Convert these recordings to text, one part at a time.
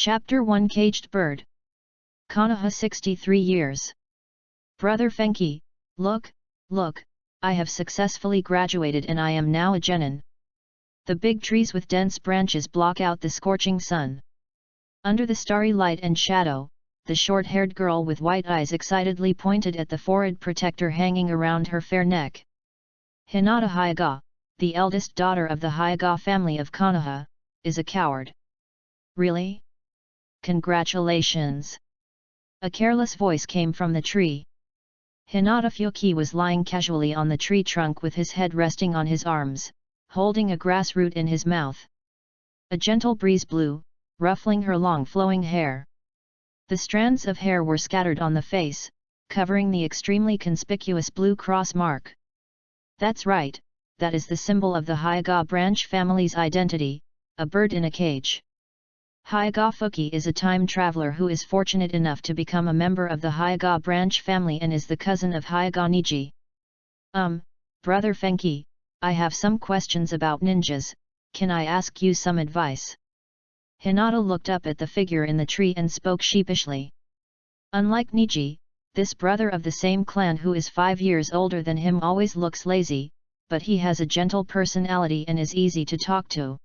Chapter 1 Caged Bird. Konoha 63 years. Brother Fenghou, look, I have successfully graduated and I am now a genin. The big trees with dense branches block out the scorching sun. Under the starry light and shadow, the short-haired girl with white eyes excitedly pointed at the forehead protector hanging around her fair neck. Hinata Hyuga, the eldest daughter of the Hyuga family of Konoha, is a coward. Really? Congratulations! A careless voice came from the tree. Hinata Fuki was lying casually on the tree trunk with his head resting on his arms, holding a grass root in his mouth. A gentle breeze blew, ruffling her long flowing hair. The strands of hair were scattered on the face, covering the extremely conspicuous blue cross mark. That's right, that is the symbol of the Hyuga branch family's identity, a bird in a cage. Hyuga Fuki is a time traveler who is fortunate enough to become a member of the Hyuga branch family and is the cousin of Hyuga Niji. Brother Fenghou, I have some questions about ninjas, can I ask you some advice? Hinata looked up at the figure in the tree and spoke sheepishly. Unlike Niji, this brother of the same clan who is 5 years older than him always looks lazy, but he has a gentle personality and is easy to talk to.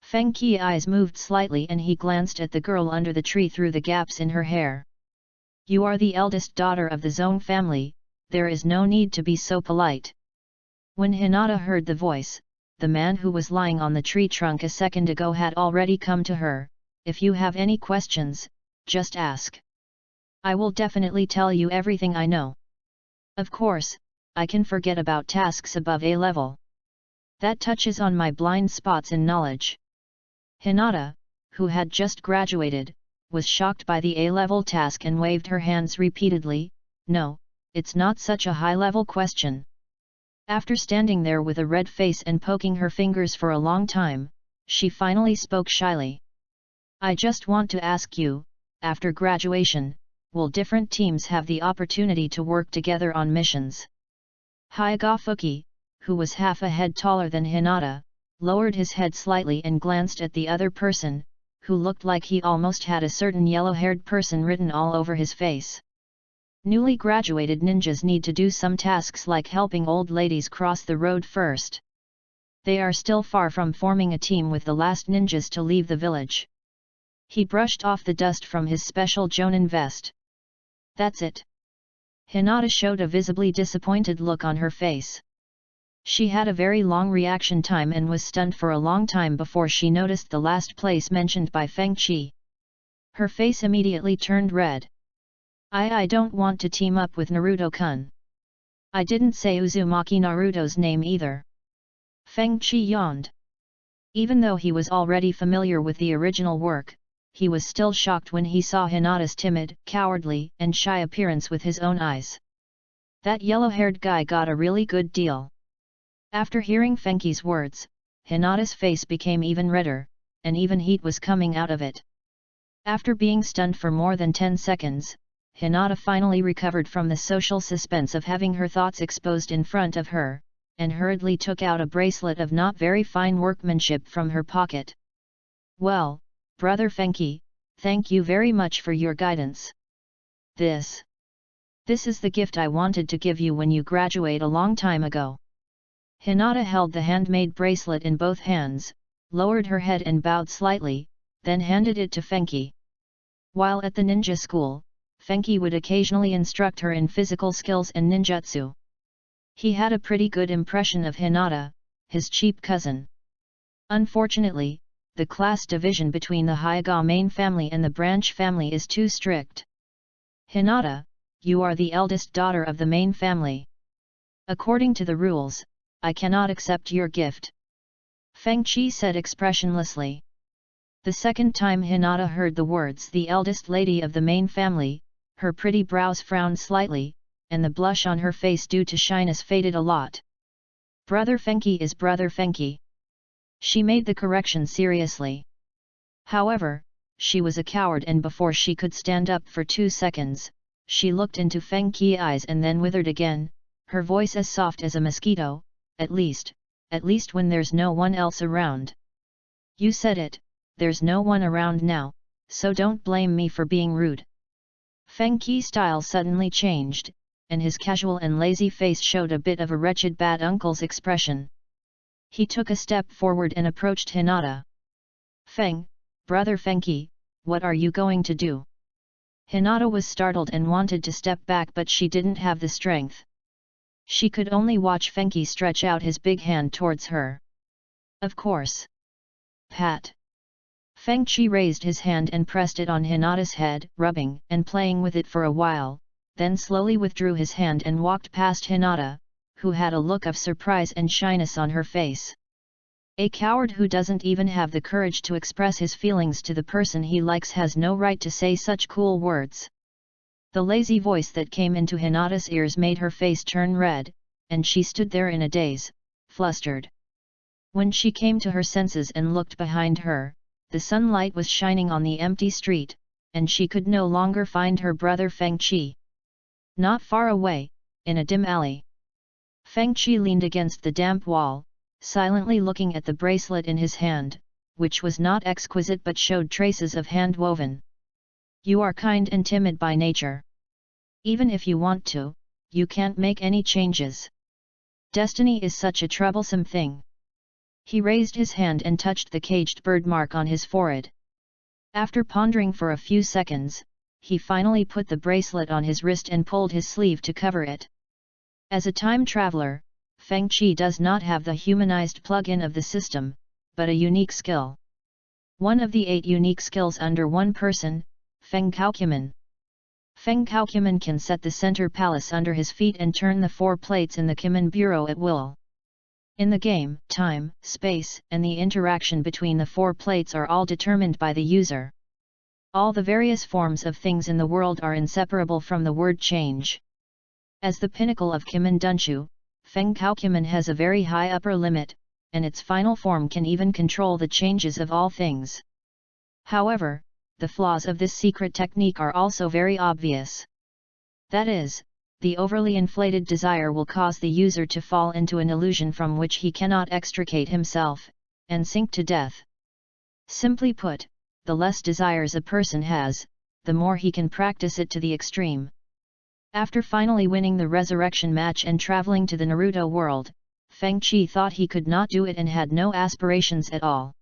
Fenghou's eyes moved slightly and he glanced at the girl under the tree through the gaps in her hair. You are the eldest daughter of the Zone family, there is no need to be so polite. When Hinata heard the voice, the man who was lying on the tree trunk a second ago had already come to her. If you have any questions, just ask. I will definitely tell you everything I know. Of course, I can forget about tasks above A level. That touches on my blind spots in knowledge. Hinata, who had just graduated, was shocked by the A-level task and waved her hands repeatedly. No, it's not such a high-level question. After standing there with a red face and poking her fingers for a long time, she finally spoke shyly. I just want to ask you, after graduation, will different teams have the opportunity to work together on missions? Hyuga Fuki, who was half a head taller than Hinata, lowered his head slightly and glanced at the other person, who looked like he almost had a certain yellow-haired person written all over his face. Newly graduated ninjas need to do some tasks like helping old ladies cross the road first. They are still far from forming a team with the last ninjas to leave the village. He brushed off the dust from his special jonin vest. That's it. Hinata showed a visibly disappointed look on her face. She had a very long reaction time and was stunned for a long time before she noticed the last place mentioned by Fenghou. Her face immediately turned red. I don't want to team up with Naruto-kun. I didn't say Uzumaki Naruto's name either. Fenghou yawned. Even though he was already familiar with the original work, he was still shocked when he saw Hinata's timid, cowardly, and shy appearance with his own eyes. That yellow-haired guy got a really good deal. After hearing Fenghou's words, Hinata's face became even redder, and even heat was coming out of it. After being stunned for more than 10 seconds, Hinata finally recovered from the social suspense of having her thoughts exposed in front of her, and hurriedly took out a bracelet of not very fine workmanship from her pocket. Well, Brother Fenghou, thank you very much for your guidance. This is the gift I wanted to give you when you graduate a long time ago. Hinata held the handmade bracelet in both hands, lowered her head and bowed slightly, then handed it to Fenghou. While at the ninja school, Fenghou would occasionally instruct her in physical skills and ninjutsu. He had a pretty good impression of Hinata, his cheap cousin. Unfortunately, the class division between the Hyuga main family and the branch family is too strict. Hinata, you are the eldest daughter of the main family. According to the rules, I cannot accept your gift. Fenghou said expressionlessly. The second time Hinata heard the words the eldest lady of the main family, her pretty brows frowned slightly, and the blush on her face due to shyness faded a lot. Brother Fenghou is Brother Fenghou. She made the correction seriously. However, she was a coward and before she could stand up for 2 seconds, she looked into Fenghou's eyes and then withered again, her voice as soft as a mosquito, at least when there's no one else around. You said it, there's no one around now, so don't blame me for being rude. FENGHOU's style suddenly changed, and his casual and lazy face showed a bit of a wretched bad uncle's expression. He took a step forward and approached Hinata. Brother FENGHOU, what are you going to do? Hinata was startled and wanted to step back, but she didn't have the strength. She could only watch FENGHOU stretch out his big hand towards her. Of course. Pat. FENGHOU raised his hand and pressed it on Hinata's head, rubbing and playing with it for a while, then slowly withdrew his hand and walked past Hinata, who had a look of surprise and shyness on her face. A coward who doesn't even have the courage to express his feelings to the person he likes has no right to say such cool words. The lazy voice that came into Hinata's ears made her face turn red, and she stood there in a daze, flustered. When she came to her senses and looked behind her, the sunlight was shining on the empty street, and she could no longer find her brother FENGHOU. Not far away, in a dim alley, FENGHOU leaned against the damp wall, silently looking at the bracelet in his hand, which was not exquisite but showed traces of hand-woven. You are kind and timid by nature. Even if you want to, you can't make any changes. Destiny is such a troublesome thing. He raised his hand and touched the caged birthmark on his forehead. After pondering for a few seconds, he finally put the bracelet on his wrist and pulled his sleeve to cover it. As a time traveler, FENGHOU does not have the humanized plug-in of the system, but a unique skill. One of the 8 unique skills under one person, FENGHOU. FENGHOU can set the center palace under his feet and turn the 4 plates in the Kimen Bureau at will. In the game, time, space, and the interaction between the 4 plates are all determined by the user. All the various forms of things in the world are inseparable from the word change. As the pinnacle of Kimen Dunshu, FENGHOU has a very high upper limit, and its final form can even control the changes of all things. However, the flaws of this secret technique are also very obvious. That is, the overly inflated desire will cause the user to fall into an illusion from which he cannot extricate himself, and sink to death. Simply put, the less desires a person has, the more he can practice it to the extreme. After finally winning the resurrection match and traveling to the Naruto world, FENGHOU thought he could not do it and had no aspirations at all.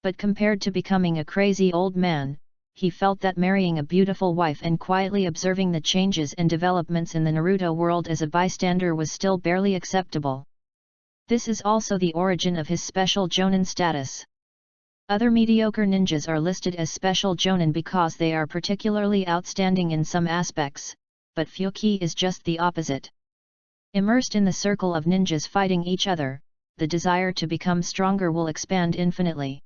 But compared to becoming a crazy old man, he felt that marrying a beautiful wife and quietly observing the changes and developments in the Naruto world as a bystander was still barely acceptable. This is also the origin of his special Jonin status. Other mediocre ninjas are listed as special Jonin because they are particularly outstanding in some aspects, but FENGHOU is just the opposite. Immersed in the circle of ninjas fighting each other, the desire to become stronger will expand infinitely.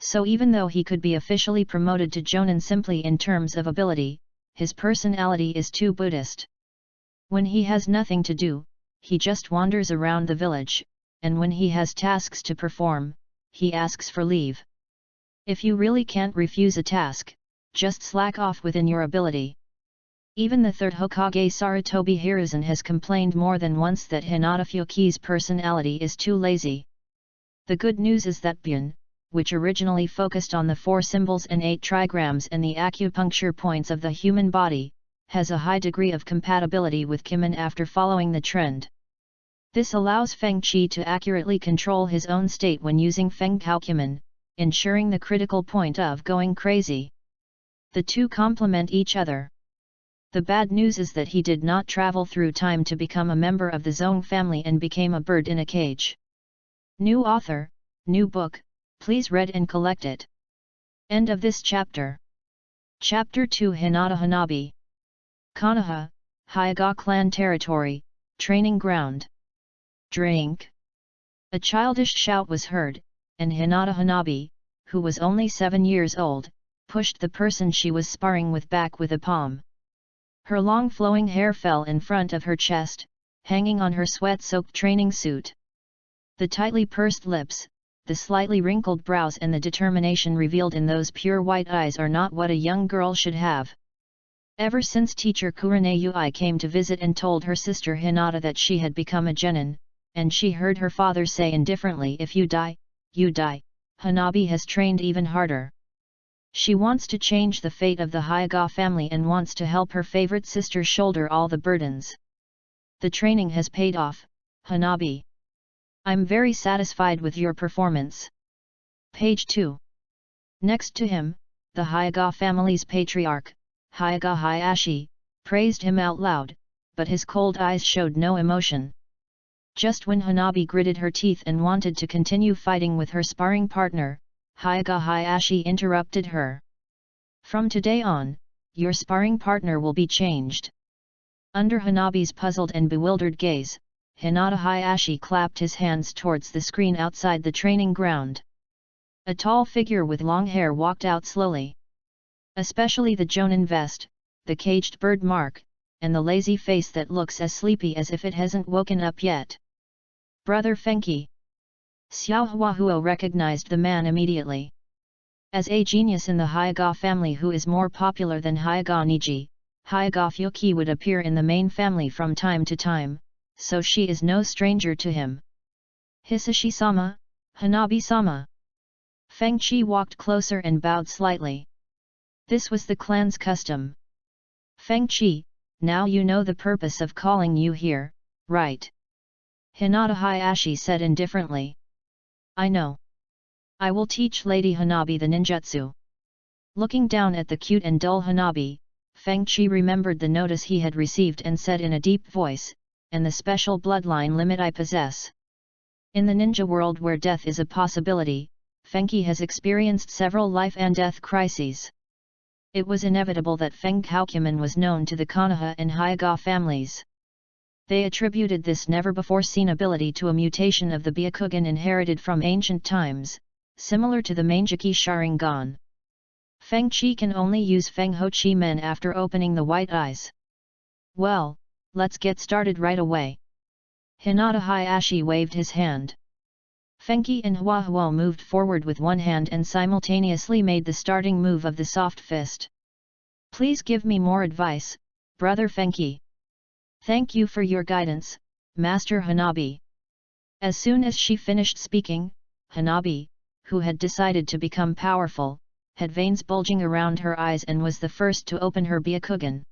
So even though he could be officially promoted to Jonin simply in terms of ability, his personality is too Buddhist. When he has nothing to do, he just wanders around the village, and when he has tasks to perform, he asks for leave. If you really can't refuse a task, just slack off within your ability. Even the 3rd Hokage Sarutobi Hiruzen has complained more than once that Hinata FENGHOU's personality is too lazy. The good news is that Bun, which originally focused on the 4 symbols and 8 trigrams and the acupuncture points of the human body, has a high degree of compatibility with Kimen after following the trend. This allows FENGHOU to accurately control his own state when using FENGHOU, ensuring the critical point of going crazy. The two complement each other. The bad news is that he did not travel through time to become a member of the Zong family and became a bird in a cage. New author, new book, please read and collect it. End of this chapter. Chapter 2 Hinata Hanabi. Konoha, Hyuga clan territory, training ground. Drink. A childish shout was heard, and Hinata Hanabi, who was only 7 years old, pushed the person she was sparring with back with a palm. Her long flowing hair fell in front of her chest, hanging on her sweat-soaked training suit. The tightly pursed lips, the slightly wrinkled brows and the determination revealed in those pure white eyes are not what a young girl should have. Ever since teacher Kurenai came to visit and told her sister Hinata that she had become a genin, and she heard her father say indifferently, "If you die, you die," Hanabi has trained even harder. She wants to change the fate of the Hyuga family and wants to help her favorite sister shoulder all the burdens. The training has paid off, Hanabi. I'm very satisfied with your performance. Page 2. Next to him, the Hyuga family's patriarch, Hyuga Hayashi, praised him out loud, but his cold eyes showed no emotion. Just when Hanabi gritted her teeth and wanted to continue fighting with her sparring partner, Hyuga Hayashi interrupted her. From today on, your sparring partner will be changed. Under Hanabi's puzzled and bewildered gaze, Hinata Hayashi clapped his hands towards the screen outside the training ground. A tall figure with long hair walked out slowly. Especially the jonin vest, the caged bird mark, and the lazy face that looks as sleepy as if it hasn't woken up yet. Brother Fenghou. Xiao Huahuo recognized the man immediately. As a genius in the Hyuga family who is more popular than Hyuga Niji, Hyuga Fuki would appear in the main family from time to time, so she is no stranger to him. Hisashi-sama, Hanabi-sama. Feng Qi walked closer and bowed slightly. This was the clan's custom. Feng Qi, now you know the purpose of calling you here, right? Hinata Hayashi said indifferently. I know. I will teach Lady Hanabi the ninjutsu. Looking down at the cute and dull Hanabi, Feng Qi remembered the notice he had received and said in a deep voice, and the special bloodline limit I possess. In the ninja world where death is a possibility, Fenghou has experienced several life and death crises. It was inevitable that FENGHOU was known to the Konoha and Hyuga families. They attributed this never-before-seen ability to a mutation of the Byakugan inherited from ancient times, similar to the Manjiki Sharingan. Feng Qi can only use FENGHOU Qi Men after opening the white eyes. Well, let's get started right away. Hinata Hayashi waved his hand. Fenghou and Huahuo moved forward with one hand and simultaneously made the starting move of the soft fist. Please give me more advice, Brother Fenghou. Thank you for your guidance, Master Hanabi. As soon as she finished speaking, Hanabi, who had decided to become powerful, had veins bulging around her eyes and was the first to open her Byakugan.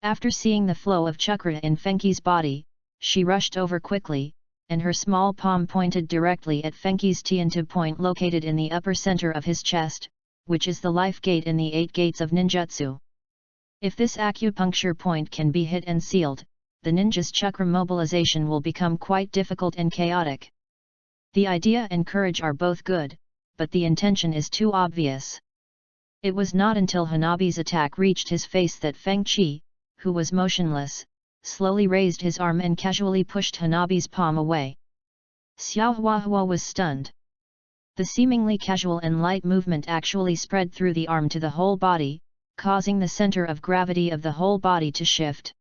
After seeing the flow of chakra in Fenghou's body, she rushed over quickly, and her small palm pointed directly at Fenghou's Tiantu point located in the upper center of his chest, which is the life gate in the 8 gates of ninjutsu. If this acupuncture point can be hit and sealed, the ninja's chakra mobilization will become quite difficult and chaotic. The idea and courage are both good, but the intention is too obvious. It was not until Hanabi's attack reached his face that Feng Qi, who was motionless, slowly raised his arm and casually pushed Hanabi's palm away. Xiao Huahuo was stunned. The seemingly casual and light movement actually spread through the arm to the whole body, causing the center of gravity of the whole body to shift.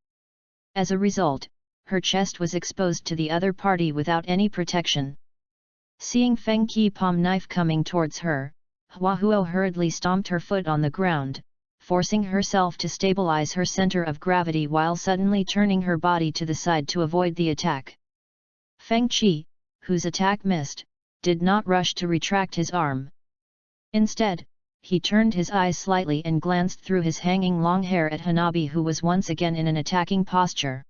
As a result, her chest was exposed to the other party without any protection. Seeing Feng Qi palm knife coming towards her, Huahuo hurriedly stomped her foot on the ground, forcing herself to stabilize her center of gravity while suddenly turning her body to the side to avoid the attack. Feng Qi, whose attack missed, did not rush to retract his arm. Instead, he turned his eyes slightly and glanced through his hanging long hair at Hanabi, who was once again in an attacking posture.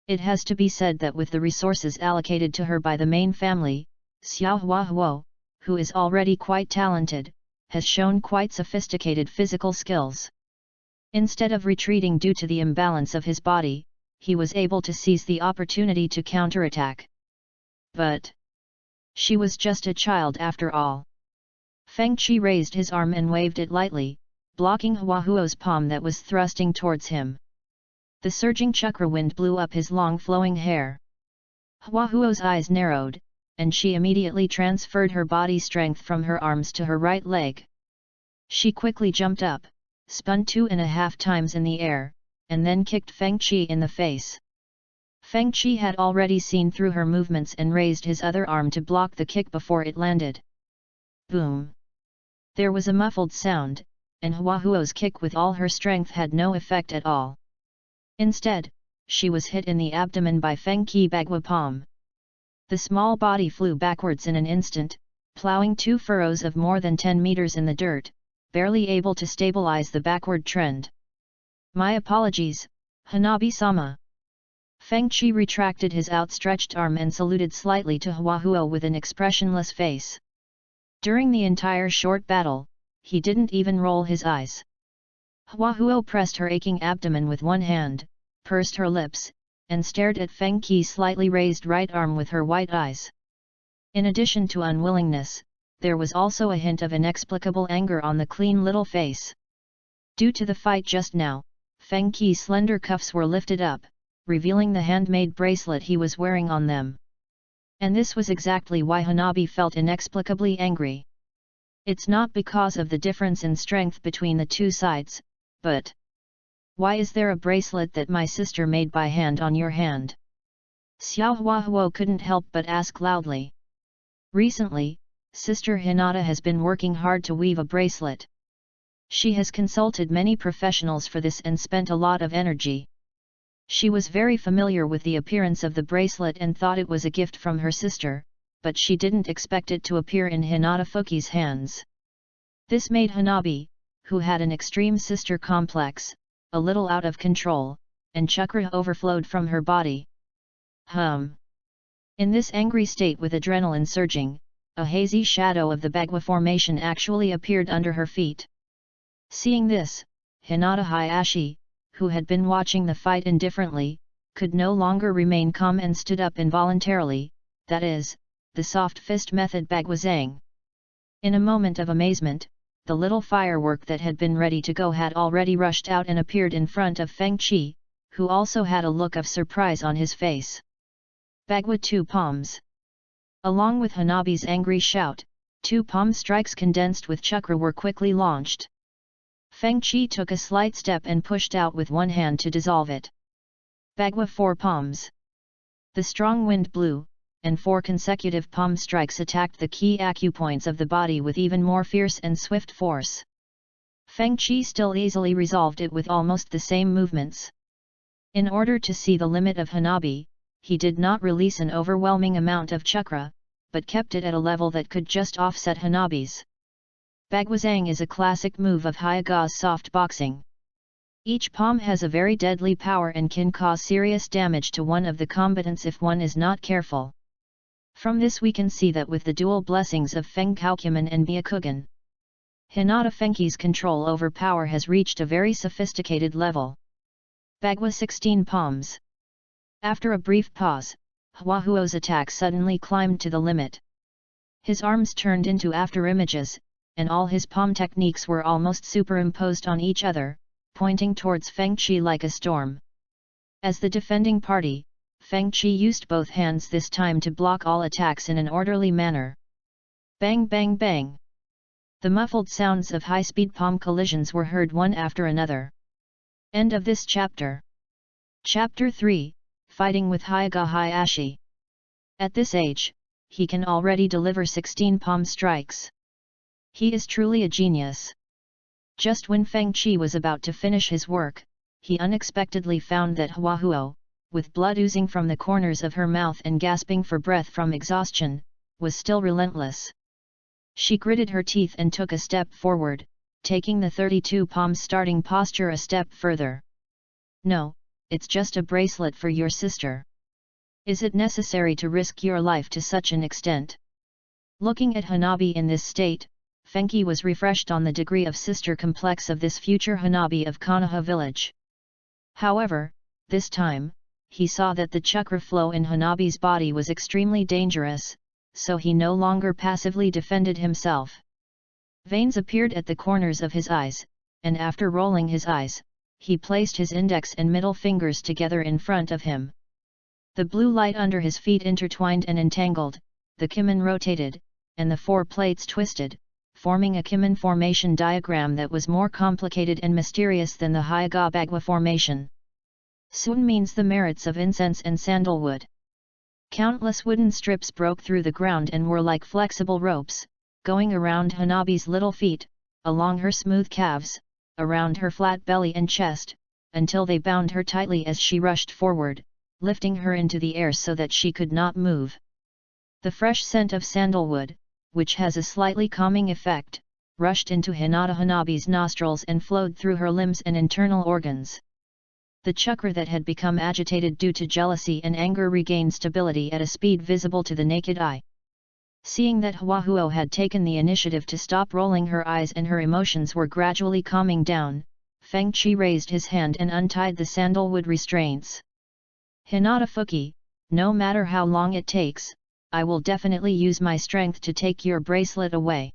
It has to be said that with the resources allocated to her by the main family, Xiao Huahuo, who is already quite talented, has shown quite sophisticated physical skills. Instead of retreating due to the imbalance of his body, he was able to seize the opportunity to counterattack. But she was just a child after all. Feng Qi raised his arm and waved it lightly, blocking Huahuo's palm that was thrusting towards him. The surging chakra wind blew up his long flowing hair. Huahuo's eyes narrowed, and she immediately transferred her body strength from her arms to her right leg. She quickly jumped up, spun 2.5 times in the air, and then kicked Feng Qi in the face. Feng Qi had already seen through her movements and raised his other arm to block the kick before it landed. Boom! There was a muffled sound, and Huahuo's kick with all her strength had no effect at all. Instead, she was hit in the abdomen by Feng Qi Bagua palm. The small body flew backwards in an instant, plowing 2 furrows of more than 10 meters in the dirt, barely able to stabilize the backward trend. "My apologies, Hanabi-sama." Fengchi retracted his outstretched arm and saluted slightly to Huahuo with an expressionless face. During the entire short battle, he didn't even roll his eyes. Huahuo pressed her aching abdomen with one hand, pursed her lips, and stared at Fengqi's slightly raised right arm with her white eyes. In addition to unwillingness, there was also a hint of inexplicable anger on the clean little face. Due to the fight just now, Fengqi's slender cuffs were lifted up, revealing the handmade bracelet he was wearing on them. And this was exactly why Hanabi felt inexplicably angry. It's not because of the difference in strength between the two sides, but why is there a bracelet that my sister made by hand on your hand? Xiao Huahuo couldn't help but ask loudly. Recently, Sister Hinata has been working hard to weave a bracelet. She has consulted many professionals for this and spent a lot of energy. She was very familiar with the appearance of the bracelet and thought it was a gift from her sister, but she didn't expect it to appear in Hinata Fuki's hands. This made Hanabi, who had an extreme sister complex, a little out of control, and chakra overflowed from her body. In this angry state with adrenaline surging, a hazy shadow of the Bagua formation actually appeared under her feet. Seeing this, Hinata Hayashi, who had been watching the fight indifferently, could no longer remain calm and stood up involuntarily, that is, the soft fist method Bagwazang. In a moment of amazement, the little firework that had been ready to go had already rushed out and appeared in front of Fengqi, who also had a look of surprise on his face. Bagua 2 palms. Along with Hanabi's angry shout, 2 palm strikes condensed with chakra were quickly launched. Fengqi took a slight step and pushed out with one hand to dissolve it. Bagua 4 palms. The strong wind blew, and 4 consecutive palm strikes attacked the key acupoints of the body with even more fierce and swift force. Fengqi still easily resolved it with almost the same movements. In order to see the limit of Hanabi, he did not release an overwhelming amount of chakra, but kept it at a level that could just offset Hanabi's. Bagwazang is a classic move of Hyaga's soft boxing. Each palm has a very deadly power and can cause serious damage to one of the combatants if one is not careful. From this we can see that with the dual blessings of Fenghoukuman and Byakugan, Hinata Fengqi's control over power has reached a very sophisticated level. Bagua 16 palms. After a brief pause, Huahuo's attack suddenly climbed to the limit. His arms turned into afterimages, and all his palm techniques were almost superimposed on each other, pointing towards Fengqi like a storm. As the defending party, Fengqi used both hands this time to block all attacks in an orderly manner. Bang bang bang! The muffled sounds of high-speed palm collisions were heard one after another. End of this chapter. Chapter 3, Fighting with Hyaga Hayashi. At this age, he can already deliver 16 palm strikes. He is truly a genius. Just when Fengqi was about to finish his work, he unexpectedly found that Huahuo, with blood oozing from the corners of her mouth and gasping for breath from exhaustion, was still relentless. She gritted her teeth and took a step forward, taking the 32 palms starting posture a step further. "No, it's just a bracelet for your sister. Is it necessary to risk your life to such an extent?" Looking at Hanabi in this state, Fengqi was refreshed on the degree of sister complex of this future Hanabi of Konoha village. However, this time, he saw that the chakra flow in Hanabi's body was extremely dangerous, so he no longer passively defended himself. Veins appeared at the corners of his eyes, and after rolling his eyes, he placed his index and middle fingers together in front of him. The blue light under his feet intertwined and entangled, the kimen rotated, and the 4 plates twisted, forming a kimen formation diagram that was more complicated and mysterious than the Hyaga Bagua formation. Sun means the merits of incense and sandalwood. Countless wooden strips broke through the ground and were like flexible ropes, going around Hanabi's little feet, along her smooth calves, around her flat belly and chest, until they bound her tightly as she rushed forward, lifting her into the air so that she could not move. The fresh scent of sandalwood, which has a slightly calming effect, rushed into Hinata Hanabi's nostrils and flowed through her limbs and internal organs. The chakra that had become agitated due to jealousy and anger regained stability at a speed visible to the naked eye. Seeing that Huahuo had taken the initiative to stop rolling her eyes and her emotions were gradually calming down, Feng Qi raised his hand and untied the sandalwood restraints. Hinata Fuki, no matter how long it takes, I will definitely use my strength to take your bracelet away.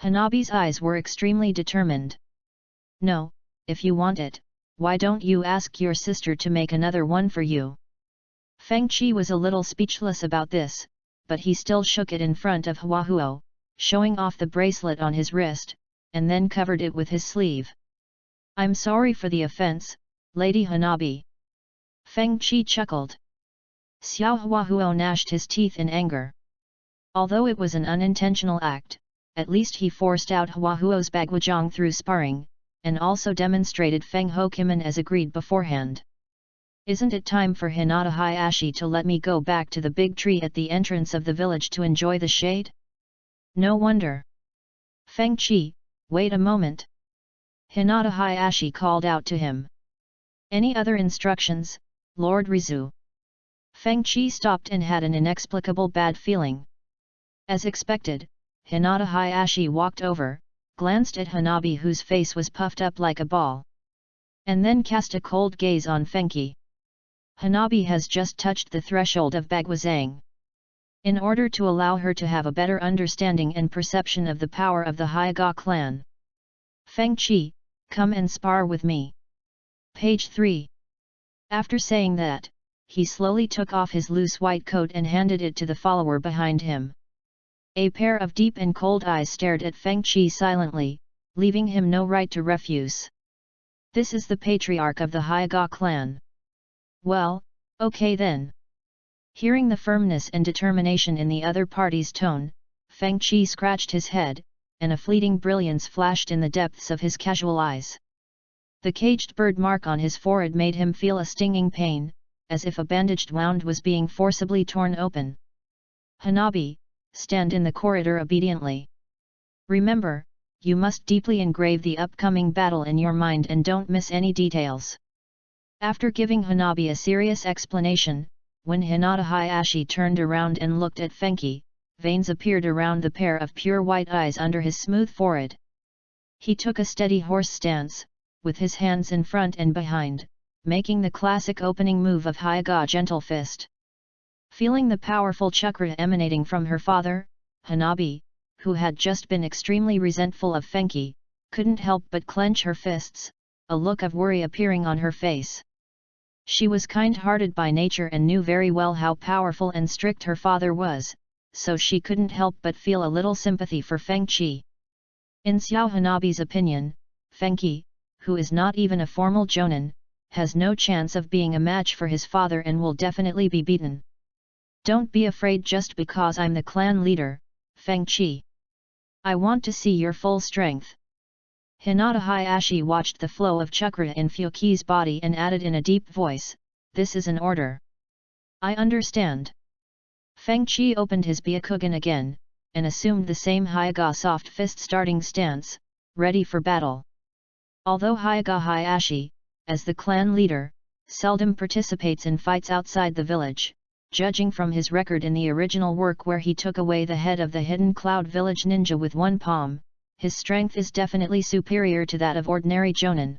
Hanabi's eyes were extremely determined. No, if you want it, why don't you ask your sister to make another one for you? Feng Qi was a little speechless about this, but he still shook it in front of Huahuo, showing off the bracelet on his wrist, and then covered it with his sleeve. I'm sorry for the offense, Lady Hanabi. Feng Qi chuckled. Xiao Huahuo gnashed his teeth in anger. Although it was an unintentional act, at least he forced out Huahuo's bagwajong through sparring, and also demonstrated FENGHOU Kimen as agreed beforehand. Isn't it time for Hinata Hayashi to let me go back to the big tree at the entrance of the village to enjoy the shade? No wonder. Feng Qi, wait a moment. Hinata Hayashi called out to him. Any other instructions, Lord Rizu? Feng Qi stopped and had an inexplicable bad feeling. As expected, Hinata Hayashi walked over, glanced at Hanabi whose face was puffed up like a ball, and then cast a cold gaze on Feng Qi. Hanabi has just touched the threshold of Bagwazang. In order to allow her to have a better understanding and perception of the power of the Haiga clan. Feng Qi, come and spar with me. Page 3. After saying that, he slowly took off his loose white coat and handed it to the follower behind him. A pair of deep and cold eyes stared at Feng Qi silently, leaving him no right to refuse. This is the patriarch of the Haiga clan. Well, okay then. Hearing the firmness and determination in the other party's tone, Feng Qi scratched his head, and a fleeting brilliance flashed in the depths of his casual eyes. The caged bird mark on his forehead made him feel a stinging pain, as if a bandaged wound was being forcibly torn open. Hanabi, stand in the corridor obediently. Remember, you must deeply engrave the upcoming battle in your mind and don't miss any details. After giving Hanabi a serious explanation, when Hinata Hayashi turned around and looked at Feng Qi, veins appeared around the pair of pure white eyes under his smooth forehead. He took a steady horse stance, with his hands in front and behind, making the classic opening move of Haiga gentle fist. Feeling the powerful chakra emanating from her father, Hanabi, who had just been extremely resentful of Feng Qi, couldn't help but clench her fists, a look of worry appearing on her face. She was kind-hearted by nature and knew very well how powerful and strict her father was, so she couldn't help but feel a little sympathy for Feng Qi. In Xiao Hanabi's opinion, Feng Qi, who is not even a formal jonin, has no chance of being a match for his father and will definitely be beaten. Don't be afraid just because I'm the clan leader, Feng Qi. I want to see your full strength. Hinata Hayashi watched the flow of chakra in Fuki's body and added in a deep voice, this is an order. I understand. Feng Qi opened his Byakugan again, and assumed the same Haiga soft fist starting stance, ready for battle. Although Haiga Hayashi, as the clan leader, seldom participates in fights outside the village, judging from his record in the original work where he took away the head of the Hidden Cloud village ninja with one palm, his strength is definitely superior to that of ordinary jonin.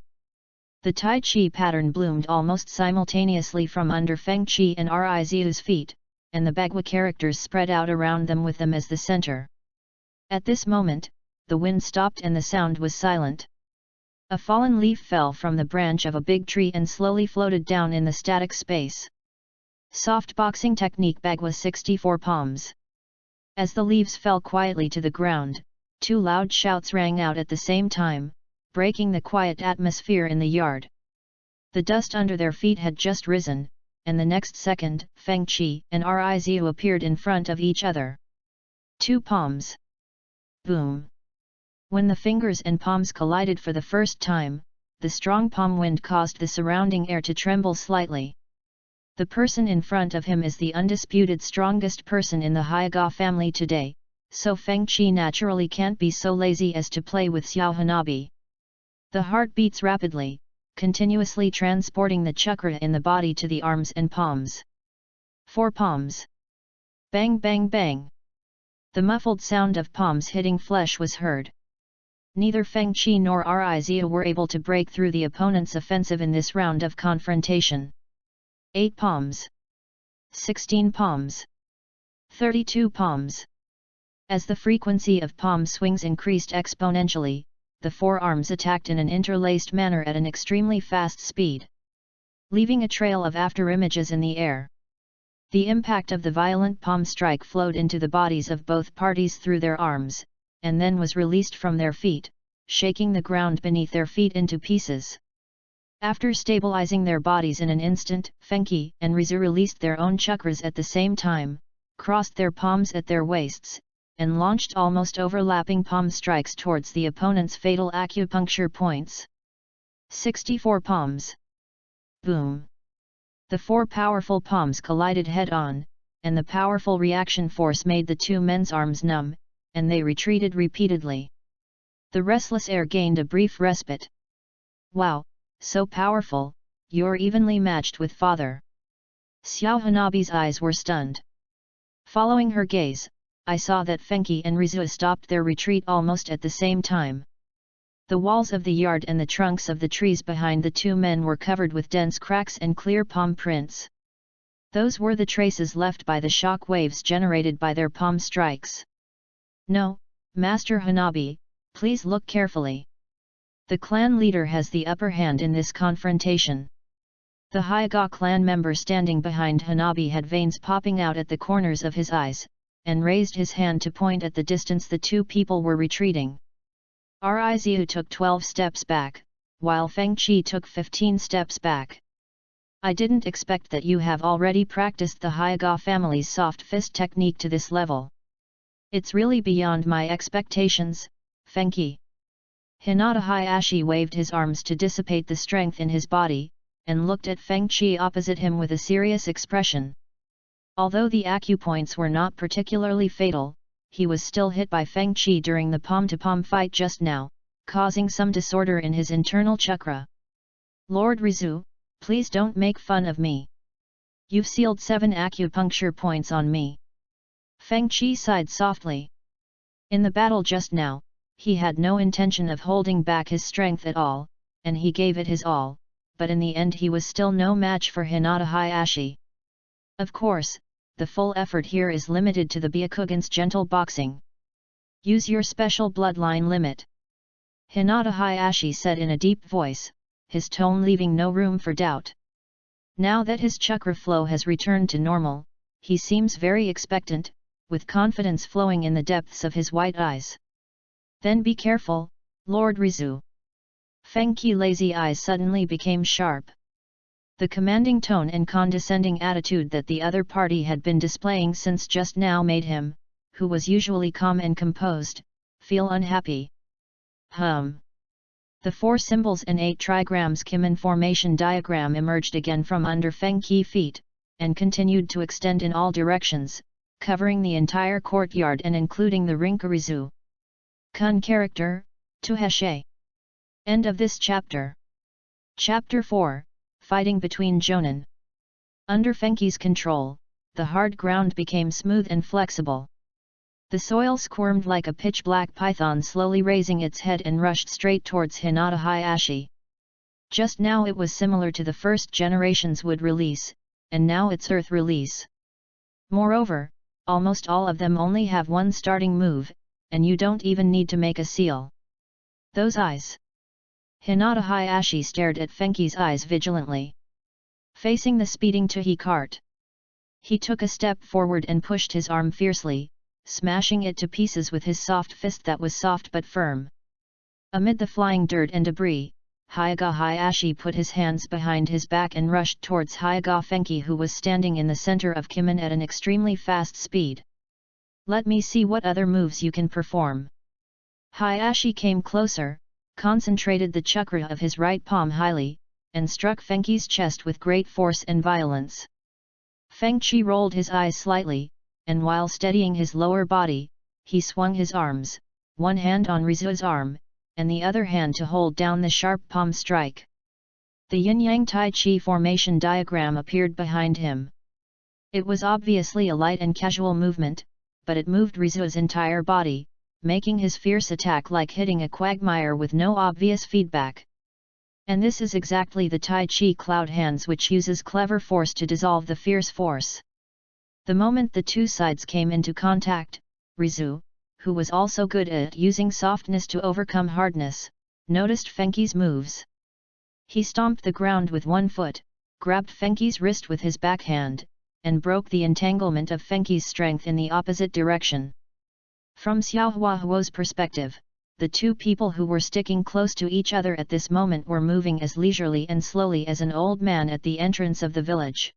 The Tai Chi pattern bloomed almost simultaneously from under Feng Qi and Rizu's feet, and the Bagua characters spread out around them with them as the center. At this moment, the wind stopped and the sound was silent. A fallen leaf fell from the branch of a big tree and slowly floated down in the static space. Soft boxing technique Bagua 64 palms. As the leaves fell quietly to the ground, two loud shouts rang out at the same time, breaking the quiet atmosphere in the yard. The dust under their feet had just risen, and the next second, Feng Qi and Rizu appeared in front of each other. 2 palms. Boom! When the fingers and palms collided for the first time, the strong palm wind caused the surrounding air to tremble slightly. The person in front of him is the undisputed strongest person in the Haiga family today, so Fengchi naturally can't be so lazy as to play with Xiao Hanabi. The heart beats rapidly, continuously transporting the chakra in the body to the arms and palms. 4 palms. Bang bang bang. The muffled sound of palms hitting flesh was heard. Neither Fengchi nor Rizia were able to break through the opponent's offensive in this round of confrontation. 8 palms. 16 palms. 32 palms. As the frequency of palm swings increased exponentially, the 4 arms attacked in an interlaced manner at an extremely fast speed, leaving a trail of afterimages in the air. The impact of the violent palm strike flowed into the bodies of both parties through their arms, and then was released from their feet, shaking the ground beneath their feet into pieces. After stabilizing their bodies in an instant, Fengchi and Rizu released their own chakras at the same time, crossed their palms at their waists, and launched almost overlapping palm strikes towards the opponent's fatal acupuncture points. 64 palms. Boom! The 4 powerful palms collided head-on, and the powerful reaction force made the 2 men's arms numb, and they retreated repeatedly. The restless air gained a brief respite. Wow, so powerful, you're evenly matched with father. Xiao Hanabi's eyes were stunned. Following her gaze, I saw that Fengchi and Rizu stopped their retreat almost at the same time. The walls of the yard and the trunks of the trees behind the 2 men were covered with dense cracks and clear palm prints. Those were the traces left by the shock waves generated by their palm strikes. No, Master Hanabi, please look carefully. The clan leader has the upper hand in this confrontation. The Hyuga clan member standing behind Hanabi had veins popping out at the corners of his eyes, and raised his hand to point at the distance the 2 people were retreating. Rizu took 12 steps back, while Fengchi took 15 steps back. I didn't expect that you have already practiced the Hyuga family's soft fist technique to this level. It's really beyond my expectations, Fengchi. Hinata Hayashi waved his arms to dissipate the strength in his body, and looked at Fengchi opposite him with a serious expression. Although the acupoints were not particularly fatal, he was still hit by Fengchi during the palm-to-palm fight just now, causing some disorder in his internal chakra. Lord Rizu, please don't make fun of me. You've sealed 7 acupuncture points on me. Fengchi sighed softly. In the battle just now, he had no intention of holding back his strength at all, and he gave it his all, but in the end he was still no match for Hinata Hayashi. Of course, the full effort here is limited to the Byakugan's gentle boxing. Use your special bloodline limit. Hinata Hayashi said in a deep voice, his tone leaving no room for doubt. Now that his chakra flow has returned to normal, he seems very expectant, with confidence flowing in the depths of his white eyes. Then be careful, Lord Rizu. Fengchi's lazy eyes suddenly became sharp. The commanding tone and condescending attitude that the other party had been displaying since just now made him, who was usually calm and composed, feel unhappy. The 4 symbols and 8 trigrams Kimen formation diagram emerged again from under Fengchi's feet, and continued to extend in all directions, covering the entire courtyard and including the Rinkarizu. Kun character, Tuheshe. End of this chapter. Chapter 4. Fighting between Jonin. Under Fengchi's control, the hard ground became smooth and flexible. The soil squirmed like a pitch-black python slowly raising its head and rushed straight towards Hinata Hayashi. Just now it was similar to the first generation's wood release, and now its earth release. Moreover, almost all of them only have one starting move, and you don't even need to make a seal. Those eyes! Hinata Hayashi stared at Fengchi's eyes vigilantly. Facing the speeding Tuhi cart, he took a step forward and pushed his arm fiercely, smashing it to pieces with his soft fist that was soft but firm. Amid the flying dirt and debris, Hyuga Hayashi put his hands behind his back and rushed towards Hyuga Fengchi, who was standing in the center of Kimen at an extremely fast speed. Let me see what other moves you can perform. Hayashi came closer, concentrated the chakra of his right palm highly, and struck Fengchi's chest with great force and violence. Fengchi rolled his eyes slightly, and while steadying his lower body, he swung his arms, one hand on Rizu's arm, and the other hand to hold down the sharp palm strike. The yin-yang Tai Chi formation diagram appeared behind him. It was obviously a light and casual movement, but it moved Rizu's entire body, making his fierce attack like hitting a quagmire with no obvious feedback. And this is exactly the Tai Chi cloud hands, which uses clever force to dissolve the fierce force. The moment the two sides came into contact, Rizu, who was also good at using softness to overcome hardness, noticed Fenghi's moves. He stomped the ground with one foot, grabbed Fenghi's wrist with his backhand, and broke the entanglement of Fenghi's strength in the opposite direction. From Xiao Huahuo's perspective, the two people who were sticking close to each other at this moment were moving as leisurely and slowly as an old man at the entrance of the village.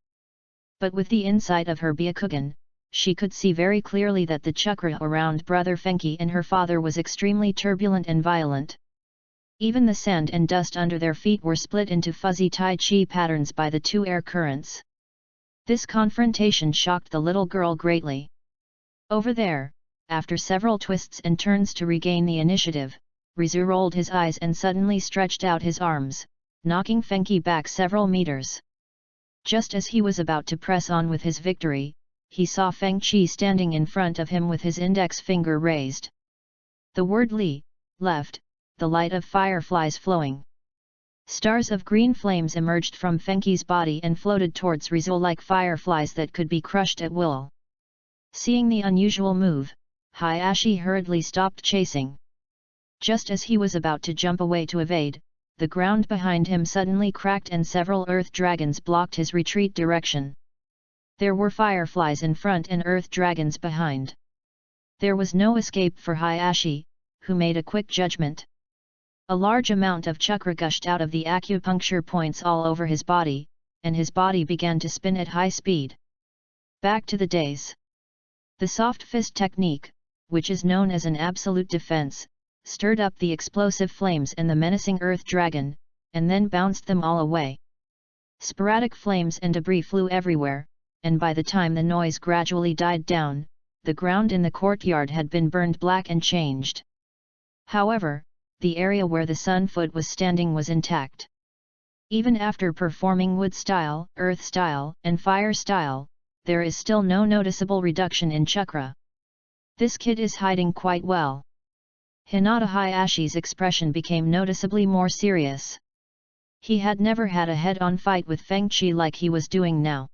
But with the insight of her Byakugan, she could see very clearly that the chakra around Brother Fenghi and her father was extremely turbulent and violent. Even the sand and dust under their feet were split into fuzzy Tai Chi patterns by the two air currents. This confrontation shocked the little girl greatly. Over there, after several twists and turns to regain the initiative, Rizu rolled his eyes and suddenly stretched out his arms, knocking Fenghi back several meters. Just as he was about to press on with his victory, he saw Fengchi standing in front of him with his index finger raised. The word Li, left, the light of fireflies flowing. Stars of green flames emerged from Fenghi's body and floated towards Rizu like fireflies that could be crushed at will. Seeing the unusual move, Hayashi hurriedly stopped chasing. Just as he was about to jump away to evade, the ground behind him suddenly cracked and several earth dragons blocked his retreat direction. There were fireflies in front and earth dragons behind. There was no escape for Hayashi, who made a quick judgment. A large amount of chakra gushed out of the acupuncture points all over his body, and his body began to spin at high speed. Back to the days. The soft fist technique, which is known as an absolute defense, stirred up the explosive flames and the menacing earth dragon, and then bounced them all away. Sporadic flames and debris flew everywhere, and by the time the noise gradually died down, the ground in the courtyard had been burned black and changed. However, the area where the Sun Foot was standing was intact. Even after performing wood style, earth style, and fire style, there is still no noticeable reduction in chakra. This kid is hiding quite well. Hinata Hayashi's expression became noticeably more serious. He had never had a head-on fight with Fengchi like he was doing now.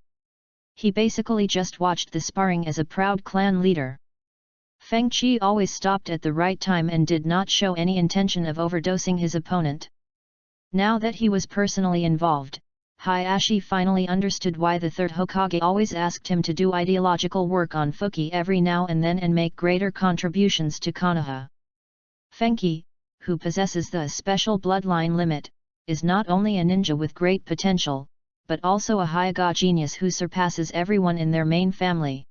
He basically just watched the sparring as a proud clan leader. Fengchi always stopped at the right time and did not show any intention of overdosing his opponent. Now that he was personally involved, Hayashi finally understood why the third Hokage always asked him to do ideological work on Fuki every now and then and make greater contributions to Konoha. Fenghi, who possesses the special bloodline limit, is not only a ninja with great potential, but also a Hyuga genius who surpasses everyone in their main family.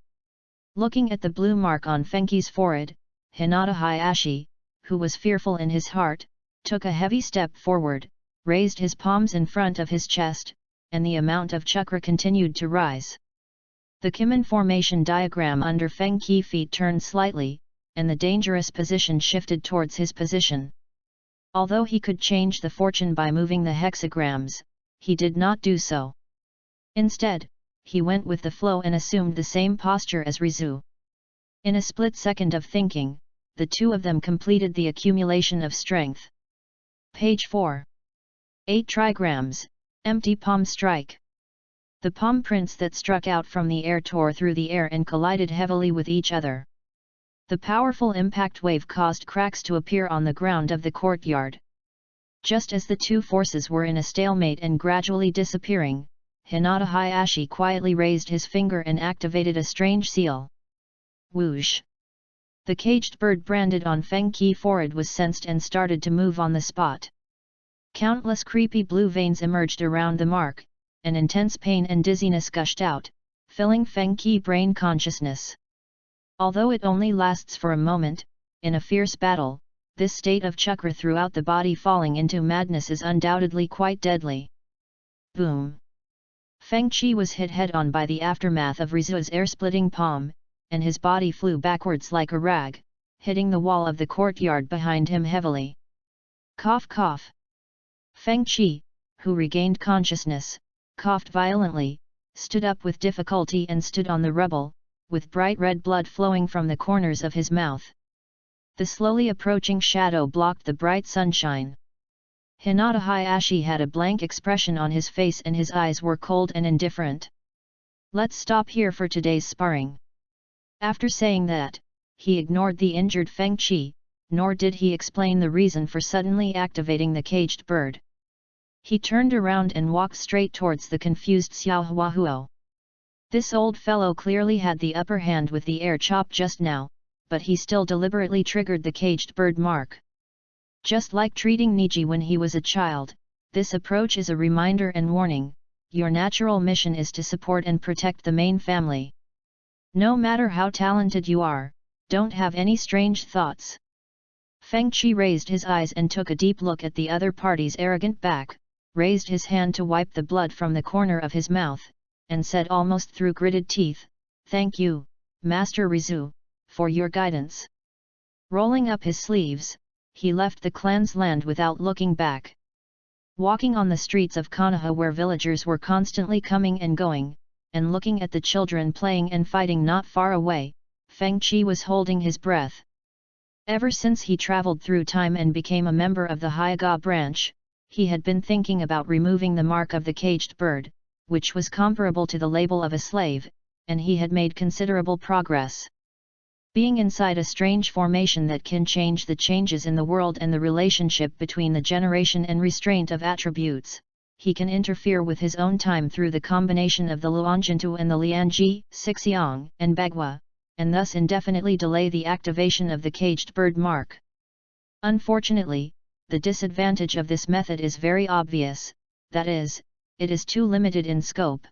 Looking at the blue mark on Fenghi's forehead, Hinata Hayashi, who was fearful in his heart, took a heavy step forward, raised his palms in front of his chest, and the amount of chakra continued to rise. The Kimen formation diagram under Fenghi's feet turned slightly, and the dangerous position shifted towards his position. Although he could change the fortune by moving the hexagrams, he did not do so. Instead, he went with the flow and assumed the same posture as Rizu. In a split second of thinking, the two of them completed the accumulation of strength. Page 4. 8 trigrams, empty palm strike. The palm prints that struck out from the air tore through the air and collided heavily with each other. The powerful impact wave caused cracks to appear on the ground of the courtyard. Just as the two forces were in a stalemate and gradually disappearing, Hinata Hayashi quietly raised his finger and activated a strange seal. Whoosh! The caged bird branded on Fenghi's forehead was sensed and started to move on the spot. Countless creepy blue veins emerged around the mark, and intense pain and dizziness gushed out, filling Fenghi's brain consciousness. Although it only lasts for a moment, in a fierce battle, this state of chakra throughout the body falling into madness is undoubtedly quite deadly. Boom! Fengchi was hit head-on by the aftermath of Rizu's air-splitting palm, and his body flew backwards like a rag, hitting the wall of the courtyard behind him heavily. Cough cough. Feng Qi, who regained consciousness, coughed violently, stood up with difficulty and stood on the rubble, with bright red blood flowing from the corners of his mouth. The slowly approaching shadow blocked the bright sunshine. Hinata Hayashi had a blank expression on his face and his eyes were cold and indifferent. Let's stop here for today's sparring. After saying that, he ignored the injured Feng Qi, nor did he explain the reason for suddenly activating the caged bird. He turned around and walked straight towards the confused Xiao Huahuo. This old fellow clearly had the upper hand with the air chop just now, but he still deliberately triggered the caged bird mark. Just like treating Niji when he was a child, this approach is a reminder and warning: your natural mission is to support and protect the main family. No matter how talented you are, don't have any strange thoughts. Feng Qi raised his eyes and took a deep look at the other party's arrogant back, raised his hand to wipe the blood from the corner of his mouth, and said almost through gritted teeth, "Thank you, Master Rizu, for your guidance." Rolling up his sleeves, he left the clan's land without looking back. Walking on the streets of Konoha where villagers were constantly coming and going, and looking at the children playing and fighting not far away, Feng Qi was holding his breath. Ever since he traveled through time and became a member of the Hyuga branch, he had been thinking about removing the mark of the caged bird, which was comparable to the label of a slave, and he had made considerable progress. Being inside a strange formation that can change the changes in the world and the relationship between the generation and restraint of attributes, he can interfere with his own time through the combination of the Luanjintu and the Lianji, Sixiang, and Bagua, and thus indefinitely delay the activation of the caged bird mark. Unfortunately, the disadvantage of this method is very obvious, that is, it is too limited in scope.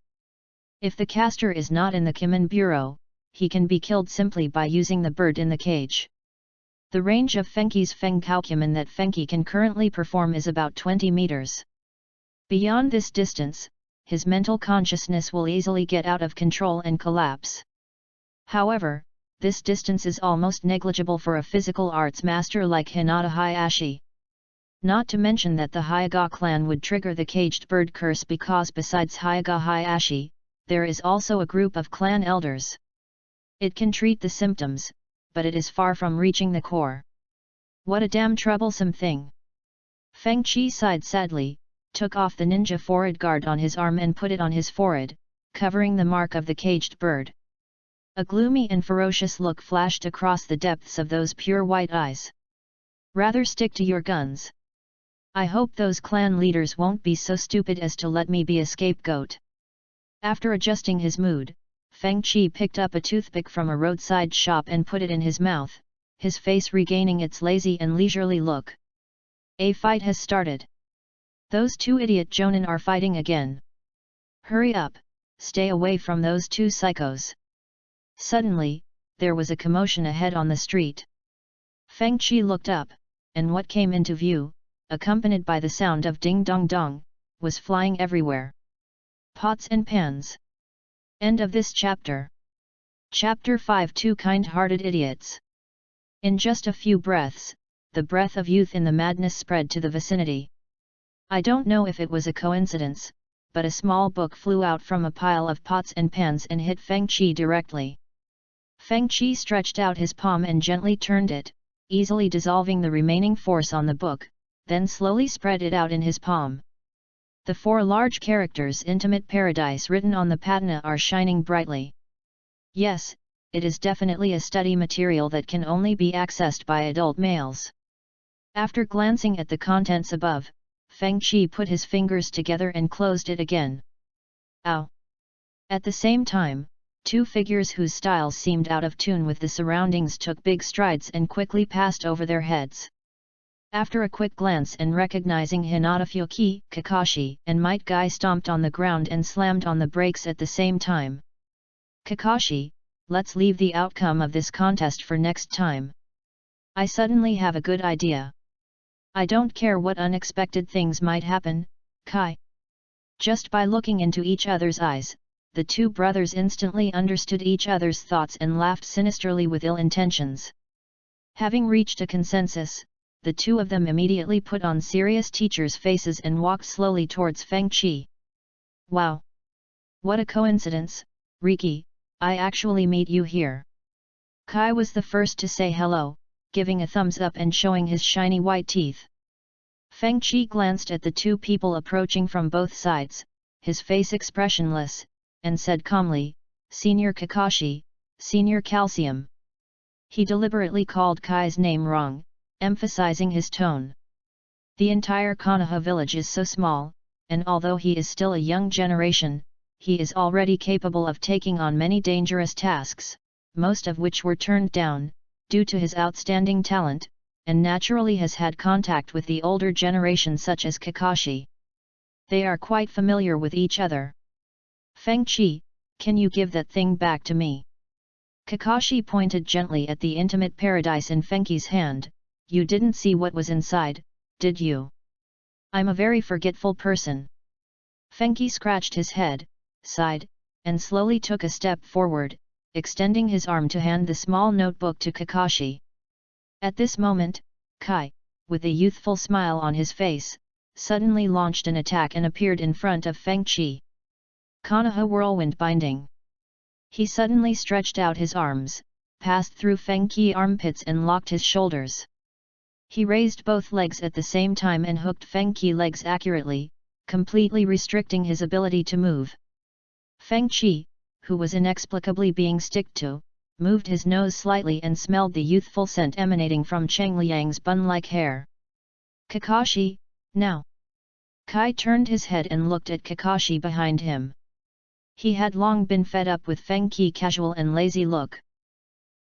If the caster is not in the Kimen Bureau, he can be killed simply by using the bird in the cage. The range of Fenghi's FENGHOU Kimen that Fenghi can currently perform is about 20 meters. Beyond this distance, his mental consciousness will easily get out of control and collapse. However, this distance is almost negligible for a physical arts master like Hinata Hayashi. Not to mention that the Hyuga clan would trigger the caged bird curse because besides Hyuga Hayashi, there is also a group of clan elders. It can treat the symptoms, but it is far from reaching the core. What a damn troublesome thing! Feng Qi sighed sadly, took off the ninja forehead guard on his arm and put it on his forehead, covering the mark of the caged bird. A gloomy and ferocious look flashed across the depths of those pure white eyes. Rather stick to your guns. I hope those clan leaders won't be so stupid as to let me be a scapegoat. After adjusting his mood, Feng Qi picked up a toothpick from a roadside shop and put it in his mouth, his face regaining its lazy and leisurely look. A fight has started. Those two idiot jonin are fighting again. Hurry up, stay away from those two psychos. Suddenly, there was a commotion ahead on the street. Feng Qi looked up, and what came into view, accompanied by the sound of ding dong dong, was flying everywhere. Pots and pans. End of this chapter. Chapter 5: Two Kind-Hearted Idiots. In just a few breaths, the breath of youth in the madness spread to the vicinity. I don't know if it was a coincidence, but a small book flew out from a pile of pots and pans and hit Feng Qi directly. Feng Qi stretched out his palm and gently turned it, easily dissolving the remaining force on the book, then slowly spread it out in his palm. The 4 large characters "Intimate Paradise" written on the patna are shining brightly. Yes, it is definitely a study material that can only be accessed by adult males. After glancing at the contents above, Feng Qi put his fingers together and closed it again. Ow! At the same time, 2 figures whose styles seemed out of tune with the surroundings took big strides and quickly passed over their heads. After a quick glance and recognizing Hinata Fuki, Kakashi and Might Guy stomped on the ground and slammed on the brakes at the same time. Kakashi, let's leave the outcome of this contest for next time. I suddenly have a good idea. I don't care what unexpected things might happen, Kai. Just by looking into each other's eyes, the 2 brothers instantly understood each other's thoughts and laughed sinisterly with ill intentions. Having reached a consensus, the two of them immediately put on serious teachers' faces and walked slowly towards Fengchi. Wow! What a coincidence, Riki, I actually meet you here. Kai was the first to say hello, giving a thumbs up and showing his shiny white teeth. Fengchi glanced at the two people approaching from both sides, his face expressionless, and said calmly, Senior Kakashi, Senior Calcium. He deliberately called Kai's name wrong, emphasizing his tone. The entire Konoha village is so small, and although he is still a young generation, he is already capable of taking on many dangerous tasks, most of which were turned down, due to his outstanding talent, and naturally has had contact with the older generation such as Kakashi. They are quite familiar with each other. Fengchi, can you give that thing back to me? Kakashi pointed gently at the intimate paradise in Fengchi's hand. You didn't see what was inside, did you? I'm a very forgetful person. Fengchi scratched his head, sighed, and slowly took a step forward, extending his arm to hand the small notebook to Kakashi. At this moment, Kai, with a youthful smile on his face, suddenly launched an attack and appeared in front of Fengchi. Konoha whirlwind binding. He suddenly stretched out his arms, passed through Fengchi's armpits and locked his shoulders. He raised both legs at the same time and hooked Fengchi's legs accurately, completely restricting his ability to move. Fengchi, who was inexplicably being sticked to, moved his nose slightly and smelled the youthful scent emanating from Cheng Liang's bun-like hair. Kakashi, now! Kai turned his head and looked at Kakashi behind him. He had long been fed up with Fengchi's casual and lazy look.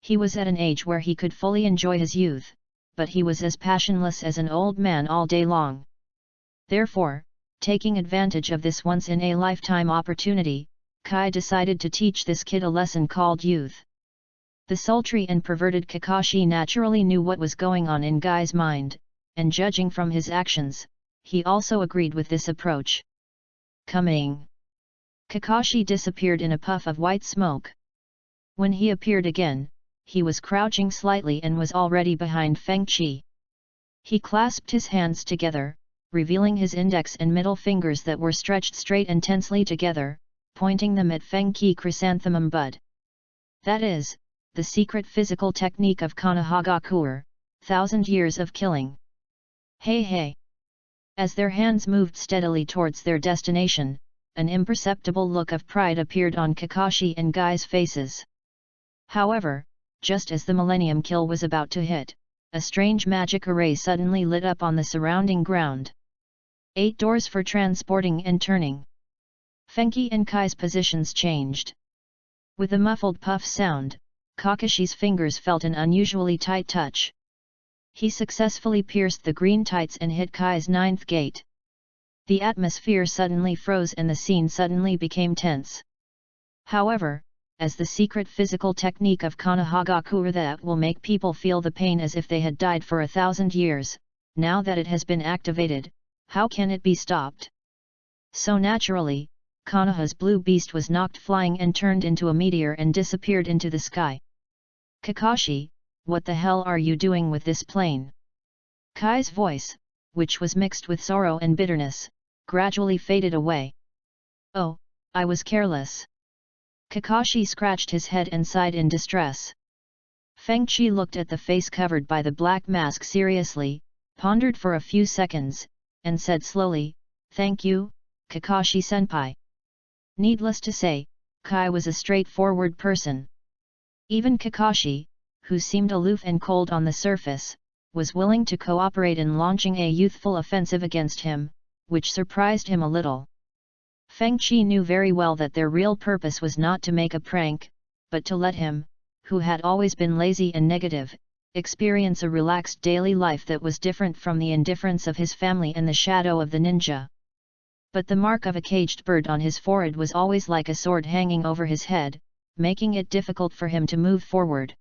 He was at an age where he could fully enjoy his youth, but he was as passionless as an old man all day long. Therefore, taking advantage of this once-in-a-lifetime opportunity, Kai decided to teach this kid a lesson called youth. The sultry and perverted Kakashi naturally knew what was going on in Kai's mind, and judging from his actions, he also agreed with this approach. Coming! Kakashi disappeared in a puff of white smoke. When he appeared again, he was crouching slightly and was already behind Fengchi. He clasped his hands together, revealing his index and middle fingers that were stretched straight and tensely together, pointing them at Fengchi's chrysanthemum bud. That is, the secret physical technique of Konohagakure, 1,000 years of killing. Hey hey! As their hands moved steadily towards their destination, an imperceptible look of pride appeared on Kakashi and Kai's faces. However, just as the Millennium Kill was about to hit, a strange magic array suddenly lit up on the surrounding ground. 8 doors for transporting and turning. Fengchi and Kai's positions changed. With a muffled puff sound, Kakashi's fingers felt an unusually tight touch. He successfully pierced the green tights and hit Kai's 9th gate. The atmosphere suddenly froze and the scene suddenly became tense. However, as the secret physical technique of Konohagakure that will make people feel the pain as if they had died for 1,000 years, now that it has been activated, how can it be stopped? So naturally, Konoha's blue beast was knocked flying and turned into a meteor and disappeared into the sky. Kakashi, what the hell are you doing with this plane? Kai's voice, which was mixed with sorrow and bitterness, gradually faded away. Oh, I was careless. Kakashi scratched his head and sighed in distress. Fengchi looked at the face covered by the black mask seriously, pondered for a few seconds, and said slowly, "Thank you, Kakashi-senpai." Needless to say, Kai was a straightforward person. Even Kakashi, who seemed aloof and cold on the surface, was willing to cooperate in launching a youthful offensive against him, which surprised him a little. Fengchi knew very well that their real purpose was not to make a prank, but to let him, who had always been lazy and negative, experience a relaxed daily life that was different from the indifference of his family and the shadow of the ninja. But the mark of a caged bird on his forehead was always like a sword hanging over his head, making it difficult for him to move forward.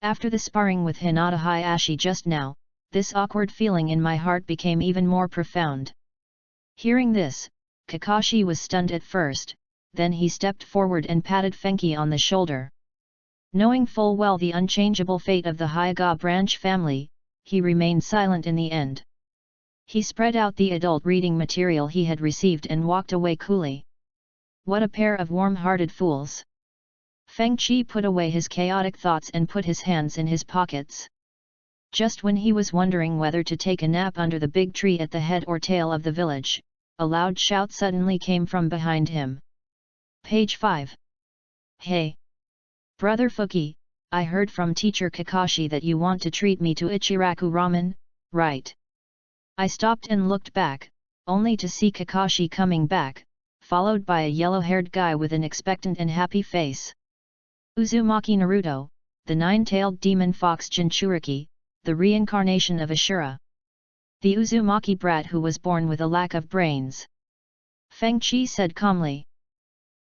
After the sparring with Hinata Hayashi just now, this awkward feeling in my heart became even more profound. Hearing this, Kakashi was stunned at first, then he stepped forward and patted Fengchi on the shoulder. Knowing full well the unchangeable fate of the Hyuga branch family, he remained silent in the end. He spread out the adult reading material he had received and walked away coolly. What a pair of warm-hearted fools! Feng Qi put away his chaotic thoughts and put his hands in his pockets. Just when he was wondering whether to take a nap under the big tree at the head or tail of the village, a loud shout suddenly came from behind him. Page 5. Hey! Brother Fuki, I heard from teacher Kakashi that you want to treat me to Ichiraku ramen, right? I stopped and looked back, only to see Kakashi coming back, followed by a yellow-haired guy with an expectant and happy face. Uzumaki Naruto, the nine-tailed demon fox Jinchuriki, the reincarnation of Ashura. The Uzumaki brat who was born with a lack of brains. Feng Qi said calmly.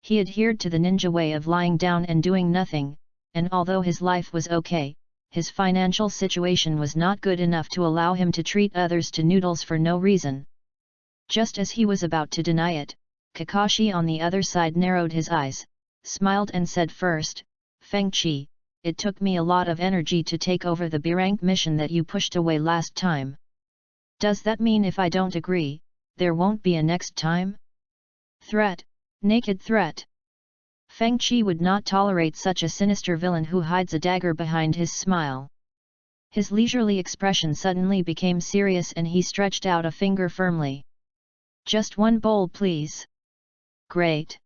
He adhered to the ninja way of lying down and doing nothing, and although his life was okay, his financial situation was not good enough to allow him to treat others to noodles for no reason. Just as he was about to deny it, Kakashi on the other side narrowed his eyes, smiled and said first, Feng Qi, it took me a lot of energy to take over the B-rank mission that you pushed away last time. Does that mean if I don't agree, there won't be a next time? Threat, naked threat. Feng Qi would not tolerate such a sinister villain who hides a dagger behind his smile. His leisurely expression suddenly became serious and he stretched out a finger firmly. Just one bowl please. Great.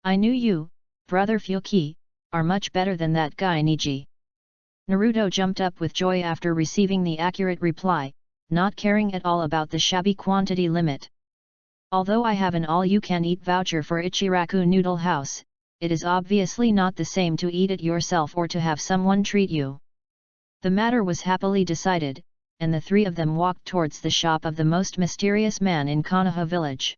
I knew you, brother Fuki, are much better than that guy Niji. Naruto jumped up with joy after receiving the accurate reply, not caring at all about the shabby quantity limit. Although I have an all-you-can-eat voucher for Ichiraku Noodle House, it is obviously not the same to eat it yourself or to have someone treat you. The matter was happily decided, and the three of them walked towards the shop of the most mysterious man in Konoha village.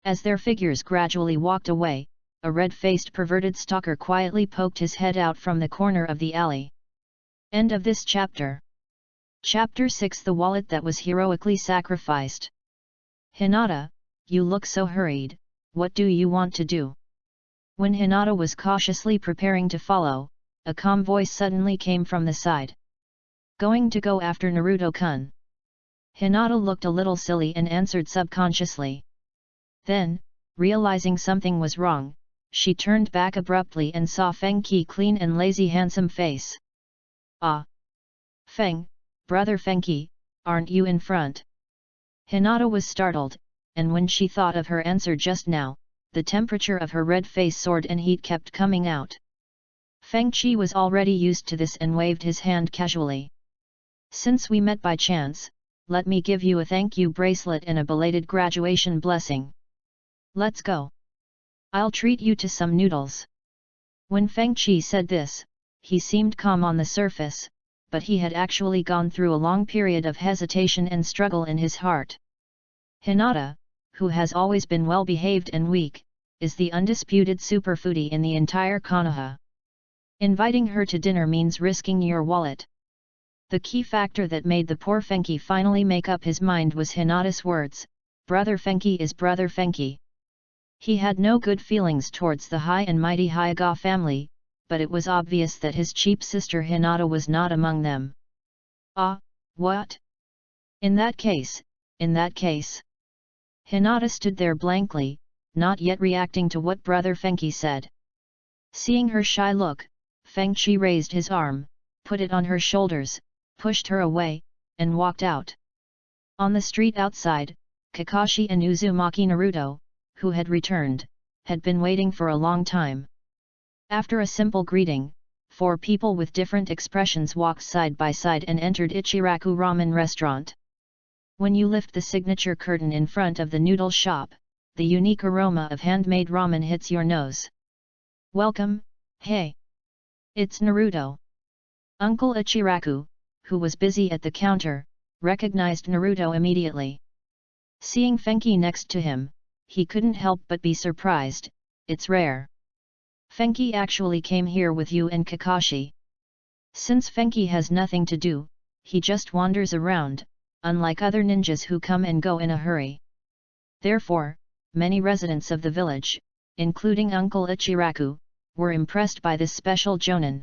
As their figures gradually walked away, a red-faced perverted stalker quietly poked his head out from the corner of the alley. End of this chapter. Chapter 6: The Wallet That Was Heroically Sacrificed. Hinata, you look so hurried, what do you want to do? When Hinata was cautiously preparing to follow, a calm voice suddenly came from the side. Going to go after Naruto-kun. Hinata looked a little silly and answered subconsciously. Then, realizing something was wrong, she turned back abruptly and saw Feng Qi's clean and lazy handsome face. Ah! Feng, brother Feng Qi, aren't you in front? Hinata was startled, and when she thought of her answer just now, the temperature of her red face soared and heat kept coming out. Feng Qi was already used to this and waved his hand casually. Since we met by chance, let me give you a thank you bracelet and a belated graduation blessing. Let's go. I'll treat you to some noodles. When Feng Qi said this, he seemed calm on the surface, but he had actually gone through a long period of hesitation and struggle in his heart. Hinata, who has always been well-behaved and weak, is the undisputed superfoodie in the entire Konoha. Inviting her to dinner means risking your wallet. The key factor that made the poor Feng Qi finally make up his mind was Hinata's words, brother Feng Qi is brother Feng Qi. He had no good feelings towards the high and mighty Hyuga family, but it was obvious that his cheap sister Hinata was not among them. Ah, what? In that case. Hinata stood there blankly, not yet reacting to what brother Feng Qi said. Seeing her shy look, Feng Qi raised his arm, put it on her shoulders, pushed her away, and walked out. On the street outside, Kakashi and Uzumaki Naruto, who had returned, had been waiting for a long time. After a simple greeting, four people with different expressions walked side by side and entered Ichiraku Ramen Restaurant. When you lift the signature curtain in front of the noodle shop, the unique aroma of handmade ramen hits your nose. Welcome, hey! It's Naruto. Uncle Ichiraku, who was busy at the counter, recognized Naruto immediately. Seeing Feng Qi next to him, he couldn't help but be surprised. It's rare. Feng Qi actually came here with you and Kakashi. Since Feng Qi has nothing to do, he just wanders around, unlike other ninjas who come and go in a hurry. Therefore, many residents of the village, including Uncle Ichiraku, were impressed by this special jonin.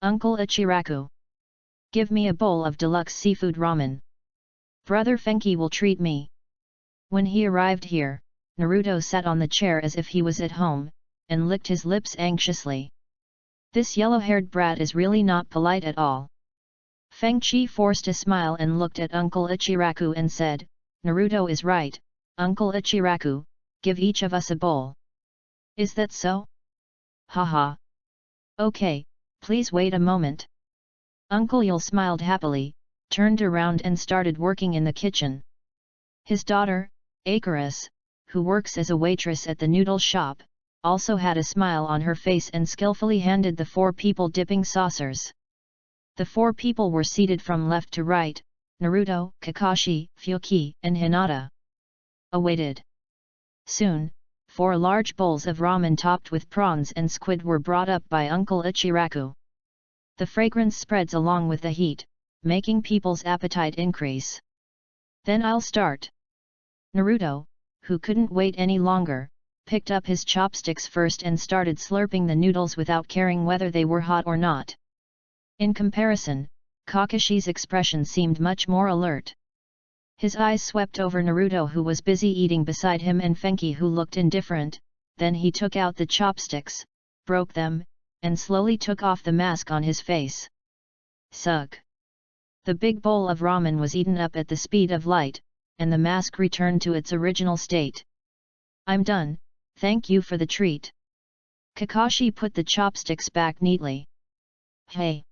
Uncle Ichiraku, give me a bowl of deluxe seafood ramen. Brother FENGHOU will treat me. When he arrived here, Naruto sat on the chair as if he was at home, and licked his lips anxiously. This yellow-haired brat is really not polite at all. Feng-chi forced a smile and looked at Uncle Ichiraku and said, Naruto is right, Uncle Ichiraku, give each of us a bowl. Is that so? Haha. Okay, please wait a moment. Uncle Yul smiled happily, turned around and started working in the kitchen. His daughter, Akaris, who works as a waitress at the noodle shop, also had a smile on her face and skillfully handed the 4 people dipping saucers. The 4 people were seated from left to right, Naruto, Kakashi, Fuki, and Hinata. Awaited. Soon, 4 large bowls of ramen topped with prawns and squid were brought up by Uncle Ichiraku. The fragrance spreads along with the heat, making people's appetite increase. Then I'll start. Naruto, who couldn't wait any longer, picked up his chopsticks first and started slurping the noodles without caring whether they were hot or not. In comparison, Kakashi's expression seemed much more alert. His eyes swept over Naruto who was busy eating beside him and Fenghou who looked indifferent, then he took out the chopsticks, broke them, and slowly took off the mask on his face. Sug. The big bowl of ramen was eaten up at the speed of light, and the mask returned to its original state. I'm done, thank you for the treat. Kakashi put the chopsticks back neatly. Hey!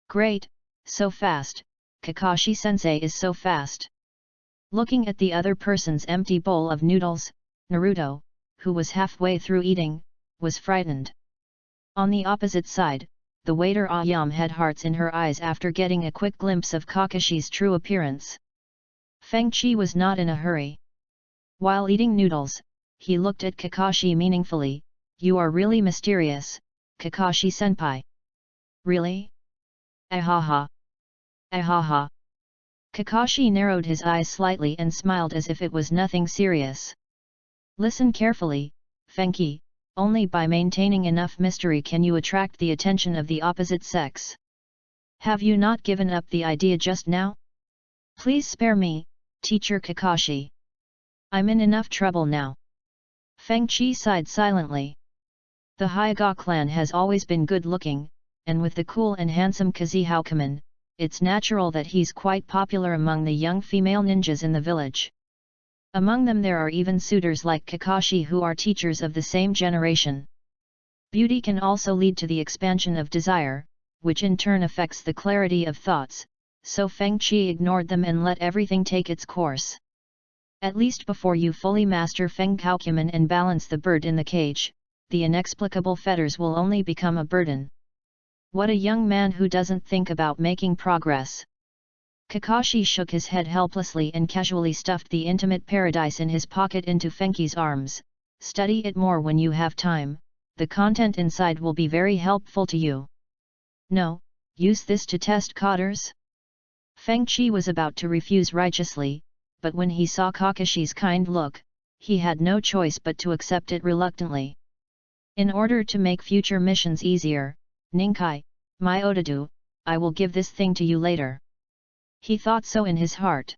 Great, so fast, Kakashi-sensei is so fast. Looking at the other person's empty bowl of noodles, Naruto, who was halfway through eating, was frightened. On the opposite side, the waiter Ayam had hearts in her eyes after getting a quick glimpse of Kakashi's true appearance. Feng-chi was not in a hurry. While eating noodles, he looked at Kakashi meaningfully, you are really mysterious, Kakashi-senpai. Really? Ahaha. Ahaha. Kakashi narrowed his eyes slightly and smiled as if it was nothing serious. Listen carefully, Fenghou, only by maintaining enough mystery can you attract the attention of the opposite sex. Have you not given up the idea just now? Please spare me, Teacher Kakashi. I'm in enough trouble now. Feng-chi sighed silently. The Hyuga clan has always been good-looking, and with the cool and handsome Kazuhaukaman, it's natural that he's quite popular among the young female ninjas in the village. Among them there are even suitors like Kakashi who are teachers of the same generation. Beauty can also lead to the expansion of desire, which in turn affects the clarity of thoughts, so Feng-chi ignored them and let everything take its course. At least before you fully master Fenghoukuman and balance the bird in the cage, the inexplicable fetters will only become a burden. What a young man who doesn't think about making progress. Kakashi shook his head helplessly and casually stuffed the intimate paradise in his pocket into Fenghou's arms. Study it more when you have time, the content inside will be very helpful to you. No, use this to test cotters? Feng-chi was about to refuse righteously, but when he saw Kakashi's kind look, he had no choice but to accept it reluctantly. In order to make future missions easier, Ninkai, my Otaru, I will give this thing to you later. He thought so in his heart.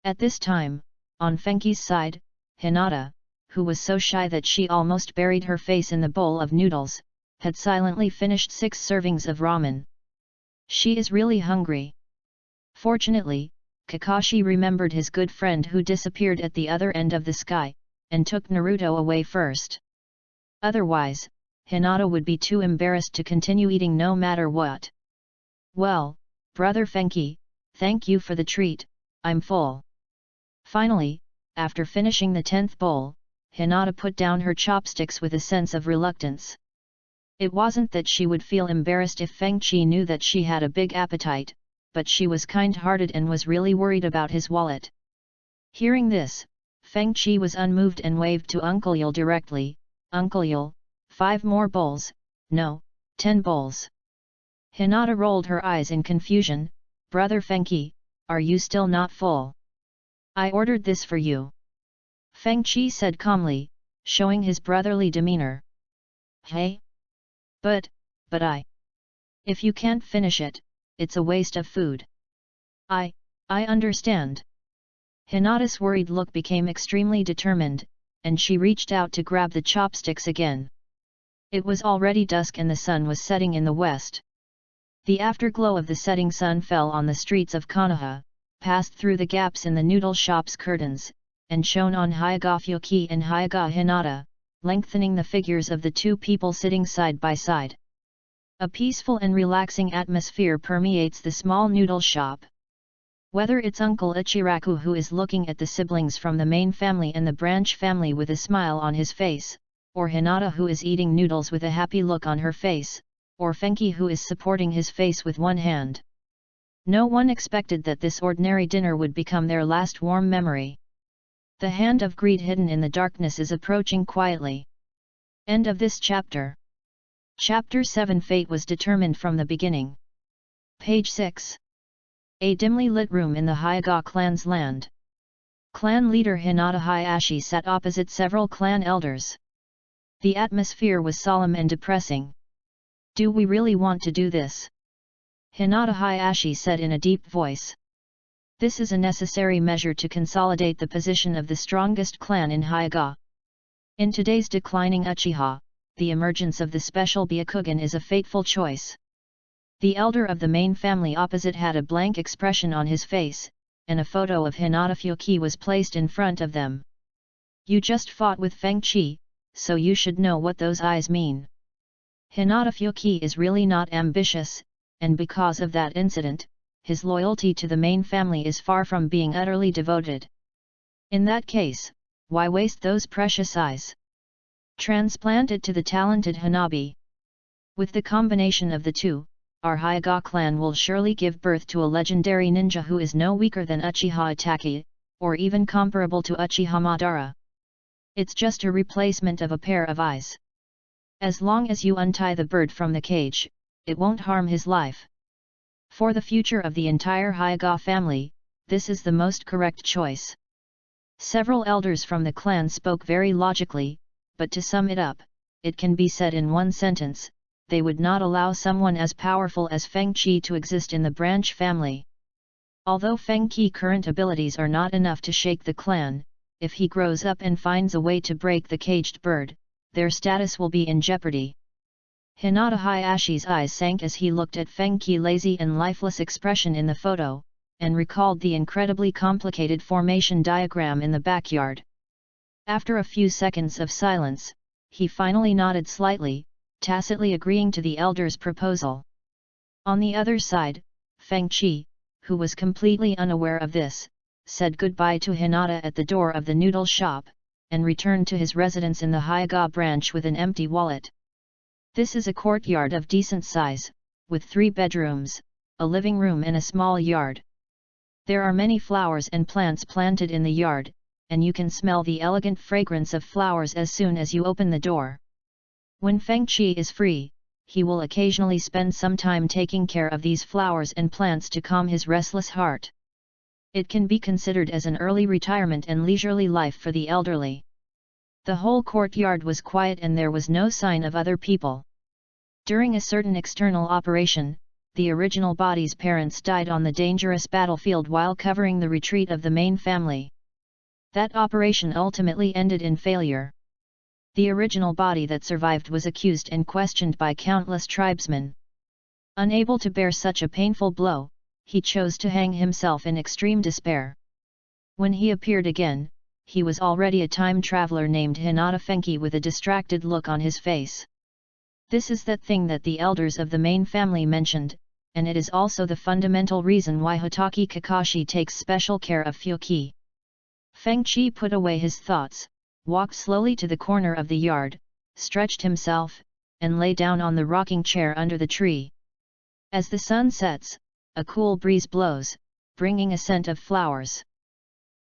At this time, on Fenghou's side, Hinata, who was so shy that she almost buried her face in the bowl of noodles, had silently finished 6 servings of ramen. She is really hungry. Fortunately, Kakashi remembered his good friend who disappeared at the other end of the sky, and took Naruto away first. Otherwise, Hinata would be too embarrassed to continue eating no matter what. Well, brother Fenghou, thank you for the treat, I'm full. Finally, after finishing the 10th bowl, Hinata put down her chopsticks with a sense of reluctance. It wasn't that she would feel embarrassed if Feng-chi knew that she had a big appetite, but she was kind-hearted and was really worried about his wallet. Hearing this, Feng-chi was unmoved and waved to Uncle Yul directly, Uncle Yul, 5 more bowls, no, 10 bowls. Hinata rolled her eyes in confusion, Brother Fenghou, are you still not full? I ordered this for you. Feng-chi said calmly, showing his brotherly demeanor. Hey? But if you can't finish it, it's a waste of food. I understand. Hinata's worried look became extremely determined, and she reached out to grab the chopsticks again. It was already dusk and the sun was setting in the west. The afterglow of the setting sun fell on the streets of Konoha, passed through the gaps in the noodle shop's curtains, and shone on Hyuga Fyoki and Hyuga Hinata, lengthening the figures of the two people sitting side by side. A peaceful and relaxing atmosphere permeates the small noodle shop. Whether it's Uncle Ichiraku who is looking at the siblings from the main family and the branch family with a smile on his face, or Hinata who is eating noodles with a happy look on her face, or FENGHOU who is supporting his face with one hand. No one expected that this ordinary dinner would become their last warm memory. The hand of greed hidden in the darkness is approaching quietly. End of this chapter. Chapter 7 Fate was determined from the beginning. Page 6. A dimly lit room in the Hyuga clan's land. Clan leader Hinata Hayashi sat opposite several clan elders. The atmosphere was solemn and depressing. Do we really want to do this? Hinata Hayashi said in a deep voice. This is a necessary measure to consolidate the position of the strongest clan in Hyuga. In today's declining Uchiha, the emergence of the special Byakugan is a fateful choice. The elder of the main family opposite had a blank expression on his face, and a photo of Hinata Fyoki was placed in front of them. You just fought with Feng-chi, so you should know what those eyes mean. Hinata Fyoki is really not ambitious, and because of that incident, his loyalty to the main family is far from being utterly devoted. In that case, why waste those precious eyes? Transplant it to the talented Hanabi. With the combination of the two, our Hyuga clan will surely give birth to a legendary ninja who is no weaker than Uchiha Itachi, or even comparable to Uchiha Madara. It's just a replacement of a pair of eyes. As long as you untie the bird from the cage, it won't harm his life. For the future of the entire Hyuga family, this is the most correct choice. Several elders from the clan spoke very logically, but to sum it up, it can be said in one sentence: they would not allow someone as powerful as Feng-chi to exist in the branch family. Although Feng-chi's current abilities are not enough to shake the clan, if he grows up and finds a way to break the caged bird, their status will be in jeopardy. Hinata Hayashi's eyes sank as he looked at Feng-chi's lazy and lifeless expression in the photo, and recalled the incredibly complicated formation diagram in the backyard. After a few seconds of silence, he finally nodded slightly, tacitly agreeing to the elder's proposal. On the other side, Feng-chi, who was completely unaware of this, said goodbye to Hinata at the door of the noodle shop, and returned to his residence in the Hyuga branch with an empty wallet. This is a courtyard of decent size, with 3 bedrooms, a living room and a small yard. There are many flowers and plants planted in the yard, and you can smell the elegant fragrance of flowers as soon as you open the door. When Feng-chi is free, he will occasionally spend some time taking care of these flowers and plants to calm his restless heart. It can be considered as an early retirement and leisurely life for the elderly. The whole courtyard was quiet and there was no sign of other people. During a certain external operation, the original body's parents died on the dangerous battlefield while covering the retreat of the main family. That operation ultimately ended in failure. The original body that survived was accused and questioned by countless tribesmen. Unable to bear such a painful blow, he chose to hang himself in extreme despair. When he appeared again, he was already a time traveler named Hinata Fenghou with a distracted look on his face. This is that thing that the elders of the main family mentioned, and it is also the fundamental reason why Hitaki Kakashi takes special care of Fyoki. Feng-chi put away his thoughts, walked slowly to the corner of the yard, stretched himself, and lay down on the rocking chair under the tree. As the sun sets, a cool breeze blows, bringing a scent of flowers.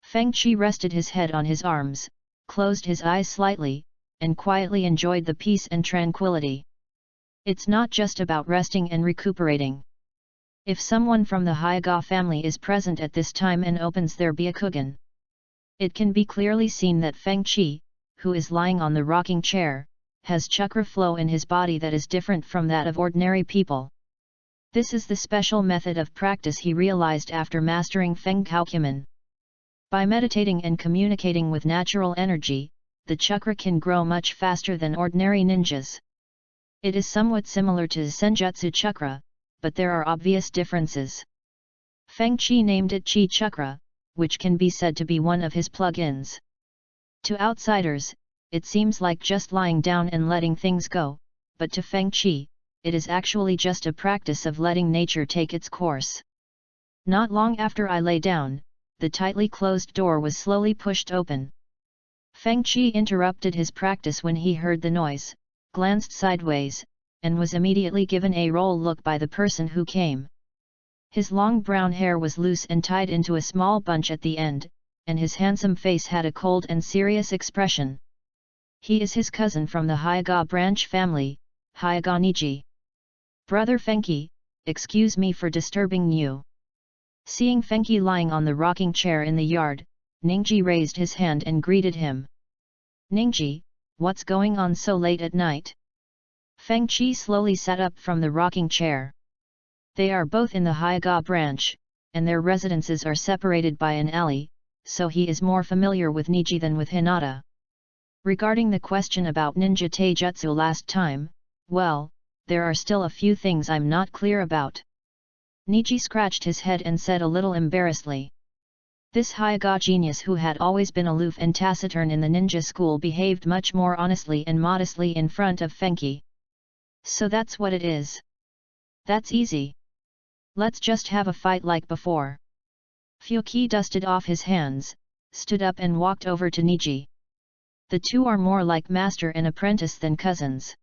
Feng-chi rested his head on his arms, closed his eyes slightly, and quietly enjoyed the peace and tranquility. It's not just about resting and recuperating. If someone from the Hyuga family is present at this time and opens their Byakugan, it can be clearly seen that Feng-chi, who is lying on the rocking chair, has chakra flow in his body that is different from that of ordinary people. This is the special method of practice he realized after mastering FENGHOU. By meditating and communicating with natural energy, the chakra can grow much faster than ordinary ninjas. It is somewhat similar to Senjutsu chakra, but there are obvious differences. Feng Qi named it Qi chakra, which can be said to be one of his plug-ins. To outsiders, it seems like just lying down and letting things go, but to Feng Qi, it is actually just a practice of letting nature take its course. Not long after I lay down, the tightly closed door was slowly pushed open. Feng Qi interrupted his practice when he heard the noise, glanced sideways, and was immediately given a roll look by the person who came. His long brown hair was loose and tied into a small bunch at the end, and his handsome face had a cold and serious expression. He is his cousin from the Hyuga branch family, Hyuga Niji. Brother Fenghou, excuse me for disturbing you. Seeing Fenghou lying on the rocking chair in the yard, Ningji raised his hand and greeted him. Ningji, what's going on so late at night? Feng Qi slowly sat up from the rocking chair. They are both in the Hyuga branch, and their residences are separated by an alley, so he is more familiar with Niji than with Hinata. Regarding the question about ninja taijutsu last time, well, there are still a few things I'm not clear about. Niji scratched his head and said a little embarrassedly. This Hyuga genius who had always been aloof and taciturn in the ninja school behaved much more honestly and modestly in front of Fenghou. So that's what it is. That's easy. Let's just have a fight like before. Fuki dusted off his hands, stood up and walked over to Niji. The two are more like master and apprentice than cousins.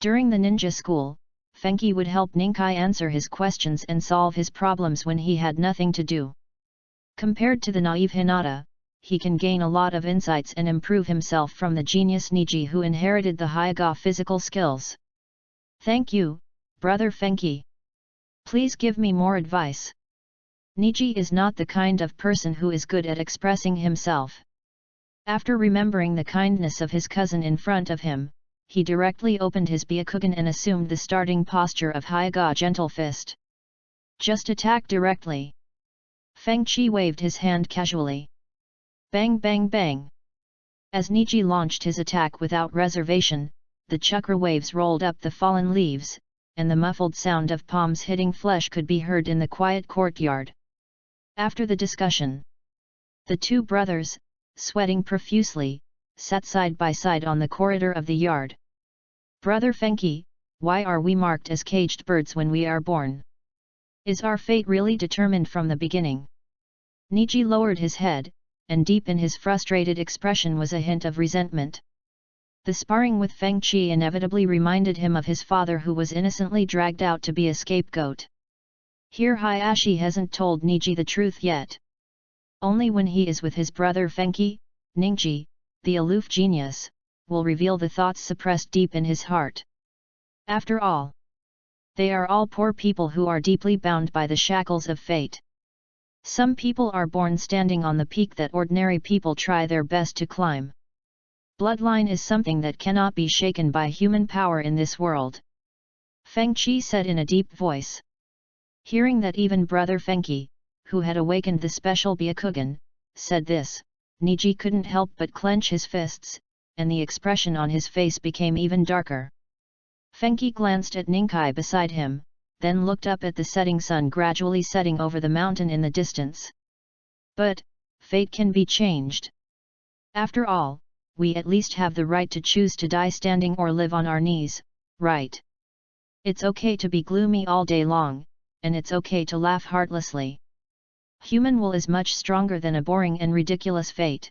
During the ninja school, Fenghou would help Ninkai answer his questions and solve his problems when he had nothing to do. Compared to the naive Hinata, he can gain a lot of insights and improve himself from the genius Niji who inherited the Hyuga physical skills. Thank you, brother Fenghou. Please give me more advice. Niji is not the kind of person who is good at expressing himself. After remembering the kindness of his cousin in front of him, he directly opened his Byakugan and assumed the starting posture of Hyuga Gentle Fist. Just attack directly. Feng Qi waved his hand casually. Bang bang bang. As Niji launched his attack without reservation, the chakra waves rolled up the fallen leaves, and the muffled sound of palms hitting flesh could be heard in the quiet courtyard. After the discussion, the two brothers, sweating profusely, sat side by side on the corridor of the yard. Brother Fenghou, why are we marked as caged birds when we are born? Is our fate really determined from the beginning? Niji lowered his head, and deep in his frustrated expression was a hint of resentment. The sparring with Feng Qi inevitably reminded him of his father who was innocently dragged out to be a scapegoat. Here Hayashi hasn't told Niji the truth yet. Only when he is with his brother Fenghou, Ningji, the aloof genius, will reveal the thoughts suppressed deep in his heart. After all, they are all poor people who are deeply bound by the shackles of fate. Some people are born standing on the peak that ordinary people try their best to climb. Bloodline is something that cannot be shaken by human power in this world. Feng Qi said in a deep voice. Hearing that even brother Fenghou, who had awakened the special Byakugan, said this, Niji couldn't help but clench his fists, and the expression on his face became even darker. Fenghou glanced at Ninkai beside him, then looked up at the setting sun gradually setting over the mountain in the distance. But, fate can be changed. After all, we at least have the right to choose to die standing or live on our knees, right? It's okay to be gloomy all day long, and it's okay to laugh heartlessly. Human will is much stronger than a boring and ridiculous fate.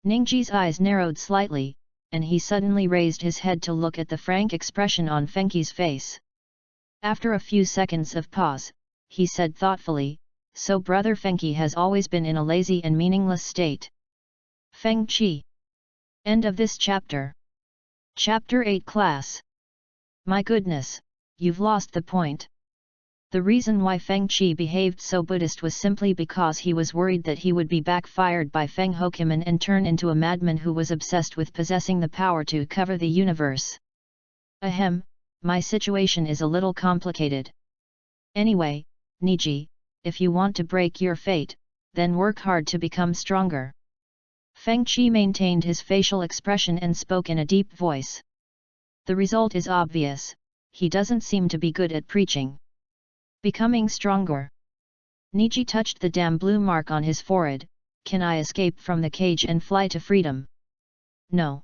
Ningji's eyes narrowed slightly, and he suddenly raised his head to look at the frank expression on Fenghou's face. After a few seconds of pause, he said thoughtfully, so brother Fenghou has always been in a lazy and meaningless state. Feng Qi. End of this chapter. Chapter 8 Class. My goodness, you've lost the point. The reason why Feng Qi behaved so Buddhist was simply because he was worried that he would be backfired by FENGHOU Kimen and turn into a madman who was obsessed with possessing the power to cover the universe. Ahem, my situation is a little complicated. Anyway, Niji, if you want to break your fate, then work hard to become stronger. Feng Qi maintained his facial expression and spoke in a deep voice. The result is obvious, he doesn't seem to be good at preaching. Becoming stronger. Niji touched the damn blue mark on his forehead. Can I escape from the cage and fly to freedom? No.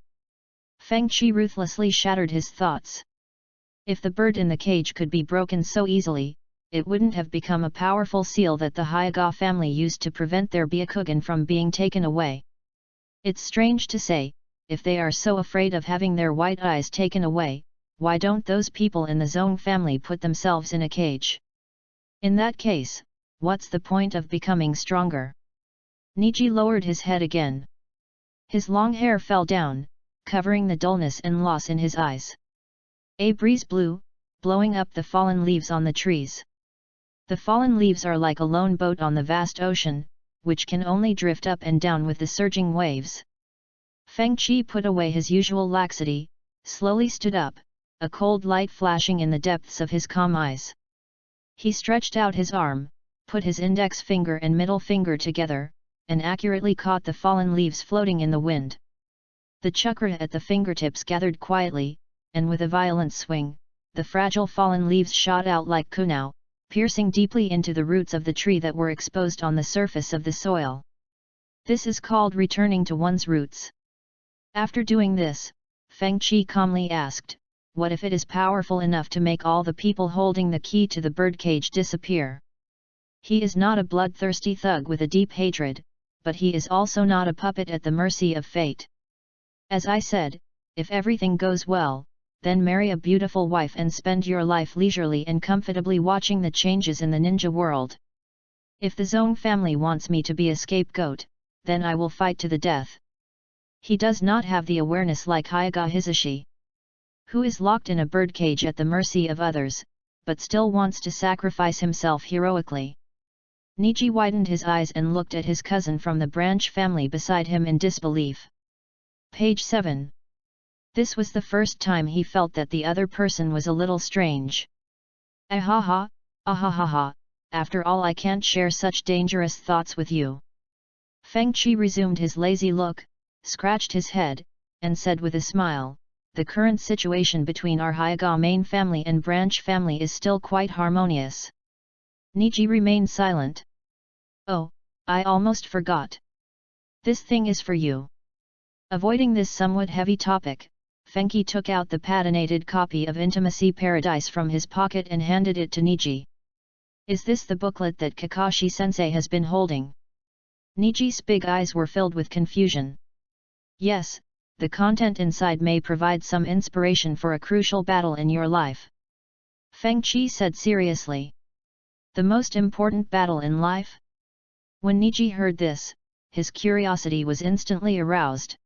Feng Qi ruthlessly shattered his thoughts. If the bird in the cage could be broken so easily, it wouldn't have become a powerful seal that the Hyuga family used to prevent their Byakugan from being taken away. It's strange to say, if they are so afraid of having their white eyes taken away, why don't those people in the Zong family put themselves in a cage? In that case, what's the point of becoming stronger? Niji lowered his head again. His long hair fell down, covering the dullness and loss in his eyes. A breeze blew, blowing up the fallen leaves on the trees. The fallen leaves are like a lone boat on the vast ocean, which can only drift up and down with the surging waves. Feng Qi put away his usual laxity, slowly stood up, a cold light flashing in the depths of his calm eyes. He stretched out his arm, put his index finger and middle finger together, and accurately caught the fallen leaves floating in the wind. The chakra at the fingertips gathered quietly, and with a violent swing, the fragile fallen leaves shot out like kunao, piercing deeply into the roots of the tree that were exposed on the surface of the soil. This is called returning to one's roots. After doing this, Feng Qi calmly asked, what if it is powerful enough to make all the people holding the key to the birdcage disappear? He is not a bloodthirsty thug with a deep hatred, but he is also not a puppet at the mercy of fate. As I said, if everything goes well, then marry a beautiful wife and spend your life leisurely and comfortably watching the changes in the ninja world. If the Zong family wants me to be a scapegoat, then I will fight to the death. He does not have the awareness like Hyuga Hisashi, who is locked in a birdcage at the mercy of others, but still wants to sacrifice himself heroically. Niji widened his eyes and looked at his cousin from the branch family beside him in disbelief. Page 7. This was the first time he felt that the other person was a little strange. Ahaha, ahahaha, after all I can't share such dangerous thoughts with you. Feng Qi resumed his lazy look, scratched his head, and said with a smile, the current situation between our Hyuga main family and branch family is still quite harmonious. Niji remained silent. Oh, I almost forgot. This thing is for you. Avoiding this somewhat heavy topic, Feng Qi took out the patinated copy of Intimacy Paradise from his pocket and handed it to Niji. Is this the booklet that Kakashi-sensei has been holding? Niji's big eyes were filled with confusion. Yes, the content inside may provide some inspiration for a crucial battle in your life. Feng Qi said seriously. The most important battle in life? When Niji heard this, his curiosity was instantly aroused.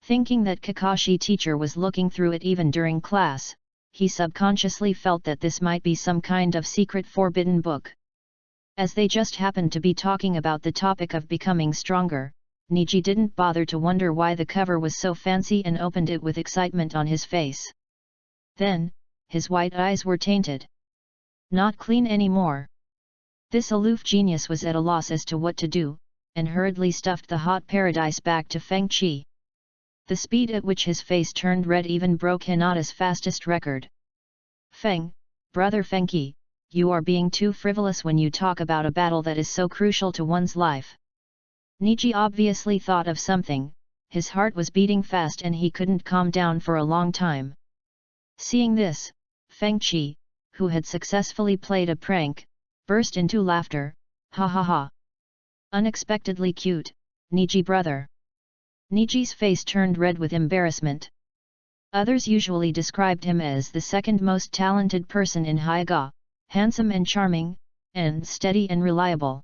Thinking that Kakashi teacher was looking through it even during class, he subconsciously felt that this might be some kind of secret forbidden book. As they just happened to be talking about the topic of becoming stronger, Niji didn't bother to wonder why the cover was so fancy and opened it with excitement on his face. Then, his white eyes were tainted. Not clean anymore. This aloof genius was at a loss as to what to do, and hurriedly stuffed the hot paradise back to Feng Qi. The speed at which his face turned red even broke Hinata's fastest record. Brother Feng Qi, you are being too frivolous when you talk about a battle that is so crucial to one's life. Niji obviously thought of something, his heart was beating fast and he couldn't calm down for a long time. Seeing this, Feng Qi, who had successfully played a prank, burst into laughter, ha ha ha. Unexpectedly cute, Niji brother. Niji's face turned red with embarrassment. Others usually described him as the second most talented person in Hyuga, handsome and charming, and steady and reliable.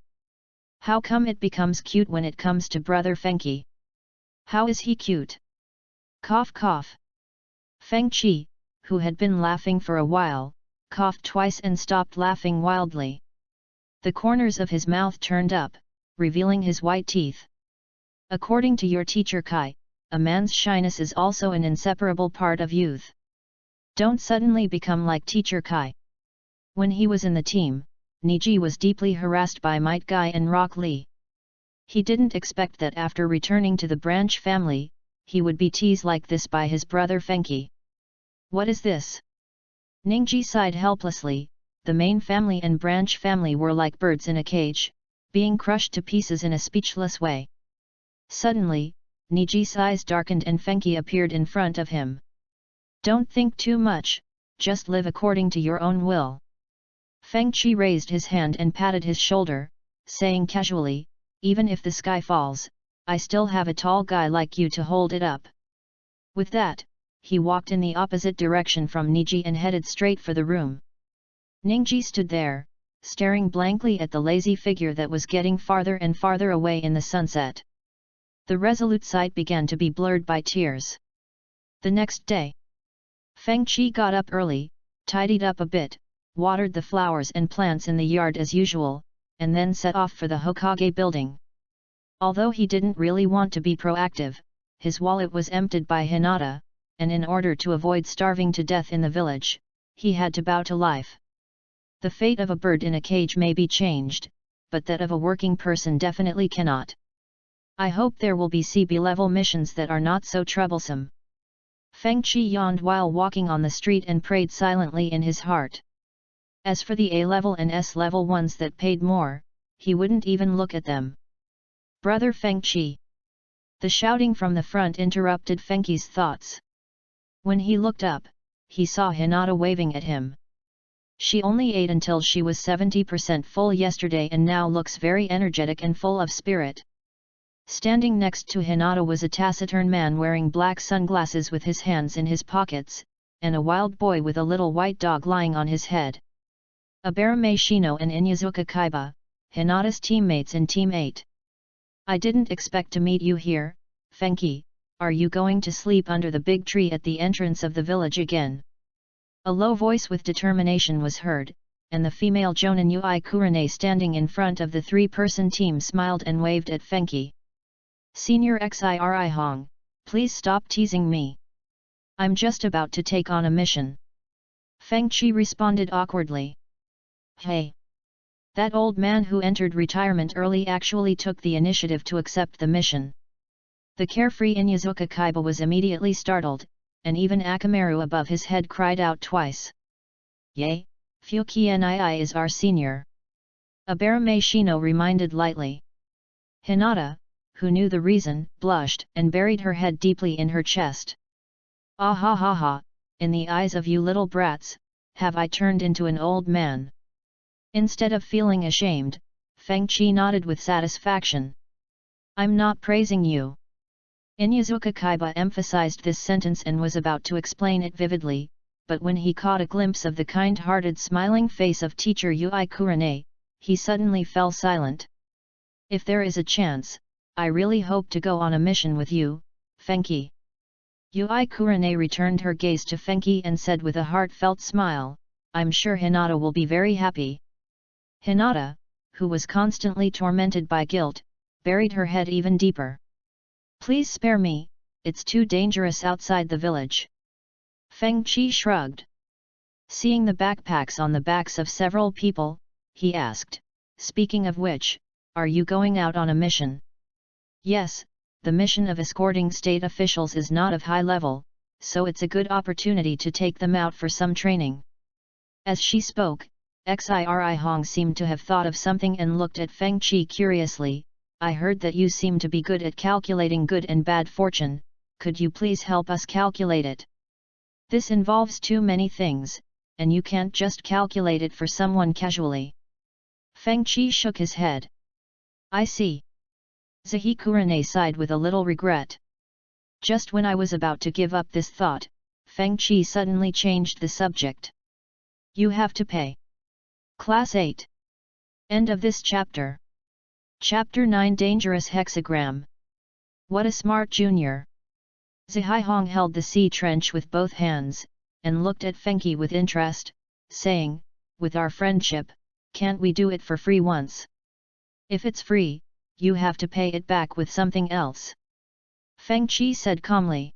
How come it becomes cute when it comes to brother Feng Qi? How is he cute? Cough cough. Feng Qi, who had been laughing for a while, coughed twice and stopped laughing wildly. The corners of his mouth turned up, revealing his white teeth. According to your teacher Kai, a man's shyness is also an inseparable part of youth. Don't suddenly become like teacher Kai. When he was in the team, Niji was deeply harassed by Might Guy and Rock Lee. He didn't expect that after returning to the branch family, he would be teased like this by his brother FENGHOU. What is this? Ningji sighed helplessly. The main family and branch family were like birds in a cage, being crushed to pieces in a speechless way. Suddenly, Niji's eyes darkened and FENGHOU appeared in front of him. Don't think too much, just live according to your own will. FENGHOU raised his hand and patted his shoulder, saying casually, even if the sky falls, I still have a tall guy like you to hold it up. With that, he walked in the opposite direction from Niji and headed straight for the room. Ningji stood there, staring blankly at the lazy figure that was getting farther and farther away in the sunset. The resolute sight began to be blurred by tears. The next day, FENGHOU got up early, tidied up a bit, watered the flowers and plants in the yard as usual, and then set off for the Hokage building. Although he didn't really want to be proactive, his wallet was emptied by Hinata, and in order to avoid starving to death in the village, he had to bow to life. The fate of a bird in a cage may be changed, but that of a working person definitely cannot. I hope there will be CB-level missions that are not so troublesome. FENGHOU yawned while walking on the street and prayed silently in his heart. As for the A-level and S-level ones that paid more, he wouldn't even look at them. Brother FENGHOU! The shouting from the front interrupted FENGHOU's thoughts. When he looked up, he saw Hinata waving at him. She only ate until she was 70% full yesterday and now looks very energetic and full of spirit. Standing next to Hinata was a taciturn man wearing black sunglasses with his hands in his pockets, and a wild boy with a little white dog lying on his head. Abarame Shino and Inyazuka Kaiba, Hinata's teammates in Team 8. I didn't expect to meet you here, FENGHOU. Are you going to sleep under the big tree at the entrance of the village again? A low voice with determination was heard, and the female Jonin Ui Kurane standing in front of the three-person team smiled and waved at FENGHOU. Senior Xiri Hong, please stop teasing me. I'm just about to take on a mission. FENGHOU responded awkwardly. Hey! That old man who entered retirement early actually took the initiative to accept the mission. The carefree Inyazuka Kaiba was immediately startled, and even Akamaru above his head cried out twice. Yay, Fuki-nii is our senior. Abarame Shino reminded lightly. Hinata, who knew the reason, blushed and buried her head deeply in her chest. Ah ha ha ha, in the eyes of you little brats, have I turned into an old man? Instead of feeling ashamed, FENGHOU nodded with satisfaction. I'm not praising you. Inyazuka Kaiba emphasized this sentence and was about to explain it vividly, but when he caught a glimpse of the kind-hearted smiling face of teacher Ui Kurane, he suddenly fell silent. If there is a chance, I really hope to go on a mission with you, FENGHOU. Ui Kurane returned her gaze to FENGHOU and said with a heartfelt smile, I'm sure Hinata will be very happy. Hinata, who was constantly tormented by guilt, buried her head even deeper. Please spare me, it's too dangerous outside the village. FENGHOU shrugged. Seeing the backpacks on the backs of several people, he asked, speaking of which, are you going out on a mission? Yes, the mission of escorting state officials is not of high level, so it's a good opportunity to take them out for some training. As she spoke, Xiri Hong seemed to have thought of something and looked at FENGHOU curiously. I heard that you seem to be good at calculating good and bad fortune, could you please help us calculate it? This involves too many things, and you can't just calculate it for someone casually. FENGHOU shook his head. I see. Zahi Kurane sighed with a little regret. Just when I was about to give up this thought, FENGHOU suddenly changed the subject. You have to pay. Class 8. End of this chapter. Chapter 9 Dangerous Hexagram. What a smart junior. Zihai Hong held the sea trench with both hands, and looked at FENGHOU with interest. saying, "With our friendship, can't we do it for free once? If it's free, you have to pay it back with something else." Feng Qi said calmly.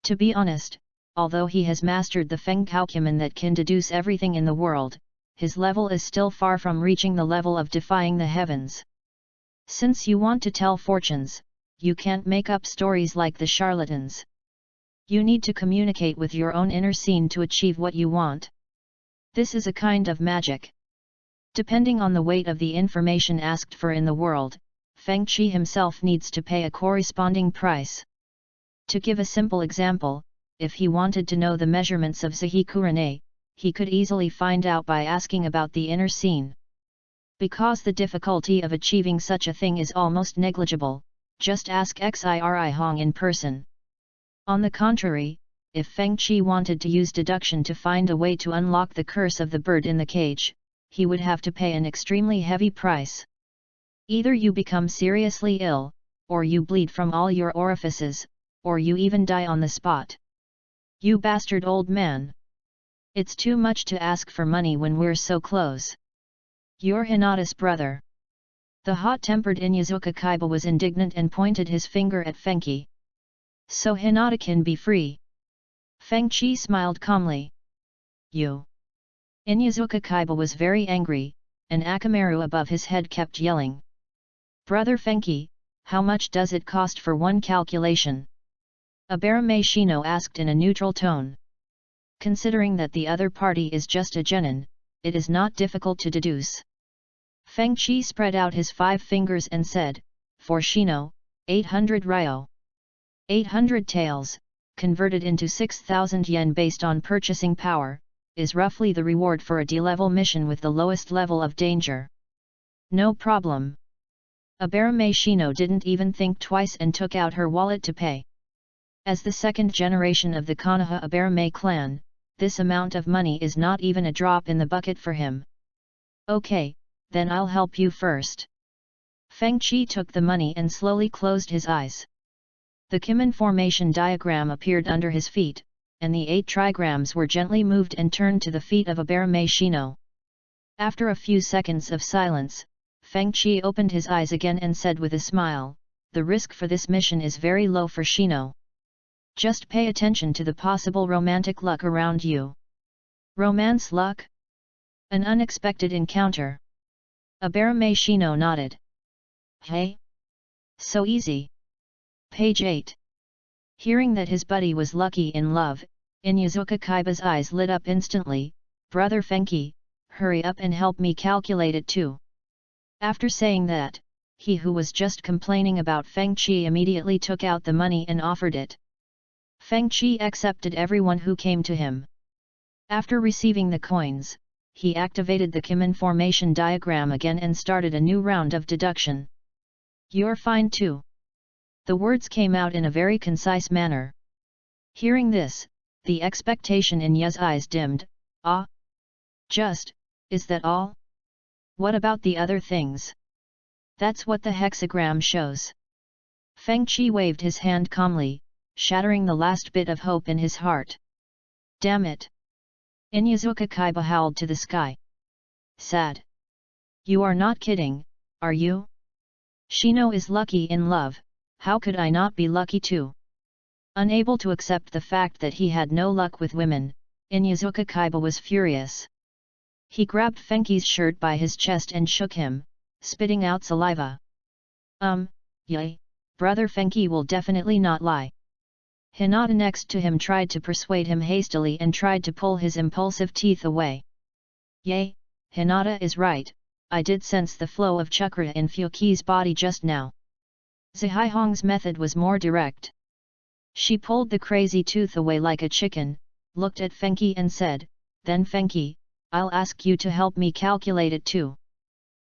To be honest, although he has mastered the FENGHOU that can deduce everything in the world, his level is still far from reaching the level of defying the heavens. Since you want to tell fortunes, you can't make up stories like the charlatans. You need to communicate with your own inner scene to achieve what you want. This is a kind of magic. Depending on the weight of the information asked for in the world, Feng Qi himself needs to pay a corresponding price. To give a simple example, if he wanted to know the measurements of Zihikurane, he could easily find out by asking about the inner scene. Because the difficulty of achieving such a thing is almost negligible, just ask Xiri Hong in person. On the contrary, if Feng Qi wanted to use deduction to find a way to unlock the curse of the bird in the cage, he would have to pay an extremely heavy price. Either you become seriously ill, or you bleed from all your orifices, or you even die on the spot. You bastard old man! It's too much to ask for money when we're so close. You're Hinata's brother. The hot-tempered Inyazuka Kaiba was indignant and pointed his finger at Fenki. So Hinata can be free. Feng Qi smiled calmly. You. Inyazuka Kaiba was very angry, and Akamaru above his head kept yelling. Brother Fenki, how much does it cost for one calculation? Abarame Shino asked in a neutral tone. Considering that the other party is just a genin, it is not difficult to deduce. Feng Qi spread out his 5 fingers and said, for Shino, 800 ryo. 800 taels, converted into 6,000 yen based on purchasing power, is roughly the reward for a D-level mission with the lowest level of danger. No problem. Abarame Shino didn't even think twice and took out her wallet to pay. As the second generation of the Konoha Abarame clan, this amount of money is not even a drop in the bucket for him. Okay, then I'll help you first. Feng Qi took the money and slowly closed his eyes. The Kimen formation diagram appeared under his feet, and the 8 trigrams were gently moved and turned to the feet of Abarame Shino. After a few seconds of silence, Feng Qi opened his eyes again and said with a smile, the risk for this mission is very low for Shino. Just pay attention to the possible romantic luck around you. Romance luck? An unexpected encounter. Abarame Shino nodded. Hey? So easy. Page 8. Hearing that his buddy was lucky in love, Inyazuka Kaiba's eyes lit up instantly. Brother Fenki, hurry up and help me calculate it too. After saying that, he who was just complaining about Feng Qi immediately took out the money and offered it. Feng Qi accepted everyone who came to him. After receiving the coins, he activated the Kimen formation diagram again and started a new round of deduction. You're fine too. The words came out in a very concise manner. Hearing this, the expectation in Ya's eyes dimmed. Ah? Just, is that all? What about the other things? That's what the hexagram shows. Feng Qi waved his hand calmly, shattering the last bit of hope in his heart. Damn it! Inyazuka Kaiba howled to the sky. Sad. You are not kidding, are you? Shino is lucky in love, how could I not be lucky too? Unable to accept the fact that he had no luck with women, Inyazuka Kaiba was furious. He grabbed Fenki's shirt by his chest and shook him, spitting out saliva. Yay, brother Fenki will definitely not lie. Hinata next to him tried to persuade him hastily and tried to pull his impulsive teeth away. Yay, Hinata is right, I did sense the flow of chakra in Fuki's body just now. Zihihong's method was more direct. She pulled the crazy tooth away like a chicken, looked at Fenki and said, then Fenki, I'll ask you to help me calculate it too.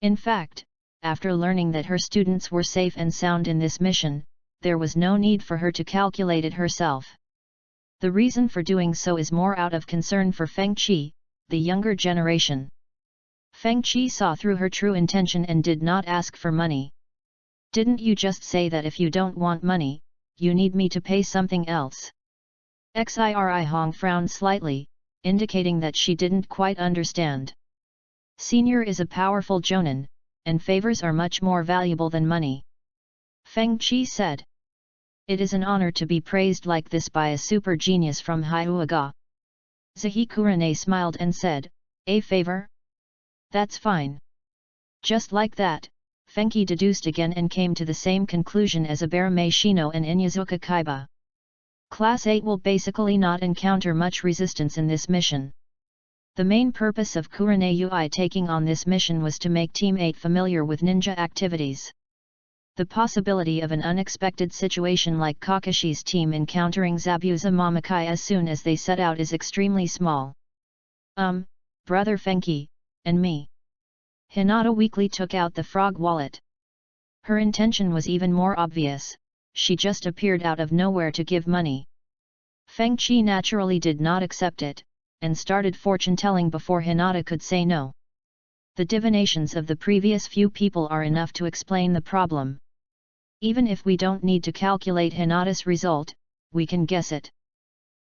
In fact, after learning that her students were safe and sound in this mission, there was no need for her to calculate it herself. The reason for doing so is more out of concern for Feng Qi, the younger generation. Feng Qi saw through her true intention and did not ask for money. Didn't you just say that if you don't want money, you need me to pay something else? Xiri Hong frowned slightly, indicating that she didn't quite understand. Senior is a powerful jonin, and favors are much more valuable than money. Feng Qi said. It is an honor to be praised like this by a super genius from Hyuga. Zahikurane smiled and said, a favor? That's fine. Just like that, Fenki deduced again and came to the same conclusion as Abarame Shino and Inyazuka Kaiba. Class 8 will basically not encounter much resistance in this mission. The main purpose of Kurane Ui taking on this mission was to make Team 8 familiar with ninja activities. The possibility of an unexpected situation like Kakashi's team encountering Zabuza Mamakai as soon as they set out is extremely small. Brother Fenki, and me. Hinata weakly took out the frog wallet. Her intention was even more obvious, she just appeared out of nowhere to give money. Feng Qi naturally did not accept it, and started fortune-telling before Hinata could say no. The divinations of the previous few people are enough to explain the problem. Even if we don't need to calculate Hinata's result, we can guess it.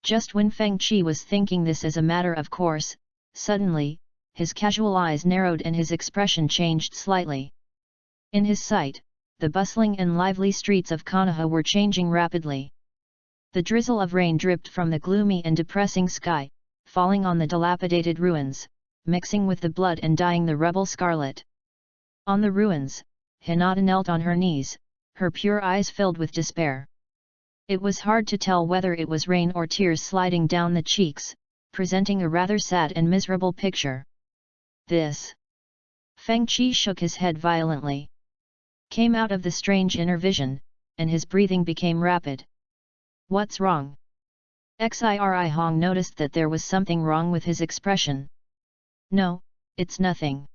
Just when Feng Qi was thinking this as a matter of course, suddenly, his casual eyes narrowed and his expression changed slightly. In his sight, the bustling and lively streets of Konoha were changing rapidly. The drizzle of rain dripped from the gloomy and depressing sky, falling on the dilapidated ruins, mixing with the blood and dyeing the rubble scarlet. On the ruins, Hinata knelt on her knees, her pure eyes filled with despair. It was hard to tell whether it was rain or tears sliding down the cheeks, presenting a rather sad and miserable picture. This. Feng Qi shook his head violently. Came out of the strange inner vision, and his breathing became rapid. What's wrong? Xiri Hong noticed that there was something wrong with his expression. No, it's nothing.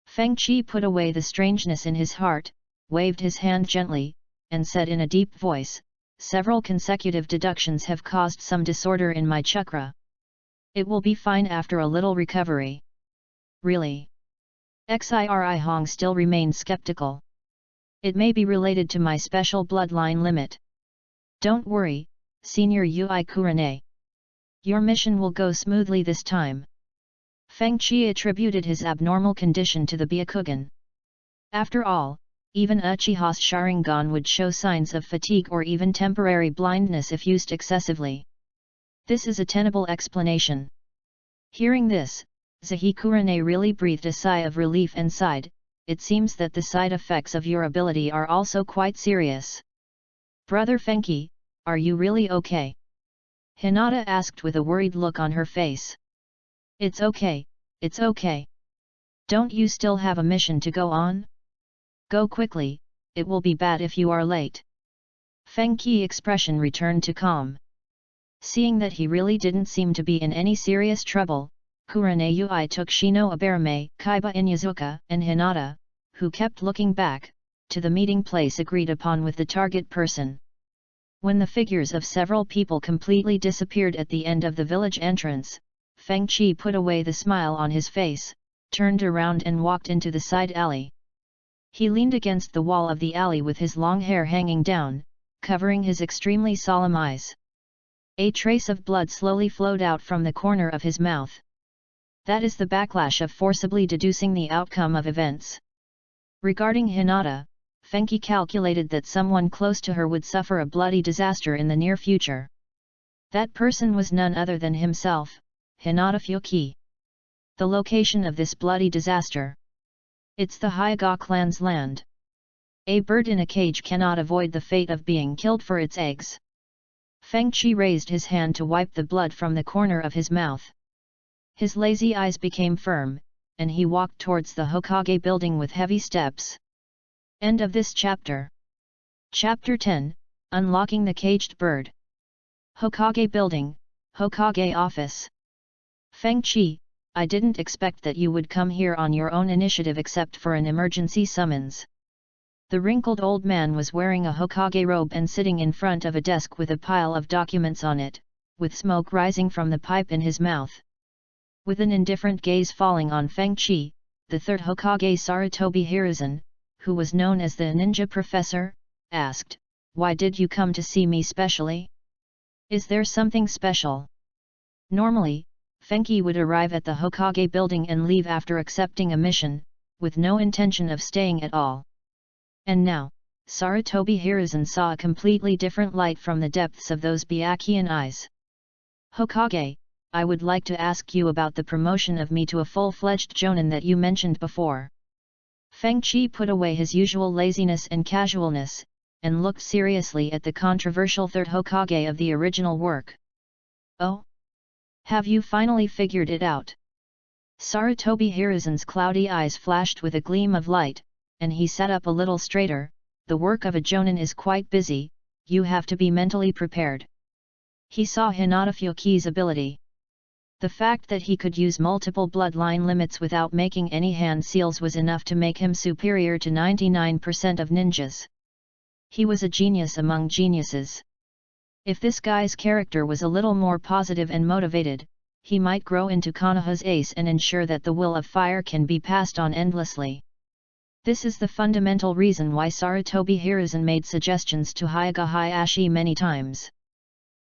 Feng Qi put away the strangeness in his heart, waved his hand gently, and said in a deep voice, several consecutive deductions have caused some disorder in my chakra. It will be fine after a little recovery. Really? Xiri Hong still remained skeptical. It may be related to my special bloodline limit. Don't worry, Senior Ui Kurane. Your mission will go smoothly this time. Feng Qi attributed his abnormal condition to the Byakugan. After all, even Uchiha's Sharingan would show signs of fatigue or even temporary blindness if used excessively. This is a tenable explanation. Hearing this, Zahikurane really breathed a sigh of relief and sighed, it seems that the side effects of your ability are also quite serious. Brother Fenki, are you really okay? Hinata asked with a worried look on her face. It's okay, it's okay. Don't you still have a mission to go on? Go quickly, it will be bad if you are late. Feng Qi's expression returned to calm. Seeing that he really didn't seem to be in any serious trouble, Kurane Ui took Shino Abarame, Kaiba Inyazuka, and Hinata, who kept looking back, to the meeting place agreed upon with the target person. When the figures of several people completely disappeared at the end of the village entrance, Feng Qi put away the smile on his face, turned around and walked into the side alley. He leaned against the wall of the alley with his long hair hanging down, covering his extremely solemn eyes. A trace of blood slowly flowed out from the corner of his mouth. That is the backlash of forcibly deducing the outcome of events. Regarding Hinata, Fenki calculated that someone close to her would suffer a bloody disaster in the near future. That person was none other than himself, Hinata Fuki. The location of this bloody disaster. It's the Hyuga clan's land. A bird in a cage cannot avoid the fate of being killed for its eggs. Feng Qi raised his hand to wipe the blood from the corner of his mouth. His lazy eyes became firm, and he walked towards the Hokage building with heavy steps. End of this chapter. Chapter 10, Unlocking the Caged Bird. Hokage Building, Hokage Office. Feng Qi, I didn't expect that you would come here on your own initiative except for an emergency summons. The wrinkled old man was wearing a Hokage robe and sitting in front of a desk with a pile of documents on it, with smoke rising from the pipe in his mouth. With an indifferent gaze falling on Feng Qi, the third Hokage Sarutobi Hiruzen, who was known as the ninja professor, asked, "Why did you come to see me specially? Is there something special?" Normally, FENGHOU would arrive at the Hokage building and leave after accepting a mission, with no intention of staying at all. And now, Sarutobi Hiruzen saw a completely different light from the depths of those Byakuyan eyes. Hokage, I would like to ask you about the promotion of me to a full-fledged jonin that you mentioned before. Feng Qi put away his usual laziness and casualness, and looked seriously at the controversial third Hokage of the original work. Oh? Have you finally figured it out? Sarutobi Hiruzen's cloudy eyes flashed with a gleam of light, and he sat up a little straighter. The work of a jonin is quite busy, you have to be mentally prepared. He saw Hinata Fuki's ability. The fact that he could use multiple bloodline limits without making any hand seals was enough to make him superior to 99% of ninjas. He was a genius among geniuses. If this guy's character was a little more positive and motivated, he might grow into Konoha's ace and ensure that the will of fire can be passed on endlessly. This is the fundamental reason why Sarutobi Hiruzen made suggestions to Hyuga Hayashi many times.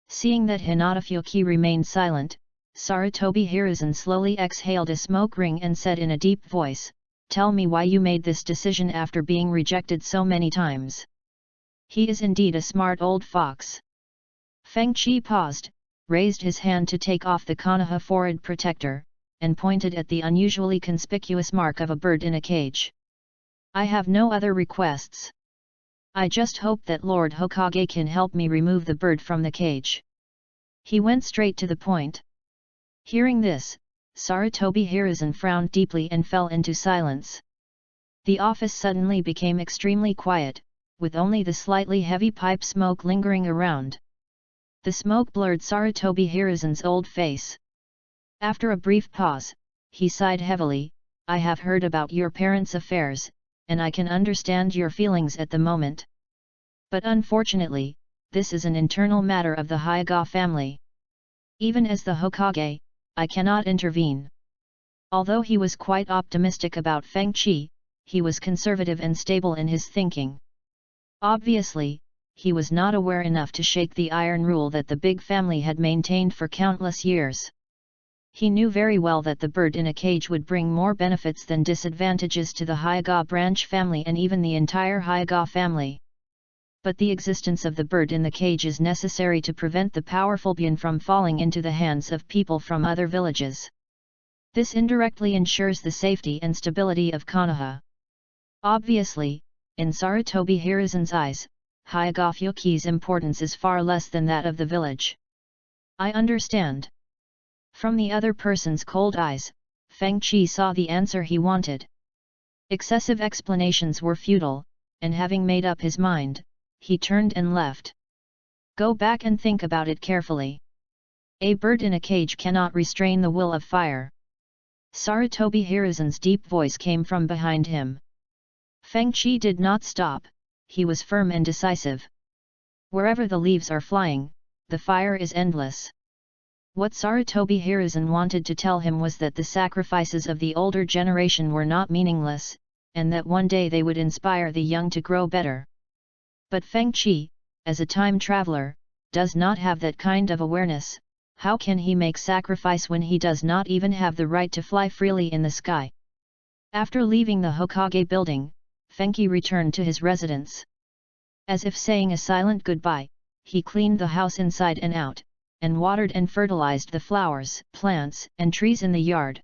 Seeing that Hinata Fuki remained silent, Sarutobi Hiruzen slowly exhaled a smoke ring and said in a deep voice, "Tell me why you made this decision after being rejected so many times." He is indeed a smart old fox. Feng Qi paused, raised his hand to take off the Konoha forehead protector, and pointed at the unusually conspicuous mark of a bird in a cage. "I have no other requests. I just hope that Lord Hokage can help me remove the bird from the cage." He went straight to the point. Hearing this, Sarutobi Hiruzen frowned deeply and fell into silence. The office suddenly became extremely quiet, with only the slightly heavy pipe smoke lingering around. The smoke blurred Sarutobi Hiruzen's old face. After a brief pause, he sighed heavily, "I have heard about your parents' affairs, and I can understand your feelings at the moment. But unfortunately, this is an internal matter of the Hyuga family. Even as the Hokage, I cannot intervene." Although he was quite optimistic about Feng Qi, he was conservative and stable in his thinking. Obviously, he was not aware enough to shake the iron rule that the big family had maintained for countless years. He knew very well that the bird in a cage would bring more benefits than disadvantages to the Hyuga branch family and even the entire Hyuga family. But the existence of the bird in the cage is necessary to prevent the powerful Byan from falling into the hands of people from other villages. This indirectly ensures the safety and stability of Konoha. Obviously, in Sarutobi Hiruzen's eyes, Hyuga Fuki's importance is far less than that of the village. "I understand." From the other person's cold eyes, Feng Qi saw the answer he wanted. Excessive explanations were futile, and having made up his mind, he turned and left. "Go back and think about it carefully. A bird in a cage cannot restrain the will of fire." Sarutobi Hiruzen's deep voice came from behind him. Feng Qi did not stop, he was firm and decisive. "Wherever the leaves are flying, the fire is endless." What Sarutobi Hiruzen wanted to tell him was that the sacrifices of the older generation were not meaningless, and that one day they would inspire the young to grow better. But Feng Qi, as a time traveler, does not have that kind of awareness. How can he make sacrifice when he does not even have the right to fly freely in the sky? After leaving the Hokage building, Feng Qi returned to his residence. As if saying a silent goodbye, he cleaned the house inside and out, and watered and fertilized the flowers, plants, and trees in the yard.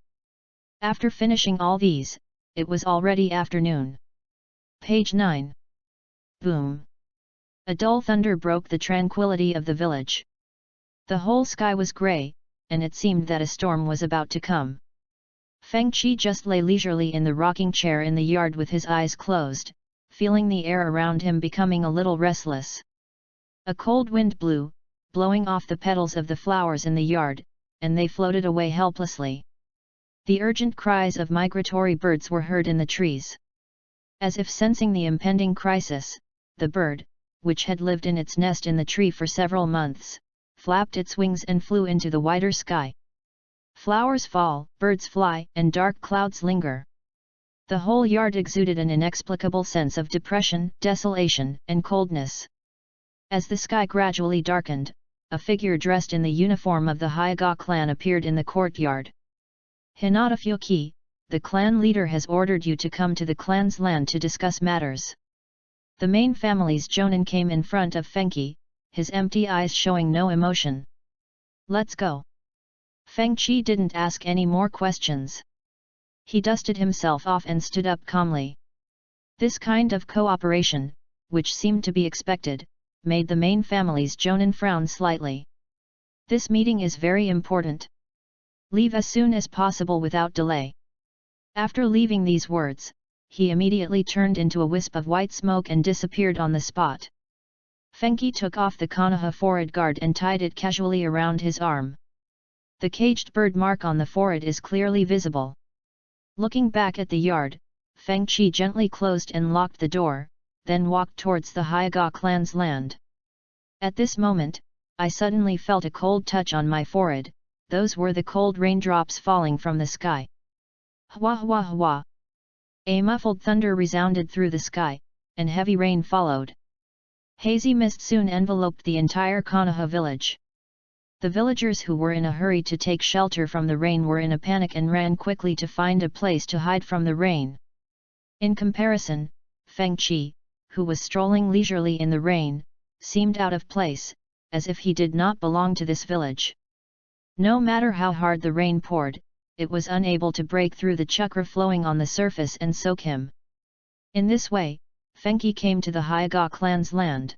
After finishing all these, it was already afternoon. Page 9. Boom! A dull thunder broke the tranquility of the village. The whole sky was grey, and it seemed that a storm was about to come. Feng Qi just lay leisurely in the rocking chair in the yard with his eyes closed, feeling the air around him becoming a little restless. A cold wind blew, blowing off the petals of the flowers in the yard, and they floated away helplessly. The urgent cries of migratory birds were heard in the trees. As if sensing the impending crisis, the bird, which had lived in its nest in the tree for several months, flapped its wings and flew into the wider sky. Flowers fall, birds fly, and dark clouds linger. The whole yard exuded an inexplicable sense of depression, desolation, and coldness. As the sky gradually darkened, a figure dressed in the uniform of the Hyuga clan appeared in the courtyard. "Hinata Fuki, the clan leader has ordered you to come to the clan's land to discuss matters." The main family's Jonin came in front of Fenghi, his empty eyes showing no emotion. "Let's go." Feng Qi didn't ask any more questions. He dusted himself off and stood up calmly. This kind of cooperation, which seemed to be expected, made the main family's Jonin frown slightly. "This meeting is very important. Leave as soon as possible without delay." After leaving these words, he immediately turned into a wisp of white smoke and disappeared on the spot. Fenghi took off the Konoha forehead guard and tied it casually around his arm. The caged bird mark on the forehead is clearly visible. Looking back at the yard, Feng Qi gently closed and locked the door, then walked towards the Hyuga clan's land. At this moment, I suddenly felt a cold touch on my forehead. Those were the cold raindrops falling from the sky. Hwa hwa hwa. A muffled thunder resounded through the sky, and heavy rain followed. Hazy mist soon enveloped the entire Konoha village. The villagers who were in a hurry to take shelter from the rain were in a panic and ran quickly to find a place to hide from the rain. In comparison, Feng Qi, who was strolling leisurely in the rain, seemed out of place, as if he did not belong to this village. No matter how hard the rain poured, it was unable to break through the chakra flowing on the surface and soak him. In this way, Fenghi came to the Hyuga clan's land.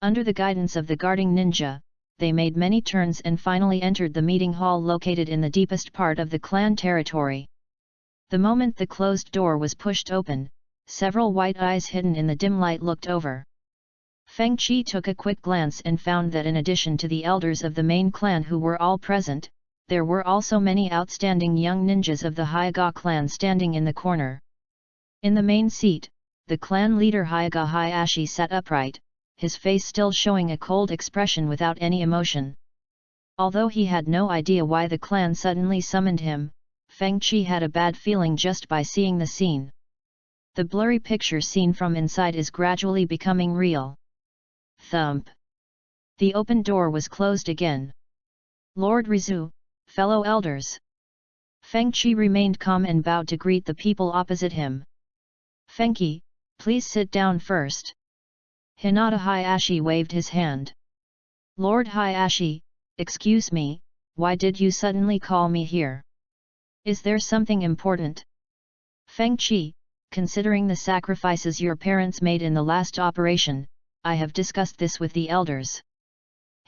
Under the guidance of the guarding ninja, they made many turns and finally entered the meeting hall located in the deepest part of the clan territory. The moment the closed door was pushed open, several white eyes hidden in the dim light looked over. Feng Qi took a quick glance and found that in addition to the elders of the main clan who were all present, there were also many outstanding young ninjas of the Hyuga clan standing in the corner. In the main seat, the clan leader Hyuga Hayashi sat upright, his face still showing a cold expression without any emotion. Although he had no idea why the clan suddenly summoned him, Feng Qi had a bad feeling just by seeing the scene. The blurry picture seen from inside is gradually becoming real. Thump! The open door was closed again. "Lord Rizu, fellow elders." Feng Qi remained calm and bowed to greet the people opposite him. "Fenghi, please sit down first." Hinata Hayashi waved his hand. "Lord Hayashi, excuse me, why did you suddenly call me here? Is there something important?" "Feng Qi, considering the sacrifices your parents made in the last operation, I have discussed this with the elders."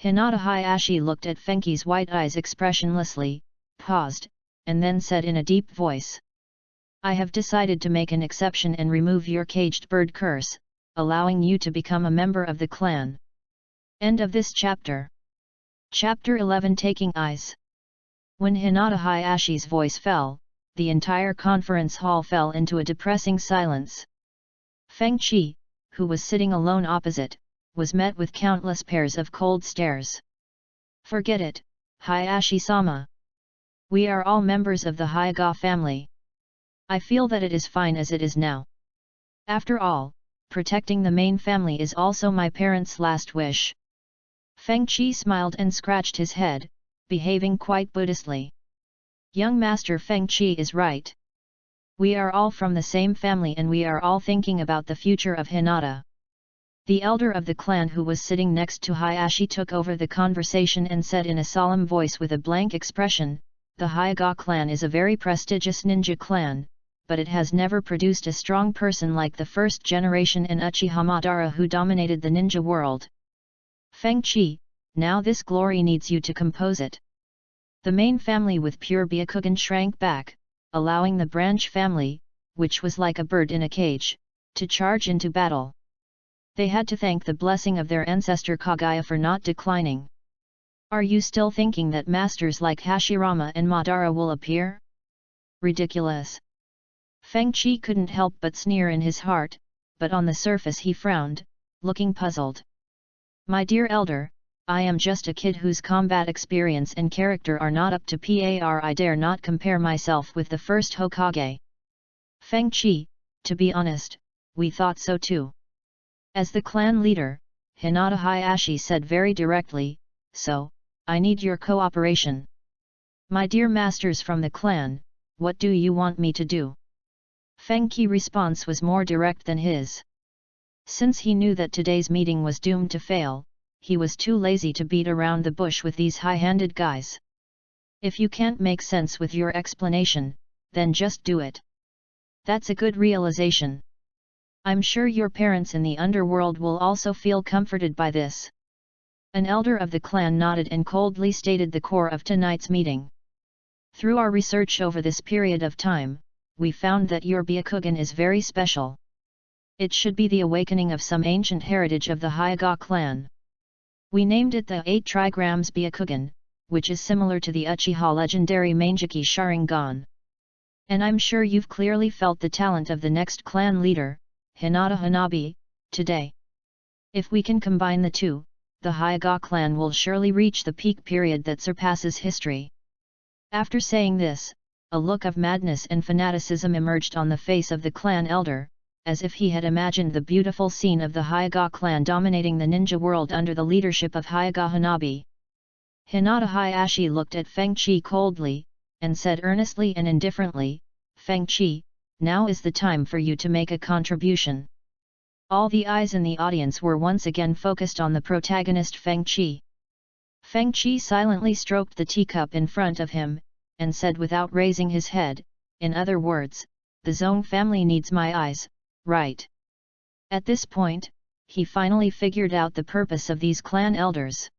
Hinata Hayashi looked at Fenghi's white eyes expressionlessly, paused, and then said in a deep voice. "I have decided to make an exception and remove your caged bird curse, allowing you to become a member of the clan." End of this chapter. Chapter 11 Taking Eyes. When Hinata Hayashi's voice fell, the entire conference hall fell into a depressing silence. Feng Qi, who was sitting alone opposite, was met with countless pairs of cold stares. "Forget it, Hayashi-sama. We are all members of the Hyuga family. I feel that it is fine as it is now. After all, protecting the main family is also my parents' last wish." Feng Qi smiled and scratched his head, behaving quite Buddhistly. Young Master Feng Qi is right. We are all from the same family and we are all thinking about the future of Hinata. The elder of the clan who was sitting next to Hayashi took over the conversation and said in a solemn voice with a blank expression, "The Hyuga clan is a very prestigious ninja clan, but it has never produced a strong person like the first generation in Uchiha Madara who dominated the ninja world. Feng Qi, now this glory needs you to compose it." The main family with pure Byakugan shrank back, allowing the branch family, which was like a bird in a cage, to charge into battle. They had to thank the blessing of their ancestor Kaguya for not declining. "Are you still thinking that masters like Hashirama and Madara will appear? Ridiculous." Feng Qi couldn't help but sneer in his heart, but on the surface he frowned, looking puzzled. "My dear elder, I am just a kid whose combat experience and character are not up to par. I dare not compare myself with the first Hokage." "Feng Qi, to be honest, we thought so too." As the clan leader, Hinata Hayashi said very directly, so, I need your cooperation. My dear masters from the clan, what do you want me to do? FENGHOU's response was more direct than his. Since he knew that today's meeting was doomed to fail, he was too lazy to beat around the bush with these high-handed guys. If you can't make sense with your explanation, then just do it. That's a good realization. I'm sure your parents in the underworld will also feel comforted by this. An elder of the clan nodded and coldly stated the core of tonight's meeting. Through our research over this period of time, we found that your Byakugan is very special. It should be the awakening of some ancient heritage of the Hyuga clan. We named it the 8 trigrams Byakugan, which is similar to the Uchiha legendary Mangeki Sharingan. And I'm sure you've clearly felt the talent of the next clan leader, Hinata Hanabi, today. If we can combine the two, the Hyuga clan will surely reach the peak period that surpasses history. After saying this, a look of madness and fanaticism emerged on the face of the clan elder, as if he had imagined the beautiful scene of the Hyuga clan dominating the ninja world under the leadership of Hyuga Hanabi. Hinata Hayashi looked at FENGHOU coldly, and said earnestly and indifferently, "FENGHOU, now is the time for you to make a contribution." All the eyes in the audience were once again focused on the protagonist FENGHOU. FENGHOU silently stroked the teacup in front of him, and said without raising his head, in other words, "The Zone family needs my eyes, right?" At this point, he finally figured out the purpose of these clan elders.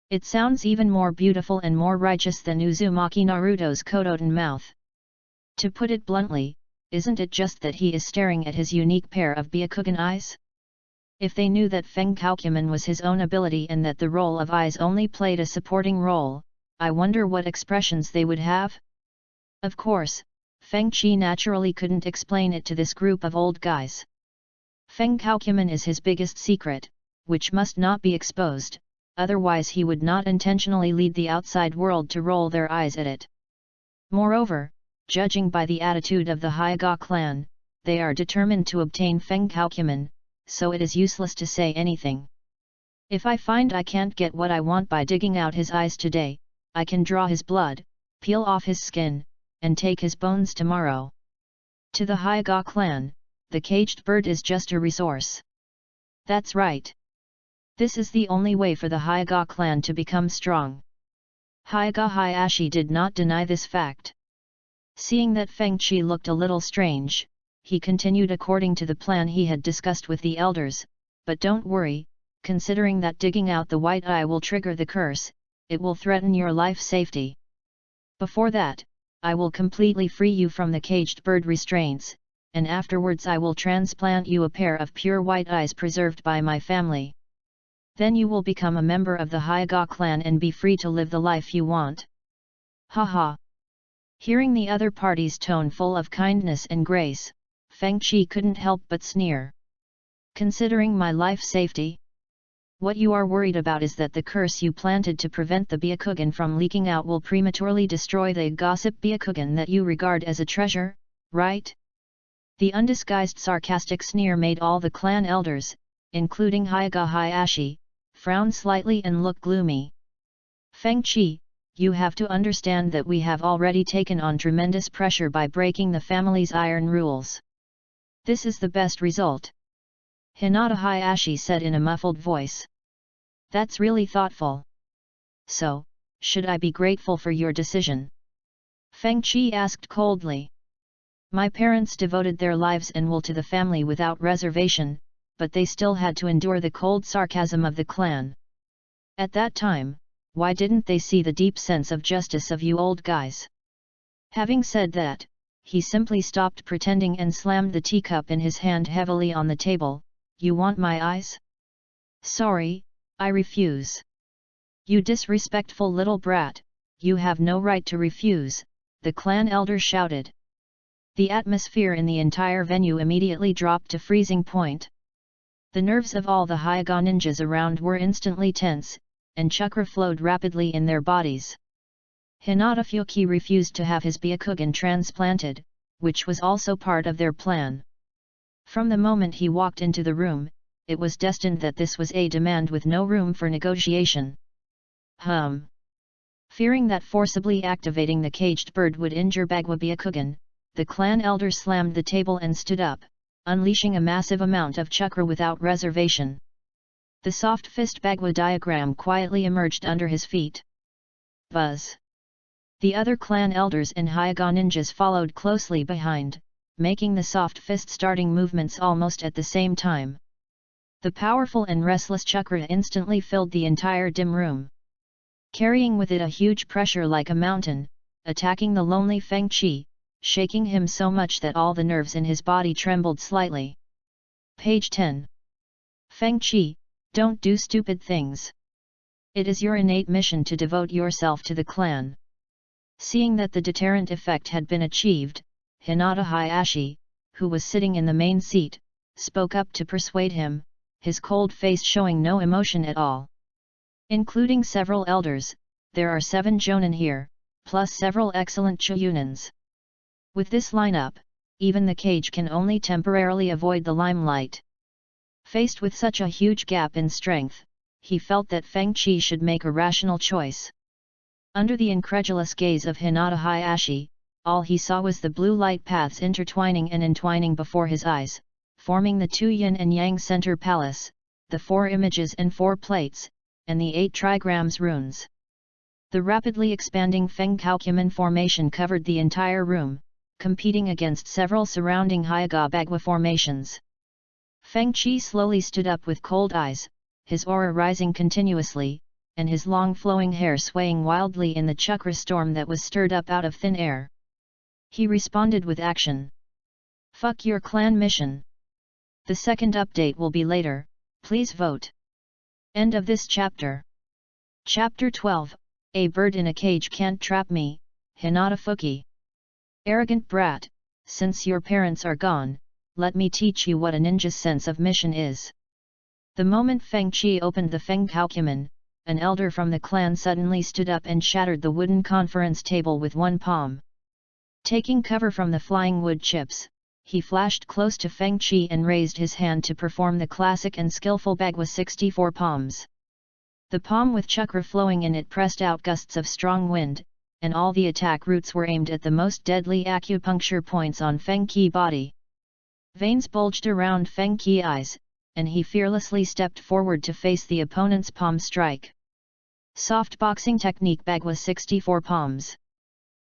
It sounds even more beautiful and more righteous than Uzumaki Naruto's Kodoten mouth. To put it bluntly, isn't it just that he is staring at his unique pair of Byakugan eyes? If they knew that FENGHOU was his own ability and that the role of eyes only played a supporting role, I wonder what expressions they would have? Of course, FENGHOU naturally couldn't explain it to this group of old guys. FENGHOU is his biggest secret, which must not be exposed, otherwise he would not intentionally lead the outside world to roll their eyes at it. Moreover, judging by the attitude of the Hyuga clan, they are determined to obtain FENGHOU, so it is useless to say anything. If I find I can't get what I want by digging out his eyes today, I can draw his blood, peel off his skin, and take his bones tomorrow. To the Hyuga clan, the caged bird is just a resource. That's right. This is the only way for the Hyuga clan to become strong. Hyuga Hayashi did not deny this fact. Seeing that FENGHOU looked a little strange, he continued according to the plan he had discussed with the elders, "But don't worry, considering that digging out the white eye will trigger the curse, it will threaten your life safety. Before that, I will completely free you from the caged bird restraints, and afterwards I will transplant you a pair of pure white eyes preserved by my family. Then you will become a member of the Hyuga clan and be free to live the life you want." Haha! Hearing the other party's tone full of kindness and grace, FENGHOU couldn't help but sneer. "Considering my life safety? What you are worried about is that the curse you planted to prevent the Byakugan from leaking out will prematurely destroy the gossip Byakugan that you regard as a treasure, right?" The undisguised sarcastic sneer made all the clan elders, including Hyuga Hayashi, frown slightly and look gloomy. "FENGHOU, you have to understand that we have already taken on tremendous pressure by breaking the family's iron rules. This is the best result," Hinata Hayashi said in a muffled voice. "That's really thoughtful. So, should I be grateful for your decision?" FENGHOU asked coldly. "My parents devoted their lives and will to the family without reservation, but they still had to endure the cold sarcasm of the clan. At that time, why didn't they see the deep sense of justice of you old guys?" Having said that, he simply stopped pretending and slammed the teacup in his hand heavily on the table. "You want my eyes? Sorry, I refuse." "You disrespectful little brat, you have no right to refuse," the clan elder shouted. The atmosphere in the entire venue immediately dropped to freezing point. The nerves of all the Hyuga ninjas around were instantly tense, and chakra flowed rapidly in their bodies. Hinata Fuki refused to have his Byakugan transplanted, which was also part of their plan. From the moment he walked into the room, it was destined that this was a demand with no room for negotiation. Fearing that forcibly activating the caged bird would injure Bagwa Byakugan, the clan elder slammed the table and stood up, unleashing a massive amount of chakra without reservation. The soft fist Bagwa diagram quietly emerged under his feet. Buzz! The other clan elders and Hyuga ninjas followed closely behind, making the soft fist starting movements almost at the same time. The powerful and restless chakra instantly filled the entire dim room, carrying with it a huge pressure like a mountain, attacking the lonely Feng Qi, shaking him so much that all the nerves in his body trembled slightly. Page 10. Feng Qi, don't do stupid things. It is your innate mission to devote yourself to the clan. Seeing that the deterrent effect had been achieved, Hinata Hayashi, who was sitting in the main seat, spoke up to persuade him, his cold face showing no emotion at all. Including several elders, there are 7 jonin here, plus several excellent Chuyunins. With this lineup, even the cage can only temporarily avoid the limelight. Faced with such a huge gap in strength, he felt that Feng Qi should make a rational choice. Under the incredulous gaze of Hinata Hayashi, all he saw was the blue light paths intertwining and entwining before his eyes, forming the 2 yin and yang center palace, the 4 images and 4 plates, and the 8 trigrams runes. The rapidly expanding FENGHOU formation covered the entire room, competing against several surrounding Hyuga Bagwa formations. Feng Qi slowly stood up with cold eyes, his aura rising continuously, and his long flowing hair swaying wildly in the chakra storm that was stirred up out of thin air. He responded with action. Fuck your clan mission. The second update will be later, please vote. End of this chapter. Chapter 12, A bird in a cage can't trap me, Hinata Fuki. Arrogant brat, since your parents are gone, let me teach you what a ninja's sense of mission is. The moment Feng Qi opened the FENGHOU, an elder from the clan suddenly stood up and shattered the wooden conference table with one palm. Taking cover from the flying wood chips, he flashed close to Feng Qi and raised his hand to perform the classic and skillful Bagwa 64 palms. The palm with chakra flowing in it pressed out gusts of strong wind, and all the attack roots were aimed at the most deadly acupuncture points on Feng Qi body. Veins bulged around Feng Qi eyes, and he fearlessly stepped forward to face the opponent's palm strike. Soft boxing technique Bagwa 64 palms.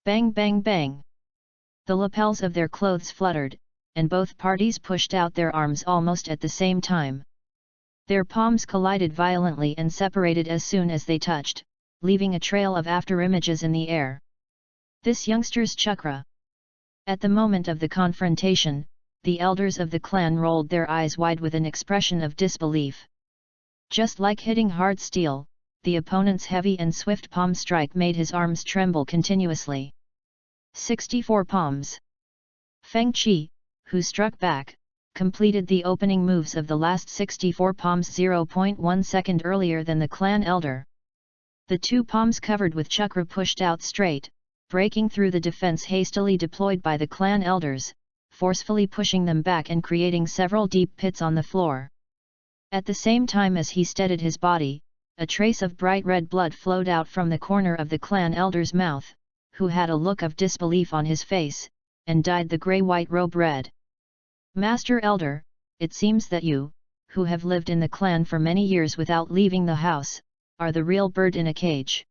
Bang bang bang. The lapels of their clothes fluttered, and both parties pushed out their arms almost at the same time. Their palms collided violently and separated as soon as they touched, leaving a trail of afterimages in the air. This youngster's chakra. At the moment of the confrontation, the elders of the clan rolled their eyes wide with an expression of disbelief. Just like hitting hard steel, the opponent's heavy and swift palm strike made his arms tremble continuously. 64 palms. Feng Qi, who struck back, completed the opening moves of the last 64 palms 0.1 second earlier than the clan elder. The 2 palms covered with chakra pushed out straight, breaking through the defense hastily deployed by the clan elders, forcefully pushing them back and creating several deep pits on the floor. At the same time as he steadied his body, a trace of bright red blood flowed out from the corner of the clan elder's mouth, who had a look of disbelief on his face, and dyed the grey-white robe red. Master Elder, it seems that you, who have lived in the clan for many years without leaving the house, are the real bird in a cage.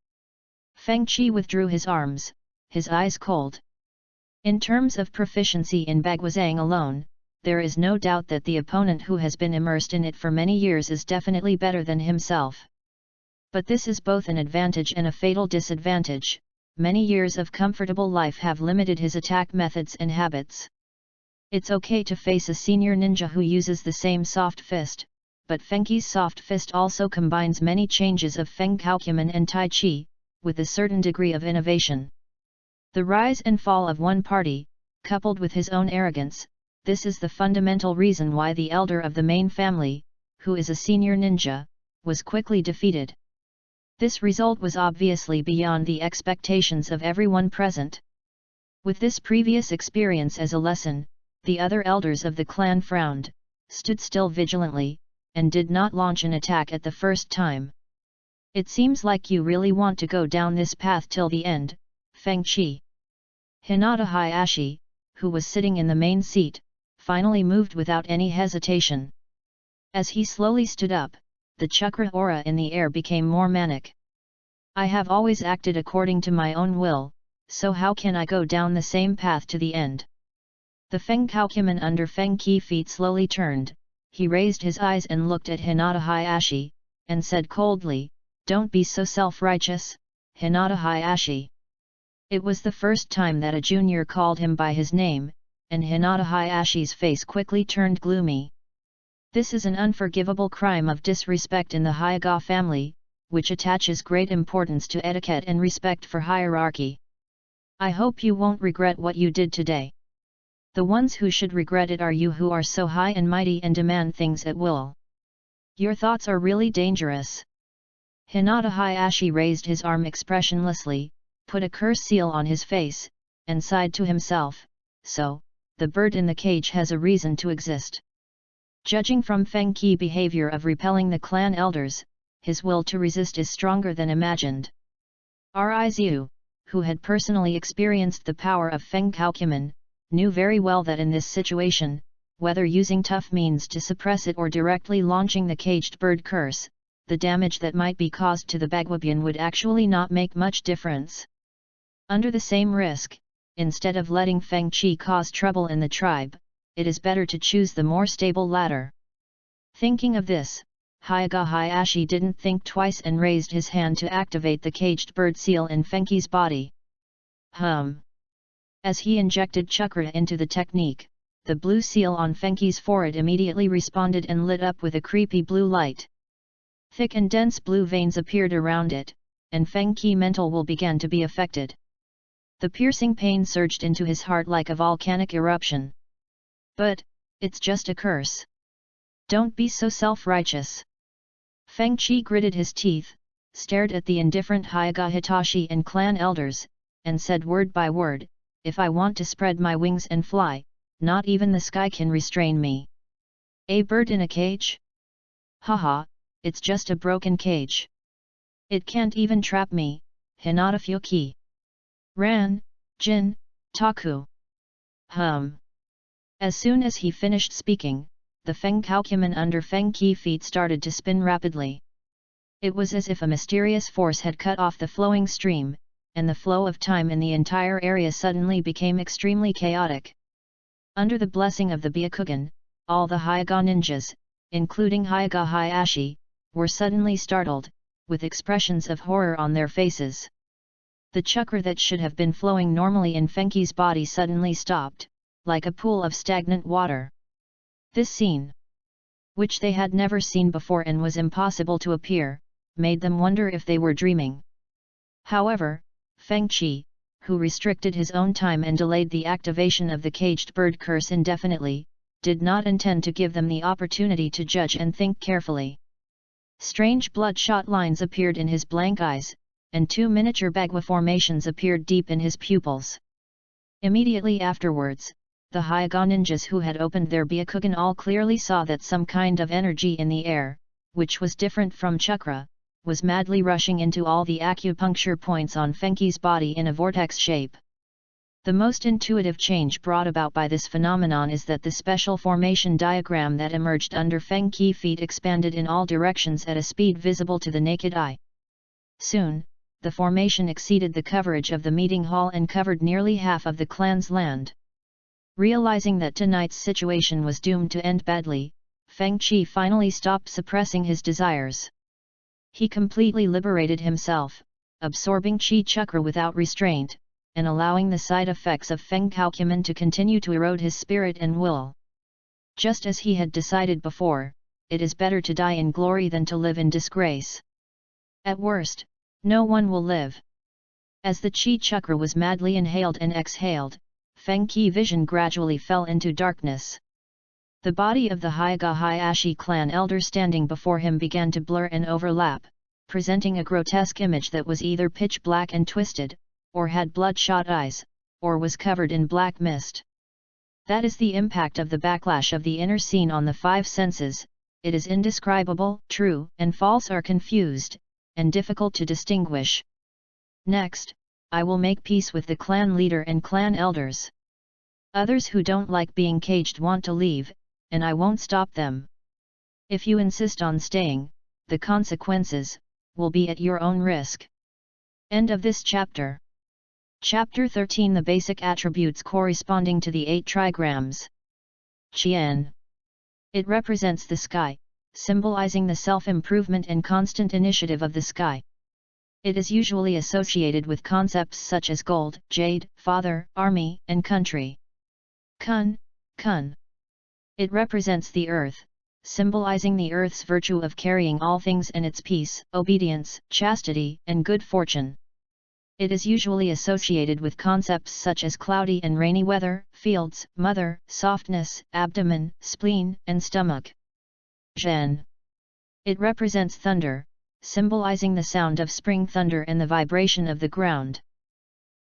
Feng Qi withdrew his arms, his eyes cold. In terms of proficiency in Bagwazang alone, there is no doubt that the opponent who has been immersed in it for many years is definitely better than himself. But this is both an advantage and a fatal disadvantage. Many years of comfortable life have limited his attack methods and habits. It's okay to face a senior ninja who uses the same soft fist, but Fengqi's soft fist also combines many changes of FENGHOU and Tai Chi, with a certain degree of innovation. The rise and fall of one party, coupled with his own arrogance, this is the fundamental reason why the elder of the main family, who is a senior ninja, was quickly defeated. This result was obviously beyond the expectations of everyone present. With this previous experience as a lesson, the other elders of the clan frowned, stood still vigilantly, and did not launch an attack at the first time. It seems like you really want to go down this path till the end, Fengchi. Hinata Hayashi, who was sitting in the main seat, finally moved without any hesitation. As he slowly stood up, the chakra aura in the air became more manic. I have always acted according to my own will, so how can I go down the same path to the end? The FENGHOU under Fengqi feet slowly turned, he raised his eyes and looked at Hinata Hayashi, and said coldly, "Don't be so self-righteous, Hinata Hayashi." It was the first time that a junior called him by his name, and Hinata Hayashi's face quickly turned gloomy. This is an unforgivable crime of disrespect in the Hyuga family, which attaches great importance to etiquette and respect for hierarchy. I hope you won't regret what you did today. The ones who should regret it are you who are so high and mighty and demand things at will. Your thoughts are really dangerous. Hinata Hayashi raised his arm expressionlessly, put a curse seal on his face, and sighed to himself, "So, the bird in the cage has a reason to exist." Judging from Fengqi behavior of repelling the clan elders, his will to resist is stronger than imagined. Rizu, who had personally experienced the power of FENGHOU, knew very well that in this situation, whether using tough means to suppress it or directly launching the caged bird curse, the damage that might be caused to the Bagwabian would actually not make much difference. Under the same risk, instead of letting Fengqi cause trouble in the tribe, it is better to choose the more stable latter. Thinking of this, Hyuga Hayashi didn't think twice and raised his hand to activate the caged bird seal in Fengqi's body. As he injected chakra into the technique, the blue seal on Fengqi's forehead immediately responded and lit up with a creepy blue light. Thick and dense blue veins appeared around it, and Fengqi mental will began to be affected. The piercing pain surged into his heart like a volcanic eruption. But, it's just a curse. Don't be so self-righteous. Fengqi gritted his teeth, stared at the indifferent Hyuga Hitachi and clan elders, and said word by word, "If I want to spread my wings and fly, not even the sky can restrain me. A bird in a cage? Haha, it's just a broken cage. It can't even trap me, Hinata Fuki. Ran, Jin, Taku." As soon as he finished speaking, the FENGHOU under Fengqi feet started to spin rapidly. It was as if a mysterious force had cut off the flowing stream, and the flow of time in the entire area suddenly became extremely chaotic. Under the blessing of the Byakugan, all the Hyuga ninjas, including Hyuga Hayashi, were suddenly startled, with expressions of horror on their faces. The chakra that should have been flowing normally in Fengqi's body suddenly stopped, like a pool of stagnant water. This scene, which they had never seen before and was impossible to appear, made them wonder if they were dreaming. However, Fengqi, who restricted his own time and delayed the activation of the caged bird curse indefinitely, did not intend to give them the opportunity to judge and think carefully. Strange bloodshot lines appeared in his blank eyes, and two miniature bagua formations appeared deep in his pupils. Immediately afterwards, the Hyuga ninjas who had opened their Byakugan all clearly saw that some kind of energy in the air, which was different from chakra, was madly rushing into all the acupuncture points on Fengqi's body in a vortex shape. The most intuitive change brought about by this phenomenon is that the special formation diagram that emerged under Fengqi feet expanded in all directions at a speed visible to the naked eye. Soon, the formation exceeded the coverage of the meeting hall and covered nearly half of the clan's land. Realizing that tonight's situation was doomed to end badly, Fengqi finally stopped suppressing his desires. He completely liberated himself, absorbing chi chakra without restraint, and allowing the side effects of FENGHOU to continue to erode his spirit and will. Just as he had decided before, it is better to die in glory than to live in disgrace. At worst, no one will live. As the chi chakra was madly inhaled and exhaled, Fengqi vision gradually fell into darkness. The body of the Hyuga Hayashi clan elder standing before him began to blur and overlap, presenting a grotesque image that was either pitch black and twisted, or had bloodshot eyes, or was covered in black mist. That is the impact of the backlash of the inner scene on the five senses. It is indescribable. True and false are confused, and difficult to distinguish. Next, I will make peace with the clan leader and clan elders. Others who don't like being caged want to leave, and I won't stop them. If you insist on staying, the consequences will be at your own risk. End of this chapter. Chapter 13. The basic attributes corresponding to the 8 trigrams. Qian. It represents the sky, symbolizing the self-improvement and constant initiative of the sky. It is usually associated with concepts such as gold, jade, father, army, and country. Kun. It represents the earth, symbolizing the earth's virtue of carrying all things and its peace, obedience, chastity, and good fortune. It is usually associated with concepts such as cloudy and rainy weather, fields, mother, softness, abdomen, spleen, and stomach. Zhen. It represents thunder, symbolizing the sound of spring thunder and the vibration of the ground.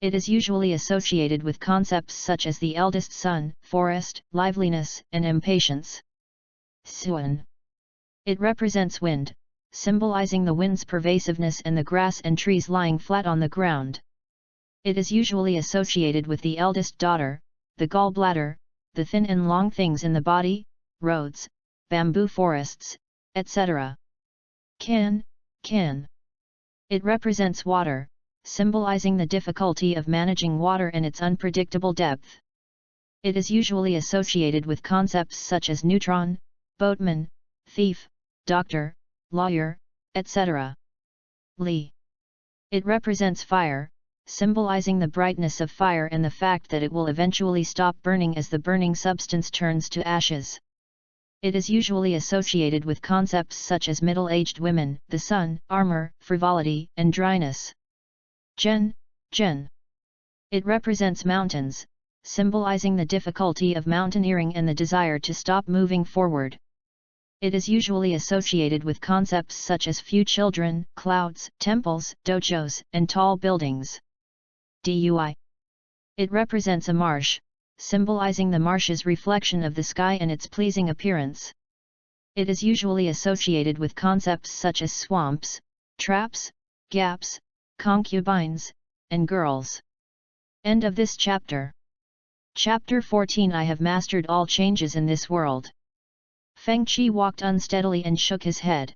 It is usually associated with concepts such as the eldest son, forest, liveliness, and impatience. Suan. It represents wind, symbolizing the wind's pervasiveness and the grass and trees lying flat on the ground. It is usually associated with the eldest daughter, the gallbladder, the thin and long things in the body, roads, bamboo forests, etc. Kan. It represents water, symbolizing the difficulty of managing water and its unpredictable depth. It is usually associated with concepts such as neutron, boatman, thief, doctor, lawyer, etc. Li. It represents fire, symbolizing the brightness of fire and the fact that it will eventually stop burning as the burning substance turns to ashes. It is usually associated with concepts such as middle-aged women, the sun, armor, frivolity, and dryness. Gen. It represents mountains, symbolizing the difficulty of mountaineering and the desire to stop moving forward. It is usually associated with concepts such as few children, clouds, temples, dojos, and tall buildings. Dui. It represents a marsh, symbolizing the marsh's reflection of the sky and its pleasing appearance. It is usually associated with concepts such as swamps, traps, gaps, concubines, and girls. End of this chapter. Chapter 14. I have mastered all changes in this world. Feng Qi walked unsteadily and shook his head.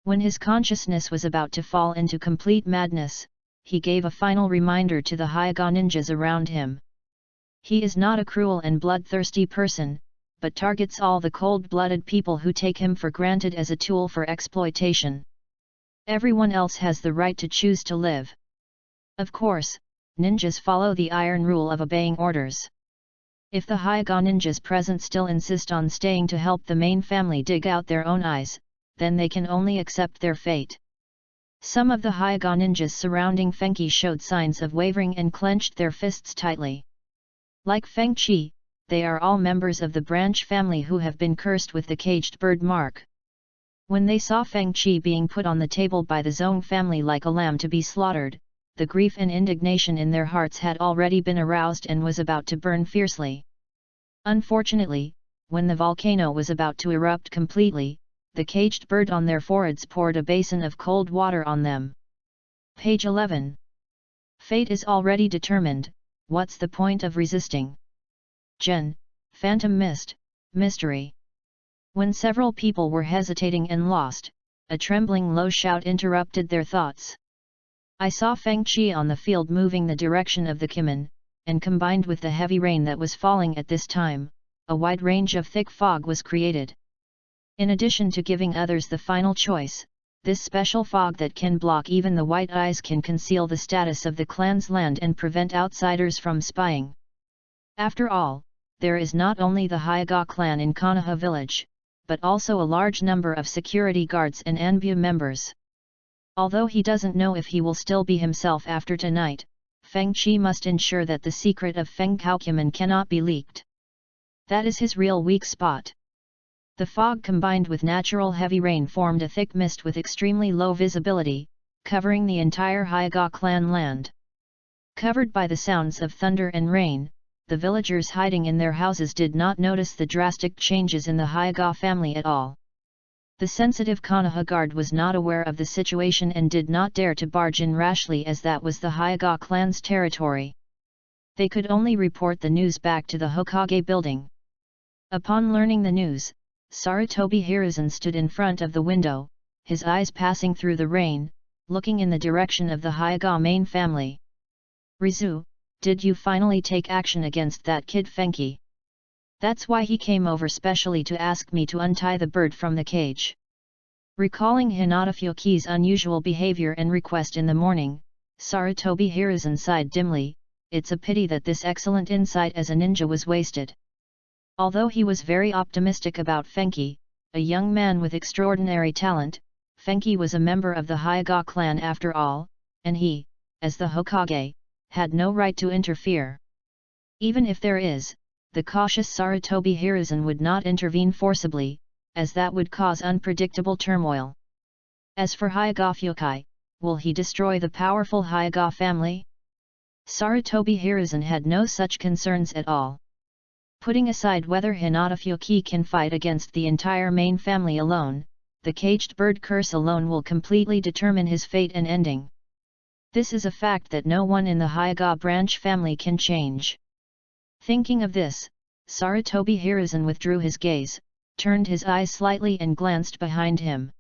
When his consciousness was about to fall into complete madness, he gave a final reminder to the Hyuga ninjas around him. He is not a cruel and bloodthirsty person, but targets all the cold-blooded people who take him for granted as a tool for exploitation. Everyone else has the right to choose to live. Of course, ninjas follow the iron rule of obeying orders. If the Hyuga ninjas present still insist on staying to help the main family dig out their own eyes, then they can only accept their fate. Some of the Hyuga ninjas surrounding Feng Qi showed signs of wavering and clenched their fists tightly. Like Feng Qi, they are all members of the branch family who have been cursed with the caged bird mark. When they saw Feng Qi being put on the table by the Zhong family like a lamb to be slaughtered, the grief and indignation in their hearts had already been aroused and was about to burn fiercely. Unfortunately, when the volcano was about to erupt completely, the caged bird on their foreheads poured a basin of cold water on them. Page 11. Fate is already determined, what's the point of resisting? Gen. Phantom Mist, Mystery. When several people were hesitating and lost, a trembling low shout interrupted their thoughts. I saw Feng Qi on the field moving the direction of the Kimen, and combined with the heavy rain that was falling at this time, a wide range of thick fog was created. In addition to giving others the final choice, this special fog that can block even the white eyes can conceal the status of the clan's land and prevent outsiders from spying. After all, there is not only the Hyuga clan in Konoha village, but also a large number of security guards and Anbu members. Although he doesn't know if he will still be himself after tonight, Feng Qi must ensure that the secret of FENGHOU cannot be leaked. That is his real weak spot. The fog combined with natural heavy rain formed a thick mist with extremely low visibility, covering the entire Hyuga clan land. Covered by the sounds of thunder and rain, the villagers hiding in their houses did not notice the drastic changes in the Hyuga family at all. The sensitive Konoha guard was not aware of the situation and did not dare to barge in rashly, as that was the Hyuga clan's territory. They could only report the news back to the Hokage building. Upon learning the news, Sarutobi Hiruzen stood in front of the window, his eyes passing through the rain, looking in the direction of the Hyuga main family. "Rizu, did you finally take action against that kid Fenghou? That's why he came over specially to ask me to untie the bird from the cage." Recalling Hinata Fuki's unusual behavior and request in the morning, Sarutobi Hiruzen sighed dimly. It's a pity that this excellent insight as a ninja was wasted. Although he was very optimistic about Fenghou, a young man with extraordinary talent, Fenghou was a member of the Hyuga clan after all, and he, as the Hokage, had no right to interfere. Even if there is, the cautious Sarutobi Hiruzen would not intervene forcibly, as that would cause unpredictable turmoil. As for Hyuga Fukai, will he destroy the powerful Hyuga family? Sarutobi Hiruzen had no such concerns at all. Putting aside whether Hinata Fuki can fight against the entire main family alone, the caged bird curse alone will completely determine his fate and ending. This is a fact that no one in the Hyuga branch family can change. Thinking of this, Sarutobi Hiruzen withdrew his gaze, turned his eyes slightly and glanced behind him.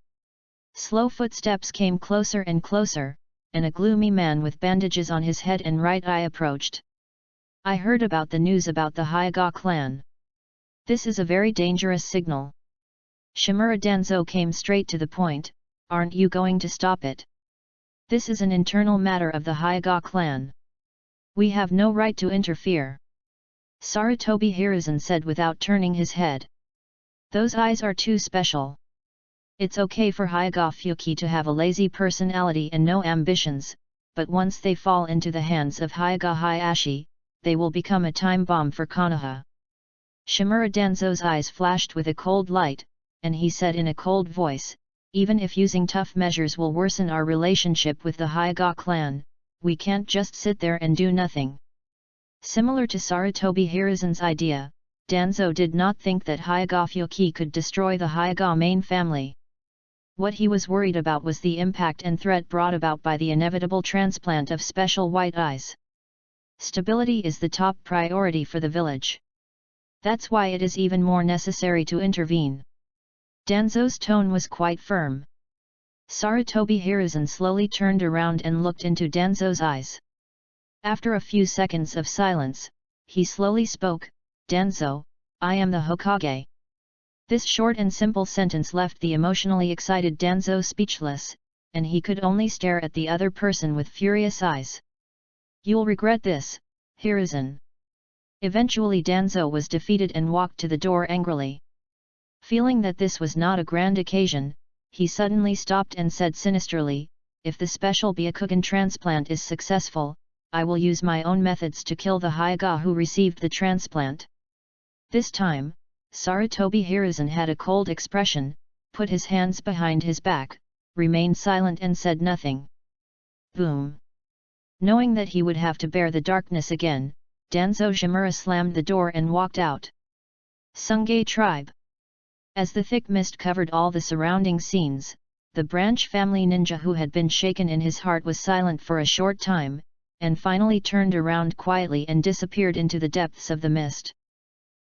Slow footsteps came closer and closer, and a gloomy man with bandages on his head and right eye approached. "I heard about the news about the Hyuga clan. This is a very dangerous signal." Shimura Danzo came straight to the point. "Aren't you going to stop it? This is an internal matter of the Hyuga clan. We have no right to interfere," Sarutobi Hiruzen said without turning his head. "Those eyes are too special. It's okay for Hyuga Fuki to have a lazy personality and no ambitions, but once they fall into the hands of Hyuga Hayashi, they will become a time bomb for Konoha." Shimura Danzo's eyes flashed with a cold light, and he said in a cold voice, "Even if using tough measures will worsen our relationship with the Hyuga clan, we can't just sit there and do nothing." Similar to Sarutobi Hiruzen's idea, Danzo did not think that Hyuga Fuki could destroy the Hyuga main family. What he was worried about was the impact and threat brought about by the inevitable transplant of special white eyes. Stability is the top priority for the village. That's why it is even more necessary to intervene. Danzo's tone was quite firm. Sarutobi Hiruzen slowly turned around and looked into Danzo's eyes. After a few seconds of silence, he slowly spoke, "Danzo, I am the Hokage." This short and simple sentence left the emotionally excited Danzo speechless, and he could only stare at the other person with furious eyes. "You'll regret this, Hiruzen." Eventually Danzo was defeated and walked to the door angrily. Feeling that this was not a grand occasion, he suddenly stopped and said sinisterly, "If the special Byakugan transplant is successful, I will use my own methods to kill the Hyuga who received the transplant." This time, Sarutobi Hiruzen had a cold expression, put his hands behind his back, remained silent and said nothing. Boom! Knowing that he would have to bear the darkness again, Danzo Shimura slammed the door and walked out. Sungei Tribe. As the thick mist covered all the surrounding scenes, the branch family ninja who had been shaken in his heart was silent for a short time, and finally turned around quietly and disappeared into the depths of the mist.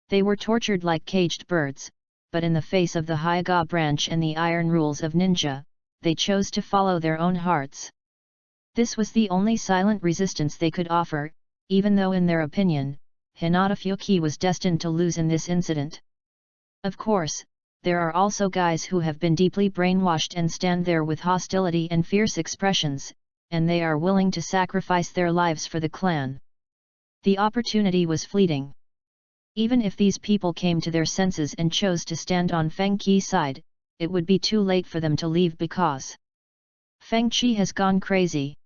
They were tortured like caged birds, but in the face of the Hyuga branch and the iron rules of ninja, they chose to follow their own hearts. This was the only silent resistance they could offer, even though in their opinion, Hinata Fuki was destined to lose in this incident. Of course, there are also guys who have been deeply brainwashed and stand there with hostility and fierce expressions, and they are willing to sacrifice their lives for the clan. The opportunity was fleeting. Even if these people came to their senses and chose to stand on Fenghi's side, it would be too late for them to leave because Fengchi has gone crazy.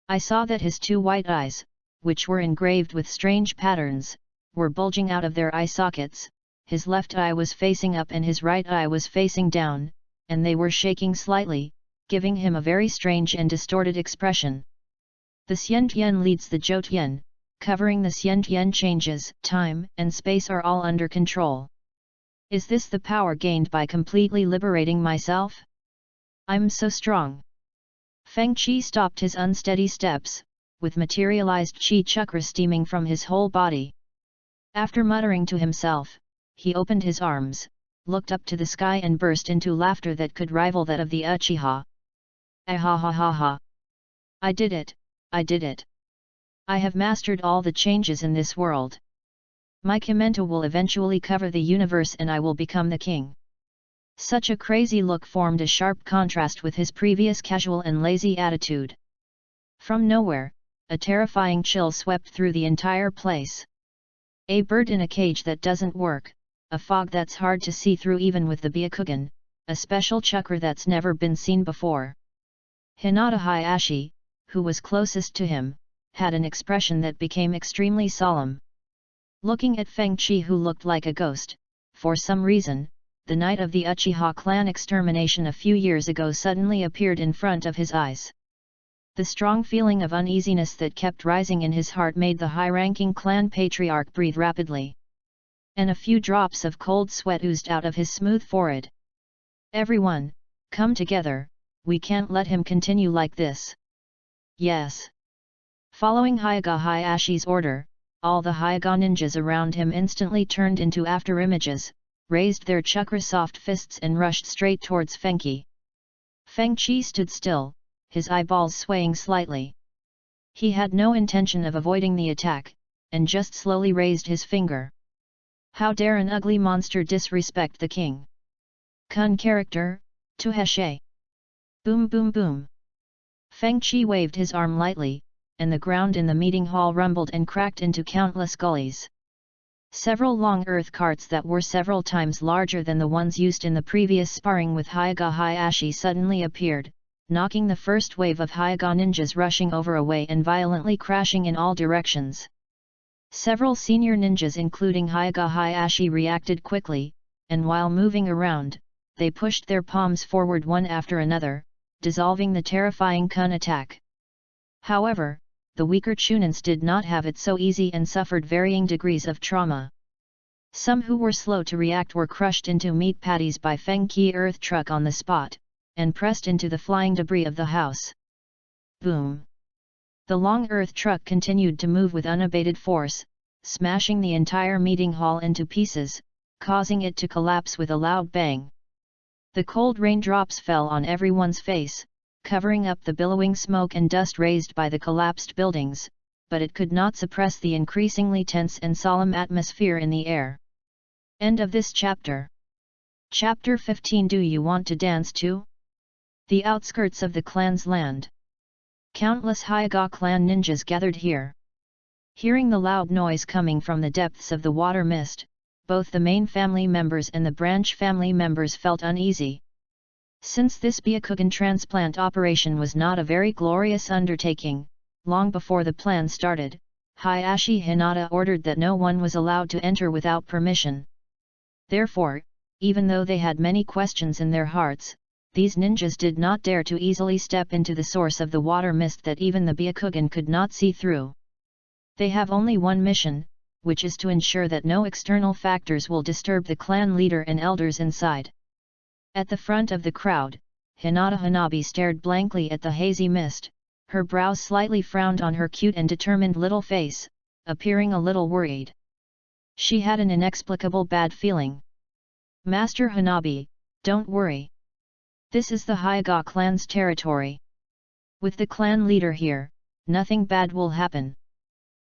I saw that his two white eyes, which were engraved with strange patterns, were bulging out of their eye sockets. His left eye was facing up and his right eye was facing down, and they were shaking slightly, giving him a very strange and distorted expression. The Xiantian leads the Zhoutian, covering the Xiantian changes, time and space are all under control. Is this the power gained by completely liberating myself? I'm so strong. Feng Qi stopped his unsteady steps, with materialized Qi chakra steaming from his whole body. After muttering to himself, he opened his arms, looked up to the sky and burst into laughter that could rival that of the Uchiha. Ah ha ha ha ha! I did it! I did it! I have mastered all the changes in this world. My Kimento will eventually cover the universe and I will become the king. Such a crazy look formed a sharp contrast with his previous casual and lazy attitude. From nowhere, a terrifying chill swept through the entire place. A bird in a cage that doesn't work, a fog that's hard to see through even with the Byakugan, a special chakra that's never been seen before. Hinata Hayashi, who was closest to him, had an expression that became extremely solemn. Looking at Feng Qi, who looked like a ghost, for some reason, the night of the Uchiha clan extermination a few years ago suddenly appeared in front of his eyes. The strong feeling of uneasiness that kept rising in his heart made the high-ranking clan patriarch breathe rapidly. And a few drops of cold sweat oozed out of his smooth forehead. Everyone, come together, we can't let him continue like this. Yes. Following Hyaga Hayashi's order, all the Hyaga ninjas around him instantly turned into afterimages, raised their chakra-soft fists and rushed straight towards Fenghi. Feng Qi stood still, his eyeballs swaying slightly. He had no intention of avoiding the attack, and just slowly raised his finger. How dare an ugly monster disrespect the king? Kun character, Tuheshe. Boom boom boom. Feng Qi waved his arm lightly, and the ground in the meeting hall rumbled and cracked into countless gullies. Several long earth carts that were several times larger than the ones used in the previous sparring with Hyaga Hayashi suddenly appeared, knocking the first wave of Hyaga ninjas rushing over away and violently crashing in all directions. Several senior ninjas including Hyaga Hayashi reacted quickly, and while moving around, they pushed their palms forward one after another, dissolving the terrifying Kun attack. However, the weaker Chunins did not have it so easy and suffered varying degrees of trauma. Some who were slow to react were crushed into meat patties by Feng Qi earth truck on the spot, and pressed into the flying debris of the house. Boom! The long earth truck continued to move with unabated force, smashing the entire meeting hall into pieces, causing it to collapse with a loud bang. The cold raindrops fell on everyone's face, covering up the billowing smoke and dust raised by the collapsed buildings, but it could not suppress the increasingly tense and solemn atmosphere in the air. End of this chapter. Chapter 15. Do you want to dance too? The outskirts of the clan's land. Countless Hyaga clan ninjas gathered here. Hearing the loud noise coming from the depths of the water mist, both the main family members and the branch family members felt uneasy. Since this Byakugan transplant operation was not a very glorious undertaking, long before the plan started, Hayashi Hinata ordered that no one was allowed to enter without permission. Therefore, even though they had many questions in their hearts, these ninjas did not dare to easily step into the source of the water mist that even the Byakugan could not see through. They have only one mission, which is to ensure that no external factors will disturb the clan leader and elders inside. At the front of the crowd, Hinata Hanabi stared blankly at the hazy mist, her brows slightly frowned on her cute and determined little face, appearing a little worried. She had an inexplicable bad feeling. Master Hanabi, don't worry. This is the Hyaga clan's territory. With the clan leader here, nothing bad will happen.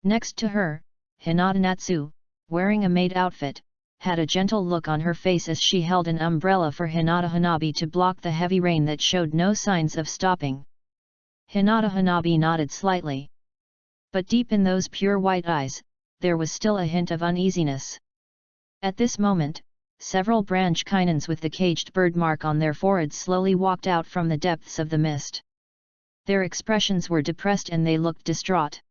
Next to her, Hinata Natsu, wearing a maid outfit, had a gentle look on her face as she held an umbrella for Hinata Hanabi to block the heavy rain that showed no signs of stopping. Hinata Hanabi nodded slightly. But deep in those pure white eyes, there was still a hint of uneasiness. At this moment, several branch kainens with the caged bird mark on their foreheads slowly walked out from the depths of the mist. Their expressions were depressed and they looked distraught.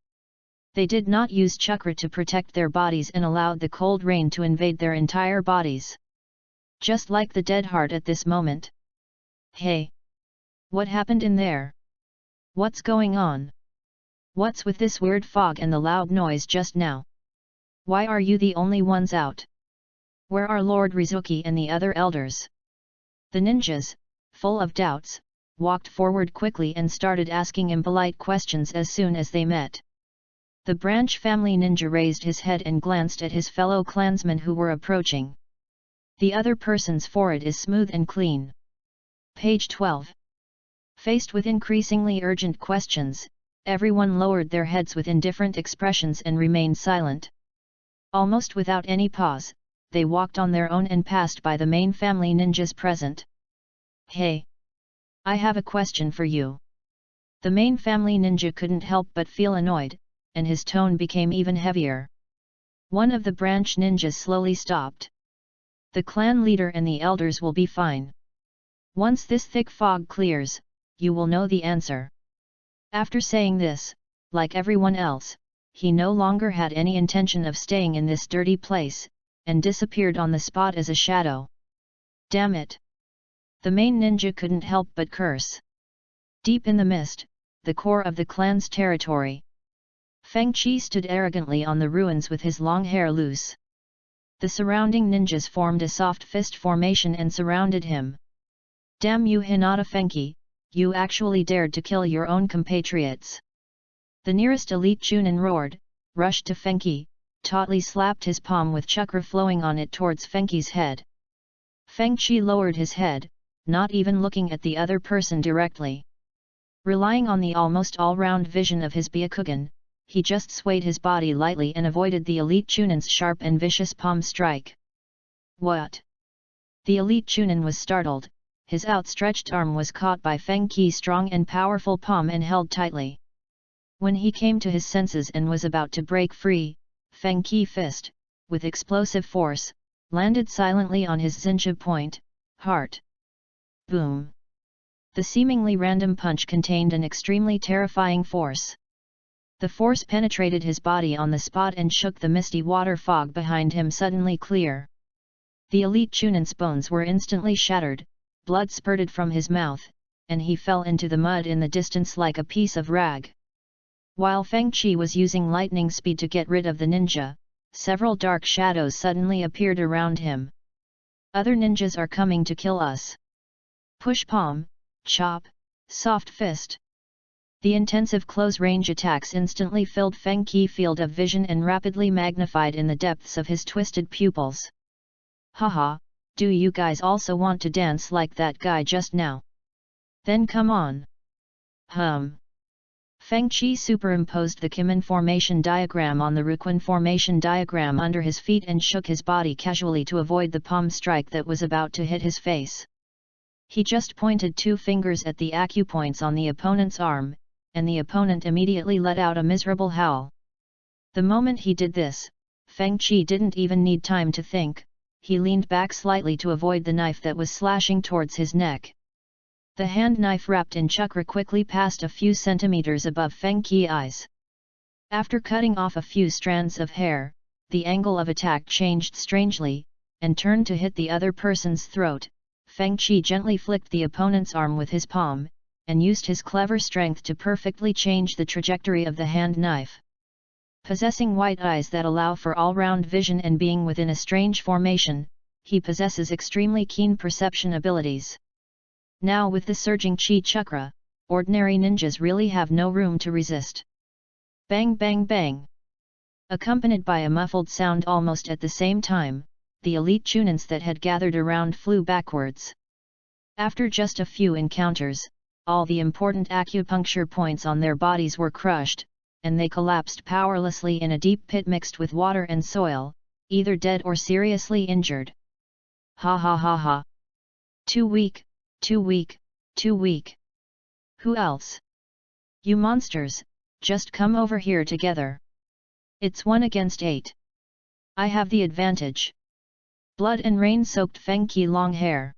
They did not use chakra to protect their bodies and allowed the cold rain to invade their entire bodies. Just like the dead heart at this moment. Hey! What happened in there? What's going on? What's with this weird fog and the loud noise just now? Why are you the only ones out? Where are Lord Rizuki and the other elders? The ninjas, full of doubts, walked forward quickly and started asking impolite questions as soon as they met. The branch family ninja raised his head and glanced at his fellow clansmen who were approaching. The other person's forehead is smooth and clean. Page 12. Faced with increasingly urgent questions, everyone lowered their heads with indifferent expressions and remained silent. Almost without any pause, they walked on their own and passed by the main family ninjas present. Hey! I have a question for you. The main family ninja couldn't help but feel annoyed, and his tone became even heavier. One of the branch ninjas slowly stopped. The clan leader and the elders will be fine. Once this thick fog clears, you will know the answer. After saying this, like everyone else, he no longer had any intention of staying in this dirty place, and disappeared on the spot as a shadow. Damn it! The main ninja couldn't help but curse. Deep in the mist, the core of the clan's territory, FENGHOU stood arrogantly on the ruins with his long hair loose. The surrounding ninjas formed a soft fist formation and surrounded him. Damn you Hinata FENGHOU, you actually dared to kill your own compatriots. The nearest elite Chunin roared, rushed to FENGHOU, tautly slapped his palm with chakra flowing on it towards FENGHOU's head. FENGHOU lowered his head, not even looking at the other person directly. Relying on the almost all-round vision of his Byakugan, he just swayed his body lightly and avoided the elite Chunin's sharp and vicious palm strike. What? The elite Chunin was startled, his outstretched arm was caught by FENGHOU's strong and powerful palm and held tightly. When he came to his senses and was about to break free, FENGHOU's fist, with explosive force, landed silently on his Zinja point, heart. Boom! The seemingly random punch contained an extremely terrifying force. The force penetrated his body on the spot and shook the misty water fog behind him suddenly clear. The elite Chunin's bones were instantly shattered, blood spurted from his mouth, and he fell into the mud in the distance like a piece of rag. While FENGHOU was using lightning speed to get rid of the ninja, several dark shadows suddenly appeared around him. Other ninjas are coming to kill us. Push palm, chop, soft fist. The intensive close-range attacks instantly filled FENGHOU's field of vision and rapidly magnified in the depths of his twisted pupils. Haha, do you guys also want to dance like that guy just now? Then come on. FENGHOU superimposed the Kimen formation diagram on the Ruquin formation diagram under his feet and shook his body casually to avoid the palm strike that was about to hit his face. He just pointed two fingers at the acupoints on the opponent's arm, and the opponent immediately let out a miserable howl. The moment he did this, FENGHOU didn't even need time to think, he leaned back slightly to avoid the knife that was slashing towards his neck. The hand knife wrapped in chakra quickly passed a few centimeters above FENGHOU's eyes. After cutting off a few strands of hair, the angle of attack changed strangely, and turned to hit the other person's throat. FENGHOU gently flicked the opponent's arm with his palm, and used his clever strength to perfectly change the trajectory of the hand knife. Possessing white eyes that allow for all-round vision and being within a strange formation, he possesses extremely keen perception abilities. Now with the surging chi chakra, ordinary ninjas really have no room to resist. Bang bang bang! Accompanied by a muffled sound almost at the same time, the elite Chunins that had gathered around flew backwards. After just a few encounters, all the important acupuncture points on their bodies were crushed, and they collapsed powerlessly in a deep pit mixed with water and soil, either dead or seriously injured. Ha ha ha ha! Too weak, too weak, too weak! Who else? You monsters, just come over here together. It's 1 against 8. I have the advantage. Blood and rain soaked FENGHOU's long hair.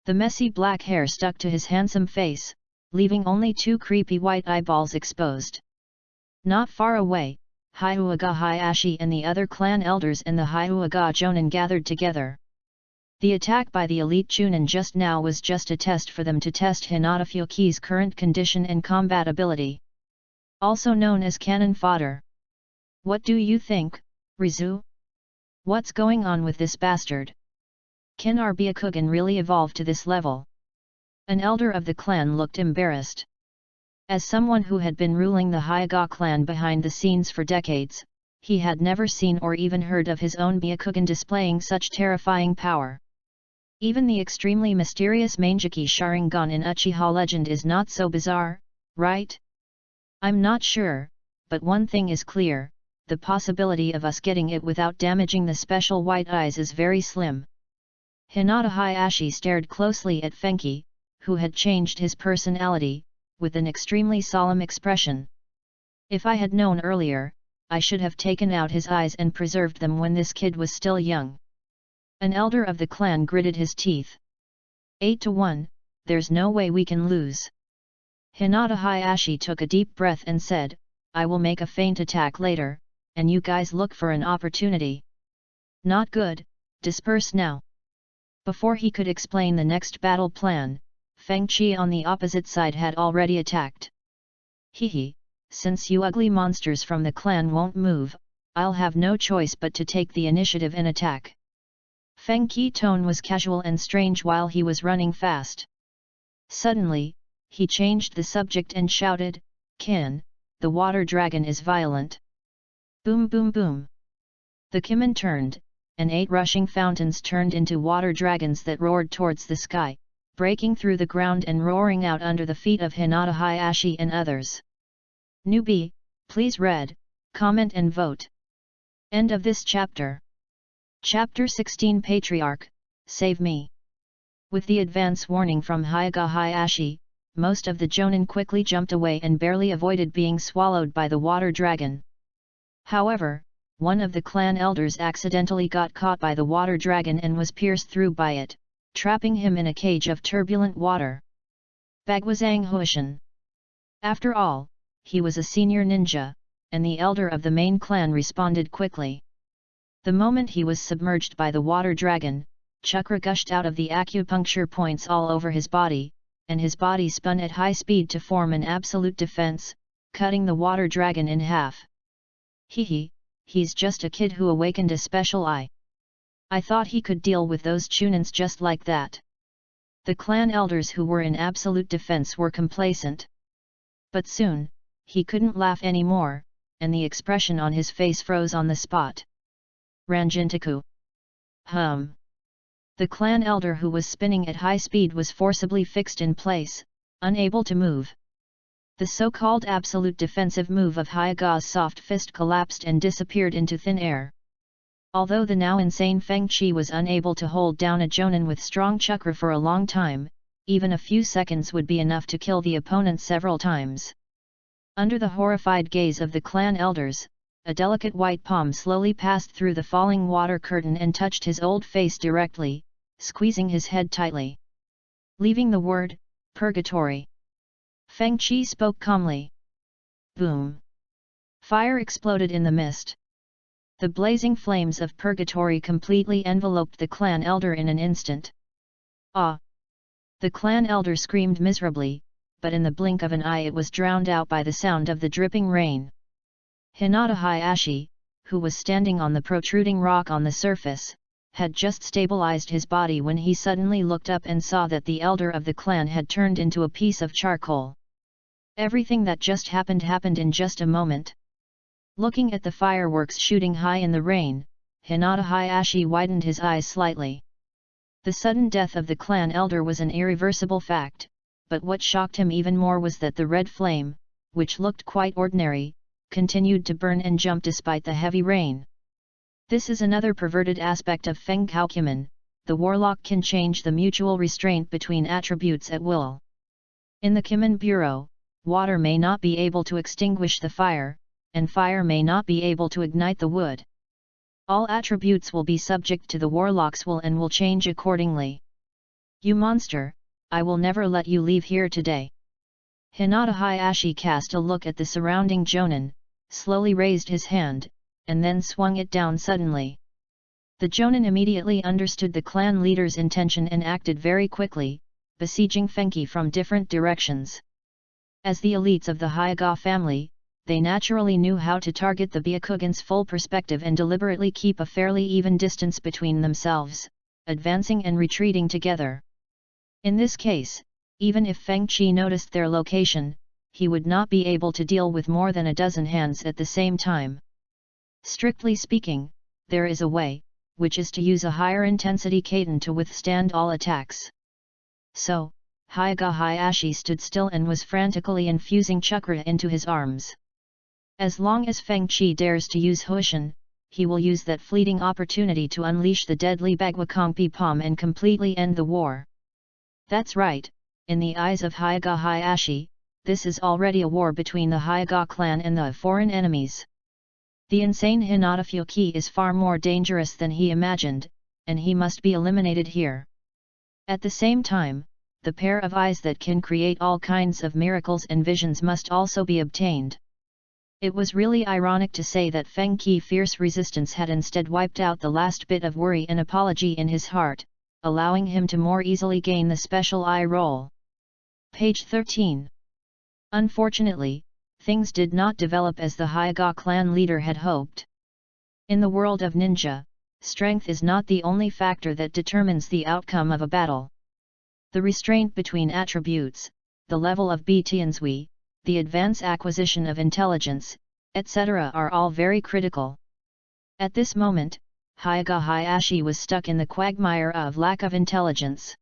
The messy black hair stuck to his handsome face, leaving only 2 creepy white eyeballs exposed. Not far away, Hyuuga Hayashi and the other clan elders and the Hyuuga Jonin gathered together. The attack by the elite Chunin just now was just a test for them to test Hinata Fuki's current condition and combat ability. Also known as cannon fodder. What do you think, Rizu? What's going on with this bastard? Can our Byakugan really evolve to this level? An elder of the clan looked embarrassed. As someone who had been ruling the Hyuga clan behind the scenes for decades, he had never seen or even heard of his own Byakugan displaying such terrifying power. Even the extremely mysterious Mangeki Sharingan in Uchiha legend is not so bizarre, right? I'm not sure, but one thing is clear, the possibility of us getting it without damaging the special white eyes is very slim. Hinata Hayashi stared closely at Fenghou, who had changed his personality, with an extremely solemn expression. If I had known earlier, I should have taken out his eyes and preserved them when this kid was still young. An elder of the clan gritted his teeth. 8-1, there's no way we can lose. Hinata Hayashi took a deep breath and said, I will make a feint attack later, and you guys look for an opportunity. Not good, disperse now. Before he could explain the next battle plan, Feng Qi on the opposite side had already attacked. Hehe, since you ugly monsters from the clan won't move, I'll have no choice but to take the initiative and attack. Feng Qi's tone was casual and strange while he was running fast. Suddenly, he changed the subject and shouted, Kin, the water dragon is violent. Boom boom boom. The Kimin turned, and 8 rushing fountains turned into water dragons that roared towards the sky, breaking through the ground and roaring out under the feet of Hinata Hayashi and others. Newbie, please read, comment and vote. End of this chapter. Chapter 16 Patriarch, Save Me. With the advance warning from Hyuga Hayashi, most of the Jonin quickly jumped away and barely avoided being swallowed by the water dragon. However, one of the clan elders accidentally got caught by the water dragon and was pierced through by it, trapping him in a cage of turbulent water. Bagwazang Huishan. After all, he was a senior ninja, and the elder of the main clan responded quickly. The moment he was submerged by the water dragon, chakra gushed out of the acupuncture points all over his body, and his body spun at high speed to form an absolute defense, cutting the water dragon in half. Hehe, he's just a kid who awakened a special eye. I thought he could deal with those Chunins just like that. The clan elders who were in absolute defense were complacent. But soon, he couldn't laugh anymore, and the expression on his face froze on the spot. Ranjintaku. The clan elder who was spinning at high speed was forcibly fixed in place, unable to move. The so-called absolute defensive move of Hyuga's soft fist collapsed and disappeared into thin air. Although the now insane Feng Qi was unable to hold down a Jonin with strong chakra for a long time, even a few seconds would be enough to kill the opponent several times. Under the horrified gaze of the clan elders, a delicate white palm slowly passed through the falling water curtain and touched his old face directly, squeezing his head tightly. Leaving the word, purgatory. Feng Qi spoke calmly. Boom! Fire exploded in the mist. The blazing flames of purgatory completely enveloped the clan elder in an instant. Ah! The clan elder screamed miserably, but in the blink of an eye it was drowned out by the sound of the dripping rain. Hinata Hayashi, who was standing on the protruding rock on the surface, had just stabilized his body when he suddenly looked up and saw that the elder of the clan had turned into a piece of charcoal. Everything that just happened in just a moment. Looking at the fireworks shooting high in the rain, Hinata Hayashi widened his eyes slightly. The sudden death of the clan elder was an irreversible fact, but what shocked him even more was that the red flame, which looked quite ordinary, continued to burn and jump despite the heavy rain. This is another perverted aspect of FENGHOU. The warlock can change the mutual restraint between attributes at will. In the Kimin Bureau, water may not be able to extinguish the fire, and fire may not be able to ignite the wood. All attributes will be subject to the warlock's will and will change accordingly. You monster, I will never let you leave here today. Hinata Hayashi cast a look at the surrounding Jonin, slowly raised his hand, and then swung it down suddenly. The Jonin immediately understood the clan leader's intention and acted very quickly, besieging Fenghou from different directions. As the elites of the Hyuga family, they naturally knew how to target the Byakugan's full perspective and deliberately keep a fairly even distance between themselves, advancing and retreating together. In this case, even if Feng Qi noticed their location, he would not be able to deal with more than a dozen hands at the same time. Strictly speaking, there is a way, which is to use a higher intensity katan to withstand all attacks. So, Hyuga Hayashi stood still and was frantically infusing chakra into his arms. As long as Feng Qi dares to use Hushin, he will use that fleeting opportunity to unleash the deadly Bagwakongpi Palm and completely end the war. That's right, in the eyes of Hyuga Hayashi, this is already a war between the Hyuga clan and the foreign enemies. The insane Hinata Fuki is far more dangerous than he imagined, and he must be eliminated here. At the same time, the pair of eyes that can create all kinds of miracles and visions must also be obtained. It was really ironic to say that Feng Qi's fierce resistance had instead wiped out the last bit of worry and apology in his heart, allowing him to more easily gain the special eye roll. Page 13. Unfortunately, things did not develop as the Hyuga clan leader had hoped. In the world of ninja, strength is not the only factor that determines the outcome of a battle. The restraint between attributes, the level of Btianzui, the advance acquisition of intelligence, etc. are all very critical. At this moment, Hyuga Hayashi was stuck in the quagmire of lack of intelligence.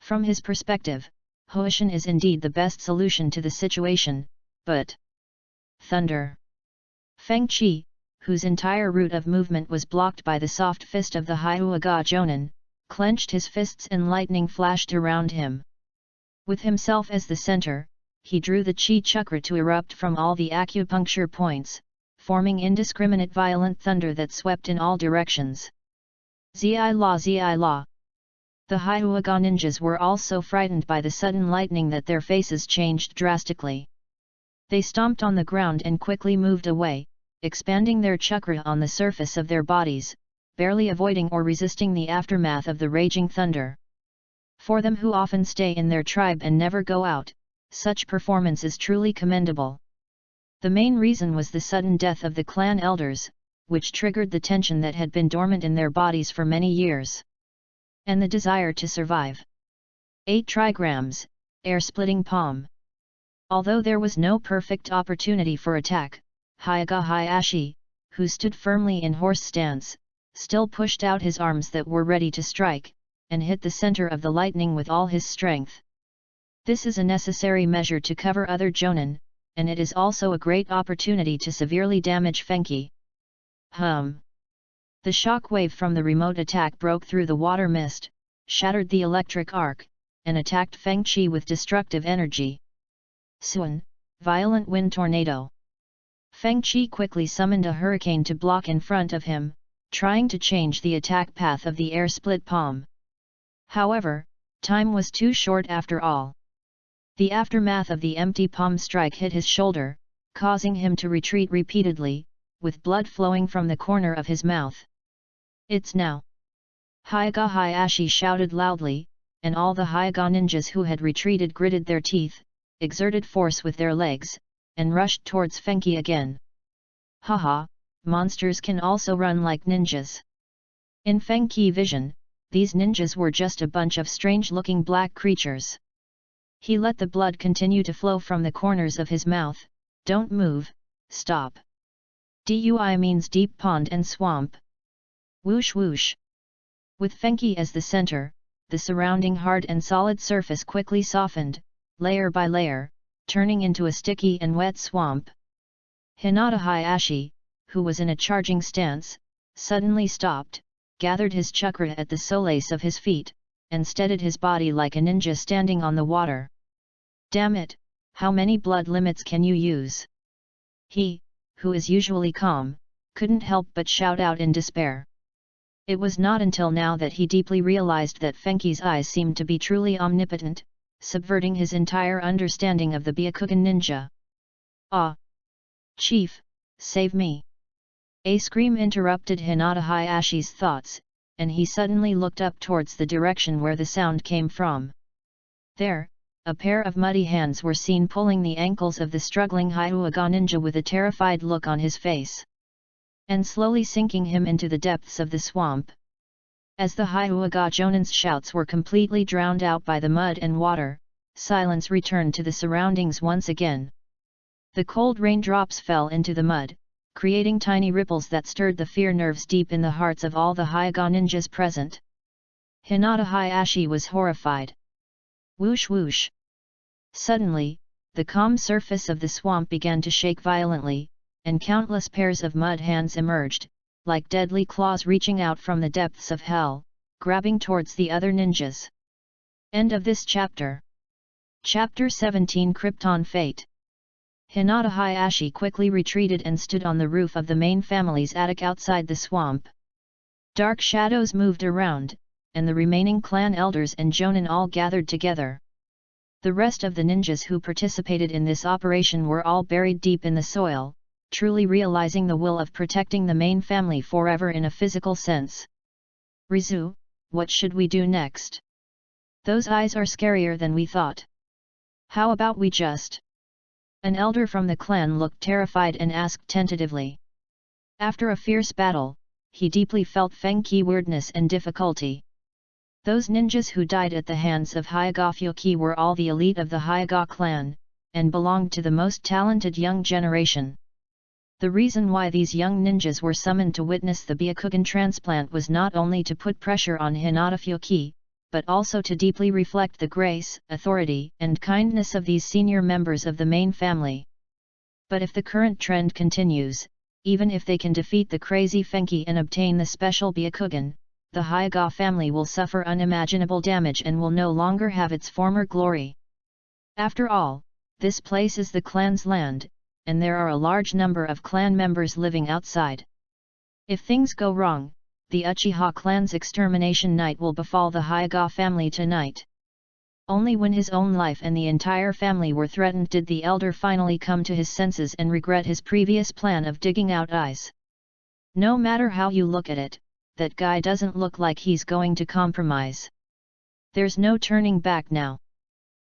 From his perspective, Hoshin is indeed the best solution to the situation, but... Thunder! Feng Qi, whose entire route of movement was blocked by the soft fist of the Hyuga Jonin, clenched his fists and lightning flashed around him. With himself as the center, he drew the chi chakra to erupt from all the acupuncture points, forming indiscriminate violent thunder that swept in all directions. Zi la zi la. The Hyuga ninjas were all so frightened by the sudden lightning that their faces changed drastically. They stomped on the ground and quickly moved away, expanding their chakra on the surface of their bodies, barely avoiding or resisting the aftermath of the raging thunder. For them who often stay in their tribe and never go out, such performance is truly commendable. The main reason was the sudden death of the clan elders, which triggered the tension that had been dormant in their bodies for many years. And the desire to survive. 8 trigrams, air-splitting palm. Although there was no perfect opportunity for attack, Hyuga Hayashi, who stood firmly in horse stance, still pushed out his arms that were ready to strike, and hit the center of the lightning with all his strength. This is a necessary measure to cover other jonin, and it is also a great opportunity to severely damage Feng Qi. The shock wave from the remote attack broke through the water mist, shattered the electric arc, and attacked Feng Qi with destructive energy. Suan, violent wind tornado. Feng Qi quickly summoned a hurricane to block in front of him, trying to change the attack path of the air-split palm. However, time was too short after all. The aftermath of the empty palm strike hit his shoulder, causing him to retreat repeatedly, with blood flowing from the corner of his mouth. It's now! Hyuga Hayashi shouted loudly, and all the Hyuga ninjas who had retreated gritted their teeth, exerted force with their legs, and rushed towards Feng Qi again. Haha, monsters can also run like ninjas. In Feng Qi vision, these ninjas were just a bunch of strange-looking black creatures. He let the blood continue to flow from the corners of his mouth. Don't move, stop. Dui means deep pond and swamp. Whoosh whoosh. With Feng Qi as the center, the surrounding hard and solid surface quickly softened, layer by layer, turning into a sticky and wet swamp. Hinata Hayashi, who was in a charging stance, suddenly stopped, gathered his chakra at the soles of his feet, and steadied his body like a ninja standing on the water. Damn it, how many blood limits can you use? He, who is usually calm, couldn't help but shout out in despair. It was not until now that he deeply realized that Feng Qi's eyes seemed to be truly omnipotent, subverting his entire understanding of the Byakugan ninja. Ah! Chief, save me! A scream interrupted Hinata Hayashi's thoughts, and he suddenly looked up towards the direction where the sound came from. There, a pair of muddy hands were seen pulling the ankles of the struggling Hyuga ninja with a terrified look on his face, and slowly sinking him into the depths of the swamp. As the Hyuga Jonin's shouts were completely drowned out by the mud and water, silence returned to the surroundings once again. The cold raindrops fell into the mud, creating tiny ripples that stirred the fear nerves deep in the hearts of all the Hyuga ninjas present. Hinata Hayashi was horrified. Whoosh whoosh! Suddenly, the calm surface of the swamp began to shake violently, and countless pairs of mud hands emerged, like deadly claws reaching out from the depths of hell, grabbing towards the other ninjas. End of this chapter. Chapter 17 Krypton Fate. Hinata Hayashi quickly retreated and stood on the roof of the main family's attic outside the swamp. Dark shadows moved around, and the remaining clan elders and Jonin all gathered together. The rest of the ninjas who participated in this operation were all buried deep in the soil, truly realizing the will of protecting the main family forever in a physical sense. Rizu, what should we do next? Those eyes are scarier than we thought. How about we just... An elder from the clan looked terrified and asked tentatively. After a fierce battle, he deeply felt FENGHOU weirdness and difficulty. Those ninjas who died at the hands of Hyuga Fyoki were all the elite of the Hyuga clan, and belonged to the most talented young generation. The reason why these young ninjas were summoned to witness the Byakugan transplant was not only to put pressure on Hinata Fyoki, but also to deeply reflect the grace, authority, and kindness of these senior members of the main family. But if the current trend continues, even if they can defeat the crazy FENGHOU and obtain the special Byakugan, the Hyuga family will suffer unimaginable damage and will no longer have its former glory. After all, this place is the clan's land, and there are a large number of clan members living outside. If things go wrong, the Uchiha clan's extermination night will befall the Hyuga family tonight. Only when his own life and the entire family were threatened did the elder finally come to his senses and regret his previous plan of digging out eyes. No matter how you look at it, that guy doesn't look like he's going to compromise. There's no turning back now.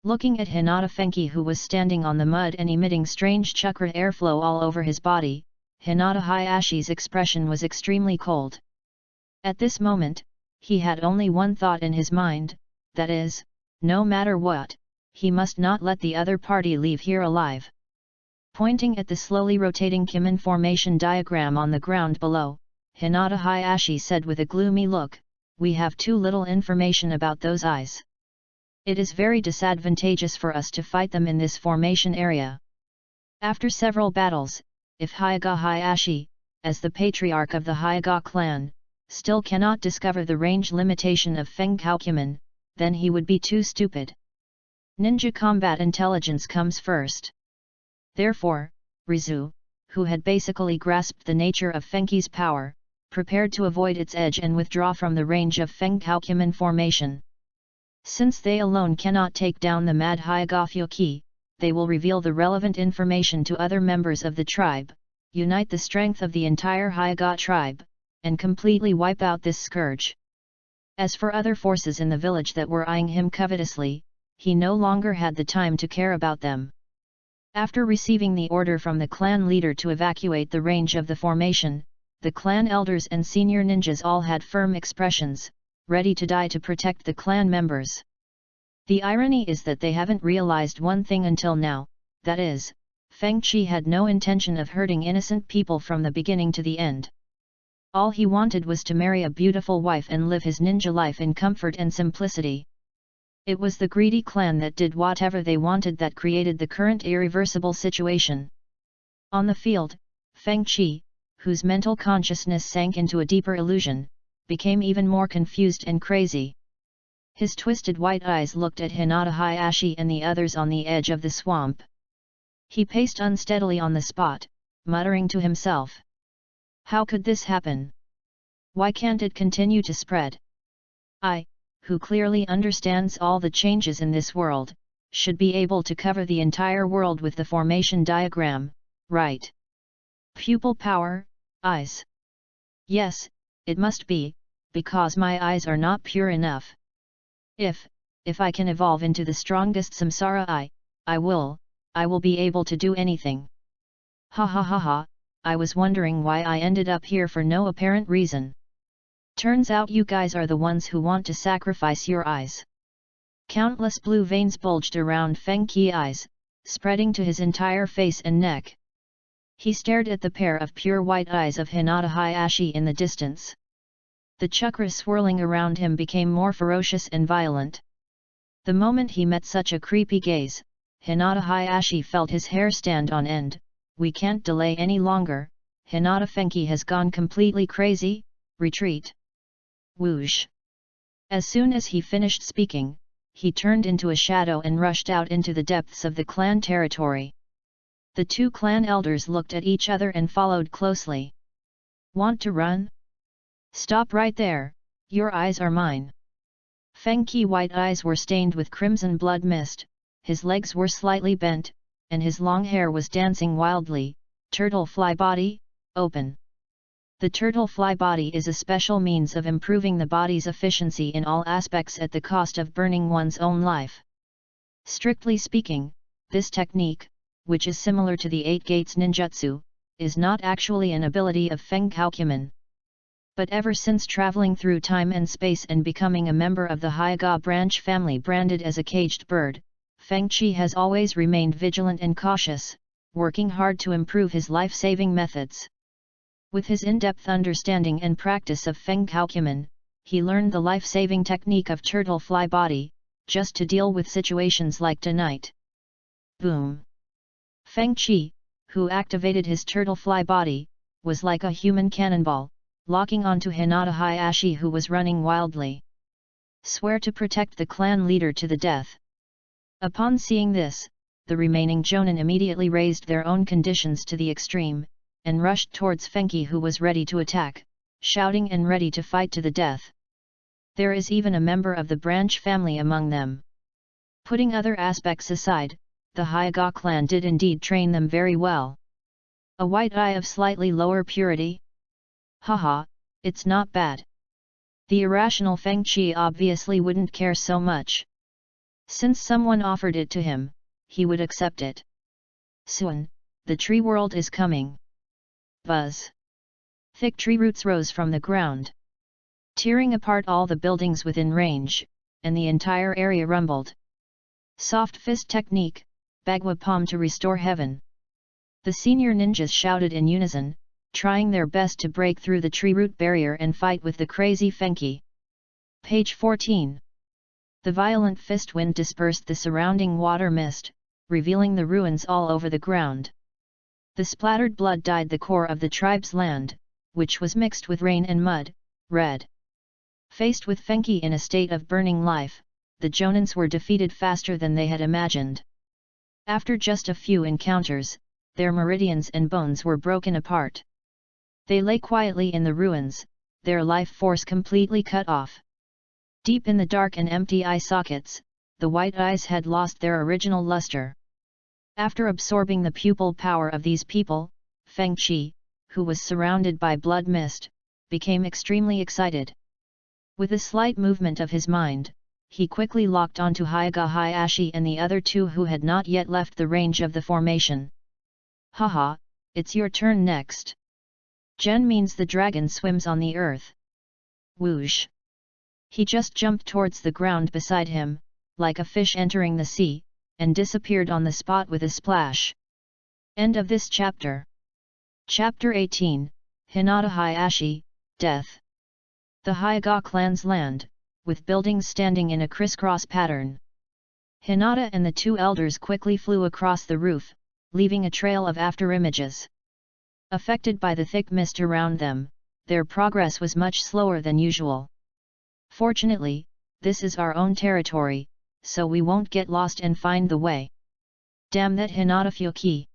Looking at Hinata Fenghou, who was standing on the mud and emitting strange chakra airflow all over his body, Hinata Hayashi's expression was extremely cold. At this moment, he had only one thought in his mind, that is, no matter what, he must not let the other party leave here alive. Pointing at the slowly rotating Kimen formation diagram on the ground below, Hinata Hayashi said with a gloomy look, "We have too little information about those eyes. It is very disadvantageous for us to fight them in this formation area. After several battles, if Hyuga Hayashi, as the patriarch of the Hyuga clan, still cannot discover the range limitation of FENGHOU Kimen, then he would be too stupid. Ninja combat intelligence comes first." Therefore, Rizu, who had basically grasped the nature of FENGHOU's power, prepared to avoid its edge and withdraw from the range of FENGHOU Kimen formation. Since they alone cannot take down the mad Hyuga Fyoki, they will reveal the relevant information to other members of the tribe, unite the strength of the entire Hyuga tribe, and completely wipe out this scourge. As for other forces in the village that were eyeing him covetously, he no longer had the time to care about them. After receiving the order from the clan leader to evacuate the range of the formation, the clan elders and senior ninjas all had firm expressions, ready to die to protect the clan members. The irony is that they haven't realized one thing until now, that is, Feng Qi had no intention of hurting innocent people from the beginning to the end. All he wanted was to marry a beautiful wife and live his ninja life in comfort and simplicity. It was the greedy clan that did whatever they wanted that created the current irreversible situation. On the field, Feng Qi, whose mental consciousness sank into a deeper illusion, became even more confused and crazy. His twisted white eyes looked at Hinata Hayashi and the others on the edge of the swamp. He paced unsteadily on the spot, muttering to himself. How could this happen? Why can't it continue to spread? I, who clearly understands all the changes in this world, should be able to cover the entire world with the formation diagram, right? Pupil power, eyes. Yes, it must be, because my eyes are not pure enough. If, if I can evolve into the strongest samsara I will be able to do anything. Ha ha ha ha, I was wondering why I ended up here for no apparent reason. Turns out you guys are the ones who want to sacrifice your eyes. Countless blue veins bulged around FENGHOU's eyes, spreading to his entire face and neck. He stared at the pair of pure white eyes of Hinata Hayashi in the distance. The chakras swirling around him became more ferocious and violent. The moment he met such a creepy gaze, Hinata Hayashi felt his hair stand on end. We can't delay any longer, Hinata FENGHOU has gone completely crazy, retreat. Whoosh! As soon as he finished speaking, he turned into a shadow and rushed out into the depths of the clan territory. The two clan elders looked at each other and followed closely. Want to run? Stop right there, your eyes are mine. FENGHOU's white eyes were stained with crimson blood mist, his legs were slightly bent, and his long hair was dancing wildly. Turtle fly body, open. The turtle fly body is a special means of improving the body's efficiency in all aspects at the cost of burning one's own life. Strictly speaking, this technique, which is similar to the 8 Gates ninjutsu, is not actually an ability of FENGHOU. But ever since traveling through time and space and becoming a member of the Hyuga branch family branded as a caged bird, FENGHOU has always remained vigilant and cautious, working hard to improve his life-saving methods. With his in-depth understanding and practice of FENGHOU, he learned the life-saving technique of turtle fly body, just to deal with situations like tonight. Boom! FENGHOU, who activated his turtle fly body, was like a human cannonball, locking onto Hinata Hayashi who was running wildly. Swear to protect the clan leader to the death. Upon seeing this, the remaining jonin immediately raised their own conditions to the extreme, and rushed towards FENGHOU who was ready to attack, shouting and ready to fight to the death. There is even a member of the branch family among them. Putting other aspects aside, the Hyuga clan did indeed train them very well. A white eye of slightly lower purity? Haha, it's not bad. The irrational FENGHOU obviously wouldn't care so much. Since someone offered it to him, he would accept it. Soon, the tree world is coming. Buzz! Thick tree roots rose from the ground, tearing apart all the buildings within range, and the entire area rumbled. Soft fist technique, Bagua palm to restore heaven. The senior ninjas shouted in unison, trying their best to break through the tree root barrier and fight with the crazy FENGHOU. Page 14. The violent fist wind dispersed the surrounding water mist, revealing the ruins all over the ground. The splattered blood dyed the core of the tribe's land, which was mixed with rain and mud, red. Faced with FENGHOU in a state of burning life, the jonins were defeated faster than they had imagined. After just a few encounters, their meridians and bones were broken apart. They lay quietly in the ruins, their life force completely cut off. Deep in the dark and empty eye sockets, the white eyes had lost their original luster. After absorbing the pupil power of these people, FENGHOU, who was surrounded by blood mist, became extremely excited. With a slight movement of his mind, he quickly locked onto Hyuga Hayashi and the other two who had not yet left the range of the formation. Haha, it's your turn next. Gen means the dragon swims on the earth. Whoosh! He just jumped towards the ground beside him, like a fish entering the sea, and disappeared on the spot with a splash. End of this chapter. Chapter 18, Hinata Hayashi, Death. The Hyuga clan's land, with buildings standing in a crisscross pattern. Hinata and the two elders quickly flew across the roof, leaving a trail of afterimages. Affected by the thick mist around them, their progress was much slower than usual. Fortunately, this is our own territory, so we won't get lost and find the way. Damn that Hinata FENGHOU!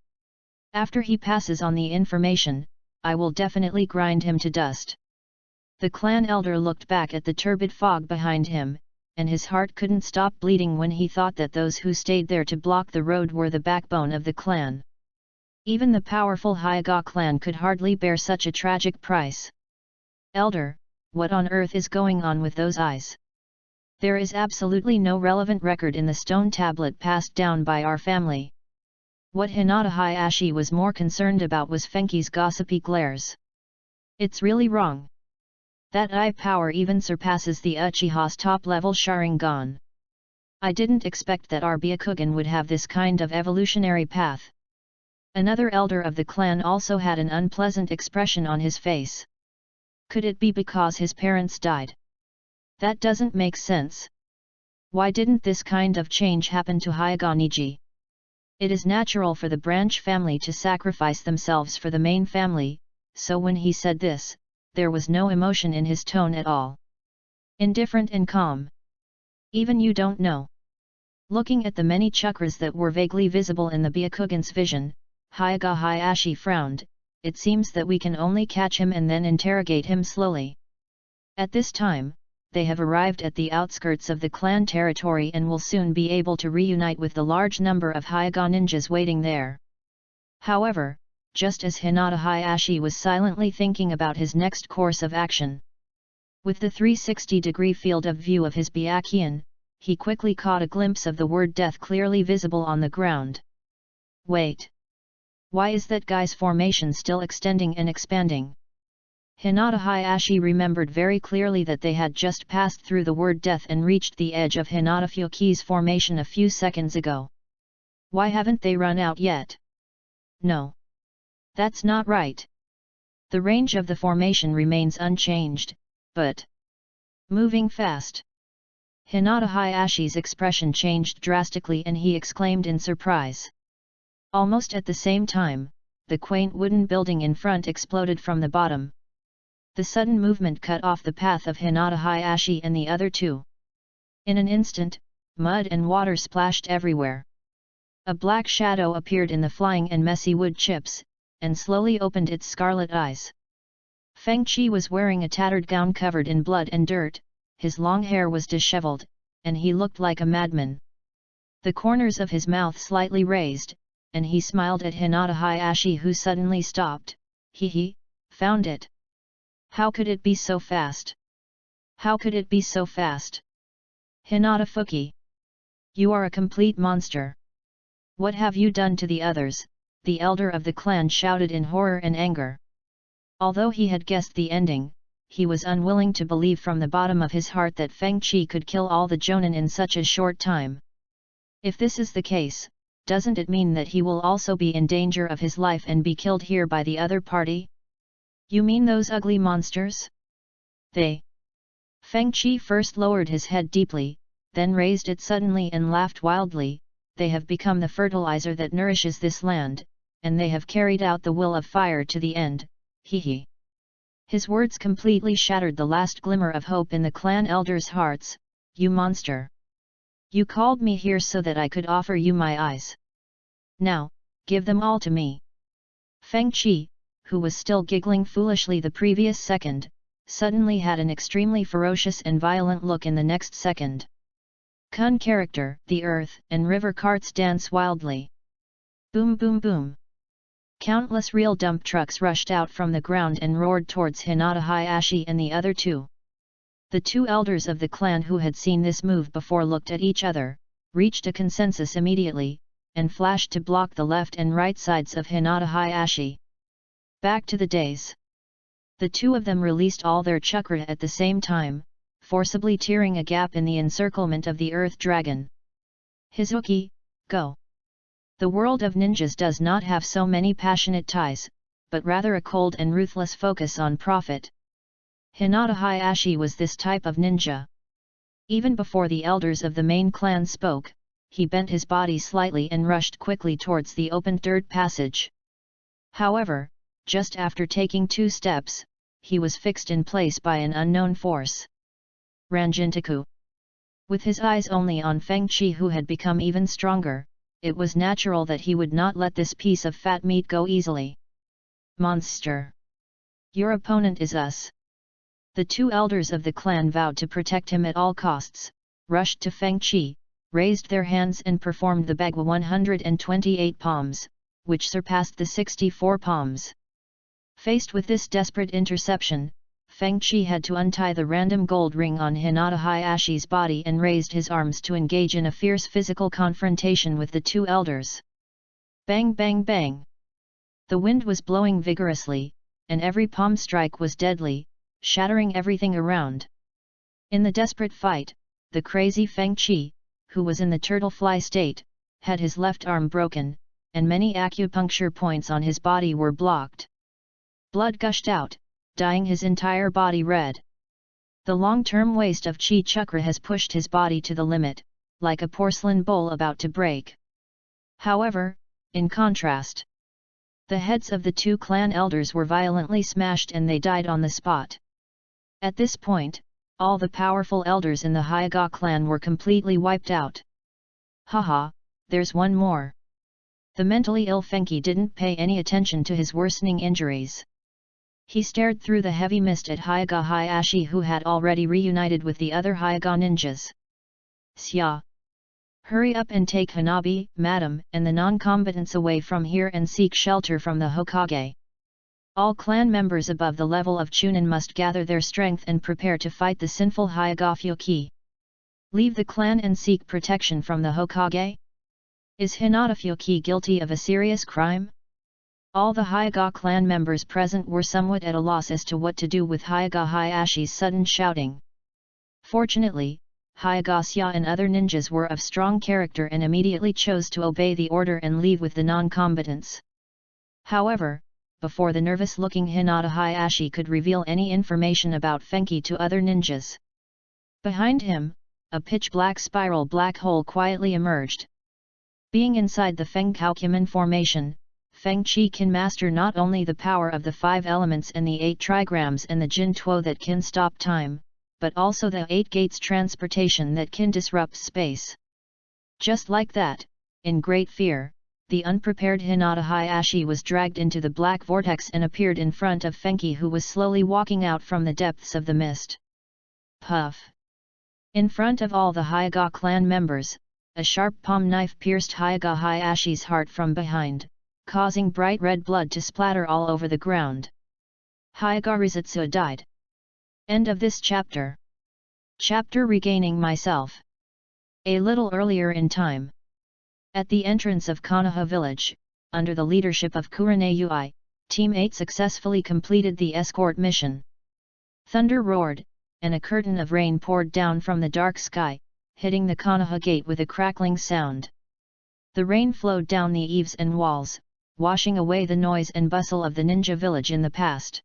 After he passes on the information, I will definitely grind him to dust. The clan elder looked back at the turbid fog behind him, and his heart couldn't stop bleeding when he thought that those who stayed there to block the road were the backbone of the clan. Even the powerful Hyuga clan could hardly bear such a tragic price. Elder, what on earth is going on with those eyes? There is absolutely no relevant record in the stone tablet passed down by our family. What Hinata Hayashi was more concerned about was Fenki's gossipy glares. It's really wrong. That eye power even surpasses the Uchiha's top-level Sharingan. I didn't expect that our Byakugan would have this kind of evolutionary path. Another elder of the clan also had an unpleasant expression on his face. Could it be because his parents died? That doesn't make sense. Why didn't this kind of change happen to Hyaganiji? It is natural for the branch family to sacrifice themselves for the main family, so when he said this, there was no emotion in his tone at all. Indifferent and calm. Even you don't know. Looking at the many chakras that were vaguely visible in the Byakugan's vision, Hyaga Hayashi frowned. It seems that we can only catch him and then interrogate him slowly. At this time, they have arrived at the outskirts of the clan territory and will soon be able to reunite with the large number of Hyaga ninjas waiting there. However, just as Hinata Hayashi was silently thinking about his next course of action, with the 360-degree field of view of his Byakugan, he quickly caught a glimpse of the word death clearly visible on the ground. Wait! Why is that guy's formation still extending and expanding? Hinata Hayashi remembered very clearly that they had just passed through the word death and reached the edge of Hinata Fuki's formation a few seconds ago. Why haven't they run out yet? No. That's not right. The range of the formation remains unchanged, but moving fast. Hinata Hayashi's expression changed drastically and he exclaimed in surprise. Almost at the same time, the quaint wooden building in front exploded from the bottom. The sudden movement cut off the path of Hinata Hayashi and the other two. In an instant, mud and water splashed everywhere. A black shadow appeared in the flying and messy wood chips, and slowly opened its scarlet eyes. Feng Qi was wearing a tattered gown covered in blood and dirt, his long hair was disheveled, and he looked like a madman. The corners of his mouth slightly raised, and he smiled at Hinata Hayashi who suddenly stopped. He found it. How could it be so fast? How could it be so fast? Hinata Fuki! You are a complete monster. What have you done to the others? The elder of the clan shouted in horror and anger. Although he had guessed the ending, he was unwilling to believe from the bottom of his heart that Feng Qi could kill all the Jonin in such a short time. If this is the case, doesn't it mean that he will also be in danger of his life and be killed here by the other party? You mean those ugly monsters? They. Feng Qi first lowered his head deeply, then raised it suddenly and laughed wildly. They have become the fertilizer that nourishes this land, and they have carried out the will of fire to the end. He. His words completely shattered the last glimmer of hope in the clan elders' hearts. You monster! You called me here so that I could offer you my eyes. Now, give them all to me. Feng Qi, who was still giggling foolishly the previous second, suddenly had an extremely ferocious and violent look in the next second. Kun character, the earth and river carts dance wildly. Boom boom boom. Countless real dump trucks rushed out from the ground and roared towards Hinata Hayashi and the other two. The two elders of the clan who had seen this move before looked at each other, reached a consensus immediately, and flashed to block the left and right sides of Hinata Hayashi. Back to the days. The two of them released all their chakra at the same time, forcibly tearing a gap in the encirclement of the earth dragon. Hizuki, go! The world of ninjas does not have so many passionate ties, but rather a cold and ruthless focus on profit. Hinata Hayashi was this type of ninja. Even before the elders of the main clan spoke, he bent his body slightly and rushed quickly towards the opened dirt passage. However, just after taking 2 steps, he was fixed in place by an unknown force. Ranjintaku. With his eyes only on Feng Qi who had become even stronger, it was natural that he would not let this piece of fat meat go easily. Monster! Your opponent is us. The two elders of the clan vowed to protect him at all costs, rushed to Feng Qi, raised their hands and performed the Bagua 128 palms, which surpassed the 64 palms. Faced with this desperate interception, Fengchi had to untie the random gold ring on Hinata Hayashi's body and raised his arms to engage in a fierce physical confrontation with the two elders. Bang bang bang! The wind was blowing vigorously, and every palm strike was deadly, shattering everything around. In the desperate fight, the crazy Fengchi, who was in the turtle-fly state, had his left arm broken, and many acupuncture points on his body were blocked. Blood gushed out, dyeing his entire body red. The long-term waste of chi chakra has pushed his body to the limit, like a porcelain bowl about to break. However, in contrast, the heads of the two clan elders were violently smashed and they died on the spot. At this point, all the powerful elders in the Hyuga clan were completely wiped out. Haha, there's one more. The mentally ill Fenghi didn't pay any attention to his worsening injuries. He stared through the heavy mist at Hyuga Hayashi, who had already reunited with the other Hyuga ninjas. Xia! Hurry up and take Hanabi, madam, and the non-combatants away from here and seek shelter from the Hokage. All clan members above the level of Chunin must gather their strength and prepare to fight the sinful Hyuga Fuki. Leave the clan and seek protection from the Hokage? Is Hinata Fuki guilty of a serious crime? All the Hyuga clan members present were somewhat at a loss as to what to do with Hyuga Hayashi's sudden shouting. Fortunately, Hyuga Xia and other ninjas were of strong character and immediately chose to obey the order and leave with the non-combatants. However, before the nervous-looking Hinata Hayashi could reveal any information about Fenghi to other ninjas, behind him, a pitch-black spiral black hole quietly emerged. Being inside the FENGHOU formation, Fengchi can master not only the power of the 5 elements and the 8 trigrams and the Jin Tuo that can stop time, but also the 8 gates transportation that can disrupt space. Just like that, in great fear, the unprepared Hinata Hayashi was dragged into the black vortex and appeared in front of Fenghi, who was slowly walking out from the depths of the mist. Puff! In front of all the Hyuga clan members, a sharp palm knife pierced Hyuga Hayashi's heart from behind, causing bright red blood to splatter all over the ground. Hyuga Rizutsu died. End of this chapter. Chapter Regaining Myself. A little earlier in time. At the entrance of Konoha village, under the leadership of Kurane Ui, Team 8 successfully completed the escort mission. Thunder roared, and a curtain of rain poured down from the dark sky, hitting the Konoha gate with a crackling sound. The rain flowed down the eaves and walls, washing away the noise and bustle of the ninja village in the past.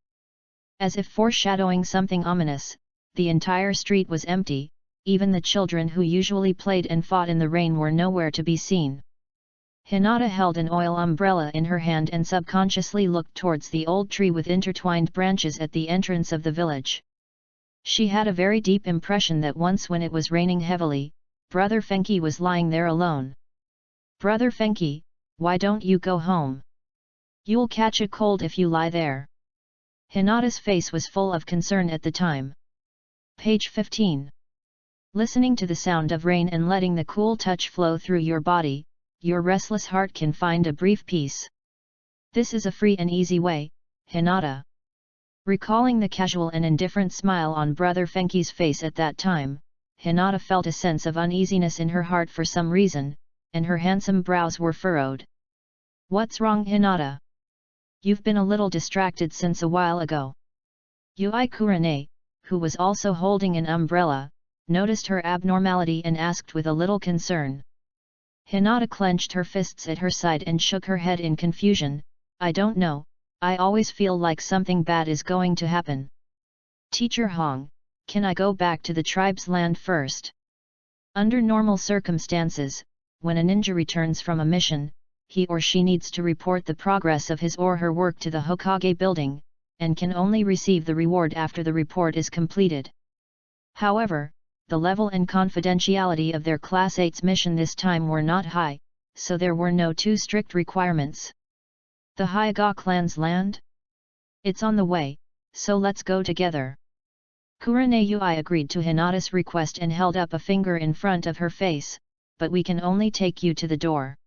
As if foreshadowing something ominous, the entire street was empty, even the children who usually played and fought in the rain were nowhere to be seen. Hinata held an oil umbrella in her hand and subconsciously looked towards the old tree with intertwined branches at the entrance of the village. She had a very deep impression that once when it was raining heavily, Brother Fenghi was lying there alone. Brother Fenghi, why don't you go home? You'll catch a cold if you lie there. Hinata's face was full of concern at the time. Page 15. Listening to the sound of rain and letting the cool touch flow through your body, your restless heart can find a brief peace. This is a free and easy way, Hinata. Recalling the casual and indifferent smile on Brother Fenghi's face at that time, Hinata felt a sense of uneasiness in her heart for some reason, and her handsome brows were furrowed. What's wrong, Hinata? You've been a little distracted since a while ago. Ui Kurane, who was also holding an umbrella, noticed her abnormality and asked with a little concern. Hinata clenched her fists at her side and shook her head in confusion. I don't know, I always feel like something bad is going to happen. Teacher Hong, can I go back to the tribe's land first? Under normal circumstances, when a ninja returns from a mission, he or she needs to report the progress of his or her work to the Hokage building, and can only receive the reward after the report is completed. However, the level and confidentiality of their Class 8's mission this time were not high, so there were no too strict requirements. The Hyuga clan's land? It's on the way, so let's go together. Kurane Ui agreed to Hinata's request and held up a finger in front of her face, but we can only take you to the door.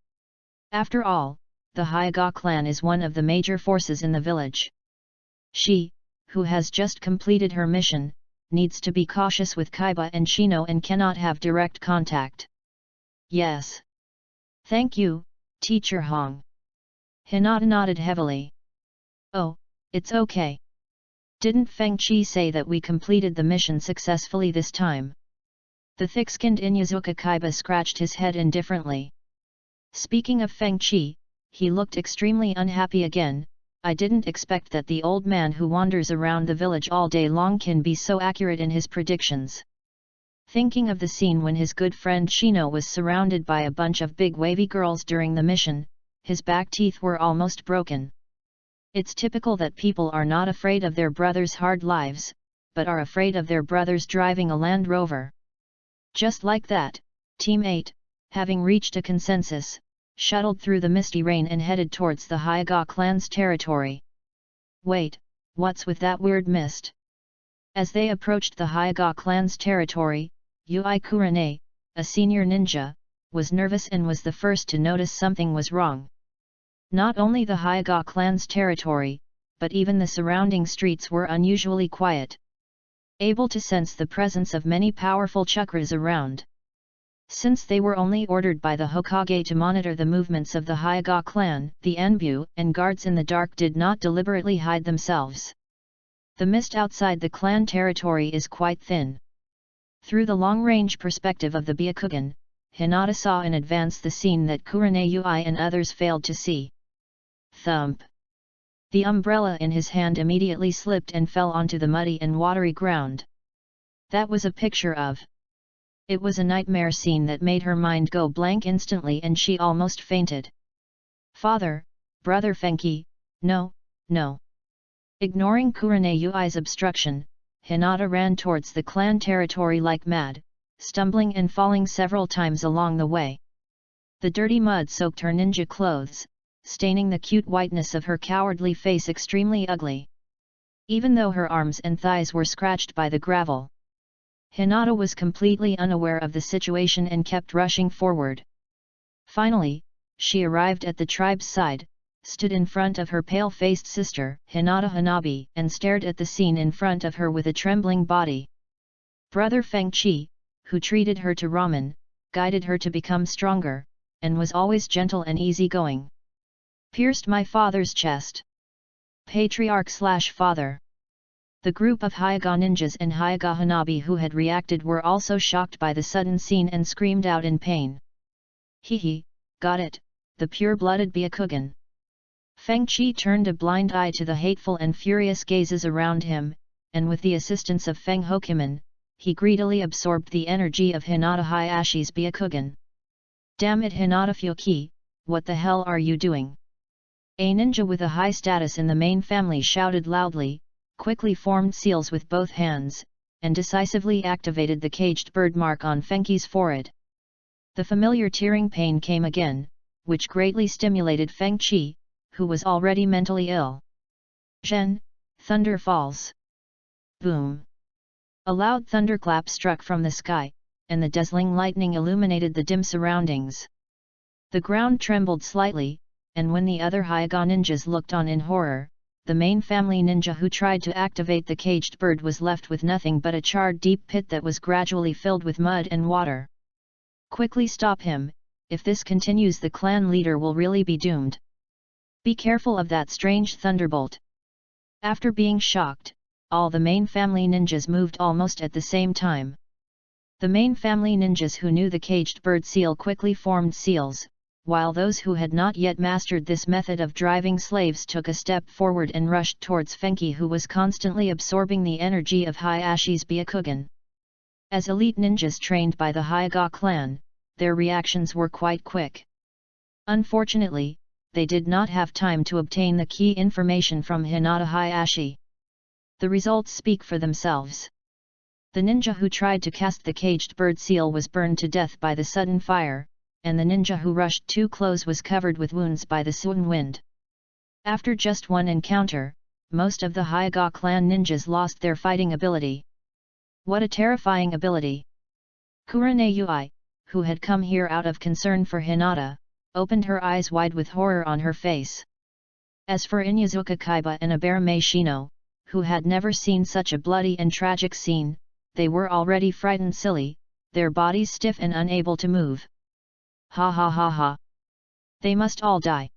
After all, the Hyuga clan is one of the major forces in the village. She, who has just completed her mission, needs to be cautious with Kaiba and Shino and cannot have direct contact. Yes. Thank you, Teacher Hong. Hinata nodded heavily. Oh, it's okay. Didn't Feng Qi say that we completed the mission successfully this time? The thick-skinned Inyazuka Kaiba scratched his head indifferently. Speaking of Feng Qi, he looked extremely unhappy again. I didn't expect that the old man who wanders around the village all day long can be so accurate in his predictions. Thinking of the scene when his good friend Shino was surrounded by a bunch of big wavy girls during the mission, his back teeth were almost broken. It's typical that people are not afraid of their brothers' hard lives, but are afraid of their brothers driving a Land Rover. Just like that, Team 8, having reached a consensus, shuttled through the misty rain and headed towards the Hyuga clan's territory. Wait, what's with that weird mist? As they approached the Hyuga clan's territory, Yui Kurane, a senior ninja, was nervous and was the first to notice something was wrong. Not only the Hyuga clan's territory, but even the surrounding streets were unusually quiet. Able to sense the presence of many powerful chakras around. Since they were only ordered by the Hokage to monitor the movements of the Hyuga clan, the Enbu and guards in the dark did not deliberately hide themselves. The mist outside the clan territory is quite thin. Through the long-range perspective of the Byakugan, Hinata saw in advance the scene that Kurane Ui and others failed to see. Thump! The umbrella in his hand immediately slipped and fell onto the muddy and watery ground. That was a picture of. It was a nightmare scene that made her mind go blank instantly and she almost fainted. Father, Brother Fenki, no, no. Ignoring Kurane Ui's obstruction, Hinata ran towards the clan territory like mad, stumbling and falling several times along the way. The dirty mud soaked her ninja clothes, staining the cute whiteness of her cowardly face extremely ugly. Even though her arms and thighs were scratched by the gravel, Hinata was completely unaware of the situation and kept rushing forward. Finally, she arrived at the tribe's side, stood in front of her pale-faced sister, Hinata Hanabi, and stared at the scene in front of her with a trembling body. Brother Feng Qi, who treated her to ramen, guided her to become stronger, and was always gentle and easygoing. Pierced my father's chest. Patriarch/father. The group of Hyuga ninjas and Hyuga Hanabi who had reacted were also shocked by the sudden scene and screamed out in pain. Hehe, got it, the pure-blooded Byakugan. Feng Qi turned a blind eye to the hateful and furious gazes around him, and with the assistance of Feng Hokiman, he greedily absorbed the energy of Hinata Hayashi's Byakugan. Damn it Hinata Fuki, what the hell are you doing? A ninja with a high status in the main family shouted loudly, quickly formed seals with both hands, and decisively activated the caged bird mark on Fenki's forehead. The familiar tearing pain came again, which greatly stimulated Feng Qi, who was already mentally ill. Zhen, thunder falls. Boom! A loud thunderclap struck from the sky, and the dazzling lightning illuminated the dim surroundings. The ground trembled slightly, and when the other Hyuga ninjas looked on in horror, the main family ninja who tried to activate the caged bird was left with nothing but a charred deep pit that was gradually filled with mud and water. Quickly stop him, if this continues the clan leader will really be doomed. Be careful of that strange thunderbolt. After being shocked, all the main family ninjas moved almost at the same time. The main family ninjas who knew the caged bird seal quickly formed seals, while those who had not yet mastered this method of driving slaves took a step forward and rushed towards Fenki, who was constantly absorbing the energy of Hayashi's Byakugan. As elite ninjas trained by the Hyuga clan, their reactions were quite quick. Unfortunately, they did not have time to obtain the key information from Hinata Hayashi. The results speak for themselves. The ninja who tried to cast the caged bird seal was burned to death by the sudden fire, and the ninja who rushed too close was covered with wounds by the sudden wind. After just one encounter, most of the Hyuga clan ninjas lost their fighting ability. What a terrifying ability! Kurane Ui, who had come here out of concern for Hinata, opened her eyes wide with horror on her face. As for Inyazuka Kaiba and Abarame Shino, who had never seen such a bloody and tragic scene. They were already frightened silly, their bodies stiff and unable to move. Ha ha ha ha! They must all die.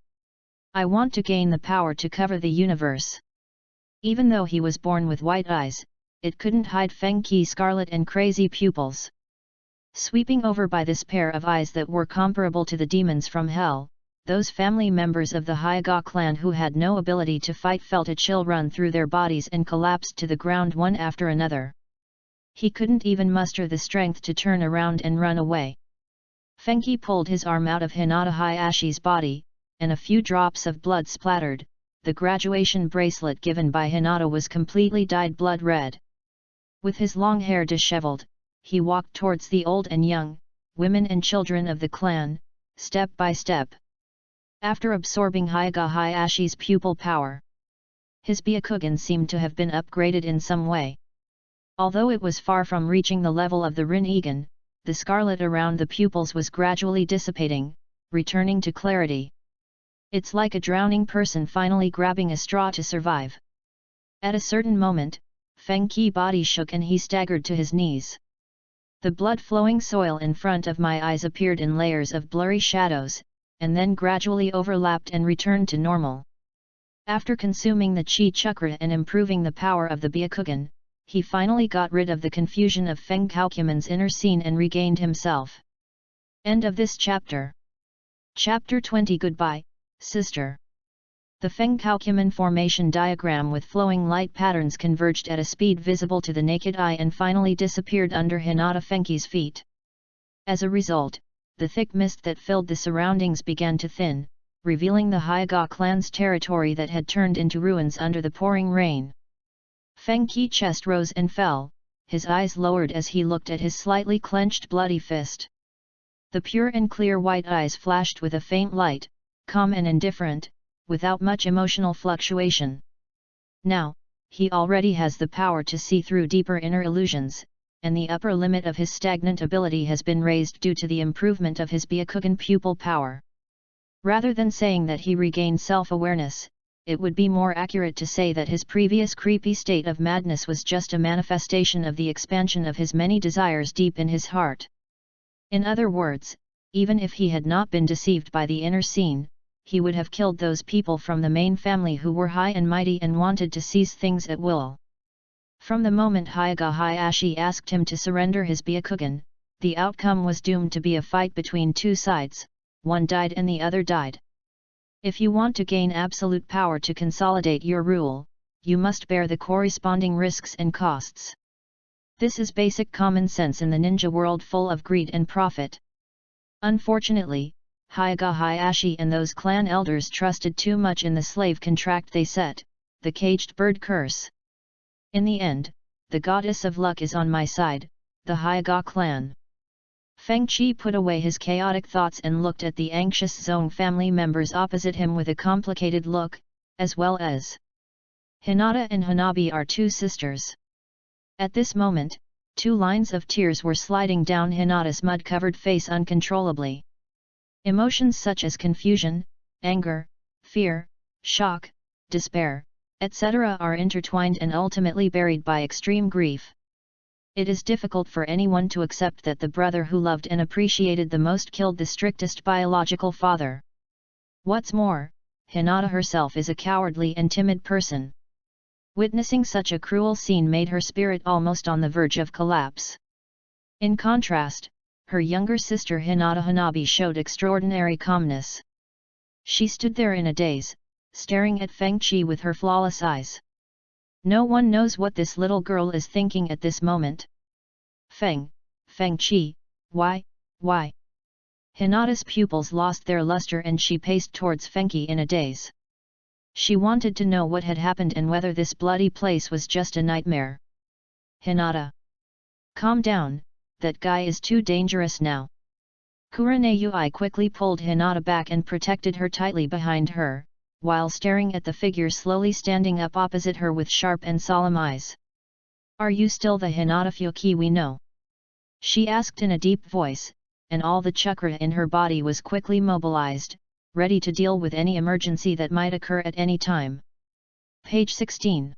I want to gain the power to cover the universe. Even though he was born with white eyes, it couldn't hide FENGHOU's scarlet and crazy pupils. Sweeping over by this pair of eyes that were comparable to the demons from hell, those family members of the FENGHOU clan who had no ability to fight felt a chill run through their bodies and collapsed to the ground one after another. He couldn't even muster the strength to turn around and run away. FENGHOU pulled his arm out of Hinata Hayashi's body, and a few drops of blood splattered. The graduation bracelet given by Hinata was completely dyed blood red. With his long hair disheveled, he walked towards the old and young, women and children of the clan, step by step. After absorbing Hyuga Hayashi's pupil power, his Byakugan seemed to have been upgraded in some way. Although it was far from reaching the level of the Rinnegan, the scarlet around the pupils was gradually dissipating, returning to clarity. It's like a drowning person finally grabbing a straw to survive. At a certain moment, FENGHOU's body shook and he staggered to his knees. The blood-flowing soil in front of my eyes appeared in layers of blurry shadows, and then gradually overlapped and returned to normal. After consuming the chi chakra and improving the power of the Byakugan, he finally got rid of the confusion of FENGHOU's inner scene and regained himself. End of this chapter. Chapter 20. Goodbye, sister. The FENGHOU formation diagram with flowing light patterns converged at a speed visible to the naked eye and finally disappeared under Hinata FENGHOU's feet. As a result, the thick mist that filled the surroundings began to thin, revealing the Hyuga clan's territory that had turned into ruins under the pouring rain. FENGHOU's chest rose and fell, his eyes lowered as he looked at his slightly clenched bloody fist. The pure and clear white eyes flashed with a faint light, calm and indifferent, without much emotional fluctuation. Now, he already has the power to see through deeper inner illusions, and the upper limit of his stagnant ability has been raised due to the improvement of his Byakugan pupil power. Rather than saying that he regained self-awareness, it would be more accurate to say that his previous creepy state of madness was just a manifestation of the expansion of his many desires deep in his heart. In other words, even if he had not been deceived by the inner scene, he would have killed those people from the main family who were high and mighty and wanted to seize things at will. From the moment Hyuga Hayashi asked him to surrender his Byakugan, the outcome was doomed to be a fight between two sides, one died and the other died. If you want to gain absolute power to consolidate your rule, you must bear the corresponding risks and costs. This is basic common sense in the ninja world full of greed and profit. Unfortunately, Hyuga Hayashi and those clan elders trusted too much in the slave contract they set, the caged bird curse. In the end, the goddess of luck is on my side, the Hyuga clan. FENGHOU put away his chaotic thoughts and looked at the anxious Zone family members opposite him with a complicated look, as well as Hinata and Hanabi are two sisters. At this moment, 2 lines of tears were sliding down Hinata's mud-covered face uncontrollably. Emotions such as confusion, anger, fear, shock, despair, etc. are intertwined and ultimately buried by extreme grief. It is difficult for anyone to accept that the brother who loved and appreciated the most killed the strictest biological father. What's more, Hinata herself is a cowardly and timid person. Witnessing such a cruel scene made her spirit almost on the verge of collapse. In contrast, her younger sister Hinata Hanabi showed extraordinary calmness. She stood there in a daze, staring at FENGHOU with her flawless eyes. No one knows what this little girl is thinking at this moment. FENGHOU, why? Hinata's pupils lost their luster and she paced towards FENGHOU in a daze. She wanted to know what had happened and whether this bloody place was just a nightmare. Hinata, calm down, that guy is too dangerous now. Kurenayui quickly pulled Hinata back and protected her tightly behind her, while staring at the figure slowly standing up opposite her with sharp and solemn eyes. Are you still the Hinata Fyoki we know? She asked in a deep voice, and all the chakra in her body was quickly mobilized, ready to deal with any emergency that might occur at any time. Page 16.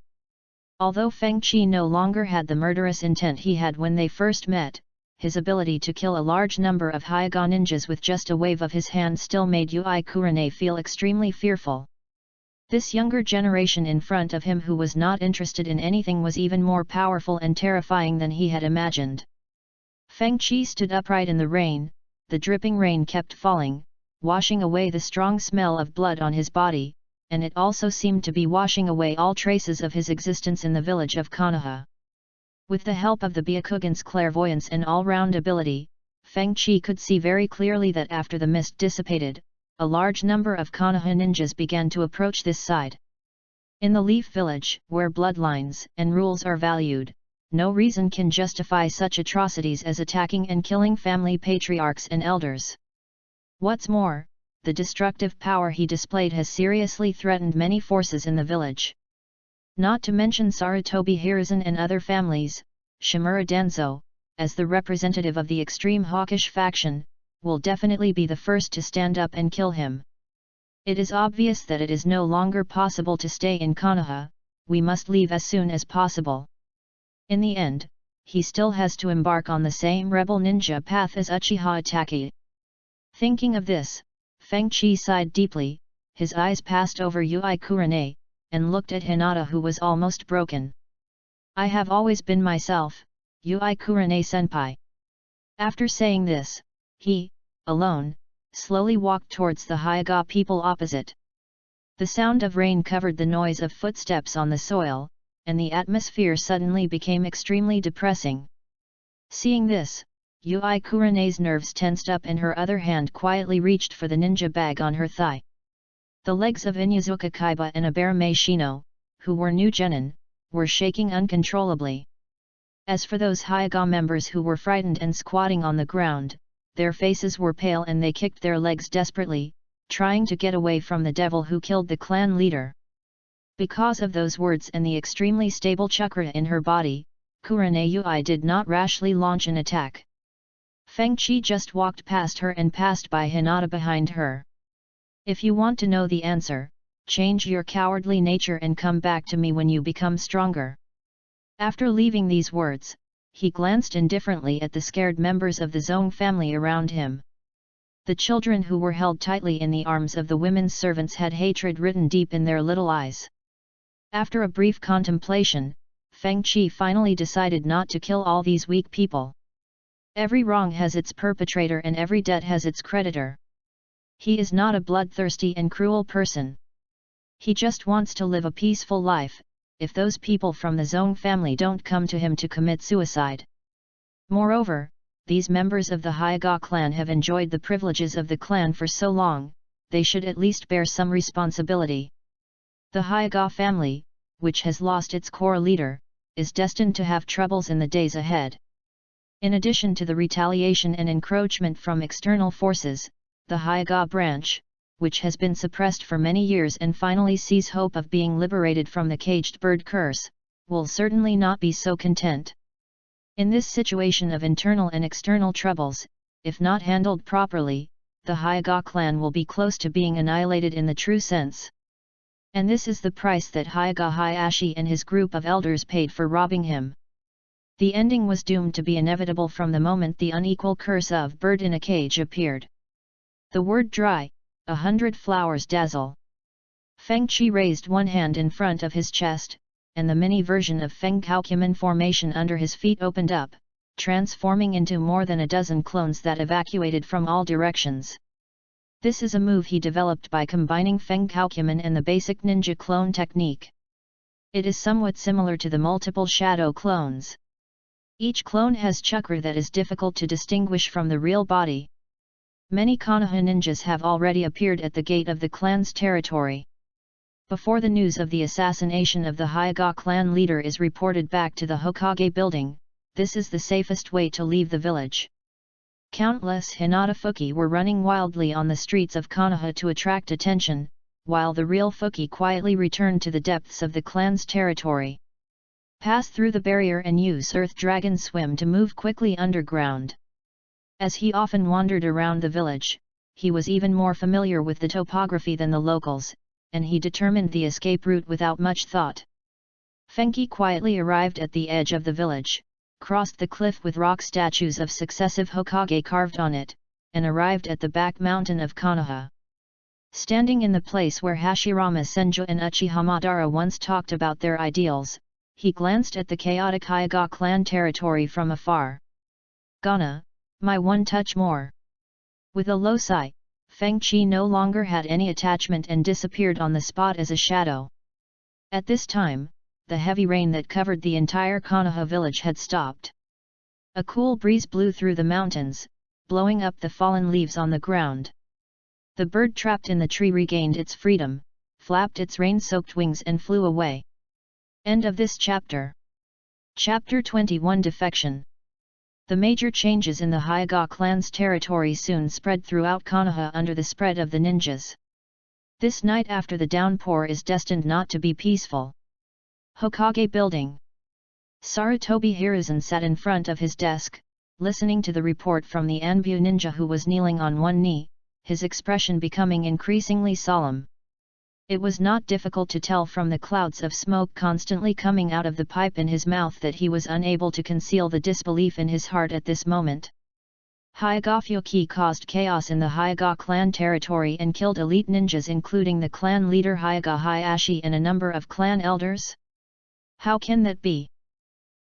Although Feng Qi no longer had the murderous intent he had when they first met, his ability to kill a large number of Hyuga ninjas with just a wave of his hand still made Yui Kurane feel extremely fearful. This younger generation in front of him who was not interested in anything was even more powerful and terrifying than he had imagined. Feng Qi stood upright in the rain. The dripping rain kept falling, washing away the strong smell of blood on his body, and it also seemed to be washing away all traces of his existence in the village of Konoha. With the help of the Byakugan's clairvoyance and all-round ability, Feng Qi could see very clearly that after the mist dissipated, a large number of Konoha ninjas began to approach this side. In the Leaf Village, where bloodlines and rules are valued, no reason can justify such atrocities as attacking and killing family patriarchs and elders. What's more, the destructive power he displayed has seriously threatened many forces in the village. Not to mention Sarutobi Hiruzen and other families, Shimura Danzo, as the representative of the extreme hawkish faction, will definitely be the first to stand up and kill him. It is obvious that it is no longer possible to stay in Konoha. We must leave as soon as possible. In the end, he still has to embark on the same rebel ninja path as Uchiha Itachi. Thinking of this, Feng Qi sighed deeply, his eyes passed over Yui Kurane, and looked at Hinata who was almost broken. I have always been myself, Yui Kurane-senpai. After saying this, he, alone, slowly walked towards the Hyuga people opposite. The sound of rain covered the noise of footsteps on the soil, and the atmosphere suddenly became extremely depressing. Seeing this, Yui Kurane's nerves tensed up and her other hand quietly reached for the ninja bag on her thigh. The legs of Inyazuka Kaiba and Aberame Shino, who were new genin, were shaking uncontrollably. As for those Hyuga members who were frightened and squatting on the ground, their faces were pale and they kicked their legs desperately, trying to get away from the devil who killed the clan leader. Because of those words and the extremely stable chakra in her body, Kurane Yui did not rashly launch an attack. Feng Qi just walked past her and passed by Hinata behind her. If you want to know the answer, change your cowardly nature and come back to me when you become stronger. After leaving these words, he glanced indifferently at the scared members of the Zong family around him. The children who were held tightly in the arms of the women's servants had hatred written deep in their little eyes. After a brief contemplation, Feng Qi finally decided not to kill all these weak people. Every wrong has its perpetrator and every debt has its creditor. He is not a bloodthirsty and cruel person. He just wants to live a peaceful life, if those people from the Zong family don't come to him to commit suicide. Moreover, these members of the Hyuga clan have enjoyed the privileges of the clan for so long, they should at least bear some responsibility. The Hyuga family, which has lost its core leader, is destined to have troubles in the days ahead. In addition to the retaliation and encroachment from external forces, the Hyuga branch, which has been suppressed for many years and finally sees hope of being liberated from the caged bird curse, will certainly not be so content. In this situation of internal and external troubles, if not handled properly, the Hyuga clan will be close to being annihilated in the true sense. And this is the price that Hyuga Hayashi and his group of elders paid for robbing him. The ending was doomed to be inevitable from the moment the unequal curse of bird in a cage appeared. The word dry, 100 flowers dazzle. Feng Qi raised one hand in front of his chest, and the mini version of FENGHOU formation under his feet opened up, transforming into more than a dozen clones that evacuated from all directions. This is a move he developed by combining FENGHOU and the basic ninja clone technique. It is somewhat similar to the multiple shadow clones. Each clone has chakra that is difficult to distinguish from the real body. Many Konoha ninjas have already appeared at the gate of the clan's territory. Before the news of the assassination of the Hyuga clan leader is reported back to the Hokage building, this is the safest way to leave the village. Countless Hinata Fuki were running wildly on the streets of Konoha to attract attention, while the real Fuki quietly returned to the depths of the clan's territory. Pass through the barrier and use Earth Dragon Swim to move quickly underground. As he often wandered around the village, he was even more familiar with the topography than the locals, and he determined the escape route without much thought. FENGHOU quietly arrived at the edge of the village, crossed the cliff with rock statues of successive Hokage carved on it, and arrived at the back mountain of Konoha. Standing in the place where Hashirama Senju and Uchiha Madara once talked about their ideals, he glanced at the chaotic Hyuga clan territory from afar. "Gana, my one touch more." With a low sigh, Feng Qi no longer had any attachment and disappeared on the spot as a shadow. At this time, the heavy rain that covered the entire Konoha village had stopped. A cool breeze blew through the mountains, blowing up the fallen leaves on the ground. The bird trapped in the tree regained its freedom, flapped its rain-soaked wings and flew away. End of this chapter. Chapter 21 Defection. The major changes in the Hyuga clan's territory soon spread throughout Konoha under the spread of the ninjas. This night after the downpour is destined not to be peaceful. Hokage Building. Sarutobi Hiruzen sat in front of his desk, listening to the report from the Anbu ninja who was kneeling on one knee, his expression becoming increasingly solemn. It was not difficult to tell from the clouds of smoke constantly coming out of the pipe in his mouth that he was unable to conceal the disbelief in his heart at this moment. Hyuga Fuki caused chaos in the Hyuga clan territory and killed elite ninjas including the clan leader Hyuga Hayashi and a number of clan elders? How can that be?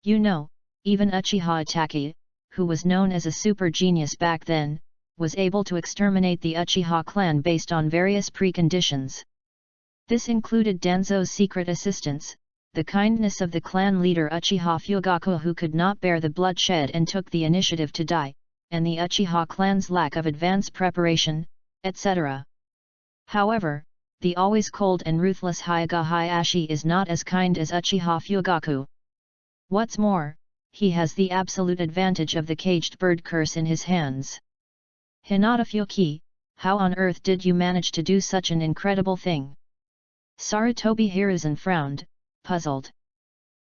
You know, even Uchiha Itachi, who was known as a super genius back then, was able to exterminate the Uchiha clan based on various preconditions. This included Danzo's secret assistance, the kindness of the clan leader Uchiha Fugaku who could not bear the bloodshed and took the initiative to die, and the Uchiha clan's lack of advance preparation, etc. However, the always cold and ruthless Hyuga Hayashi is not as kind as Uchiha Fugaku. What's more, he has the absolute advantage of the caged bird curse in his hands. Hinata Fuki, how on earth did you manage to do such an incredible thing? Sarutobi Hiruzen frowned, puzzled.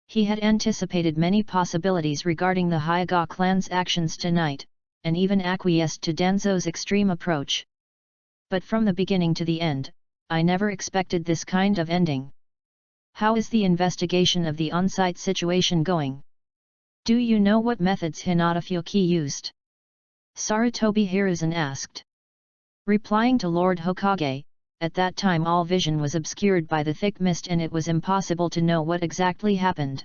He had anticipated many possibilities regarding the Hyuga clan's actions tonight, and even acquiesced to Danzo's extreme approach. But from the beginning to the end, I never expected this kind of ending. How is the investigation of the on-site situation going? Do you know what methods Hinata Fuki used? Sarutobi Hiruzen asked. Replying to Lord Hokage, at that time all vision was obscured by the thick mist and it was impossible to know what exactly happened.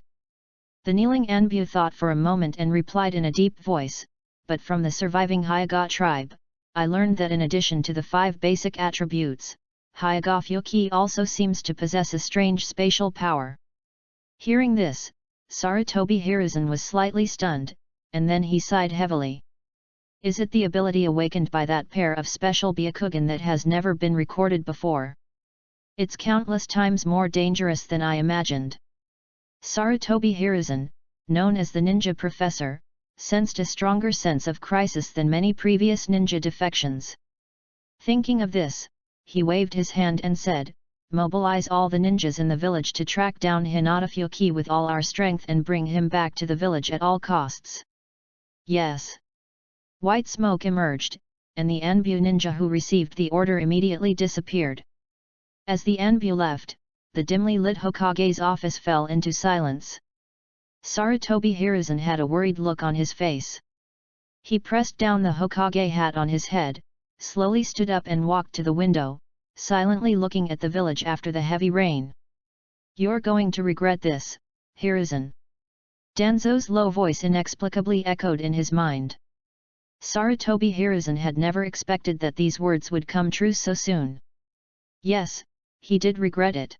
The kneeling Anbu thought for a moment and replied in a deep voice, but from the surviving Hyuga tribe, I learned that in addition to the 5 basic attributes, Hyuga Fuki also seems to possess a strange spatial power. Hearing this, Sarutobi Hiruzen was slightly stunned, and then he sighed heavily. Is it the ability awakened by that pair of special Byakugan that has never been recorded before? It's countless times more dangerous than I imagined. Sarutobi Hiruzen, known as the Ninja Professor, sensed a stronger sense of crisis than many previous ninja defections. Thinking of this, he waved his hand and said, "Mobilize all the ninjas in the village to track down Hinata Fuki with all our strength and bring him back to the village at all costs." Yes. White smoke emerged, and the Anbu ninja who received the order immediately disappeared. As the Anbu left, the dimly lit Hokage's office fell into silence. Sarutobi Hiruzen had a worried look on his face. He pressed down the Hokage hat on his head, slowly stood up and walked to the window, silently looking at the village after the heavy rain. "You're going to regret this, Hiruzen." Danzo's low voice inexplicably echoed in his mind. Sarutobi Hiruzen had never expected that these words would come true so soon. Yes, he did regret it.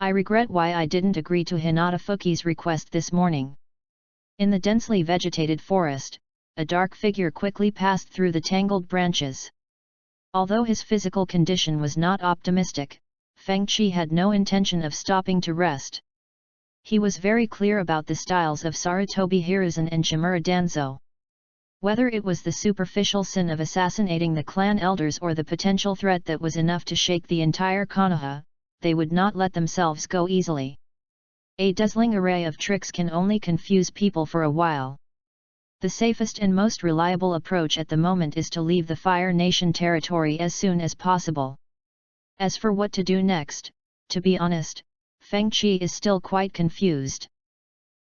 "I regret why I didn't agree to Hinata Fuki's request this morning." In the densely vegetated forest, a dark figure quickly passed through the tangled branches. Although his physical condition was not optimistic, Feng Qi had no intention of stopping to rest. He was very clear about the styles of Sarutobi Hiruzen and Shimura Danzo. Whether it was the superficial sin of assassinating the clan elders or the potential threat that was enough to shake the entire Konoha, they would not let themselves go easily. A dazzling array of tricks can only confuse people for a while. The safest and most reliable approach at the moment is to leave the Fire Nation territory as soon as possible. As for what to do next, to be honest, Feng Qi is still quite confused.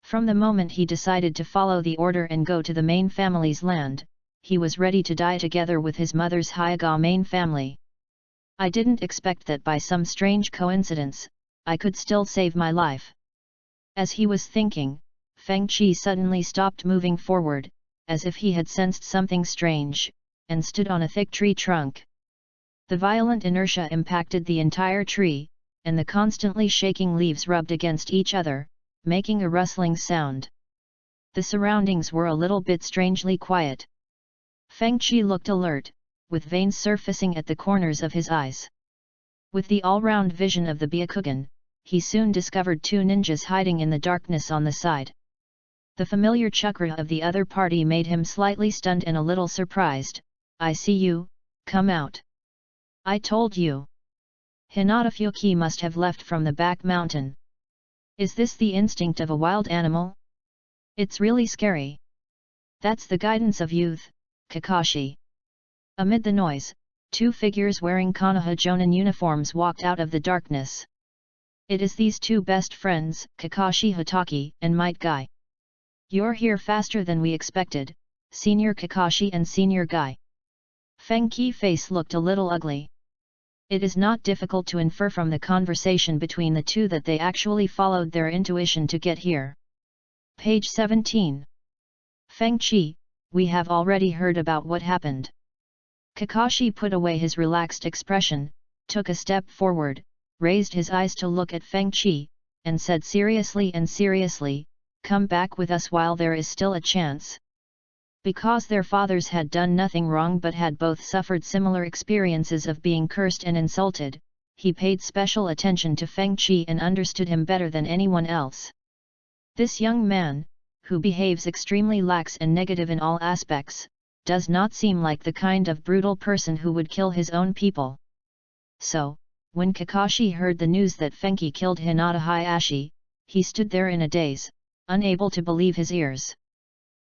From the moment he decided to follow the order and go to the main family's land, he was ready to die together with his mother's Hyega main family. I didn't expect that by some strange coincidence, I could still save my life. As he was thinking, Feng Qi suddenly stopped moving forward, as if he had sensed something strange, and stood on a thick tree trunk. The violent inertia impacted the entire tree, and the constantly shaking leaves rubbed against each other, making a rustling sound. The surroundings were a little bit strangely quiet. Feng Qi looked alert, with veins surfacing at the corners of his eyes. With the all-round vision of the Byakugan, he soon discovered two ninjas hiding in the darkness on the side. The familiar chakra of the other party made him slightly stunned and a little surprised. "I see you, come out. I told you. Hinata Fuki must have left from the back mountain. Is this the instinct of a wild animal? It's really scary. That's the guidance of youth, Kakashi." Amid the noise, two figures wearing Konoha Jonin uniforms walked out of the darkness. "It is these two best friends, Kakashi Hatake and Might Guy. You're here faster than we expected, Senior Kakashi and Senior Guy." Feng Qi's face looked a little ugly. It is not difficult to infer from the conversation between the two that they actually followed their intuition to get here. Page 17. Feng Qi, we have already heard about what happened. Kakashi put away his relaxed expression, took a step forward, raised his eyes to look at Feng Qi, and said seriously, "Come back with us while there is still a chance." Because their fathers had done nothing wrong but had both suffered similar experiences of being cursed and insulted, he paid special attention to Feng Qi and understood him better than anyone else. This young man, who behaves extremely lax and negative in all aspects, does not seem like the kind of brutal person who would kill his own people. So, when Kakashi heard the news that Fenki killed Hinata Hayashi, he stood there in a daze, unable to believe his ears.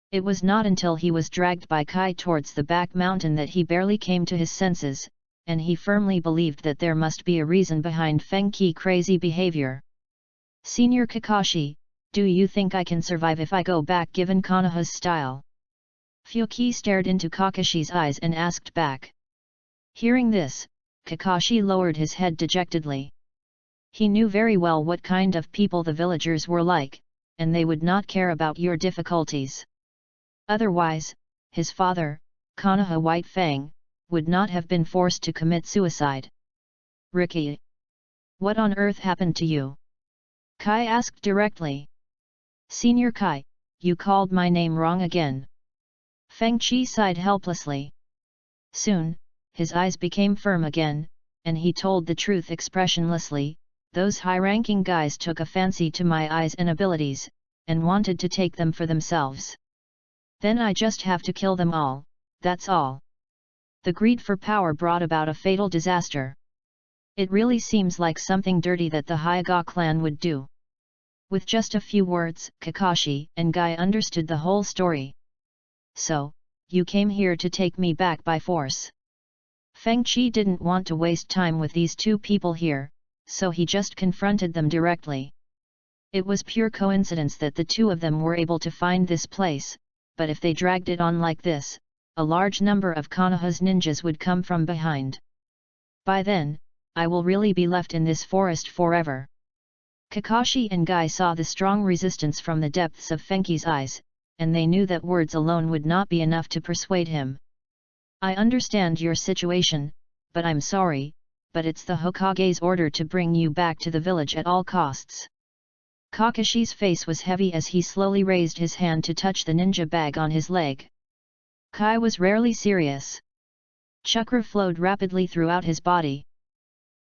It was not until he was dragged by Kai towards the back mountain that he barely came to his senses, and he firmly believed that there must be a reason behind Fenki's crazy behavior. "Senior Kakashi, do you think I can survive if I go back given Konoha's style?" Fuki stared into Kakashi's eyes and asked back. Hearing this, Kakashi lowered his head dejectedly. He knew very well what kind of people the villagers were like, and they would not care about your difficulties. Otherwise, his father, Konoha White Fang, would not have been forced to commit suicide. "Riki, what on earth happened to you?" Kai asked directly. "Senior Kai, you called my name wrong again." Feng Qi sighed helplessly. Soon, his eyes became firm again, and he told the truth expressionlessly, "Those high-ranking guys took a fancy to my eyes and abilities, and wanted to take them for themselves. Then I just have to kill them all, that's all. The greed for power brought about a fatal disaster. It really seems like something dirty that the Hyuga clan would do." With just a few words, Kakashi and Guy understood the whole story. "So, you came here to take me back by force." Feng Qi didn't want to waste time with these two people here, so he just confronted them directly. It was pure coincidence that the two of them were able to find this place, but if they dragged it on like this, a large number of Konoha's ninjas would come from behind. By then, I will really be left in this forest forever. Kakashi and Guy saw the strong resistance from the depths of Fenki's eyes, and they knew that words alone would not be enough to persuade him. "I understand your situation, but I'm sorry, but it's the Hokage's order to bring you back to the village at all costs." Kakashi's face was heavy as he slowly raised his hand to touch the ninja bag on his leg. Kai was rarely serious. Chakra flowed rapidly throughout his body.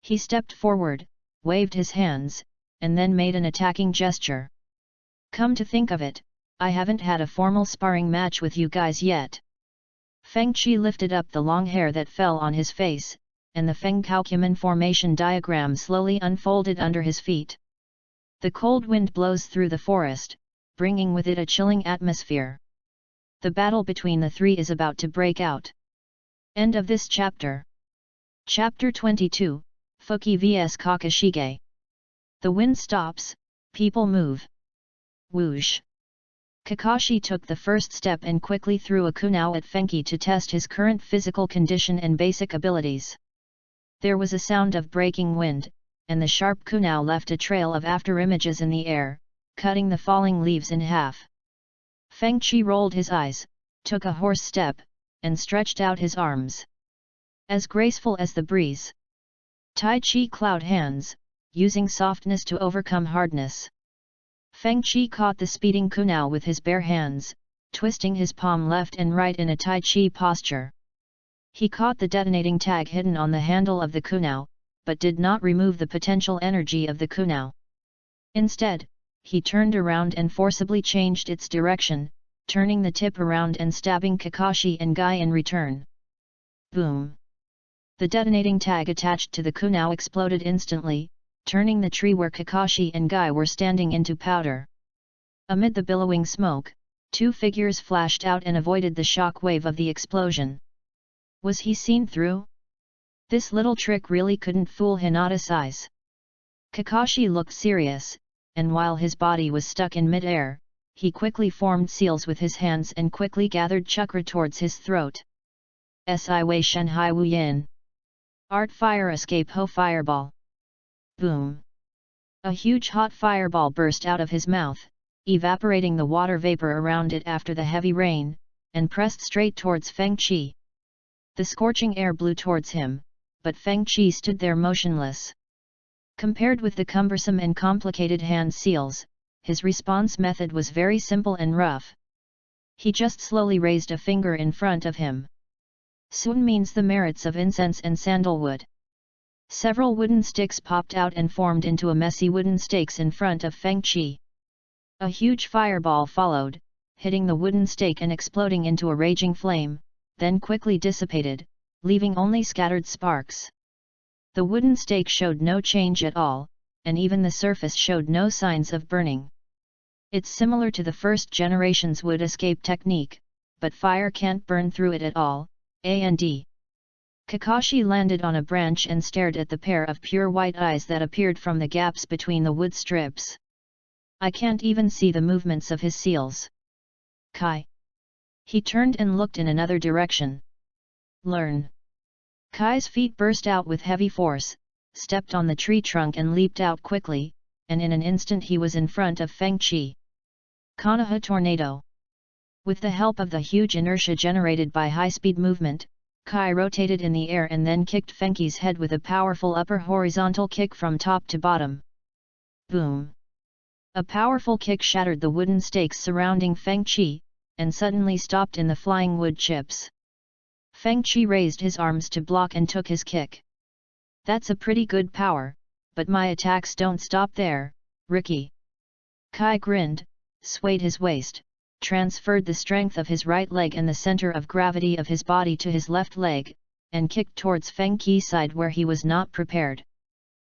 He stepped forward, waved his hands, and then made an attacking gesture. "Come to think of it, I haven't had a formal sparring match with you guys yet." Feng Qi lifted up the long hair that fell on his face, and the FENGHOU formation diagram slowly unfolded under his feet. The cold wind blows through the forest, bringing with it a chilling atmosphere. The battle between the three is about to break out. End of this chapter. Chapter 22, Fuki vs Kakashige. The wind stops, people move. Whoosh! Kakashi took the first step and quickly threw a kunai at FENGHOU to test his current physical condition and basic abilities. There was a sound of breaking wind, and the sharp kunai left a trail of afterimages in the air, cutting the falling leaves in half. FENGHOU rolled his eyes, took a horse step, and stretched out his arms. As graceful as the breeze. Tai Chi cloud hands, using softness to overcome hardness. FENGHOU caught the speeding kunai with his bare hands, twisting his palm left and right in a Tai Chi posture. He caught the detonating tag hidden on the handle of the kunai, but did not remove the potential energy of the kunai. Instead, he turned around and forcibly changed its direction, turning the tip around and stabbing Kakashi and Guy in return. Boom! The detonating tag attached to the kunai exploded instantly, turning the tree where Kakashi and Guy were standing into powder. Amid the billowing smoke, two figures flashed out and avoided the shock wave of the explosion. Was he seen through? This little trick really couldn't fool Hinata's eyes. Kakashi looked serious, and while his body was stuck in mid-air, he quickly formed seals with his hands and quickly gathered chakra towards his throat. Si Wei Shanhai Wu Yin. Art Fire Escape Ho Fireball. Boom! A huge hot fireball burst out of his mouth, evaporating the water vapor around it after the heavy rain, and pressed straight towards FENGHOU. The scorching air blew towards him, but FENGHOU stood there motionless. Compared with the cumbersome and complicated hand seals, his response method was very simple and rough. He just slowly raised a finger in front of him. Sun means the merits of incense and sandalwood. Several wooden sticks popped out and formed into a messy wooden stakes in front of FENGHOU. A huge fireball followed, hitting the wooden stake and exploding into a raging flame, then quickly dissipated, leaving only scattered sparks. The wooden stake showed no change at all, and even the surface showed no signs of burning. It's similar to the first generation's wood escape technique, but fire can't burn through it at all, and. Kakashi landed on a branch and stared at the pair of pure white eyes that appeared from the gaps between the wood strips. I can't even see the movements of his seals. Kai. He turned and looked in another direction. Learn. Kai's feet burst out with heavy force, stepped on the tree trunk and leaped out quickly, and in an instant he was in front of FENGHOU. Konoha Tornado. With the help of the huge inertia generated by high-speed movement, Kai rotated in the air and then kicked FENGHOU's head with a powerful upper horizontal kick from top to bottom. Boom! A powerful kick shattered the wooden stakes surrounding FENGHOU, and suddenly stopped in the flying wood chips. FENGHOU raised his arms to block and took his kick. That's a pretty good power, but my attacks don't stop there, Ricky. Kai grinned, swayed his waist, transferred the strength of his right leg and the center of gravity of his body to his left leg, and kicked towards FENGHOU's side where he was not prepared.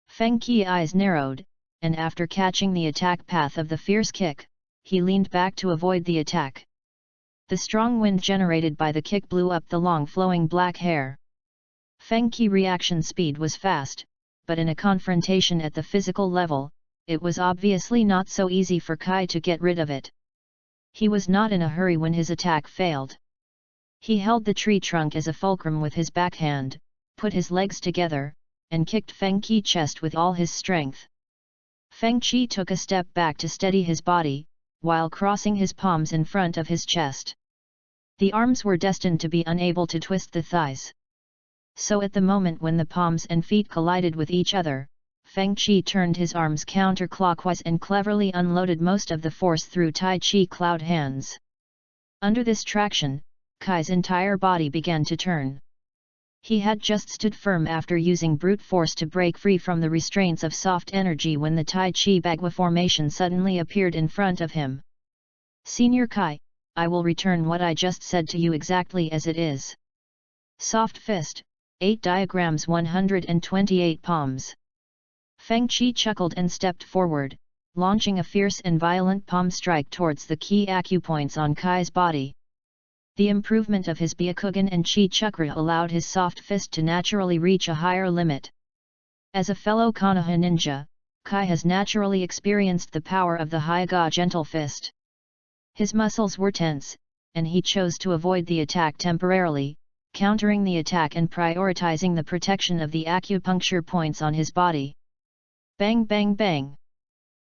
FENGHOU's eyes narrowed, and after catching the attack path of the fierce kick, he leaned back to avoid the attack. The strong wind generated by the kick blew up the long flowing black hair. FENGHOU's reaction speed was fast, but in a confrontation at the physical level, it was obviously not so easy for Kai to get rid of it. He was not in a hurry when his attack failed. He held the tree trunk as a fulcrum with his backhand, put his legs together, and kicked FENGHOU's chest with all his strength. FENGHOU took a step back to steady his body, while crossing his palms in front of his chest. The arms were destined to be unable to twist the thighs. So at the moment when the palms and feet collided with each other, FENGHOU turned his arms counterclockwise and cleverly unloaded most of the force through Tai Chi cloud hands. Under this traction, Kai's entire body began to turn. He had just stood firm after using brute force to break free from the restraints of soft energy when the Tai Chi Bagua formation suddenly appeared in front of him. Senior Kai, I will return what I just said to you exactly as it is. Soft fist, 8 diagrams 128 palms. FENGHOU chuckled and stepped forward, launching a fierce and violent palm strike towards the key acupoints on Kai's body. The improvement of his Byakugan and Chi Chakra allowed his soft fist to naturally reach a higher limit. As a fellow Konoha ninja, Kai has naturally experienced the power of the Hyuga gentle fist. His muscles were tense, and he chose to avoid the attack temporarily, countering the attack and prioritizing the protection of the acupuncture points on his body. Bang bang bang!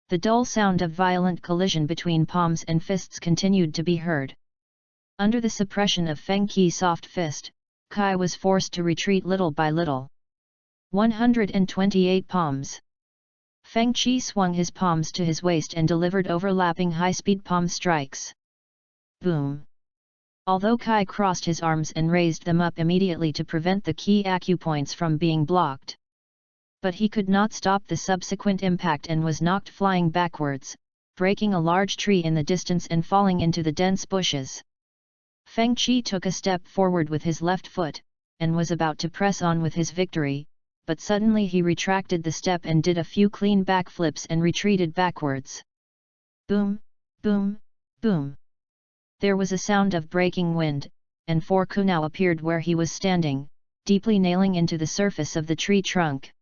The dull sound of violent collision between palms and fists continued to be heard. Under the suppression of FENGHOU's soft fist, Kai was forced to retreat little by little. 128 palms. FENGHOU swung his palms to his waist and delivered overlapping high-speed palm strikes. Boom! Although Kai crossed his arms and raised them up immediately to prevent the key acupoints from being blocked. But he could not stop the subsequent impact and was knocked flying backwards, breaking a large tree in the distance and falling into the dense bushes. FENGHOU took a step forward with his left foot, and was about to press on with his victory, but suddenly he retracted the step and did a few clean backflips and retreated backwards. Boom, boom, boom. There was a sound of breaking wind, and FENGHOU appeared where he was standing, deeply nailing into the surface of the tree trunk.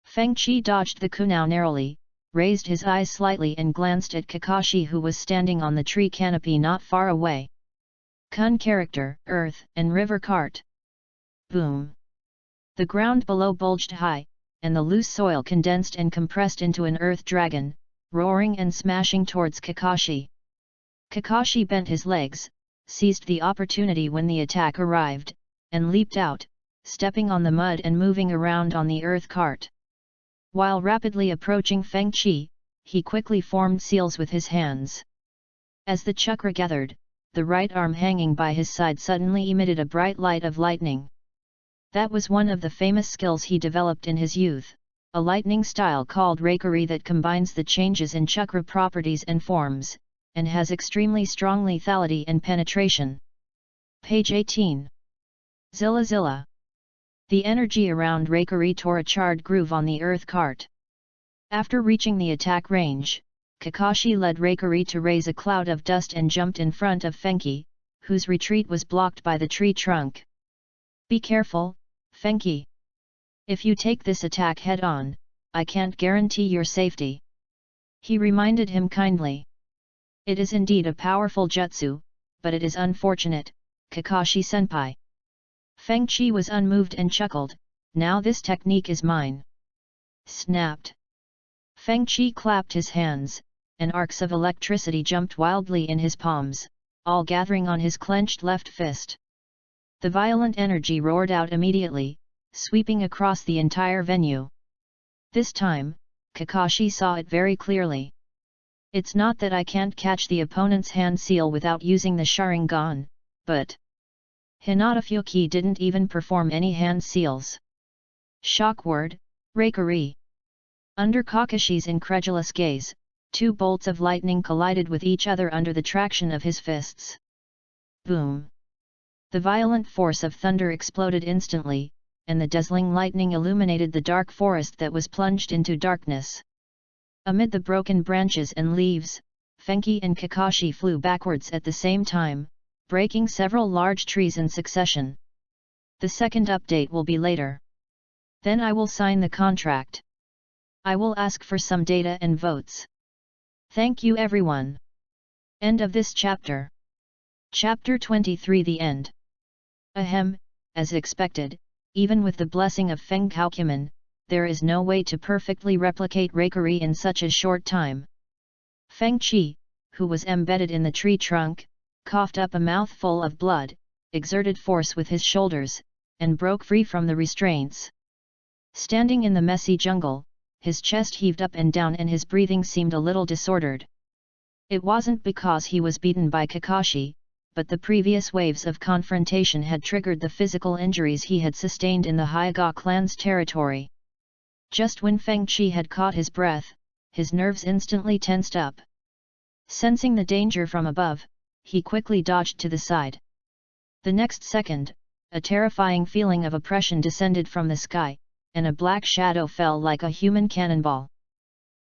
FENGHOU dodged the kunai narrowly, raised his eyes slightly and glanced at Kakashi, who was standing on the tree canopy not far away. Kun character, earth and river cart. Boom! The ground below bulged high, and the loose soil condensed and compressed into an earth dragon, roaring and smashing towards Kakashi. Kakashi bent his legs, seized the opportunity when the attack arrived, and leaped out, stepping on the mud and moving around on the earth cart. While rapidly approaching FENGHOU, he quickly formed seals with his hands. As the chakra gathered, the right arm hanging by his side suddenly emitted a bright light of lightning. That was one of the famous skills he developed in his youth, a lightning style called Reikari that combines the changes in chakra properties and forms, and has extremely strong lethality and penetration. Page 18. Zilla Zilla. The energy around Reikari tore a charred groove on the earth cart. After reaching the attack range, Kakashi led Reikari to raise a cloud of dust and jumped in front of FENGHOU, whose retreat was blocked by the tree trunk. Be careful, FENGHOU. If you take this attack head-on, I can't guarantee your safety. He reminded him kindly. It is indeed a powerful jutsu, but it is unfortunate, Kakashi-senpai. FENGHOU was unmoved and chuckled, now this technique is mine. Snapped. FENGHOU clapped his hands, and arcs of electricity jumped wildly in his palms, all gathering on his clenched left fist. The violent energy roared out immediately, sweeping across the entire venue. This time, Kakashi saw it very clearly. It's not that I can't catch the opponent's hand seal without using the Sharingan, but Hinata Fuki didn't even perform any hand seals. Shock word, Reikari. Under Kakashi's incredulous gaze, two bolts of lightning collided with each other under the traction of his fists. Boom! The violent force of thunder exploded instantly, and the dazzling lightning illuminated the dark forest that was plunged into darkness. Amid the broken branches and leaves, FENGHOU and Kakashi flew backwards at the same time, breaking several large trees in succession. The second update will be later. Then I will sign the contract. I will ask for some data and votes. Thank you everyone. End of this chapter. Chapter 23 The End. Ahem, as expected, even with the blessing of FENGHOU, there is no way to perfectly replicate Reikari in such a short time. FENGHOU, who was embedded in the tree trunk, coughed up a mouthful of blood, exerted force with his shoulders, and broke free from the restraints. Standing in the messy jungle, his chest heaved up and down and his breathing seemed a little disordered. It wasn't because he was beaten by Kakashi, but the previous waves of confrontation had triggered the physical injuries he had sustained in the Hyuga clan's territory. Just when FENGHOU had caught his breath, his nerves instantly tensed up. Sensing the danger from above, he quickly dodged to the side. The next second, a terrifying feeling of oppression descended from the sky, and a black shadow fell like a human cannonball.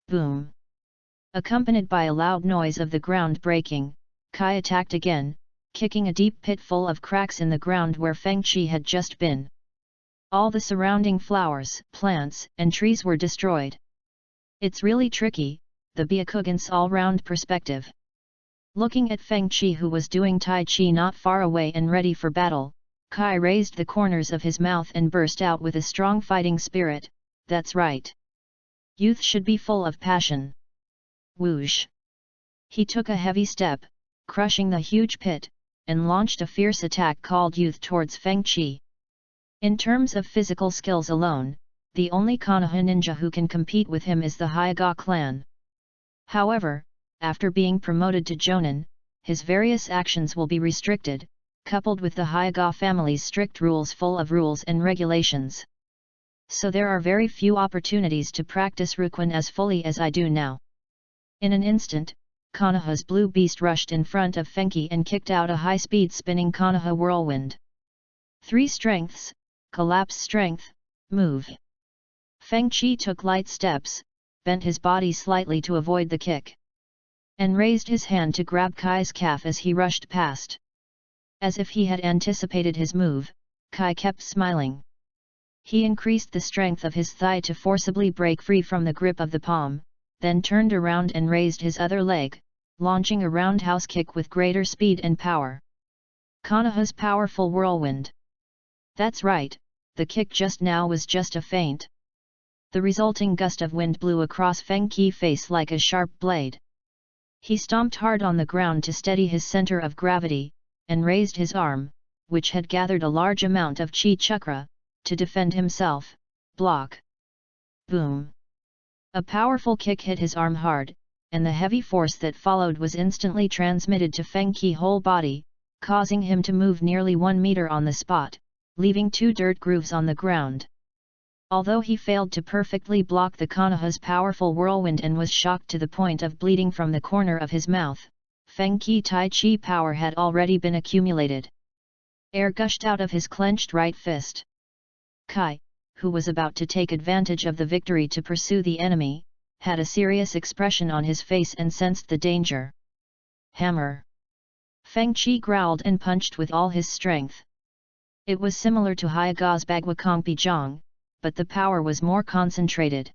Boom! Accompanied by a loud noise of the ground breaking, Kai attacked again, kicking a deep pit full of cracks in the ground where FENGHOU had just been. All the surrounding flowers, plants, and trees were destroyed. It's really tricky, the Byakugan's all-round perspective. Looking at Feng Qi, who was doing Tai Chi not far away and ready for battle, Kai raised the corners of his mouth and burst out with a strong fighting spirit, "That's right. Youth should be full of passion." Whoosh! He took a heavy step, crushing the huge pit, and launched a fierce attack called Youth towards Feng Qi. In terms of physical skills alone, the only Konoha ninja who can compete with him is the Hyuga clan. However, after being promoted to Jonin, his various actions will be restricted, coupled with the Hyuga family's strict rules full of rules and regulations. So there are very few opportunities to practice Ruquin as fully as I do now. In an instant, Konoha's blue beast rushed in front of Fenki and kicked out a high-speed spinning Konoha whirlwind. 3 strengths, collapse strength, move. Feng Qi took light steps, bent his body slightly to avoid the kick, and raised his hand to grab Kai's calf as he rushed past. As if he had anticipated his move, Kai kept smiling. He increased the strength of his thigh to forcibly break free from the grip of the palm, then turned around and raised his other leg, launching a roundhouse kick with greater speed and power. Konoha's powerful whirlwind. That's right, the kick just now was just a feint. The resulting gust of wind blew across Feng Qi's face like a sharp blade. He stomped hard on the ground to steady his center of gravity, and raised his arm, which had gathered a large amount of chi chakra, to defend himself. Block! Boom! A powerful kick hit his arm hard, and the heavy force that followed was instantly transmitted to Feng Qi's whole body, causing him to move nearly 1 meter on the spot, leaving 2 dirt grooves on the ground. Although he failed to perfectly block the Konoha's powerful whirlwind and was shocked to the point of bleeding from the corner of his mouth, Feng Qi's Tai Chi power had already been accumulated. Air gushed out of his clenched right fist. Kai, who was about to take advantage of the victory to pursue the enemy, had a serious expression on his face and sensed the danger. Hammer! Feng Qi growled and punched with all his strength. It was similar to Hyuga's Bagwakongpi Zhang, but the power was more concentrated.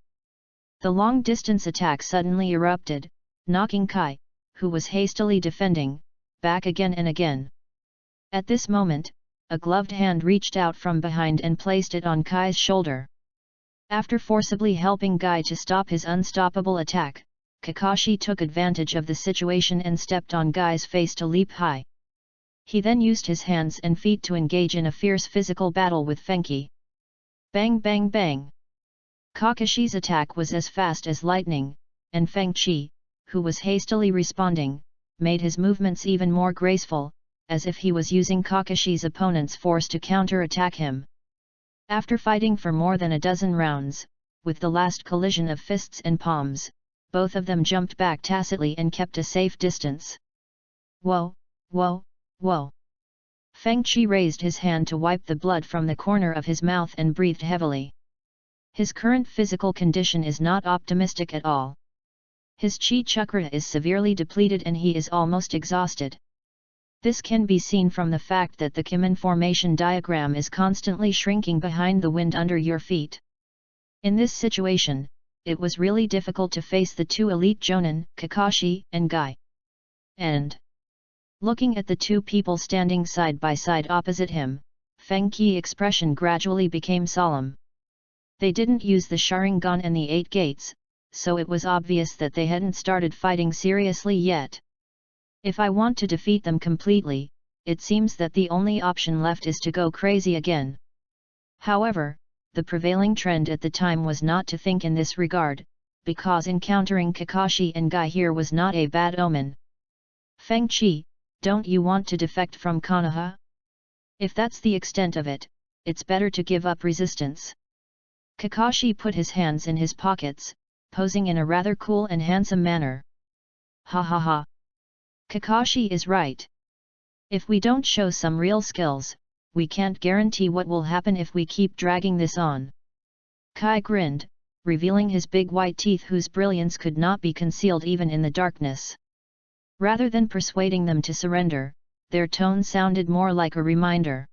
The long-distance attack suddenly erupted, knocking Kai, who was hastily defending, back again and again. At this moment, a gloved hand reached out from behind and placed it on Kai's shoulder. After forcibly helping Guy to stop his unstoppable attack, Kakashi took advantage of the situation and stepped on Guy's face to leap high. He then used his hands and feet to engage in a fierce physical battle with Fenki. Bang bang bang! Kakashi's attack was as fast as lightning, and Feng Qi, who was hastily responding, made his movements even more graceful, as if he was using Kakashi's opponent's force to counter-attack him. After fighting for more than a dozen rounds, with the last collision of fists and palms, both of them jumped back tacitly and kept a safe distance. Whoa, whoa, whoa! Feng Qi raised his hand to wipe the blood from the corner of his mouth and breathed heavily. His current physical condition is not optimistic at all. His chi chakra is severely depleted and he is almost exhausted. This can be seen from the fact that the Kimen formation diagram is constantly shrinking behind the wind under your feet. In this situation, it was really difficult to face the 2 elite Jonin, Kakashi and Guy. And looking at the 2 people standing side by side opposite him, Feng Qi's expression gradually became solemn. They didn't use the Sharingan and the 8 gates, so it was obvious that they hadn't started fighting seriously yet. If I want to defeat them completely, it seems that the only option left is to go crazy again. However, the prevailing trend at the time was not to think in this regard, because encountering Kakashi and Guy here was not a bad omen. Feng Qi, don't you want to defect from Konoha? If that's the extent of it, it's better to give up resistance. Kakashi put his hands in his pockets, posing in a rather cool and handsome manner. Ha ha ha! Kakashi is right. If we don't show some real skills, we can't guarantee what will happen if we keep dragging this on. Kai grinned, revealing his big white teeth whose brilliance could not be concealed even in the darkness. Rather than persuading them to surrender, their tone sounded more like a reminder.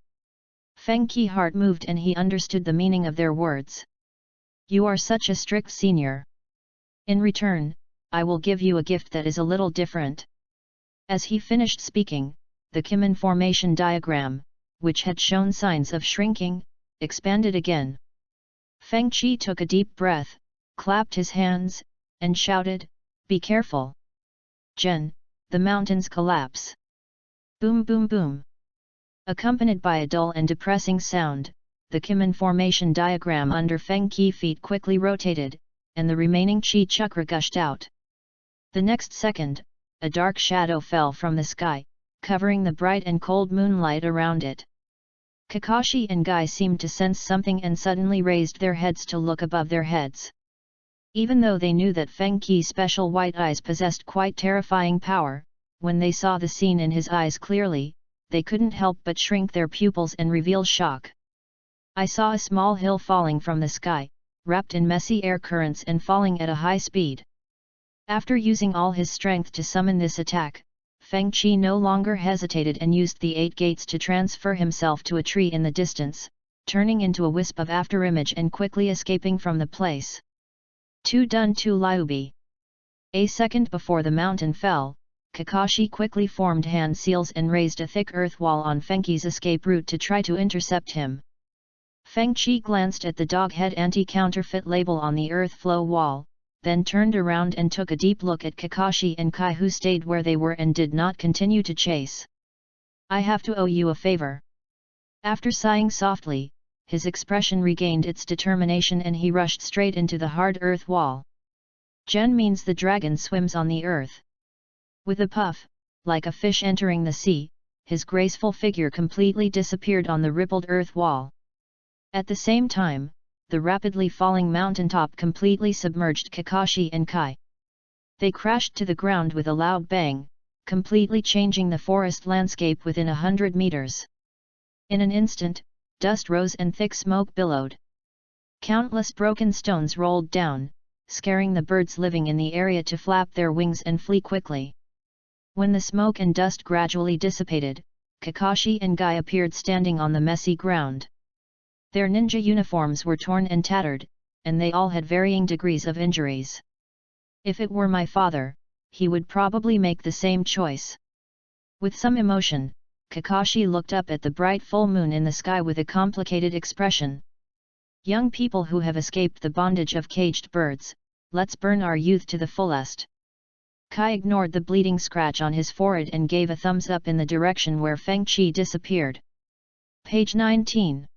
Feng Qi's heart moved and he understood the meaning of their words. You are such a strict senior. In return, I will give you a gift that is a little different." As he finished speaking, the Kimen formation diagram, which had shown signs of shrinking, expanded again. Feng Qi took a deep breath, clapped his hands, and shouted, "Be careful! Jen, the mountains collapse!" Boom boom boom! Accompanied by a dull and depressing sound, the Kimen formation diagram under Feng Qi feet quickly rotated, and the remaining Qi chakra gushed out. The next second, a dark shadow fell from the sky, covering the bright and cold moonlight around it. Kakashi and Guy seemed to sense something and suddenly raised their heads to look above their heads. Even though they knew that Feng Qi's special white eyes possessed quite terrifying power, when they saw the scene in his eyes clearly, they couldn't help but shrink their pupils and reveal shock. "I saw a small hill falling from the sky, wrapped in messy air currents and falling at a high speed." After using all his strength to summon this attack, Feng Qi no longer hesitated and used the 8 gates to transfer himself to a tree in the distance, turning into a wisp of afterimage and quickly escaping from the place. "Tu dun tu liubi." A second before the mountain fell, Kakashi quickly formed hand seals and raised a thick earth wall on Feng Qi's escape route to try to intercept him. Feng Qi glanced at the dog-head anti-counterfeit label on the earth flow wall, then turned around and took a deep look at Kakashi and Kai, who stayed where they were and did not continue to chase. "I have to owe you a favor." After sighing softly, his expression regained its determination and he rushed straight into the hard earth wall. "Jen means the dragon swims on the earth." With a puff, like a fish entering the sea, his graceful figure completely disappeared on the rippled earth wall. At the same time, the rapidly falling mountaintop completely submerged Kakashi and Kai. They crashed to the ground with a loud bang, completely changing the forest landscape within 100 meters. In an instant, dust rose and thick smoke billowed. Countless broken stones rolled down, scaring the birds living in the area to flap their wings and flee quickly. When the smoke and dust gradually dissipated, Kakashi and Guy appeared standing on the messy ground. Their ninja uniforms were torn and tattered, and they all had varying degrees of injuries. "If it were my father, he would probably make the same choice." With some emotion, Kakashi looked up at the bright full moon in the sky with a complicated expression. "Young people who have escaped the bondage of caged birds, let's burn our youth to the fullest." Kai ignored the bleeding scratch on his forehead and gave a thumbs up in the direction where Feng Qi disappeared. Page 19.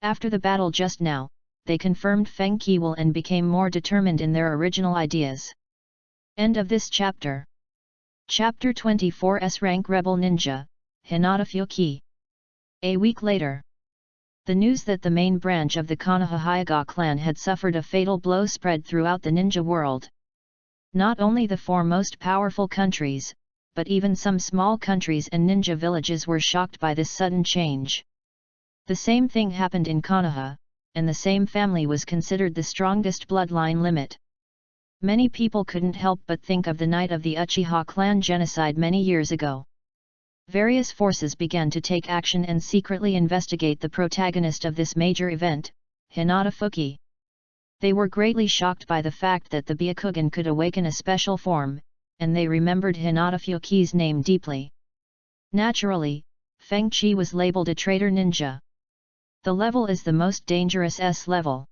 After the battle just now, they confirmed Feng Qi will and became more determined in their original ideas. End of this chapter. Chapter 24 S-Rank Rebel Ninja, Hinata Fuki. A week later. The news that the main branch of the Konoha Hyuga clan had suffered a fatal blow spread throughout the ninja world. Not only the 4 most powerful countries, but even some small countries and ninja villages were shocked by this sudden change. The same thing happened in Konoha, and the same family was considered the strongest bloodline limit. Many people couldn't help but think of the night of the Uchiha clan genocide many years ago. Various forces began to take action and secretly investigate the protagonist of this major event, Hinata Fuki. They were greatly shocked by the fact that the Byakugan could awaken a special form, and they remembered Hinata Fuki's name deeply. Naturally, Feng Qi was labeled a traitor ninja. The level is the most dangerous S level.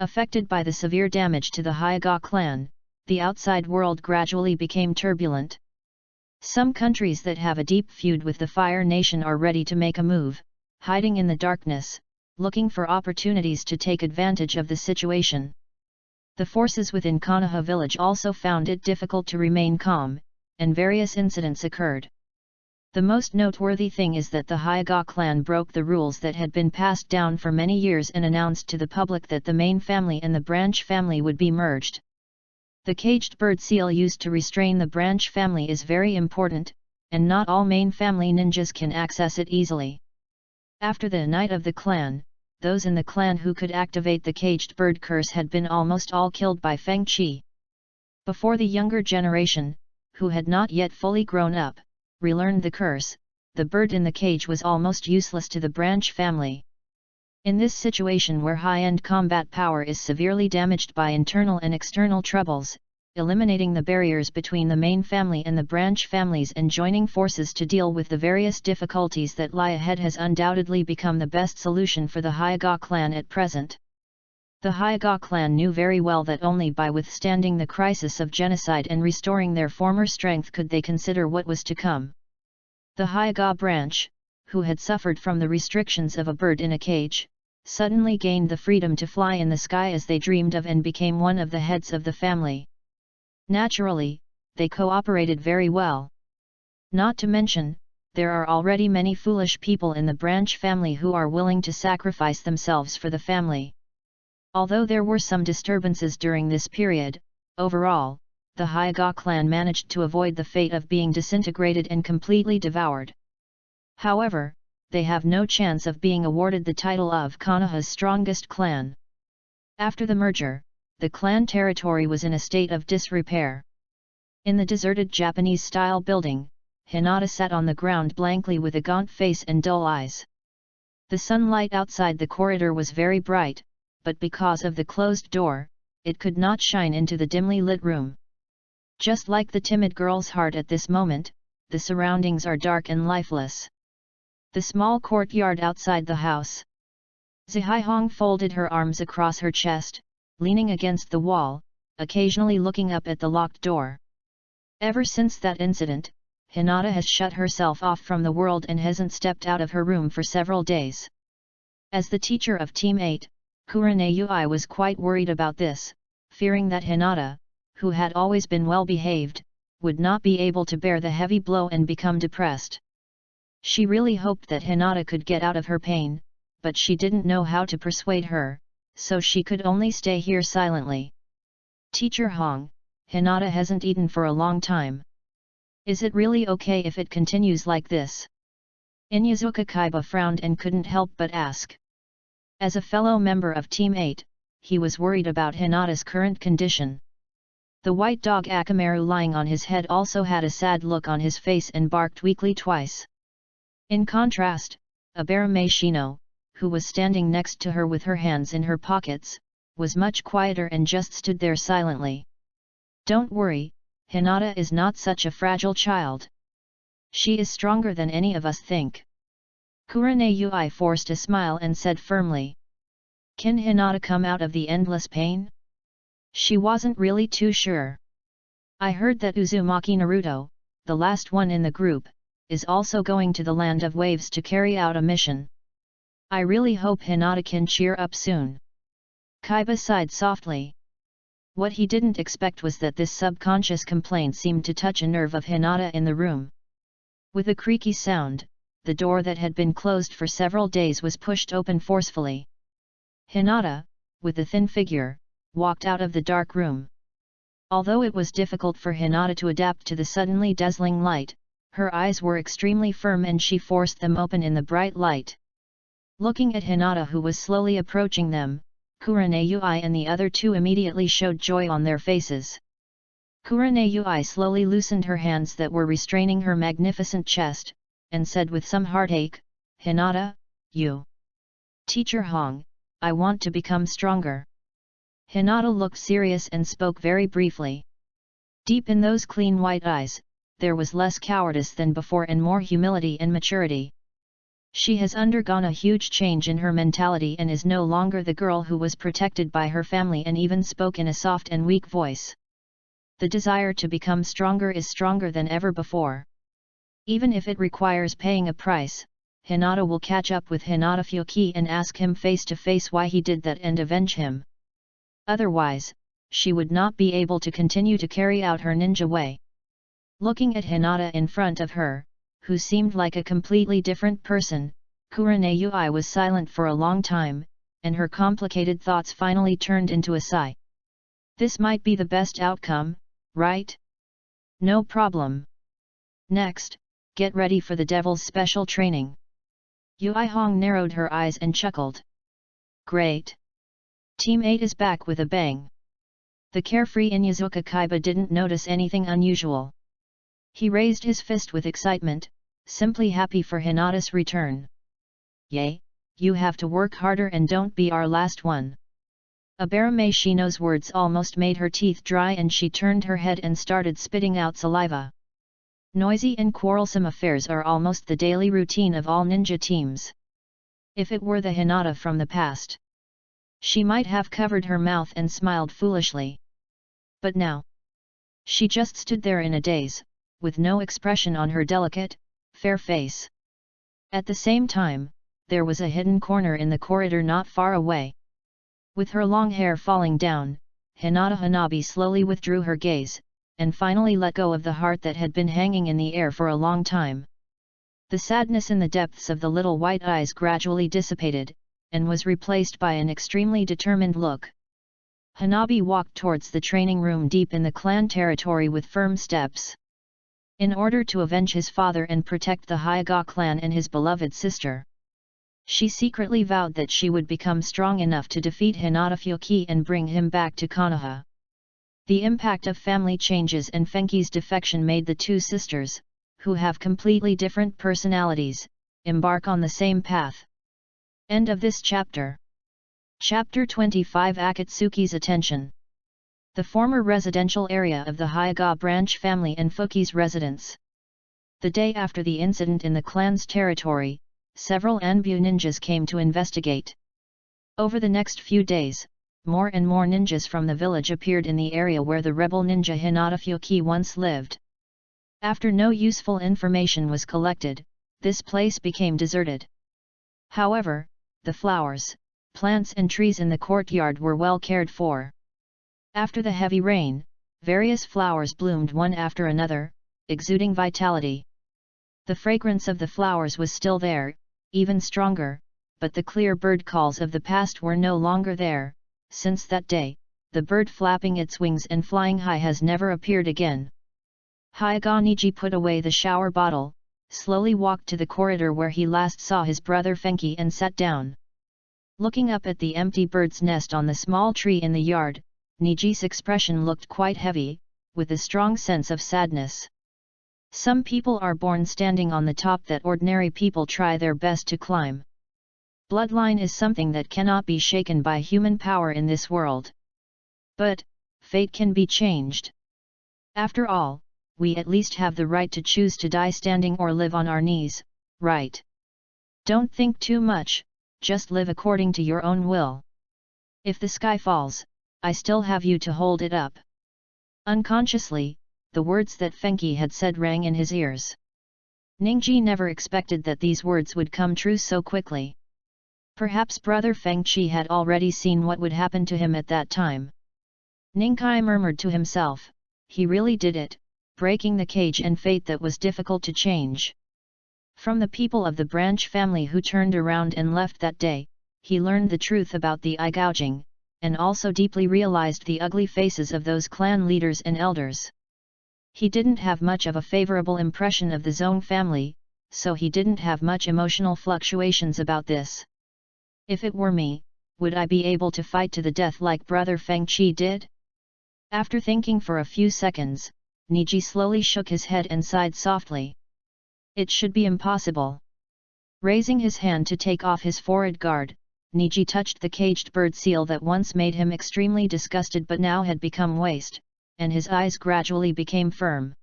Affected by the severe damage to the Hyuga clan, the outside world gradually became turbulent. Some countries that have a deep feud with the Fire Nation are ready to make a move, hiding in the darkness, looking for opportunities to take advantage of the situation. The forces within Konoha village also found it difficult to remain calm, and various incidents occurred. The most noteworthy thing is that the Hyuga clan broke the rules that had been passed down for many years and announced to the public that the main family and the branch family would be merged. The caged bird seal used to restrain the branch family is very important, and not all main family ninjas can access it easily. After the night of the clan, those in the clan who could activate the caged bird curse had been almost all killed by Feng Qi. Before the younger generation, who had not yet fully grown up, relearned the curse, the bird in the cage was almost useless to the branch family. In this situation where high-end combat power is severely damaged by internal and external troubles, eliminating the barriers between the main family and the branch families and joining forces to deal with the various difficulties that lie ahead has undoubtedly become the best solution for the Hyuga clan at present. The Hyuga clan knew very well that only by withstanding the crisis of genocide and restoring their former strength could they consider what was to come. The Hyuga branch, who had suffered from the restrictions of a bird in a cage, suddenly gained the freedom to fly in the sky as they dreamed of and became one of the heads of the family. Naturally, they cooperated very well. Not to mention, there are already many foolish people in the branch family who are willing to sacrifice themselves for the family. Although there were some disturbances during this period, overall, the Hyuga clan managed to avoid the fate of being disintegrated and completely devoured. However, they have no chance of being awarded the title of Konoha's strongest clan. After the merger, the clan territory was in a state of disrepair. In the deserted Japanese-style building, Hinata sat on the ground blankly with a gaunt face and dull eyes. The sunlight outside the corridor was very bright, but because of the closed door, it could not shine into the dimly lit room. Just like the timid girl's heart at this moment, the surroundings are dark and lifeless. The small courtyard outside the house. Zihai folded her arms across her chest, leaning against the wall, occasionally looking up at the locked door. Ever since that incident, Hinata has shut herself off from the world and hasn't stepped out of her room for several days. As the teacher of Team 8, Kurenai was quite worried about this, fearing that Hinata, who had always been well behaved, would not be able to bear the heavy blow and become depressed. She really hoped that Hinata could get out of her pain, but she didn't know how to persuade her, so she could only stay here silently. Teacher Hong, Hinata hasn't eaten for a long time. Is it really okay if it continues like this? Inyazuka Kaiba frowned and couldn't help but ask. As a fellow member of Team 8, he was worried about Hinata's current condition. The white dog Akamaru lying on his head also had a sad look on his face and barked weakly twice. In contrast, Abarume Shino, who was standing next to her with her hands in her pockets, was much quieter and just stood there silently. Don't worry, Hinata is not such a fragile child. She is stronger than any of us think. Kurenai forced a smile and said firmly. Can Hinata come out of the endless pain? She wasn't really too sure. I heard that Uzumaki Naruto, the last one in the group, is also going to the Land of Waves to carry out a mission. I really hope Hinata can cheer up soon. Kaiba sighed softly. What he didn't expect was that this subconscious complaint seemed to touch a nerve of Hinata in the room. With a creaky sound, the door that had been closed for several days was pushed open forcefully. Hinata, with a thin figure, walked out of the dark room. Although it was difficult for Hinata to adapt to the suddenly dazzling light, her eyes were extremely firm and she forced them open in the bright light. Looking at Hinata who was slowly approaching them, Kurenai and the other two immediately showed joy on their faces. Kurenai slowly loosened her hands that were restraining her magnificent chest, and said with some heartache, Hinata, you. Teacher Hong, I want to become stronger. Hinata looked serious and spoke very briefly. Deep in those clean white eyes, there was less cowardice than before and more humility and maturity. She has undergone a huge change in her mentality and is no longer the girl who was protected by her family and even spoke in a soft and weak voice. The desire to become stronger is stronger than ever before. Even if it requires paying a price, Hinata will catch up with Hinata Fuki and ask him face to face why he did that and avenge him. Otherwise, she would not be able to continue to carry out her ninja way. Looking at Hinata in front of her, who seemed like a completely different person, Kurenai was silent for a long time, and her complicated thoughts finally turned into a sigh. This might be the best outcome, right? No problem. Next, get ready for the Devil's special training. Yui Hong narrowed her eyes and chuckled. Great! Team 8 is back with a bang. The carefree Inyazuka Kaiba didn't notice anything unusual. He raised his fist with excitement, simply happy for Hinata's return. Yay, you have to work harder and don't be our last one." Abarame Shino's words almost made her teeth dry and she turned her head and started spitting out saliva. Noisy and quarrelsome affairs are almost the daily routine of all ninja teams. If it were the Hinata from the past, she might have covered her mouth and smiled foolishly. But now, she just stood there in a daze, with no expression on her delicate, fair face. At the same time, there was a hidden corner in the corridor not far away. With her long hair falling down, Hinata Hanabi slowly withdrew her gaze, and finally let go of the heart that had been hanging in the air for a long time. The sadness in the depths of the little white eyes gradually dissipated, and was replaced by an extremely determined look. Hanabi walked towards the training room deep in the clan territory with firm steps. In order to avenge his father and protect the Hyuga clan and his beloved sister, she secretly vowed that she would become strong enough to defeat Hinata Fuki and bring him back to Konoha. The impact of family changes and Fenki's defection made the two sisters, who have completely different personalities, embark on the same path. End of this chapter. Chapter 25 Akatsuki's attention. The former residential area of the Hyuga branch family and Fuki's residence. The day after the incident in the clan's territory, several Anbu ninjas came to investigate. Over the next few days, more and more ninjas from the village appeared in the area where the rebel ninja Hinata Fuki once lived. After no useful information was collected, this place became deserted. However, the flowers, plants and trees in the courtyard were well cared for. After the heavy rain, various flowers bloomed one after another, exuding vitality. The fragrance of the flowers was still there, even stronger, but the clear bird calls of the past were no longer there. Since that day, the bird flapping its wings and flying high has never appeared again. Hyuga Niji put away the shower bottle, slowly walked to the corridor where he last saw his brother Fenki and sat down. Looking up at the empty bird's nest on the small tree in the yard, Niji's expression looked quite heavy, with a strong sense of sadness. Some people are born standing on the top that ordinary people try their best to climb. Bloodline is something that cannot be shaken by human power in this world. But, fate can be changed. After all, we at least have the right to choose to die standing or live on our knees, right? Don't think too much, just live according to your own will. If the sky falls, I still have you to hold it up. Unconsciously, the words that Fenki had said rang in his ears. Ningji never expected that these words would come true so quickly. Perhaps brother Fengchi had already seen what would happen to him at that time. Ningkai murmured to himself, he really did it, breaking the cage and fate that was difficult to change. From the people of the branch family who turned around and left that day, he learned the truth about the eye gouging, and also deeply realized the ugly faces of those clan leaders and elders. He didn't have much of a favorable impression of the Zong family, so he didn't have much emotional fluctuations about this. If it were me, would I be able to fight to the death like brother Fengchi did? After thinking for a few seconds, Niji slowly shook his head and sighed softly. It should be impossible. Raising his hand to take off his forehead guard, Niji touched the caged bird seal that once made him extremely disgusted but now had become waste, and his eyes gradually became firm.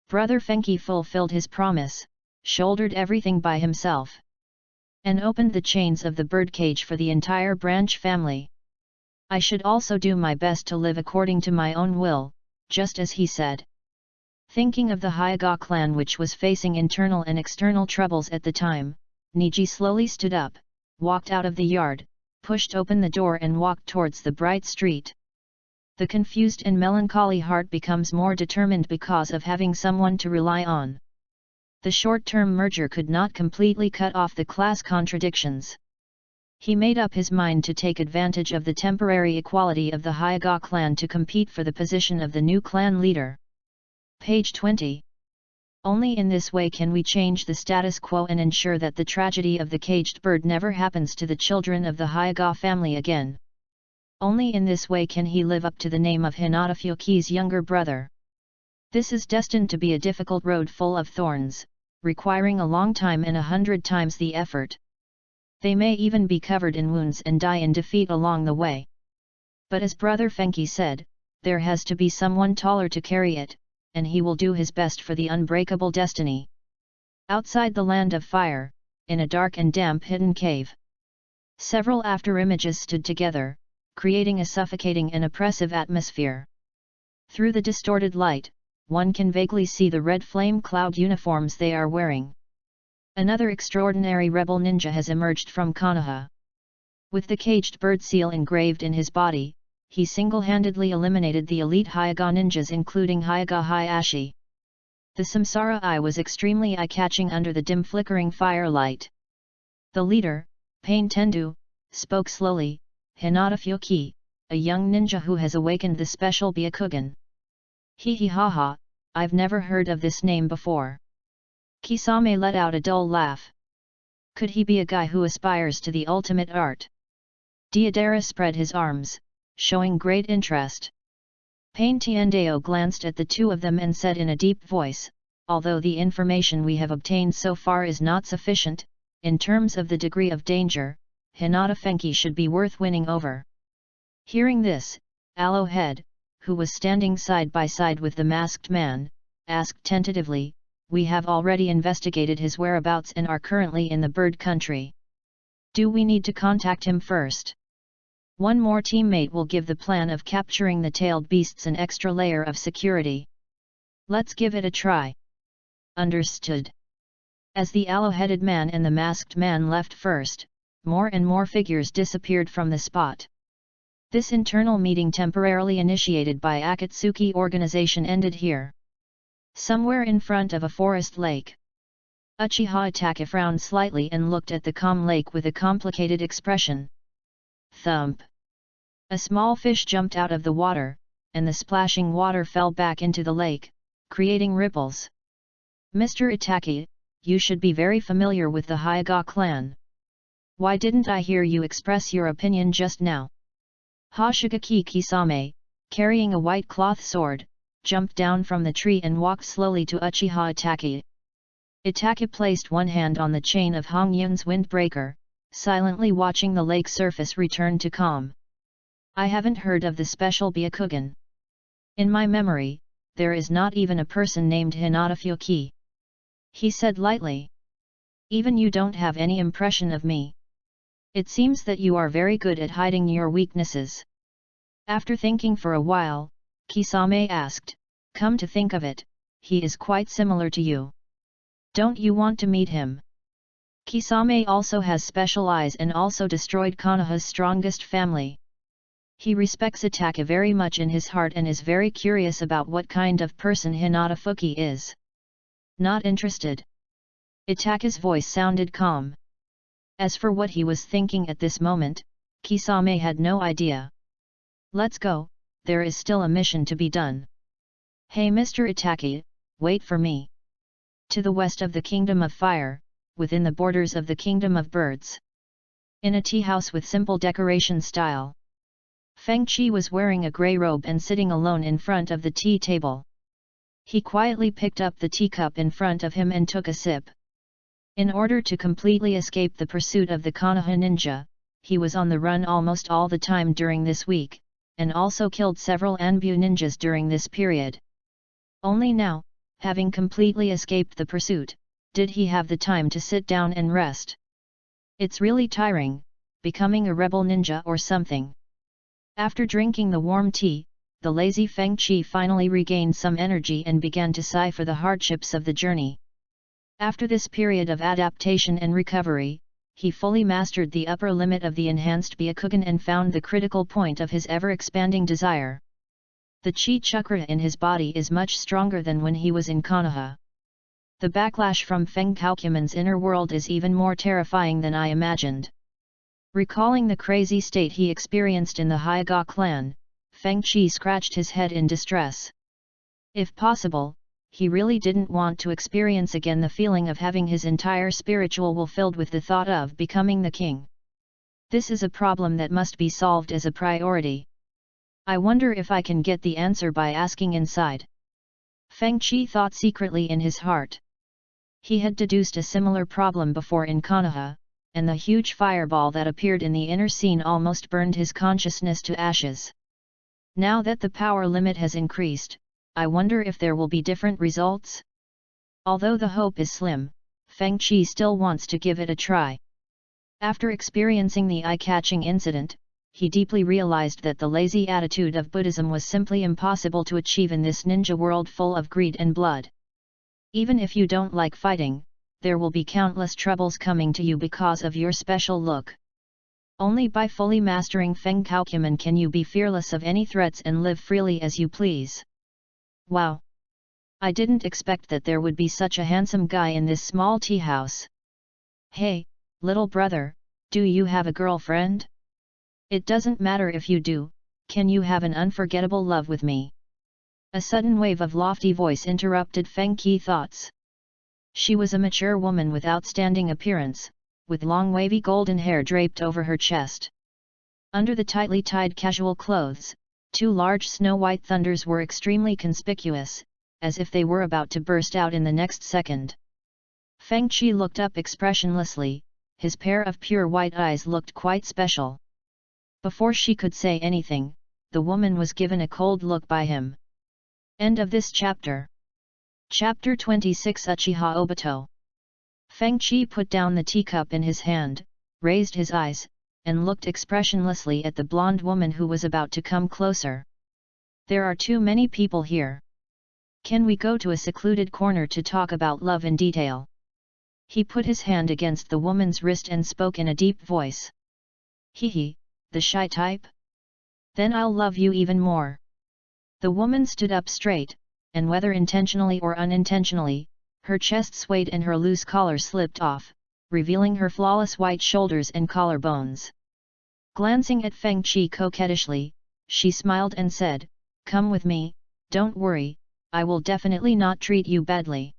Brother Fenki fulfilled his promise, shouldered everything by himself, and opened the chains of the bird cage for the entire branch family. I should also do my best to live according to my own will, just as he said. Thinking of the Hyuga clan which was facing internal and external troubles at the time, Niji slowly stood up, walked out of the yard, pushed open the door and walked towards the bright street. The confused and melancholy heart becomes more determined because of having someone to rely on. The short-term merger could not completely cut off the class contradictions. He made up his mind to take advantage of the temporary equality of the Hyuga clan to compete for the position of the new clan leader. Page 20. Only in this way can we change the status quo and ensure that the tragedy of the caged bird never happens to the children of the Hyuga family again. Only in this way can he live up to the name of Hinata Fuki's younger brother. This is destined to be a difficult road full of thorns, requiring a long time and 100 times the effort. They may even be covered in wounds and die in defeat along the way. But as Brother FENGHOU said, there has to be someone taller to carry it, and he will do his best for the unbreakable destiny. Outside the land of fire, in a dark and damp hidden cave, several afterimages stood together, creating a suffocating and oppressive atmosphere. Through the distorted light, one can vaguely see the red flame cloud uniforms they are wearing. Another extraordinary rebel ninja has emerged from Konoha. With the caged bird seal engraved in his body, he single-handedly eliminated the elite Hyuga ninjas including Hyuga Hayashi. The Samsara eye was extremely eye-catching under the dim flickering firelight. The leader, Pain Tendu, spoke slowly, Hinata Fuki, a young ninja who has awakened the special Byakugan. Hee hee ha ha, I've never heard of this name before. Kisame let out a dull laugh. Could he be a guy who aspires to the ultimate art? Deodara spread his arms, showing great interest. Pain Tiendeo glanced at the two of them and said in a deep voice, although the information we have obtained so far is not sufficient, in terms of the degree of danger, Hinata Fenki should be worth winning over. Hearing this, Aloe Head, who was standing side by side with the masked man, asked tentatively, we have already investigated his whereabouts and are currently in the bird country. Do we need to contact him first? One more teammate will give the plan of capturing the tailed beasts an extra layer of security. Let's give it a try. Understood. As the aloe-headed man and the masked man left first, more and more figures disappeared from the spot. This internal meeting temporarily initiated by Akatsuki organization ended here. Somewhere in front of a forest lake, Uchiha Itachi frowned slightly and looked at the calm lake with a complicated expression. Thump! A small fish jumped out of the water, and the splashing water fell back into the lake, creating ripples. Mr. Itachi, you should be very familiar with the Hyuga clan. Why didn't I hear you express your opinion just now? Hoshigaki Kisame, carrying a white cloth sword, jumped down from the tree and walked slowly to Uchiha Itachi. Itachi placed one hand on the chain of Hongyun's windbreaker, silently watching the lake surface return to calm. I haven't heard of the special Byakugan. In my memory, there is not even a person named Hinata Fuki. He said lightly. Even you don't have any impression of me. It seems that you are very good at hiding your weaknesses. After thinking for a while, Kisame asked, come to think of it, he is quite similar to you. Don't you want to meet him? Kisame also has special eyes and also destroyed Konoha's strongest family. He respects Itachi very much in his heart and is very curious about what kind of person Hinata Fuki is. Not interested. Itachi's voice sounded calm. As for what he was thinking at this moment, Kisame had no idea. Let's go, there is still a mission to be done. Hey Mr. Itachi, wait for me. To the west of the Kingdom of Fire, within the borders of the Kingdom of Birds. In a tea house with simple decoration style. Feng Qi was wearing a grey robe and sitting alone in front of the tea table. He quietly picked up the teacup in front of him and took a sip. In order to completely escape the pursuit of the Konoha ninja, he was on the run almost all the time during this week, and also killed several Anbu ninjas during this period. Only now, having completely escaped the pursuit, did he have the time to sit down and rest. It's really tiring, becoming a rebel ninja or something. After drinking the warm tea, the lazy Feng Qi finally regained some energy and began to sigh for the hardships of the journey. After this period of adaptation and recovery, he fully mastered the upper limit of the enhanced Byakugan and found the critical point of his ever-expanding desire. The chi chakra in his body is much stronger than when he was in Konoha. The backlash from FENGHOU's inner world is even more terrifying than I imagined. Recalling the crazy state he experienced in the Hyuga clan, Feng Qi scratched his head in distress. If possible, he really didn't want to experience again the feeling of having his entire spiritual will filled with the thought of becoming the king. This is a problem that must be solved as a priority. I wonder if I can get the answer by asking inside. Feng Qi thought secretly in his heart. He had deduced a similar problem before in Konoha, and the huge fireball that appeared in the inner scene almost burned his consciousness to ashes. Now that the power limit has increased, I wonder if there will be different results? Although the hope is slim, Feng Qi still wants to give it a try. After experiencing the eye-catching incident, he deeply realized that the lazy attitude of Buddhism was simply impossible to achieve in this ninja world full of greed and blood. Even if you don't like fighting, there will be countless troubles coming to you because of your special look. Only by fully mastering FENGHOU can you be fearless of any threats and live freely as you please. Wow! I didn't expect that there would be such a handsome guy in this small tea house. Hey, little brother, do you have a girlfriend? It doesn't matter if you do, can you have an unforgettable love with me? A sudden wave of lofty voice interrupted Feng Qi's thoughts. She was a mature woman with outstanding appearance, with long wavy golden hair draped over her chest. Under the tightly tied casual clothes, two large snow-white thunders were extremely conspicuous, as if they were about to burst out in the next second. Feng Qi looked up expressionlessly, his pair of pure white eyes looked quite special. Before she could say anything, the woman was given a cold look by him. End of this chapter. Chapter 26 Uchiha Obito. Feng Qi put down the teacup in his hand, raised his eyes, and looked expressionlessly at the blonde woman who was about to come closer. There are too many people here. Can we go to a secluded corner to talk about love in detail? He put his hand against the woman's wrist and spoke in a deep voice. Hee, the shy type? Then I'll love you even more. The woman stood up straight, and whether intentionally or unintentionally, her chest swayed and her loose collar slipped off, revealing her flawless white shoulders and collarbones. Glancing at Feng Qi coquettishly, she smiled and said, "Come with me, don't worry, I will definitely not treat you badly."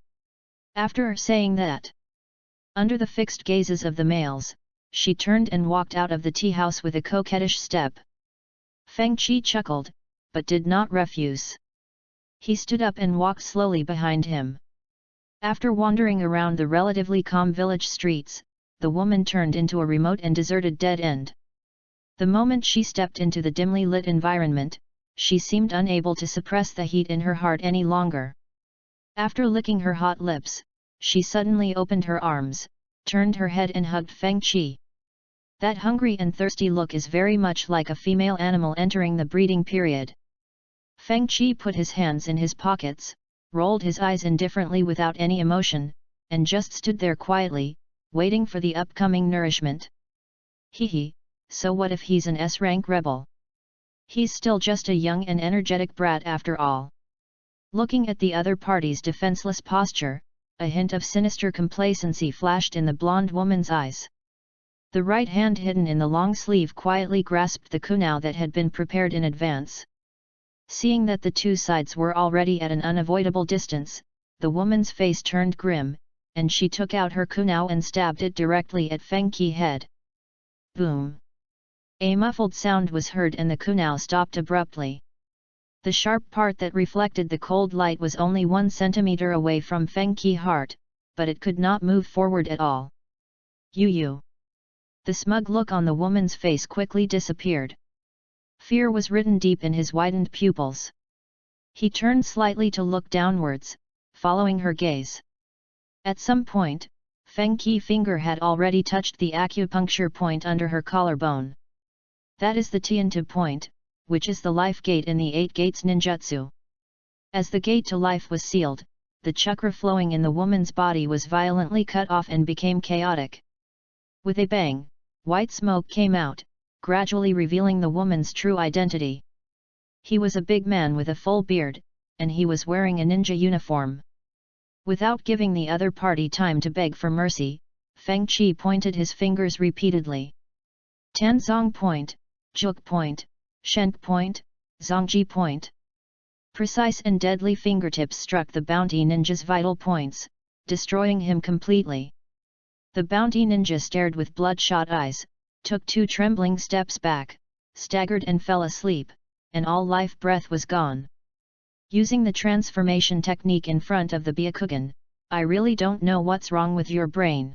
After saying that, under the fixed gazes of the males, she turned and walked out of the tea house with a coquettish step. Feng Qi chuckled, but did not refuse. He stood up and walked slowly behind him. After wandering around the relatively calm village streets, the woman turned into a remote and deserted dead end. The moment she stepped into the dimly lit environment, she seemed unable to suppress the heat in her heart any longer. After licking her hot lips, she suddenly opened her arms, turned her head and hugged Feng Qi. That hungry and thirsty look is very much like a female animal entering the breeding period. Feng Qi put his hands in his pockets, rolled his eyes indifferently without any emotion, and just stood there quietly, waiting for the upcoming nourishment. Hee, so what if he's an S-rank rebel? He's still just a young and energetic brat after all. Looking at the other party's defenseless posture, a hint of sinister complacency flashed in the blonde woman's eyes. The right hand hidden in the long sleeve quietly grasped the kunai that had been prepared in advance. Seeing that the two sides were already at an unavoidable distance, the woman's face turned grim, and she took out her kunai and stabbed it directly at Feng Qi's head. Boom! A muffled sound was heard and the kunai stopped abruptly. The sharp part that reflected the cold light was only 1 centimeter away from Feng Qi's heart, but it could not move forward at all. You! The smug look on the woman's face quickly disappeared. Fear was written deep in his widened pupils. He turned slightly to look downwards, following her gaze. At some point, Feng Qi's finger had already touched the acupuncture point under her collarbone. That is the Tiantu point, which is the life gate in the 8 gates ninjutsu. As the gate to life was sealed, the chakra flowing in the woman's body was violently cut off and became chaotic. With a bang, white smoke came out, gradually revealing the woman's true identity. He was a big man with a full beard, and he was wearing a ninja uniform. Without giving the other party time to beg for mercy, Feng Qi pointed his fingers repeatedly. Tanzong point, Juk point, Shenk point, Zongji point. Precise and deadly fingertips struck the bounty ninja's vital points, destroying him completely. The bounty ninja stared with bloodshot eyes, took 2 trembling steps back, staggered and fell asleep, and all life breath was gone. Using the transformation technique in front of the Byakugan, I really don't know what's wrong with your brain.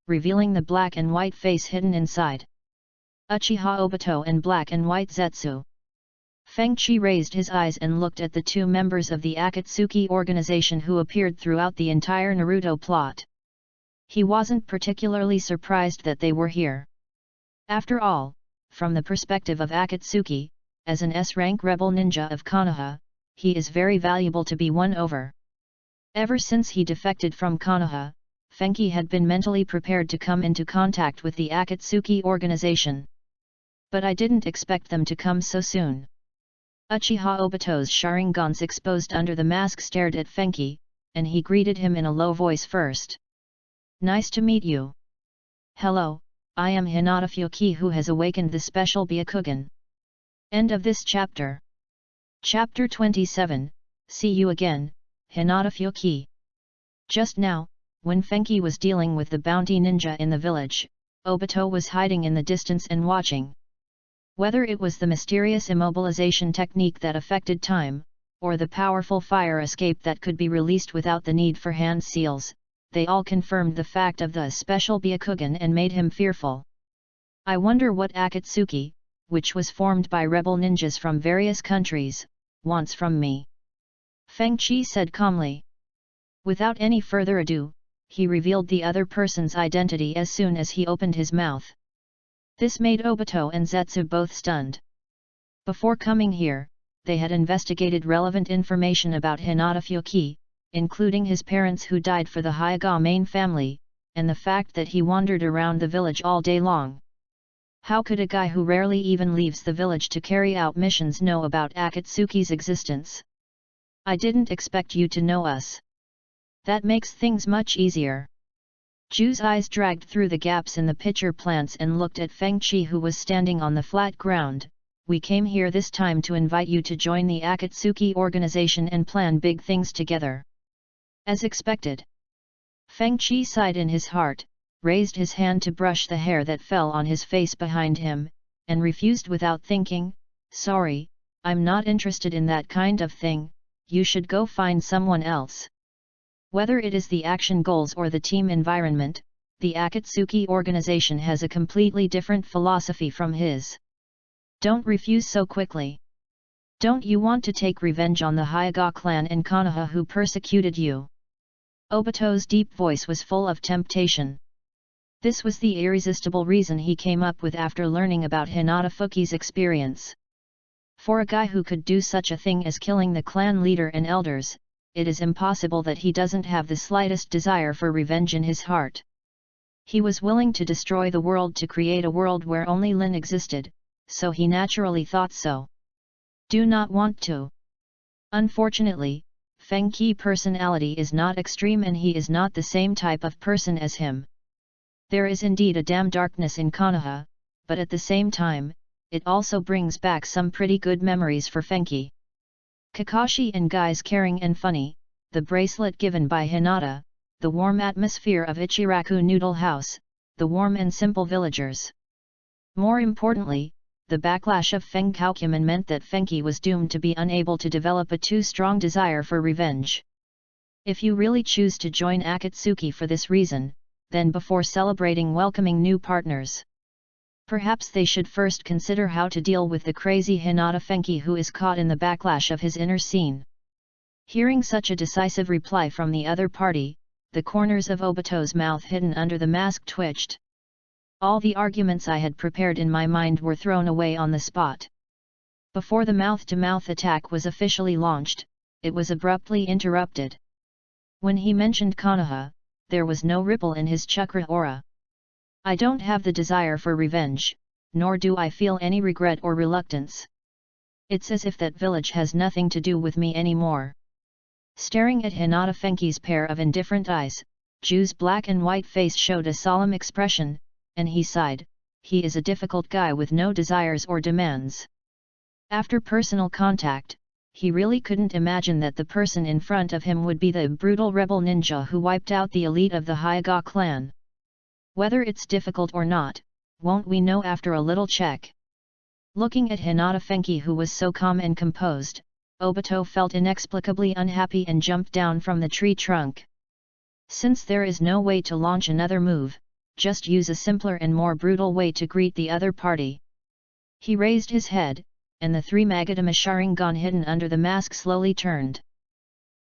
revealing the black and white face hidden inside. Uchiha Obito and Black and White Zetsu. Feng-chi raised his eyes and looked at the two members of the Akatsuki organization who appeared throughout the entire Naruto plot. He wasn't particularly surprised that they were here. After all, from the perspective of Akatsuki, as an S-rank rebel ninja of Konoha, he is very valuable to be won over. Ever since he defected from Konoha, Feng-chi had been mentally prepared to come into contact with the Akatsuki organization. But I didn't expect them to come so soon. Uchiha Obito's Sharingans exposed under the mask stared at Feng-chi, and he greeted him in a low voice first. Nice to meet you. Hello, I am Hinata Fuki who has awakened the special Byakugan. End of this chapter. Chapter 27, See you again, Hinata Fuki. Just now, when Feng-chi was dealing with the bounty ninja in the village, Obito was hiding in the distance and watching. Whether it was the mysterious immobilization technique that affected time, or the powerful fire escape that could be released without the need for hand seals, they all confirmed the fact of the special Byakugan and made him fearful. I wonder what Akatsuki, which was formed by rebel ninjas from various countries, wants from me. Feng-chi said calmly. Without any further ado, he revealed the other person's identity as soon as he opened his mouth. This made Obito and Zetsu both stunned. Before coming here, they had investigated relevant information about Hinata Fuki, including his parents who died for the Hyuga main family, and the fact that he wandered around the village all day long. How could a guy who rarely even leaves the village to carry out missions know about Akatsuki's existence? I didn't expect you to know us. That makes things much easier. Ju's eyes dragged through the gaps in the pitcher plants and looked at Feng-chi who was standing on the flat ground. We came here this time to invite you to join the Akatsuki organization and plan big things together. As expected. Feng-chi sighed in his heart, raised his hand to brush the hair that fell on his face behind him, and refused without thinking, sorry, I'm not interested in that kind of thing, you should go find someone else. Whether it is the action goals or the team environment, the Akatsuki organization has a completely different philosophy from his. Don't refuse so quickly. Don't you want to take revenge on the Hyuga clan and Konoha who persecuted you? Obito's deep voice was full of temptation. This was the irresistible reason he came up with after learning about Hinata Fuki's experience. For a guy who could do such a thing as killing the clan leader and elders, it is impossible that he doesn't have the slightest desire for revenge in his heart. He was willing to destroy the world to create a world where only Lin existed, so he naturally thought so. Do not want to. Unfortunately, Feng-chi's personality is not extreme and he is not the same type of person as him. There is indeed a damn darkness in Konoha, but at the same time, it also brings back some pretty good memories for Feng-chi. Kakashi and Guy's caring and funny, the bracelet given by Hinata, the warm atmosphere of Ichiraku Noodle House, the warm and simple villagers. More importantly, the backlash of FENGHOU meant that Feng-chi was doomed to be unable to develop a too strong desire for revenge. If you really choose to join Akatsuki for this reason, then before celebrating welcoming new partners, perhaps they should first consider how to deal with the crazy Hinata Feng-chi who is caught in the backlash of his inner scene. Hearing such a decisive reply from the other party, the corners of Obito's mouth hidden under the mask twitched. All the arguments I had prepared in my mind were thrown away on the spot. Before the mouth-to-mouth attack was officially launched, it was abruptly interrupted. When he mentioned Konoha, there was no ripple in his chakra aura. I don't have the desire for revenge, nor do I feel any regret or reluctance. It's as if that village has nothing to do with me anymore. Staring at Hinata Feng-chi's pair of indifferent eyes, Ju's black and white face showed a solemn expression, and he sighed. He is a difficult guy with no desires or demands. After personal contact, he really couldn't imagine that the person in front of him would be the brutal rebel ninja who wiped out the elite of the Hyuga clan. Whether it's difficult or not, won't we know after a little check? Looking at Hinata Feng-chi who was so calm and composed, Obito felt inexplicably unhappy and jumped down from the tree trunk. Since there is no way to launch another move, just use a simpler and more brutal way to greet the other party. He raised his head, and the 3 Magatama Sharingan hidden under the mask slowly turned.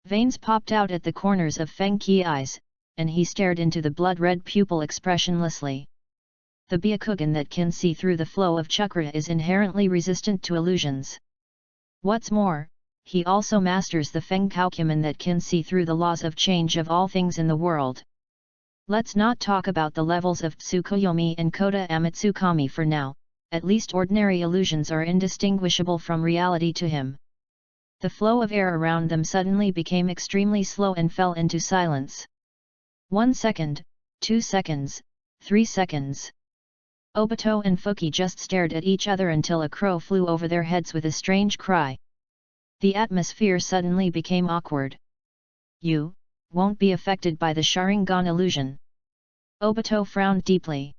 Veins popped out at the corners of Fengqi's eyes, and he stared into the blood-red pupil expressionlessly. The Byakugan that can see through the flow of chakra is inherently resistant to illusions. What's more, he also masters the FENGHOU that can see through the laws of change of all things in the world. Let's not talk about the levels of Tsukuyomi and Kota Amatsukami for now, at least ordinary illusions are indistinguishable from reality to him. The flow of air around them suddenly became extremely slow and fell into silence. 1 second, 2 seconds, 3 seconds. Obito and Fuki just stared at each other until a crow flew over their heads with a strange cry. The atmosphere suddenly became awkward. You won't be affected by the Sharingan illusion. Obito frowned deeply.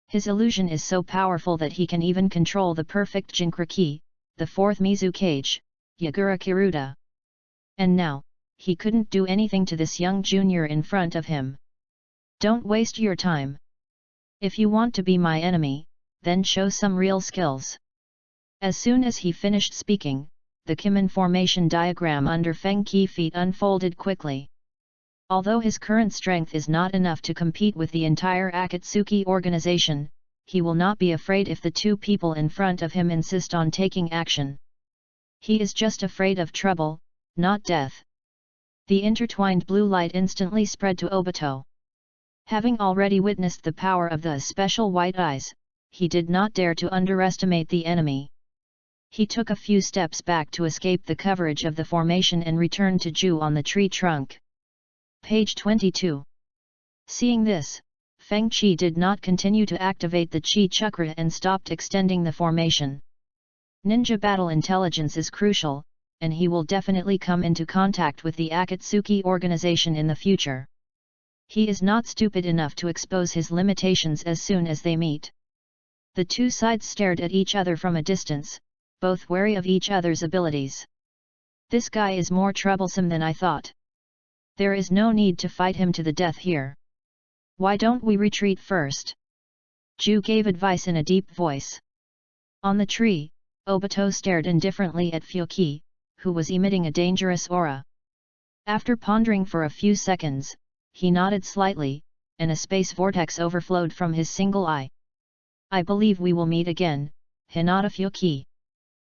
His illusion is so powerful that he can even control the perfect Jinchuriki, the 4th Mizukage, Yagura Kiruta. And now, he couldn't do anything to this young junior in front of him. Don't waste your time. If you want to be my enemy, then show some real skills. As soon as he finished speaking, the Kimen formation diagram under Fengqi's feet unfolded quickly. Although his current strength is not enough to compete with the entire Akatsuki organization, he will not be afraid if the 2 people in front of him insist on taking action. He is just afraid of trouble, not death. The intertwined blue light instantly spread to Obito. Having already witnessed the power of the special white eyes, he did not dare to underestimate the enemy. He took a few steps back to escape the coverage of the formation and returned to Ju on the tree trunk. Page 22. Seeing this, Fengqi did not continue to activate the Chi Chakra and stopped extending the formation. Ninja battle intelligence is crucial, and he will definitely come into contact with the Akatsuki organization in the future. He is not stupid enough to expose his limitations as soon as they meet. The 2 sides stared at each other from a distance, both wary of each other's abilities. This guy is more troublesome than I thought. There is no need to fight him to the death here. Why don't we retreat first? Ju gave advice in a deep voice. On the tree, Obito stared indifferently at Fuki, who was emitting a dangerous aura. After pondering for a few seconds, he nodded slightly, and a space vortex overflowed from his single eye. I believe we will meet again, Hinata Fuki.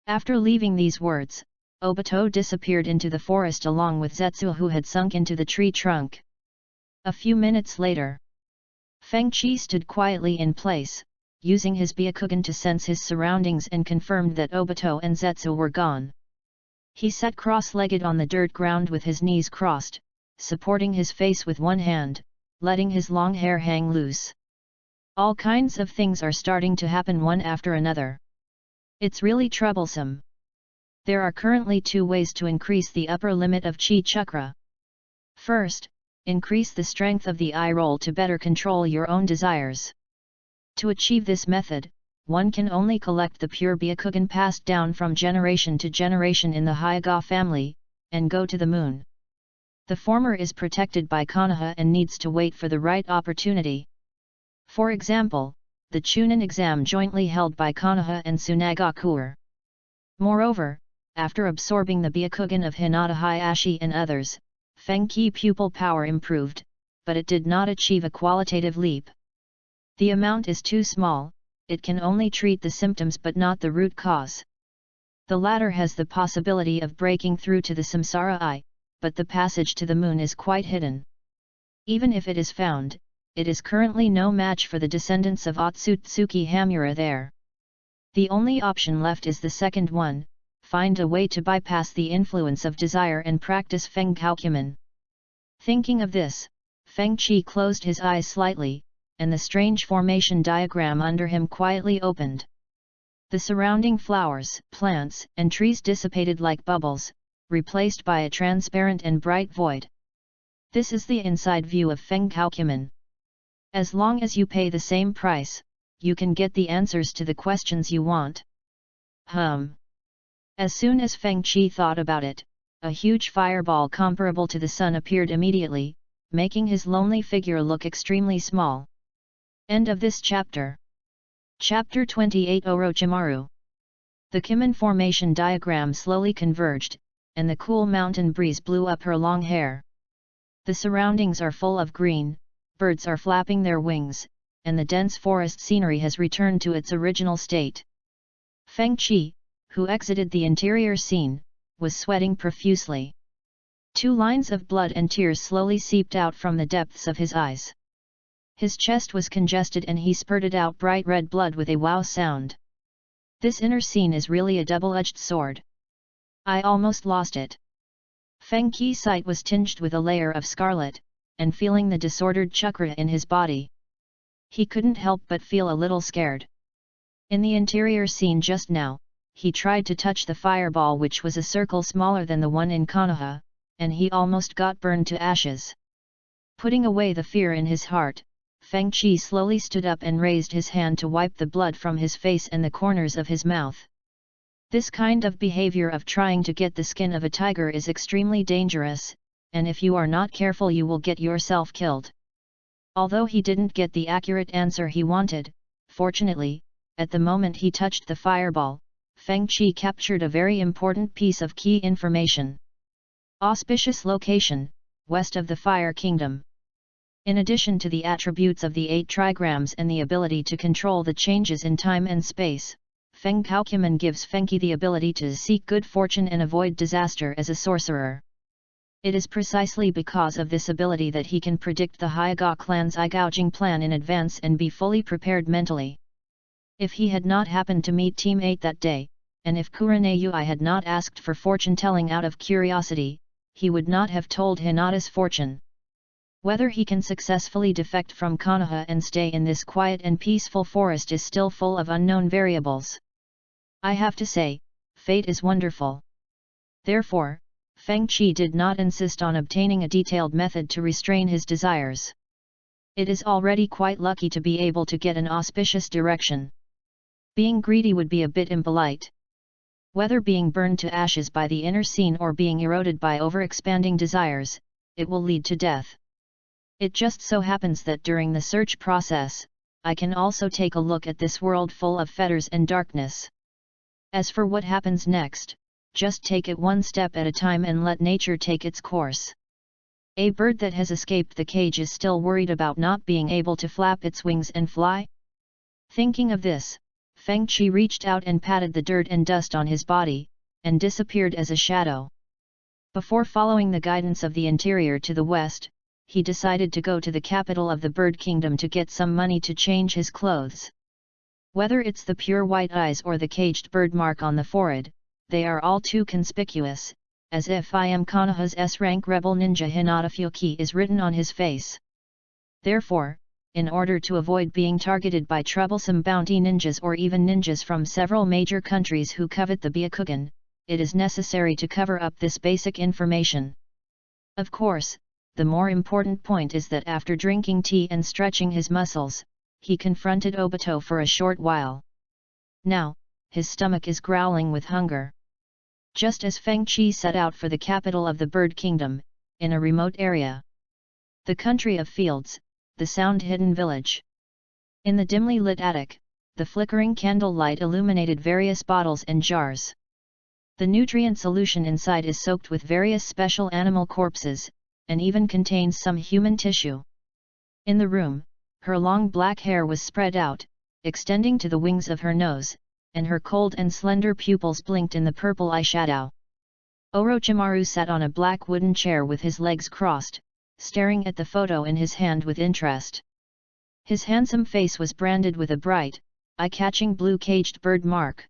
After leaving these words, Obito disappeared into the forest along with Zetsu, who had sunk into the tree trunk. A few minutes later, Fengqi stood quietly in place, using his Byakugan to sense his surroundings and confirmed that Obito and Zetsu were gone. He sat cross-legged on the dirt ground with his knees crossed, supporting his face with one hand, letting his long hair hang loose. All kinds of things are starting to happen one after another. It's really troublesome. There are currently 2 ways to increase the upper limit of Chi Chakra. First, increase the strength of the eye roll to better control your own desires. To achieve this method, one can only collect the pure Byakugan passed down from generation to generation in the Hyuga family, and go to the moon. The former is protected by Konoha and needs to wait for the right opportunity. For example, the Chunin exam jointly held by Konoha and Tsunagakuer. Moreover, after absorbing the Byakugan of Hinata Hayashi and others, Fengqi's pupil power improved, but it did not achieve a qualitative leap. The amount is too small, it can only treat the symptoms but not the root cause. The latter has the possibility of breaking through to the samsara eye, but the passage to the moon is quite hidden. Even if it is found, it is currently no match for the descendants of Otsutsuki Hamura there. The only option left is the second one, find a way to bypass the influence of desire and practice FENGHOU. Thinking of this, Fengqi closed his eyes slightly, and the strange formation diagram under him quietly opened. The surrounding flowers, plants, and trees dissipated like bubbles, replaced by a transparent and bright void. This is the inside view of FENGHOU. As long as you pay the same price, you can get the answers to the questions you want. As soon as Fengqi thought about it, a huge fireball comparable to the sun appeared immediately, making his lonely figure look extremely small. End of this chapter. Chapter 28 Orochimaru. The Kimen formation diagram slowly converged, and the cool mountain breeze blew up her long hair. The surroundings are full of green, birds are flapping their wings, and the dense forest scenery has returned to its original state. Feng Qi, who exited the interior scene, was sweating profusely. 2 lines of blood and tears slowly seeped out from the depths of his eyes. His chest was congested and he spurted out bright red blood with a wow sound. This inner scene is really a double-edged sword. I almost lost it. Feng Qi's sight was tinged with a layer of scarlet, and feeling the disordered chakra in his body, he couldn't help but feel a little scared. In the interior scene just now, he tried to touch the fireball, which was a circle smaller than the one in Konoha, and he almost got burned to ashes. Putting away the fear in his heart, Feng Qi slowly stood up and raised his hand to wipe the blood from his face and the corners of his mouth. This kind of behavior of trying to get the skin of a tiger is extremely dangerous, and if you are not careful you will get yourself killed. Although he didn't get the accurate answer he wanted, fortunately, at the moment he touched the fireball, Feng Qi captured a very important piece of key information. Auspicious location, west of the Fire Kingdom. In addition to the attributes of the 8 trigrams and the ability to control the changes in time and space, FENGHOU Kimen gives Feng Qi the ability to seek good fortune and avoid disaster as a sorcerer. It is precisely because of this ability that he can predict the Hyuga clan's eye-gouging plan in advance and be fully prepared mentally. If he had not happened to meet Team 8 that day, and if Kurenai had not asked for fortune-telling out of curiosity, he would not have told Hinata's fortune. Whether he can successfully defect from Konoha and stay in this quiet and peaceful forest is still full of unknown variables. I have to say, fate is wonderful. Therefore, Feng Qi did not insist on obtaining a detailed method to restrain his desires. It is already quite lucky to be able to get an auspicious direction. Being greedy would be a bit impolite. Whether being burned to ashes by the inner scene or being eroded by overexpanding desires, it will lead to death. It just so happens that during the search process, I can also take a look at this world full of fetters and darkness. As for what happens next, just take it one step at a time and let nature take its course. A bird that has escaped the cage is still worried about not being able to flap its wings and fly? Thinking of this, Feng Qi reached out and patted the dirt and dust on his body, and disappeared as a shadow. Before following the guidance of the interior to the west, he decided to go to the capital of the bird kingdom to get some money to change his clothes. Whether it's the pure white eyes or the caged bird mark on the forehead, they are all too conspicuous, as if I am Konoha's S-rank rebel ninja Hinata Fuki is written on his face. Therefore, in order to avoid being targeted by troublesome bounty ninjas or even ninjas from several major countries who covet the Byakugan, it is necessary to cover up this basic information. Of course, the more important point is that after drinking tea and stretching his muscles, he confronted Obito for a short while. Now, his stomach is growling with hunger. Just as Feng Qi set out for the capital of the bird kingdom, in a remote area. The country of fields, the sound-hidden village. In the dimly lit attic, the flickering candlelight illuminated various bottles and jars. The nutrient solution inside is soaked with various special animal corpses, and even contains some human tissue. In the room, her long black hair was spread out, extending to the wings of her nose, and her cold and slender pupils blinked in the purple eyeshadow. Orochimaru sat on a black wooden chair with his legs crossed, staring at the photo in his hand with interest. His handsome face was branded with a bright, eye-catching blue caged bird mark.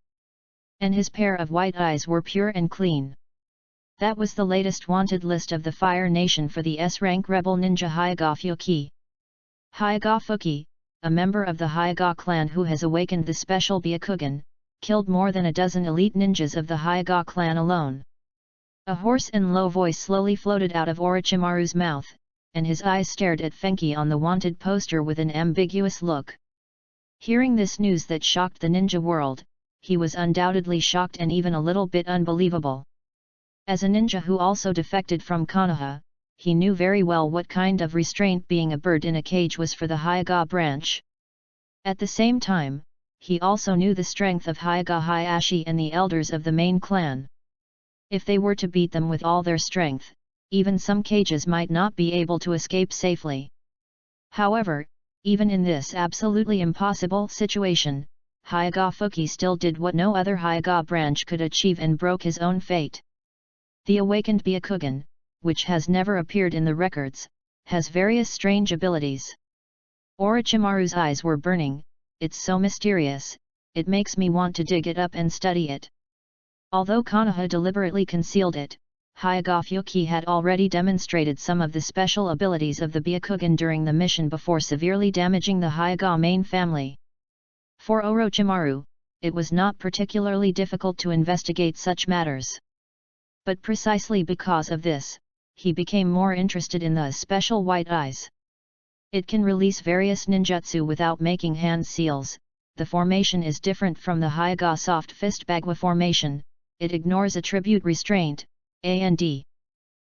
And his pair of white eyes were pure and clean. That was the latest wanted list of the Fire Nation for the S-rank rebel ninja Hyuga Fuki. Hyuga Fuki, a member of the Hyuga clan who has awakened the special Byakugan, killed more than a dozen elite ninjas of the Hyuga clan alone. A hoarse and low voice slowly floated out of Orochimaru's mouth, and his eyes stared at Feng Qi on the wanted poster with an ambiguous look. Hearing this news that shocked the ninja world, he was undoubtedly shocked and even a little bit unbelievable. As a ninja who also defected from Konoha, he knew very well what kind of restraint being a bird in a cage was for the Hyuga branch. At the same time, he also knew the strength of Hyuga Hayashi and the elders of the main clan. If they were to beat them with all their strength, even some cages might not be able to escape safely. However, even in this absolutely impossible situation, Hyuga Fuki still did what no other Hyuga branch could achieve and broke his own fate. The awakened Byakugan, which has never appeared in the records, has various strange abilities. Orochimaru's eyes were burning. It's so mysterious, it makes me want to dig it up and study it. Although Konoha deliberately concealed it, Hyuga Fuki had already demonstrated some of the special abilities of the Byakugan during the mission before severely damaging the Hyuga main family. For Orochimaru, it was not particularly difficult to investigate such matters. But precisely because of this, he became more interested in the special white eyes. It can release various ninjutsu without making hand seals. The formation is different from the Hyuga soft fist Bagua formation, it ignores attribute restraint, and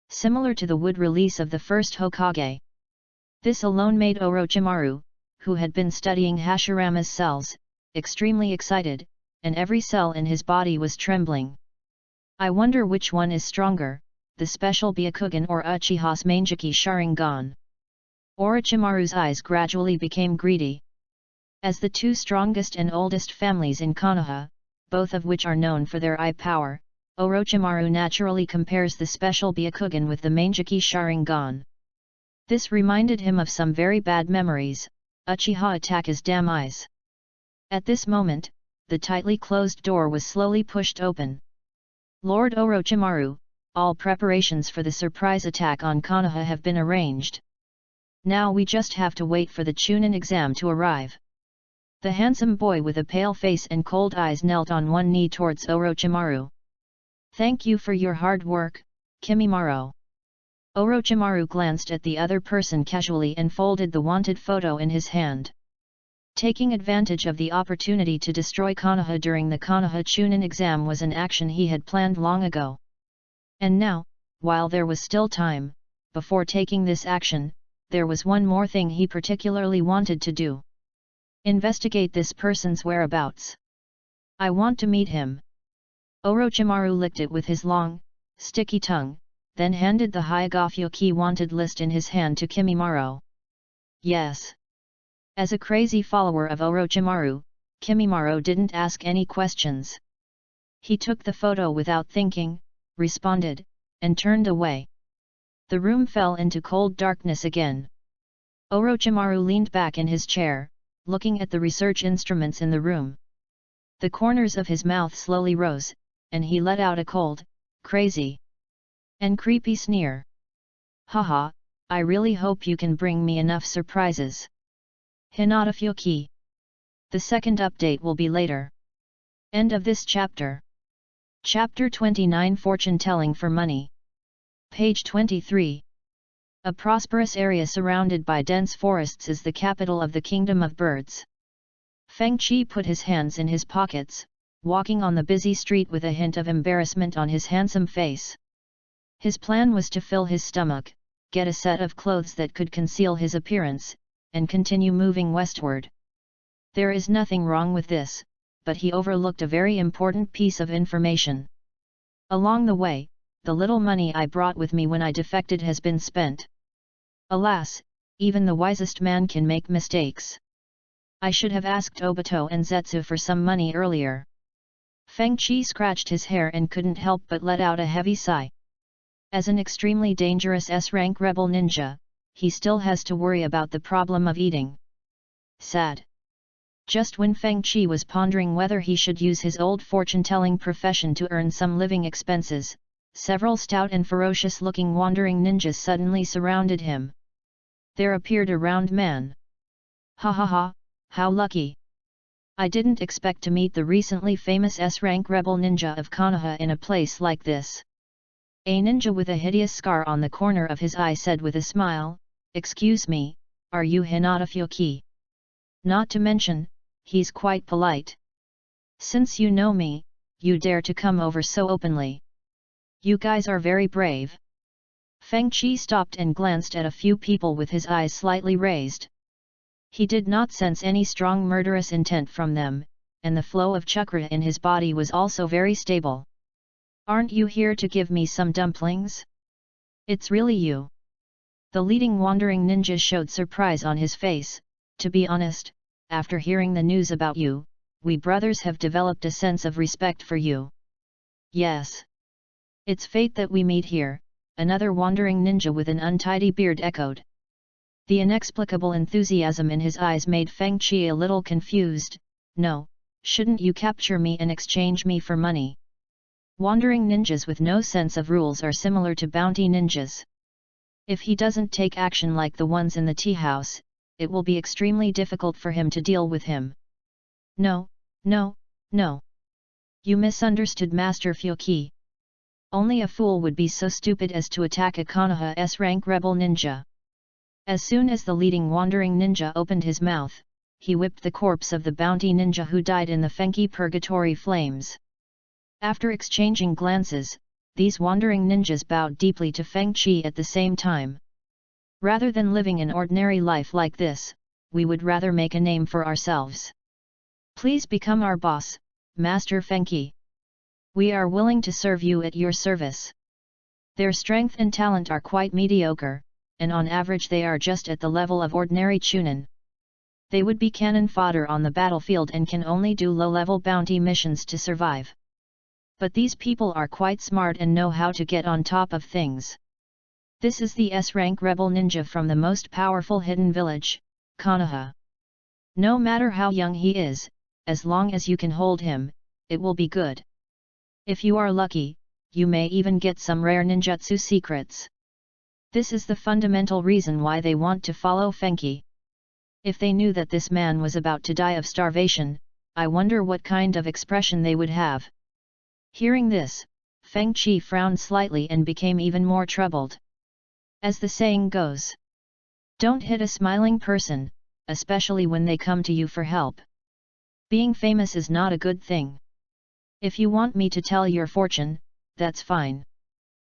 similar to the wood release of the first Hokage. This alone made Orochimaru, who had been studying Hashirama's cells, extremely excited, and every cell in his body was trembling. I wonder which one is stronger, the special Byakugan or Uchiha's Mangekyou Sharingan. Orochimaru's eyes gradually became greedy. As the two strongest and oldest families in Konoha, both of which are known for their eye power, Orochimaru naturally compares the special Byakugan with the Mangekyou Sharingan. This reminded him of some very bad memories. Uchiha attack his damn eyes. At this moment, the tightly closed door was slowly pushed open. Lord Orochimaru, all preparations for the surprise attack on Konoha have been arranged. Now we just have to wait for the Chunin exam to arrive. The handsome boy with a pale face and cold eyes knelt on one knee towards Orochimaru. Thank you for your hard work, Kimimaro. Orochimaru glanced at the other person casually and folded the wanted photo in his hand. Taking advantage of the opportunity to destroy Konoha during the Konoha Chunin exam was an action he had planned long ago. And now, while there was still time, before taking this action, there was one more thing he particularly wanted to do. Investigate this person's whereabouts. I want to meet him. Orochimaru licked it with his long, sticky tongue, then handed the Hyuga Fuki wanted list in his hand to Kimimaro. Yes. As a crazy follower of Orochimaru, Kimimaro didn't ask any questions. He took the photo without thinking, responded, and turned away. The room fell into cold darkness again. Orochimaru leaned back in his chair, looking at the research instruments in the room. The corners of his mouth slowly rose, and he let out a cold, crazy, and creepy sneer. Haha, I really hope you can bring me enough surprises. Hinata Fuki. The second update will be later. End of this chapter. Chapter 29 Fortune Telling for Money. Page 23. A prosperous area surrounded by dense forests is the capital of the Kingdom of Birds. Feng Qi put his hands in his pockets, walking on the busy street with a hint of embarrassment on his handsome face. His plan was to fill his stomach, get a set of clothes that could conceal his appearance, and continue moving westward. There is nothing wrong with this, but he overlooked a very important piece of information. Along the way, the little money I brought with me when I defected has been spent. Alas, even the wisest man can make mistakes. I should have asked Obito and Zetsu for some money earlier. Feng Qi scratched his hair and couldn't help but let out a heavy sigh. As an extremely dangerous S-rank rebel ninja, he still has to worry about the problem of eating. Sad. Just when Feng Qi was pondering whether he should use his old fortune-telling profession to earn some living expenses, several stout and ferocious-looking wandering ninjas suddenly surrounded him. There appeared a round man. Ha ha ha, how lucky! I didn't expect to meet the recently famous S-rank rebel ninja of Konoha in a place like this. A ninja with a hideous scar on the corner of his eye said with a smile, "Excuse me, are you Hinata Fuki? Not to mention, he's quite polite. Since you know me, you dare to come over so openly. You guys are very brave." Feng Qi stopped and glanced at a few people with his eyes slightly raised. He did not sense any strong murderous intent from them, and the flow of chakra in his body was also very stable. "Aren't you here to give me some dumplings? It's really you." The leading wandering ninja showed surprise on his face. "To be honest, after hearing the news about you, we brothers have developed a sense of respect for you." "Yes. It's fate that we meet here," another wandering ninja with an untidy beard echoed. The inexplicable enthusiasm in his eyes made Feng-Chi a little confused. "No, shouldn't you capture me and exchange me for money?" Wandering ninjas with no sense of rules are similar to bounty ninjas. If he doesn't take action like the ones in the tea house, it will be extremely difficult for him to deal with him. "No, no, no. You misunderstood Master Fuki. Only a fool would be so stupid as to attack a Konoha S-rank rebel ninja." As soon as the leading wandering ninja opened his mouth, he whipped the corpse of the bounty ninja who died in the Fenghou purgatory flames. After exchanging glances, these wandering ninjas bowed deeply to Feng-Chi at the same time. "Rather than living an ordinary life like this, we would rather make a name for ourselves. Please become our boss, Master Feng-Chi. We are willing to serve you at your service." Their strength and talent are quite mediocre, and on average they are just at the level of ordinary chunin. They would be cannon fodder on the battlefield and can only do low-level bounty missions to survive. But these people are quite smart and know how to get on top of things. This is the S-rank rebel ninja from the most powerful hidden village, Konoha. No matter how young he is, as long as you can hold him, it will be good. If you are lucky, you may even get some rare ninjutsu secrets. This is the fundamental reason why they want to follow Feng-Chi. If they knew that this man was about to die of starvation, I wonder what kind of expression they would have. Hearing this, Feng-Chi frowned slightly and became even more troubled. As the saying goes, don't hit a smiling person, especially when they come to you for help. Being famous is not a good thing. If you want me to tell your fortune, that's fine.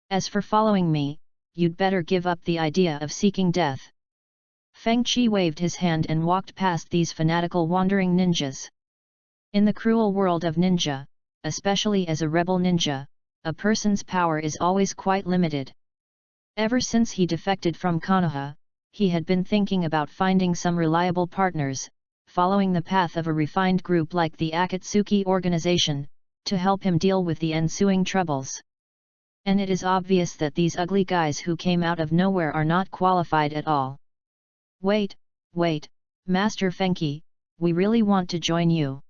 As for following me, you'd better give up the idea of seeking death." Feng-Chi waved his hand and walked past these fanatical wandering ninjas. In the cruel world of ninja, especially as a rebel ninja, a person's power is always quite limited. Ever since he defected from Konoha, he had been thinking about finding some reliable partners, following the path of a refined group like the Akatsuki organization, to help him deal with the ensuing troubles. And it is obvious that these ugly guys who came out of nowhere are not qualified at all. Wait, Master Feng-Chi, we really want to join you."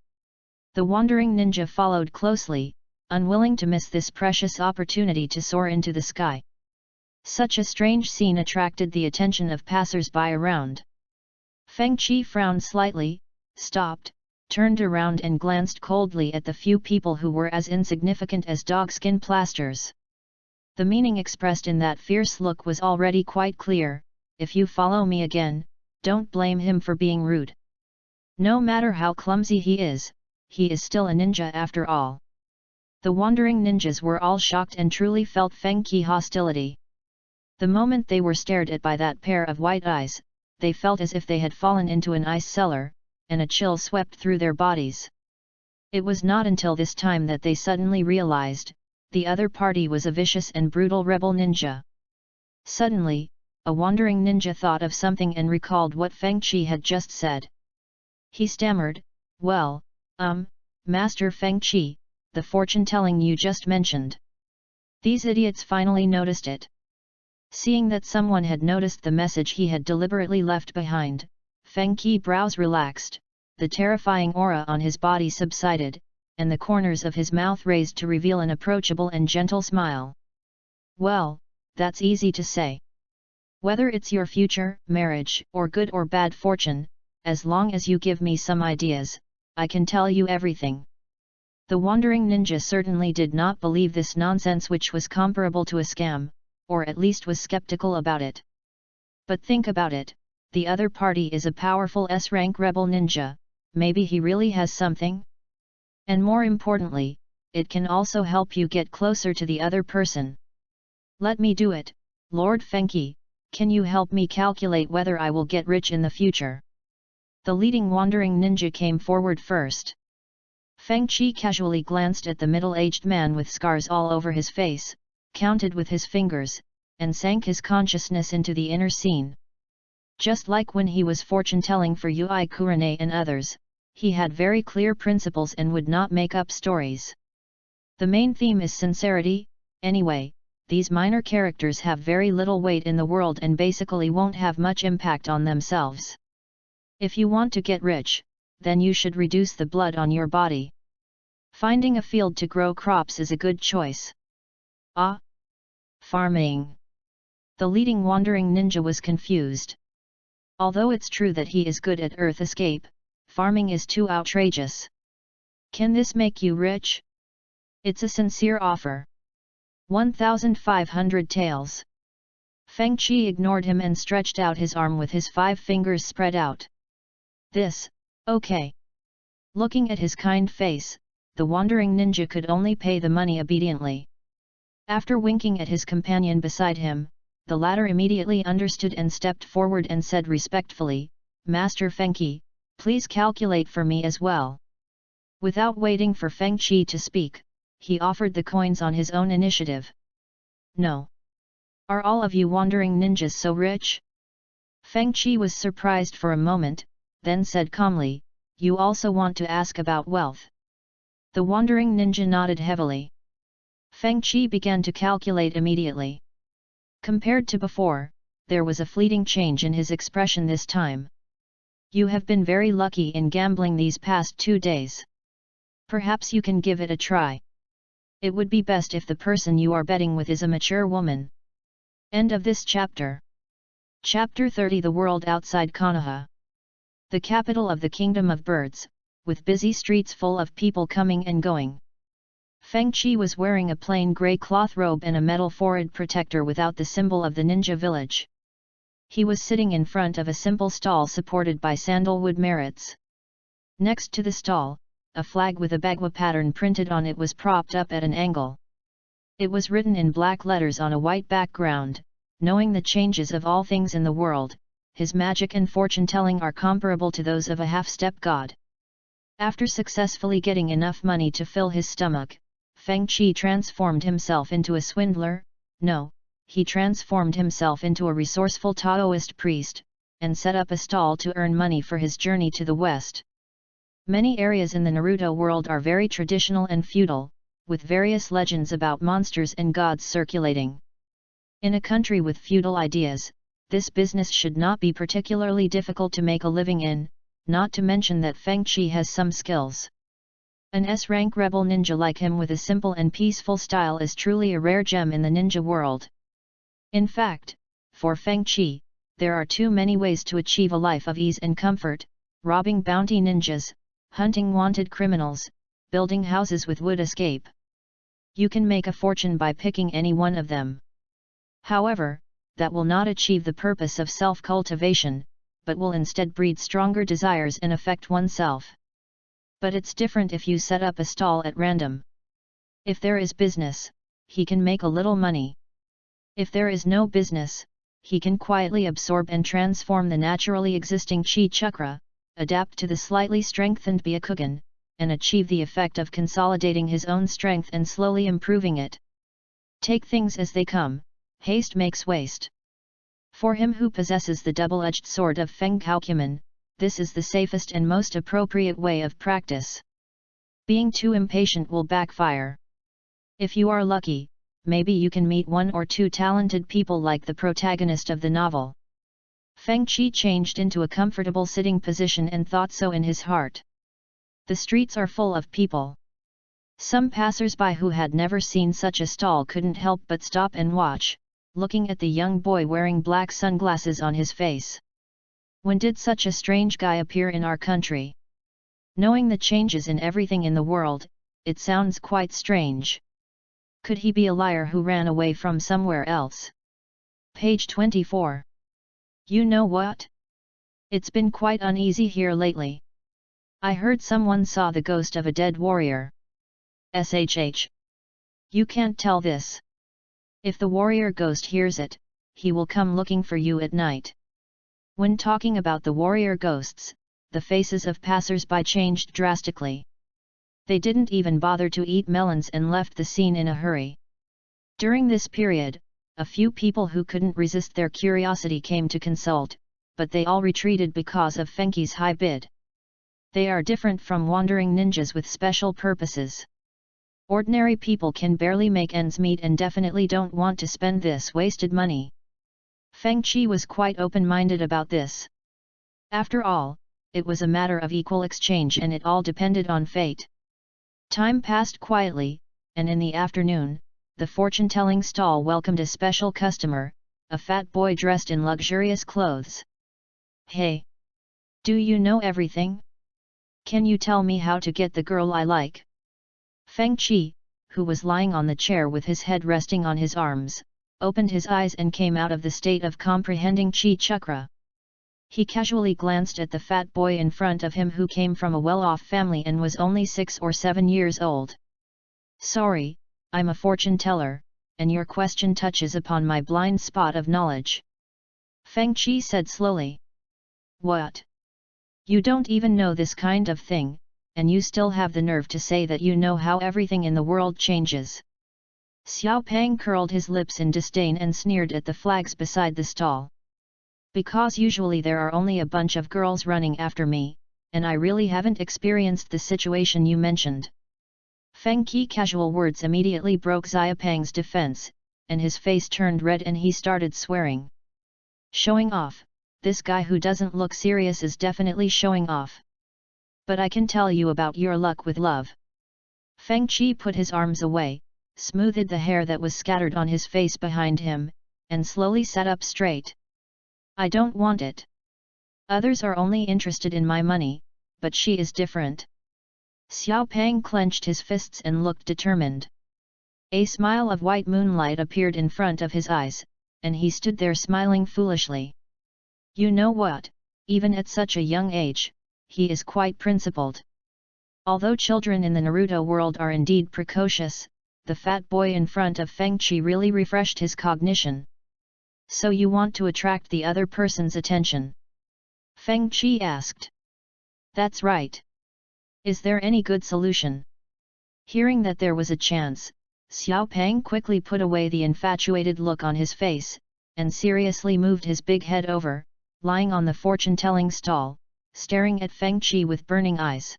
The wandering ninja followed closely, unwilling to miss this precious opportunity to soar into the sky. Such a strange scene attracted the attention of passers-by around. Feng-Chi frowned slightly, stopped, turned around and glanced coldly at the few people who were as insignificant as dogskin plasters. The meaning expressed in that fierce look was already quite clear: if you follow me again, don't blame him for being rude. No matter how clumsy he is still a ninja after all. The wandering ninjas were all shocked and truly felt Feng-Chi hostility. The moment they were stared at by that pair of white eyes, they felt as if they had fallen into an ice cellar, and a chill swept through their bodies. It was not until this time that they suddenly realized, the other party was a vicious and brutal rebel ninja. Suddenly, a wandering ninja thought of something and recalled what Feng-Chi had just said. He stammered, "Well, Master Feng-Chi, the fortune-telling you just mentioned." These idiots finally noticed it. Seeing that someone had noticed the message he had deliberately left behind, Feng-Chi's brows relaxed, the terrifying aura on his body subsided, and the corners of his mouth raised to reveal an approachable and gentle smile. "Well, that's easy to say. Whether it's your future, marriage, or good or bad fortune, as long as you give me some ideas, I can tell you everything." The wandering ninja certainly did not believe this nonsense, which was comparable to a scam, or at least was skeptical about it. But think about it, the other party is a powerful S-rank rebel ninja, maybe he really has something? And more importantly, it can also help you get closer to the other person. Let me do it, Lord Feng-Chi, can you help me calculate whether I will get rich in the future? The leading wandering ninja came forward first. Feng Qi casually glanced at the middle-aged man with scars all over his face, counted with his fingers, and sank his consciousness into the inner scene. Just like when he was fortune-telling for Yui Kurane and others, he had very clear principles and would not make up stories. The main theme is sincerity. Anyway, these minor characters have very little weight in the world and basically won't have much impact on themselves. If you want to get rich, then you should reduce the blood on your body. Finding a field to grow crops is a good choice. Ah! Farming. The leading wandering ninja was confused. Although it's true that he is good at earth escape, farming is too outrageous. Can this make you rich? It's a sincere offer. 1,500 taels. Feng Qi ignored him and stretched out his arm with his 5 fingers spread out. This, okay. Looking at his kind face, the wandering ninja could only pay the money obediently. After winking at his companion beside him, the latter immediately understood and stepped forward and said respectfully, "Master Feng Qi, please calculate for me as well." Without waiting for Feng Qi to speak, he offered the coins on his own initiative. "No. Are all of you wandering ninjas so rich?" Feng Qi was surprised for a moment, then said calmly, "You also want to ask about wealth?" The wandering ninja nodded heavily. Feng Qi began to calculate immediately. Compared to before, there was a fleeting change in his expression this time. "You have been very lucky in gambling these past 2 days. Perhaps you can give it a try. It would be best if the person you are betting with is a mature woman." End of this chapter. Chapter 30. The world outside Konoha. The capital of the Kingdom of Birds, with busy streets full of people coming and going. Feng Qi was wearing a plain grey cloth robe and a metal forehead protector without the symbol of the ninja village. He was sitting in front of a simple stall supported by sandalwood merits. Next to the stall, a flag with a bagua pattern printed on it was propped up at an angle. It was written in black letters on a white background, "Knowing the changes of all things in the world, his magic and fortune-telling are comparable to those of a half-step god." After successfully getting enough money to fill his stomach, Feng Qi transformed himself into a swindler. No, he transformed himself into a resourceful Taoist priest, and set up a stall to earn money for his journey to the west. Many areas in the Naruto world are very traditional and feudal, with various legends about monsters and gods circulating. In a country with feudal ideas, this business should not be particularly difficult to make a living in, not to mention that Feng Qi has some skills. An S-rank rebel ninja like him with a simple and peaceful style is truly a rare gem in the ninja world. In fact, for Feng Qi, there are too many ways to achieve a life of ease and comfort: robbing bounty ninjas, hunting wanted criminals, building houses with wood escape. You can make a fortune by picking any one of them. However, that will not achieve the purpose of self-cultivation, but will instead breed stronger desires and affect oneself. But it's different if you set up a stall at random. If there is business, he can make a little money. If there is no business, he can quietly absorb and transform the naturally existing chi chakra, adapt to the slightly strengthened Byakugan, and achieve the effect of consolidating his own strength and slowly improving it. Take things as they come, haste makes waste. For him who possesses the double-edged sword of FENGHOU, this is the safest and most appropriate way of practice. Being too impatient will backfire. If you are lucky, maybe you can meet 1 or 2 talented people like the protagonist of the novel. Feng Qi changed into a comfortable sitting position and thought so in his heart. The streets are full of people. Some passers-by who had never seen such a stall couldn't help but stop and watch, looking at the young boy wearing black sunglasses on his face. When did such a strange guy appear in our country? Knowing the changes in everything in the world, it sounds quite strange. Could he be a liar who ran away from somewhere else? Page 24. You know what? It's been quite uneasy here lately. I heard someone saw the ghost of a dead warrior. SHH. You can't tell this. If the warrior ghost hears it, he will come looking for you at night. When talking about the warrior ghosts, the faces of passers-by changed drastically. They didn't even bother to eat melons and left the scene in a hurry. During this period, a few people who couldn't resist their curiosity came to consult, but they all retreated because of Fenghou's high bid. They are different from wandering ninjas with special purposes. Ordinary people can barely make ends meet and definitely don't want to spend this wasted money. Feng Qi was quite open-minded about this. After all, it was a matter of equal exchange and it all depended on fate. Time passed quietly, and in the afternoon, the fortune-telling stall welcomed a special customer, a fat boy dressed in luxurious clothes. "Hey! Do you know everything? Can you tell me how to get the girl I like?" Feng Qi, who was lying on the chair with his head resting on his arms, opened his eyes and came out of the state of comprehending Qi chakra. He casually glanced at the fat boy in front of him who came from a well-off family and was only 6 or 7 years old. "Sorry, I'm a fortune teller, and your question touches upon my blind spot of knowledge," Feng Qi said slowly. "What? You don't even know this kind of thing, and you still have the nerve to say that you know how everything in the world changes." Xiao Pang curled his lips in disdain and sneered at the flags beside the stall. "Because usually there are only a bunch of girls running after me, and I really haven't experienced the situation you mentioned." Feng Qi's casual words immediately broke Xiaopang's defense, and his face turned red and he started swearing. "Showing off, this guy who doesn't look serious is definitely showing off. But I can tell you about your luck with love." Feng Qi put his arms away, smoothed the hair that was scattered on his face behind him, and slowly sat up straight. "I don't want it. Others are only interested in my money, but she is different." Xiao Pang clenched his fists and looked determined. A smile of white moonlight appeared in front of his eyes, and he stood there smiling foolishly. "You know what, even at such a young age, he is quite principled." Although children in the Naruto world are indeed precocious, the fat boy in front of Feng Qi really refreshed his cognition. "So you want to attract the other person's attention?" Feng Qi asked. "That's right. Is there any good solution?" Hearing that there was a chance, Xiao Pang quickly put away the infatuated look on his face, and seriously moved his big head over, lying on the fortune-telling stall, staring at Feng Qi with burning eyes.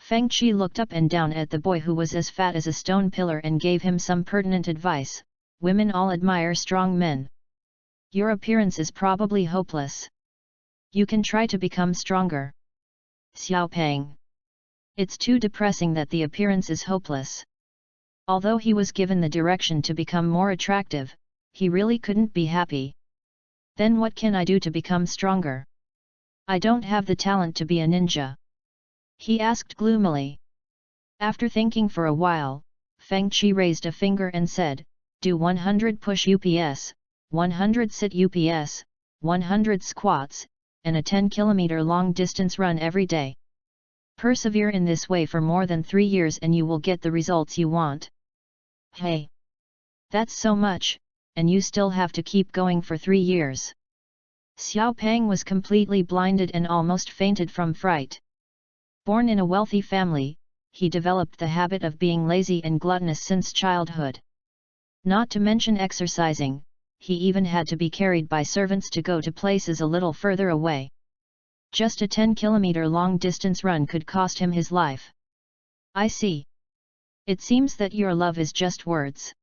Feng Qi looked up and down at the boy who was as fat as a stone pillar and gave him some pertinent advice. "Women all admire strong men. Your appearance is probably hopeless. You can try to become stronger." Xiao Pang. It's too depressing that the appearance is hopeless. Although he was given the direction to become more attractive, he really couldn't be happy. "Then what can I do to become stronger? I don't have the talent to be a ninja," he asked gloomily. After thinking for a while, Feng Qi raised a finger and said, "Do 100 push UPS, 100 sit UPS, 100 squats, and a 10-kilometer long distance run every day. Persevere in this way for more than 3 years and you will get the results you want." "Hey! That's so much, and you still have to keep going for 3 years." Xiao Pang was completely blinded and almost fainted from fright. Born in a wealthy family, he developed the habit of being lazy and gluttonous since childhood. Not to mention exercising, he even had to be carried by servants to go to places a little further away. Just a 10-kilometer long distance run could cost him his life. "I see. It seems that your love is just words."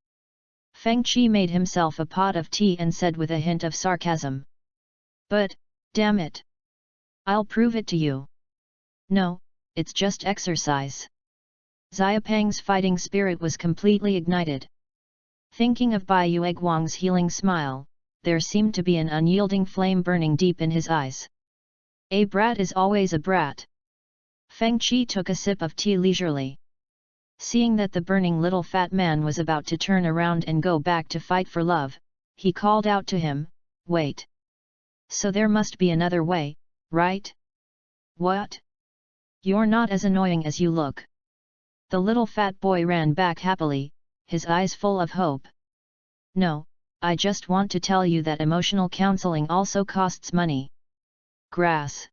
Feng Qi made himself a pot of tea and said with a hint of sarcasm. "But, damn it! I'll prove it to you." "No, it's just exercise." Xiaopang's fighting spirit was completely ignited. Thinking of Bai Yueguang's healing smile, there seemed to be an unyielding flame burning deep in his eyes. A brat is always a brat. Feng Qi took a sip of tea leisurely. Seeing that the burning little fat man was about to turn around and go back to fight for love, he called out to him, "Wait. So there must be another way, right?" "What? You're not as annoying as you look." The little fat boy ran back happily, his eyes full of hope. "No, I just want to tell you that emotional counseling also costs money." "Grass.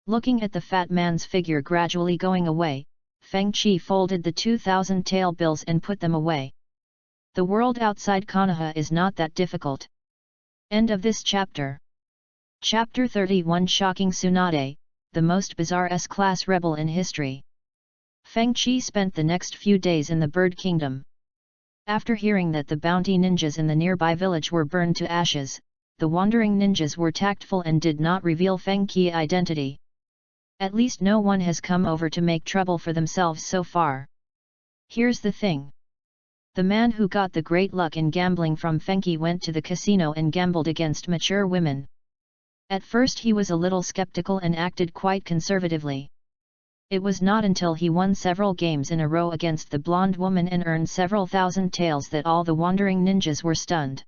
Looking at the fat man's figure gradually going away, Feng Qi folded the 2,000 tael bills and put them away. The world outside Konoha is not that difficult. End of this chapter. Chapter 31 Shocking Tsunade, the most bizarre S-class rebel in history. Feng Qi spent the next few days in the Bird Kingdom. After hearing that the bounty ninjas in the nearby village were burned to ashes, the wandering ninjas were tactful and did not reveal Feng Qi's identity. At least no one has come over to make trouble for themselves so far. Here's the thing. The man who got the great luck in gambling from Feng Qi went to the casino and gambled against mature women. At first he was a little skeptical and acted quite conservatively. It was not until he won several games in a row against the blonde woman and earned several thousand taels that all the wandering ninjas were stunned.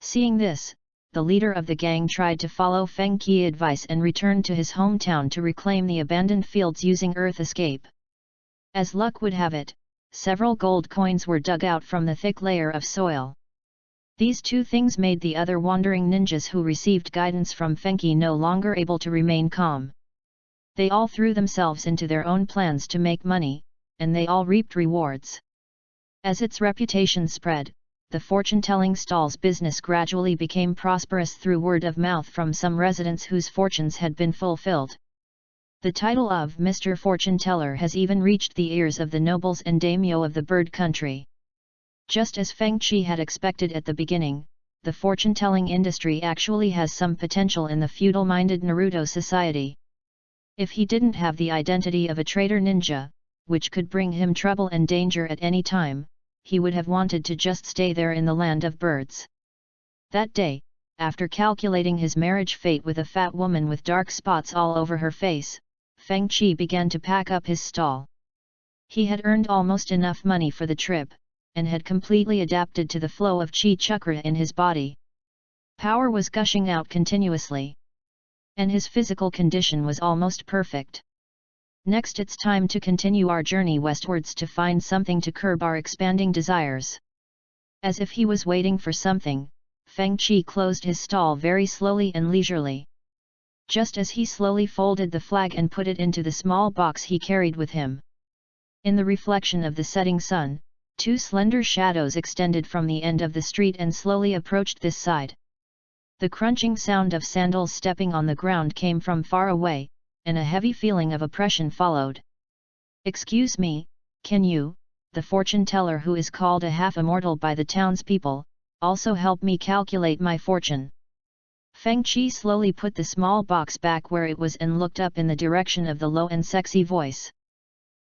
Seeing this, the leader of the gang tried to follow Feng Qi's advice and returned to his hometown to reclaim the abandoned fields using earth escape. As luck would have it, several gold coins were dug out from the thick layer of soil. These two things made the other wandering ninjas who received guidance from Feng Qi no longer able to remain calm. They all threw themselves into their own plans to make money, and they all reaped rewards. As its reputation spread, the fortune-telling stall's business gradually became prosperous through word of mouth from some residents whose fortunes had been fulfilled. The title of Mr. Fortune Teller has even reached the ears of the nobles and daimyo of the bird country. Just as Feng Qi had expected at the beginning, the fortune-telling industry actually has some potential in the feudal-minded Naruto society. If he didn't have the identity of a traitor ninja, which could bring him trouble and danger at any time, he would have wanted to just stay there in the land of birds. That day, after calculating his marriage fate with a fat woman with dark spots all over her face, Feng Qi began to pack up his stall. He had earned almost enough money for the trip, and had completely adapted to the flow of chi chakra in his body. Power was gushing out continuously. And his physical condition was almost perfect. Next it's time to continue our journey westwards to find something to curb our expanding desires. As if he was waiting for something, Feng Qi closed his stall very slowly and leisurely. Just as he slowly folded the flag and put it into the small box he carried with him. In the reflection of the setting sun, two slender shadows extended from the end of the street and slowly approached this side. The crunching sound of sandals stepping on the ground came from far away, and a heavy feeling of oppression followed. "Excuse me, can you, the fortune teller who is called a half-immortal by the townspeople, also help me calculate my fortune?" Feng Qi slowly put the small box back where it was and looked up in the direction of the low and sexy voice.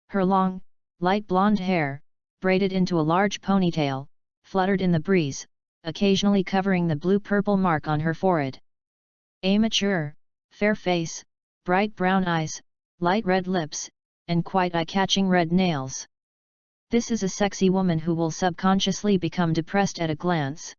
Her long, light blonde hair, braided into a large ponytail, fluttered in the breeze, occasionally covering the blue-purple mark on her forehead. A mature, fair face, bright brown eyes, light red lips, and quite eye-catching red nails. This is a sexy woman who will subconsciously become depressed at a glance.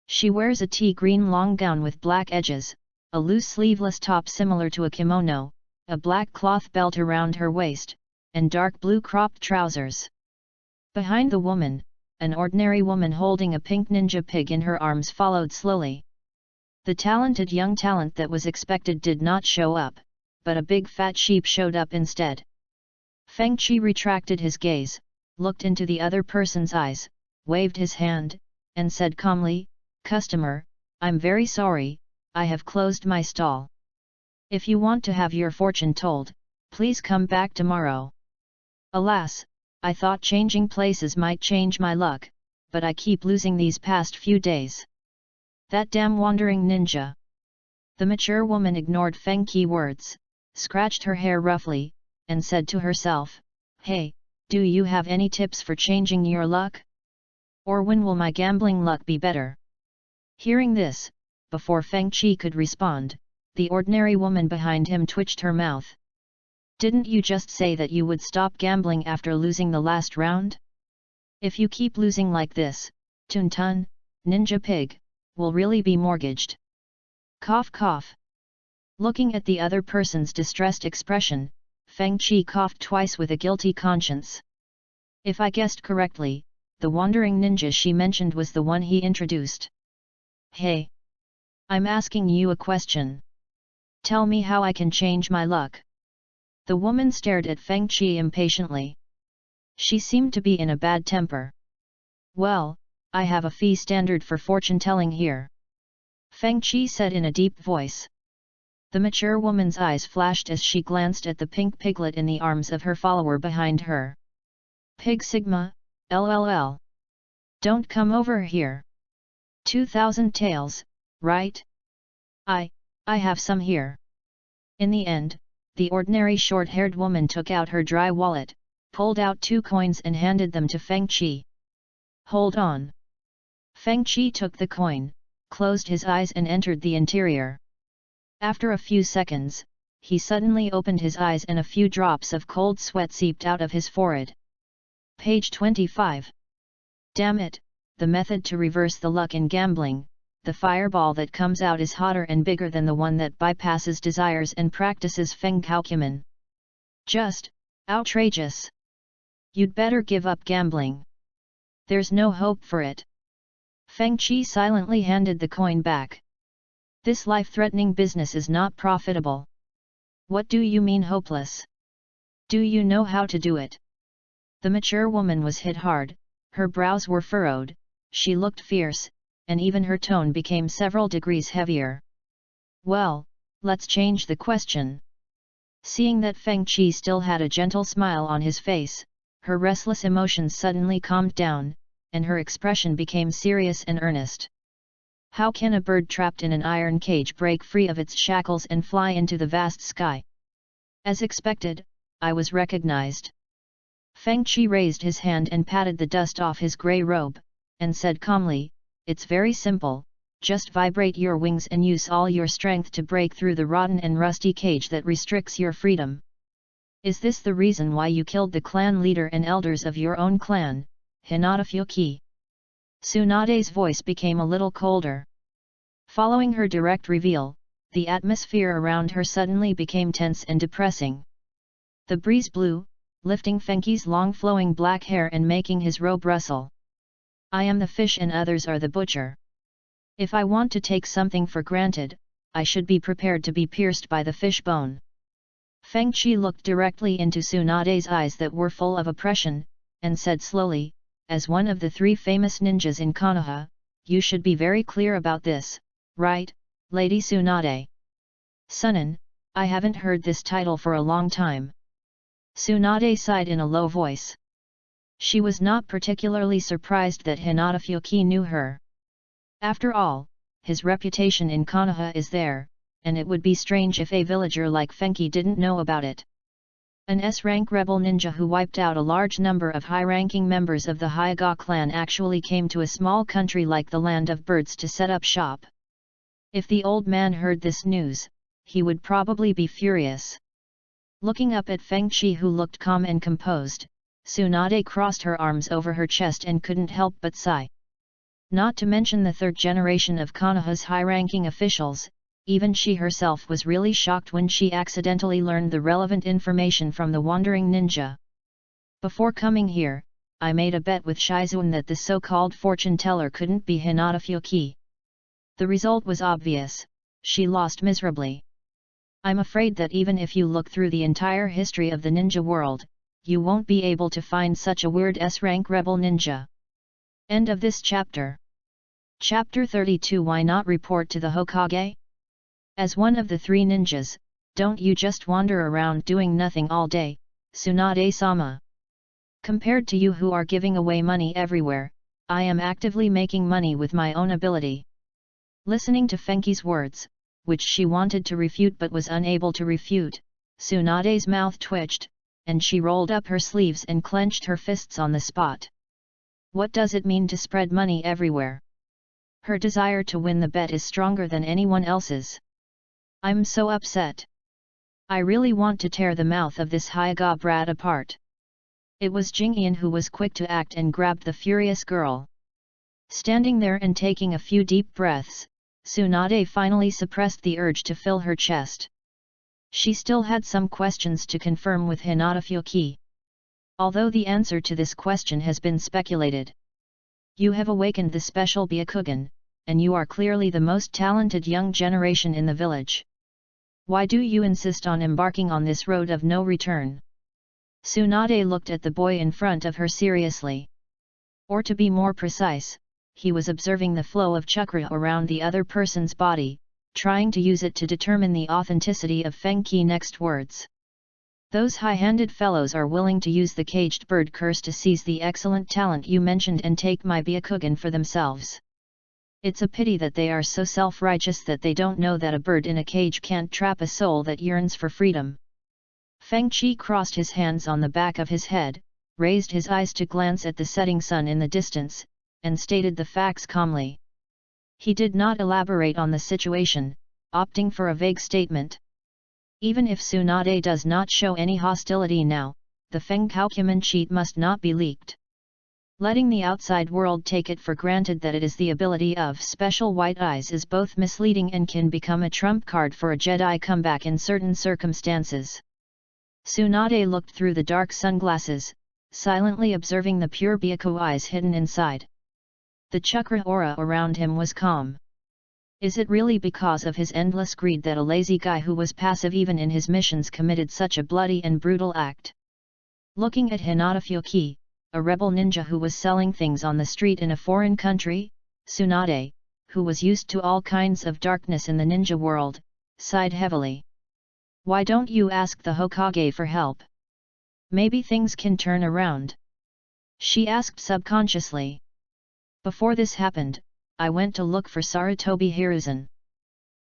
She wears a tea-green long gown with black edges, a loose sleeveless top similar to a kimono, a black cloth belt around her waist, and dark blue cropped trousers. Behind the woman, an ordinary woman holding a pink ninja pig in her arms followed slowly. The talented young talent that was expected did not show up, but a big fat sheep showed up instead. Feng Qi retracted his gaze, looked into the other person's eyes, waved his hand, and said calmly, "Customer, I'm very sorry, I have closed my stall. If you want to have your fortune told, please come back tomorrow." Alas, I thought changing places might change my luck, but I keep losing these past few days. That damn wandering ninja. The mature woman ignored Feng Qi's words, scratched her hair roughly, and said to herself, "Hey, do you have any tips for changing your luck? Or when will my gambling luck be better?" Hearing this, before Feng Qi could respond, the ordinary woman behind him twitched her mouth. "Didn't you just say that you would stop gambling after losing the last round? If you keep losing like this, Tun, Ninja Pig, will really be mortgaged." Cough cough. Looking at the other person's distressed expression, Feng Qi coughed twice with a guilty conscience. If I guessed correctly, the wandering ninja she mentioned was the one he introduced. "Hey! I'm asking you a question. Tell me how I can change my luck. The woman stared at Feng Qi impatiently. She seemed to be in a bad temper. Well, I have a fee standard for fortune-telling here. Feng Qi said in a deep voice. The mature woman's eyes flashed as she glanced at the pink piglet in the arms of her follower behind her. Pig Sigma, LLL. Don't come over here. 2,000 taels, right? I have some here. In the end, the ordinary short-haired woman took out her dry wallet, pulled out 2 coins and handed them to Feng Qi. Hold on. Feng Qi took the coin, closed his eyes and entered the interior. After a few seconds, he suddenly opened his eyes and a few drops of cold sweat seeped out of his forehead. Page 25. Damn it, the method to reverse the luck in gambling, the fireball that comes out is hotter and bigger than the one that bypasses desires and practices FENGHOU. Just outrageous. You'd better give up gambling. There's no hope for it. Feng Qi silently handed the coin back. This life-threatening business is not profitable. What do you mean hopeless? Do you know how to do it? The mature woman was hit hard, her brows were furrowed, she looked fierce, and even her tone became several degrees heavier. Well, let's change the question. Seeing that Feng Qi still had a gentle smile on his face, her restless emotions suddenly calmed down, and her expression became serious and earnest. How can a bird trapped in an iron cage break free of its shackles and fly into the vast sky? As expected, I was recognized. Feng Qi raised his hand and patted the dust off his grey robe, and said calmly, "It's very simple, just vibrate your wings and use all your strength to break through the rotten and rusty cage that restricts your freedom." Is this the reason why you killed the clan leader and elders of your own clan, Hinata Fuki? Tsunade's voice became a little colder. Following her direct reveal, the atmosphere around her suddenly became tense and depressing. The breeze blew, lifting Fenki's long flowing black hair and making his robe rustle. I am the fish and others are the butcher. If I want to take something for granted, I should be prepared to be pierced by the fish bone. Feng Qi looked directly into Tsunade's eyes that were full of oppression, and said slowly, as one of the 3 famous ninjas in Konoha, you should be very clear about this, right, Lady Tsunade? Sunan, I haven't heard this title for a long time. Tsunade sighed in a low voice. She was not particularly surprised that Hinata Fuki knew her. After all, his reputation in Konoha is there, and it would be strange if a villager like Fenki didn't know about it. An S-rank rebel ninja who wiped out a large number of high-ranking members of the Hyuga clan actually came to a small country like the Land of Birds to set up shop. If the old man heard this news, he would probably be furious. Looking up at Feng Qi, who looked calm and composed, Tsunade crossed her arms over her chest and couldn't help but sigh. Not to mention the 3rd generation of Konoha's high-ranking officials, even she herself was really shocked when she accidentally learned the relevant information from the wandering ninja. Before coming here, I made a bet with Shizuan that the so-called fortune-teller couldn't be Hinata Fuki. The result was obvious, she lost miserably. I'm afraid that even if you look through the entire history of the ninja world, you won't be able to find such a weird S-rank rebel ninja. End of this chapter. Chapter 32. Why not report to the Hokage? As one of the 3 ninjas, don't you just wander around doing nothing all day, Tsunade-sama? Compared to you who are giving away money everywhere, I am actively making money with my own ability. Listening to Fenki's words, which she wanted to refute but was unable to refute, Tsunade's mouth twitched, and she rolled up her sleeves and clenched her fists on the spot. What does it mean to spread money everywhere? Her desire to win the bet is stronger than anyone else's. I'm so upset. I really want to tear the mouth of this Hyuga brat apart. It was Jingyan who was quick to act and grabbed the furious girl. Standing there and taking a few deep breaths, Tsunade finally suppressed the urge to fill her chest. She still had some questions to confirm with Hinata Fuki. Although the answer to this question has been speculated. You have awakened the special Byakugan, and you are clearly the most talented young generation in the village. Why do you insist on embarking on this road of no return? Tsunade looked at the boy in front of her seriously. Or to be more precise, he was observing the flow of chakra around the other person's body, trying to use it to determine the authenticity of FENGHOU next words. Those high-handed fellows are willing to use the caged bird curse to seize the excellent talent you mentioned and take my Byakugan for themselves. It's a pity that they are so self-righteous that they don't know that a bird in a cage can't trap a soul that yearns for freedom. Feng Qi crossed his hands on the back of his head, raised his eyes to glance at the setting sun in the distance, and stated the facts calmly. He did not elaborate on the situation, opting for a vague statement. Even if Tsunade does not show any hostility now, the FENGHOU Kuman cheat must not be leaked. Letting the outside world take it for granted that it is the ability of special white eyes is both misleading and can become a trump card for a Jedi comeback in certain circumstances. Tsunade looked through the dark sunglasses, silently observing the pure Byaku eyes hidden inside. The chakra aura around him was calm. Is it really because of his endless greed that a lazy guy who was passive even in his missions committed such a bloody and brutal act? Looking at Hinata Fuki, a rebel ninja who was selling things on the street in a foreign country, Tsunade, who was used to all kinds of darkness in the ninja world, sighed heavily. Why don't you ask the Hokage for help? Maybe things can turn around. She asked subconsciously. Before this happened, I went to look for Sarutobi Hiruzen.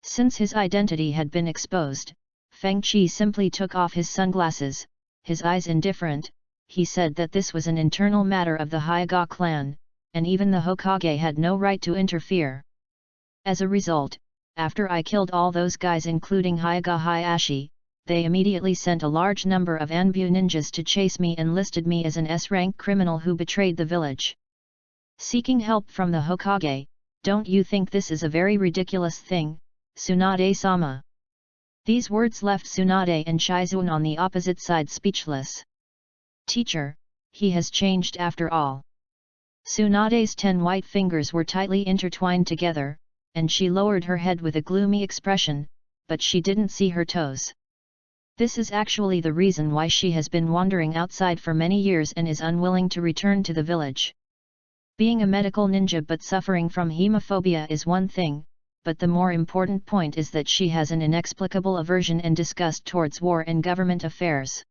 Since his identity had been exposed, Feng Qi simply took off his sunglasses, his eyes indifferent. He said that this was an internal matter of the Hyuga clan, and even the Hokage had no right to interfere. As a result, after I killed all those guys including Hyuga Hayashi, they immediately sent a large number of Anbu ninjas to chase me and listed me as an S-rank criminal who betrayed the village. Seeking help from the Hokage, don't you think this is a very ridiculous thing, Tsunade-sama? These words left Tsunade and Shizun on the opposite side speechless. Teacher, he has changed after all. Tsunade's 10 white fingers were tightly intertwined together, and she lowered her head with a gloomy expression, but she didn't see her toes. This is actually the reason why she has been wandering outside for many years and is unwilling to return to the village. Being a medical ninja but suffering from hemophobia is one thing, but the more important point is that she has an inexplicable aversion and disgust towards war and government affairs.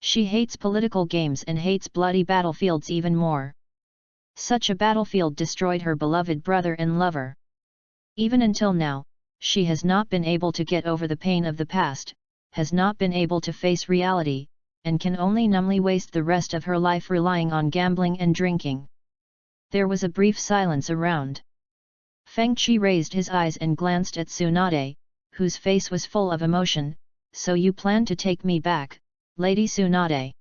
She hates political games and hates bloody battlefields even more. Such a battlefield destroyed her beloved brother and lover. Even until now, she has not been able to get over the pain of the past, has not been able to face reality, and can only numbly waste the rest of her life relying on gambling and drinking. There was a brief silence around. Feng Qi raised his eyes and glanced at Tsunade, whose face was full of emotion. So you plan to take me back, Lady Tsunade?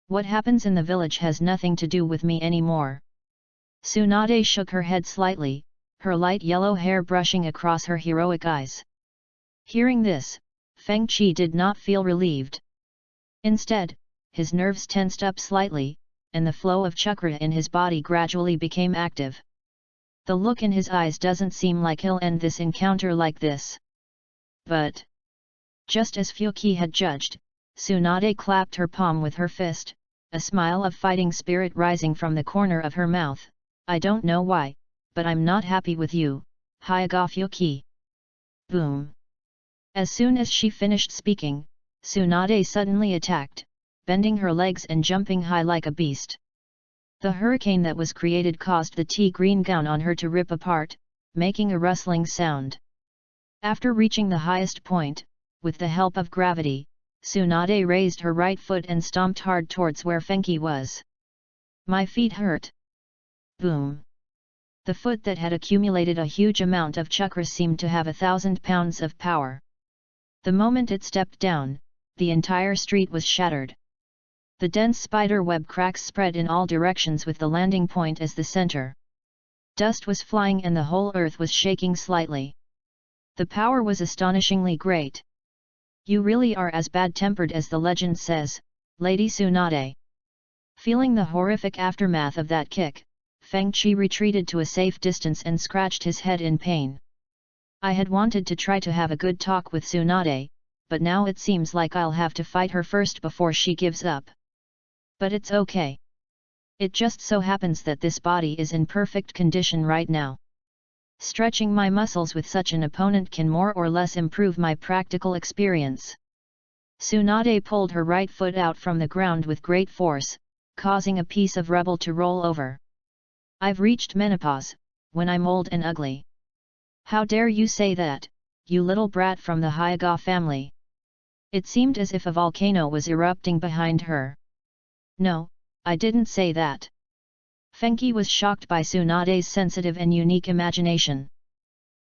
What happens in the village has nothing to do with me anymore. Tsunade shook her head slightly, her light yellow hair brushing across her heroic eyes. Hearing this, Feng Qi did not feel relieved. Instead, his nerves tensed up slightly, and the flow of chakra in his body gradually became active. The look in his eyes doesn't seem like he'll end this encounter like this. But, just as Fuki had judged, Tsunade clapped her palm with her fist, a smile of fighting spirit rising from the corner of her mouth. I don't know why, but I'm not happy with you, Hyuga Fuki. Boom! As soon as she finished speaking, Tsunade suddenly attacked, bending her legs and jumping high like a beast. The hurricane that was created caused the tea-green gown on her to rip apart, making a rustling sound. After reaching the highest point, with the help of gravity, Tsunade raised her right foot and stomped hard towards where FENGHOU was. My feet hurt. Boom! The foot that had accumulated a huge amount of chakra seemed to have 1,000 pounds of power. The moment it stepped down, the entire street was shattered. The dense spider web cracks spread in all directions with the landing point as the center. Dust was flying and the whole earth was shaking slightly. The power was astonishingly great. You really are as bad-tempered as the legend says, Lady Tsunade. Feeling the horrific aftermath of that kick, Feng Qi retreated to a safe distance and scratched his head in pain. I had wanted to try to have a good talk with Tsunade, but now it seems like I'll have to fight her first before she gives up. But it's okay. It just so happens that this body is in perfect condition right now. Stretching my muscles with such an opponent can more or less improve my practical experience. Tsunade pulled her right foot out from the ground with great force, causing a piece of rubble to roll over. I've reached menopause, when I'm old and ugly. How dare you say that, you little brat from the Hyuga family? It seemed as if a volcano was erupting behind her. No, I didn't say that. FENGHOU was shocked by Tsunade's sensitive and unique imagination.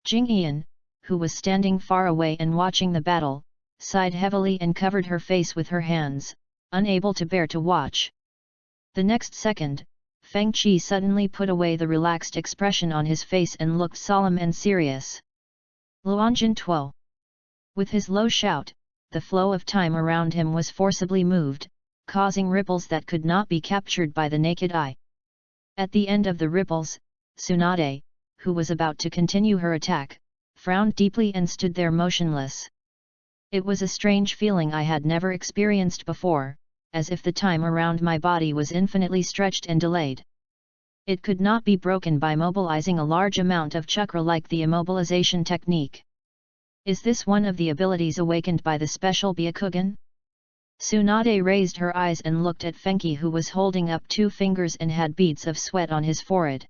Jingyan, who was standing far away and watching the battle, sighed heavily and covered her face with her hands, unable to bear to watch. The next second, FENGHOU suddenly put away the relaxed expression on his face and looked solemn and serious. Luanjin Tuo. With his low shout, the flow of time around him was forcibly moved, causing ripples that could not be captured by the naked eye. At the end of the ripples, Tsunade, who was about to continue her attack, frowned deeply and stood there motionless. It was a strange feeling I had never experienced before, as if the time around my body was infinitely stretched and delayed. It could not be broken by mobilizing a large amount of chakra like the immobilization technique. Is this one of the abilities awakened by the special Byakugan? Tsunade raised her eyes and looked at FENGHOU, who was holding up 2 fingers and had beads of sweat on his forehead.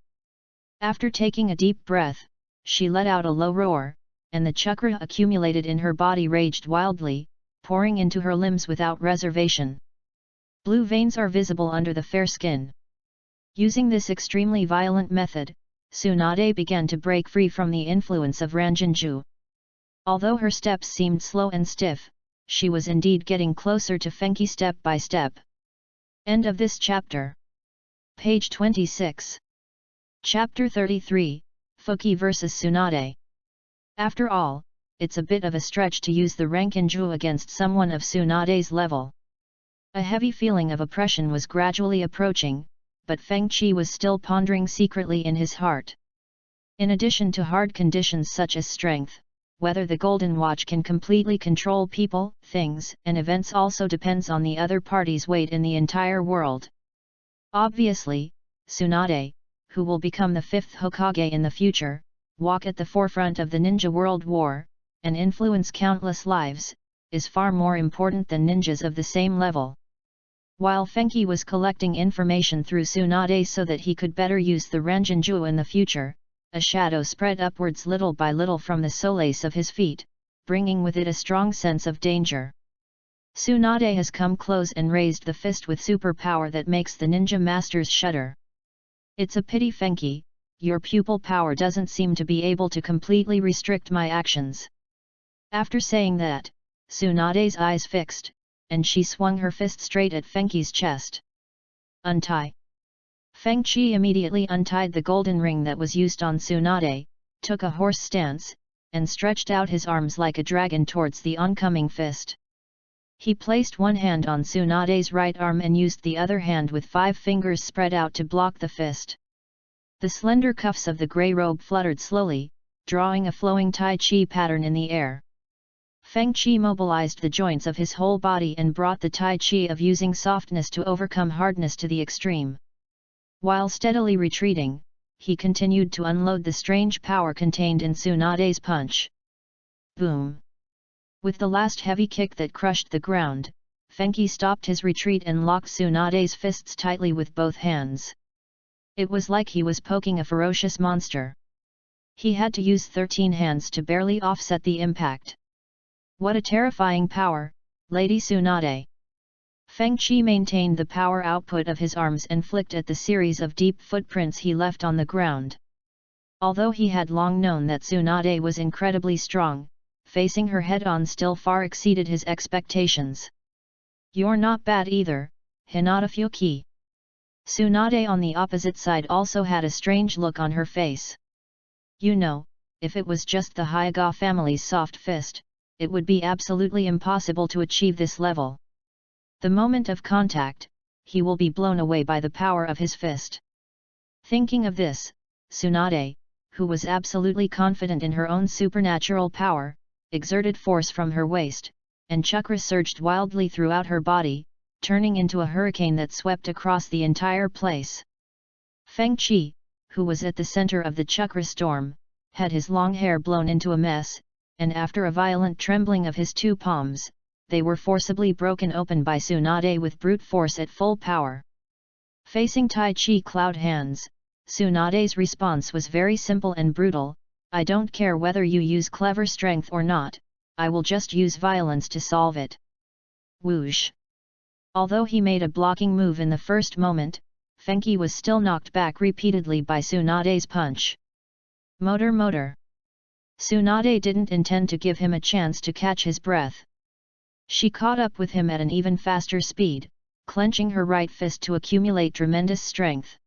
After taking a deep breath, she let out a low roar, and the chakra accumulated in her body raged wildly, pouring into her limbs without reservation. Blue veins are visible under the fair skin. Using this extremely violent method, Tsunade began to break free from the influence of Ranjinju. Although her steps seemed slow and stiff, she was indeed getting closer to FENGHOU step by step. End of this chapter. Page 26. Chapter 33, Fuki vs Tsunade. After all, it's a bit of a stretch to use the Rankinju against someone of Tsunade's level. A heavy feeling of oppression was gradually approaching, but FENGHOU was still pondering secretly in his heart. In addition to hard conditions such as strength, whether the Golden Watch can completely control people, things, and events also depends on the other party's weight in the entire world. Obviously, Tsunade, who will become the 5th Hokage in the future, walk at the forefront of the ninja world war, and influence countless lives, is far more important than ninjas of the same level. While FENGHOU was collecting information through Tsunade so that he could better use the Ranjinju in the future, a shadow spread upwards little by little from the soles of his feet, bringing with it a strong sense of danger. Tsunade has come close and raised the fist with superpower that makes the ninja masters shudder. It's a pity, FENGHOU, your pupil power doesn't seem to be able to completely restrict my actions. After saying that, Tsunade's eyes fixed, and she swung her fist straight at FENGHOU's chest. Untie. FENGHOU immediately untied the golden ring that was used on Tsunade, took a horse stance, and stretched out his arms like a dragon towards the oncoming fist. He placed one hand on Tsunade's right arm and used the other hand with 5 fingers spread out to block the fist. The slender cuffs of the grey robe fluttered slowly, drawing a flowing Tai Chi pattern in the air. FENGHOU mobilized the joints of his whole body and brought the Tai Chi of using softness to overcome hardness to the extreme. While steadily retreating, he continued to unload the strange power contained in Tsunade's punch. Boom! With the last heavy kick that crushed the ground, FENGHOU stopped his retreat and locked Tsunade's fists tightly with both hands. It was like he was poking a ferocious monster. He had to use 13 hands to barely offset the impact. What a terrifying power, Lady Tsunade! FENGHOU maintained the power output of his arms and flicked at the series of deep footprints he left on the ground. Although he had long known that Tsunade was incredibly strong, facing her head-on still far exceeded his expectations. You're not bad either, Hinata Fuki. Tsunade on the opposite side also had a strange look on her face. You know, if it was just the Hyuga family's soft fist, it would be absolutely impossible to achieve this level. The moment of contact, he will be blown away by the power of his fist. Thinking of this, Tsunade, who was absolutely confident in her own supernatural power, exerted force from her waist, and chakra surged wildly throughout her body, turning into a hurricane that swept across the entire place. Feng Qi, who was at the center of the chakra storm, had his long hair blown into a mess, and after a violent trembling of his two palms, they were forcibly broken open by Tsunade with brute force at full power. Facing Tai Chi cloud hands, Tsunade's response was very simple and brutal: "I don't care whether you use clever strength or not, I will just use violence to solve it." Whoosh! Although he made a blocking move in the first moment, Fenghi was still knocked back repeatedly by Tsunade's punch. Motor! Tsunade didn't intend to give him a chance to catch his breath. She caught up with him at an even faster speed, clenching her right fist to accumulate tremendous strength.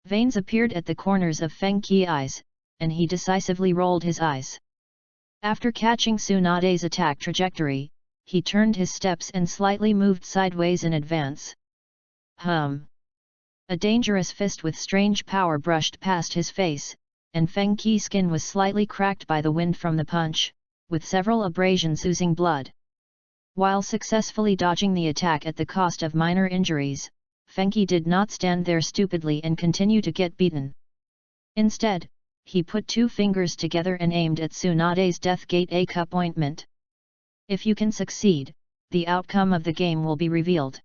Veins appeared at the corners of Feng Qi's eyes, and he decisively rolled his eyes. After catching Tsunade's attack trajectory, he turned his steps and slightly moved sideways in advance. A dangerous fist with strange power brushed past his face, and Feng Qi's skin was slightly cracked by the wind from the punch, with several abrasions oozing blood. While successfully dodging the attack at the cost of minor injuries, Fenghi did not stand there stupidly and continue to get beaten. Instead, he put two fingers together and aimed at Tsunade's Death Gate A cup ointment. If you can succeed, the outcome of the game will be revealed.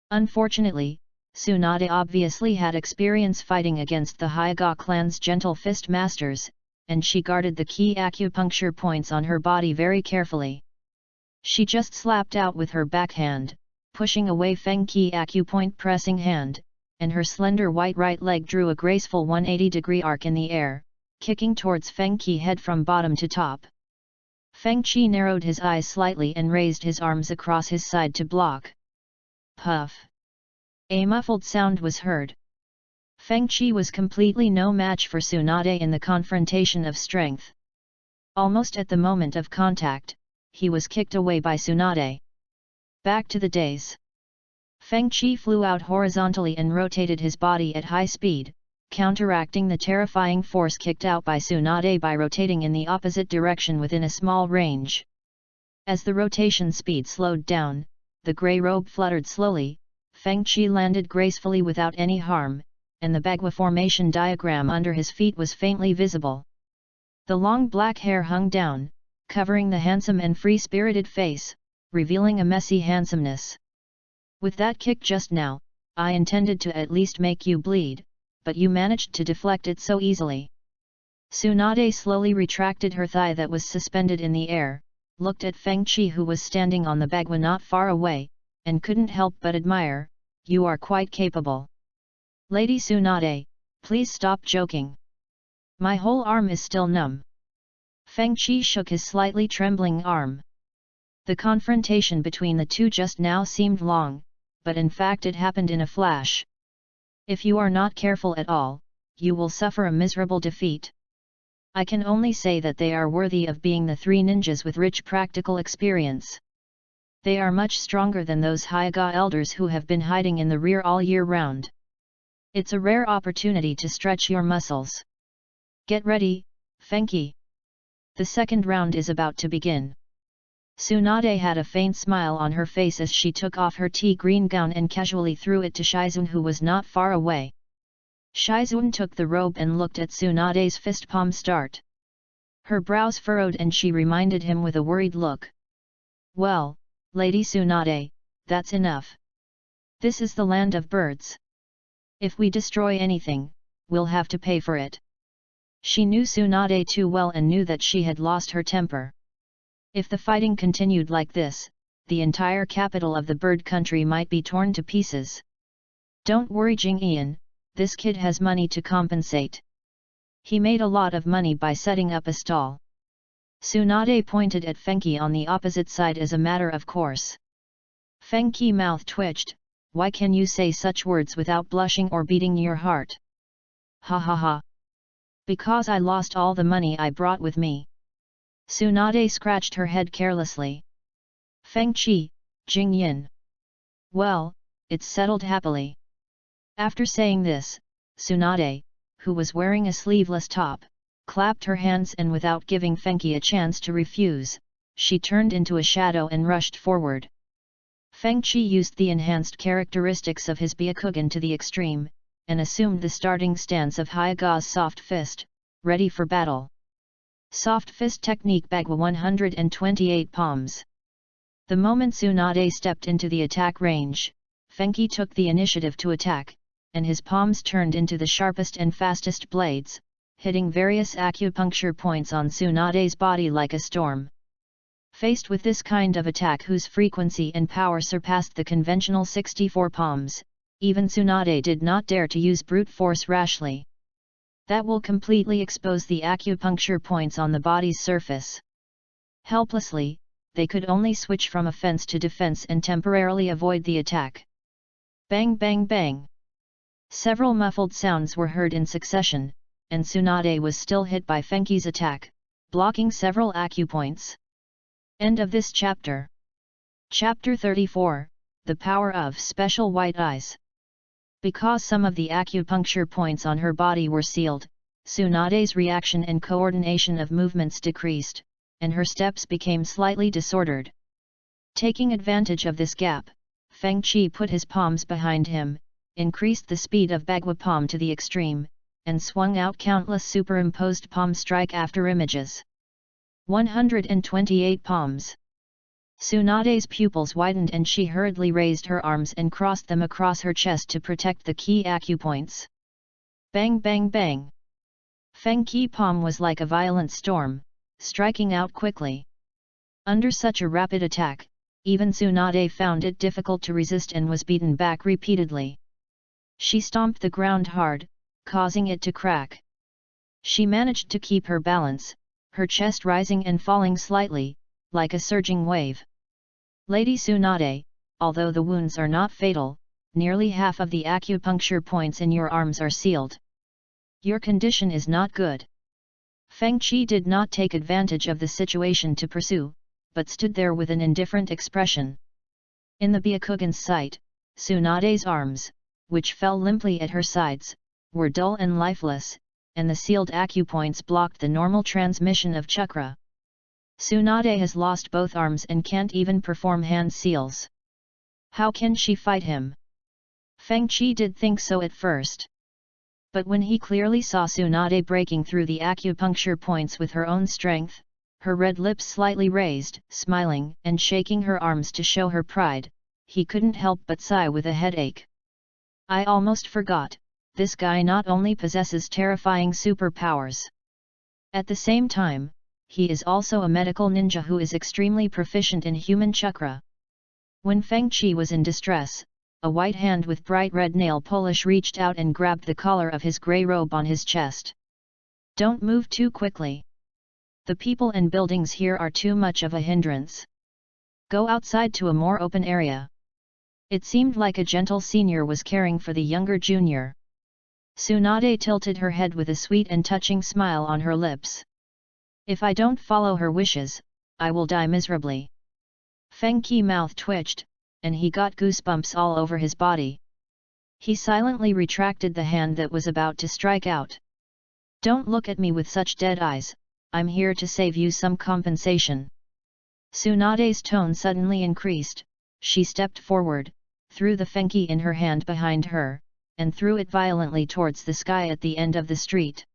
Unfortunately, Tsunade obviously had experience fighting against the Hyuga clan's gentle fist masters, and she guarded the key acupuncture points on her body very carefully. She just slapped out with her backhand, pushing away Feng Qi acupoint pressing hand, and her slender white right leg drew a graceful 180-degree arc in the air, kicking towards Feng Qi head from bottom to top. Feng Qi narrowed his eyes slightly and raised his arms across his side to block. Puff! A muffled sound was heard. Feng Qi was completely no match for Tsunade in the confrontation of strength. Almost at the moment of contact, he was kicked away by Tsunade. Back to the days. Feng Qi flew out horizontally and rotated his body at high speed, counteracting the terrifying force kicked out by Tsunade by rotating in the opposite direction within a small range. As the rotation speed slowed down, the grey robe fluttered slowly, Feng Qi landed gracefully without any harm, and the Bagua formation diagram under his feet was faintly visible. The long black hair hung down, covering the handsome and free-spirited face, revealing a messy handsomeness. "With that kick just now, I intended to at least make you bleed, but you managed to deflect it so easily." Tsunade slowly retracted her thigh that was suspended in the air, looked at Feng Qi who was standing on the Bagua not far away, and couldn't help but admire, "You are quite capable. Lady Tsunade, please stop joking. My whole arm is still numb." Feng Qi shook his slightly trembling arm. The confrontation between the two just now seemed long, but in fact it happened in a flash. "If you are not careful at all, you will suffer a miserable defeat. I can only say that they are worthy of being the three ninjas with rich practical experience. They are much stronger than those Hyuga elders who have been hiding in the rear all year round. It's a rare opportunity to stretch your muscles. Get ready, Fenghi. The second round is about to begin." Tsunade had a faint smile on her face as she took off her tea-green gown and casually threw it to Shizun who was not far away. Shizun took the robe and looked at Tsunade's fist palm start. Her brows furrowed and she reminded him with a worried look. "Well, Lady Tsunade, that's enough. This is the land of birds. If we destroy anything, we'll have to pay for it." She knew Tsunade too well and knew that she had lost her temper. If the fighting continued like this, the entire capital of the bird country might be torn to pieces. "Don't worry Jingyan, this kid has money to compensate. He made a lot of money by setting up a stall." Tsunade pointed at Fenghi on the opposite side as a matter of course. Fenghi's mouth twitched. "Why can you say such words without blushing or beating your heart?" "Ha ha ha. Because I lost all the money I brought with me." Tsunade scratched her head carelessly. "Feng Qi, Jingyan. Well, it's settled happily." After saying this, Tsunade, who was wearing a sleeveless top, clapped her hands, and without giving Fenghi a chance to refuse, she turned into a shadow and rushed forward. Fengchi used the enhanced characteristics of his Byakugan to the extreme, and assumed the starting stance of Hyaga's soft fist, ready for battle. Soft fist technique Bagua 128 palms. The moment Tsunade stepped into the attack range, Fenghi took the initiative to attack, and his palms turned into the sharpest and fastest blades, hitting various acupuncture points on Tsunade's body like a storm. Faced with this kind of attack whose frequency and power surpassed the conventional 64 palms, even Tsunade did not dare to use brute force rashly. That will completely expose the acupuncture points on the body's surface. Helplessly, they could only switch from offense to defense and temporarily avoid the attack. Bang bang bang! Several muffled sounds were heard in succession, and Tsunade was still hit by Fenghi's attack, blocking several acupoints. End of this chapter. Chapter 34, The Power of Special White Eyes. Because some of the acupuncture points on her body were sealed, Tsunade's reaction and coordination of movements decreased, and her steps became slightly disordered. Taking advantage of this gap, Fengchi put his palms behind him, increased the speed of Bagua palm to the extreme, and swung out countless superimposed palm strike after images. 128 palms. Tsunade's pupils widened and she hurriedly raised her arms and crossed them across her chest to protect the key acupoints. Bang bang bang! Fenghi palm was like a violent storm, striking out quickly. Under such a rapid attack, even Tsunade found it difficult to resist and was beaten back repeatedly. She stomped the ground hard, causing it to crack. She managed to keep her balance, her chest rising and falling slightly, like a surging wave. Lady Tsunade, although the wounds are not fatal, nearly half of the acupuncture points in your arms are sealed. Your condition is not good. Fengchi did not take advantage of the situation to pursue, but stood there with an indifferent expression. In the Byakugan's sight, Tsunade's arms, which fell limply at her sides, were dull and lifeless, and the sealed acupoints blocked the normal transmission of chakra. Tsunade has lost both arms and can't even perform hand seals. How can she fight him? Fengchi did think so at first. But when he clearly saw Tsunade breaking through the acupuncture points with her own strength, her red lips slightly raised, smiling and shaking her arms to show her pride, he couldn't help but sigh with a headache. I almost forgot, this guy not only possesses terrifying superpowers. At the same time, he is also a medical ninja who is extremely proficient in human chakra. When Fengchi was in distress, a white hand with bright red nail polish reached out and grabbed the collar of his grey robe on his chest. Don't move too quickly. The people and buildings here are too much of a hindrance. Go outside to a more open area. It seemed like a gentle senior was caring for the younger junior. Tsunade tilted her head with a sweet and touching smile on her lips. If I don't follow her wishes, I will die miserably. Fenghi's mouth twitched, and he got goosebumps all over his body. He silently retracted the hand that was about to strike out. Don't look at me with such dead eyes, I'm here to save you some compensation. Tsunade's tone suddenly increased, she stepped forward, threw the Fenghi in her hand behind her, and threw it violently towards the sky at the end of the street.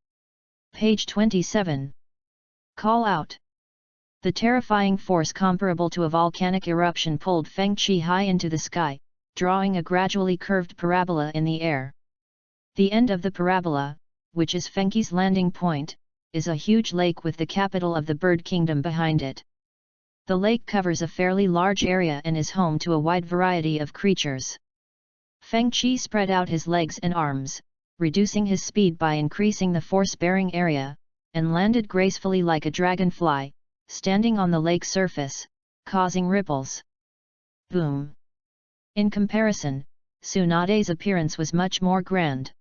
Page 27. Call out. The terrifying force comparable to a volcanic eruption pulled Fengchi high into the sky, drawing a gradually curved parabola in the air. The end of the parabola, which is Fenghi's landing point, is a huge lake with the capital of the bird kingdom behind it. The lake covers a fairly large area and is home to a wide variety of creatures. Fengchi spread out his legs and arms, reducing his speed by increasing the force-bearing area, and landed gracefully like a dragonfly, standing on the lake surface, causing ripples. Boom! In comparison, Tsunade's appearance was much more grand.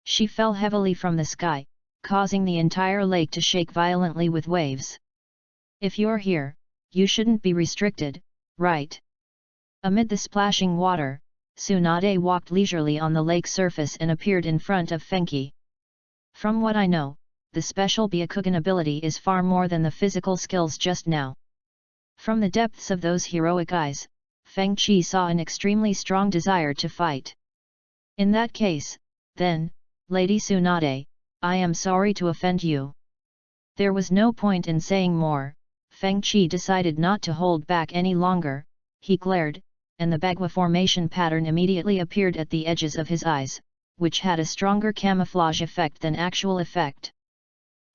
She fell heavily from the sky, causing the entire lake to shake violently with waves. If you're here, you shouldn't be restricted, right? Amid the splashing water, Tsunade walked leisurely on the lake surface and appeared in front of Fenghi. From what I know, the special Byakugan ability is far more than the physical skills just now. From the depths of those heroic eyes, Feng Qi saw an extremely strong desire to fight. In that case, then, Lady Tsunade, I am sorry to offend you. There was no point in saying more. Feng Qi decided not to hold back any longer. He glared, and the Bagua formation pattern immediately appeared at the edges of his eyes, which had a stronger camouflage effect than actual effect.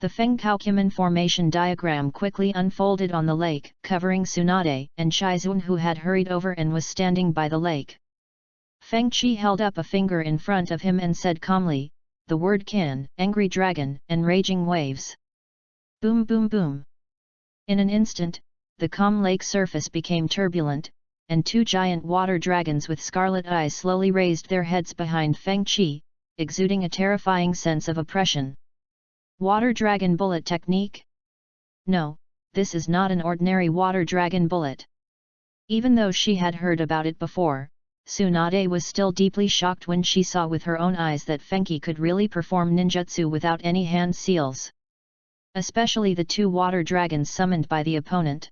The FENGHOU formation diagram quickly unfolded on the lake, covering Tsunade and Shizun, who had hurried over and was standing by the lake. Feng Qi held up a finger in front of him and said calmly, the word "can," angry dragon, and raging waves. Boom boom boom. In an instant, the calm lake surface became turbulent, and two giant water dragons with scarlet eyes slowly raised their heads behind Feng Qi, exuding a terrifying sense of oppression. Water dragon bullet technique? No, this is not an ordinary water dragon bullet. Even though she had heard about it before, Tsunade was still deeply shocked when she saw with her own eyes that Fenghou could really perform ninjutsu without any hand seals. Especially the two water dragons summoned by the opponent.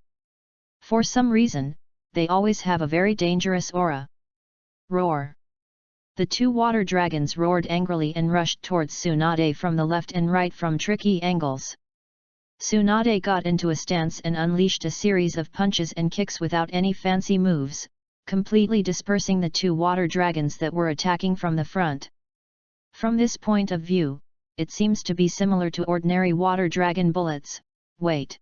For some reason, they always have a very dangerous aura. Roar! The two water dragons roared angrily and rushed towards Tsunade from the left and right from tricky angles. Tsunade got into a stance and unleashed a series of punches and kicks without any fancy moves, completely dispersing the two water dragons that were attacking from the front. From this point of view, it seems to be similar to ordinary water dragon bullets. Wait!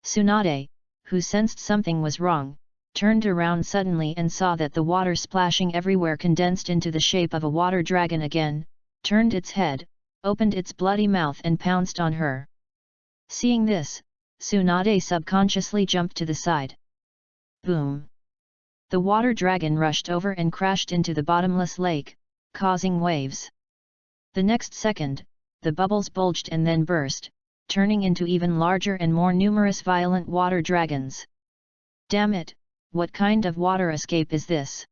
Tsunade, who sensed something was wrong, turned around suddenly and saw that the water splashing everywhere condensed into the shape of a water dragon again, turned its head, opened its bloody mouth and pounced on her. Seeing this, Tsunade subconsciously jumped to the side. Boom! The water dragon rushed over and crashed into the bottomless lake, causing waves. The next second, the bubbles bulged and then burst, turning into even larger and more numerous violent water dragons. Damn it! What kind of water escape is this?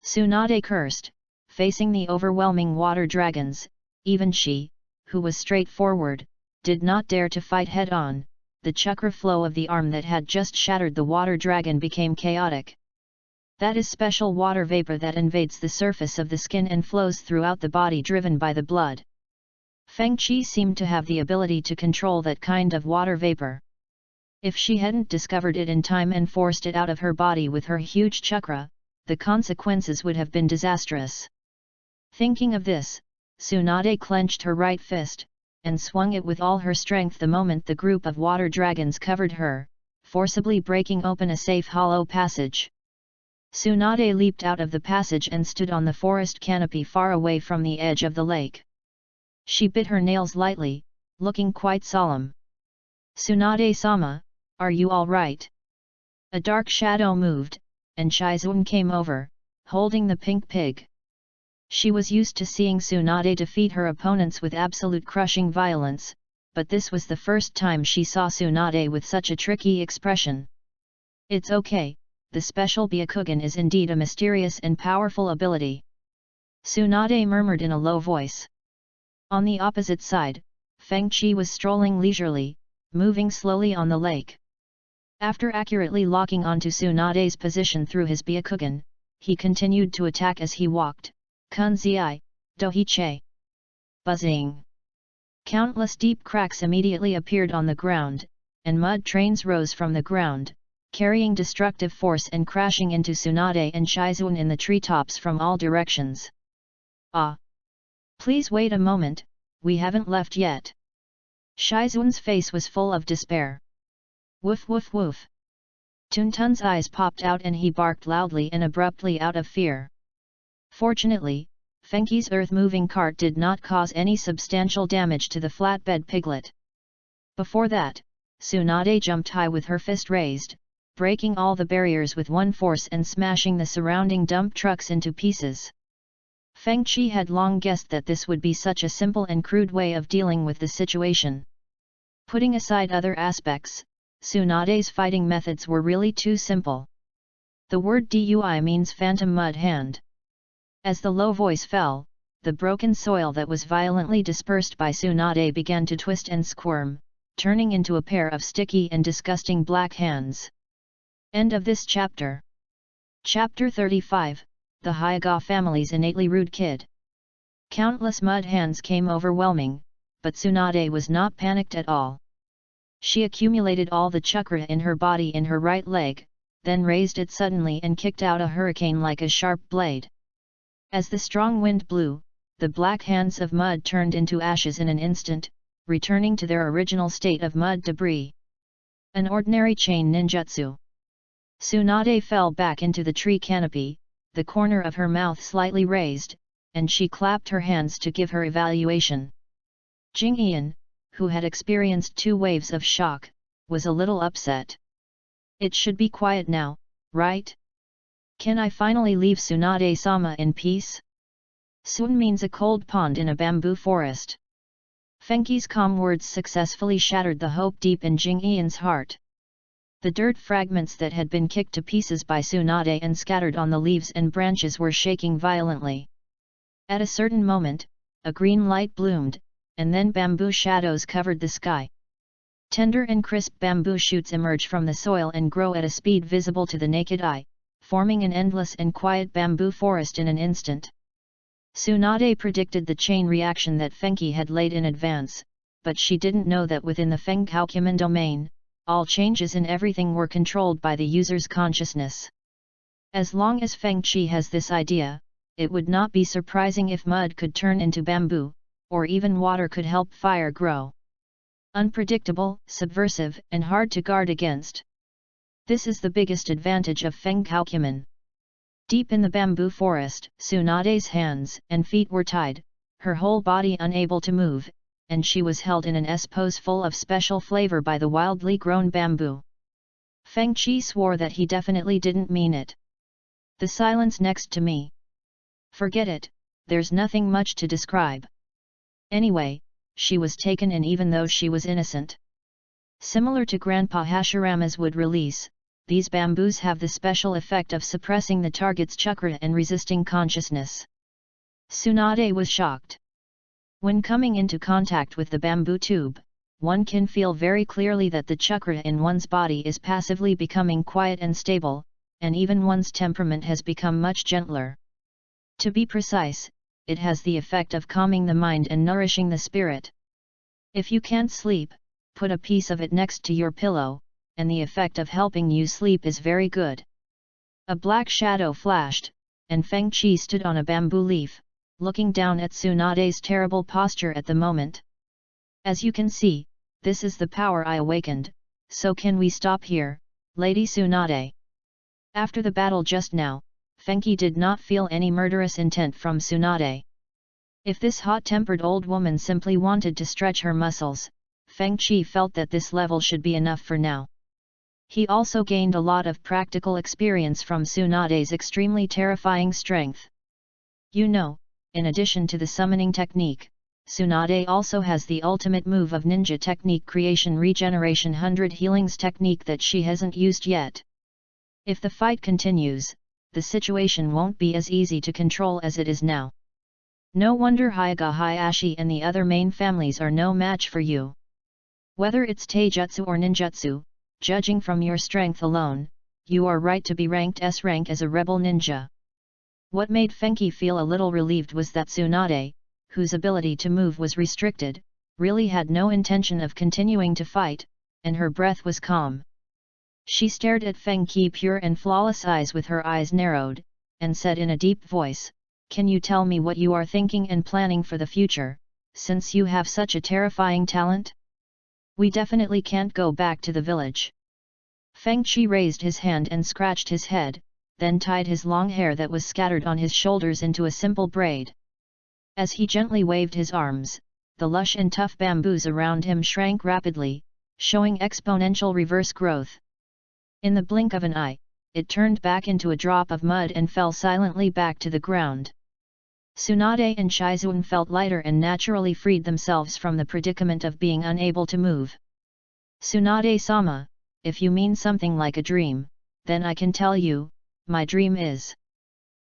Tsunade cursed, facing the overwhelming water dragons. Even she, who was straightforward, did not dare to fight head-on. The chakra flow of the arm that had just shattered the water dragon became chaotic. That is special water vapor that invades the surface of the skin and flows throughout the body driven by the blood. Feng Qi seemed to have the ability to control that kind of water vapor. If she hadn't discovered it in time and forced it out of her body with her huge chakra, the consequences would have been disastrous. Thinking of this, Tsunade clenched her right fist, and swung it with all her strength the moment the group of water dragons covered her, forcibly breaking open a safe hollow passage. Tsunade leaped out of the passage and stood on the forest canopy far away from the edge of the lake. She bit her nails lightly, looking quite solemn. Tsunade-sama, are you all right? A dark shadow moved, and Shizun came over, holding the pink pig. She was used to seeing Tsunade defeat her opponents with absolute crushing violence, but this was the first time she saw Tsunade with such a tricky expression. It's okay, the special Byakugan is indeed a mysterious and powerful ability. Tsunade murmured in a low voice. On the opposite side, Feng Qi was strolling leisurely, moving slowly on the lake. After accurately locking onto Tsunade's position through his Byakugan, he continued to attack as he walked. Kunzai, Dohiche. Buzzing. Countless deep cracks immediately appeared on the ground, and mud trains rose from the ground, carrying destructive force and crashing into Tsunade and Shizun in the treetops from all directions. Ah! Please wait a moment, we haven't left yet. Shizun's face was full of despair. Woof woof woof. Tuntun's eyes popped out and he barked loudly and abruptly out of fear. Fortunately, Fenghou's earth-moving cart did not cause any substantial damage to the flatbed piglet. Before that, Tsunade jumped high with her fist raised, breaking all the barriers with one force and smashing the surrounding dump trucks into pieces. Feng Qi had long guessed that this would be such a simple and crude way of dealing with the situation. Putting aside other aspects, Tsunade's fighting methods were really too simple. The word Dui means phantom mud hand. As the low voice fell, the broken soil that was violently dispersed by Tsunade began to twist and squirm, turning into a pair of sticky and disgusting black hands. End of this chapter. Chapter 35, The Hyuga family's innately rude kid. Countless mud hands came overwhelming, but Tsunade was not panicked at all. She accumulated all the chakra in her body in her right leg, then raised it suddenly and kicked out a hurricane like a sharp blade. As the strong wind blew, the black hands of mud turned into ashes in an instant, returning to their original state of mud debris. An ordinary chain ninjutsu. Tsunade fell back into the tree canopy, the corner of her mouth slightly raised, and she clapped her hands to give her evaluation. Jingyan, who had experienced 2 waves of shock, was a little upset. It should be quiet now, right? Can I finally leave Tsunade-sama in peace? Sun means a cold pond in a bamboo forest. Fenghi's calm words successfully shattered the hope deep in Jingyan's heart. The dirt fragments that had been kicked to pieces by Tsunade and scattered on the leaves and branches were shaking violently. At a certain moment, a green light bloomed, and then bamboo shadows covered the sky. Tender and crisp bamboo shoots emerge from the soil and grow at a speed visible to the naked eye, forming an endless and quiet bamboo forest in an instant. Tsunade predicted the chain reaction that Fenghi had laid in advance, but she didn't know that within the FENGHOU domain, all changes in everything were controlled by the user's consciousness. As long as Fengchi has this idea, it would not be surprising if mud could turn into bamboo, or even water could help fire grow. Unpredictable, subversive, and hard to guard against. This is the biggest advantage of FENGHOU. Deep in the bamboo forest, Tsunade's hands and feet were tied, her whole body unable to move, and she was held in an S-pose full of special flavor by the wildly grown bamboo. Fengchi swore that he definitely didn't mean it. The silence next to me. Forget it, there's nothing much to describe. Anyway, she was taken in even though she was innocent. Similar to Grandpa Hashirama's wood release, these bamboos have the special effect of suppressing the target's chakra and resisting consciousness. Tsunade was shocked. When coming into contact with the bamboo tube, one can feel very clearly that the chakra in one's body is passively becoming quiet and stable, and even one's temperament has become much gentler. To be precise, it has the effect of calming the mind and nourishing the spirit. If you can't sleep, put a piece of it next to your pillow, and the effect of helping you sleep is very good. A black shadow flashed, and Fengchi stood on a bamboo leaf, looking down at Tsunade's terrible posture at the moment. As you can see, this is the power I awakened, so can we stop here, Lady Tsunade? After the battle just now, Fenghi did not feel any murderous intent from Tsunade. If this hot-tempered old woman simply wanted to stretch her muscles, Fengchi felt that this level should be enough for now. He also gained a lot of practical experience from Tsunade's extremely terrifying strength. You know, in addition to the summoning technique, Tsunade also has the ultimate move of ninja technique creation regeneration 100 healings technique that she hasn't used yet. If the fight continues, the situation won't be as easy to control as it is now. No wonder Hyuga Hayashi and the other main families are no match for you. Whether it's taijutsu or ninjutsu, judging from your strength alone, you are right to be ranked S rank as a rebel ninja. What made Fenghi feel a little relieved was that Tsunade, whose ability to move was restricted, really had no intention of continuing to fight, and her breath was calm. She stared at Fenghi's pure and flawless eyes with her eyes narrowed, and said in a deep voice, "Can you tell me what you are thinking and planning for the future, since you have such a terrifying talent? We definitely can't go back to the village." Fengchi raised his hand and scratched his head, then tied his long hair that was scattered on his shoulders into a simple braid. As he gently waved his arms, the lush and tough bamboos around him shrank rapidly, showing exponential reverse growth. In the blink of an eye, it turned back into a drop of mud and fell silently back to the ground. Tsunade and Shizun felt lighter and naturally freed themselves from the predicament of being unable to move. "Tsunade-sama, if you mean something like a dream, then I can tell you, my dream is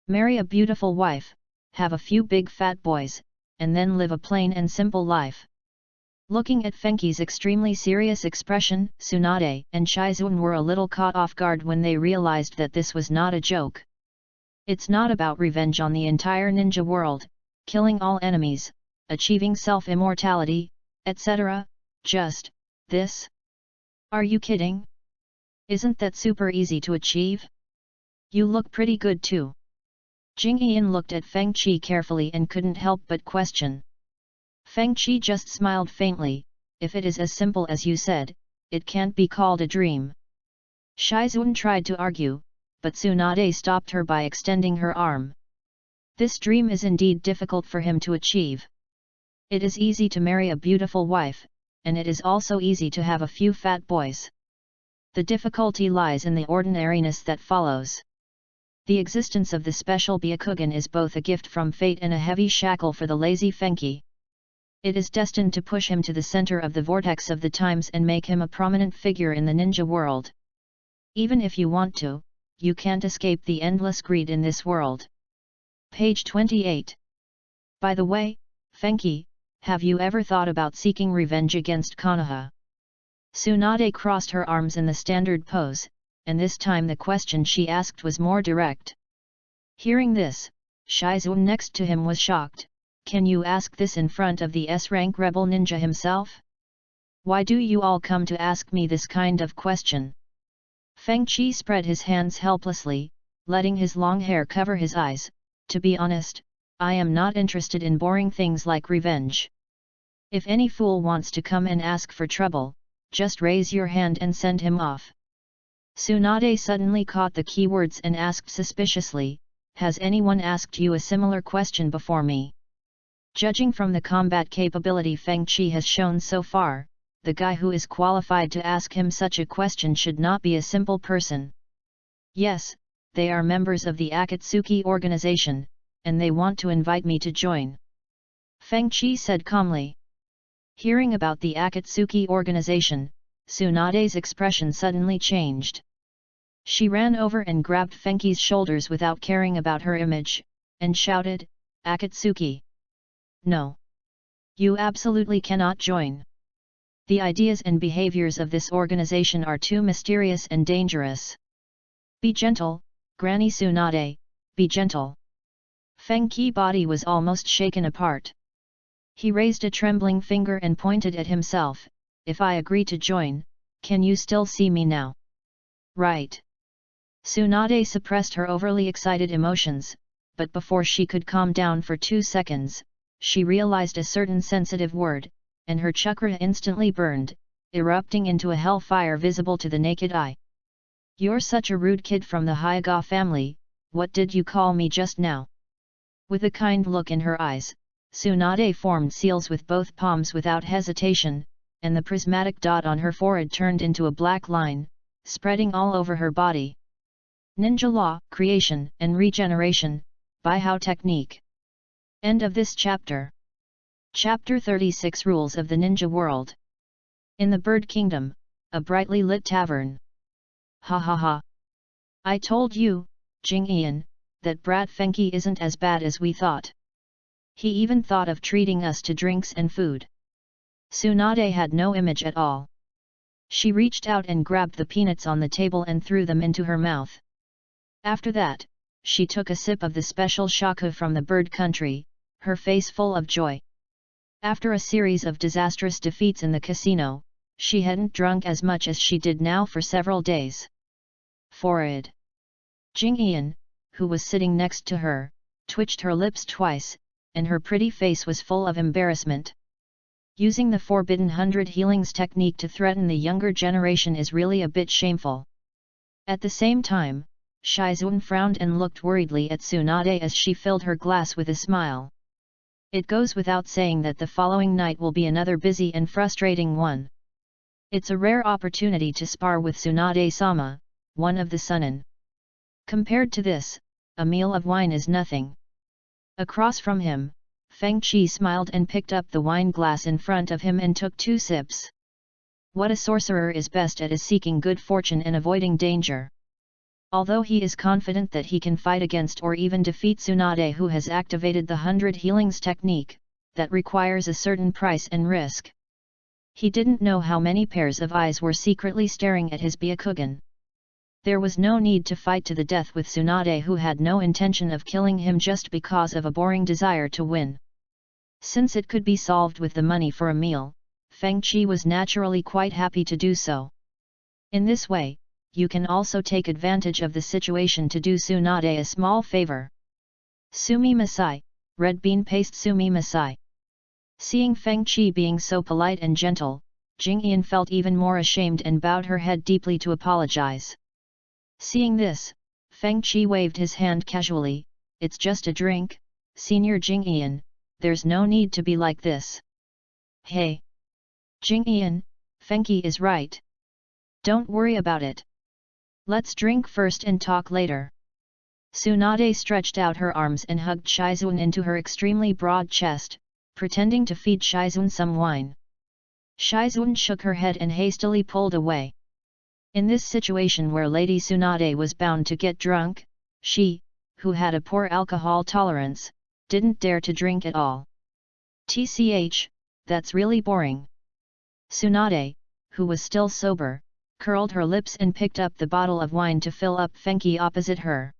marry a beautiful wife, have a few big fat boys, and then live a plain and simple life. Looking at Fenghi's extremely serious expression, Tsunade and Shizun were a little caught off guard when they realized that this was not a joke. It's not about revenge on the entire ninja world, killing all enemies, achieving self-immortality, etc., just this? Are you kidding? Isn't that super easy to achieve? You look pretty good too. Jingyan looked at Feng Qi carefully and couldn't help but question. Feng Qi just smiled faintly. If it is as simple as you said, it can't be called a dream. Shizun tried to argue, but Tsunade stopped her by extending her arm. This dream is indeed difficult for him to achieve. It is easy to marry a beautiful wife, and it is also easy to have a few fat boys. The difficulty lies in the ordinariness that follows. The existence of the special Byakugan is both a gift from fate and a heavy shackle for the lazy Fenghi. It is destined to push him to the center of the vortex of the times and make him a prominent figure in the ninja world. Even if you want to, you can't escape the endless greed in this world. Page 28. By the way, Fenghi, have you ever thought about seeking revenge against Konoha? Tsunade crossed her arms in the standard pose, and this time the question she asked was more direct. Hearing this, Shizun next to him was shocked. Can you ask this in front of the S-rank rebel ninja himself? Why do you all come to ask me this kind of question? Feng Qi spread his hands helplessly, letting his long hair cover his eyes. To be honest, I am not interested in boring things like revenge. If any fool wants to come and ask for trouble, just raise your hand and send him off. Tsunade suddenly caught the keywords and asked suspiciously, has anyone asked you a similar question before me? Judging from the combat capability Feng Qi has shown so far, the guy who is qualified to ask him such a question should not be a simple person. Yes, they are members of the Akatsuki organization, and they want to invite me to join. Feng Qi said calmly. Hearing about the Akatsuki organization, Tsunade's expression suddenly changed. She ran over and grabbed Fenghi's shoulders without caring about her image, and shouted, Akatsuki! No! You absolutely cannot join. The ideas and behaviors of this organization are too mysterious and dangerous. Be gentle, Granny Tsunade, be gentle. Feng Qi's body was almost shaken apart. He raised a trembling finger and pointed at himself. If I agree to join, can you still see me now? Right. Tsunade suppressed her overly excited emotions, but before she could calm down for 2 seconds, she realized a certain sensitive word, and her chakra instantly burned, erupting into a hellfire visible to the naked eye. You're such a rude kid from the Hyuga family, what did you call me just now? With a kind look in her eyes, Tsunade formed seals with both palms without hesitation, and the prismatic dot on her forehead turned into a black line, spreading all over her body. Ninja Law, Creation and Regeneration, Baihao Technique. End of this chapter. Chapter 36 Rules of the Ninja World. In the Bird Kingdom, a brightly lit tavern. Ha ha ha. I told you, Jingyan, that brat Fenghi isn't as bad as we thought. He even thought of treating us to drinks and food. Tsunade had no image at all. She reached out and grabbed the peanuts on the table and threw them into her mouth. After that, she took a sip of the special shaku from the bird country, her face full of joy. After a series of disastrous defeats in the casino, she hadn't drunk as much as she did now for several days. Forward. Jingyan, who was sitting next to her, twitched her lips twice, and her pretty face was full of embarrassment. Using the Forbidden 100 Healings technique to threaten the younger generation is really a bit shameful. At the same time, Shizun frowned and looked worriedly at Tsunade as she filled her glass with a smile. It goes without saying that the following night will be another busy and frustrating one. It's a rare opportunity to spar with Tsunade-sama, one of the Sunin. Compared to this, a meal of wine is nothing. Across from him, Feng Qi smiled and picked up the wine glass in front of him and took 2 sips. What a sorcerer is best at is seeking good fortune and avoiding danger. Although he is confident that he can fight against or even defeat Tsunade, who has activated the 100 healings technique, that requires a certain price and risk. He didn't know how many pairs of eyes were secretly staring at his Byakugan. There was no need to fight to the death with Tsunade, who had no intention of killing him just because of a boring desire to win. Since it could be solved with the money for a meal, Feng Qi was naturally quite happy to do so. In this way, you can also take advantage of the situation to do Tsunade a small favor. Sumi Masai, red bean paste Sumi Masai. Seeing Feng Qi being so polite and gentle, Jingyan felt even more ashamed and bowed her head deeply to apologize. Seeing this, Feng Qi waved his hand casually, "It's just a drink, Senior Jingyan, there's no need to be like this." "Hey! Jingyan, Fenghi is right. Don't worry about it. Let's drink first and talk later." Tsunade stretched out her arms and hugged Shizun into her extremely broad chest, pretending to feed Shizun some wine. Shizun shook her head and hastily pulled away. In this situation where Lady Tsunade was bound to get drunk, she, who had a poor alcohol tolerance, didn't dare to drink at all. "Tch, that's really boring." Tsunade, who was still sober, curled her lips and picked up the bottle of wine to fill up Fenghi opposite her.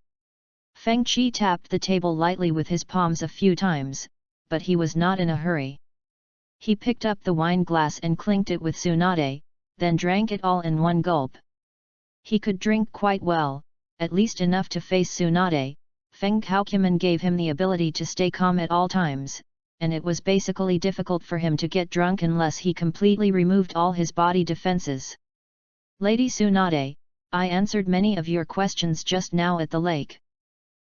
Feng Qi tapped the table lightly with his palms a few times, but he was not in a hurry. He picked up the wine glass and clinked it with Tsunade, then drank it all in one gulp. He could drink quite well, at least enough to face Tsunade. FENGHOU gave him the ability to stay calm at all times, and it was basically difficult for him to get drunk unless he completely removed all his body defenses. "Lady Tsunade, I answered many of your questions just now at the lake."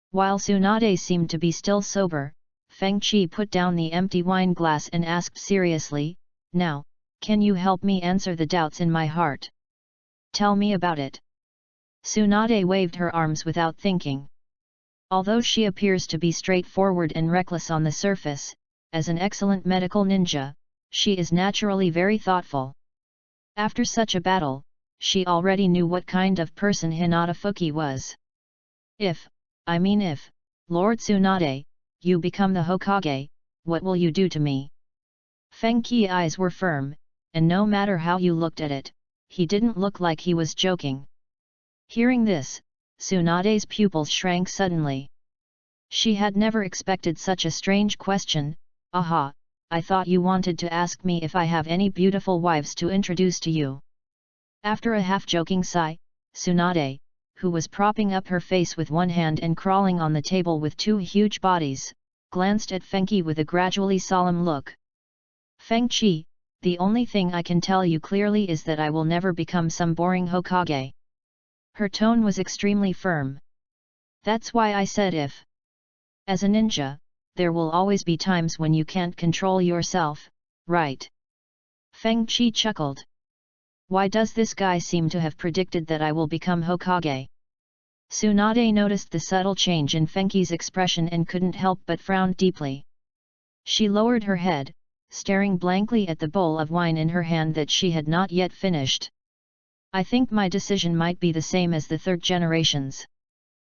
While Tsunade seemed to be still sober, Feng Qi put down the empty wine glass and asked seriously, "Now, can you help me answer the doubts in my heart? Tell me about it." Tsunade waved her arms without thinking. Although she appears to be straightforward and reckless on the surface, as an excellent medical ninja, she is naturally very thoughtful. After such a battle, she already knew what kind of person Hinata Fuki was. If, Lord Tsunade, you become the Hokage, what will you do to me?" Feng Qi's eyes were firm, and no matter how you looked at it, he didn't look like he was joking. Hearing this, Tsunade's pupils shrank suddenly. She had never expected such a strange question. "Aha, I thought you wanted to ask me if I have any beautiful wives to introduce to you." After a half-joking sigh, Tsunade, who was propping up her face with one hand and crawling on the table with two huge bodies, glanced at Fenghi with a gradually solemn look. "Feng Qi, the only thing I can tell you clearly is that I will never become some boring Hokage." Her tone was extremely firm. "That's why I said if. As a ninja, there will always be times when you can't control yourself, right?" Feng Qi chuckled. Why does this guy seem to have predicted that I will become Hokage? Tsunade noticed the subtle change in Fenghi's expression and couldn't help but frown deeply. She lowered her head, staring blankly at the bowl of wine in her hand that she had not yet finished. "I think my decision might be the same as the third generation's."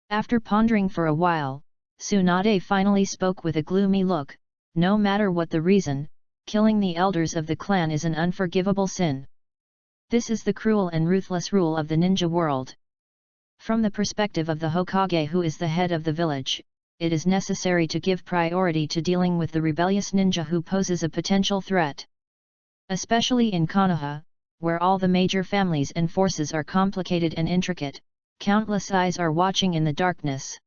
After pondering for a while, Tsunade finally spoke with a gloomy look, "No matter what the reason, killing the elders of the clan is an unforgivable sin. This is the cruel and ruthless rule of the ninja world. From the perspective of the Hokage, who is the head of the village, it is necessary to give priority to dealing with the rebellious ninja who poses a potential threat. Especially in Konoha, where all the major families and forces are complicated and intricate, countless eyes are watching in the darkness.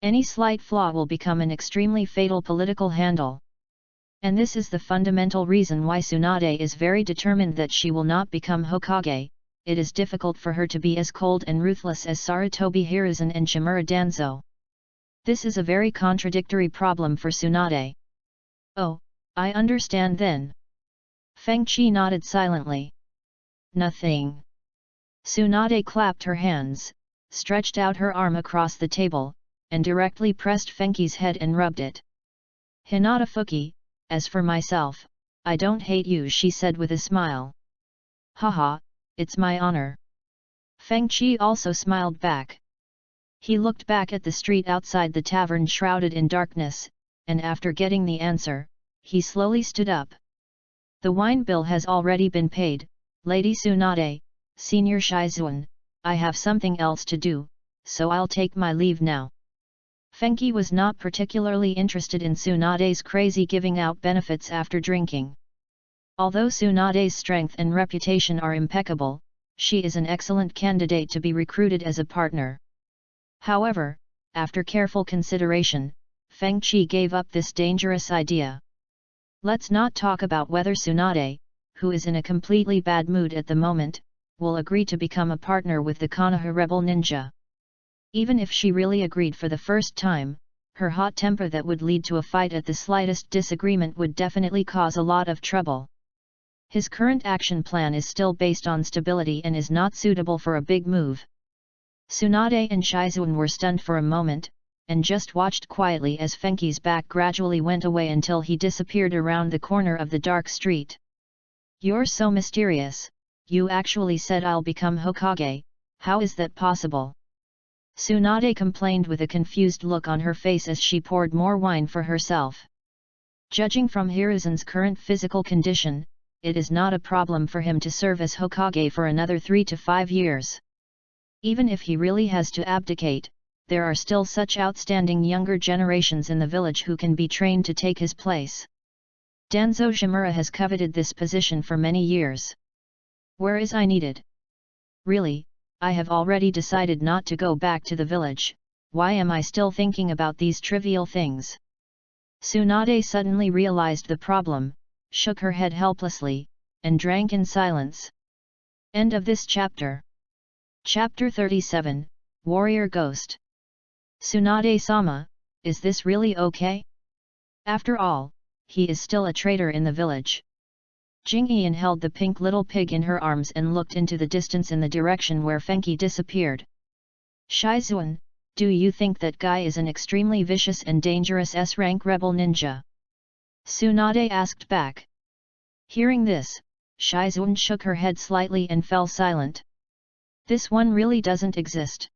Any slight flaw will become an extremely fatal political handle. And this is the fundamental reason why Tsunade is very determined that she will not become Hokage. It is difficult for her to be as cold and ruthless as Sarutobi Hiruzen and Shimura Danzo. This is a very contradictory problem for Tsunade." "Oh, I understand then." Feng Qi nodded silently. "Nothing." Tsunade clapped her hands, stretched out her arm across the table, and directly pressed Fenghi's head and rubbed it. "Hinata Fuki, as for myself, I don't hate you," she said with a smile. "Haha, it's my honor." Feng Qi also smiled back. He looked back at the street outside the tavern shrouded in darkness, and after getting the answer, he slowly stood up. The wine bill has already been paid, Lady Tsunade, Senior Shizuan, I have something else to do, so I'll take my leave now. FENGHOU was not particularly interested in Tsunade's crazy giving out benefits after drinking. Although Tsunade's strength and reputation are impeccable, she is an excellent candidate to be recruited as a partner. However, after careful consideration, Feng Qi gave up this dangerous idea. Let's not talk about whether Tsunade, who is in a completely bad mood at the moment, will agree to become a partner with the Konoha rebel ninja. Even if she really agreed for the first time, her hot temper that would lead to a fight at the slightest disagreement would definitely cause a lot of trouble. His current action plan is still based on stability and is not suitable for a big move. Tsunade and Shizuan were stunned for a moment, and just watched quietly as Fenghou's back gradually went away until he disappeared around the corner of the dark street. You're so mysterious, you actually said I'll become Hokage, how is that possible? Tsunade complained with a confused look on her face as she poured more wine for herself. Judging from Hiruzen's current physical condition, it is not a problem for him to serve as Hokage for another 3 to 5 years. Even if he really has to abdicate, there are still such outstanding younger generations in the village who can be trained to take his place. Danzo Shimura has coveted this position for many years. Where is I needed? Really, I have already decided not to go back to the village, why am I still thinking about these trivial things? Tsunade suddenly realized the problem, shook her head helplessly, and drank in silence. End of this chapter. Chapter 37, Warrior Ghost. Tsunade-sama, is this really okay? After all, he is still a traitor in the village. Jingyan held the pink little pig in her arms and looked into the distance in the direction where Fenghou disappeared. Shizuan, do you think that guy is an extremely vicious and dangerous S-rank rebel ninja? Tsunade asked back. Hearing this, Shizuan shook her head slightly and fell silent. This one really doesn't exist.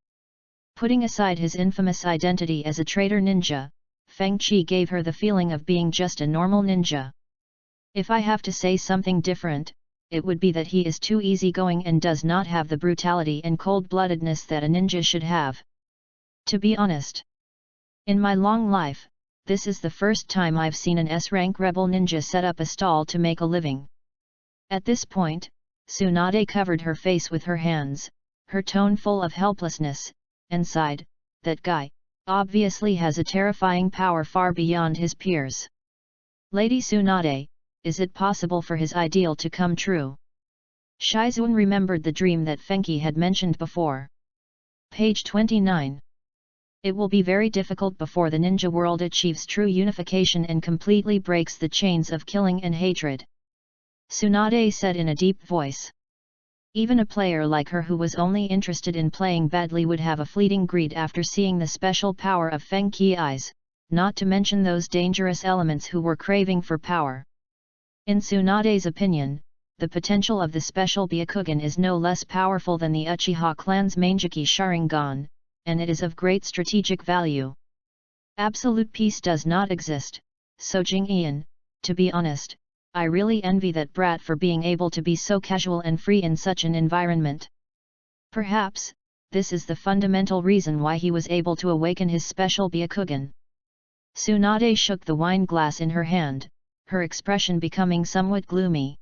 Putting aside his infamous identity as a traitor ninja, Feng Qi gave her the feeling of being just a normal ninja. If I have to say something different, it would be that he is too easygoing and does not have the brutality and cold-bloodedness that a ninja should have. To be honest, in my long life, this is the first time I've seen an S-rank rebel ninja set up a stall to make a living. At this point, Tsunade covered her face with her hands, her tone full of helplessness, and sighed, that guy, obviously has a terrifying power far beyond his peers. Lady Tsunade, is it possible for his ideal to come true? Shizuan remembered the dream that Fenghou had mentioned before. Page 29. It will be very difficult before the ninja world achieves true unification and completely breaks the chains of killing and hatred. Tsunade said in a deep voice. Even a player like her who was only interested in playing badly would have a fleeting greed after seeing the special power of Fenghou's eyes, not to mention those dangerous elements who were craving for power. In Tsunade's opinion, the potential of the special Byakugan is no less powerful than the Uchiha clan's Mangeki Sharingan, and it is of great strategic value. Absolute peace does not exist, so Jingyan, to be honest, I really envy that brat for being able to be so casual and free in such an environment. Perhaps, this is the fundamental reason why he was able to awaken his special Byakugan. Tsunade shook the wine glass in her hand, her expression becoming somewhat gloomy.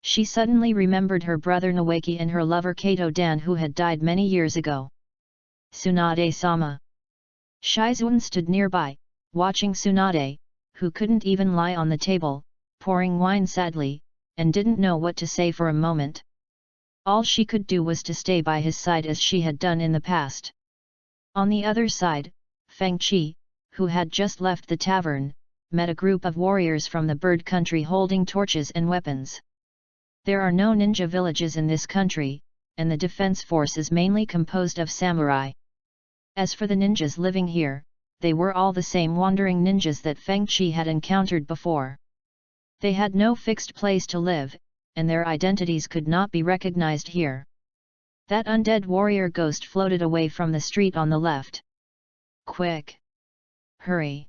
She suddenly remembered her brother Nawaki and her lover Kato Dan who had died many years ago. Tsunade-sama. Shizuan stood nearby, watching Tsunade, who couldn't even lie on the table, pouring wine sadly, and didn't know what to say for a moment. All she could do was to stay by his side as she had done in the past. On the other side, Feng Qi, who had just left the tavern, met a group of warriors from the bird country holding torches and weapons. There are no ninja villages in this country, and the defense force is mainly composed of samurai. As for the ninjas living here, they were all the same wandering ninjas that Feng Qi had encountered before. They had no fixed place to live, and their identities could not be recognized here. That undead warrior ghost floated away from the street on the left. Quick! Hurry!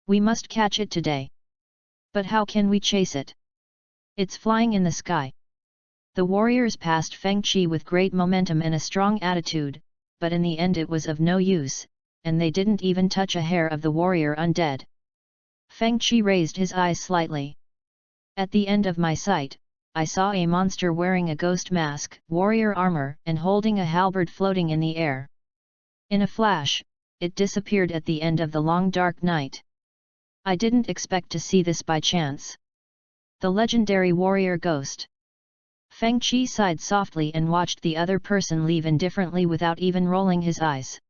We must catch it today. But how can we chase it? It's flying in the sky. The warriors passed Feng Qi with great momentum and a strong attitude, but in the end it was of no use, and they didn't even touch a hair of the warrior undead. Feng Qi raised his eyes slightly. At the end of my sight, I saw a monster wearing a ghost mask, warrior armor, and holding a halberd floating in the air. In a flash, it disappeared at the end of the long dark night. I didn't expect to see this by chance. The legendary warrior ghost. Feng Qi sighed softly and watched the other person leave indifferently without even rolling his eyes.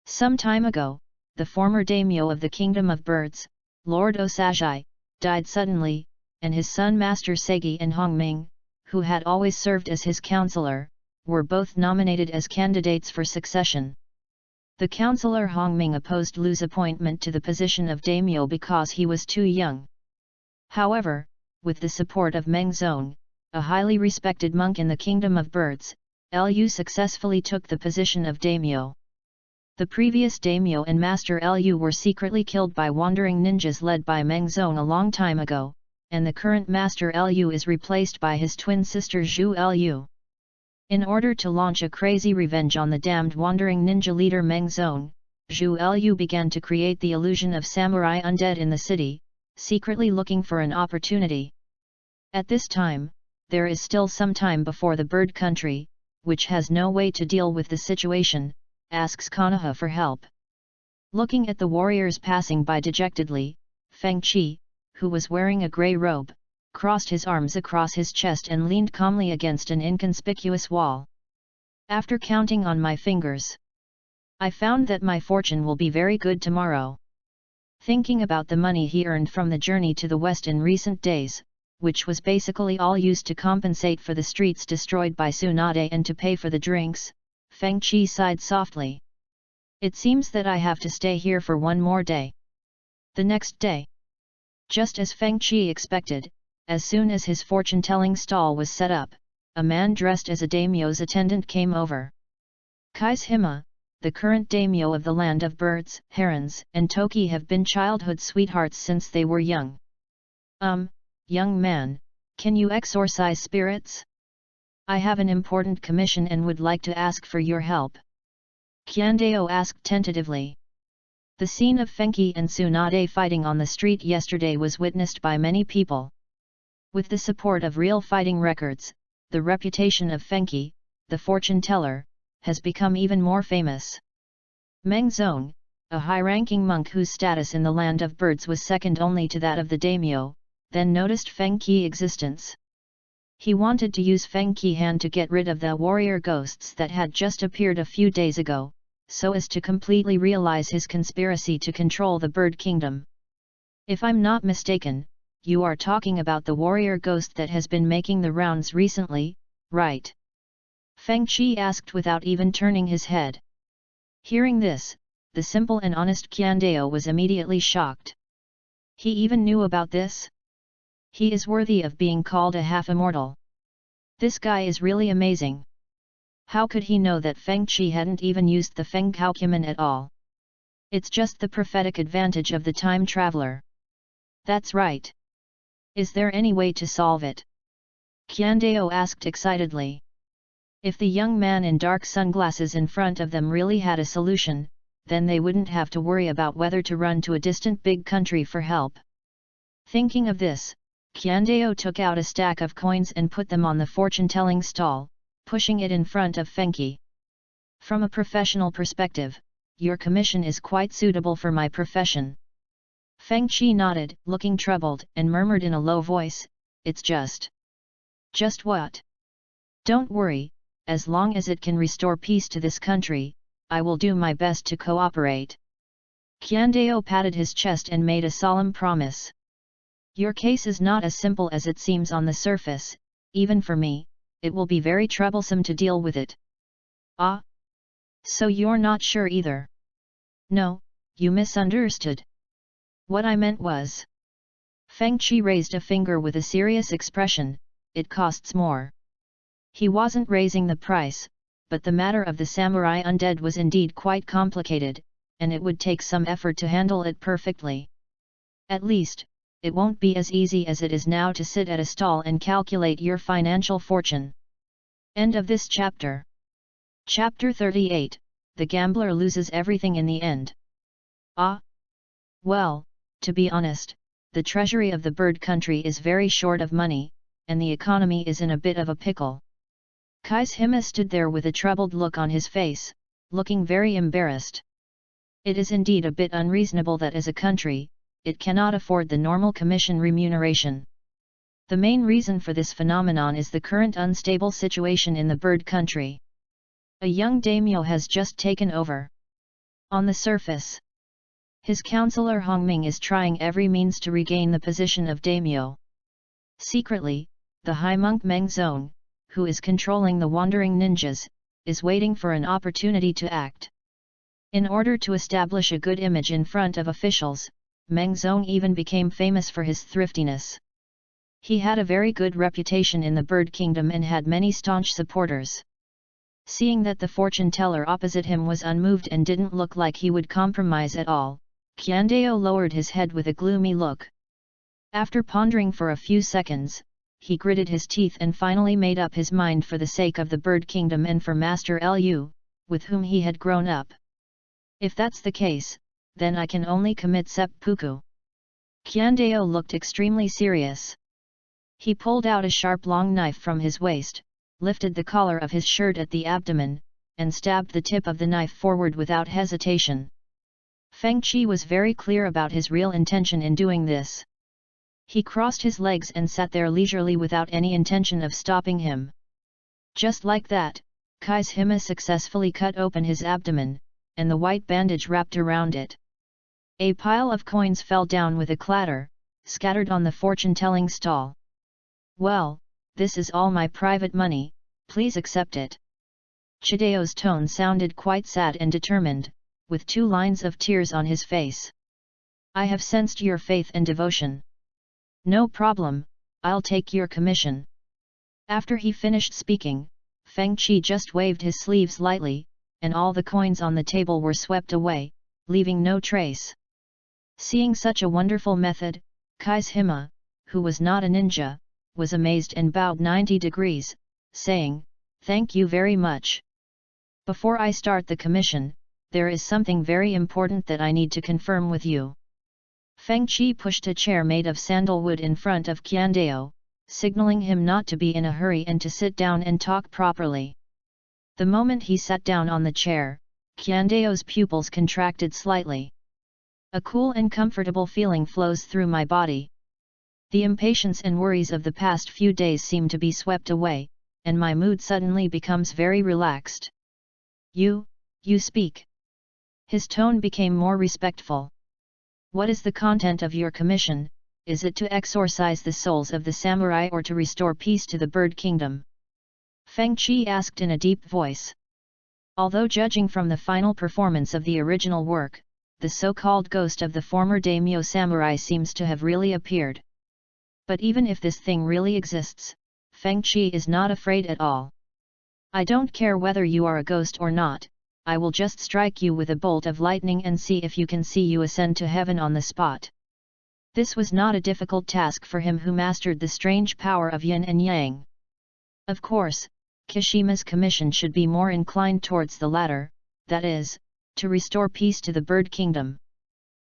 Some time ago, the former daimyo of the Kingdom of Birds, Lord Osajai, died suddenly, and his son Master Seigi and Hongming, who had always served as his counselor, were both nominated as candidates for succession. The counselor Hongming opposed Lu's appointment to the position of daimyo because he was too young. However, with the support of Meng Zong, a highly respected monk in the Kingdom of Birds, Lu successfully took the position of daimyo. The previous daimyo and Master Lu were secretly killed by wandering ninjas led by Meng Zong a long time ago, and the current Master Lu is replaced by his twin sister Zhu Lu. In order to launch a crazy revenge on the damned wandering ninja leader Meng Zong, Zhu Lu began to create the illusion of samurai undead in the city, secretly looking for an opportunity. At this time, there is still some time before the bird country, which has no way to deal with the situation, asks Konoha for help. Looking at the warriors passing by dejectedly, Feng Qi, who was wearing a grey robe, crossed his arms across his chest and leaned calmly against an inconspicuous wall. After counting on my fingers, I found that my fortune will be very good tomorrow. Thinking about the money he earned from the journey to the west in recent days, which was basically all used to compensate for the streets destroyed by Tsunade and to pay for the drinks, Feng Qi sighed softly. It seems that I have to stay here for one more day. The next day, just as Feng Qi expected, as soon as his fortune-telling stall was set up, a man dressed as a daimyo's attendant came over. Kaishima, the current daimyo of the land of birds, herons, and Toki have been childhood sweethearts since they were young. Young man, can you exorcise spirits? I have an important commission and would like to ask for your help. Qiandao asked tentatively. The scene of Fenki and Tsunade fighting on the street yesterday was witnessed by many people. With the support of real fighting records, the reputation of Fenki, the fortune teller, has become even more famous. Meng Zong, a high-ranking monk whose status in the land of birds was second only to that of the daimyo, then noticed Feng Qi's existence. He wanted to use Feng Qi hand to get rid of the warrior ghosts that had just appeared a few days ago, so as to completely realize his conspiracy to control the bird kingdom. If I'm not mistaken, you are talking about the warrior ghost that has been making the rounds recently, right? Feng Qi asked without even turning his head. Hearing this, the simple and honest Qiandao was immediately shocked. He even knew about this? He is worthy of being called a half-immortal. This guy is really amazing. How could he know that Feng Qi hadn't even used the FENGHOU Cumin at all? It's just the prophetic advantage of the time traveler. That's right. Is there any way to solve it? Qiandao asked excitedly. If the young man in dark sunglasses in front of them really had a solution, then they wouldn't have to worry about whether to run to a distant big country for help. Thinking of this, Qiandao took out a stack of coins and put them on the fortune-telling stall, pushing it in front of Fenki. From a professional perspective, your commission is quite suitable for my profession. Feng Qi nodded, looking troubled, and murmured in a low voice, "It's just." "Just what?" "Don't worry, as long as it can restore peace to this country, I will do my best to cooperate." Qiandao patted his chest and made a solemn promise. "Your case is not as simple as it seems on the surface, even for me, it will be very troublesome to deal with it." "Ah? So you're not sure either?" "No, you misunderstood. What I meant was..." Feng Qi raised a finger with a serious expression, "It costs more." He wasn't raising the price, but the matter of the samurai undead was indeed quite complicated, and it would take some effort to handle it perfectly. At least, it won't be as easy as it is now to sit at a stall and calculate your financial fortune. End of this chapter. Chapter 38, The Gambler Loses Everything in the End. Well, to be honest, the treasury of the bird country is very short of money, and the economy is in a bit of a pickle. Kai's Hima stood there with a troubled look on his face, looking very embarrassed. It is indeed a bit unreasonable that as a country, it cannot afford the normal commission remuneration. The main reason for this phenomenon is the current unstable situation in the bird country. A young daimyo has just taken over. On the surface, his counselor Hongming is trying every means to regain the position of daimyo. Secretly, the high monk Meng Zong, who is controlling the wandering ninjas, is waiting for an opportunity to act. In order to establish a good image in front of officials, Meng Zong even became famous for his thriftiness. He had a very good reputation in the bird kingdom and had many staunch supporters. Seeing that the fortune teller opposite him was unmoved and didn't look like he would compromise at all, Qiandao lowered his head with a gloomy look. After pondering for a few seconds, he gritted his teeth and finally made up his mind for the sake of the bird kingdom and for Master Lu, with whom he had grown up. If that's the case, then I can only commit seppuku. Qiandao looked extremely serious. He pulled out a sharp long knife from his waist, lifted the collar of his shirt at the abdomen, and stabbed the tip of the knife forward without hesitation. Feng Qi was very clear about his real intention in doing this. He crossed his legs and sat there leisurely without any intention of stopping him. Just like that, Kai's Hima successfully cut open his abdomen, and the white bandage wrapped around it. A pile of coins fell down with a clatter, scattered on the fortune-telling stall. Well, this is all my private money, please accept it. Chidao's tone sounded quite sad and determined, with 2 lines of tears on his face. I have sensed your faith and devotion. No problem, I'll take your commission. After he finished speaking, Feng Qi just waved his sleeves lightly, and all the coins on the table were swept away, leaving no trace. Seeing such a wonderful method, Kai's Hima, who was not a ninja, was amazed and bowed 90 degrees, saying, "Thank you very much. Before I start the commission, there is something very important that I need to confirm with you." Feng Qi pushed a chair made of sandalwood in front of Qiandao, signaling him not to be in a hurry and to sit down and talk properly. The moment he sat down on the chair, Qiandao's pupils contracted slightly. A cool and comfortable feeling flows through my body. The impatience and worries of the past few days seem to be swept away, and my mood suddenly becomes very relaxed. You speak." His tone became more respectful. "What is the content of your commission? Is it to exorcise the souls of the samurai or to restore peace to the bird kingdom?" Feng Qi asked in a deep voice. Although judging from the final performance of the original work, the so-called ghost of the former daimyo samurai seems to have really appeared. But even if this thing really exists, Feng Qi is not afraid at all. "I don't care whether you are a ghost or not, I will just strike you with a bolt of lightning and see if you can see you ascend to heaven on the spot." This was not a difficult task for him who mastered the strange power of yin and yang. Of course, Kishima's commission should be more inclined towards the latter, that is, to restore peace to the bird kingdom.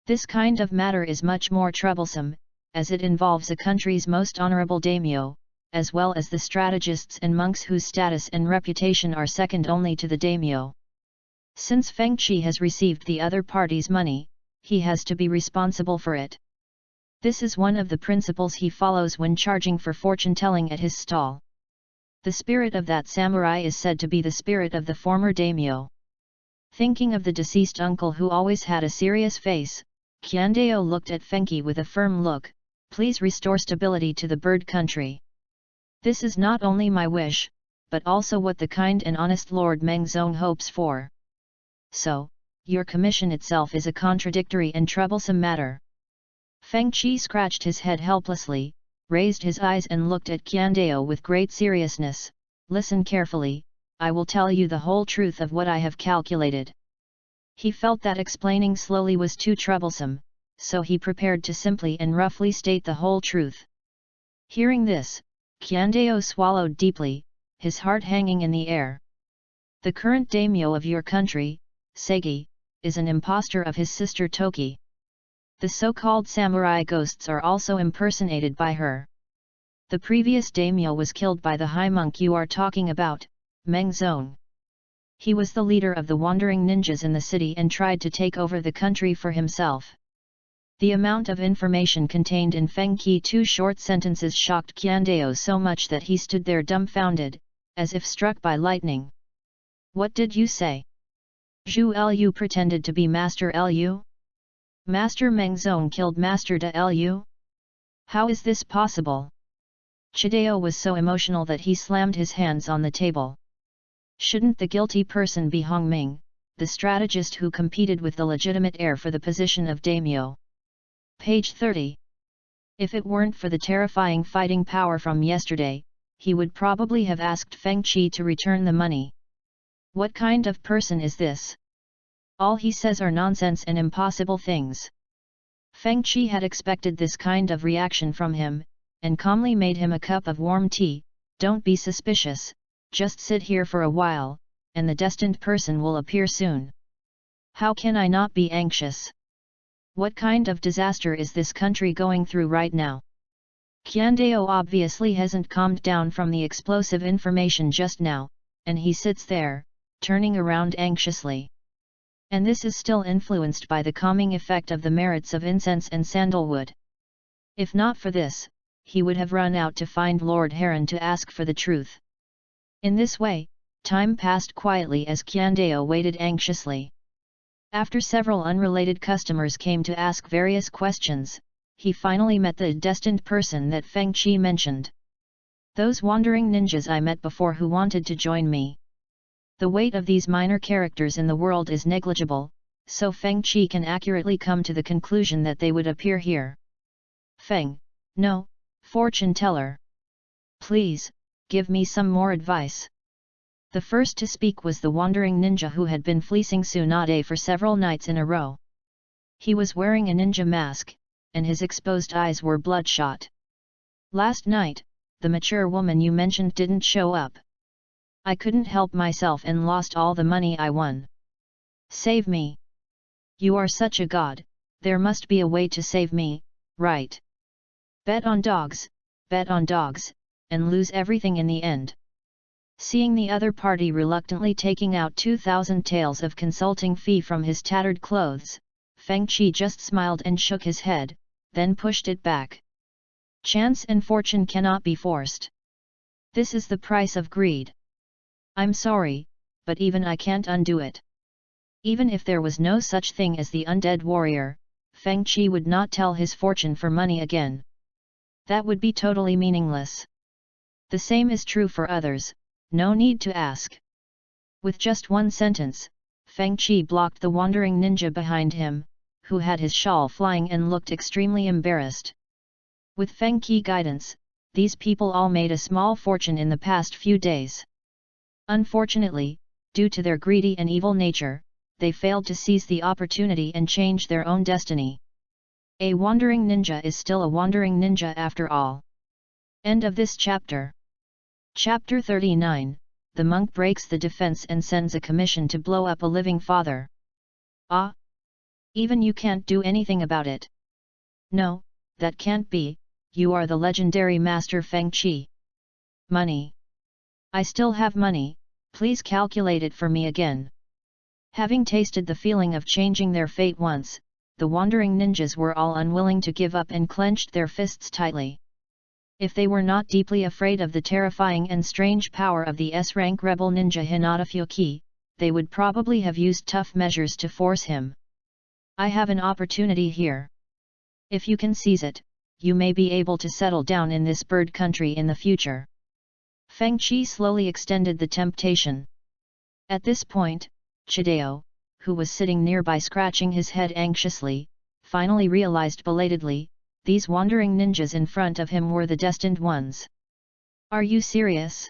This kind of matter is much more troublesome, as it involves a country's most honorable daimyo, as well as the strategists and monks whose status and reputation are second only to the daimyo. Since Feng Qi has received the other party's money, he has to be responsible for it. This is one of the principles he follows when charging for fortune-telling at his stall. The spirit of that samurai is said to be the spirit of the former daimyo. Thinking of the deceased uncle who always had a serious face, Qiandao looked at Feng Qi with a firm look, "Please restore stability to the bird country. This is not only my wish, but also what the kind and honest Lord Meng Zong hopes for. So, your commission itself is a contradictory and troublesome matter." Feng Qi scratched his head helplessly, raised his eyes and looked at Qiandao with great seriousness. "Listen carefully, I will tell you the whole truth of what I have calculated. He felt that explaining slowly was too troublesome, so he prepared to simply and roughly state the whole truth. Hearing this, Kyandeo swallowed deeply, his heart hanging in the air. The current daimyo of your country, Seigi, is an impostor of his sister Toki. The so-called samurai ghosts are also impersonated by her. The previous daimyo was killed by the high monk you are talking about, Mengzong. He was the leader of the wandering ninjas in the city and tried to take over the country for himself. The amount of information contained in FENGHOU 2 short sentences shocked Kyandeo so much that he stood there dumbfounded, as if struck by lightning. What did you say? Zhu Lu pretended to be Master Lu? Master Mengzong killed Master De Lu? How is this possible? Chideo was so emotional that he slammed his hands on the table. Shouldn't the guilty person be Hongming, the strategist who competed with the legitimate heir for the position of daimyo? Page 30. If it weren't for the terrifying fighting power from yesterday, he would probably have asked Feng Qi to return the money. What kind of person is this? All he says are nonsense and impossible things. Feng Qi had expected this kind of reaction from him, and calmly made him a cup of warm tea. Don't be suspicious, just sit here for a while, and the destined person will appear soon. How can I not be anxious? What kind of disaster is this country going through right now? Kyandeo obviously hasn't calmed down from the explosive information just now, and he sits there, turning around anxiously. And this is still influenced by the calming effect of the merits of incense and sandalwood. If not for this, he would have run out to find Lord Heron to ask for the truth. In this way, time passed quietly as Kyandeo waited anxiously. After several unrelated customers came to ask various questions, he finally met the destined person that Feng Qi mentioned. Those wandering ninjas I met before who wanted to join me. The weight of these minor characters in the world is negligible, so Feng Qi can accurately come to the conclusion that they would appear here. Feng, no, fortune teller. Please, give me some more advice. The first to speak was the wandering ninja who had been fleecing Tsunade for several nights in a row. He was wearing a ninja mask, and his exposed eyes were bloodshot. Last night, the mature woman you mentioned didn't show up. I couldn't help myself and lost all the money I won. Save me. You are such a god, there must be a way to save me, right? Bet on dogs, and lose everything in the end. Seeing the other party reluctantly taking out 2,000 taels of consulting fee from his tattered clothes, Feng Qi just smiled and shook his head, then pushed it back. Chance and fortune cannot be forced. This is the price of greed. I'm sorry, but even I can't undo it. Even if there was no such thing as the undead warrior, Feng Qi would not tell his fortune for money again. That would be totally meaningless. The same is true for others, no need to ask. With just one sentence, Feng Qi blocked the wandering ninja behind him, who had his shawl flying and looked extremely embarrassed. With Feng Qi guidance, these people all made a small fortune in the past few days. Unfortunately, due to their greedy and evil nature, they failed to seize the opportunity and change their own destiny. A wandering ninja is still a wandering ninja after all. End of this chapter. Chapter 39, the monk breaks the defense and sends a commission to blow up a living father. Ah! Even you can't do anything about it. No, that can't be, you are the legendary Master Feng Qi. Money. I still have money, please calculate it for me again. Having tasted the feeling of changing their fate once, the wandering ninjas were all unwilling to give up and clenched their fists tightly. If they were not deeply afraid of the terrifying and strange power of the S-rank rebel ninja Hinata Fuki, they would probably have used tough measures to force him. I have an opportunity here. If you can seize it, you may be able to settle down in this bird country in the future. Feng Qi slowly extended the temptation. At this point, Chideo, who was sitting nearby scratching his head anxiously, finally realized belatedly, these wandering ninjas in front of him were the destined ones. Are you serious?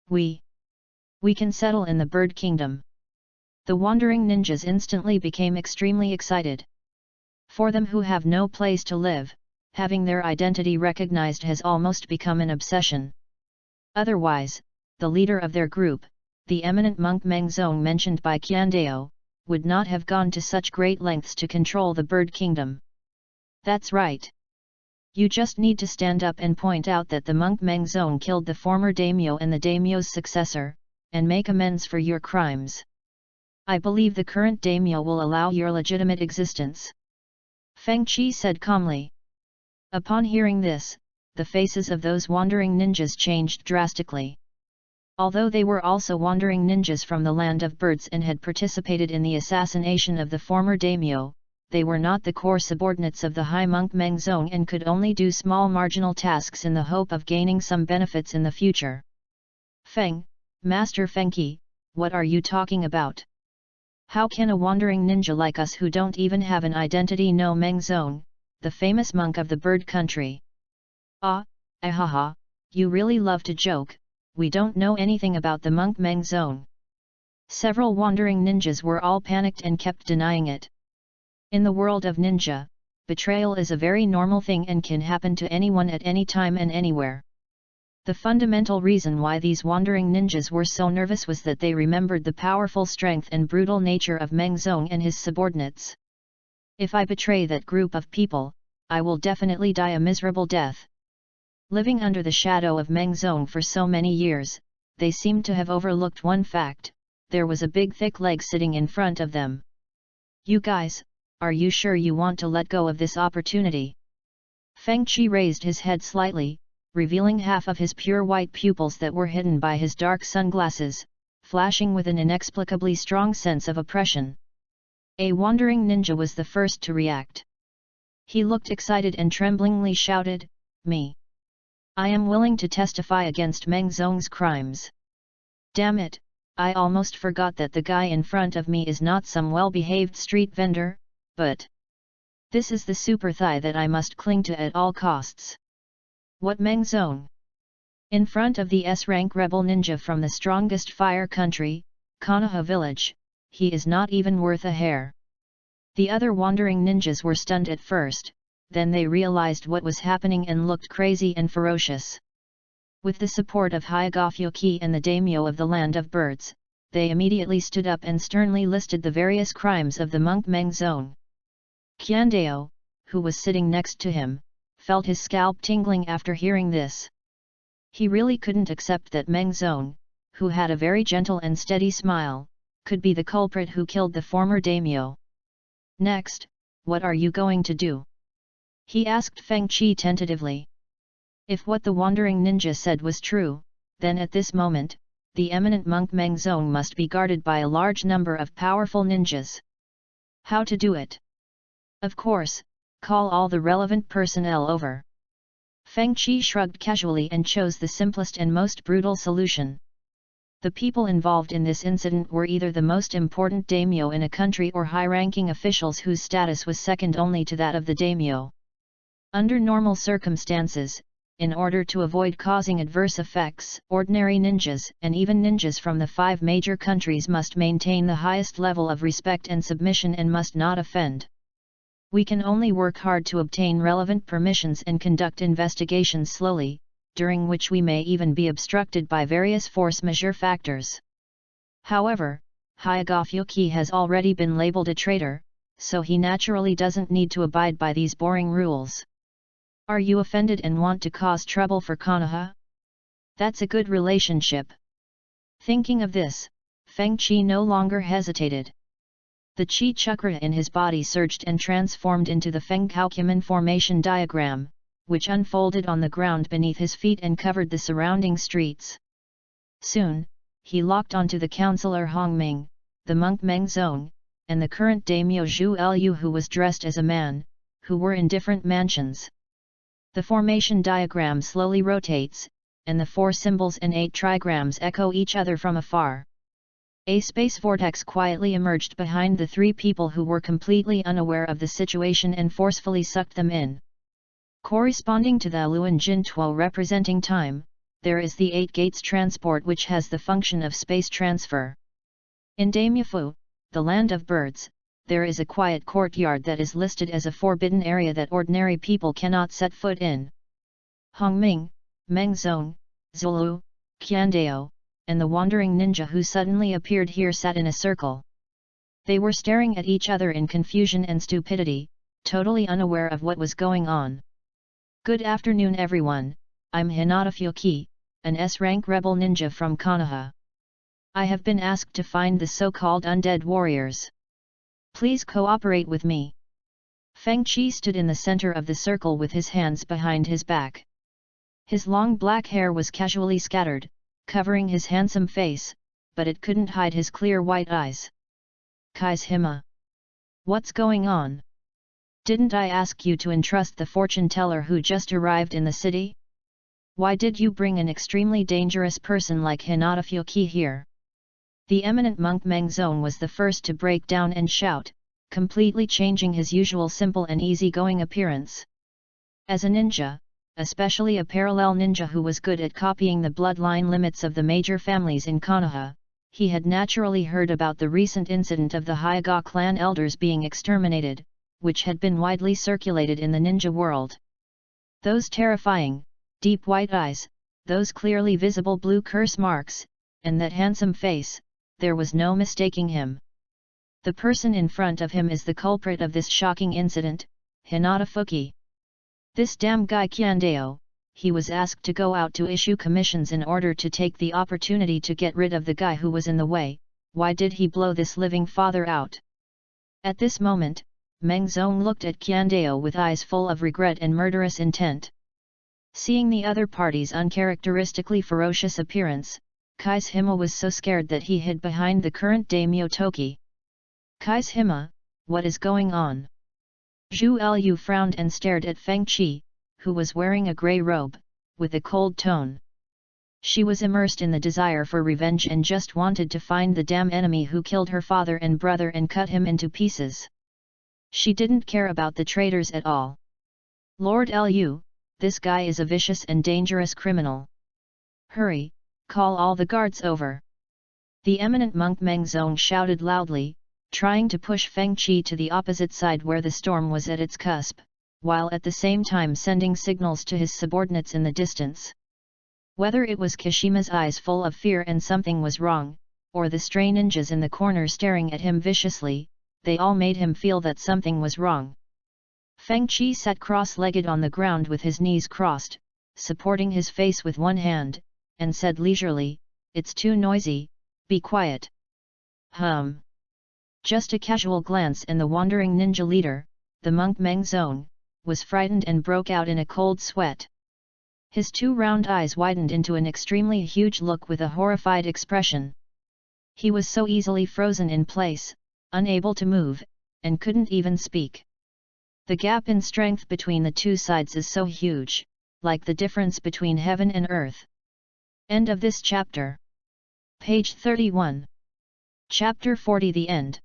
We We can settle in the bird kingdom." The wandering ninjas instantly became extremely excited. For them who have no place to live, having their identity recognized has almost become an obsession. Otherwise, the leader of their group, the eminent monk Mengzong mentioned by Qiandao, would not have gone to such great lengths to control the bird kingdom. "That's right. You just need to stand up and point out that the monk Mengzong killed the former daimyo and the daimyo's successor, and make amends for your crimes. I believe the current daimyo will allow your legitimate existence," Feng Qi said calmly. Upon hearing this, the faces of those wandering ninjas changed drastically. Although they were also wandering ninjas from the land of birds and had participated in the assassination of the former daimyo, they were not the core subordinates of the high monk Mengzong and could only do small marginal tasks in the hope of gaining some benefits in the future. Master Fengqi, what are you talking about? How can a wandering ninja like us who don't even have an identity know Mengzong, the famous monk of the bird country?" Ahaha, you really love to joke, we don't know anything about the monk Mengzong." Several wandering ninjas were all panicked and kept denying it. In the world of ninja, betrayal is a very normal thing and can happen to anyone at any time and anywhere. The fundamental reason why these wandering ninjas were so nervous was that they remembered the powerful strength and brutal nature of Mengzong and his subordinates. "If I betray that group of people, I will definitely die a miserable death." Living under the shadow of Mengzong for so many years, they seemed to have overlooked one fact: there was a big thick leg sitting in front of them. "You guys, are you sure you want to let go of this opportunity?" Feng Qi raised his head slightly, revealing half of his pure white pupils that were hidden by his dark sunglasses, flashing with an inexplicably strong sense of oppression. A wandering ninja was the first to react. He looked excited and tremblingly shouted, "Me! I am willing to testify against Mengzong's crimes. Damn it, I almost forgot that the guy in front of me is not some well-behaved street vendor, but this is the super thigh that I must cling to at all costs." "What Mengzong? In front of the S-rank rebel ninja from the strongest fire country, Konoha village, he is not even worth a hair." The other wandering ninjas were stunned at first, then they realized what was happening and looked crazy and ferocious. With the support of Hyagofyoki and the daimyo of the land of birds, they immediately stood up and sternly listed the various crimes of the monk Mengzong. Qiandao, who was sitting next to him, felt his scalp tingling after hearing this. He really couldn't accept that Mengzong, who had a very gentle and steady smile, could be the culprit who killed the former daimyo. "Next, what are you going to do?" he asked Feng Qi tentatively. If what the wandering ninja said was true, then at this moment, the eminent monk Mengzong must be guarded by a large number of powerful ninjas. How to do it? Of course, call all the relevant personnel over. Feng Qi shrugged casually and chose the simplest and most brutal solution. The people involved in this incident were either the most important daimyo in a country or high-ranking officials whose status was second only to that of the daimyo. Under normal circumstances, in order to avoid causing adverse effects, ordinary ninjas and even ninjas from the 5 major countries must maintain the highest level of respect and submission and must not offend. We can only work hard to obtain relevant permissions and conduct investigations slowly, during which we may even be obstructed by various force majeure factors. However, Hyagofyoki has already been labeled a traitor, so he naturally doesn't need to abide by these boring rules. Are you offended and want to cause trouble for Konoha? That's a good relationship. Thinking of this, Feng Qi no longer hesitated. The chi chakra in his body surged and transformed into the FENGHOU formation diagram, which unfolded on the ground beneath his feet and covered the surrounding streets. Soon, he locked onto the counselor Hongming, the monk Mengzong, and the current daimyo Zhu Lu who was dressed as a man, who were in different mansions. The formation diagram slowly rotates, and the 4 symbols and 8 trigrams echo each other from afar. A space vortex quietly emerged behind the 3 people who were completely unaware of the situation and forcefully sucked them in. Corresponding to the Luan Jin Tuo representing time, there is the 8 gates transport which has the function of space transfer. In Daemyfu, the land of birds, there is a quiet courtyard that is listed as a forbidden area that ordinary people cannot set foot in. Hongming, Mengzong, Zulu, Qiandao, and the wandering ninja who suddenly appeared here sat in a circle. They were staring at each other in confusion and stupidity, totally unaware of what was going on. Good afternoon everyone, I'm Hinata Fuki, an S-rank rebel ninja from Konoha. I have been asked to find the so-called undead warriors. Please cooperate with me. Feng Qi stood in the center of the circle with his hands behind his back. His long black hair was casually scattered, covering his handsome face, but it couldn't hide his clear white eyes. Kaishima. What's going on? Didn't I ask you to entrust the fortune teller who just arrived in the city? Why did you bring an extremely dangerous person like Hinata Fuki here? The eminent monk Mengzong was the first to break down and shout, completely changing his usual simple and easygoing appearance. As a ninja, especially a parallel ninja who was good at copying the bloodline limits of the major families in Konoha, he had naturally heard about the recent incident of the Hyuga clan elders being exterminated, which had been widely circulated in the ninja world. Those terrifying, deep white eyes, those clearly visible blue curse marks, and that handsome face, there was no mistaking him. The person in front of him is the culprit of this shocking incident, Hinata Fuki. This damn guy Qiandao, he was asked to go out to issue commissions in order to take the opportunity to get rid of the guy who was in the way. Why did he blow this living father out? At this moment, Mengzong looked at Qiandao with eyes full of regret and murderous intent. Seeing the other party's uncharacteristically ferocious appearance, Kaishima was so scared that he hid behind the current daimyo Toki. Kaishima, what is going on? Zhu Lu frowned and stared at Feng Qi, who was wearing a grey robe, with a cold tone. She was immersed in the desire for revenge and just wanted to find the damn enemy who killed her father and brother and cut him into pieces. She didn't care about the traitors at all. Lord Lu, this guy is a vicious and dangerous criminal. Hurry, call all the guards over. The eminent monk Mengzong shouted loudly, trying to push Feng Qi to the opposite side where the storm was at its cusp, while at the same time sending signals to his subordinates in the distance. Whether it was Kishima's eyes full of fear and something was wrong, or the stray ninjas in the corner staring at him viciously, they all made him feel that something was wrong. Feng Qi sat cross-legged on the ground with his knees crossed, supporting his face with one hand, and said leisurely, "It's too noisy, be quiet." Just a casual glance and the wandering ninja leader, the monk Mengzong, was frightened and broke out in a cold sweat. His two round eyes widened into an extremely huge look with a horrified expression. He was so easily frozen in place, unable to move, and couldn't even speak. The gap in strength between the two sides is so huge, like the difference between heaven and earth. End of this chapter. Page 31. Chapter 40 The End.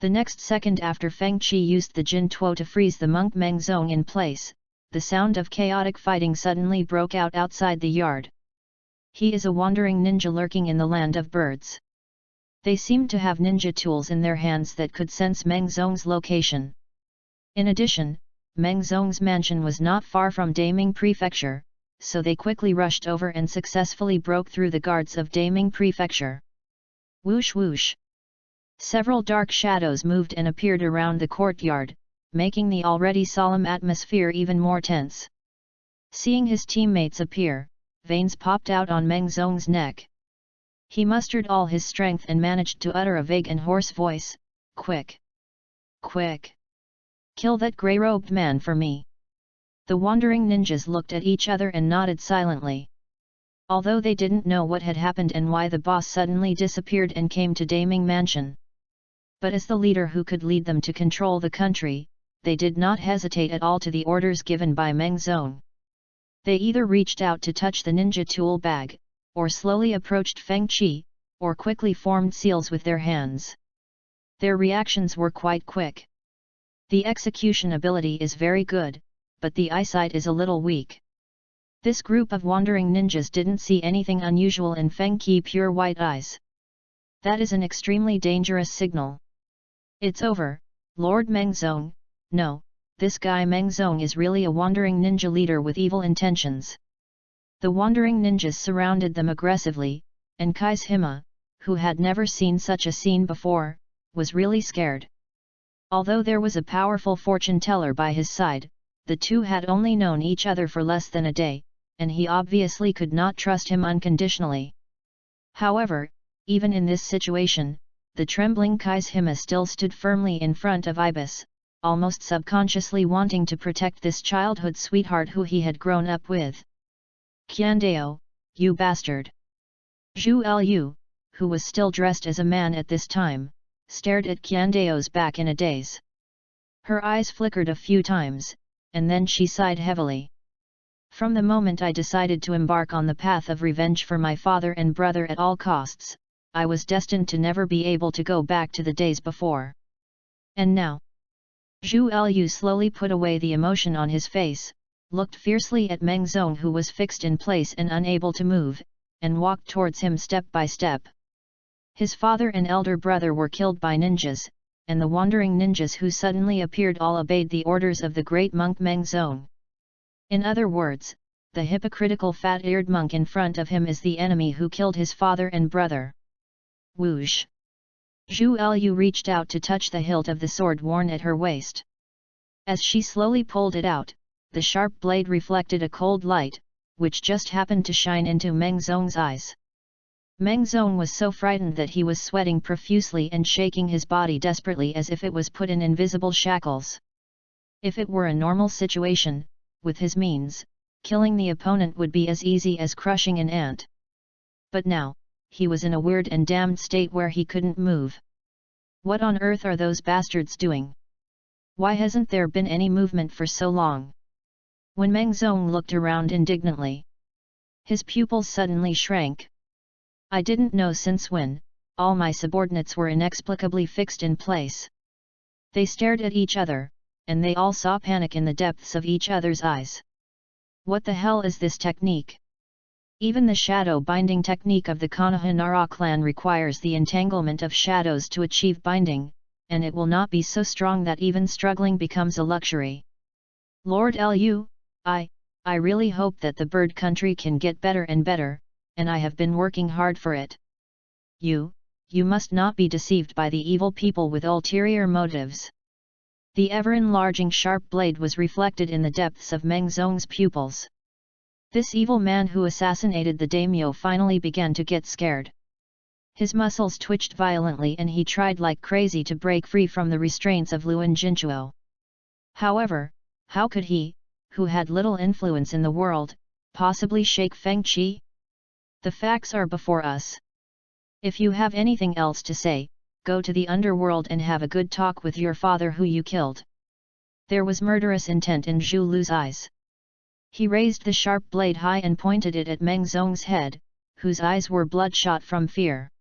The next second after Feng Qi used the Jin Tuo to freeze the monk Mengzong in place, the sound of chaotic fighting suddenly broke out outside the yard. He is a wandering ninja lurking in the land of birds. They seemed to have ninja tools in their hands that could sense Mengzong's location. In addition, Mengzong's mansion was not far from Daming Prefecture, so they quickly rushed over and successfully broke through the guards of Daming Prefecture. Whoosh whoosh! Several dark shadows moved and appeared around the courtyard, making the already solemn atmosphere even more tense. Seeing his teammates appear, veins popped out on Mengzong's neck. He mustered all his strength and managed to utter a vague and hoarse voice, "Quick! Quick! Kill that grey-robed man for me!" The wandering ninjas looked at each other and nodded silently. Although they didn't know what had happened and why the boss suddenly disappeared and came to Daming Mansion. But as the leader who could lead them to control the country, they did not hesitate at all to the orders given by Mengzong. They either reached out to touch the ninja tool bag, or slowly approached Feng Qi, or quickly formed seals with their hands. Their reactions were quite quick. The execution ability is very good, but the eyesight is a little weak. This group of wandering ninjas didn't see anything unusual in Fengqi's pure white eyes. That is an extremely dangerous signal. It's over, Lord Mengzong. No, this guy Mengzong is really a wandering ninja leader with evil intentions. The wandering ninjas surrounded them aggressively, and Kaishima, who had never seen such a scene before, was really scared. Although there was a powerful fortune teller by his side, the two had only known each other for less than a day, and he obviously could not trust him unconditionally. However, even in this situation, the trembling Kaishima still stood firmly in front of Ibis, almost subconsciously wanting to protect this childhood sweetheart who he had grown up with. "Qiandao, you bastard!" Zhu Lu, who was still dressed as a man at this time, stared at Qiandao's back in a daze. Her eyes flickered a few times, and then she sighed heavily. "From the moment I decided to embark on the path of revenge for my father and brother at all costs, I was destined to never be able to go back to the days before. And now?" Zhu Lu slowly put away the emotion on his face, looked fiercely at Mengzong who was fixed in place and unable to move, and walked towards him step by step. His father and elder brother were killed by ninjas, and the wandering ninjas who suddenly appeared all obeyed the orders of the great monk Mengzong. In other words, the hypocritical fat-eared monk in front of him is the enemy who killed his father and brother. Whoosh! Zhu Lu reached out to touch the hilt of the sword worn at her waist. As she slowly pulled it out, the sharp blade reflected a cold light, which just happened to shine into Mengzong's eyes. Mengzong was so frightened that he was sweating profusely and shaking his body desperately as if it was put in invisible shackles. If it were a normal situation, with his means, killing the opponent would be as easy as crushing an ant. But now, he was in a weird and damned state where he couldn't move. What on earth are those bastards doing? Why hasn't there been any movement for so long? When Mengzong looked around indignantly, his pupils suddenly shrank. "I didn't know since when, all my subordinates were inexplicably fixed in place." They stared at each other, and they all saw panic in the depths of each other's eyes. What the hell is this technique? Even the shadow binding technique of the Konoha clan requires the entanglement of shadows to achieve binding, and it will not be so strong that even struggling becomes a luxury. "Lord Lu, I really hope that the bird country can get better and better, and I have been working hard for it." You must not be deceived by the evil people with ulterior motives." The ever-enlarging sharp blade was reflected in the depths of Mengzong's pupils. This evil man who assassinated the daimyo finally began to get scared. His muscles twitched violently and he tried like crazy to break free from the restraints of Luan Jinchuo. However, how could he, who had little influence in the world, possibly shake Fengqi? The facts are before us. If you have anything else to say, go to the underworld and have a good talk with your father who you killed. There was murderous intent in Zhu Lu's eyes. He raised the sharp blade high and pointed it at Mengzong's head, whose eyes were bloodshot from fear.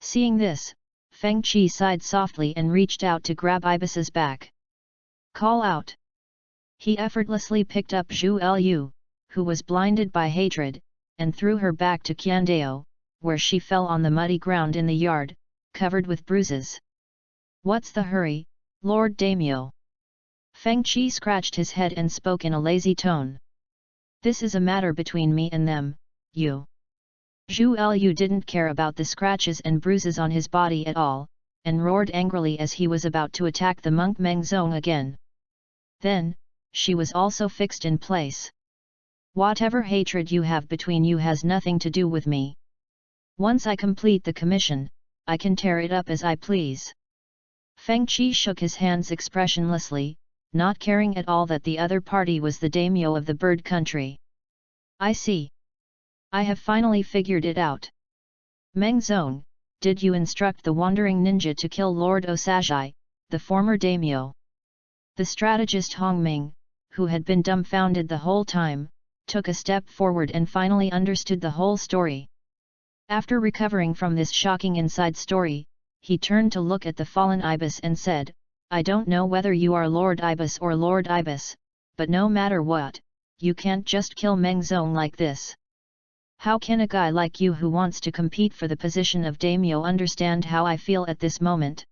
Seeing this, Fengqi sighed softly and reached out to grab Ibis's back. "Call out!" He effortlessly picked up Zhu Lu, who was blinded by hatred, and threw her back to Qiandao, where she fell on the muddy ground in the yard, covered with bruises. "What's the hurry, Lord Daimyo?" Fengqi scratched his head and spoke in a lazy tone. "This is a matter between me and them, you." Zhu Lu didn't care about the scratches and bruises on his body at all, and roared angrily as he was about to attack the monk Mengzong again. Then, she was also fixed in place. "Whatever hatred you have between you has nothing to do with me. Once I complete the commission, I can tear it up as I please." Fengqi shook his hands expressionlessly, not caring at all that the other party was the daimyo of the bird country. "I see. I have finally figured it out. Mengzong, did you instruct the wandering ninja to kill Lord Osajai, the former daimyo?" The strategist Hongming, who had been dumbfounded the whole time, took a step forward and finally understood the whole story. After recovering from this shocking inside story, he turned to look at the fallen Ibis and said, "I don't know whether you are Lord Ibis or Lord Ibis, but no matter what, you can't just kill Meng Zong like this. How can a guy like you who wants to compete for the position of daimyo understand how I feel at this moment?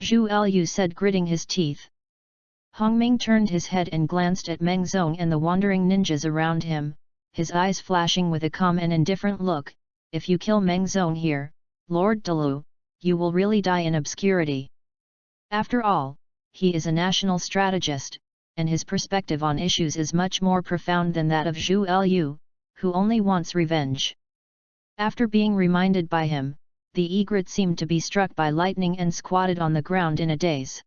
Zhu Lu said, gritting his teeth. Hongming turned his head and glanced at Meng Zong and the wandering ninjas around him, his eyes flashing with a calm and indifferent look. If you kill Meng Zong here, Lord Dalu, you will really die in obscurity. After all, he is a national strategist, and his perspective on issues is much more profound than that of Zhu Lu, who only wants revenge. After being reminded by him, the egret seemed to be struck by lightning and squatted on the ground in a daze.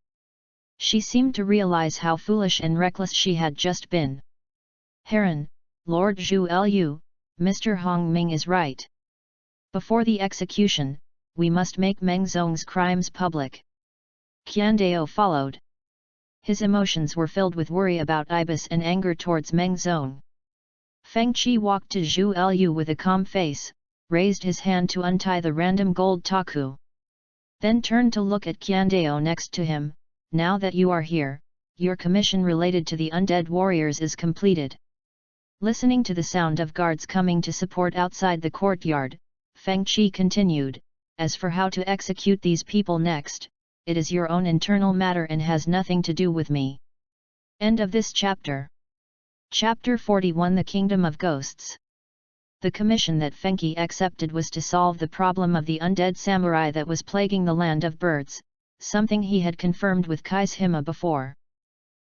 She seemed to realize how foolish and reckless she had just been. Heron, Lord Zhu Lu, Mr. Hongming is right. Before the execution, we must make Meng Zong's crimes public. Qiandao followed. His emotions were filled with worry about Ibis and anger towards Meng Zong. Feng Qi walked to Zhu Lu with a calm face, raised his hand to untie the random gold taku. Then turned to look at Qiandao next to him. Now that you are here, your commission related to the undead warriors is completed. Listening to the sound of guards coming to support outside the courtyard, Feng Qi continued, as for how to execute these people next, it is your own internal matter and has nothing to do with me. End of this chapter. Chapter 41 The Kingdom of Ghosts. The commission that FENGHOU accepted was to solve the problem of the undead samurai that was plaguing the land of birds, something he had confirmed with Kaishima before.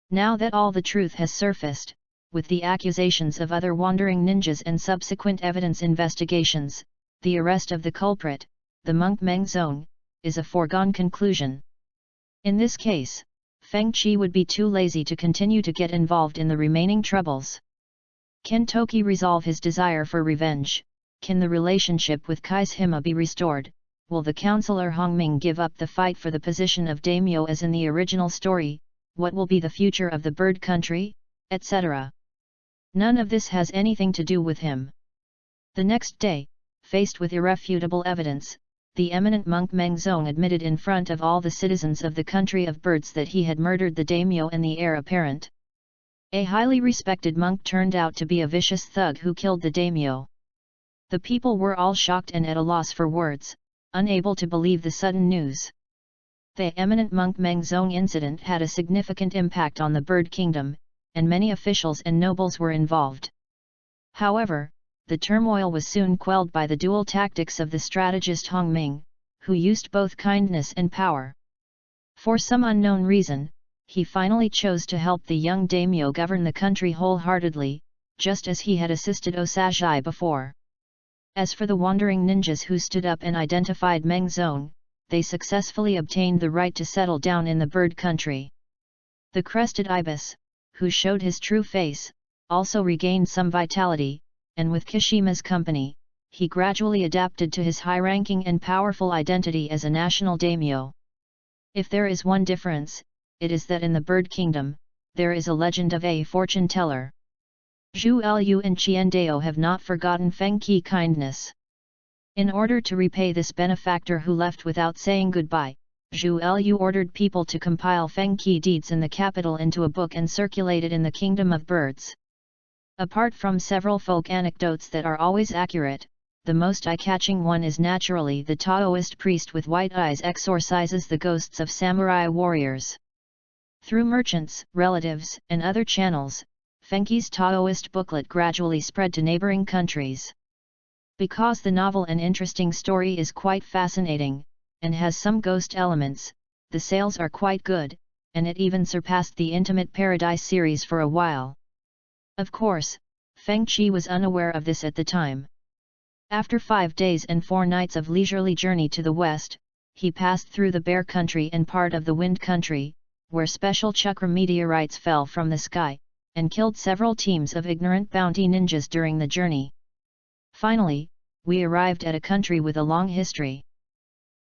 Now that all the truth has surfaced, with the accusations of other wandering ninjas and subsequent evidence investigations, the arrest of the culprit, the monk Meng Zong, is a foregone conclusion. In this case, Feng Qi would be too lazy to continue to get involved in the remaining troubles. Can Toki resolve his desire for revenge? Can the relationship with Kaishima be restored? Will the counselor Hongming give up the fight for the position of daimyo as in the original story? What will be the future of the bird country? Etc. None of this has anything to do with him. The next day, faced with irrefutable evidence, the eminent monk Meng Zong admitted in front of all the citizens of the country of birds that he had murdered the daimyo and the heir apparent. A highly respected monk turned out to be a vicious thug who killed the daimyo. The people were all shocked and at a loss for words, unable to believe the sudden news. The eminent monk Meng Zong incident had a significant impact on the bird kingdom, and many officials and nobles were involved. However, the turmoil was soon quelled by the dual tactics of the strategist Hongming, who used both kindness and power. For some unknown reason, he finally chose to help the young daimyo govern the country wholeheartedly, just as he had assisted Osajai before. As for the wandering ninjas who stood up and identified Meng Zong, they successfully obtained the right to settle down in the bird country. The crested ibis, who showed his true face, also regained some vitality, and with Kishima's company, he gradually adapted to his high-ranking and powerful identity as a national daimyo. If there is one difference, it is that in the bird kingdom, there is a legend of a fortune teller. Zhu Lu and Qiandao have not forgotten Feng Qi kindness. In order to repay this benefactor who left without saying goodbye, Zhu Lu ordered people to compile Feng Qi deeds in the capital into a book and circulate it in the kingdom of birds. Apart from several folk anecdotes that are always accurate, the most eye-catching one is naturally the Taoist priest with white eyes exorcises the ghosts of samurai warriors. Through merchants, relatives, and other channels, Fenghi's Taoist booklet gradually spread to neighboring countries. Because the novel and interesting story is quite fascinating, and has some ghost elements, the sales are quite good, and it even surpassed the Intimate Paradise series for a while. Of course, Feng Qi was unaware of this at the time. After 5 days and 4 nights of leisurely journey to the west, he passed through the Bear Country and part of the Wind Country, where special chakra meteorites fell from the sky, and killed several teams of ignorant bounty ninjas during the journey. Finally, we arrived at a country with a long history.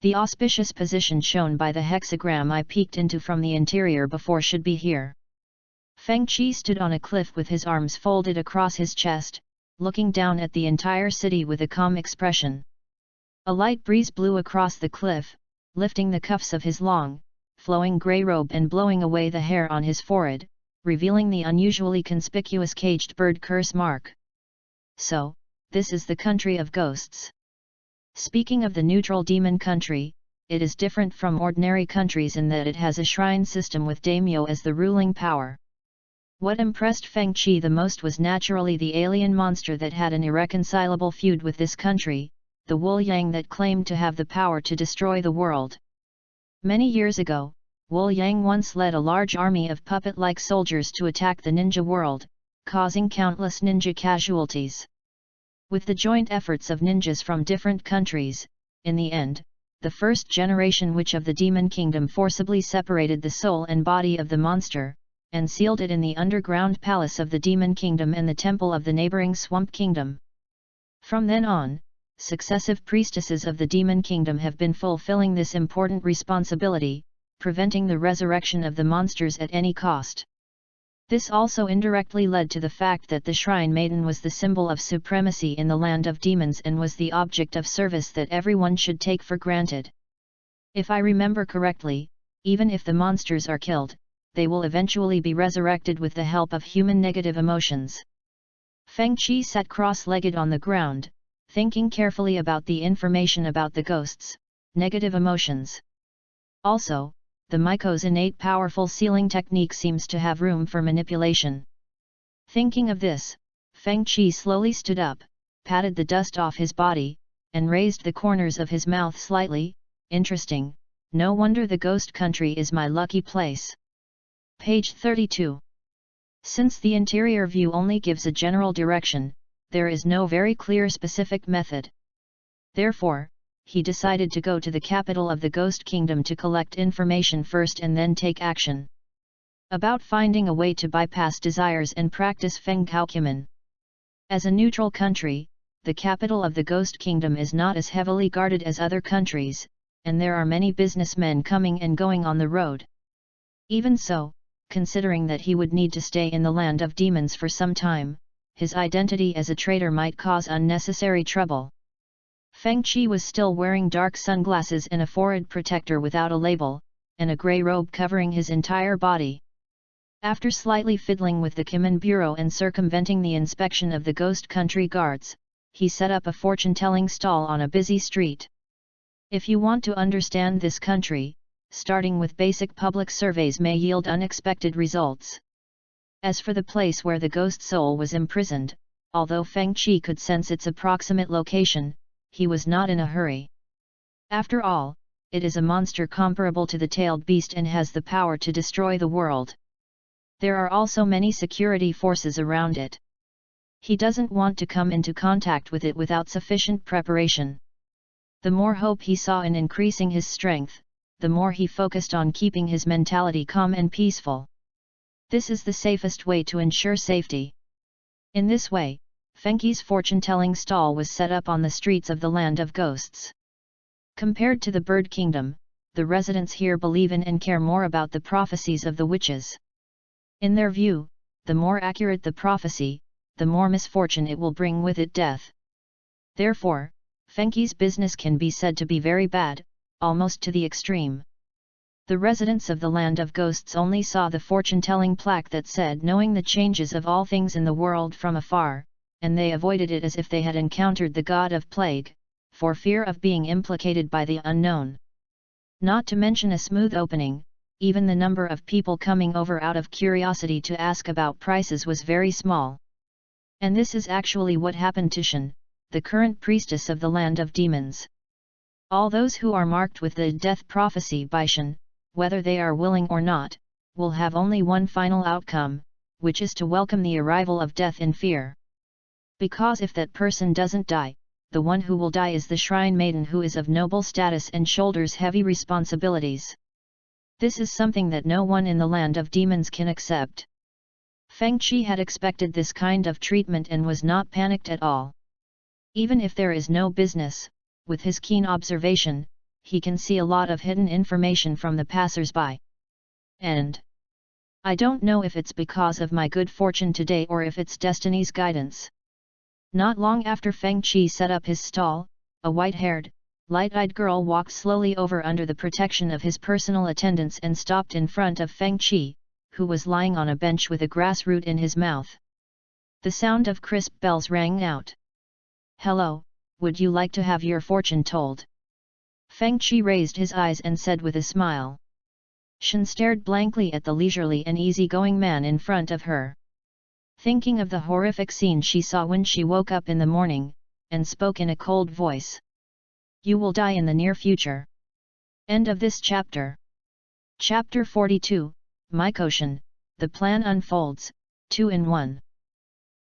The auspicious position shown by the hexagram I peeked into from the interior before should be here. Feng Qi stood on a cliff with his arms folded across his chest, looking down at the entire city with a calm expression. A light breeze blew across the cliff, lifting the cuffs of his long, flowing grey robe and blowing away the hair on his forehead, revealing the unusually conspicuous caged bird curse mark. So, this is the country of ghosts. Speaking of the neutral demon country, it is different from ordinary countries in that it has a shrine system with daimyo as the ruling power. What impressed Feng Qi the most was naturally the alien monster that had an irreconcilable feud with this country, the Wu Yang that claimed to have the power to destroy the world. Many years ago, Wu Yang once led a large army of puppet-like soldiers to attack the ninja world, causing countless ninja casualties. With the joint efforts of ninjas from different countries, in the end, the first generation witch of the demon kingdom forcibly separated the soul and body of the monster, and sealed it in the underground palace of the demon kingdom and the temple of the neighboring swamp kingdom. From then on, successive priestesses of the demon kingdom have been fulfilling this important responsibility, preventing the resurrection of the monsters at any cost. This also indirectly led to the fact that the Shrine Maiden was the symbol of supremacy in the land of demons and was the object of service that everyone should take for granted. If I remember correctly, even if the monsters are killed, they will eventually be resurrected with the help of human negative emotions. Feng Qi sat cross-legged on the ground, thinking carefully about the information about the ghosts, negative emotions. Also, the Maiko's innate powerful sealing technique seems to have room for manipulation. Thinking of this, Feng Qi slowly stood up, patted the dust off his body, and raised the corners of his mouth slightly. Interesting, no wonder the ghost country is my lucky place. Page 32. Since the interior view only gives a general direction, there is no very clear specific method. Therefore, he decided to go to the capital of the Ghost Kingdom to collect information first and then take action. About finding a way to bypass desires and practice FENGHOU. As a neutral country, the capital of the Ghost Kingdom is not as heavily guarded as other countries, and there are many businessmen coming and going on the road. Even so, considering that he would need to stay in the land of demons for some time, his identity as a traitor might cause unnecessary trouble. Feng Qi was still wearing dark sunglasses and a forehead protector without a label, and a grey robe covering his entire body. After slightly fiddling with the Kimen Bureau and circumventing the inspection of the ghost country guards, he set up a fortune-telling stall on a busy street. If you want to understand this country, starting with basic public surveys may yield unexpected results. As for the place where the ghost soul was imprisoned, although Feng Qi could sense its approximate location, he was not in a hurry. After all, it is a monster comparable to the tailed beast and has the power to destroy the world. There are also many security forces around it. He doesn't want to come into contact with it without sufficient preparation. The more hope he saw in increasing his strength, the more he focused on keeping his mentality calm and peaceful. This is the safest way to ensure safety. In this way, Feng Qi's fortune-telling stall was set up on the streets of the land of ghosts. Compared to the Bird Kingdom, the residents here believe in and care more about the prophecies of the witches. In their view, the more accurate the prophecy, the more misfortune it will bring with it death. Therefore, Feng Qi's business can be said to be very bad, almost to the extreme. The residents of the land of ghosts only saw the fortune-telling plaque that said knowing the changes of all things in the world from afar, and they avoided it as if they had encountered the god of plague, for fear of being implicated by the unknown. Not to mention a smooth opening, even the number of people coming over out of curiosity to ask about prices was very small. And this is actually what happened to Shen, the current priestess of the land of demons. All those who are marked with the death prophecy by Shen, whether they are willing or not, will have only one final outcome, which is to welcome the arrival of death in fear. Because if that person doesn't die, the one who will die is the Shrine Maiden who is of noble status and shoulders heavy responsibilities. This is something that no one in the land of demons can accept. Feng Qi had expected this kind of treatment and was not panicked at all. Even if there is no business, with his keen observation, he can see a lot of hidden information from the passers-by. And I don't know if it's because of my good fortune today or if it's destiny's guidance. Not long after Feng Qi set up his stall, a white-haired, light-eyed girl walked slowly over under the protection of his personal attendants and stopped in front of Feng Qi, who was lying on a bench with a grass root in his mouth. The sound of crisp bells rang out. "Hello, would you like to have your fortune told?" Feng Qi raised his eyes and said with a smile. Shen stared blankly at the leisurely and easygoing man in front of her. Thinking of the horrific scene she saw when she woke up in the morning, and spoke in a cold voice. "You will die in the near future." End of this chapter. Chapter 42, Mycoshen, The Plan Unfolds, 2 in 1.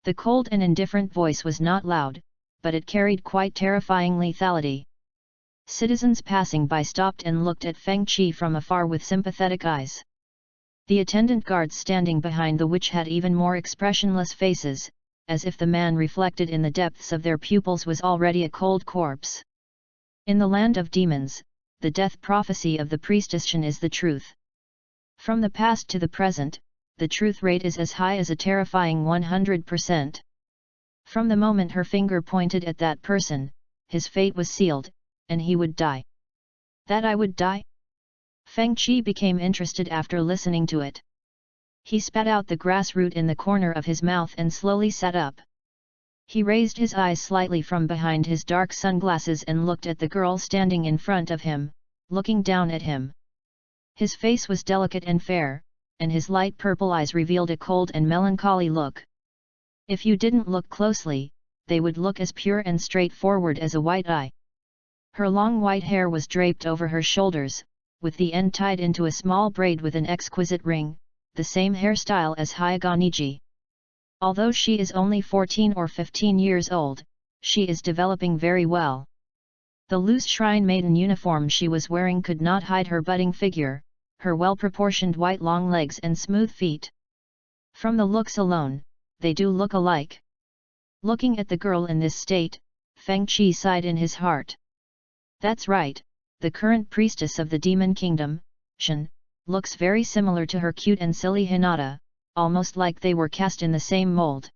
The cold and indifferent voice was not loud, but it carried quite terrifying lethality. Citizens passing by stopped and looked at Feng Qi from afar with sympathetic eyes. The attendant guards standing behind the witch had even more expressionless faces, as if the man reflected in the depths of their pupils was already a cold corpse. In the land of demons, the death prophecy of the priestess Shen is the truth. From the past to the present, the truth rate is as high as a terrifying 100%. From the moment her finger pointed at that person, his fate was sealed, and he would die. That I would die? Feng Qi became interested after listening to it. He spat out the grass root in the corner of his mouth and slowly sat up. He raised his eyes slightly from behind his dark sunglasses and looked at the girl standing in front of him, looking down at him. His face was delicate and fair, and his light purple eyes revealed a cold and melancholy look. If you didn't look closely, they would look as pure and straightforward as a white eye. Her long white hair was draped over her shoulders, with the end tied into a small braid with an exquisite ring, the same hairstyle as Hyega Niji. Although she is only 14 or 15 years old, she is developing very well. The loose shrine maiden uniform she was wearing could not hide her budding figure, her well-proportioned white long legs and smooth feet. From the looks alone, they do look alike. Looking at the girl in this state, Feng Qi sighed in his heart. That's right, the current priestess of the demon kingdom, Shen, looks very similar to her cute and silly Hinata, almost like they were cast in the same mold.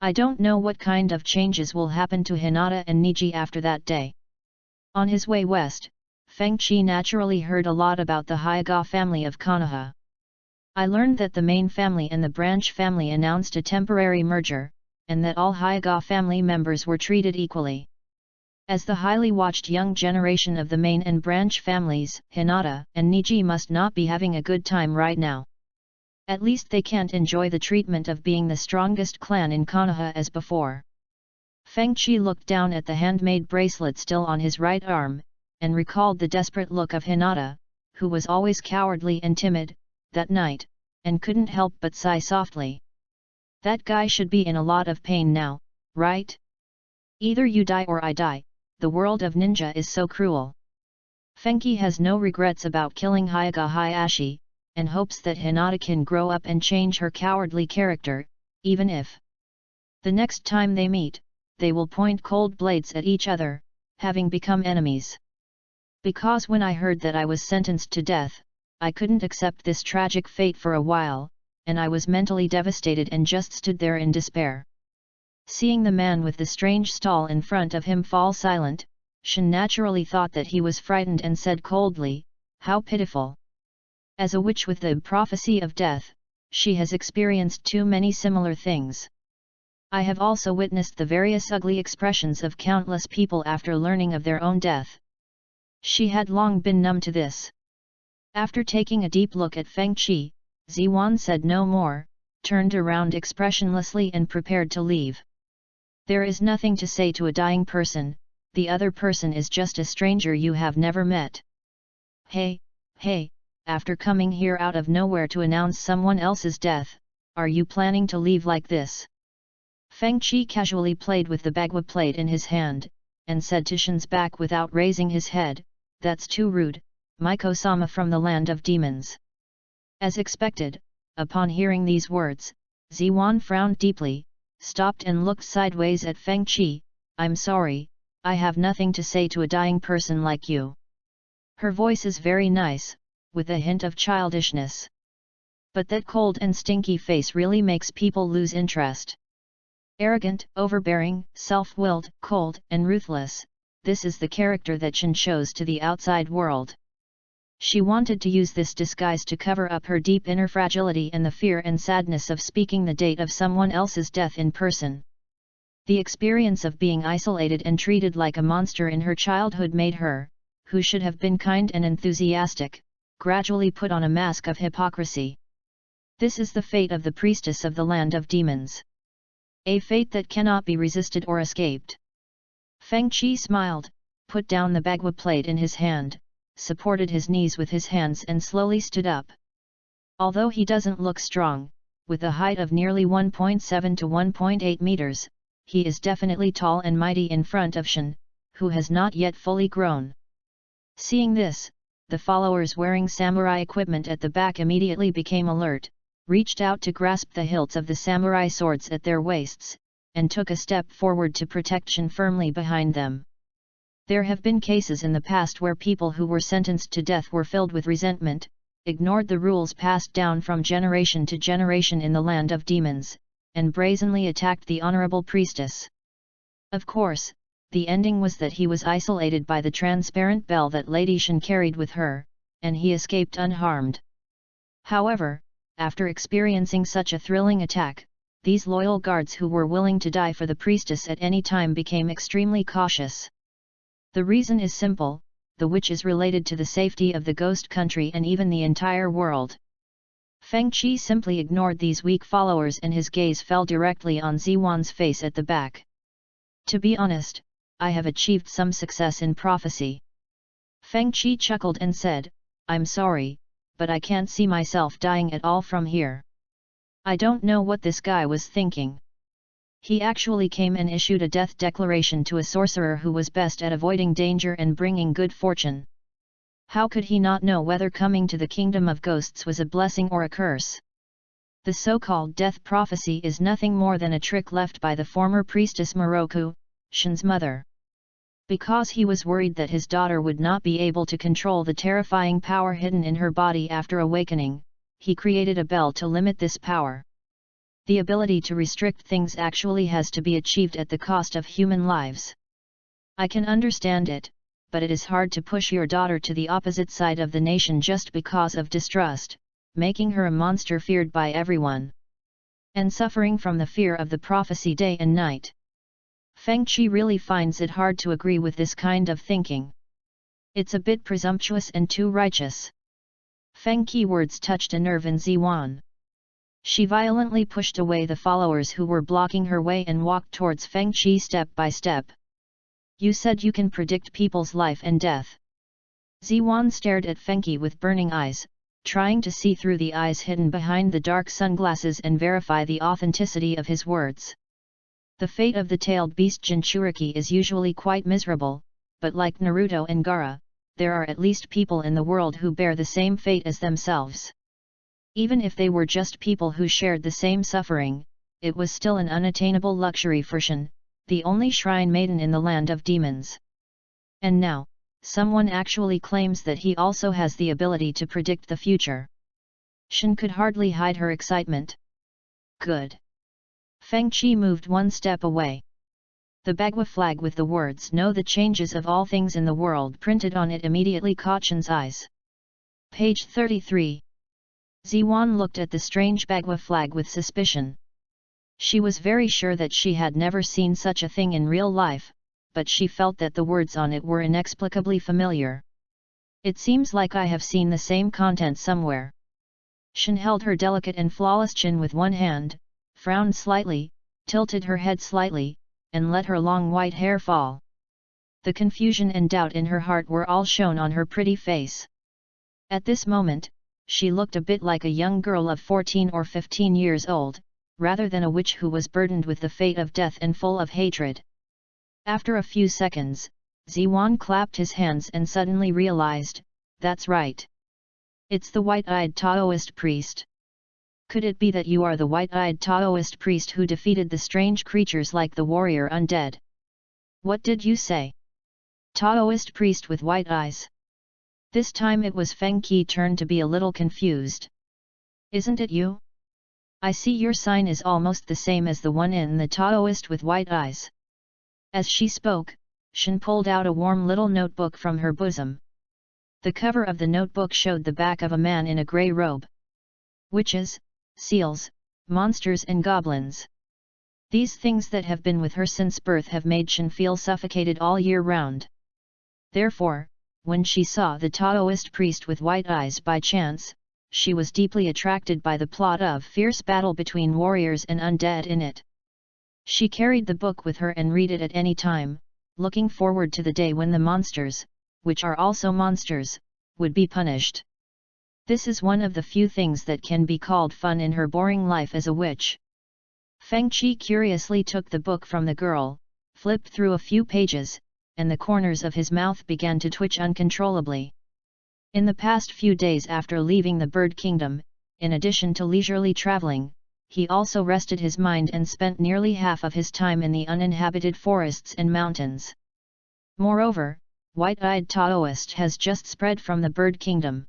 I don't know what kind of changes will happen to Hinata and Niji after that day. On his way west, Feng Qi naturally heard a lot about the Hyega family of Konoha. I learned that the main family and the branch family announced a temporary merger, and that all Hyega family members were treated equally. As the highly watched young generation of the main and branch families, Hinata and Niji must not be having a good time right now. At least they can't enjoy the treatment of being the strongest clan in Konoha as before. Feng Qi looked down at the handmade bracelet still on his right arm, and recalled the desperate look of Hinata, who was always cowardly and timid, that night, and couldn't help but sigh softly. That guy should be in a lot of pain now, right? Either you die or I die. The world of ninja is so cruel. Fenki has no regrets about killing Hyega Hayashi, and hopes that Hinata can grow up and change her cowardly character, even if the next time they meet, they will point cold blades at each other, having become enemies. Because when I heard that I was sentenced to death, I couldn't accept this tragic fate for a while, and I was mentally devastated and just stood there in despair. Seeing the man with the strange stall in front of him fall silent, Shen naturally thought that he was frightened and said coldly, "How pitiful." As a witch with the prophecy of death, she has experienced too many similar things. I have also witnessed the various ugly expressions of countless people after learning of their own death. She had long been numb to this. After taking a deep look at Feng Qi, Ziwan said no more, turned around expressionlessly and prepared to leave. There is nothing to say to a dying person, the other person is just a stranger you have never met. Hey, after coming here out of nowhere to announce someone else's death, are you planning to leave like this? Feng Qi casually played with the bagua plate in his hand, and said to Shen's back without raising his head, "That's too rude, Miko-sama from the land of demons." As expected, upon hearing these words, Ziwan frowned deeply, stopped and looked sideways at Feng Qi. "I'm sorry, I have nothing to say to a dying person like you." Her voice is very nice, with a hint of childishness. But that cold and stinky face really makes people lose interest. Arrogant, overbearing, self-willed, cold, and ruthless, this is the character that Shen shows to the outside world. She wanted to use this disguise to cover up her deep inner fragility and the fear and sadness of speaking the date of someone else's death in person. The experience of being isolated and treated like a monster in her childhood made her, who should have been kind and enthusiastic, gradually put on a mask of hypocrisy. This is the fate of the priestess of the land of demons. A fate that cannot be resisted or escaped. Feng Qi smiled, put down the bagua plate in his hand, supported his knees with his hands and slowly stood up. Although he doesn't look strong, with a height of nearly 1.7 to 1.8 meters, he is definitely tall and mighty in front of Shen, who has not yet fully grown. Seeing this, the followers wearing samurai equipment at the back immediately became alert, reached out to grasp the hilts of the samurai swords at their waists, and took a step forward to protect Shen firmly behind them. There have been cases in the past where people who were sentenced to death were filled with resentment, ignored the rules passed down from generation to generation in the land of demons, and brazenly attacked the honorable priestess. Of course, the ending was that he was isolated by the transparent bell that Lady Shen carried with her, and he escaped unharmed. However, after experiencing such a thrilling attack, these loyal guards who were willing to die for the priestess at any time became extremely cautious. The reason is simple: the witch is related to the safety of the ghost country and even the entire world. Feng Qi simply ignored these weak followers and his gaze fell directly on Ziwan's face at the back. To be honest, I have achieved some success in prophecy. Feng Qi chuckled and said, I'm sorry, but I can't see myself dying at all from here. I don't know what this guy was thinking. He actually came and issued a death declaration to a sorcerer who was best at avoiding danger and bringing good fortune. How could he not know whether coming to the kingdom of ghosts was a blessing or a curse? The so-called death prophecy is nothing more than a trick left by the former priestess Moroku, Shen's mother. Because he was worried that his daughter would not be able to control the terrifying power hidden in her body after awakening, he created a bell to limit this power. The ability to restrict things actually has to be achieved at the cost of human lives. I can understand it, but it is hard to push your daughter to the opposite side of the nation just because of distrust, making her a monster feared by everyone. And suffering from the fear of the prophecy day and night. Feng Qi really finds it hard to agree with this kind of thinking. It's a bit presumptuous and too righteous. Feng Qi words touched a nerve in Ziwan. She violently pushed away the followers who were blocking her way and walked towards Feng Qi step by step. You said you can predict people's life and death. Ziwan stared at Feng Qi with burning eyes, trying to see through the eyes hidden behind the dark sunglasses and verify the authenticity of his words. The fate of the tailed beast Jinchuriki is usually quite miserable, but like Naruto and Gaara, there are at least people in the world who bear the same fate as themselves. Even if they were just people who shared the same suffering, it was still an unattainable luxury for Shen, the only shrine maiden in the land of demons. And now, someone actually claims that he also has the ability to predict the future. Shen could hardly hide her excitement. Good. Feng Qi moved one step away. The bagua flag with the words "Know the changes of all things in the world" printed on it immediately caught Shen's eyes. Page 33. Ziwan looked at the strange bagua flag with suspicion. She was very sure that she had never seen such a thing in real life, but she felt that the words on it were inexplicably familiar. It seems like I have seen the same content somewhere. Shen held her delicate and flawless chin with one hand, frowned slightly, tilted her head slightly, and let her long white hair fall. The confusion and doubt in her heart were all shown on her pretty face. At this moment, she looked a bit like a young girl of 14 or 15 years old, rather than a witch who was burdened with the fate of death and full of hatred. After a few seconds, Ziwan clapped his hands and suddenly realized, that's right. It's the white-eyed Taoist priest. Could it be that you are the white-eyed Taoist priest who defeated the strange creatures like the warrior undead? What did you say? Taoist priest with white eyes. This time it was Feng Qi turn to be a little confused. Isn't it you? I see your sign is almost the same as the one in the Taoist with white eyes. As she spoke, Shen pulled out a warm little notebook from her bosom. The cover of the notebook showed the back of a man in a grey robe. Witches, seals, monsters and goblins. These things that have been with her since birth have made Shin feel suffocated all year round. Therefore, when she saw the Taoist priest with white eyes by chance, she was deeply attracted by the plot of fierce battle between warriors and undead in it. She carried the book with her and read it at any time, looking forward to the day when the monsters, which are also monsters, would be punished. This is one of the few things that can be called fun in her boring life as a witch. Fengchi curiously took the book from the girl, flipped through a few pages, and the corners of his mouth began to twitch uncontrollably. In the past few days after leaving the Bird Kingdom, in addition to leisurely traveling, he also rested his mind and spent nearly half of his time in the uninhabited forests and mountains. Moreover, White-Eyed Taoist has just spread from the Bird Kingdom.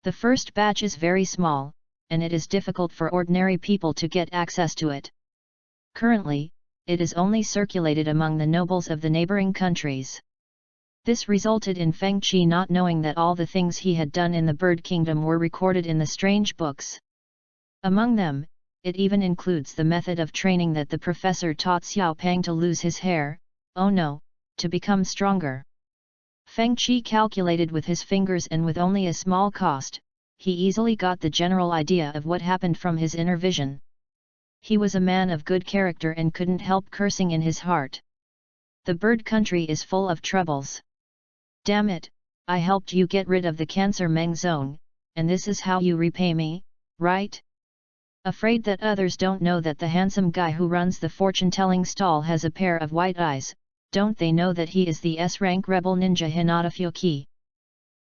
The first batch is very small, and it is difficult for ordinary people to get access to it. Currently, it is only circulated among the nobles of the neighboring countries. This resulted in Fengchi not knowing that all the things he had done in the Bird Kingdom were recorded in the strange books. Among them, it even includes the method of training that the professor taught Xiao Pang to lose his hair, oh no, to become stronger. Fengchi calculated with his fingers, and with only a small cost, he easily got the general idea of what happened from his inner vision. He was a man of good character and couldn't help cursing in his heart. The bird country is full of troubles. Damn it, I helped you get rid of the cancer Meng Zone, and this is how you repay me, right? Afraid that others don't know that the handsome guy who runs the fortune-telling stall has a pair of white eyes, don't they know that he is the S-rank rebel ninja Hinata Fuki?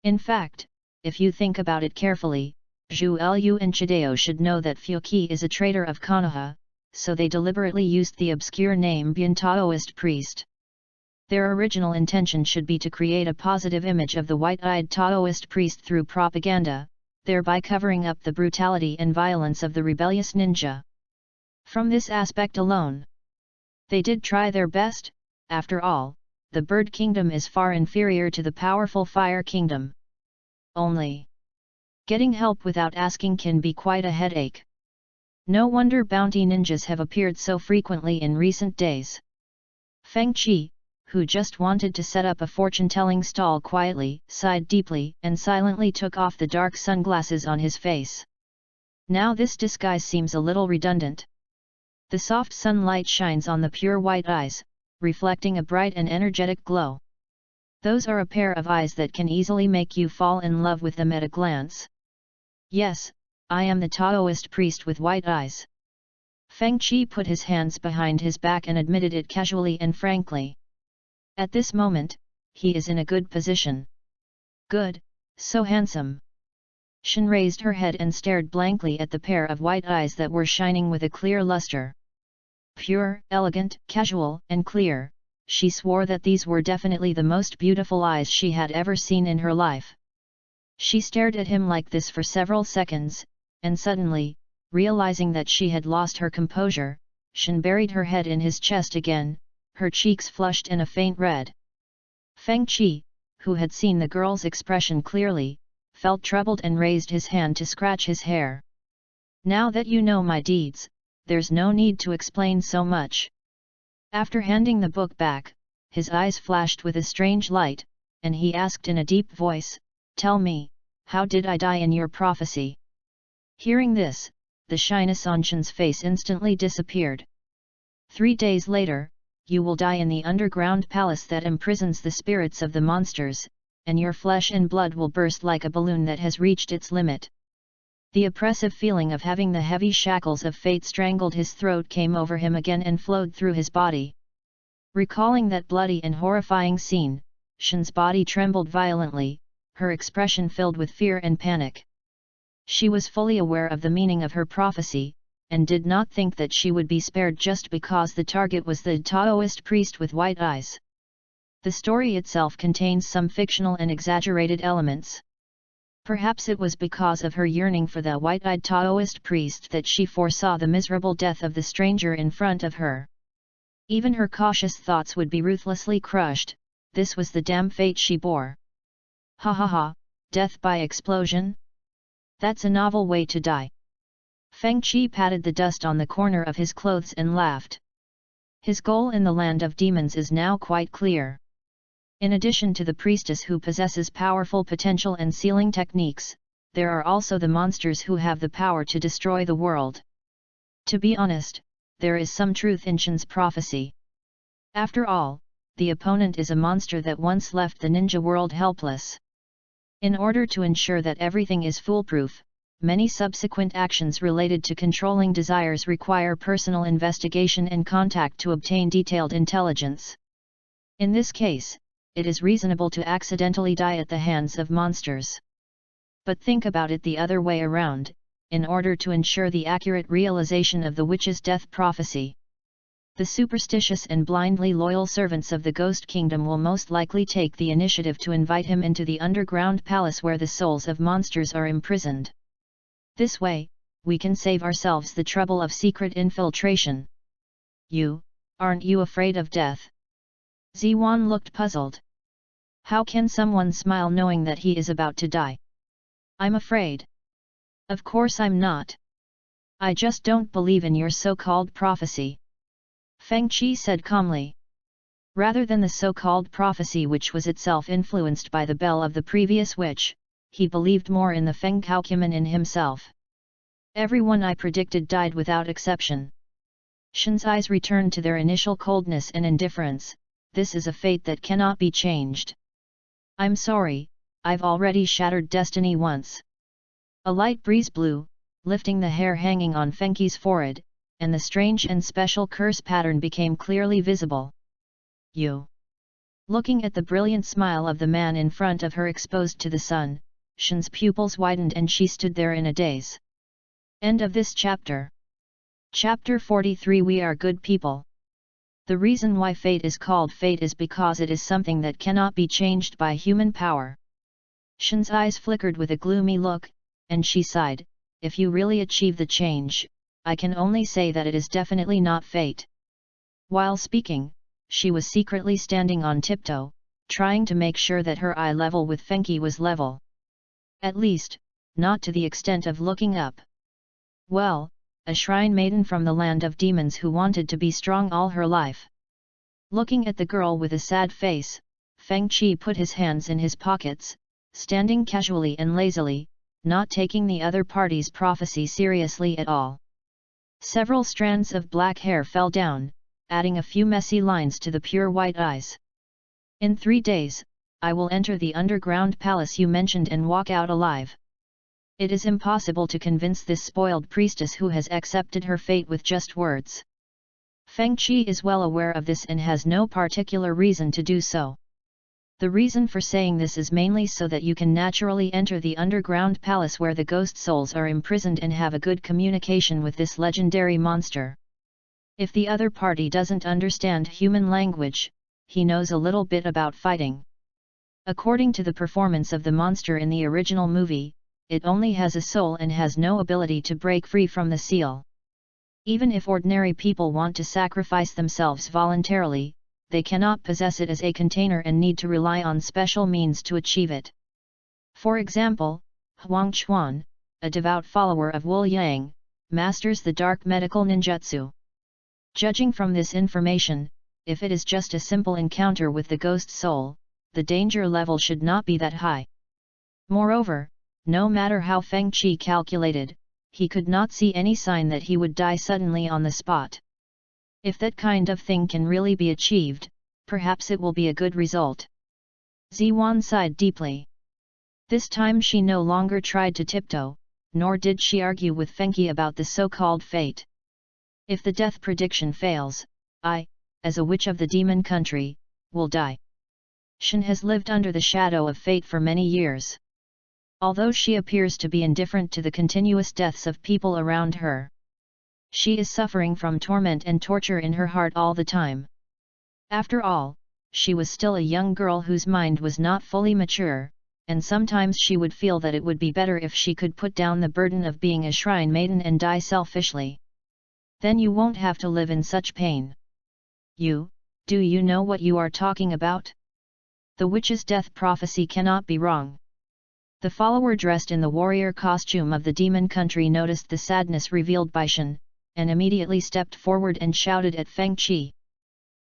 In fact, if you think about it carefully, Zhu Lu and Chideo should know that Fuki is a traitor of Konoha, so they deliberately used the obscure name Bun Taoist priest. Their original intention should be to create a positive image of the white-eyed Taoist priest through propaganda, thereby covering up the brutality and violence of the rebellious ninja. From this aspect alone, they did try their best. After all, the Bird Kingdom is far inferior to the powerful Fire Kingdom. Only getting help without asking can be quite a headache. No wonder bounty ninjas have appeared so frequently in recent days. Fengchi, who just wanted to set up a fortune-telling stall quietly, sighed deeply and silently took off the dark sunglasses on his face. Now this disguise seems a little redundant. The soft sunlight shines on the pure white eyes, reflecting a bright and energetic glow. Those are a pair of eyes that can easily make you fall in love with them at a glance. Yes, I am the Taoist priest with white eyes. Fengchi put his hands behind his back and admitted it casually and frankly. At this moment, he is in a good position. Good, so handsome. Shin raised her head and stared blankly at the pair of white eyes that were shining with a clear luster. Pure, elegant, casual, and clear, she swore that these were definitely the most beautiful eyes she had ever seen in her life. She stared at him like this for several seconds, and suddenly, realizing that she had lost her composure, Shin buried her head in his chest again, her cheeks flushed and a faint red. Fengchi, who had seen the girl's expression clearly, felt troubled and raised his hand to scratch his hair. Now that you know my deeds, there's no need to explain so much. After handing the book back, his eyes flashed with a strange light, and he asked in a deep voice, "Tell me, how did I die in your prophecy?" Hearing this, the shyness on Shin's face instantly disappeared. 3 days later, you will die in the underground palace that imprisons the spirits of the monsters, and your flesh and blood will burst like a balloon that has reached its limit. The oppressive feeling of having the heavy shackles of fate strangled his throat came over him again and flowed through his body. Recalling that bloody and horrifying scene, Shin's body trembled violently, her expression filled with fear and panic. She was fully aware of the meaning of her prophecy, and did not think that she would be spared just because the target was the Taoist priest with white eyes. The story itself contains some fictional and exaggerated elements. Perhaps it was because of her yearning for the white-eyed Taoist priest that she foresaw the miserable death of the stranger in front of her. Even her cautious thoughts would be ruthlessly crushed. This was the damn fate she bore. Ha ha ha, Death by explosion? That's a novel way to die. Feng Qi patted the dust on the corner of his clothes and laughed. His goal in the land of demons is now quite clear. In addition to the priestess who possesses powerful potential and sealing techniques, there are also the monsters who have the power to destroy the world. To be honest, there is some truth in Shen's prophecy. After all, the opponent is a monster that once left the ninja world helpless. In order to ensure that everything is foolproof, many subsequent actions related to controlling desires require personal investigation and contact to obtain detailed intelligence. In this case, it is reasonable to accidentally die at the hands of monsters. But think about it the other way around, in order to ensure the accurate realization of the witch's death prophecy. The superstitious and blindly loyal servants of the Ghost Kingdom will most likely take the initiative to invite him into the underground palace where the souls of monsters are imprisoned. This way, we can save ourselves the trouble of secret infiltration. Aren't you afraid of death? Ziwan looked puzzled. How can someone smile knowing that he is about to die? I'm afraid. Of course I'm not. I just don't believe in your so-called prophecy. Feng Qi said calmly. Rather than the so-called prophecy which was itself influenced by the bell of the previous witch, he believed more in the FENGHOU in himself. Everyone I predicted died without exception. Shen's eyes returned to their initial coldness and indifference. This is a fate that cannot be changed. I'm sorry, I've already shattered destiny once. A light breeze blew, lifting the hair hanging on Fenghi's forehead, and the strange and special curse pattern became clearly visible. Looking at the brilliant smile of the man in front of her exposed to the sun, Shen's pupils widened and she stood there in a daze. End of this chapter. Chapter 43. We are good people. The reason why fate is called fate is because it is something that cannot be changed by human power. Shen's eyes flickered with a gloomy look, and she sighed, if you really achieve the change, I can only say that it is definitely not fate. While speaking, she was secretly standing on tiptoe, trying to make sure that her eye level with Fenghi was level. At least, not to the extent of looking up. Well, a shrine maiden from the land of demons who wanted to be strong all her life. Looking at the girl with a sad face, Feng Qi put his hands in his pockets, standing casually and lazily, not taking the other party's prophecy seriously at all. Several strands of black hair fell down, adding a few messy lines to the pure white eyes. In 3 days, I will enter the underground palace you mentioned and walk out alive. It is impossible to convince this spoiled priestess who has accepted her fate with just words. Feng Qi is well aware of this and has no particular reason to do so. The reason for saying this is mainly so that you can naturally enter the underground palace where the ghost souls are imprisoned and have a good communication with this legendary monster. If the other party doesn't understand human language, he knows a little bit about fighting. According to the performance of the monster in the original movie, it only has a soul and has no ability to break free from the seal. Even if ordinary people want to sacrifice themselves voluntarily, they cannot possess it as a container and need to rely on special means to achieve it. For example, Huang Chuan, a devout follower of Wu Yang, masters the dark medical ninjutsu. Judging from this information, if it is just a simple encounter with the ghost soul, the danger level should not be that high. Moreover, no matter how Feng Qi calculated, he could not see any sign that he would die suddenly on the spot. If that kind of thing can really be achieved, perhaps it will be a good result. Ziwan sighed deeply. This time she no longer tried to tiptoe, nor did she argue with Fenghi about the so-called fate. If the death prediction fails, I, as a witch of the demon country, will die. Shen has lived under the shadow of fate for many years. Although she appears to be indifferent to the continuous deaths of people around her, she is suffering from torment and torture in her heart all the time. After all, she was still a young girl whose mind was not fully mature, and sometimes she would feel that it would be better if she could put down the burden of being a shrine maiden and die selfishly. Then you won't have to live in such pain. Do you know what you are talking about? The witch's death prophecy cannot be wrong. The follower dressed in the warrior costume of the demon country noticed the sadness revealed by Shen, and immediately stepped forward and shouted at Feng Qi.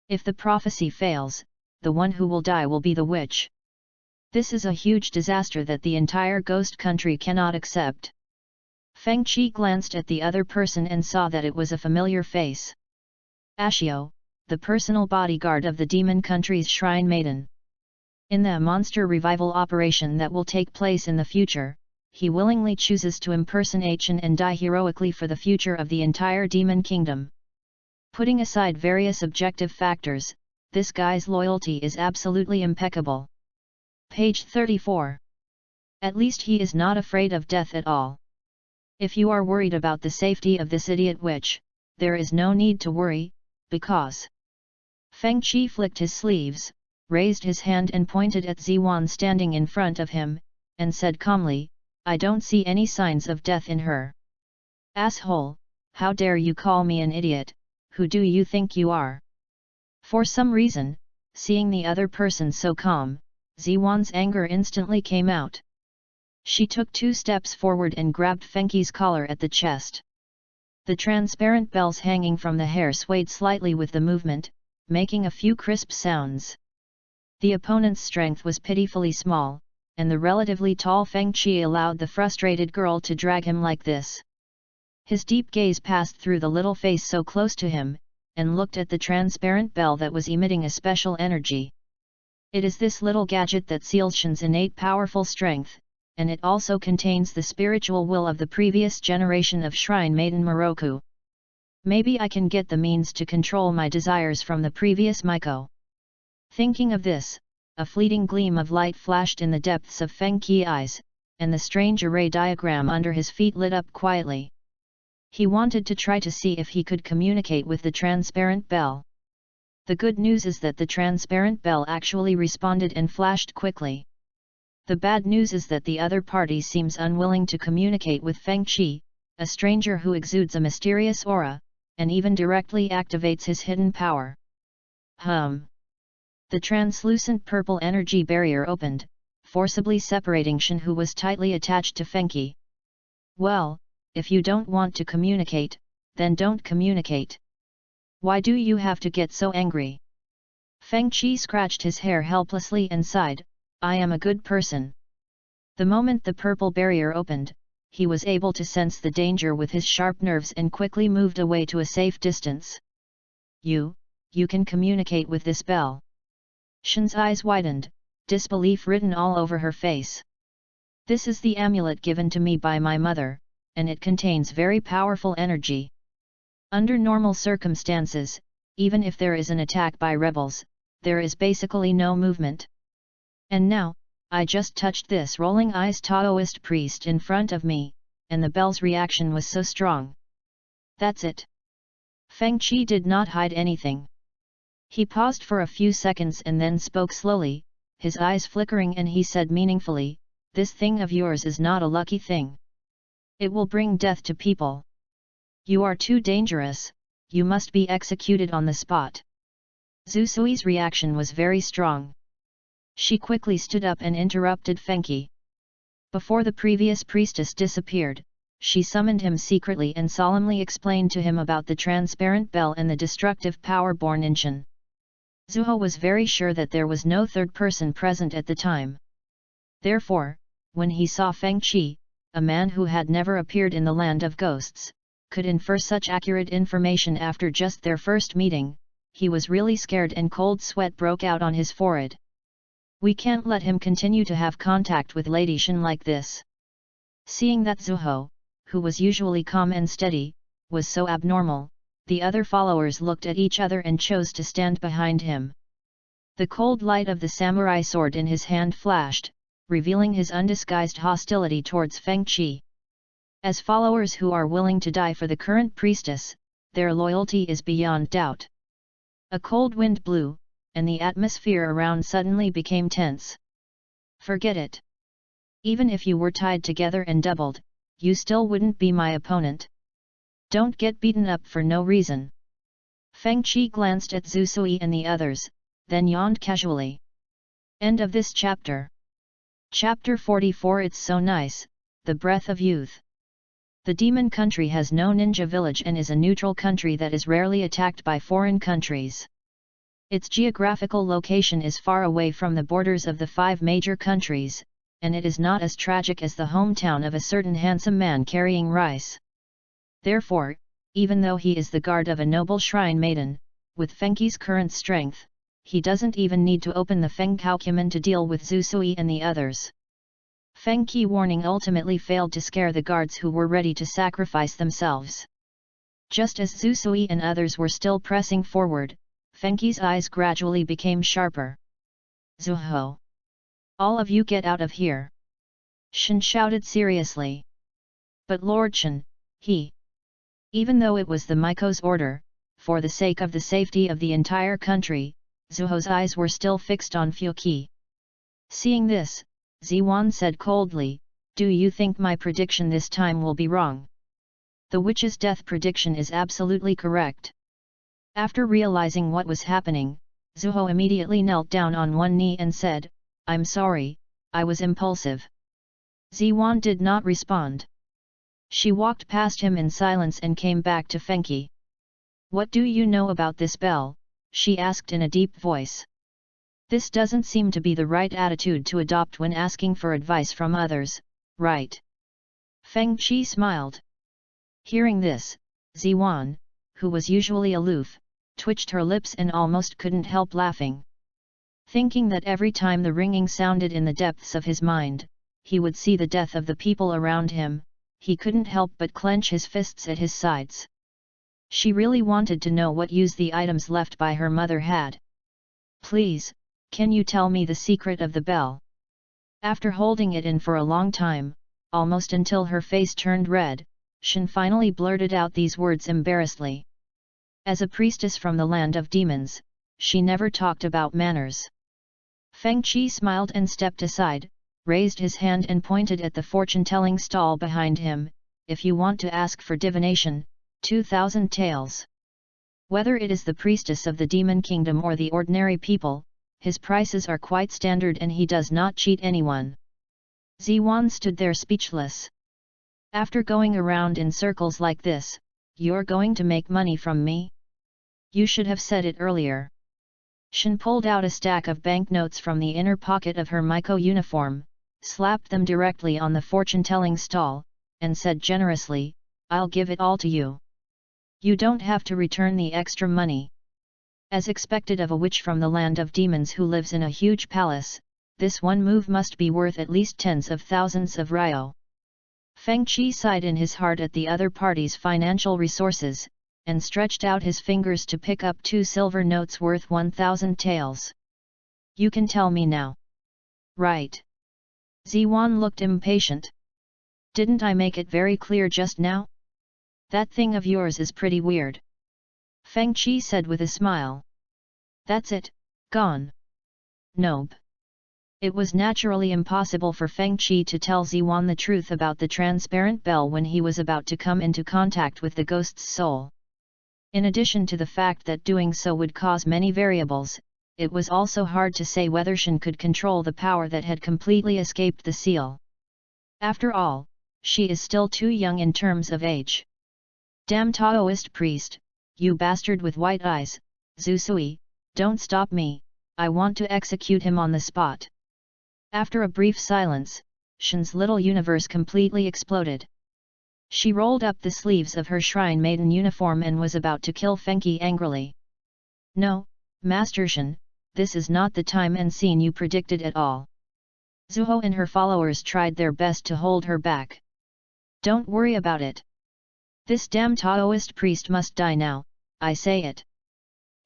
If the prophecy fails, the one who will die will be the witch. This is a huge disaster that the entire ghost country cannot accept. Feng Qi glanced at the other person and saw that it was a familiar face. Ashio, the personal bodyguard of the demon country's shrine maiden. In the monster revival operation that will take place in the future, he willingly chooses to impersonate Shen and die heroically for the future of the entire demon kingdom. Putting aside various objective factors, this guy's loyalty is absolutely impeccable. Page 34. At least he is not afraid of death at all. If you are worried about the safety of this idiot witch, there is no need to worry, because... Feng Qi flicked his sleeves, raised his hand and pointed at Ziwan standing in front of him, and said calmly, I don't see any signs of death in her. Asshole, how dare you call me an idiot, who do you think you are? For some reason, seeing the other person so calm, Ziwan's anger instantly came out. She took 2 steps forward and grabbed Fenghi's collar at the chest. The transparent bells hanging from the hair swayed slightly with the movement, making a few crisp sounds. The opponent's strength was pitifully small, and the relatively tall Feng Qi allowed the frustrated girl to drag him like this. His deep gaze passed through the little face so close to him, and looked at the transparent bell that was emitting a special energy. It is this little gadget that seals Shen's innate powerful strength, and it also contains the spiritual will of the previous generation of Shrine Maiden Moroku. Maybe I can get the means to control my desires from the previous Miko. Thinking of this, a fleeting gleam of light flashed in the depths of Feng Qi's eyes, and the strange array diagram under his feet lit up quietly. He wanted to try to see if he could communicate with the transparent bell. The good news is that the transparent bell actually responded and flashed quickly. The bad news is that the other party seems unwilling to communicate with Feng Qi, a stranger who exudes a mysterious aura, and even directly activates his hidden power. The translucent purple energy barrier opened, forcibly separating Shen, who was tightly attached to Feng Qi. Well, if you don't want to communicate, then don't communicate. Why do you have to get so angry? Feng Qi scratched his hair helplessly and sighed, I am a good person. The moment the purple barrier opened, he was able to sense the danger with his sharp nerves and quickly moved away to a safe distance. You can communicate with this bell. Shen's eyes widened, disbelief written all over her face. This is the amulet given to me by my mother, and it contains very powerful energy. Under normal circumstances, even if there is an attack by rebels, there is basically no movement. And now, I just touched this rolling eyes Taoist priest in front of me, and the bell's reaction was so strong. That's it. Feng Qi did not hide anything. He paused for a few seconds and then spoke slowly, his eyes flickering, and he said meaningfully, this thing of yours is not a lucky thing. It will bring death to people. You are too dangerous, you must be executed on the spot. Zhu Sui's reaction was very strong. She quickly stood up and interrupted Feng Qi. Before the previous priestess disappeared, she summoned him secretly and solemnly explained to him about the transparent bell and the destructive power born in Shen. Zhuo was very sure that there was no third person present at the time. Therefore, when he saw Feng Qi, a man who had never appeared in the land of ghosts, could infer such accurate information after just their first meeting, he was really scared and cold sweat broke out on his forehead. We can't let him continue to have contact with Lady Shen like this. Seeing that Zhuo, who was usually calm and steady, was so abnormal, the other followers looked at each other and chose to stand behind him. The cold light of the samurai sword in his hand flashed, revealing his undisguised hostility towards Feng Qi. As followers who are willing to die for the current priestess, their loyalty is beyond doubt. A cold wind blew, and the atmosphere around suddenly became tense. Forget it. Even if you were tied together and doubled, you still wouldn't be my opponent. Don't get beaten up for no reason. Feng Qi glanced at Zhu Sui and the others, then yawned casually. End of this chapter. Chapter 44. It's so nice, the breath of youth. The demon country has no ninja village and is a neutral country that is rarely attacked by foreign countries. Its geographical location is far away from the borders of the 5 major countries, and it is not as tragic as the hometown of a certain handsome man carrying rice. Therefore, even though he is the guard of a noble shrine maiden, with Fenghi's current strength, he doesn't even need to open the FENGHOU to deal with Zusui and the others. Fenghi warning ultimately failed to scare the guards who were ready to sacrifice themselves. Just as Zusui and others were still pressing forward, Fenghi's eyes gradually became sharper. Zuho! All of you get out of here! Shen shouted seriously. But Lord Shen, even though it was the Miko's order, for the sake of the safety of the entire country, Zuho's eyes were still fixed on Fuqi. Seeing this, Ziwan said coldly, "Do you think my prediction this time will be wrong? The witch's death prediction is absolutely correct." After realizing what was happening, Zuho immediately knelt down on one knee and said, "I'm sorry, I was impulsive." Ziwan did not respond. She walked past him in silence and came back to Fenghi. "What do you know about this bell?" she asked in a deep voice. This doesn't seem to be the right attitude to adopt when asking for advice from others, right? Fengchi smiled. Hearing this, Ziwan, who was usually aloof, twitched her lips and almost couldn't help laughing. Thinking that every time the ringing sounded in the depths of his mind, he would see the death of the people around him, he couldn't help but clench his fists at his sides. She really wanted to know what use the items left by her mother had. "Please, can you tell me the secret of the bell?" After holding it in for a long time, almost until her face turned red, Shen finally blurted out these words embarrassedly. As a priestess from the land of demons, she never talked about manners. Fengchi smiled and stepped aside, raised his hand and pointed at the fortune-telling stall behind him. "If you want to ask for divination, 2,000 taels. Whether it is the priestess of the demon kingdom or the ordinary people, his prices are quite standard and he does not cheat anyone." Ziwan stood there speechless. "After going around in circles like this, you're going to make money from me? You should have said it earlier." Shen pulled out a stack of banknotes from the inner pocket of her Miko uniform, slapped them directly on the fortune-telling stall, and said generously, "I'll give it all to you. You don't have to return the extra money." As expected of a witch from the land of demons who lives in a huge palace, this one move must be worth at least tens of thousands of ryo. Fengchi sighed in his heart at the other party's financial resources, and stretched out his fingers to pick up 2 silver notes worth 1,000 taels. "You can tell me now. Right?" Ziwan looked impatient. "Didn't I make it very clear just now? That thing of yours is pretty weird." Fengchi said with a smile. "That's it, gone." Nope. It was naturally impossible for Fengchi to tell Ziwan the truth about the transparent bell when he was about to come into contact with the ghost's soul. In addition to the fact that doing so would cause many variables, it was also hard to say whether Shen could control the power that had completely escaped the seal. After all, she is still too young in terms of age. "Damn Taoist priest, you bastard with white eyes, Zusui, don't stop me, I want to execute him on the spot." After a brief silence, Shen's little universe completely exploded. She rolled up the sleeves of her shrine maiden uniform and was about to kill Fenghi angrily. "No, Master Shen, this is not the time and scene you predicted at all." Zuho and her followers tried their best to hold her back. "Don't worry about it. This damn Taoist priest must die now, I say it."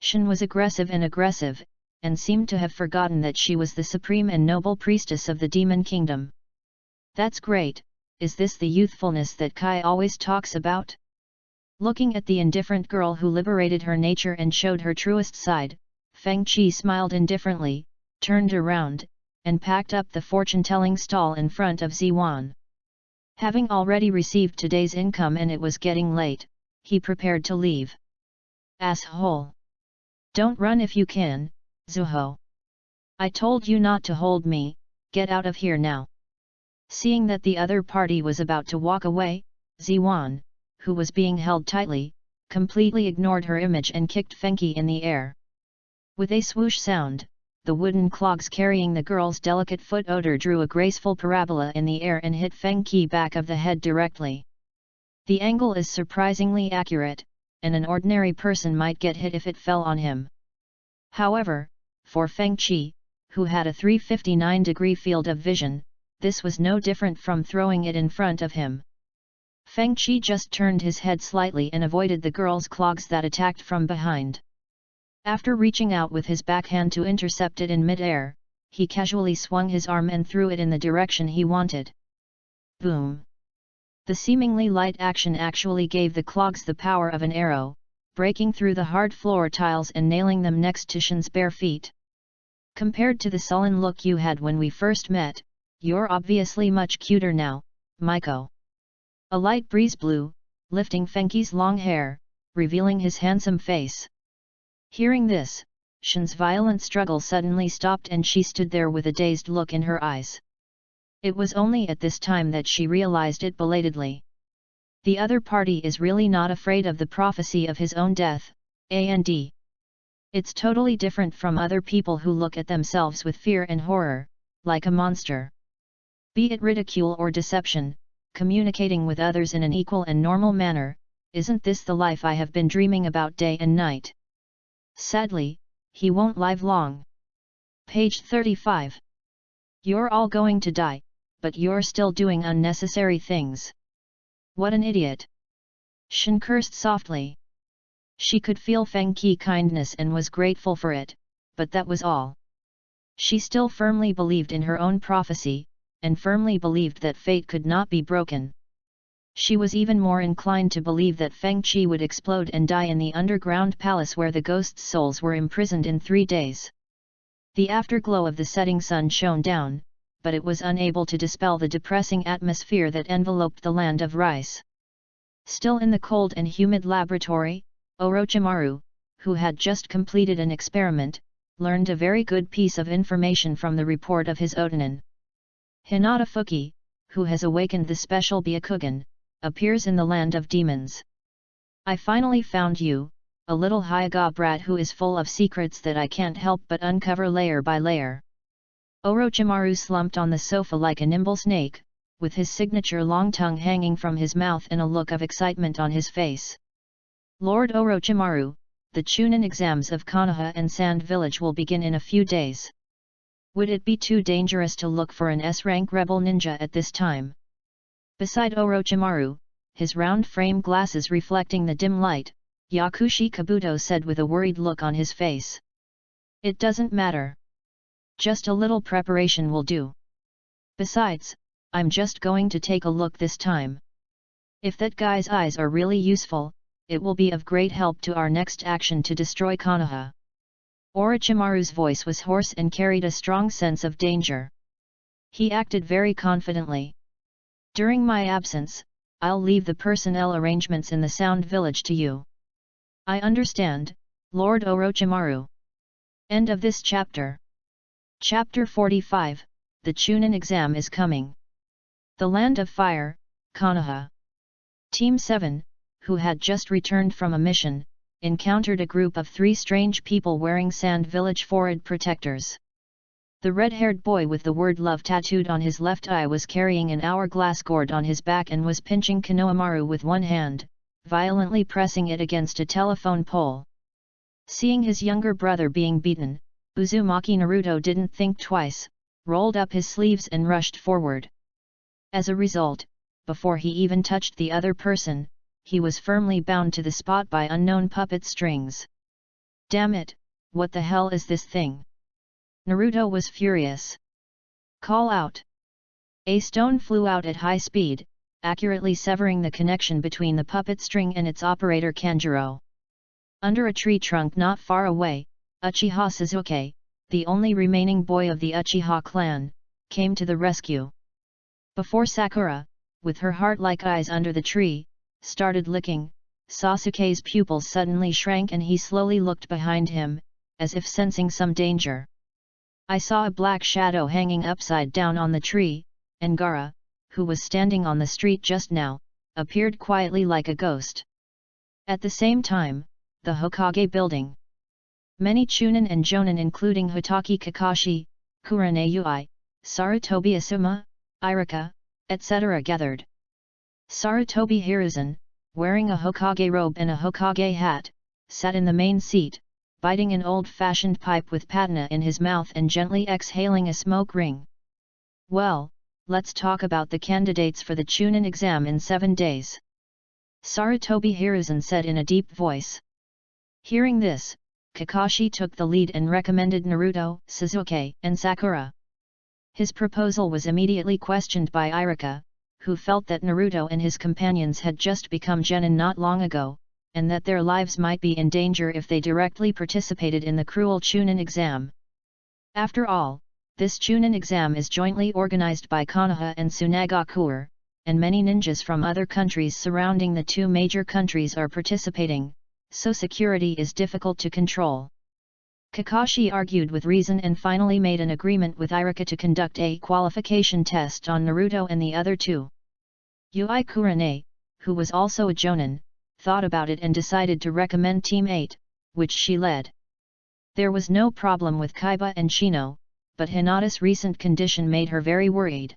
Shen was aggressive, and seemed to have forgotten that she was the supreme and noble priestess of the demon kingdom. "That's great, is this the youthfulness that Kai always talks about?" Looking at the indifferent girl who liberated her nature and showed her truest side, Fengchi smiled indifferently, turned around, and packed up the fortune-telling stall in front of Ziwan. Having already received today's income and it was getting late, he prepared to leave. "Asshole! Don't run if you can, Zuho. I told you not to hold me, Get out of here now. Seeing that the other party was about to walk away, Ziwan, who was being held tightly, completely ignored her image and kicked Fenghi in the air. With a swoosh sound, the wooden clogs carrying the girl's delicate foot odor drew a graceful parabola in the air and hit Fenghi back of the head directly. The angle is surprisingly accurate, and an ordinary person might get hit if it fell on him. However, for Fengchi, who had a 359-degree field of vision, this was no different from throwing it in front of him. Fengchi just turned his head slightly and avoided the girl's clogs that attacked from behind. After reaching out with his backhand to intercept it in mid-air, he casually swung his arm and threw it in the direction he wanted. Boom! The seemingly light action actually gave the clogs the power of an arrow, breaking through the hard floor tiles and nailing them next to Shin's bare feet. Compared to the sullen look you had when we first met, you're obviously much cuter now, Maiko. A light breeze blew, lifting Fenghi's long hair, revealing his handsome face. Hearing this, Shin's violent struggle suddenly stopped and she stood there with a dazed look in her eyes. It was only at this time that she realized it belatedly. The other party is really not afraid of the prophecy of his own death, and it's totally different from other people who look at themselves with fear and horror, like a monster. Be it ridicule or deception, communicating with others in an equal and normal manner, isn't this the life I have been dreaming about day and night? Sadly, he won't live long. Page 35. You're all going to die, but you're still doing unnecessary things. What an idiot! Shin cursed softly. She could feel Fenghi's kindness and was grateful for it, but that was all. She still firmly believed in her own prophecy, and firmly believed that fate could not be broken. She was even more inclined to believe that Fengchi would explode and die in the underground palace where the ghosts' souls were imprisoned in 3 days. The afterglow of the setting sun shone down, but it was unable to dispel the depressing atmosphere that enveloped the land of rice. Still in the cold and humid laboratory, Orochimaru, who had just completed an experiment, learned a very good piece of information from the report of his Otonin. Hinata Fuki, who has awakened the special Byakugan, appears in the land of demons. I finally found you, a little Hyuga brat who is full of secrets that I can't help but uncover layer by layer. Orochimaru slumped on the sofa like a nimble snake, with his signature long tongue hanging from his mouth and a look of excitement on his face. Lord Orochimaru, the Chunin exams of Konoha and Sand Village will begin in a few days. Would it be too dangerous to look for an S-rank rebel ninja at this time? Beside Orochimaru, his round frame glasses reflecting the dim light, Yakushi Kabuto said with a worried look on his face. It doesn't matter. Just a little preparation will do. Besides, I'm just going to take a look this time. If that guy's eyes are really useful, it will be of great help to our next action to destroy Konoha. Orochimaru's voice was hoarse and carried a strong sense of danger. He acted very confidently. During my absence, I'll leave the personnel arrangements in the Sound Village to you. I understand, Lord Orochimaru. End of this chapter. Chapter 45, The Chunin exam is coming. The Land of Fire, Konoha. Team 7, who had just returned from a mission, encountered a group of 3 strange people wearing Sand Village forehead protectors. The red-haired boy with the word love tattooed on his left eye was carrying an hourglass gourd on his back and was pinching Konohamaru with one hand, violently pressing it against a telephone pole. Seeing his younger brother being beaten, Uzumaki Naruto didn't think twice, rolled up his sleeves and rushed forward. As a result, before he even touched the other person, he was firmly bound to the spot by unknown puppet strings. Damn it, what the hell is this thing? Naruto was furious. Call out! A stone flew out at high speed, accurately severing the connection between the puppet string and its operator Kanjuro. Under a tree trunk not far away, Uchiha Sasuke, the only remaining boy of the Uchiha clan, came to the rescue. Before Sakura, with her heart-like eyes under the tree, started licking, Sasuke's pupils suddenly shrank and he slowly looked behind him, as if sensing some danger. I saw a black shadow hanging upside down on the tree, and Gaara, who was standing on the street just now, appeared quietly like a ghost. At the same time, the Hokage building. Many Chunin and Jonin including Hotaki Kakashi, Kurane Ui, Sarutobi Asuma, Irika, etc. gathered. Sarutobi Hiruzen, wearing a Hokage robe and a Hokage hat, sat in the main seat, biting an old-fashioned pipe with patina in his mouth and gently exhaling a smoke ring. Well, let's talk about the candidates for the Chunin exam in 7 days. Sarutobi Hiruzen said in a deep voice. Hearing this, Kakashi took the lead and recommended Naruto, Sasuke, and Sakura. His proposal was immediately questioned by Irika, who felt that Naruto and his companions had just become genin not long ago, and that their lives might be in danger if they directly participated in the cruel Chunin exam. After all, this Chunin exam is jointly organized by Konoha and Tsunagakuer, and many ninjas from other countries surrounding the 2 major countries are participating, so security is difficult to control. Kakashi argued with reason and finally made an agreement with Irika to conduct a qualification test on Naruto and the other 2. Ui Kurane, who was also a Jonin, thought about it and decided to recommend Team 8, which she led. There was no problem with Kaiba and Shino, but Hinata's recent condition made her very worried.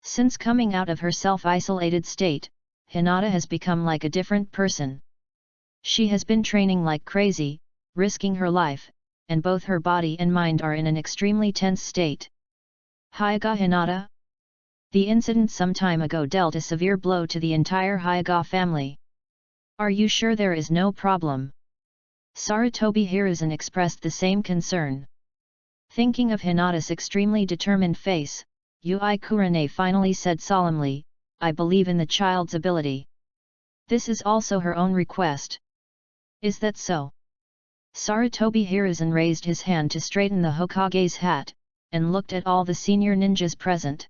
Since coming out of her self-isolated state, Hinata has become like a different person. She has been training like crazy, risking her life, and both her body and mind are in an extremely tense state. Hyuga Hinata? The incident some time ago dealt a severe blow to the entire Hyuga family. Are you sure there is no problem? Sarutobi Hiruzen expressed the same concern. Thinking of Hinata's extremely determined face, Ui Kurane finally said solemnly, I believe in the child's ability. This is also her own request. Is that so? Sarutobi Hiruzen raised his hand to straighten the Hokage's hat, and looked at all the senior ninjas present.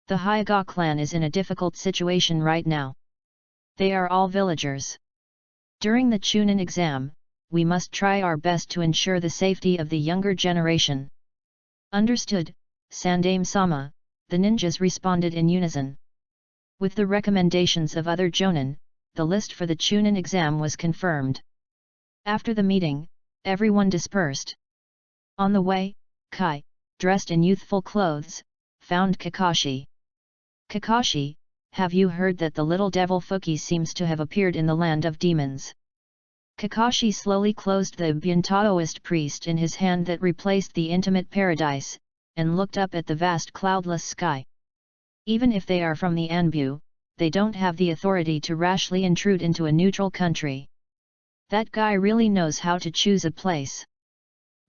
The Hyuga clan is in a difficult situation right now. They are all villagers. During the Chunin exam, we must try our best to ensure the safety of the younger generation. Understood, Sandaime-sama, the ninjas responded in unison. With the recommendations of other Jonin, the list for the Chunin exam was confirmed. After the meeting, everyone dispersed. On the way, Kai, dressed in youthful clothes, found Kakashi. Kakashi, have you heard that the little devil Fuki seems to have appeared in the land of demons? Kakashi slowly closed the Buntaoist priest in his hand that replaced the intimate paradise, and looked up at the vast cloudless sky. Even if they are from the Anbu, they don't have the authority to rashly intrude into a neutral country. That guy really knows how to choose a place.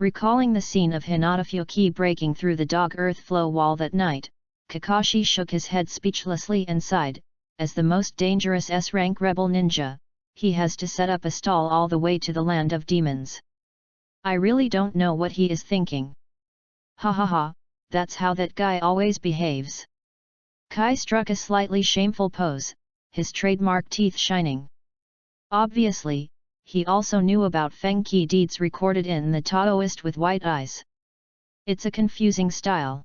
Recalling the scene of Hinata Fuki breaking through the dog earth flow wall that night, Kakashi shook his head speechlessly and sighed. As the most dangerous S-rank rebel ninja, he has to set up a stall all the way to the land of demons. I really don't know what he is thinking. Ha ha ha, that's how that guy always behaves. Kai struck a slightly shameful pose, his trademark teeth shining. Obviously, he also knew about Fengki deeds recorded in the Taoist with white eyes. It's a confusing style.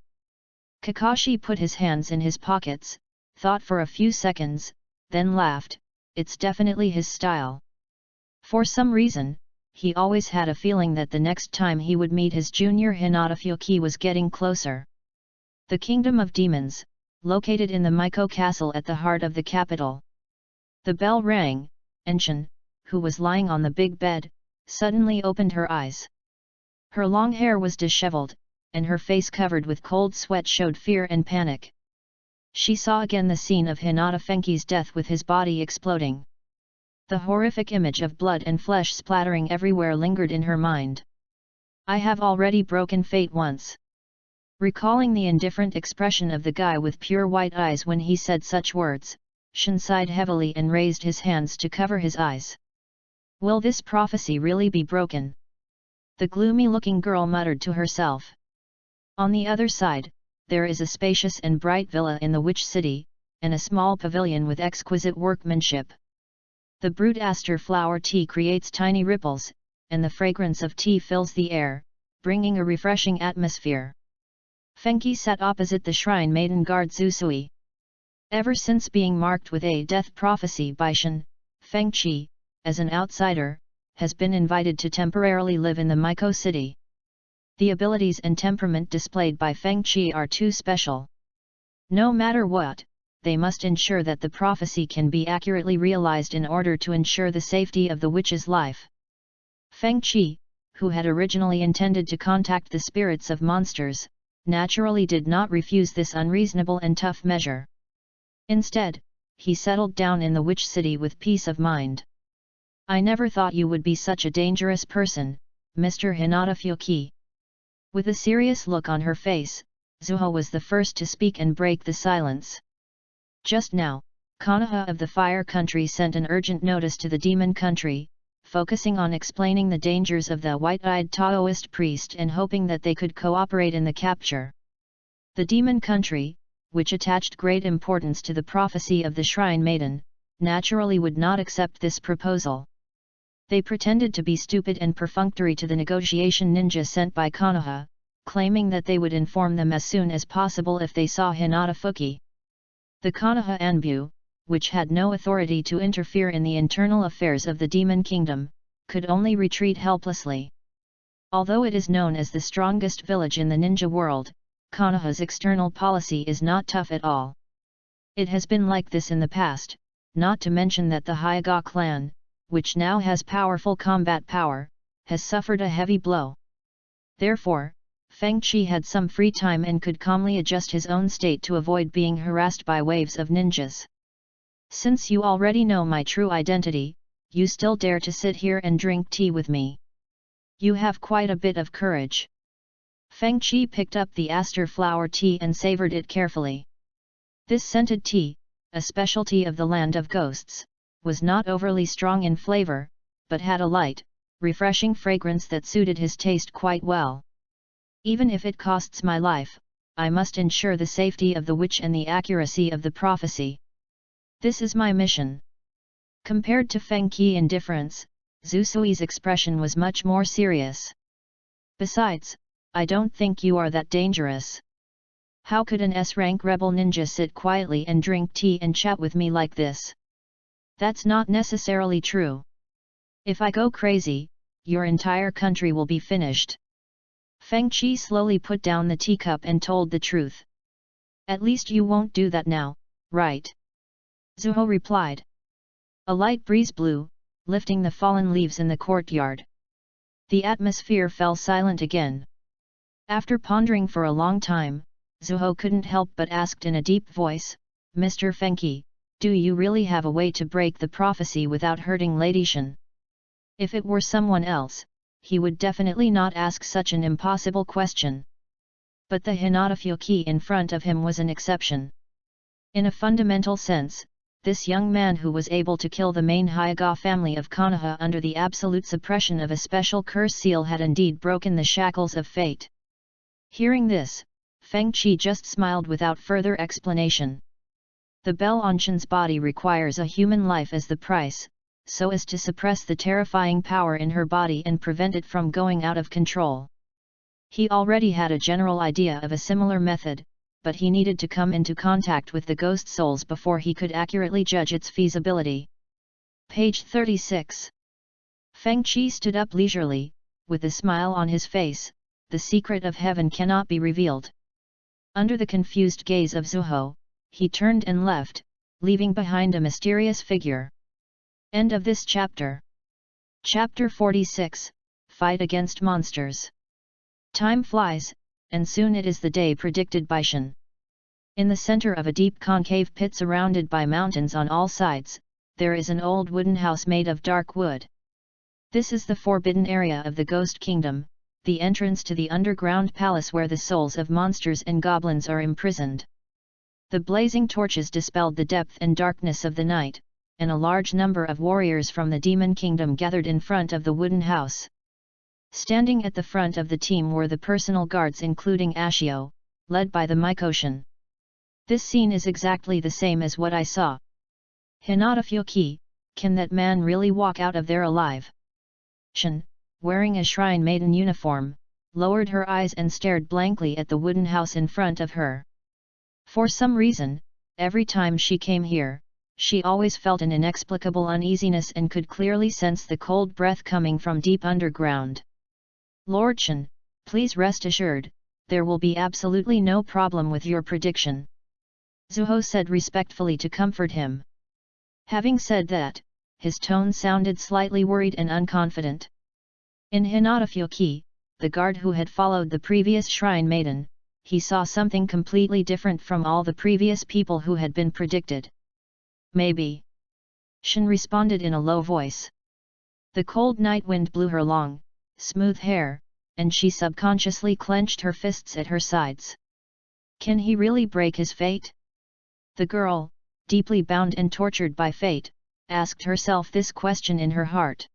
Kakashi put his hands in his pockets, thought for a few seconds, then laughed. It's definitely his style. For some reason, he always had a feeling that the next time he would meet his junior Hinata Fuki was getting closer. The Kingdom of Demons, located in the Miko Castle at the heart of the capital. The bell rang, and Shin, who was lying on the big bed, suddenly opened her eyes. Her long hair was disheveled, and her face covered with cold sweat showed fear and panic. She saw again the scene of Hinata Fenki's death with his body exploding. The horrific image of blood and flesh splattering everywhere lingered in her mind. I have already broken fate once. Recalling the indifferent expression of the guy with pure white eyes when he said such words, Shin sighed heavily and raised his hands to cover his eyes. Will this prophecy really be broken? The gloomy-looking girl muttered to herself. On the other side, there is a spacious and bright villa in the Witch City, and a small pavilion with exquisite workmanship. The brute aster flower tea creates tiny ripples, and the fragrance of tea fills the air, bringing a refreshing atmosphere. FENGHOU sat opposite the shrine maiden guard Zusui. Ever since being marked with a death prophecy by Shen, FENGHOU, as an outsider, has been invited to temporarily live in the Miko city. The abilities and temperament displayed by FENGHOU are too special. No matter what, they must ensure that the prophecy can be accurately realized in order to ensure the safety of the witch's life. FENGHOU, who had originally intended to contact the spirits of monsters, naturally did not refuse this unreasonable and tough measure. Instead, he settled down in the witch city with peace of mind. "I never thought you would be such a dangerous person, Mr. Hinata Fuki." With a serious look on her face, Zuho was the first to speak and break the silence. Just now, Konoha of the Fire Country sent an urgent notice to the Demon Country, focusing on explaining the dangers of the white-eyed Taoist priest and hoping that they could cooperate in the capture. The Demon Country, which attached great importance to the prophecy of the Shrine Maiden, naturally would not accept this proposal. They pretended to be stupid and perfunctory to the negotiation ninja sent by Konoha, claiming that they would inform them as soon as possible if they saw Hinata Fuki. The Konoha Anbu, which had no authority to interfere in the internal affairs of the Demon Kingdom, could only retreat helplessly. Although it is known as the strongest village in the ninja world, Konoha's external policy is not tough at all. It has been like this in the past, not to mention that the Hyuga clan, which now has powerful combat power, has suffered a heavy blow. Therefore, FENGHOU had some free time and could calmly adjust his own state to avoid being harassed by waves of ninjas. "Since you already know my true identity, you still dare to sit here and drink tea with me. You have quite a bit of courage." FENGHOU picked up the aster flower tea and savored it carefully. This scented tea, a specialty of the land of ghosts, was not overly strong in flavor, but had a light, refreshing fragrance that suited his taste quite well. "Even if it costs my life, I must ensure the safety of the witch and the accuracy of the prophecy. This is my mission." Compared to FENGHOU's indifference, Zusui's expression was much more serious. "Besides, I don't think you are that dangerous. How could an S-rank rebel ninja sit quietly and drink tea and chat with me like this? That's not necessarily true. If I go crazy, your entire country will be finished." FENGHOU slowly put down the teacup and told the truth. "At least you won't do that now, right?" Zuho replied. A light breeze blew, lifting the fallen leaves in the courtyard. The atmosphere fell silent again. After pondering for a long time, Zuho couldn't help but asked in a deep voice, "Mr. FENGHOU, do you really have a way to break the prophecy without hurting Lady Shen?" If it were someone else, he would definitely not ask such an impossible question. But the Hinata Fuki in front of him was an exception. In a fundamental sense, this young man who was able to kill the main Hyuga family of Konoha under the absolute suppression of a special curse seal had indeed broken the shackles of fate. Hearing this, FENGHOU just smiled without further explanation. The bell on Shen's body requires a human life as the price, so as to suppress the terrifying power in her body and prevent it from going out of control. He already had a general idea of a similar method, but he needed to come into contact with the ghost souls before he could accurately judge its feasibility. Page 36. FENGHOU stood up leisurely, with a smile on his face. The secret of heaven cannot be revealed. Under the confused gaze of Zuho, he turned and left, leaving behind a mysterious figure. End of this chapter. Chapter 46, Fight Against Monsters. Time flies, and soon it is the day predicted by Shen. In the center of a deep concave pit surrounded by mountains on all sides, there is an old wooden house made of dark wood. This is the forbidden area of the Ghost Kingdom, the entrance to the underground palace where the souls of monsters and goblins are imprisoned. The blazing torches dispelled the depth and darkness of the night, and a large number of warriors from the Demon Kingdom gathered in front of the wooden house. Standing at the front of the team were the personal guards including Ashio, led by the Miko-shan. This scene is exactly the same as what I saw. Hinata Fuki, can that man really walk out of there alive? Shan, wearing a shrine maiden uniform, lowered her eyes and stared blankly at the wooden house in front of her. For some reason, every time she came here, she always felt an inexplicable uneasiness and could clearly sense the cold breath coming from deep underground. "Lord Shen, please rest assured, there will be absolutely no problem with your prediction," Zuho said respectfully to comfort him. Having said that, his tone sounded slightly worried and unconfident. In Hinata Fuki, the guard who had followed the previous shrine maiden, he saw something completely different from all the previous people who had been predicted. "Maybe," Shen responded in a low voice. The cold night wind blew her long, smooth hair, and she subconsciously clenched her fists at her sides. Can he really break his fate? The girl, deeply bound and tortured by fate, asked herself this question in her heart.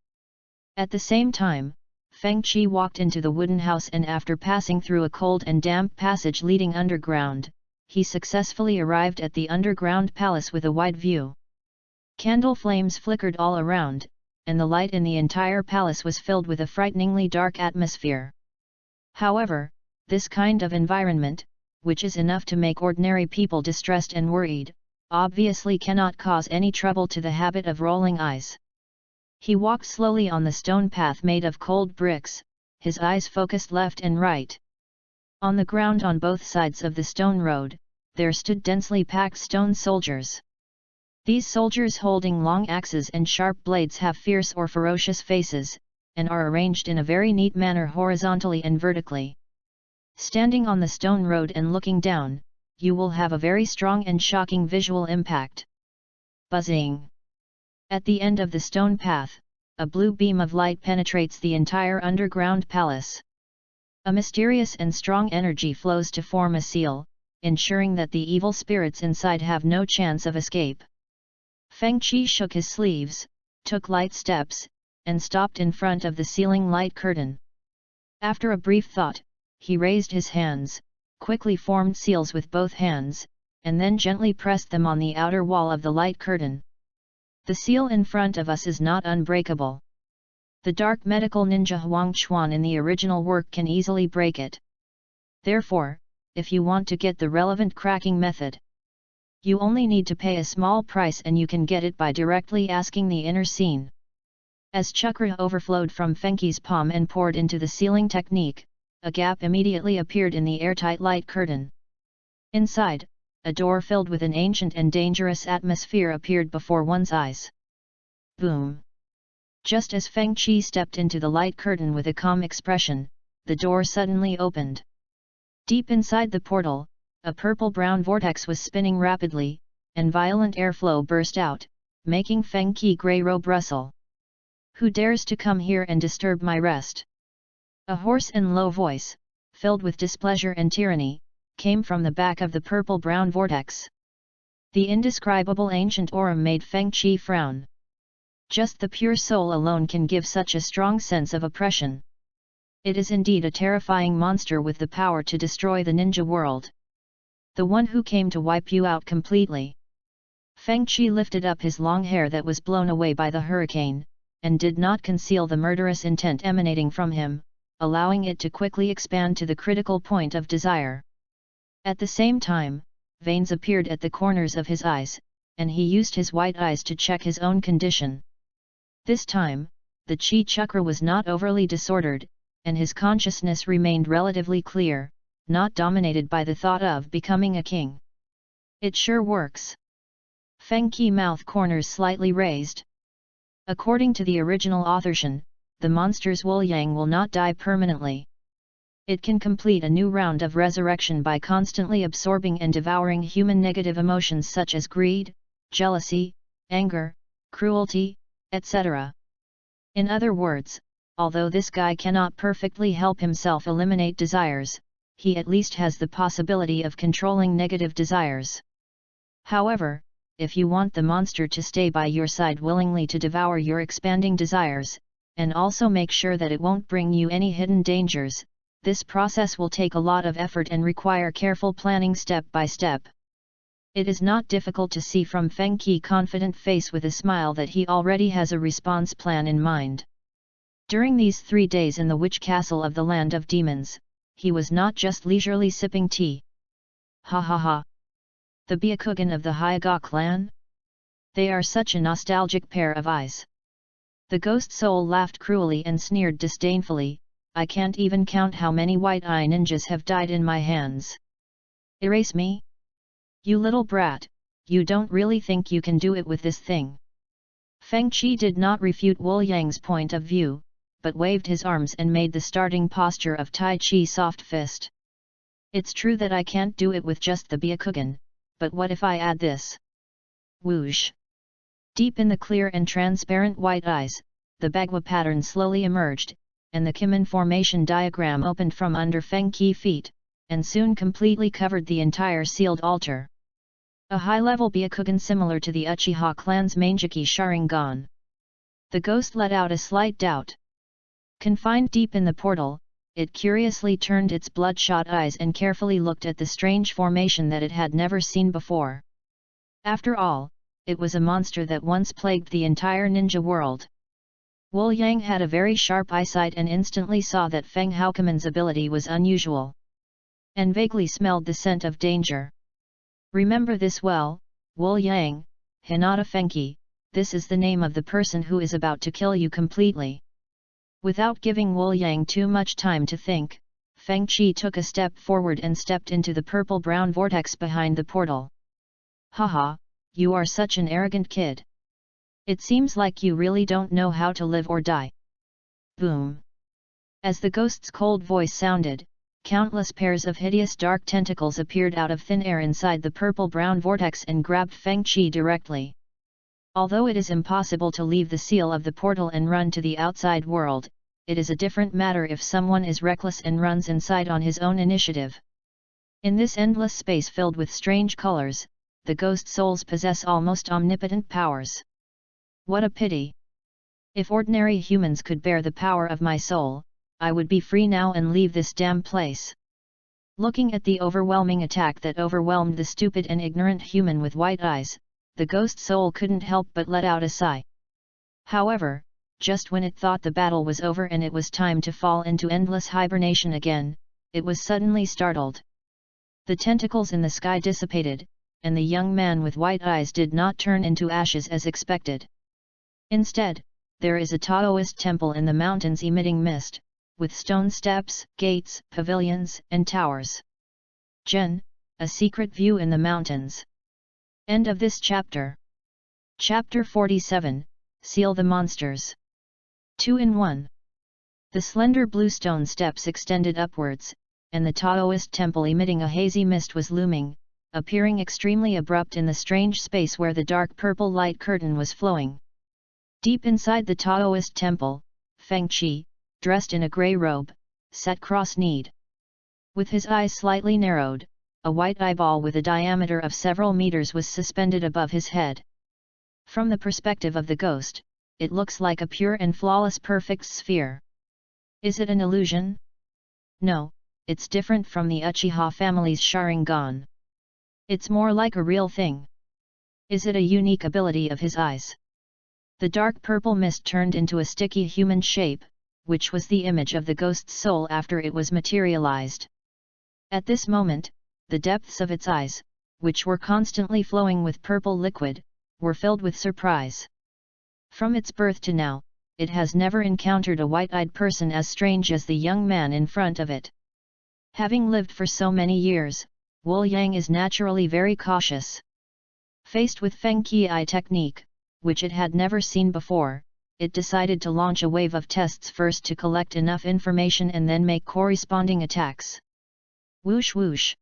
At the same time, Feng Qi walked into the wooden house, and after passing through a cold and damp passage leading underground, he successfully arrived at the underground palace with a wide view. Candle flames flickered all around, and the light in the entire palace was filled with a frighteningly dark atmosphere. However, this kind of environment, which is enough to make ordinary people distressed and worried, obviously cannot cause any trouble to the habit of rolling eyes. He walked slowly on the stone path made of cold bricks, his eyes focused left and right. On the ground on both sides of the stone road, there stood densely packed stone soldiers. These soldiers holding long axes and sharp blades have fierce or ferocious faces, and are arranged in a very neat manner horizontally and vertically. Standing on the stone road and looking down, you will have a very strong and shocking visual impact. Buzzing! At the end of the stone path, a blue beam of light penetrates the entire underground palace. A mysterious and strong energy flows to form a seal, ensuring that the evil spirits inside have no chance of escape. Feng Qi shook his sleeves, took light steps, and stopped in front of the ceiling light curtain. After a brief thought, he raised his hands, quickly formed seals with both hands, and then gently pressed them on the outer wall of the light curtain. The seal in front of us is not unbreakable. The dark medical ninja Huang Chuan in the original work can easily break it. Therefore, if you want to get the relevant cracking method, you only need to pay a small price, and you can get it by directly asking the inner scene. As chakra overflowed from Fengqi's palm and poured into the sealing technique, a gap immediately appeared in the airtight light curtain. Inside, a door filled with an ancient and dangerous atmosphere appeared before one's eyes. Boom! Just as Feng Qi stepped into the light curtain with a calm expression, the door suddenly opened. Deep inside the portal, a purple-brown vortex was spinning rapidly, and violent airflow burst out, making Feng Qi grey robe rustle. "Who dares to come here and disturb my rest?" A hoarse and low voice, filled with displeasure and tyranny, came from the back of the purple-brown vortex. The indescribable ancient aura made Feng Qi frown. Just the pure soul alone can give such a strong sense of oppression. It is indeed a terrifying monster with the power to destroy the ninja world. The one who came to wipe you out completely. Feng Qi lifted up his long hair that was blown away by the hurricane, and did not conceal the murderous intent emanating from him, allowing it to quickly expand to the critical point of desire. At the same time, veins appeared at the corners of his eyes, and he used his white eyes to check his own condition. This time, the chi chakra was not overly disordered, and his consciousness remained relatively clear, not dominated by the thought of becoming a king. It sure works. Feng Qi mouth corners slightly raised. According to the original authorship, the monster's Wuliang will not die permanently. It can complete a new round of resurrection by constantly absorbing and devouring human negative emotions such as greed, jealousy, anger, cruelty, etc. In other words, although this guy cannot perfectly help himself eliminate desires, he at least has the possibility of controlling negative desires. However, if you want the monster to stay by your side willingly to devour your expanding desires, and also make sure that it won't bring you any hidden dangers, this process will take a lot of effort and require careful planning step by step. It is not difficult to see from Feng Qi's confident face with a smile that he already has a response plan in mind. During these 3 days in the witch castle of the land of demons, he was not just leisurely sipping tea. Ha ha ha! The Byakugan of the Hyuga clan? They are such a nostalgic pair of eyes. The ghost soul laughed cruelly and sneered disdainfully, I can't even count how many white-eye ninjas have died in my hands. Erase me? You little brat, you don't really think you can do it with this thing. Feng Qi did not refute Wu Yang's point of view, but waved his arms and made the starting posture of Tai Chi soft fist. It's true that I can't do it with just the Byakugan, but what if I add this? Whoosh! Deep in the clear and transparent white eyes, the Bagua pattern slowly emerged, and the Kimen formation diagram opened from under Feng Qi's feet, and soon completely covered the entire sealed altar. A high-level Byakugan similar to the Uchiha clan's Manjiki Sharingan. The ghost let out a slight doubt. Confined deep in the portal, it curiously turned its bloodshot eyes and carefully looked at the strange formation that it had never seen before. After all, it was a monster that once plagued the entire ninja world. Wu Yang had a very sharp eyesight and instantly saw that FENGHOU Kimen's ability was unusual, and vaguely smelled the scent of danger. Remember this well, Wu Yang, Hinata Fenghi, this is the name of the person who is about to kill you completely. Without giving Wu Yang too much time to think, Feng Qi took a step forward and stepped into the purple-brown vortex behind the portal. Haha, you are such an arrogant kid. It seems like you really don't know how to live or die. Boom! As the ghost's cold voice sounded, countless pairs of hideous dark tentacles appeared out of thin air inside the purple-brown vortex and grabbed Feng Qi directly. Although it is impossible to leave the seal of the portal and run to the outside world, it is a different matter if someone is reckless and runs inside on his own initiative. In this endless space filled with strange colors, the ghost souls possess almost omnipotent powers. What a pity! If ordinary humans could bear the power of my soul, I would be free now and leave this damn place. Looking at the overwhelming attack that overwhelmed the stupid and ignorant human with white eyes, the ghost soul couldn't help but let out a sigh. However, just when it thought the battle was over and it was time to fall into endless hibernation again, it was suddenly startled. The tentacles in the sky dissipated, and the young man with white eyes did not turn into ashes as expected. Instead, there is a Taoist temple in the mountains emitting mist, with stone steps, gates, pavilions, and towers. Gen, a secret view in the mountains. End of this chapter. Chapter 47, Seal the Monsters. 2-in-1. The slender blue stone steps extended upwards, and the Taoist temple emitting a hazy mist was looming, appearing extremely abrupt in the strange space where the dark purple light curtain was flowing. Deep inside the Taoist temple, Feng Qi, dressed in a grey robe, sat cross-kneed. With his eyes slightly narrowed, a white eyeball with a diameter of several meters was suspended above his head. From the perspective of the ghost, it looks like a pure and flawless perfect sphere. Is it an illusion? No, it's different from the Uchiha family's Sharingan. It's more like a real thing. Is it a unique ability of his eyes? The dark purple mist turned into a sticky human shape, which was the image of the ghost's soul after it was materialized. At this moment, the depths of its eyes, which were constantly flowing with purple liquid, were filled with surprise. From its birth to now, it has never encountered a white-eyed person as strange as the young man in front of it. Having lived for so many years, Wu Yang is naturally very cautious. Faced with Feng Qi eye technique, which it had never seen before, it decided to launch a wave of tests first to collect enough information and then make corresponding attacks. Whoosh whoosh!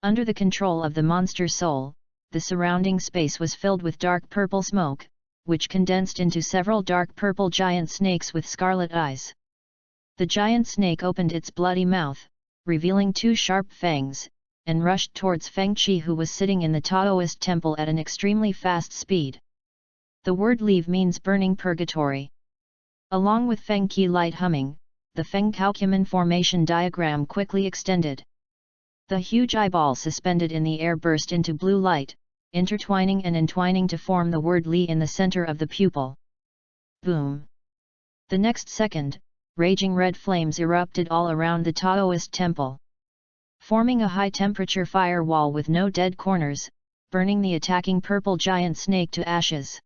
Under the control of the monster soul, the surrounding space was filled with dark purple smoke, which condensed into several dark purple giant snakes with scarlet eyes. The giant snake opened its bloody mouth, revealing 2 sharp fangs, and rushed towards Feng Qi, who was sitting in the Taoist temple at an extremely fast speed. The word leave means burning purgatory. Along with Feng Qi light humming, the FENGHOU Kimen formation diagram quickly extended. The huge eyeball suspended in the air burst into blue light, intertwining and entwining to form the word Li in the center of the pupil. Boom! The next second, raging red flames erupted all around the Taoist temple, forming a high-temperature firewall with no dead corners, burning the attacking purple giant snake to ashes.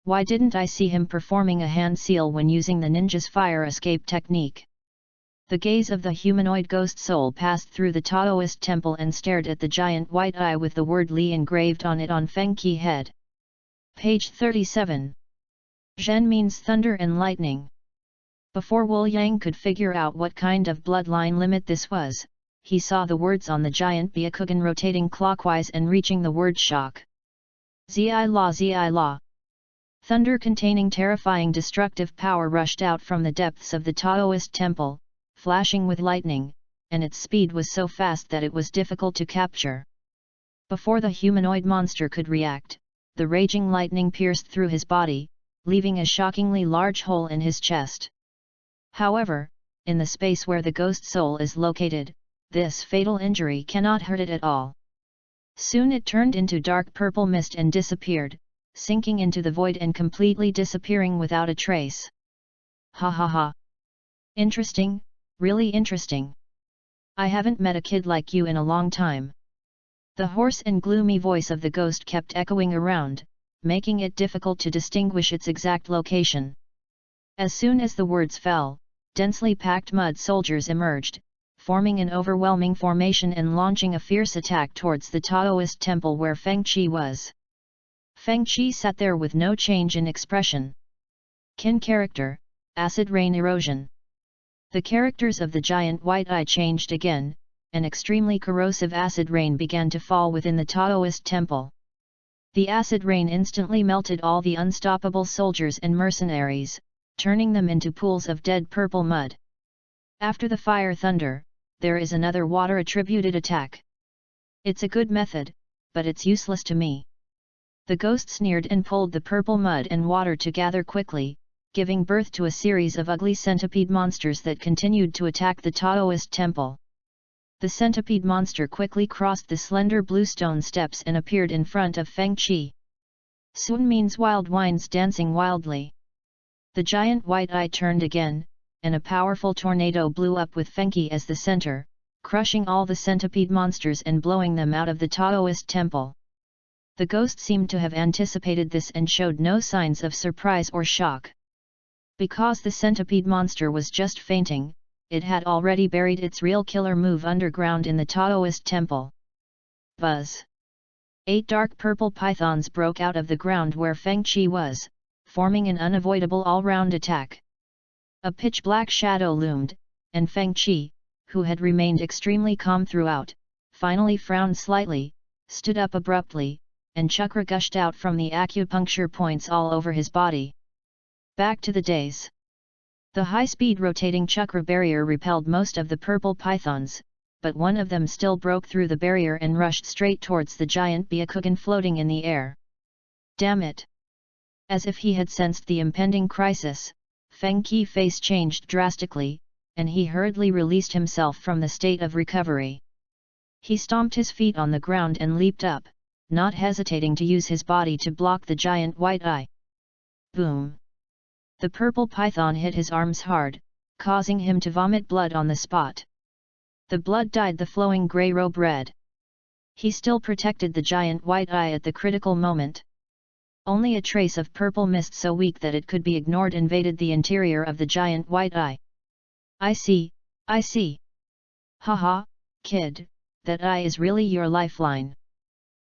Why didn't I see him performing a hand seal when using the ninja's fire escape technique? The gaze of the humanoid ghost soul passed through the Taoist temple and stared at the giant white eye with the word Li engraved on it on FENGHOU head. Page 37. Zhen means thunder and lightning. Before Wu Yang could figure out what kind of bloodline limit this was, he saw the words on the giant Byakugan rotating clockwise and reaching the word shock. Zi la. Thunder containing terrifying destructive power rushed out from the depths of the Taoist temple, flashing with lightning, and its speed was so fast that it was difficult to capture. Before the humanoid monster could react, the raging lightning pierced through his body, leaving a shockingly large hole in his chest. However, in the space where the ghost soul is located, this fatal injury cannot hurt it at all. Soon it turned into dark purple mist and disappeared, sinking into the void and completely disappearing without a trace. Ha ha ha! Interesting, really interesting. I haven't met a kid like you in a long time. The hoarse and gloomy voice of the ghost kept echoing around, making it difficult to distinguish its exact location. As soon as the words fell, densely packed mud soldiers emerged, forming an overwhelming formation and launching a fierce attack towards the Taoist temple where FENGHOU was. FENGHOU sat there with no change in expression. Kin character, acid rain erosion. The characters of the giant white eye changed again, and extremely corrosive acid rain began to fall within the Taoist temple. The acid rain instantly melted all the unstoppable soldiers and mercenaries, turning them into pools of dead purple mud. After the fire thunder, there is another water-attributed attack. It's a good method, but it's useless to me. The ghost sneered and pulled the purple mud and water together quickly, giving birth to a series of ugly centipede monsters that continued to attack the Taoist temple. The centipede monster quickly crossed the slender bluestone steps and appeared in front of FENGHOU. Sun means wild winds dancing wildly. The giant white eye turned again, and a powerful tornado blew up with FENGHOU as the center, crushing all the centipede monsters and blowing them out of the Taoist temple. The ghost seemed to have anticipated this and showed no signs of surprise or shock. Because the centipede monster was just fainting, it had already buried its real killer move underground in the Taoist temple. Buzz! 8 dark purple pythons broke out of the ground where FENGHOU was, forming an unavoidable all-round attack. A pitch-black shadow loomed, and FENGHOU, who had remained extremely calm throughout, finally frowned slightly, stood up abruptly, and chakra gushed out from the acupuncture points all over his body. Back to the days. The high-speed rotating chakra barrier repelled most of the purple pythons, but one of them still broke through the barrier and rushed straight towards the giant Byakugan floating in the air. Damn it! As if he had sensed the impending crisis, FENGHOU's face changed drastically, and he hurriedly released himself from the state of recovery. He stomped his feet on the ground and leaped up, not hesitating to use his body to block the giant white eye. Boom! The purple python hit his arms hard, causing him to vomit blood on the spot. The blood dyed the flowing grey robe red. He still protected the giant white eye at the critical moment. Only a trace of purple mist so weak that it could be ignored invaded the interior of the giant white eye. I see. Haha, kid, that eye is really your lifeline.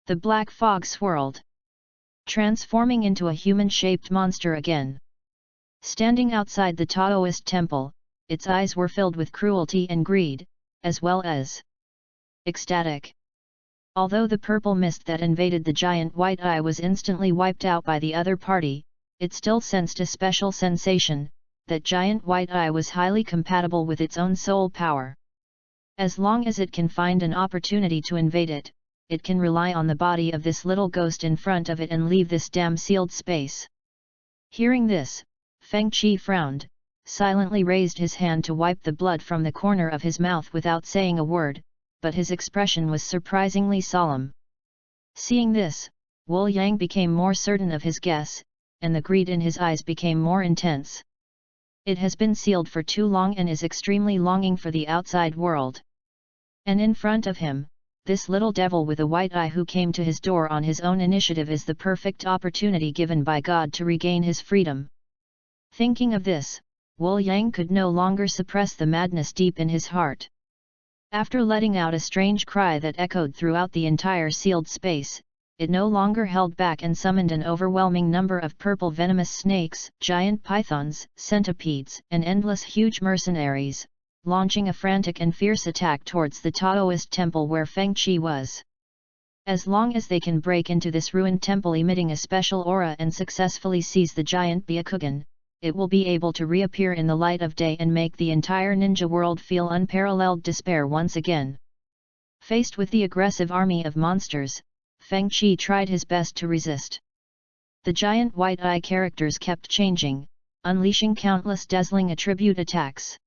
The black fog swirled, transforming into a human-shaped monster again. Standing outside the Taoist temple, its eyes were filled with cruelty and greed, as well as ecstatic. Although the purple mist that invaded the giant white eye was instantly wiped out by the other party, it still sensed a special sensation, that giant white eye was highly compatible with its own soul power. As long as it can find an opportunity to invade it, it can rely on the body of this little ghost in front of it and leave this damn sealed space. Hearing this, FENGHOU frowned, silently raised his hand to wipe the blood from the corner of his mouth without saying a word, but his expression was surprisingly solemn. Seeing this, Wu Yang became more certain of his guess, and the greed in his eyes became more intense. It has been sealed for too long and is extremely longing for the outside world. And in front of him, this little devil with a white eye who came to his door on his own initiative is the perfect opportunity given by God to regain his freedom. Thinking of this, Wu Yang could no longer suppress the madness deep in his heart. After letting out a strange cry that echoed throughout the entire sealed space, it no longer held back and summoned an overwhelming number of purple venomous snakes, giant pythons, centipedes, and endless huge mercenaries, launching a frantic and fierce attack towards the Taoist temple where FENGHOU was. As long as they can break into this ruined temple emitting a special aura and successfully seize the giant Byakugan, it will be able to reappear in the light of day and make the entire ninja world feel unparalleled despair once again. Faced with the aggressive army of monsters, FENGHOU tried his best to resist. The giant white eye characters kept changing, unleashing countless dazzling attribute attacks.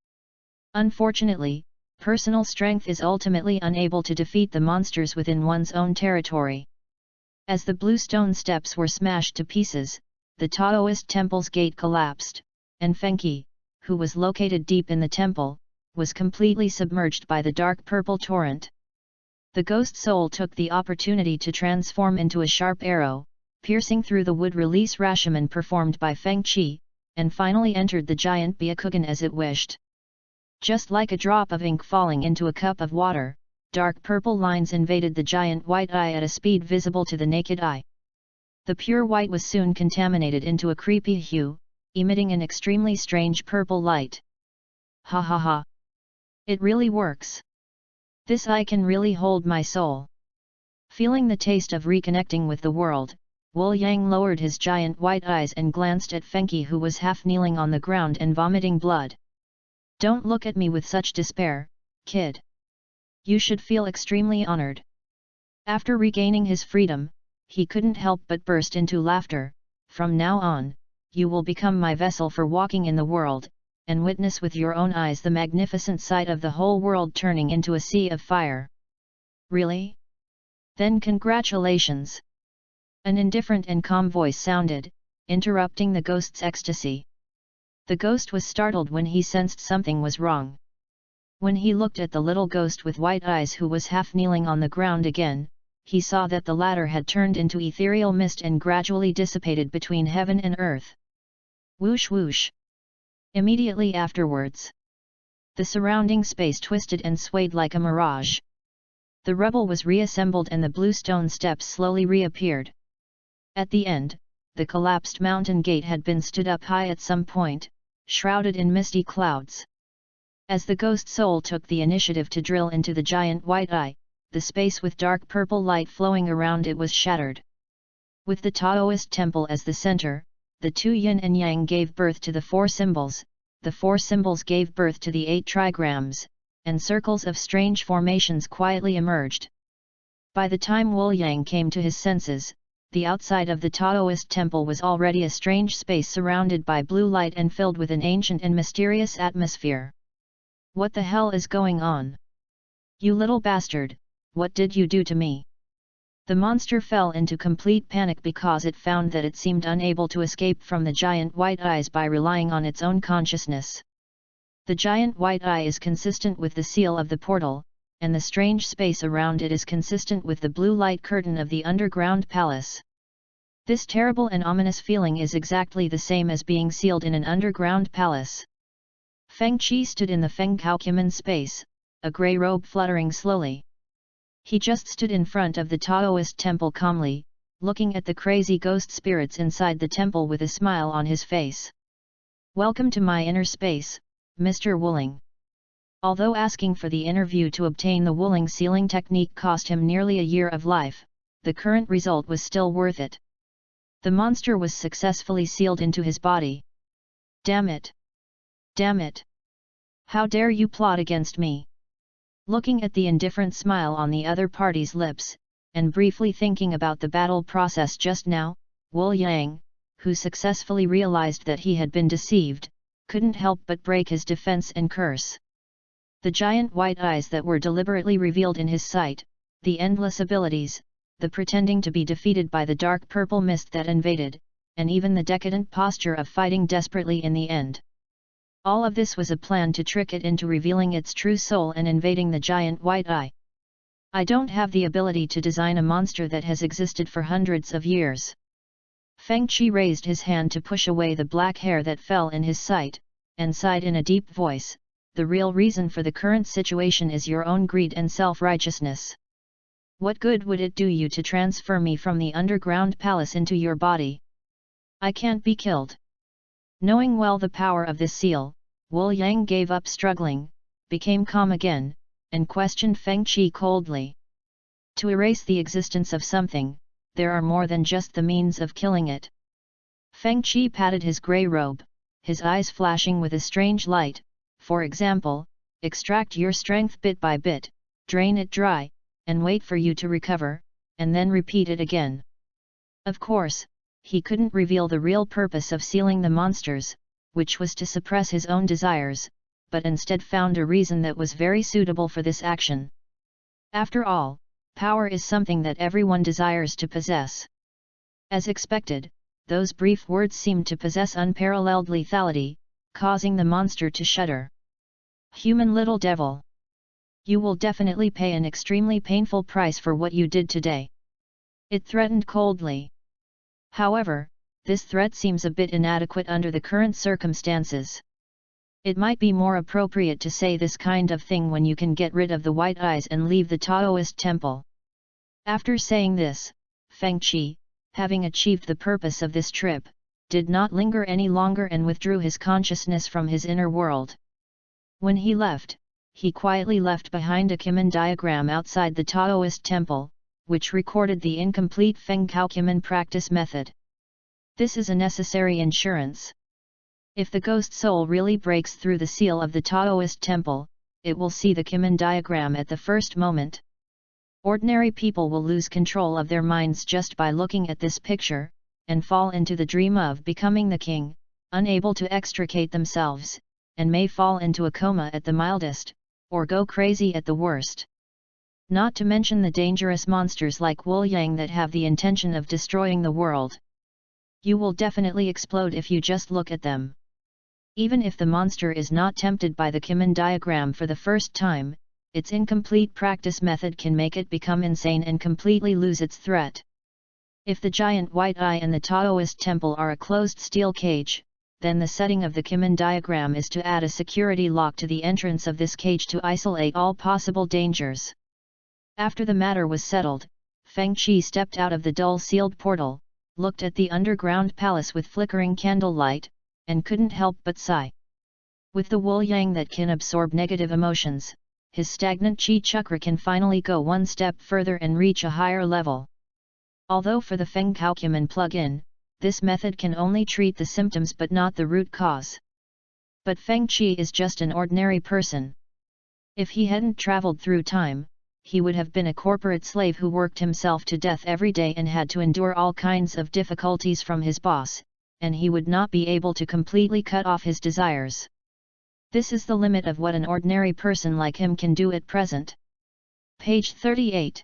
Unfortunately, personal strength is ultimately unable to defeat the monsters within one's own territory. As the blue stone steps were smashed to pieces, the Taoist temple's gate collapsed, and FENGHOU, who was located deep in the temple, was completely submerged by the dark purple torrent. The ghost soul took the opportunity to transform into a sharp arrow, piercing through the wood release Rashomon performed by FENGHOU, and finally entered the giant Byakugan as it wished. Just like a drop of ink falling into a cup of water, dark purple lines invaded the giant white eye at a speed visible to the naked eye. The pure white was soon contaminated into a creepy hue, emitting an extremely strange purple light. Ha ha ha! It really works! This eye can really hold my soul. Feeling the taste of reconnecting with the world, Wu Yang lowered his giant white eyes and glanced at FENGHOU who was half kneeling on the ground and vomiting blood. Don't look at me with such despair, kid. You should feel extremely honored. After regaining his freedom, he couldn't help but burst into laughter. From now on, you will become my vessel for walking in the world, and witness with your own eyes the magnificent sight of the whole world turning into a sea of fire. Really? Then congratulations! An indifferent and calm voice sounded, interrupting the ghost's ecstasy. The ghost was startled when he sensed something was wrong. When he looked at the little ghost with white eyes who was half kneeling on the ground again, he saw that the latter had turned into ethereal mist and gradually dissipated between heaven and earth. Whoosh whoosh! Immediately afterwards, the surrounding space twisted and swayed like a mirage. The rubble was reassembled and the blue stone steps slowly reappeared. At the end, the collapsed mountain gate had been stood up high at some point, shrouded in misty clouds. As the ghost soul took the initiative to drill into the giant white eye, the space with dark purple light flowing around it was shattered. With the Taoist temple as the center, the two yin and yang gave birth to the four symbols gave birth to the 8 trigrams, and circles of strange formations quietly emerged. By the time Wu Yang came to his senses, the outside of the Taoist temple was already a strange space surrounded by blue light and filled with an ancient and mysterious atmosphere. What the hell is going on? You little bastard, what did you do to me? The monster fell into complete panic because it found that it seemed unable to escape from the giant white eyes by relying on its own consciousness. The giant white eye is consistent with the seal of the portal, and the strange space around it is consistent with the blue light curtain of the underground palace. This terrible and ominous feeling is exactly the same as being sealed in an underground palace. FENGHOU stood in the FENGHOU space, a grey robe fluttering slowly. He just stood in front of the Taoist temple calmly, looking at the crazy ghost spirits inside the temple with a smile on his face. Welcome to my inner space, Mr. Wuling. Although asking for the interview to obtain the Wuling sealing technique cost him nearly a year of life, the current result was still worth it. The monster was successfully sealed into his body. Damn it! Damn it! How dare you plot against me? Looking at the indifferent smile on the other party's lips, and briefly thinking about the battle process just now, Wu Yang, who successfully realized that he had been deceived, couldn't help but break his defense and curse. The giant white eyes that were deliberately revealed in his sight, the endless abilities, the pretending to be defeated by the dark purple mist that invaded, and even the decadent posture of fighting desperately in the end. All of this was a plan to trick it into revealing its true soul and invading the giant white eye. I don't have the ability to design a monster that has existed for hundreds of years. Fengchi raised his hand to push away the black hair that fell in his sight, and sighed in a deep voice, "The real reason for the current situation is your own greed and self-righteousness. What good would it do you to transfer me from the underground palace into your body? I can't be killed." Knowing well the power of this seal, Wu Yang gave up struggling, became calm again, and questioned Fengchi coldly. To erase the existence of something, there are more than just the means of killing it. Fengchi patted his grey robe, his eyes flashing with a strange light. For example, extract your strength bit by bit, drain it dry, and wait for you to recover, and then repeat it again. Of course, he couldn't reveal the real purpose of sealing the monsters, which was to suppress his own desires, but instead found a reason that was very suitable for this action. After all, power is something that everyone desires to possess. As expected, those brief words seemed to possess unparalleled lethality, causing the monster to shudder. "Human little devil! You will definitely pay an extremely painful price for what you did today," it threatened coldly. However, this threat seems a bit inadequate under the current circumstances. It might be more appropriate to say this kind of thing when you can get rid of the white eyes and leave the Taoist temple. After saying this, Fengchi, having achieved the purpose of this trip, did not linger any longer and withdrew his consciousness from his inner world. When he left, he quietly left behind a Kimen diagram outside the Taoist temple, which recorded the incomplete FENGHOU Kimen practice method. This is a necessary insurance. If the ghost soul really breaks through the seal of the Taoist temple, it will see the Kimen diagram at the first moment. Ordinary people will lose control of their minds just by looking at this picture, and fall into the dream of becoming the king, unable to extricate themselves, and may fall into a coma at the mildest, or go crazy at the worst. Not to mention the dangerous monsters like Wu Yang that have the intention of destroying the world. You will definitely explode if you just look at them. Even if the monster is not tempted by the Kimen diagram for the first time, its incomplete practice method can make it become insane and completely lose its threat. If the giant white eye and the Taoist temple are a closed steel cage, then the setting of the Kimen diagram is to add a security lock to the entrance of this cage to isolate all possible dangers. After the matter was settled, Fengchi stepped out of the dull sealed portal, looked at the underground palace with flickering candlelight, and couldn't help but sigh. With the Wu Yang that can absorb negative emotions, his stagnant chi chakra can finally go one step further and reach a higher level. Although for the FENGHOU Kimen plug-in, this method can only treat the symptoms but not the root cause. But Fengchi is just an ordinary person. If he hadn't traveled through time, he would have been a corporate slave who worked himself to death every day and had to endure all kinds of difficulties from his boss, and he would not be able to completely cut off his desires. This is the limit of what an ordinary person like him can do at present. Page 38.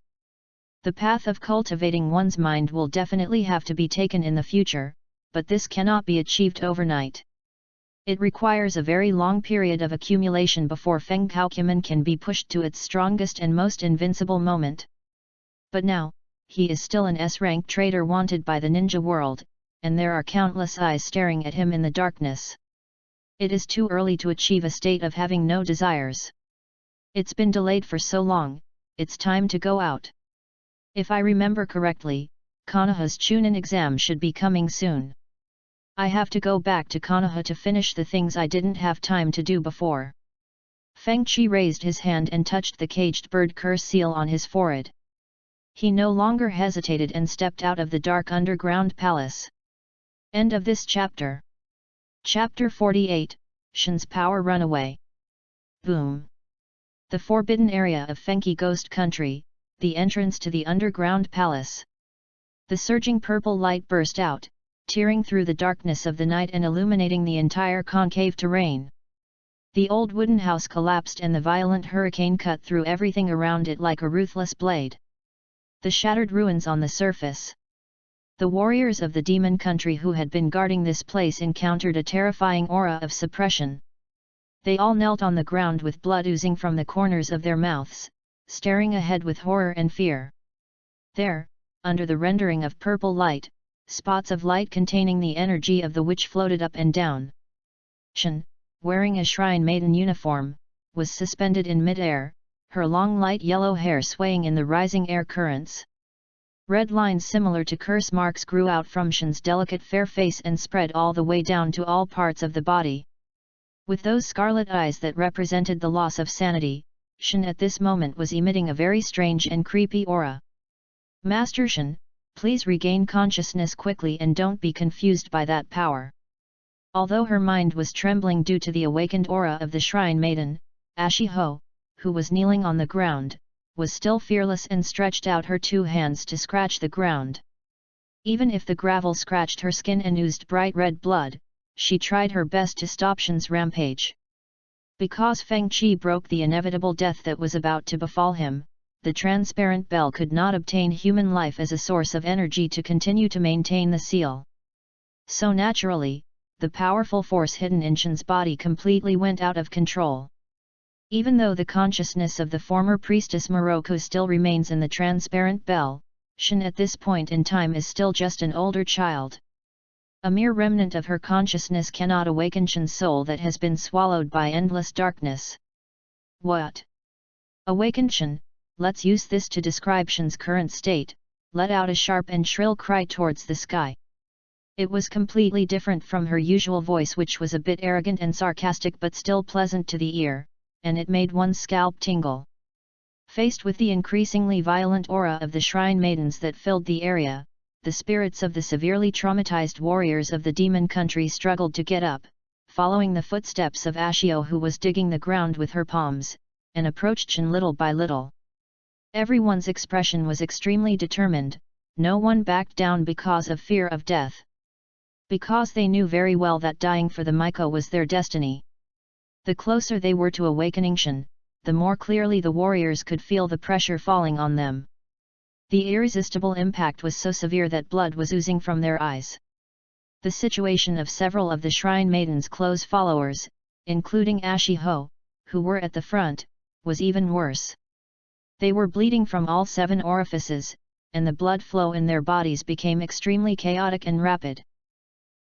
The path of cultivating one's mind will definitely have to be taken in the future, but this cannot be achieved overnight. It requires a very long period of accumulation before FENGHOU Kimen can be pushed to its strongest and most invincible moment. But now, he is still an S-rank traitor wanted by the ninja world, and there are countless eyes staring at him in the darkness. It is too early to achieve a state of having no desires. It's been delayed for so long, it's time to go out. If I remember correctly, Konoha's Chunin exam should be coming soon. I have to go back to Konoha to finish the things I didn't have time to do before. Fengchi raised his hand and touched the caged bird curse seal on his forehead. He no longer hesitated and stepped out of the dark underground palace. End of this chapter. Chapter 48, Shin's Power Runaway. Boom. The forbidden area of Fenghou Ghost Country, the entrance to the underground palace. The surging purple light burst out, tearing through the darkness of the night and illuminating the entire concave terrain. The old wooden house collapsed and the violent hurricane cut through everything around it like a ruthless blade. The shattered ruins on the surface. The warriors of the demon country who had been guarding this place encountered a terrifying aura of suppression. They all knelt on the ground with blood oozing from the corners of their mouths, staring ahead with horror and fear. There, under the rendering of purple light, spots of light containing the energy of the witch floated up and down. Shin, wearing a shrine maiden uniform, was suspended in mid-air, her long light yellow hair swaying in the rising air currents. Red lines similar to curse marks grew out from Shin's delicate fair face and spread all the way down to all parts of the body. With those scarlet eyes that represented the loss of sanity, Shin at this moment was emitting a very strange and creepy aura. Master Shin, please regain consciousness quickly and don't be confused by that power. Although her mind was trembling due to the awakened aura of the shrine maiden, Ashiho, who was kneeling on the ground, was still fearless and stretched out her 2 hands to scratch the ground. Even if the gravel scratched her skin and oozed bright red blood, she tried her best to stop Shin's rampage. Because Feng Qi broke the inevitable death that was about to befall him, the transparent bell could not obtain human life as a source of energy to continue to maintain the seal. So naturally, the powerful force hidden in Shin's body completely went out of control. Even though the consciousness of the former priestess Moroko still remains in the transparent bell, Shin at this point in time is still just an older child. A mere remnant of her consciousness cannot awaken Shin's soul that has been swallowed by endless darkness. What? Awaken Shin, let's use this to describe Shin's current state, let out a sharp and shrill cry towards the sky. It was completely different from her usual voice, which was a bit arrogant and sarcastic but still pleasant to the ear, and it made one's scalp tingle. Faced with the increasingly violent aura of the shrine maidens that filled the area, the spirits of the severely traumatized warriors of the demon country struggled to get up, following the footsteps of Ashio, who was digging the ground with her palms, and approached Shin little by little. Everyone's expression was extremely determined, no one backed down because of fear of death. Because they knew very well that dying for the Miko was their destiny. The closer they were to awakening Shin, the more clearly the warriors could feel the pressure falling on them. The irresistible impact was so severe that blood was oozing from their eyes. The situation of several of the shrine maidens' close followers, including Ashiho, who were at the front, was even worse. They were bleeding from all 7 orifices, and the blood flow in their bodies became extremely chaotic and rapid.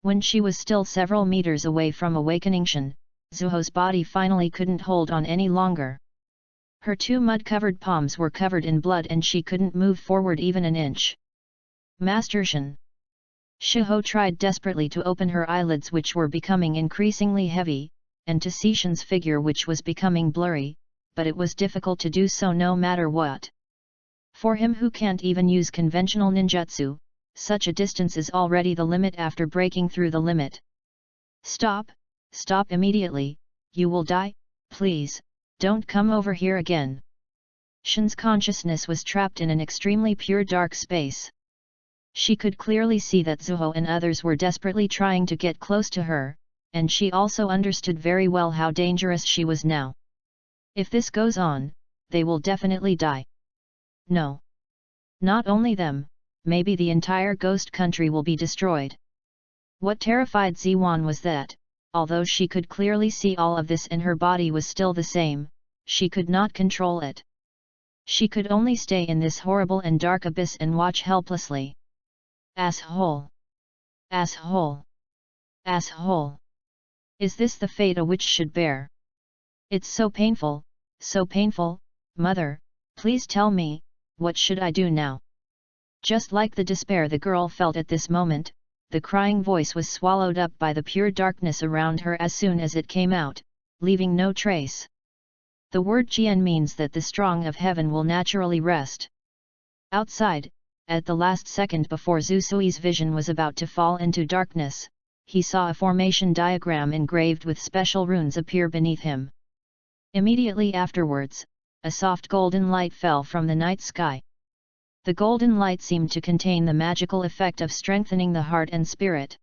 When she was still several meters away from awakening Shin, Zuho's body finally couldn't hold on any longer. Her 2 mud-covered palms were covered in blood and she couldn't move forward even an inch. Master Shin. Shiho tried desperately to open her eyelids, which were becoming increasingly heavy, and to see Shin's figure, which was becoming blurry, but it was difficult to do so no matter what. For him, who can't even use conventional ninjutsu, such a distance is already the limit after breaking through the limit. Stop, stop immediately, you will die, please, don't come over here again. Shin's consciousness was trapped in an extremely pure dark space. She could clearly see that Zuho and others were desperately trying to get close to her, and she also understood very well how dangerous she was now. If this goes on, they will definitely die. No. Not only them, maybe the entire ghost country will be destroyed. What terrified Ziwan was that, although she could clearly see all of this and her body was still the same, she could not control it. She could only stay in this horrible and dark abyss and watch helplessly. Asshole! Asshole! Asshole! Is this the fate a witch should bear? It's so painful, mother, please tell me, what should I do now? Just like the despair the girl felt at this moment, the crying voice was swallowed up by the pure darkness around her as soon as it came out, leaving no trace. The word Jian means that the strong of heaven will naturally rest. Outside, at the last second before Zusui's vision was about to fall into darkness, he saw a formation diagram engraved with special runes appear beneath him. Immediately afterwards, a soft golden light fell from the night sky. The golden light seemed to contain the magical effect of strengthening the heart and spirit.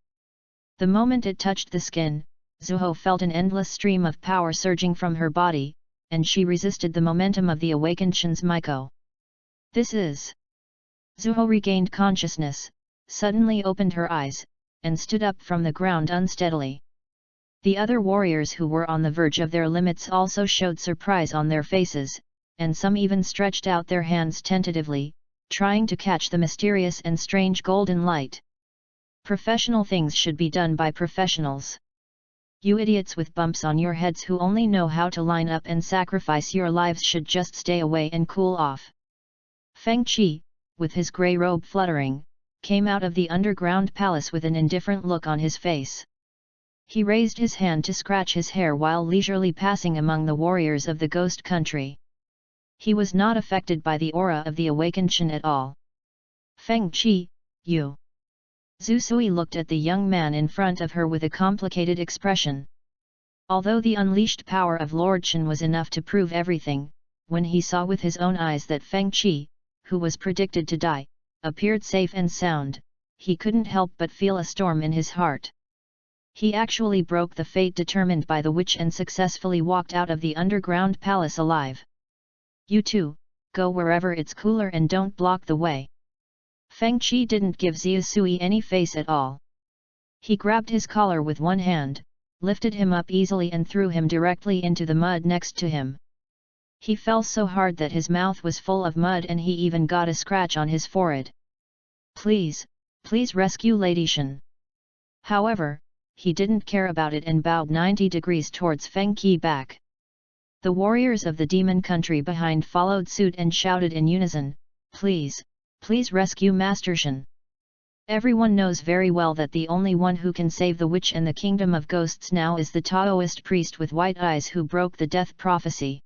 The moment it touched the skin, Zuho felt an endless stream of power surging from her body, and she resisted the momentum of the awakened Shin's Miko. This is... Zuho regained consciousness, suddenly opened her eyes, and stood up from the ground unsteadily. The other warriors who were on the verge of their limits also showed surprise on their faces, and some even stretched out their hands tentatively, trying to catch the mysterious and strange golden light. Professional things should be done by professionals. You idiots with bumps on your heads who only know how to line up and sacrifice your lives should just stay away and cool off. Feng Qi, with his grey robe fluttering, came out of the underground palace with an indifferent look on his face. He raised his hand to scratch his hair while leisurely passing among the warriors of the ghost country. He was not affected by the aura of the awakened Shen at all. Feng Qi, you. Zhu Sui looked at the young man in front of her with a complicated expression. Although the unleashed power of Lord Shen was enough to prove everything, when he saw with his own eyes that Feng Qi, who was predicted to die, appeared safe and sound, he couldn't help but feel a storm in his heart. He actually broke the fate determined by the witch and successfully walked out of the underground palace alive. You two, go wherever it's cooler and don't block the way. Feng Qi didn't give Zhu Sui any face at all. He grabbed his collar with one hand, lifted him up easily and threw him directly into the mud next to him. He fell so hard that his mouth was full of mud and he even got a scratch on his forehead. Please, please rescue Lady Shen. However, he didn't care about it and bowed 90 degrees towards Feng Qi back. The warriors of the demon country behind followed suit and shouted in unison, please, please rescue Master Shen. Everyone knows very well that the only one who can save the witch and the kingdom of ghosts now is the Taoist priest with white eyes who broke the death prophecy.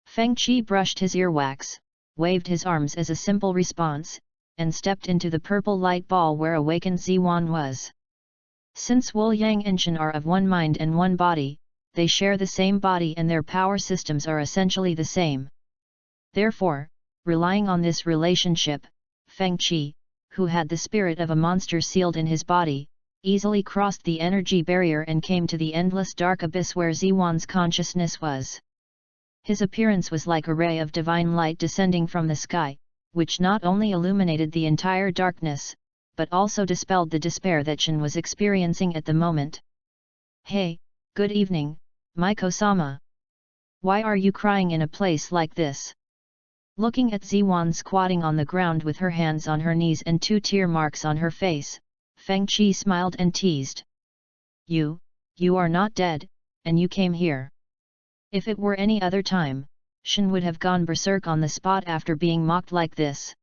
Feng Qi brushed his earwax, waved his arms as a simple response, and stepped into the purple light ball where awakened Ziwan was. Since Wu Yang and Shen are of one mind and one body, they share the same body and their power systems are essentially the same. Therefore, relying on this relationship, Feng Qi, who had the spirit of a monster sealed in his body, easily crossed the energy barrier and came to the endless dark abyss where Ziwan's consciousness was. His appearance was like a ray of divine light descending from the sky, which not only illuminated the entire darkness, but also dispelled the despair that Shen was experiencing at the moment. Hey, good evening, Maiko-sama. Why are you crying in a place like this? Looking at Ziwan squatting on the ground with her hands on her knees and 2 tear marks on her face, Feng Qi smiled and teased. You are not dead, and you came here. If it were any other time, Shen would have gone berserk on the spot after being mocked like this.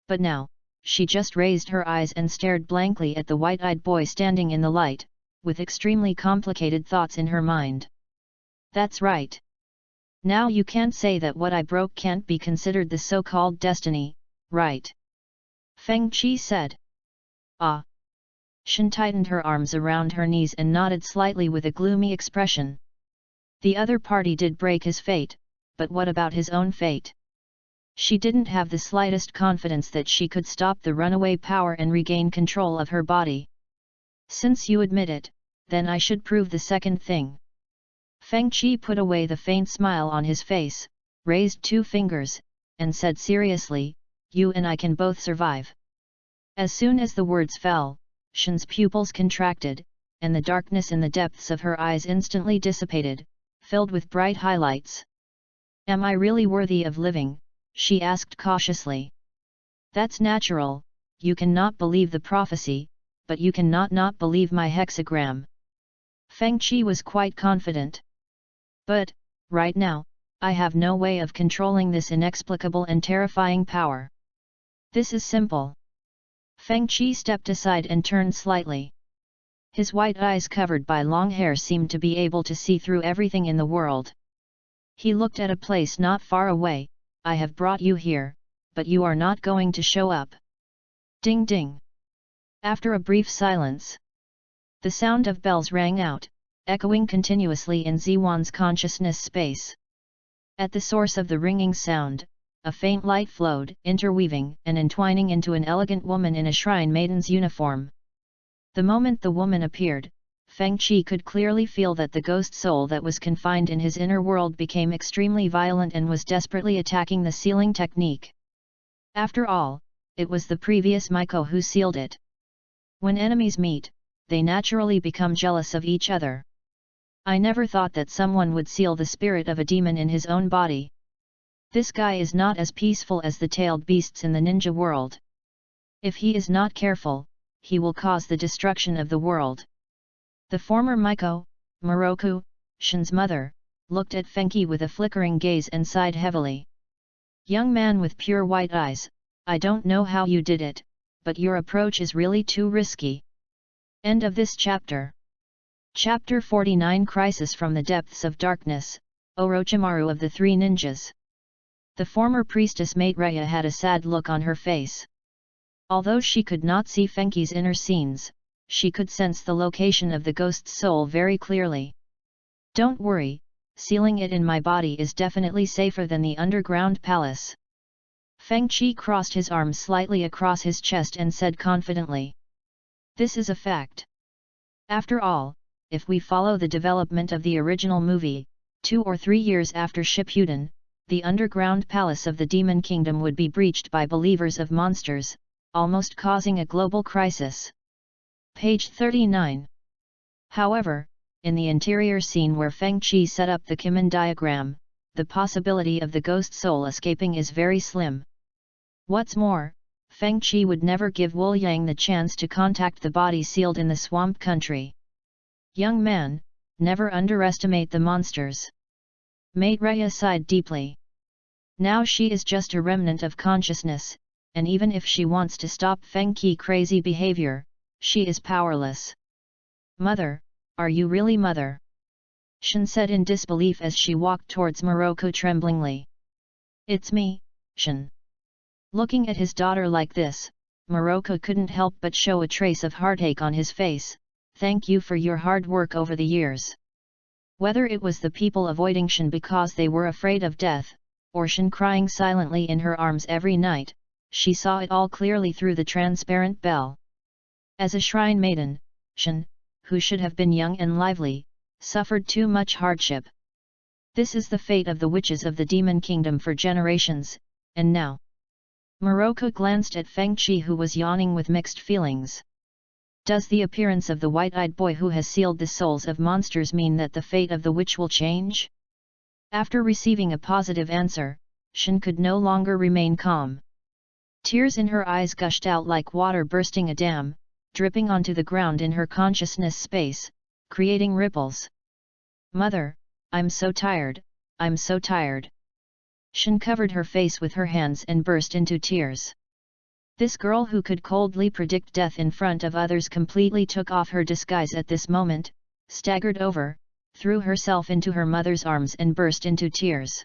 But now, she just raised her eyes and stared blankly at the white-eyed boy standing in the light, with extremely complicated thoughts in her mind. That's right. Now you can't say that what I broke can't be considered the so-called destiny, right? Feng Qi said. Ah. Shen tightened her arms around her knees and nodded slightly with a gloomy expression. The other party did break his fate, but what about his own fate? She didn't have the slightest confidence that she could stop the runaway power and regain control of her body. Since you admit it, then I should prove the second thing. Feng Qi put away the faint smile on his face, raised 2 fingers, and said seriously, you and I can both survive. As soon as the words fell, Shen's pupils contracted, and the darkness in the depths of her eyes instantly dissipated, filled with bright highlights. Am I really worthy of living? She asked cautiously. That's natural, you cannot believe the prophecy, but you cannot not believe my hexagram. Feng Qi was quite confident. But, right now, I have no way of controlling this inexplicable and terrifying power. This is simple. Feng Qi stepped aside and turned slightly. His white eyes covered by long hair seemed to be able to see through everything in the world. He looked at a place not far away. I have brought you here, but you are not going to show up. Ding ding. After a brief silence, the sound of bells rang out, echoing continuously in Ziwan's consciousness space. At the source of the ringing sound, a faint light flowed, interweaving and entwining into an elegant woman in a shrine maiden's uniform. The moment the woman appeared, Feng Qi could clearly feel that the ghost soul that was confined in his inner world became extremely violent and was desperately attacking the sealing technique. After all, it was the previous Maiko who sealed it. When enemies meet, they naturally become jealous of each other. I never thought that someone would seal the spirit of a demon in his own body. This guy is not as peaceful as the tailed beasts in the ninja world. If he is not careful, he will cause the destruction of the world. The former Miko, Moroku, Shin's mother, looked at FENGHOU with a flickering gaze and sighed heavily. Young man with pure white eyes, I don't know how you did it, but your approach is really too risky. End of this chapter. Chapter 49 Crisis from the Depths of Darkness, Orochimaru of the Three Ninjas. The former priestess Maitreya had a sad look on her face. Although she could not see FENGHOU's inner scenes, she could sense the location of the ghost's soul very clearly. Don't worry, sealing it in my body is definitely safer than the underground palace. FENGHOU crossed his arms slightly across his chest and said confidently. This is a fact. After all, if we follow the development of the original movie, 2 or 3 years after Shippuden, the underground palace of the Demon Kingdom would be breached by believers of monsters, almost causing a global crisis. Page 39. However, in the interior scene where FENGHOU set up the Kimen diagram, the possibility of the ghost soul escaping is very slim. What's more, FENGHOU would never give Wu Yang the chance to contact the body sealed in the swamp country. Young man, never underestimate the monsters. Maitreya sighed deeply. Now she is just a remnant of consciousness, and even if she wants to stop FENGHOU's crazy behavior, she is powerless. Mother, are you really mother? Shin said in disbelief as she walked towards Moroku tremblingly. It's me, Shin. Looking at his daughter like this, Moroku couldn't help but show a trace of heartache on his face. Thank you for your hard work over the years. Whether it was the people avoiding Shin because they were afraid of death, or Shin crying silently in her arms every night, she saw it all clearly through the transparent bell. As a shrine maiden, Shin, who should have been young and lively, suffered too much hardship. This is the fate of the witches of the Demon Kingdom for generations, and now. Moroku glanced at FENGHOU who was yawning with mixed feelings. Does the appearance of the white-eyed boy who has sealed the souls of monsters mean that the fate of the witch will change? After receiving a positive answer, Shin could no longer remain calm. Tears in her eyes gushed out like water bursting a dam, dripping onto the ground in her consciousness space, creating ripples. Mother, I'm so tired, I'm so tired. Shin covered her face with her hands and burst into tears. This girl who could coldly predict death in front of others completely took off her disguise at this moment, staggered over, threw herself into her mother's arms and burst into tears.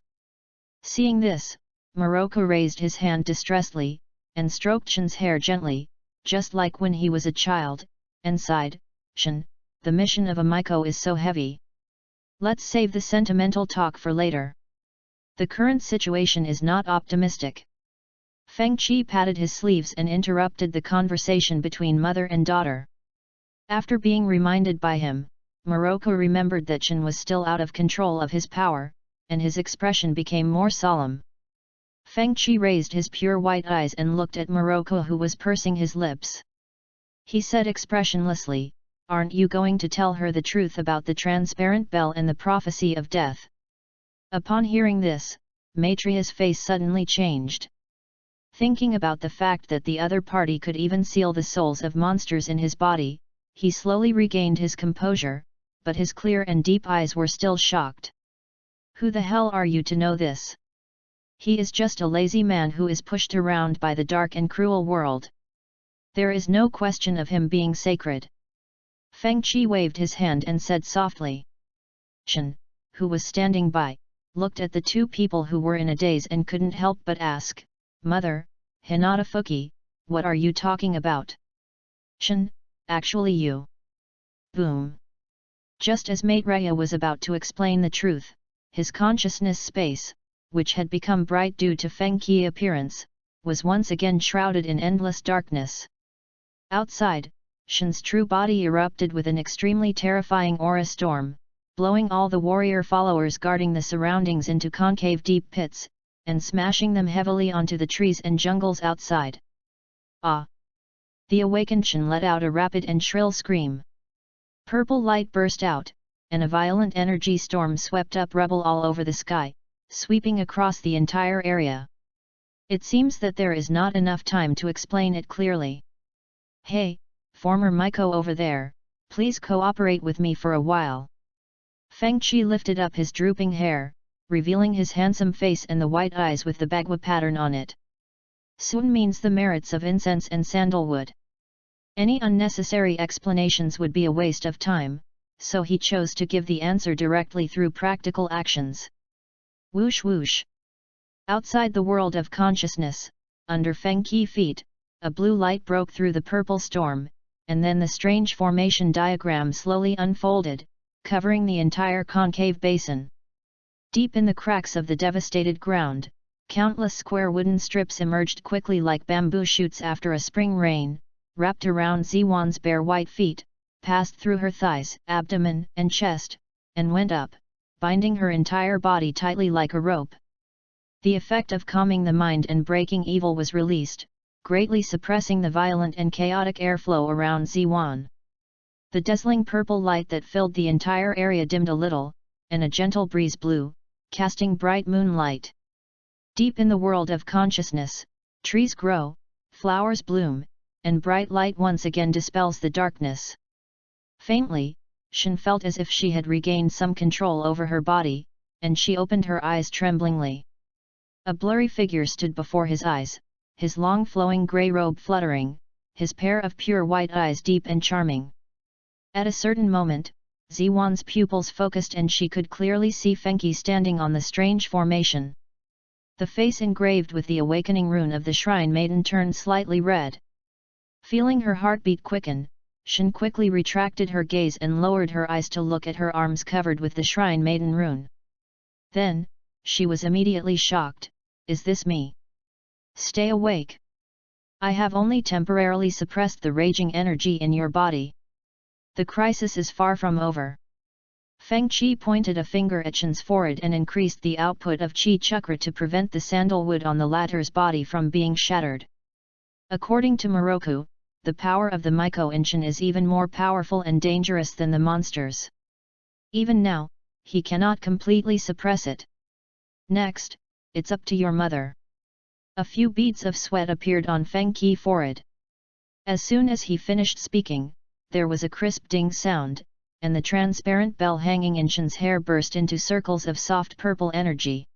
Seeing this, Moroku raised his hand distressedly, and stroked Shin's hair gently, just like when he was a child, and sighed, Shin, the mission of a Miko is so heavy. Let's save the sentimental talk for later. The current situation is not optimistic. FENGHOU patted his sleeves and interrupted the conversation between mother and daughter. After being reminded by him, Moroku remembered that Shin was still out of control of his power, and his expression became more solemn. FENGHOU raised his pure white eyes and looked at Moroku who was pursing his lips. He said expressionlessly, aren't you going to tell her the truth about the transparent bell and the prophecy of death? Upon hearing this, Maitreya's face suddenly changed. Thinking about the fact that the other party could even seal the souls of monsters in his body, he slowly regained his composure, but his clear and deep eyes were still shocked. Who the hell are you to know this? He is just a lazy man who is pushed around by the dark and cruel world. There is no question of him being sacred. FENGHOU waved his hand and said softly. Shin, who was standing by, looked at the two people who were in a daze and couldn't help but ask, Mother, Hinata Fuki, what are you talking about? Shin, actually you. Boom. Just as Maitreya was about to explain the truth, his consciousness space, which had become bright due to FENGHOU's appearance, was once again shrouded in endless darkness. Outside, Shin's true body erupted with an extremely terrifying aura storm, blowing all the warrior followers guarding the surroundings into concave deep pits, and smashing them heavily onto the trees and jungles outside. Ah! The awakened Shin let out a rapid and shrill scream. Purple light burst out, and a violent energy storm swept up rubble all over the sky, sweeping across the entire area. It seems that there is not enough time to explain it clearly. Hey, former Maiko over there, please cooperate with me for a while. Feng Qi lifted up his drooping hair, revealing his handsome face and the white eyes with the bagua pattern on it. Sun means the merits of incense and sandalwood. Any unnecessary explanations would be a waste of time, so he chose to give the answer directly through practical actions. Whoosh whoosh. Outside the world of consciousness, under Feng Qi feet, a blue light broke through the purple storm, and then the strange formation diagram slowly unfolded, covering the entire concave basin. Deep in the cracks of the devastated ground, countless square wooden strips emerged quickly like bamboo shoots after a spring rain, wrapped around Ziwan's bare white feet, passed through her thighs, abdomen, and chest, and went up, binding her entire body tightly like a rope. The effect of calming the mind and breaking evil was released, greatly suppressing the violent and chaotic airflow around Ziwan. The dazzling purple light that filled the entire area dimmed a little, and a gentle breeze blew, casting bright moonlight. Deep in the world of consciousness, trees grow, flowers bloom, and bright light once again dispels the darkness. Faintly, Shen felt as if she had regained some control over her body, and she opened her eyes tremblingly. A blurry figure stood before his eyes, his long flowing grey robe fluttering, his pair of pure white eyes deep and charming. At a certain moment, Ziwan's pupils focused and she could clearly see Fenghi standing on the strange formation. The face engraved with the awakening rune of the shrine maiden turned slightly red. Feeling her heartbeat quicken, Shen quickly retracted her gaze and lowered her eyes to look at her arms covered with the shrine maiden rune. Then, she was immediately shocked. Is this me? Stay awake. I have only temporarily suppressed the raging energy in your body. The crisis is far from over. Feng Qi pointed a finger at Shen's forehead and increased the output of Qi chakra to prevent the sandalwood on the latter's body from being shattered. According to Moroku, the power of the Maiko in Shen is even more powerful and dangerous than the monsters. Even now, he cannot completely suppress it. Next, it's up to your mother. A few beads of sweat appeared on Feng Qi's forehead. As soon as he finished speaking, there was a crisp ding sound, and the transparent bell hanging in Shen's hair burst into circles of soft purple energy.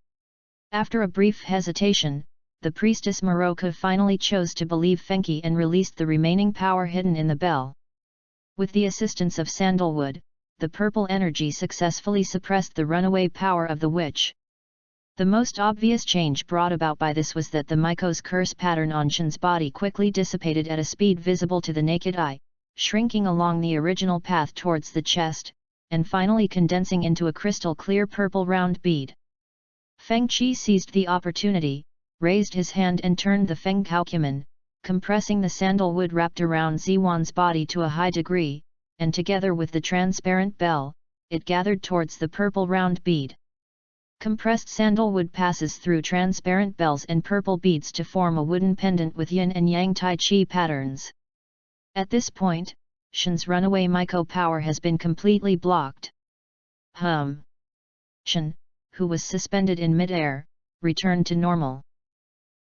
After a brief hesitation, the priestess Moroku finally chose to believe Feng Qi and released the remaining power hidden in the bell. With the assistance of sandalwood, the purple energy successfully suppressed the runaway power of the witch. The most obvious change brought about by this was that the Maiko's curse pattern on Shen's body quickly dissipated at a speed visible to the naked eye, shrinking along the original path towards the chest, and finally condensing into a crystal-clear purple round bead. Feng Qi seized the opportunity, raised his hand and turned the FENGHOU cumin, compressing the sandalwood wrapped around Ziwan's body to a high degree, and together with the transparent bell, it gathered towards the purple round bead. Compressed sandalwood passes through transparent bells and purple beads to form a wooden pendant with yin and yang tai chi patterns. At this point, Shen's runaway Maiko power has been completely blocked. Shen, who was suspended in mid-air, returned to normal.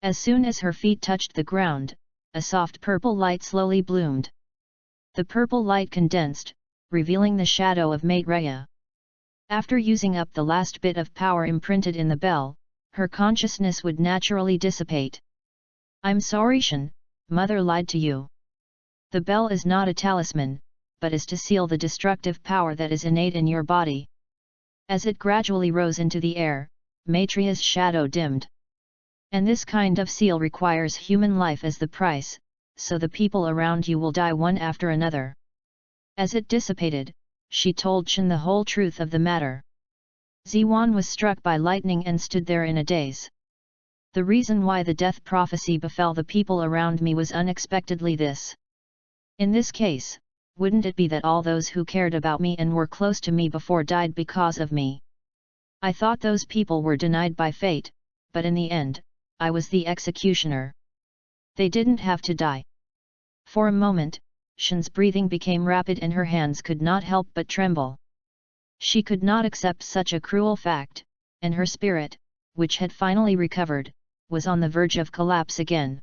As soon as her feet touched the ground, a soft purple light slowly bloomed. The purple light condensed, revealing the shadow of Maitreya. After using up the last bit of power imprinted in the bell, her consciousness would naturally dissipate. I'm sorry Shen, mother lied to you. The bell is not a talisman, but is to seal the destructive power that is innate in your body. As it gradually rose into the air, Maitreya's shadow dimmed. And this kind of seal requires human life as the price, so the people around you will die one after another. As it dissipated, she told Shen the whole truth of the matter. Ziwan was struck by lightning and stood there in a daze. The reason why the death prophecy befell the people around me was unexpectedly this. In this case, wouldn't it be that all those who cared about me and were close to me before died because of me? I thought those people were denied by fate, but in the end, I was the executioner. They didn't have to die. For a moment, Shen's breathing became rapid and her hands could not help but tremble. She could not accept such a cruel fact, and her spirit, which had finally recovered, was on the verge of collapse again.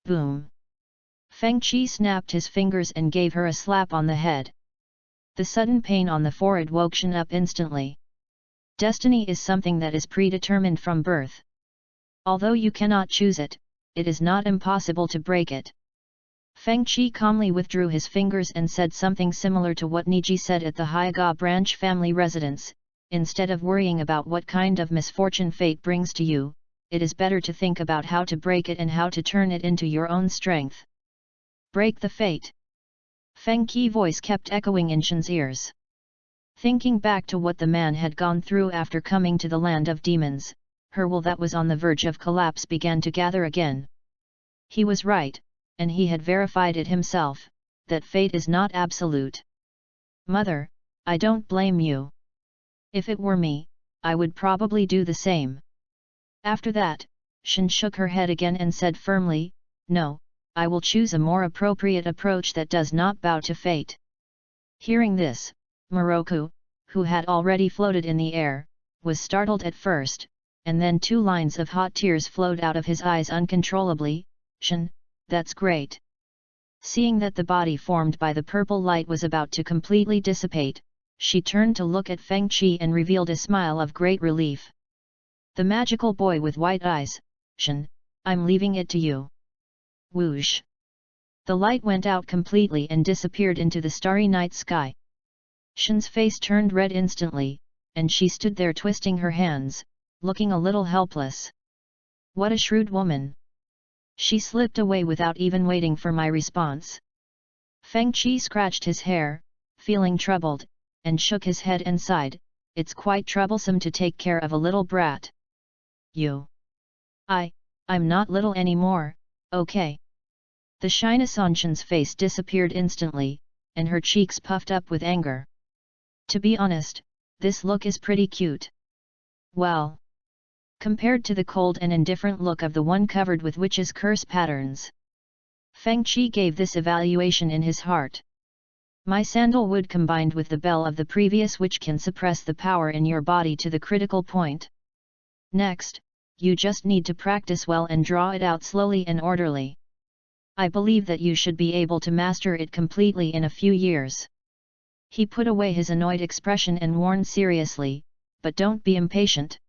Boom! Feng Qi snapped his fingers and gave her a slap on the head. The sudden pain on the forehead woke Shen up instantly. Destiny is something that is predetermined from birth. Although you cannot choose it, it is not impossible to break it. Feng Qi calmly withdrew his fingers and said something similar to what Niji said at the Haiga branch family residence. Instead of worrying about what kind of misfortune fate brings to you, it is better to think about how to break it and how to turn it into your own strength. Break the fate. Feng Qi's voice kept echoing in Shen's ears. Thinking back to what the man had gone through after coming to the land of demons, her will that was on the verge of collapse began to gather again. He was right, and he had verified it himself, that fate is not absolute. Mother, I don't blame you. If it were me, I would probably do the same. After that, Shen shook her head again and said firmly, no, I will choose a more appropriate approach that does not bow to fate. Hearing this, Moroku, who had already floated in the air, was startled at first, and then 2 lines of hot tears flowed out of his eyes uncontrollably. Shen, that's great. Seeing that the body formed by the purple light was about to completely dissipate, she turned to look at Feng Qi and revealed a smile of great relief. The magical boy with white eyes, Shen, I'm leaving it to you. Whoosh! The light went out completely and disappeared into the starry night sky. Shen's face turned red instantly, and she stood there twisting her hands, looking a little helpless. What a shrewd woman! She slipped away without even waiting for my response. Feng Qi scratched his hair, feeling troubled, and shook his head and sighed, it's quite troublesome to take care of a little brat. I'm not little anymore, okay. The shyness on Shen's face disappeared instantly, and her cheeks puffed up with anger. To be honest, this look is pretty cute. Well, compared to the cold and indifferent look of the one covered with witch's curse patterns. Feng Qi gave this evaluation in his heart. My sandalwood combined with the bell of the previous witch can suppress the power in your body to the critical point. Next, you just need to practice well and draw it out slowly and orderly. I believe that you should be able to master it completely in a few years. He put away his annoyed expression and warned seriously, but don't be impatient.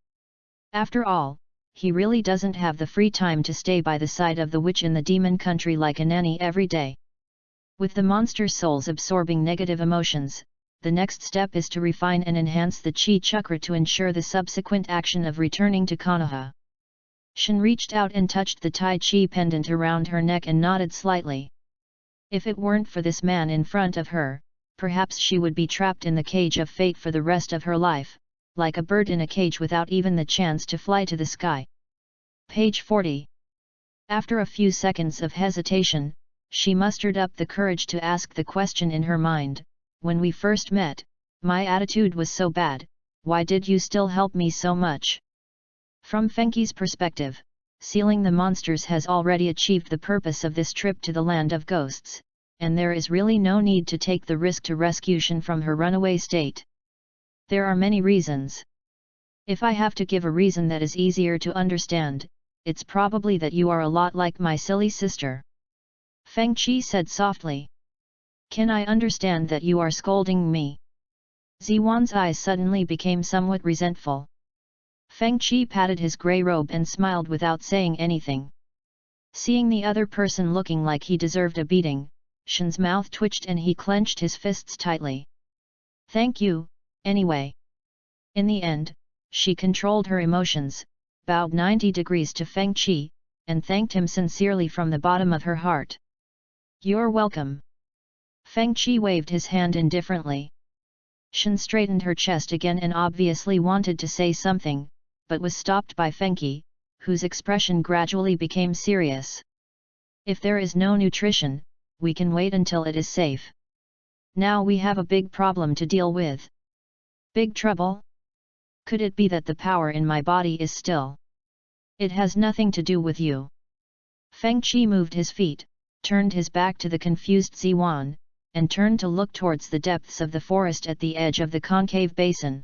After all, he really doesn't have the free time to stay by the side of the witch in the demon country like a nanny every day. With the monster souls absorbing negative emotions, the next step is to refine and enhance the chi chakra to ensure the subsequent action of returning to Konoha. Shen reached out and touched the Tai Chi pendant around her neck and nodded slightly. If it weren't for this man in front of her, perhaps she would be trapped in the cage of fate for the rest of her life, like a bird in a cage without even the chance to fly to the sky. Page 40. After a few seconds of hesitation, she mustered up the courage to ask the question in her mind, when we first met, my attitude was so bad, why did you still help me so much? From Fenghi's perspective, sealing the monsters has already achieved the purpose of this trip to the land of ghosts, and there is really no need to take the risk to rescue Shen from her runaway state. There are many reasons. If I have to give a reason that is easier to understand, it's probably that you are a lot like my silly sister. Feng Qi said softly. Can I understand that you are scolding me? Ziwan's eyes suddenly became somewhat resentful. Feng Qi patted his grey robe and smiled without saying anything. Seeing the other person looking like he deserved a beating, Shen's mouth twitched and he clenched his fists tightly. Thank you, anyway. In the end, she controlled her emotions, bowed 90 degrees to Feng Qi, and thanked him sincerely from the bottom of her heart. You're welcome. Feng Qi waved his hand indifferently. Shen straightened her chest again and obviously wanted to say something, but was stopped by Fenghi, whose expression gradually became serious. If there is no nutrition, we can wait until it is safe. Now we have a big problem to deal with. Big trouble? Could it be that the power in my body is still? It has nothing to do with you. Feng Qi moved his feet, turned his back to the confused Ziwan, and turned to look towards the depths of the forest at the edge of the concave basin.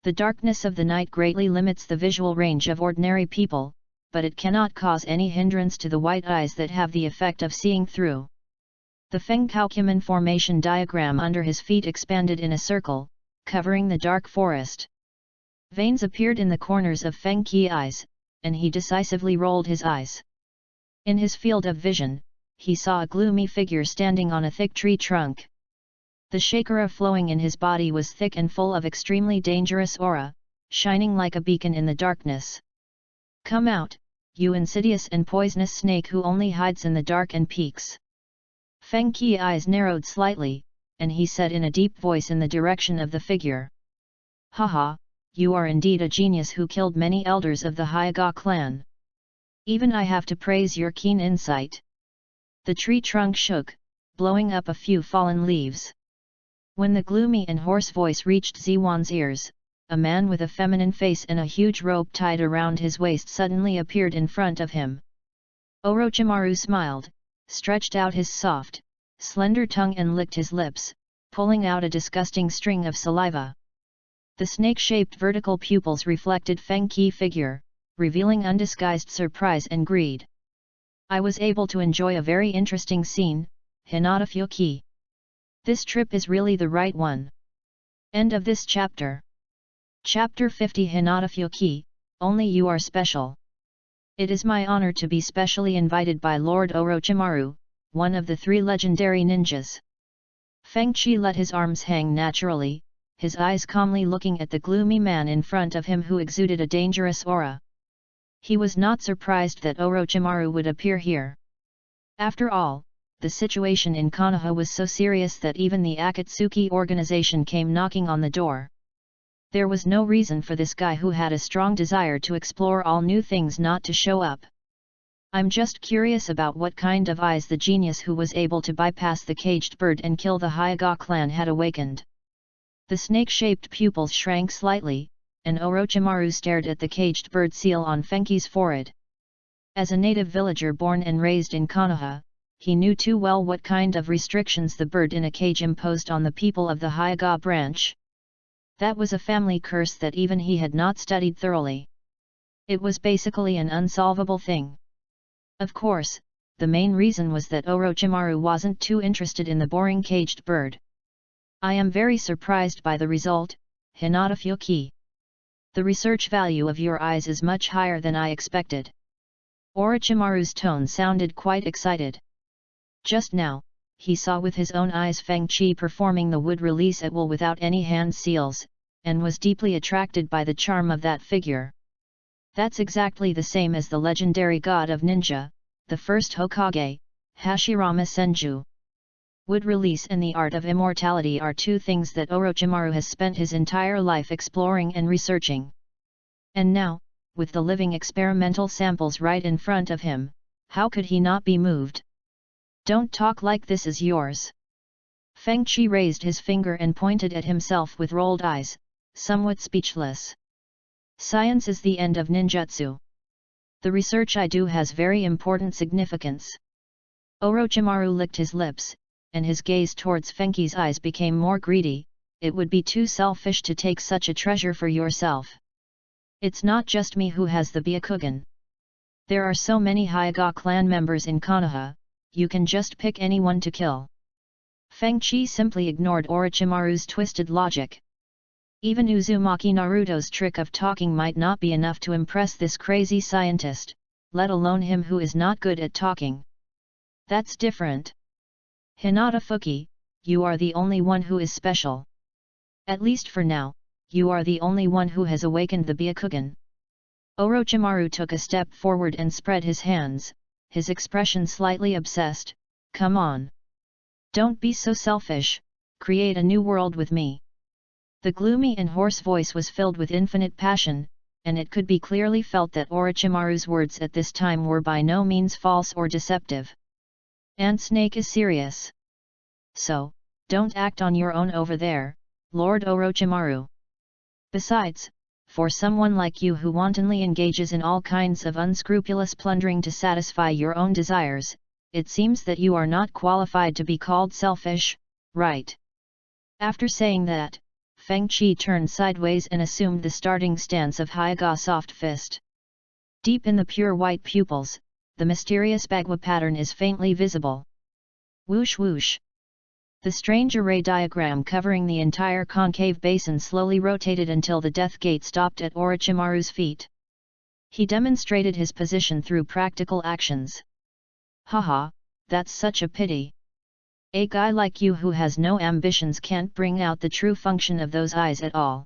The darkness of the night greatly limits the visual range of ordinary people, but it cannot cause any hindrance to the white eyes that have the effect of seeing through. The FENGHOU formation diagram under his feet expanded in a circle, covering the dark forest. Veins appeared in the corners of Fengqi's eyes, and he decisively rolled his eyes. In his field of vision, he saw a gloomy figure standing on a thick tree trunk. The chakra flowing in his body was thick and full of extremely dangerous aura, shining like a beacon in the darkness. "Come out, you insidious and poisonous snake who only hides in the dark and peeks." Fengqi's eyes narrowed slightly, and he said in a deep voice in the direction of the figure. "Haha, you are indeed a genius who killed many elders of the Hyuga clan. Even I have to praise your keen insight." The tree trunk shook, blowing up a few fallen leaves. When the gloomy and hoarse voice reached Ziwan's ears, a man with a feminine face and a huge rope tied around his waist suddenly appeared in front of him. Orochimaru smiled, stretched out his soft, slender tongue and licked his lips, pulling out a disgusting string of saliva. The snake-shaped vertical pupils reflected Fengqi's figure, revealing undisguised surprise and greed. "I was able to enjoy a very interesting scene, Hinata Fuki. This trip is really the right one." End of this chapter. Chapter 50 Hinata Fuki, only you are special. It is my honor to be specially invited by Lord Orochimaru, one of the 3 legendary ninjas. Fengqi let his arms hang naturally, his eyes calmly looking at the gloomy man in front of him who exuded a dangerous aura. He was not surprised that Orochimaru would appear here. After all, the situation in Konoha was so serious that even the Akatsuki organization came knocking on the door. There was no reason for this guy who had a strong desire to explore all new things not to show up. "I'm just curious about what kind of eyes the genius who was able to bypass the caged bird and kill the Hyuga clan had awakened." The snake-shaped pupils shrank slightly, and Orochimaru stared at the caged bird seal on Fengqi's forehead. As a native villager born and raised in Konoha, he knew too well what kind of restrictions the bird in a cage imposed on the people of the Hyuga branch. That was a family curse that even he had not studied thoroughly. It was basically an unsolvable thing. Of course, the main reason was that Orochimaru wasn't too interested in the boring caged bird. "I am very surprised by the result, Hinata Fuki. The research value of your eyes is much higher than I expected." Orochimaru's tone sounded quite excited. Just now, he saw with his own eyes Fengqi performing the wood release at will without any hand seals, and was deeply attracted by the charm of that figure. That's exactly the same as the legendary god of ninja, the first Hokage, Hashirama Senju. Wood release and the art of immortality are 2 things that Orochimaru has spent his entire life exploring and researching. And now, with the living experimental samples right in front of him, how could he not be moved? "Don't talk like this is yours." Fengqi raised his finger and pointed at himself with rolled eyes, somewhat speechless. "Science is the end of ninjutsu. The research I do has very important significance." Orochimaru licked his lips, and his gaze towards Fengqi's eyes became more greedy. "It would be too selfish to take such a treasure for yourself. It's not just me who has the Byakugan. There are so many Hyuga clan members in Konoha, you can just pick anyone to kill." Fengqi simply ignored Orochimaru's twisted logic. Even Uzumaki Naruto's trick of talking might not be enough to impress this crazy scientist, let alone him who is not good at talking. That's different. "Hinata Fuki, you are the only one who is special. At least for now, you are the only one who has awakened the Byakugan." Orochimaru took a step forward and spread his hands, his expression slightly obsessed. "Come on. Don't be so selfish, create a new world with me." The gloomy and hoarse voice was filled with infinite passion, and it could be clearly felt that Orochimaru's words at this time were by no means false or deceptive. "Ant Snake is serious. So, don't act on your own over there, Lord Orochimaru. Besides, for someone like you who wantonly engages in all kinds of unscrupulous plundering to satisfy your own desires, it seems that you are not qualified to be called selfish, right? After saying that, Feng Qi turned sideways and assumed the starting stance of Haiga soft fist. Deep in the pure white pupils, the mysterious bagua pattern is faintly visible. Whoosh whoosh. The strange array diagram covering the entire concave basin slowly rotated until the death gate stopped at Orochimaru's feet. He demonstrated his position through practical actions. Haha, that's such a pity. A guy like you who has no ambitions can't bring out the true function of those eyes at all.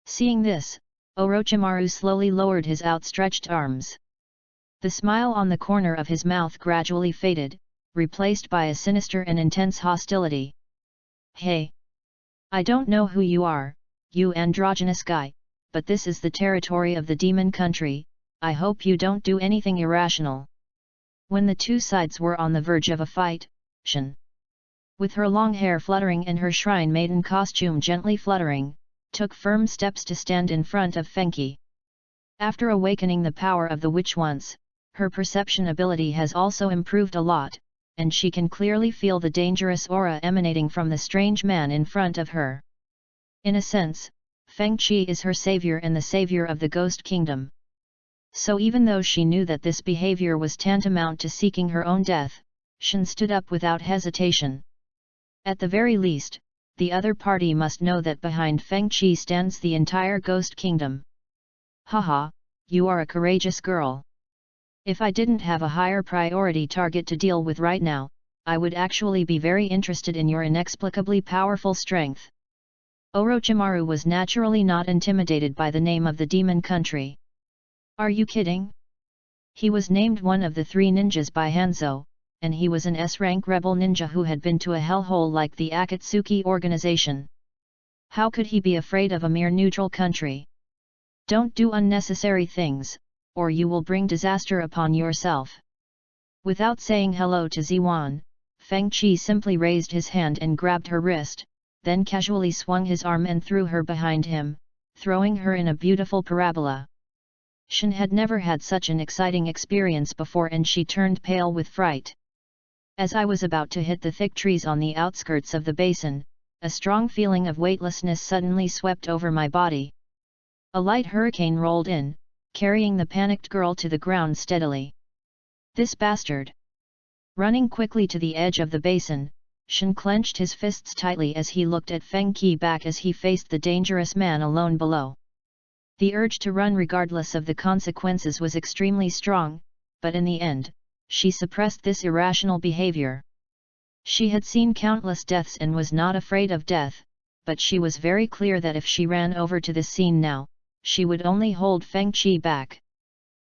Seeing this, Orochimaru slowly lowered his outstretched arms. The smile on the corner of his mouth gradually faded, replaced by a sinister and intense hostility. Hey! I don't know who you are, you androgynous guy, but this is the territory of the demon country. I hope you don't do anything irrational. When the two sides were on the verge of a fight, Shen, with her long hair fluttering and her shrine maiden costume gently fluttering, took firm steps to stand in front of Fenghi. After awakening the power of the witch once, her perception ability has also improved a lot, and she can clearly feel the dangerous aura emanating from the strange man in front of her. In a sense, Feng Qi is her savior and the savior of the Ghost Kingdom. So even though she knew that this behavior was tantamount to seeking her own death, Shen stood up without hesitation. At the very least, the other party must know that behind Feng Qi stands the entire Ghost Kingdom. Haha, you are a courageous girl. If I didn't have a higher priority target to deal with right now, I would actually be very interested in your inexplicably powerful strength. Orochimaru was naturally not intimidated by the name of the demon country. Are you kidding? He was named one of the 3 ninjas by Hanzo, and he was an S-rank rebel ninja who had been to a hellhole like the Akatsuki organization. How could he be afraid of a mere neutral country? Don't do unnecessary things, or you will bring disaster upon yourself. Without saying hello to Ziwan, Feng Qi simply raised his hand and grabbed her wrist, then casually swung his arm and threw her behind him, throwing her in a beautiful parabola. Shen had never had such an exciting experience before and she turned pale with fright. As I was about to hit the thick trees on the outskirts of the basin, a strong feeling of weightlessness suddenly swept over my body. A light hurricane rolled in, carrying the panicked girl to the ground steadily. This bastard! Running quickly to the edge of the basin, Shen clenched his fists tightly as he looked at Feng Qi back as he faced the dangerous man alone below. The urge to run regardless of the consequences was extremely strong, but in the end, she suppressed this irrational behavior. She had seen countless deaths and was not afraid of death, but she was very clear that if she ran over to this scene now, she would only hold Feng Qi back.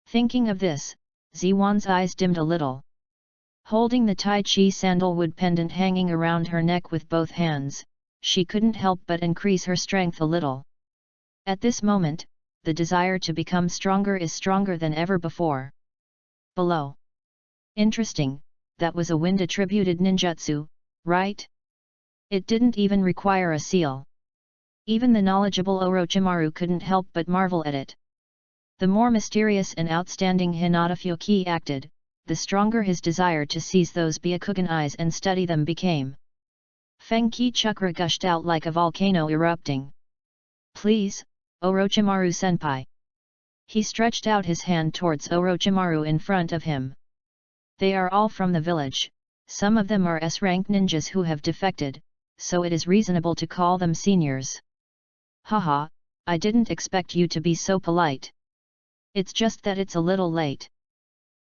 Thinking of this, Ziwan's eyes dimmed a little. Holding the Tai Chi sandalwood pendant hanging around her neck with both hands, she couldn't help but increase her strength a little. At this moment, the desire to become stronger is stronger than ever before. Below. Interesting, that was a wind-attributed ninjutsu, right? It didn't even require a seal. Even the knowledgeable Orochimaru couldn't help but marvel at it. The more mysterious and outstanding Hinata Fyoki acted, the stronger his desire to seize those Byakugan eyes and study them became. Feng Qi chakra gushed out like a volcano erupting. Please, Orochimaru-senpai. He stretched out his hand towards Orochimaru in front of him. They are all from the village, some of them are S-rank ninjas who have defected, so it is reasonable to call them seniors. Haha, I didn't expect you to be so polite. It's just that it's a little late.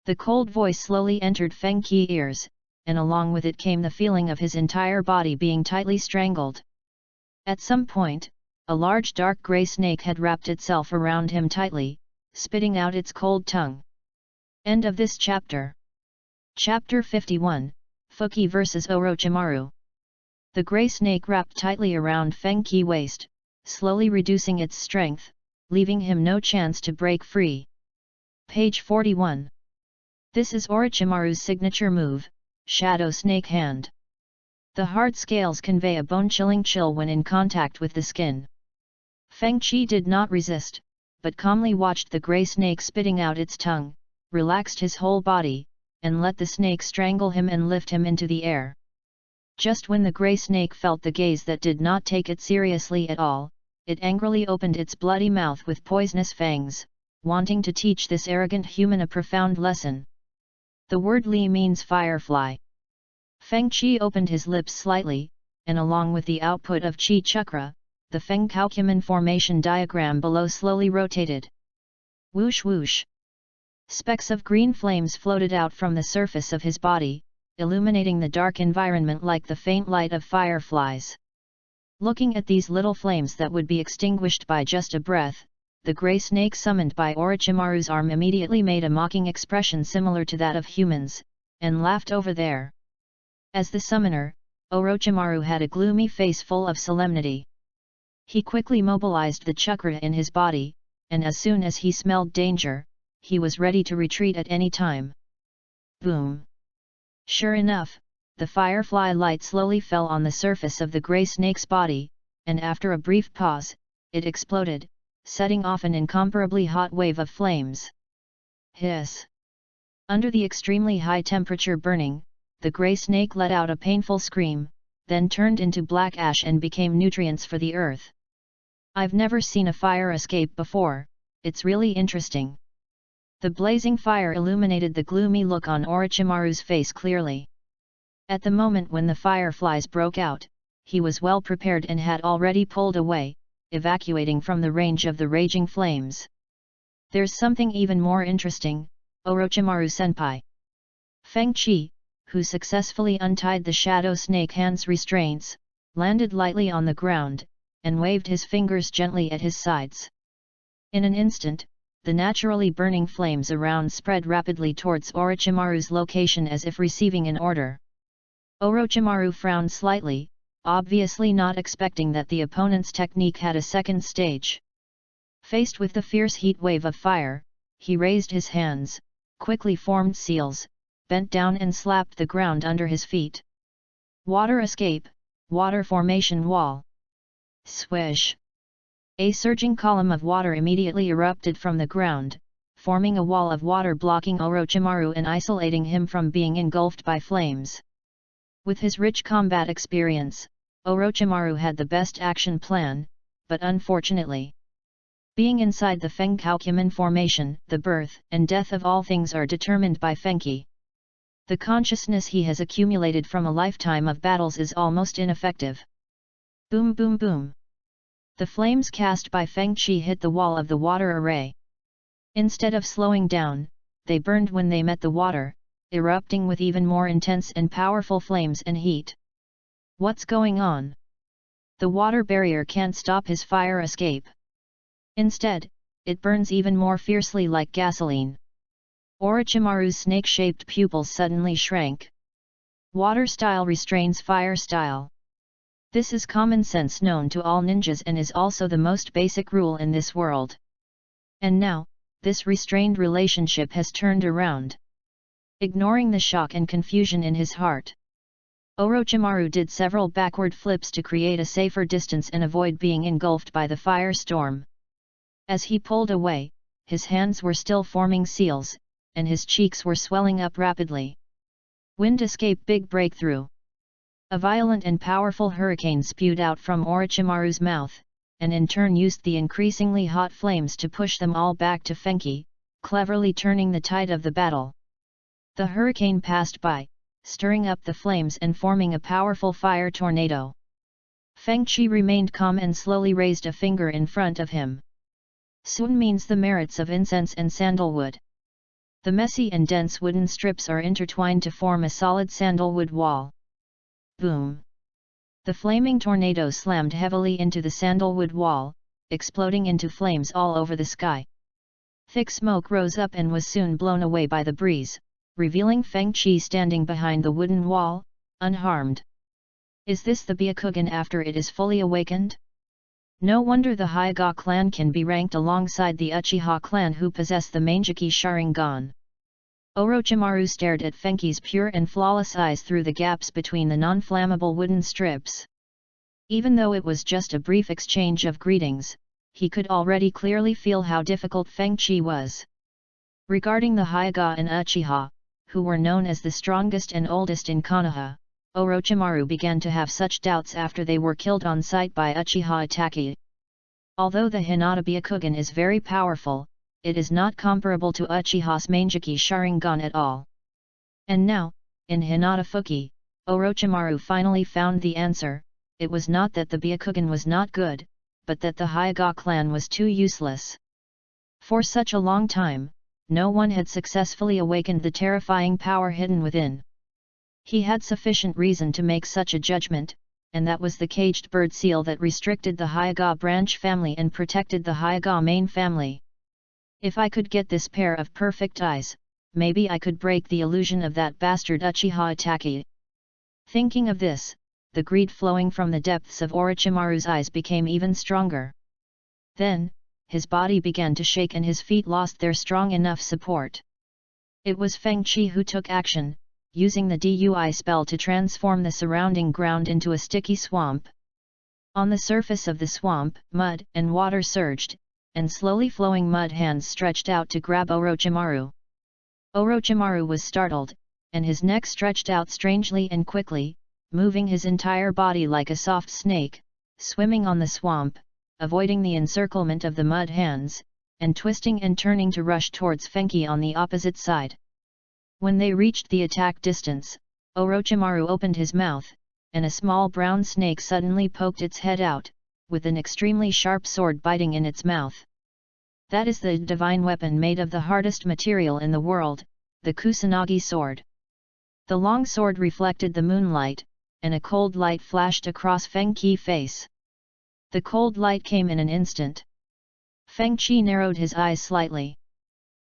The cold voice slowly entered Feng Qi's ears, and along with it came the feeling of his entire body being tightly strangled. At some point, a large dark grey snake had wrapped itself around him tightly, spitting out its cold tongue. End of this chapter. Chapter 51, Fuki vs Orochimaru. The grey snake wrapped tightly around Feng Qi's waist, slowly reducing its strength, leaving him no chance to break free. Page 41. This is Orochimaru's signature move, Shadow Snake Hand. The hard scales convey a bone-chilling chill when in contact with the skin. Feng Qi did not resist, but calmly watched the grey snake spitting out its tongue, relaxed his whole body, and let the snake strangle him and lift him into the air. Just when the grey snake felt the gaze that did not take it seriously at all, it angrily opened its bloody mouth with poisonous fangs, wanting to teach this arrogant human a profound lesson. The word Li means firefly. Feng Qi opened his lips slightly, and along with the output of Qi Chakra, the FENGHOU formation diagram below slowly rotated. Whoosh whoosh! Specks of green flames floated out from the surface of his body, illuminating the dark environment like the faint light of fireflies. Looking at these little flames that would be extinguished by just a breath, the grey snake summoned by Orochimaru's arm immediately made a mocking expression similar to that of humans, and laughed over there. As the summoner, Orochimaru had a gloomy face full of solemnity. He quickly mobilized the chakra in his body, and as soon as he smelled danger, he was ready to retreat at any time. Boom! Sure enough, the firefly light slowly fell on the surface of the grey snake's body, and after a brief pause, it exploded, setting off an incomparably hot wave of flames. Hiss! Under the extremely high temperature burning, the grey snake let out a painful scream, then turned into black ash and became nutrients for the earth. I've never seen a fire escape before, it's really interesting. The blazing fire illuminated the gloomy look on Orochimaru's face clearly. At the moment when the fireflies broke out, he was well prepared and had already pulled away, evacuating from the range of the raging flames. There's something even more interesting, Orochimaru-senpai. Feng Qi, who successfully untied the shadow snake hand's restraints, landed lightly on the ground, and waved his fingers gently at his sides. In an instant, the naturally burning flames around spread rapidly towards Orochimaru's location as if receiving an order. Orochimaru frowned slightly, obviously not expecting that the opponent's technique had a second stage. Faced with the fierce heat wave of fire, he raised his hands, quickly formed seals, bent down and slapped the ground under his feet. Water escape, water formation wall. Swish! A surging column of water immediately erupted from the ground, forming a wall of water blocking Orochimaru and isolating him from being engulfed by flames. With his rich combat experience, Orochimaru had the best action plan, but unfortunately, being inside the FENGHOU formation, the birth and death of all things are determined by Fenki. The consciousness he has accumulated from a lifetime of battles is almost ineffective. Boom boom boom! The flames cast by Feng Qi hit the wall of the water array. Instead of slowing down, they burned when they met the water, erupting with even more intense and powerful flames and heat. What's going on? The water barrier can't stop his fire escape. Instead, it burns even more fiercely like gasoline. Orochimaru's snake-shaped pupils suddenly shrank. Water style restrains fire style. This is common sense known to all ninjas and is also the most basic rule in this world. And now, this restrained relationship has turned around. Ignoring the shock and confusion in his heart, Orochimaru did several backward flips to create a safer distance and avoid being engulfed by the firestorm. As he pulled away, his hands were still forming seals, and his cheeks were swelling up rapidly. Wind escape big breakthrough. A violent and powerful hurricane spewed out from Orochimaru's mouth, and in turn used the increasingly hot flames to push them all back to Fenki, cleverly turning the tide of the battle. The hurricane passed by, stirring up the flames and forming a powerful fire tornado. Feng Qi remained calm and slowly raised a finger in front of him. Sun means the merits of incense and sandalwood. The messy and dense wooden strips are intertwined to form a solid sandalwood wall. Boom! The flaming tornado slammed heavily into the sandalwood wall, exploding into flames all over the sky. Thick smoke rose up and was soon blown away by the breeze, revealing Feng Qi standing behind the wooden wall, unharmed. Is this the Byakugan after it is fully awakened? No wonder the Hyuga clan can be ranked alongside the Uchiha clan who possess the Manjiki Sharingan. Orochimaru stared at Fenki's pure and flawless eyes through the gaps between the non-flammable wooden strips. Even though it was just a brief exchange of greetings, he could already clearly feel how difficult Feng Qi was. Regarding the Hyuga and Uchiha, who were known as the strongest and oldest in Konoha, Orochimaru began to have such doubts after they were killed on sight by Uchiha Itachi. Although the Hinata Byakugan is very powerful, it is not comparable to Uchiha's Mangeki Sharingan at all. And now, in Hinata Fuki, Orochimaru finally found the answer. It was not that the Byakugan was not good, but that the Hyuga clan was too useless. For such a long time, no one had successfully awakened the terrifying power hidden within. He had sufficient reason to make such a judgment, and that was the caged bird seal that restricted the Hyuga branch family and protected the Hyuga main family. If I could get this pair of perfect eyes, maybe I could break the illusion of that bastard Uchiha Itachi. Thinking of this, the greed flowing from the depths of Orochimaru's eyes became even stronger. Then, his body began to shake and his feet lost their strong enough support. It was FENGHOU who took action, using the DUI spell to transform the surrounding ground into a sticky swamp. On the surface of the swamp, mud and water surged, and slowly flowing mud hands stretched out to grab Orochimaru. Orochimaru was startled, and his neck stretched out strangely and quickly, moving his entire body like a soft snake, swimming on the swamp, avoiding the encirclement of the mud hands, and twisting and turning to rush towards FENGHOU on the opposite side. When they reached the attack distance, Orochimaru opened his mouth, and a small brown snake suddenly poked its head out, with an extremely sharp sword biting in its mouth. That is the divine weapon made of the hardest material in the world, the Kusanagi sword. The long sword reflected the moonlight, and a cold light flashed across FENGHOU's face. The cold light came in an instant. FENGHOU narrowed his eyes slightly.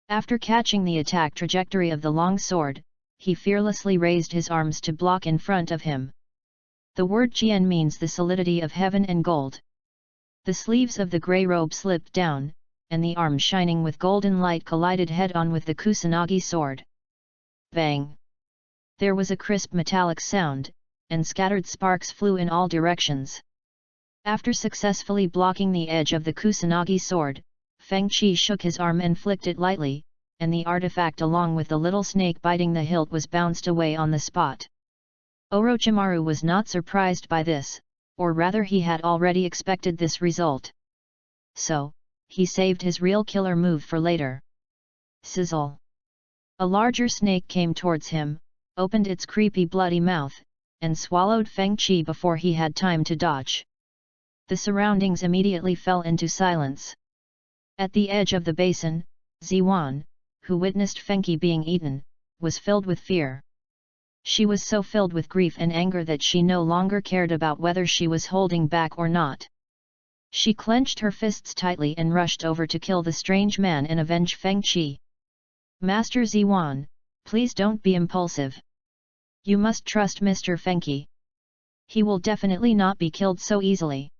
After catching the attack trajectory of the long sword, he fearlessly raised his arms to block in front of him. The word Jian means the solidity of heaven and gold. The sleeves of the grey robe slipped down, and the arm shining with golden light collided head-on with the Kusanagi sword. Bang! There was a crisp metallic sound, and scattered sparks flew in all directions. After successfully blocking the edge of the Kusanagi sword, FENGHOU shook his arm and flicked it lightly, and the artifact along with the little snake biting the hilt was bounced away on the spot. Orochimaru was not surprised by this, or rather he had already expected this result. So, he saved his real killer move for later. Sizzle! A larger snake came towards him, opened its creepy bloody mouth, and swallowed FENGHOU before he had time to dodge. The surroundings immediately fell into silence. At the edge of the basin, Ziwan, who witnessed FENGHOU being eaten, was filled with fear. She was so filled with grief and anger that she no longer cared about whether she was holding back or not. She clenched her fists tightly and rushed over to kill the strange man and avenge FENGHOU. Master Ziwan, please don't be impulsive. You must trust Mr. FENGHOU. He will definitely not be killed so easily.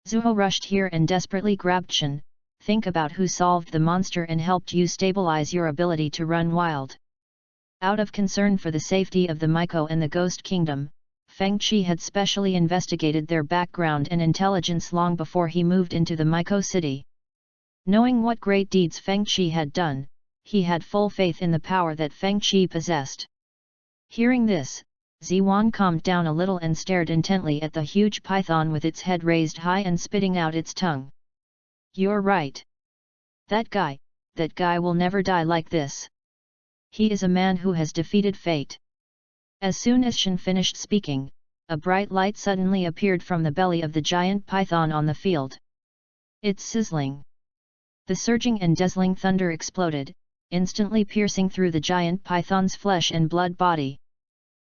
Zuho rushed here and desperately grabbed Shin. Think about who solved the monster and helped you stabilize your ability to run wild. Out of concern for the safety of the Miko and the Ghost Kingdom, FENGHOU had specially investigated their background and intelligence long before he moved into the Miko city. Knowing what great deeds FENGHOU had done, he had full faith in the power that FENGHOU possessed. Hearing this, Ziwan calmed down a little and stared intently at the huge python with its head raised high and spitting out its tongue. You're right. That guy will never die like this. He is a man who has defeated fate. As soon as Shin finished speaking, a bright light suddenly appeared from the belly of the giant python on the field. It's sizzling. The surging and dazzling thunder exploded, instantly piercing through the giant python's flesh and blood body.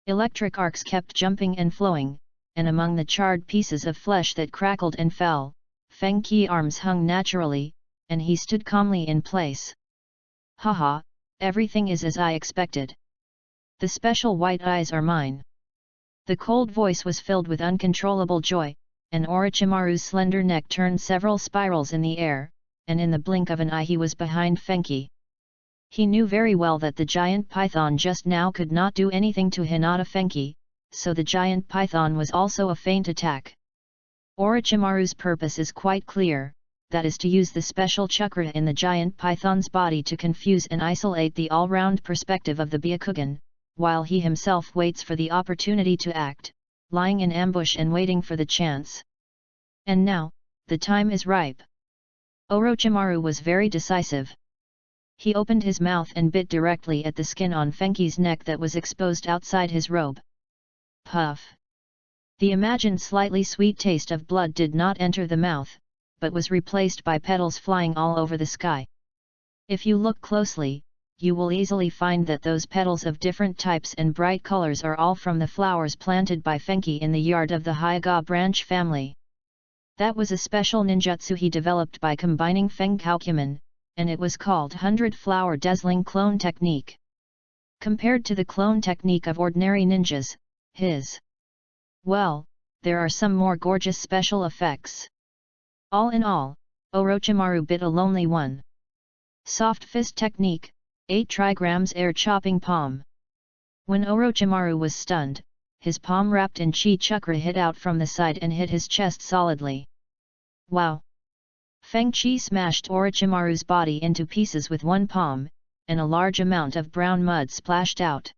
Electric arcs kept jumping and flowing, and among the charred pieces of flesh that crackled and fell, FENGHOU's arms hung naturally, and he stood calmly in place. Haha, everything is as I expected. The special white eyes are mine. The cold voice was filled with uncontrollable joy, and Orochimaru's slender neck turned several spirals in the air, and in the blink of an eye he was behind FENGHOU. He knew very well that the giant python just now could not do anything to Hinata FENGHOU, so the giant python was also a feint attack. Orochimaru's purpose is quite clear, that is to use the special chakra in the giant python's body to confuse and isolate the all-round perspective of the Byakugan, while he himself waits for the opportunity to act, lying in ambush and waiting for the chance. And now, the time is ripe. Orochimaru was very decisive. He opened his mouth and bit directly at the skin on Fenghi's neck that was exposed outside his robe. Puff! The imagined slightly sweet taste of blood did not enter the mouth, but was replaced by petals flying all over the sky. If you look closely, you will easily find that those petals of different types and bright colors are all from the flowers planted by Fenghi in the yard of the Hyuga branch family. That was a special ninjutsu he developed by combining FENGHOU, and it was called 100-flower dazzling clone technique. Compared to the clone technique of ordinary ninjas, there are some more gorgeous special effects. All in all, Orochimaru bit a lonely one. Soft fist technique, 8 trigrams air chopping palm. When Orochimaru was stunned, his palm wrapped in chi chakra hit out from the side and hit his chest solidly. Wow! Feng Chi smashed Orochimaru's body into pieces with one palm, and a large amount of brown mud splashed out.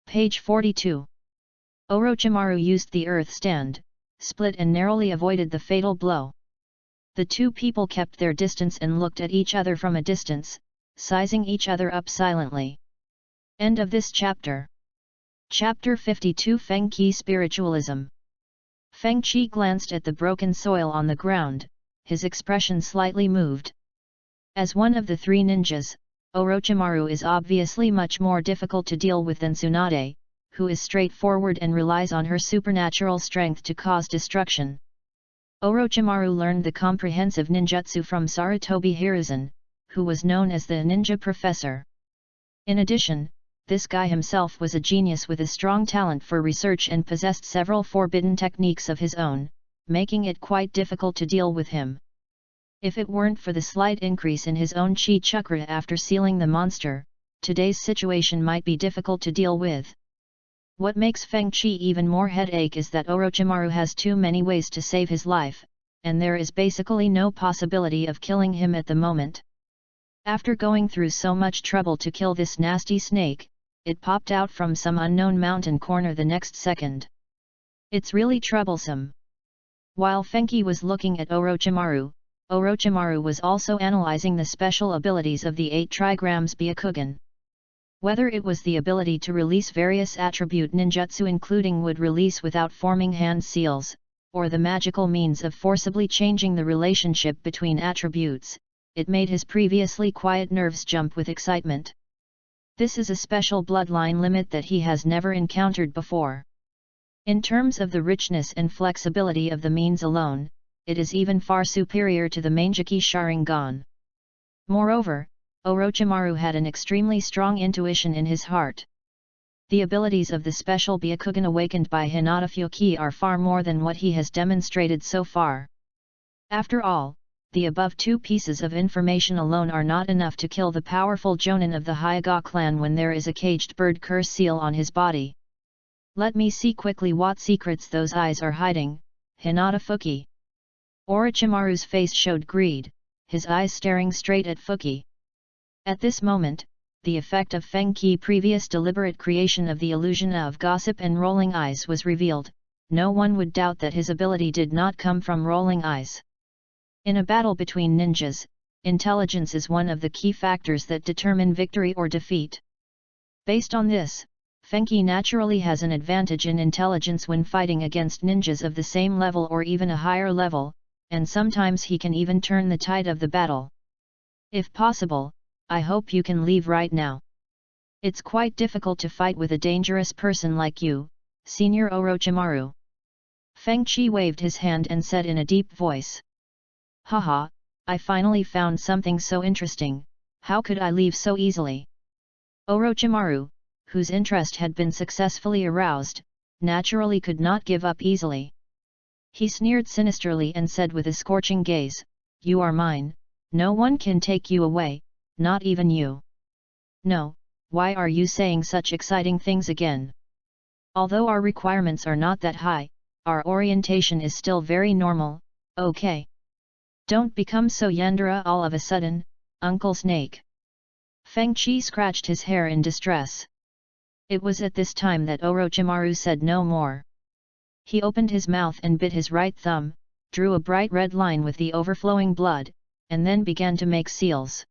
Page 42. Orochimaru used the earth stand, split and narrowly avoided the fatal blow. The two people kept their distance and looked at each other from a distance, sizing each other up silently. End of this chapter. Chapter 52 Feng Qi Spiritualism. Feng Qi glanced at the broken soil on the ground, his expression slightly moved. As one of the three ninjas, Orochimaru is obviously much more difficult to deal with than Tsunade, who is straightforward and relies on her supernatural strength to cause destruction. Orochimaru learned the comprehensive ninjutsu from Sarutobi Hiruzen, who was known as the ninja professor. In addition, this guy himself was a genius with a strong talent for research and possessed several forbidden techniques of his own, making it quite difficult to deal with him. If it weren't for the slight increase in his own chi chakra after sealing the monster, today's situation might be difficult to deal with. What makes Feng Qi even more headache is that Orochimaru has too many ways to save his life, and there is basically no possibility of killing him at the moment. After going through so much trouble to kill this nasty snake, it popped out from some unknown mountain corner the next second. It's really troublesome. While Fenghi was looking at Orochimaru, Orochimaru was also analyzing the special abilities of the 8 trigrams Byakugan. Whether it was the ability to release various attribute ninjutsu including would release without forming hand seals, or the magical means of forcibly changing the relationship between attributes, it made his previously quiet nerves jump with excitement. This is a special bloodline limit that he has never encountered before. In terms of the richness and flexibility of the means alone, it is even far superior to the Manjiki Sharingan. Moreover, Orochimaru had an extremely strong intuition in his heart. The abilities of the special Byakugan awakened by Hinata Fuki are far more than what he has demonstrated so far. After all, the above two pieces of information alone are not enough to kill the powerful Jonin of the Hyuga clan when there is a caged bird curse seal on his body. Let me see quickly what secrets those eyes are hiding, Hinata Fuki. Orochimaru's face showed greed, his eyes staring straight at Fuki. At this moment, the effect of Feng Qi previous deliberate creation of the illusion of gossip and rolling eyes was revealed. No one would doubt that his ability did not come from rolling eyes. In a battle between ninjas, intelligence is one of the key factors that determine victory or defeat. Based on this, Feng Qi naturally has an advantage in intelligence when fighting against ninjas of the same level or even a higher level, and sometimes he can even turn the tide of the battle. If possible, I hope you can leave right now. It's quite difficult to fight with a dangerous person like you, Senior Orochimaru. Feng Qi waved his hand and said in a deep voice. Haha, I finally found something so interesting, how could I leave so easily? Orochimaru, whose interest had been successfully aroused, naturally could not give up easily. He sneered sinisterly and said with a scorching gaze, "You are mine, no one can take you away, not even you." No, why are you saying such exciting things again? Although our requirements are not that high, our orientation is still very normal, okay? Don't become so yandere all of a sudden, Uncle Snake. Feng Qi scratched his hair in distress. It was at this time that Orochimaru said no more. He opened his mouth and bit his right thumb, drew a bright red line with the overflowing blood, and then began to make seals.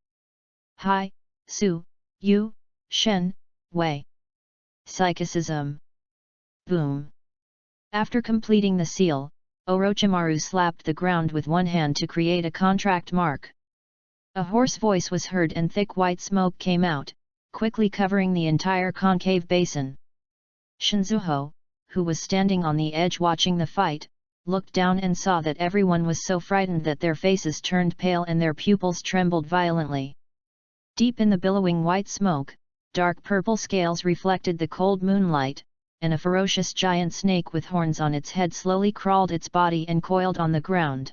Hai, Su, Yu, Shen, Wei. Psychicism. Boom. After completing the seal, Orochimaru slapped the ground with one hand to create a contract mark. A hoarse voice was heard and thick white smoke came out, quickly covering the entire concave basin. Shinzuho, who was standing on the edge watching the fight, looked down and saw that everyone was so frightened that their faces turned pale and their pupils trembled violently. Deep in the billowing white smoke, dark purple scales reflected the cold moonlight, and a ferocious giant snake with horns on its head slowly crawled its body and coiled on the ground.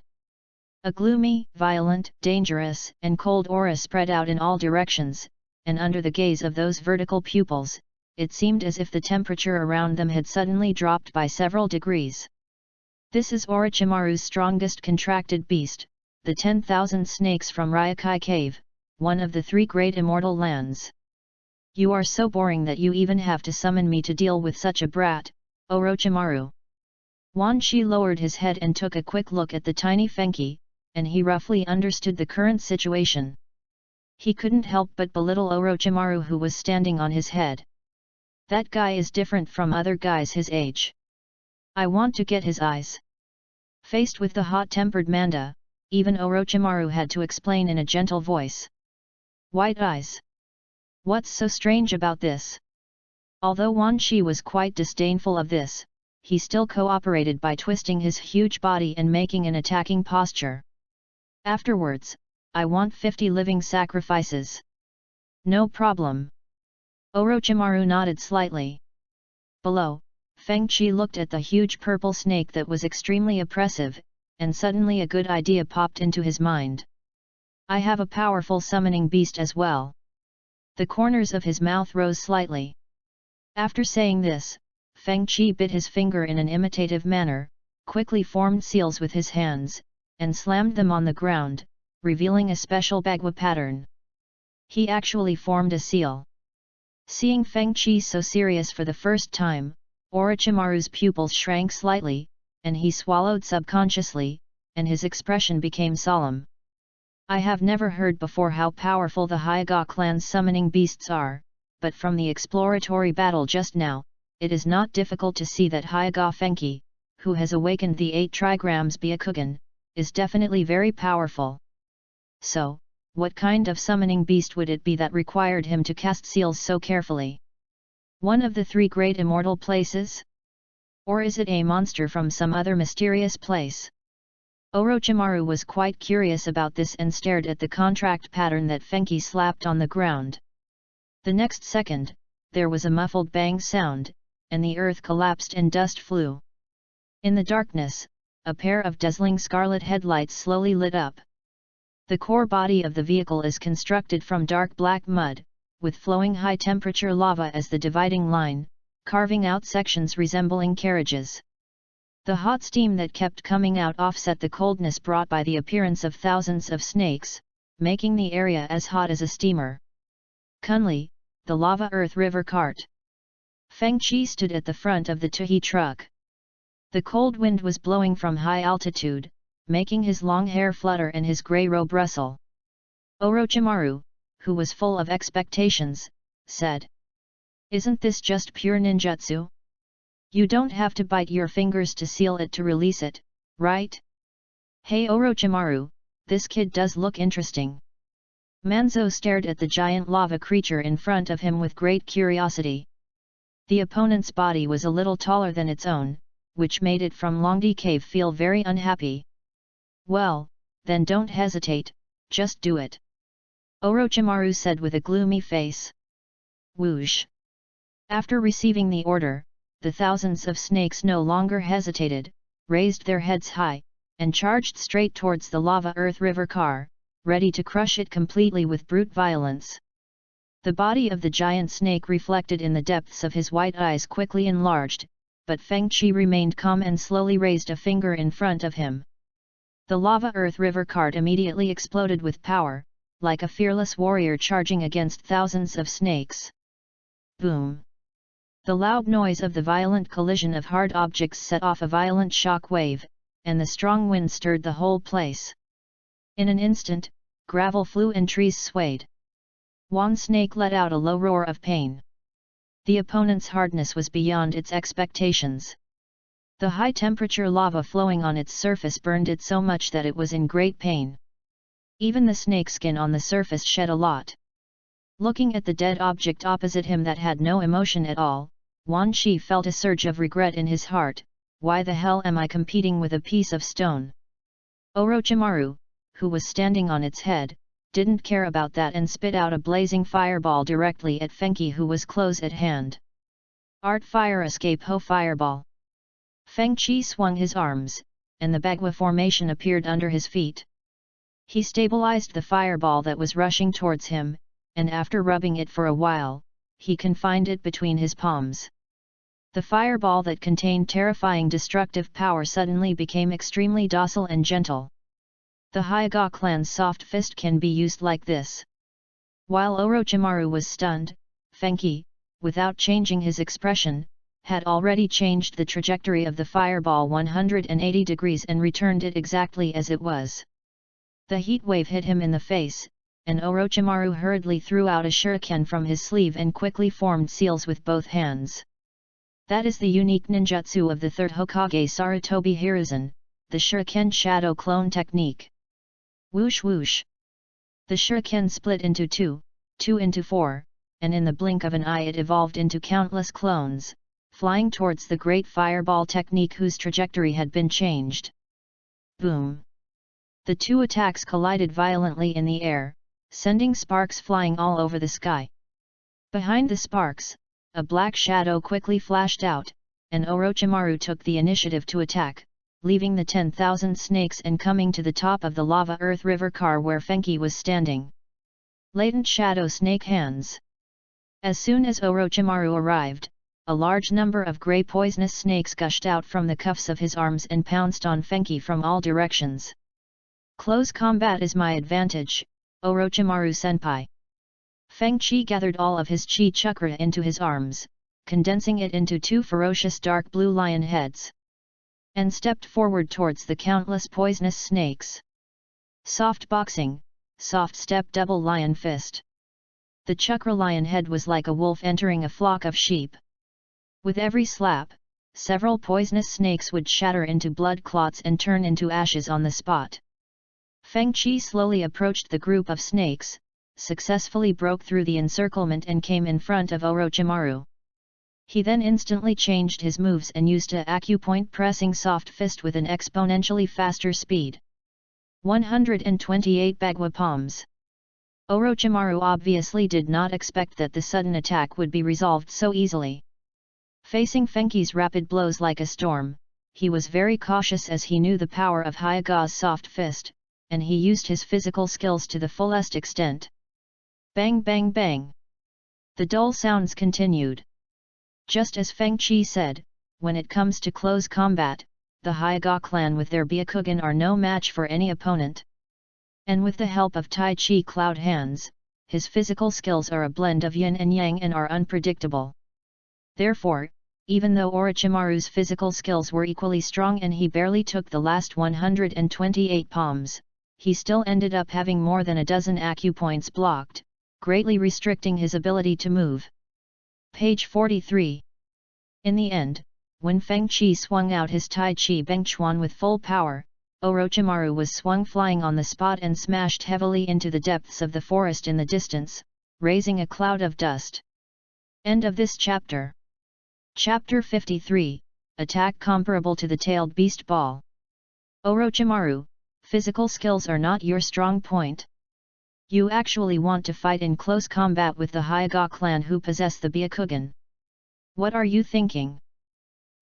A gloomy, violent, dangerous, and cold aura spread out in all directions, and under the gaze of those vertical pupils, it seemed as if the temperature around them had suddenly dropped by several degrees. This is Orochimaru's strongest contracted beast, the 10,000 snakes from Ryokai Cave, one of the 3 great immortal lands. You are so boring that you even have to summon me to deal with such a brat, Orochimaru. Wan Shi lowered his head and took a quick look at the tiny FENGHOU, and he roughly understood the current situation. He couldn't help but belittle Orochimaru, who was standing on his head. That guy is different from other guys his age. I want to get his eyes. Faced with the hot-tempered Manda, even Orochimaru had to explain in a gentle voice. White eyes. What's so strange about this? Although Wan Shi was quite disdainful of this, he still cooperated by twisting his huge body and making an attacking posture. Afterwards, I want 50 living sacrifices. No problem. Orochimaru nodded slightly. Below, Feng Qi looked at the huge purple snake that was extremely oppressive, and suddenly a good idea popped into his mind. I have a powerful summoning beast as well. The corners of his mouth rose slightly. After saying this, Feng Qi bit his finger in an imitative manner, quickly formed seals with his hands, and slammed them on the ground, revealing a special bagua pattern. He actually formed a seal. Seeing Feng Qi so serious for the first time, Orochimaru's pupils shrank slightly, and he swallowed subconsciously, and his expression became solemn. I have never heard before how powerful the Hyuga clan's summoning beasts are, but from the exploratory battle just now, it is not difficult to see that Hyuga Fenghou, who has awakened the 8 trigrams Byakugan, is definitely very powerful. So, what kind of summoning beast would it be that required him to cast seals so carefully? One of the 3 great immortal places? Or is it a monster from some other mysterious place? Orochimaru was quite curious about this and stared at the contract pattern that Fenghou slapped on the ground. The next second, there was a muffled bang sound, and the earth collapsed and dust flew. In the darkness, a pair of dazzling scarlet headlights slowly lit up. The core body of the vehicle is constructed from dark black mud, with flowing high-temperature lava as the dividing line, carving out sections resembling carriages. The hot steam that kept coming out offset the coldness brought by the appearance of thousands of snakes, making the area as hot as a steamer. Kunli, the lava earth river cart. Feng Qi stood at the front of the Tuhi truck. The cold wind was blowing from high altitude, making his long hair flutter and his grey robe rustle. Orochimaru, who was full of expectations, said, "Isn't this just pure ninjutsu? You don't have to bite your fingers to seal it to release it, right? Hey Orochimaru, this kid does look interesting." Manzo stared at the giant lava creature in front of him with great curiosity. The opponent's body was a little taller than its own, which made it from Longdi Cave feel very unhappy. "Well, then don't hesitate, just do it," Orochimaru said with a gloomy face. Whoosh! After receiving the order, the thousands of snakes no longer hesitated, raised their heads high, and charged straight towards the lava earth river car, ready to crush it completely with brute violence. The body of the giant snake reflected in the depths of his white eyes quickly enlarged, but Feng Qi remained calm and slowly raised a finger in front of him. The lava earth river cart immediately exploded with power, like a fearless warrior charging against thousands of snakes. Boom! The loud noise of the violent collision of hard objects set off a violent shock wave, and the strong wind stirred the whole place. In an instant, gravel flew and trees swayed. Wan Snake let out a low roar of pain. The opponent's hardness was beyond its expectations. The high-temperature lava flowing on its surface burned it so much that it was in great pain. Even the snakeskin on the surface shed a lot. Looking at the dead object opposite him that had no emotion at all, Wan Shi felt a surge of regret in his heart. Why the hell am I competing with a piece of stone? Orochimaru, who was standing on its head, didn't care about that and spit out a blazing fireball directly at Fenghou, who was close at hand. Art fire escape ho fireball. Feng Qi swung his arms, and the bagua formation appeared under his feet. He stabilized the fireball that was rushing towards him, and after rubbing it for a while, he confined it between his palms. The fireball that contained terrifying destructive power suddenly became extremely docile and gentle. The Hyuga clan's soft fist can be used like this. While Orochimaru was stunned, Fenghou, without changing his expression, had already changed the trajectory of the fireball 180 degrees and returned it exactly as it was. The heat wave hit him in the face, and Orochimaru hurriedly threw out a shuriken from his sleeve and quickly formed seals with both hands. That is the unique ninjutsu of the third Hokage Sarutobi Hiruzen, the shuriken shadow clone technique. Whoosh whoosh. The shuriken split into two into four, and in the blink of an eye it evolved into countless clones, flying towards the great fireball technique whose trajectory had been changed. Boom! The two attacks collided violently in the air, sending sparks flying all over the sky. Behind the sparks, a black shadow quickly flashed out, and Orochimaru took the initiative to attack, leaving the 10,000 snakes and coming to the top of the lava earth river car where Fenghou was standing. Latent shadow snake hands. As soon as Orochimaru arrived, a large number of grey poisonous snakes gushed out from the cuffs of his arms and pounced on Fenghou from all directions. Close combat is my advantage, Orochimaru-senpai. Feng Qi gathered all of his chi chakra into his arms, condensing it into two ferocious dark blue lion heads, and stepped forward towards the countless poisonous snakes. Soft boxing, soft step double lion fist. The chakra lion head was like a wolf entering a flock of sheep. With every slap, several poisonous snakes would shatter into blood clots and turn into ashes on the spot. Feng Qi slowly approached the group of snakes, successfully broke through the encirclement and came in front of Orochimaru. He then instantly changed his moves and used a acupoint pressing soft fist with an exponentially faster speed. 128 bagua palms. Orochimaru obviously did not expect that the sudden attack would be resolved so easily. Facing Fenghou's rapid blows like a storm, he was very cautious as he knew the power of Hyuga's soft fist, and he used his physical skills to the fullest extent. Bang bang bang. The dull sounds continued. Just as Feng Qi said, when it comes to close combat, the Hyuga clan with their Byakugan are no match for any opponent. And with the help of Tai Chi Cloud Hands, his physical skills are a blend of yin and yang and are unpredictable. Therefore, even though Orochimaru's physical skills were equally strong and he barely took the last 128 palms, he still ended up having more than a dozen acupoints blocked, greatly restricting his ability to move. Page 43. In the end, when Feng Qi swung out his Tai Chi Bengchuan with full power, Orochimaru was swung flying on the spot and smashed heavily into the depths of the forest in the distance, raising a cloud of dust. End of this chapter. Chapter 53, Attack comparable to the tailed beast ball. Orochimaru, physical skills are not your strong point. You actually want to fight in close combat with the Hyuga clan who possess the Byakugan. What are you thinking?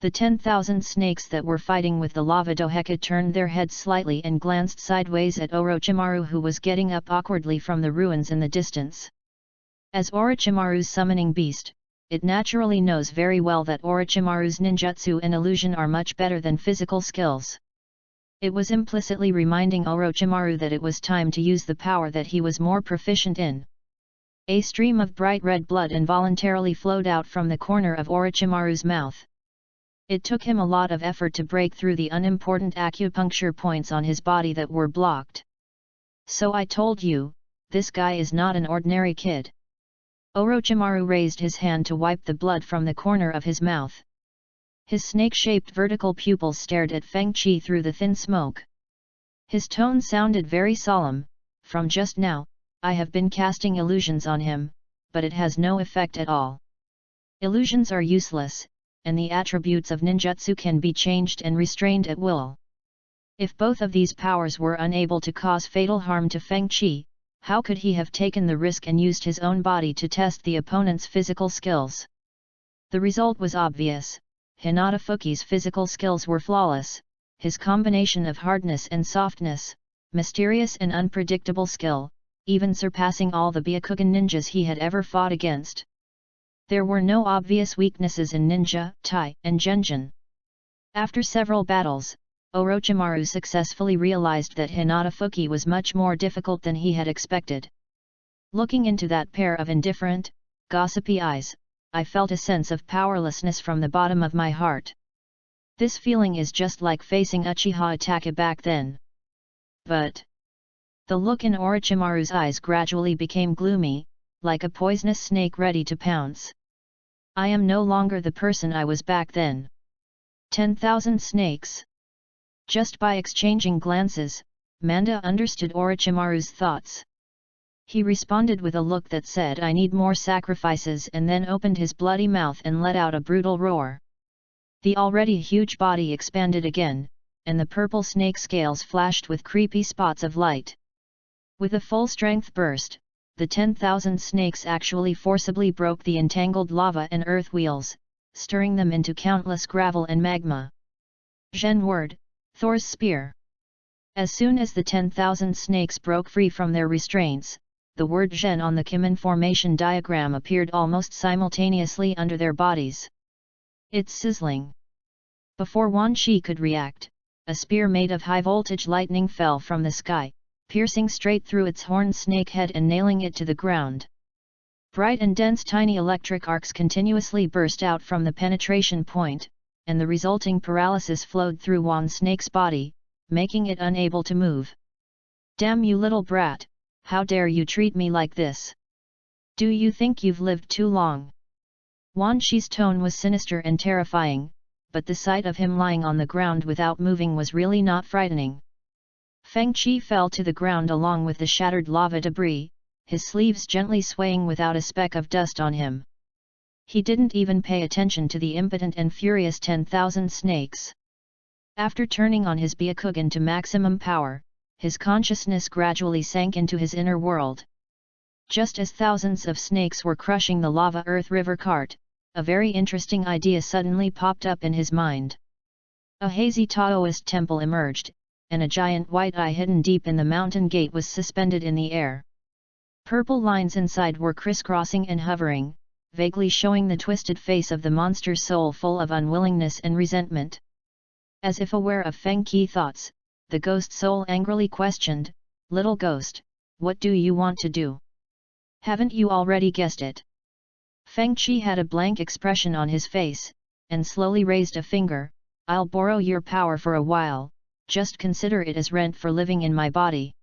The 10,000 snakes that were fighting with the lava Doheka turned their heads slightly and glanced sideways at Orochimaru, who was getting up awkwardly from the ruins in the distance. As Orochimaru's summoning beast, it naturally knows very well that Orochimaru's ninjutsu and illusion are much better than physical skills. It was implicitly reminding Orochimaru that it was time to use the power that he was more proficient in. A stream of bright red blood involuntarily flowed out from the corner of Orochimaru's mouth. It took him a lot of effort to break through the unimportant acupuncture points on his body that were blocked. So I told you, this guy is not an ordinary kid. Orochimaru raised his hand to wipe the blood from the corner of his mouth. His snake-shaped vertical pupils stared at Feng Qi through the thin smoke. His tone sounded very solemn. From just now, I have been casting illusions on him, but it has no effect at all. Illusions are useless, and the attributes of ninjutsu can be changed and restrained at will. If both of these powers were unable to cause fatal harm to Feng Qi, how could he have taken the risk and used his own body to test the opponent's physical skills? The result was obvious. Hinata Fuki's physical skills were flawless. His combination of hardness and softness, mysterious and unpredictable skill, even surpassing all the Byakugan ninjas he had ever fought against. There were no obvious weaknesses in ninja, tai, and genjin. After several battles, Orochimaru successfully realized that Hinata Fuki was much more difficult than he had expected. Looking into that pair of indifferent, gossipy eyes, I felt a sense of powerlessness from the bottom of my heart. This feeling is just like facing Uchiha Itachi back then. But the look in Orochimaru's eyes gradually became gloomy, like a poisonous snake ready to pounce. I am no longer the person I was back then. 10,000 snakes. Just by exchanging glances, Manda understood Orochimaru's thoughts. He responded with a look that said, "I need more sacrifices," and then opened his bloody mouth and let out a brutal roar. The already huge body expanded again, and the purple snake scales flashed with creepy spots of light. With a full-strength burst, the 10,000 snakes actually forcibly broke the entangled lava and earth wheels, stirring them into countless gravel and magma. Zhen word, Thor's spear. As soon as the 10,000 snakes broke free from their restraints, the word Zhen on the Kimen formation diagram appeared almost simultaneously under their bodies. It's sizzling. Before Wan Shi could react, a spear made of high-voltage lightning fell from the sky, piercing straight through its horned snake head and nailing it to the ground. Bright and dense tiny electric arcs continuously burst out from the penetration point, and the resulting paralysis flowed through Wan Snake's body, making it unable to move. "Damn you little brat, how dare you treat me like this? Do you think you've lived too long?" Wan Shi's tone was sinister and terrifying, but the sight of him lying on the ground without moving was really not frightening. Feng Qi fell to the ground along with the shattered lava debris, his sleeves gently swaying without a speck of dust on him. He didn't even pay attention to the impotent and furious 10,000 snakes. After turning on his Byakugan to maximum power, his consciousness gradually sank into his inner world. Just as thousands of snakes were crushing the lava earth river cart, a very interesting idea suddenly popped up in his mind. A hazy Taoist temple emerged, and a giant white eye hidden deep in the mountain gate was suspended in the air. Purple lines inside were crisscrossing and hovering, vaguely showing the twisted face of the monster soul full of unwillingness and resentment. As if aware of Feng Qi thoughts, the ghost soul angrily questioned, "Little ghost, what do you want to do? Haven't you already guessed it?" Feng Qi had a blank expression on his face, and slowly raised a finger, "I'll borrow your power for a while, just consider it as rent for living in my body."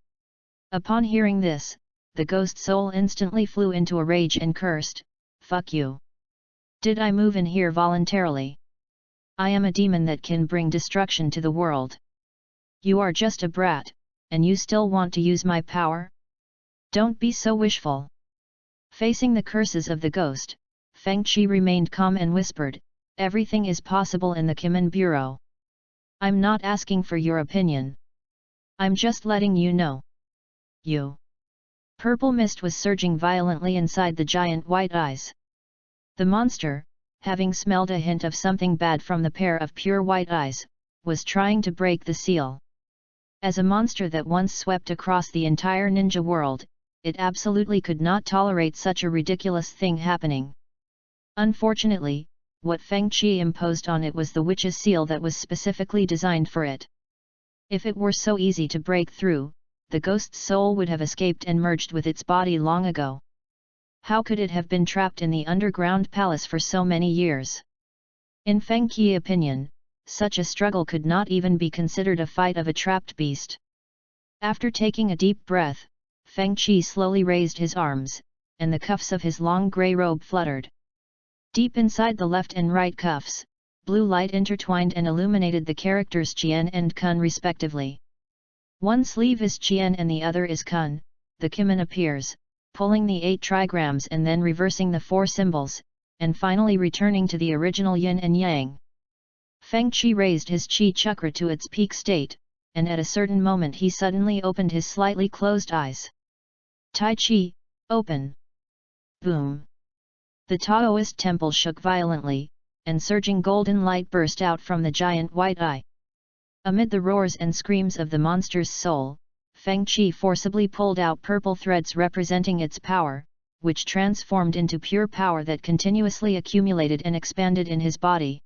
Upon hearing this, the ghost soul instantly flew into a rage and cursed, "Fuck you! Did I move in here voluntarily? I am a demon that can bring destruction to the world. You are just a brat, and you still want to use my power? Don't be so wishful." Facing the curses of the ghost, Feng Qi remained calm and whispered, "Everything is possible in the Kimen Bureau. I'm not asking for your opinion. I'm just letting you know. You." Purple mist was surging violently inside the giant white eyes. The monster, having smelled a hint of something bad from the pair of pure white eyes, was trying to break the seal. As a monster that once swept across the entire ninja world, it absolutely could not tolerate such a ridiculous thing happening. Unfortunately, what Feng Qi imposed on it was the witch's seal that was specifically designed for it. If it were so easy to break through, the ghost's soul would have escaped and merged with its body long ago. How could it have been trapped in the underground palace for so many years? In FENGHOU's opinion, such a struggle could not even be considered a fight of a trapped beast. After taking a deep breath, FENGHOU slowly raised his arms, and the cuffs of his long grey robe fluttered. Deep inside the left and right cuffs, blue light intertwined and illuminated the characters Qian and Kun respectively. One sleeve is Qian and the other is Kun. The Kimen appears, pulling the 8 trigrams and then reversing the 4 symbols, and finally returning to the original yin and yang. FENGHOU raised his chi chakra to its peak state, and at a certain moment he suddenly opened his slightly closed eyes. Tai Chi, open! Boom! The Taoist temple shook violently, and surging golden light burst out from the giant white eye. Amid the roars and screams of the monster's soul, FENGHOU forcibly pulled out purple threads representing its power, which transformed into pure power that continuously accumulated and expanded in his body.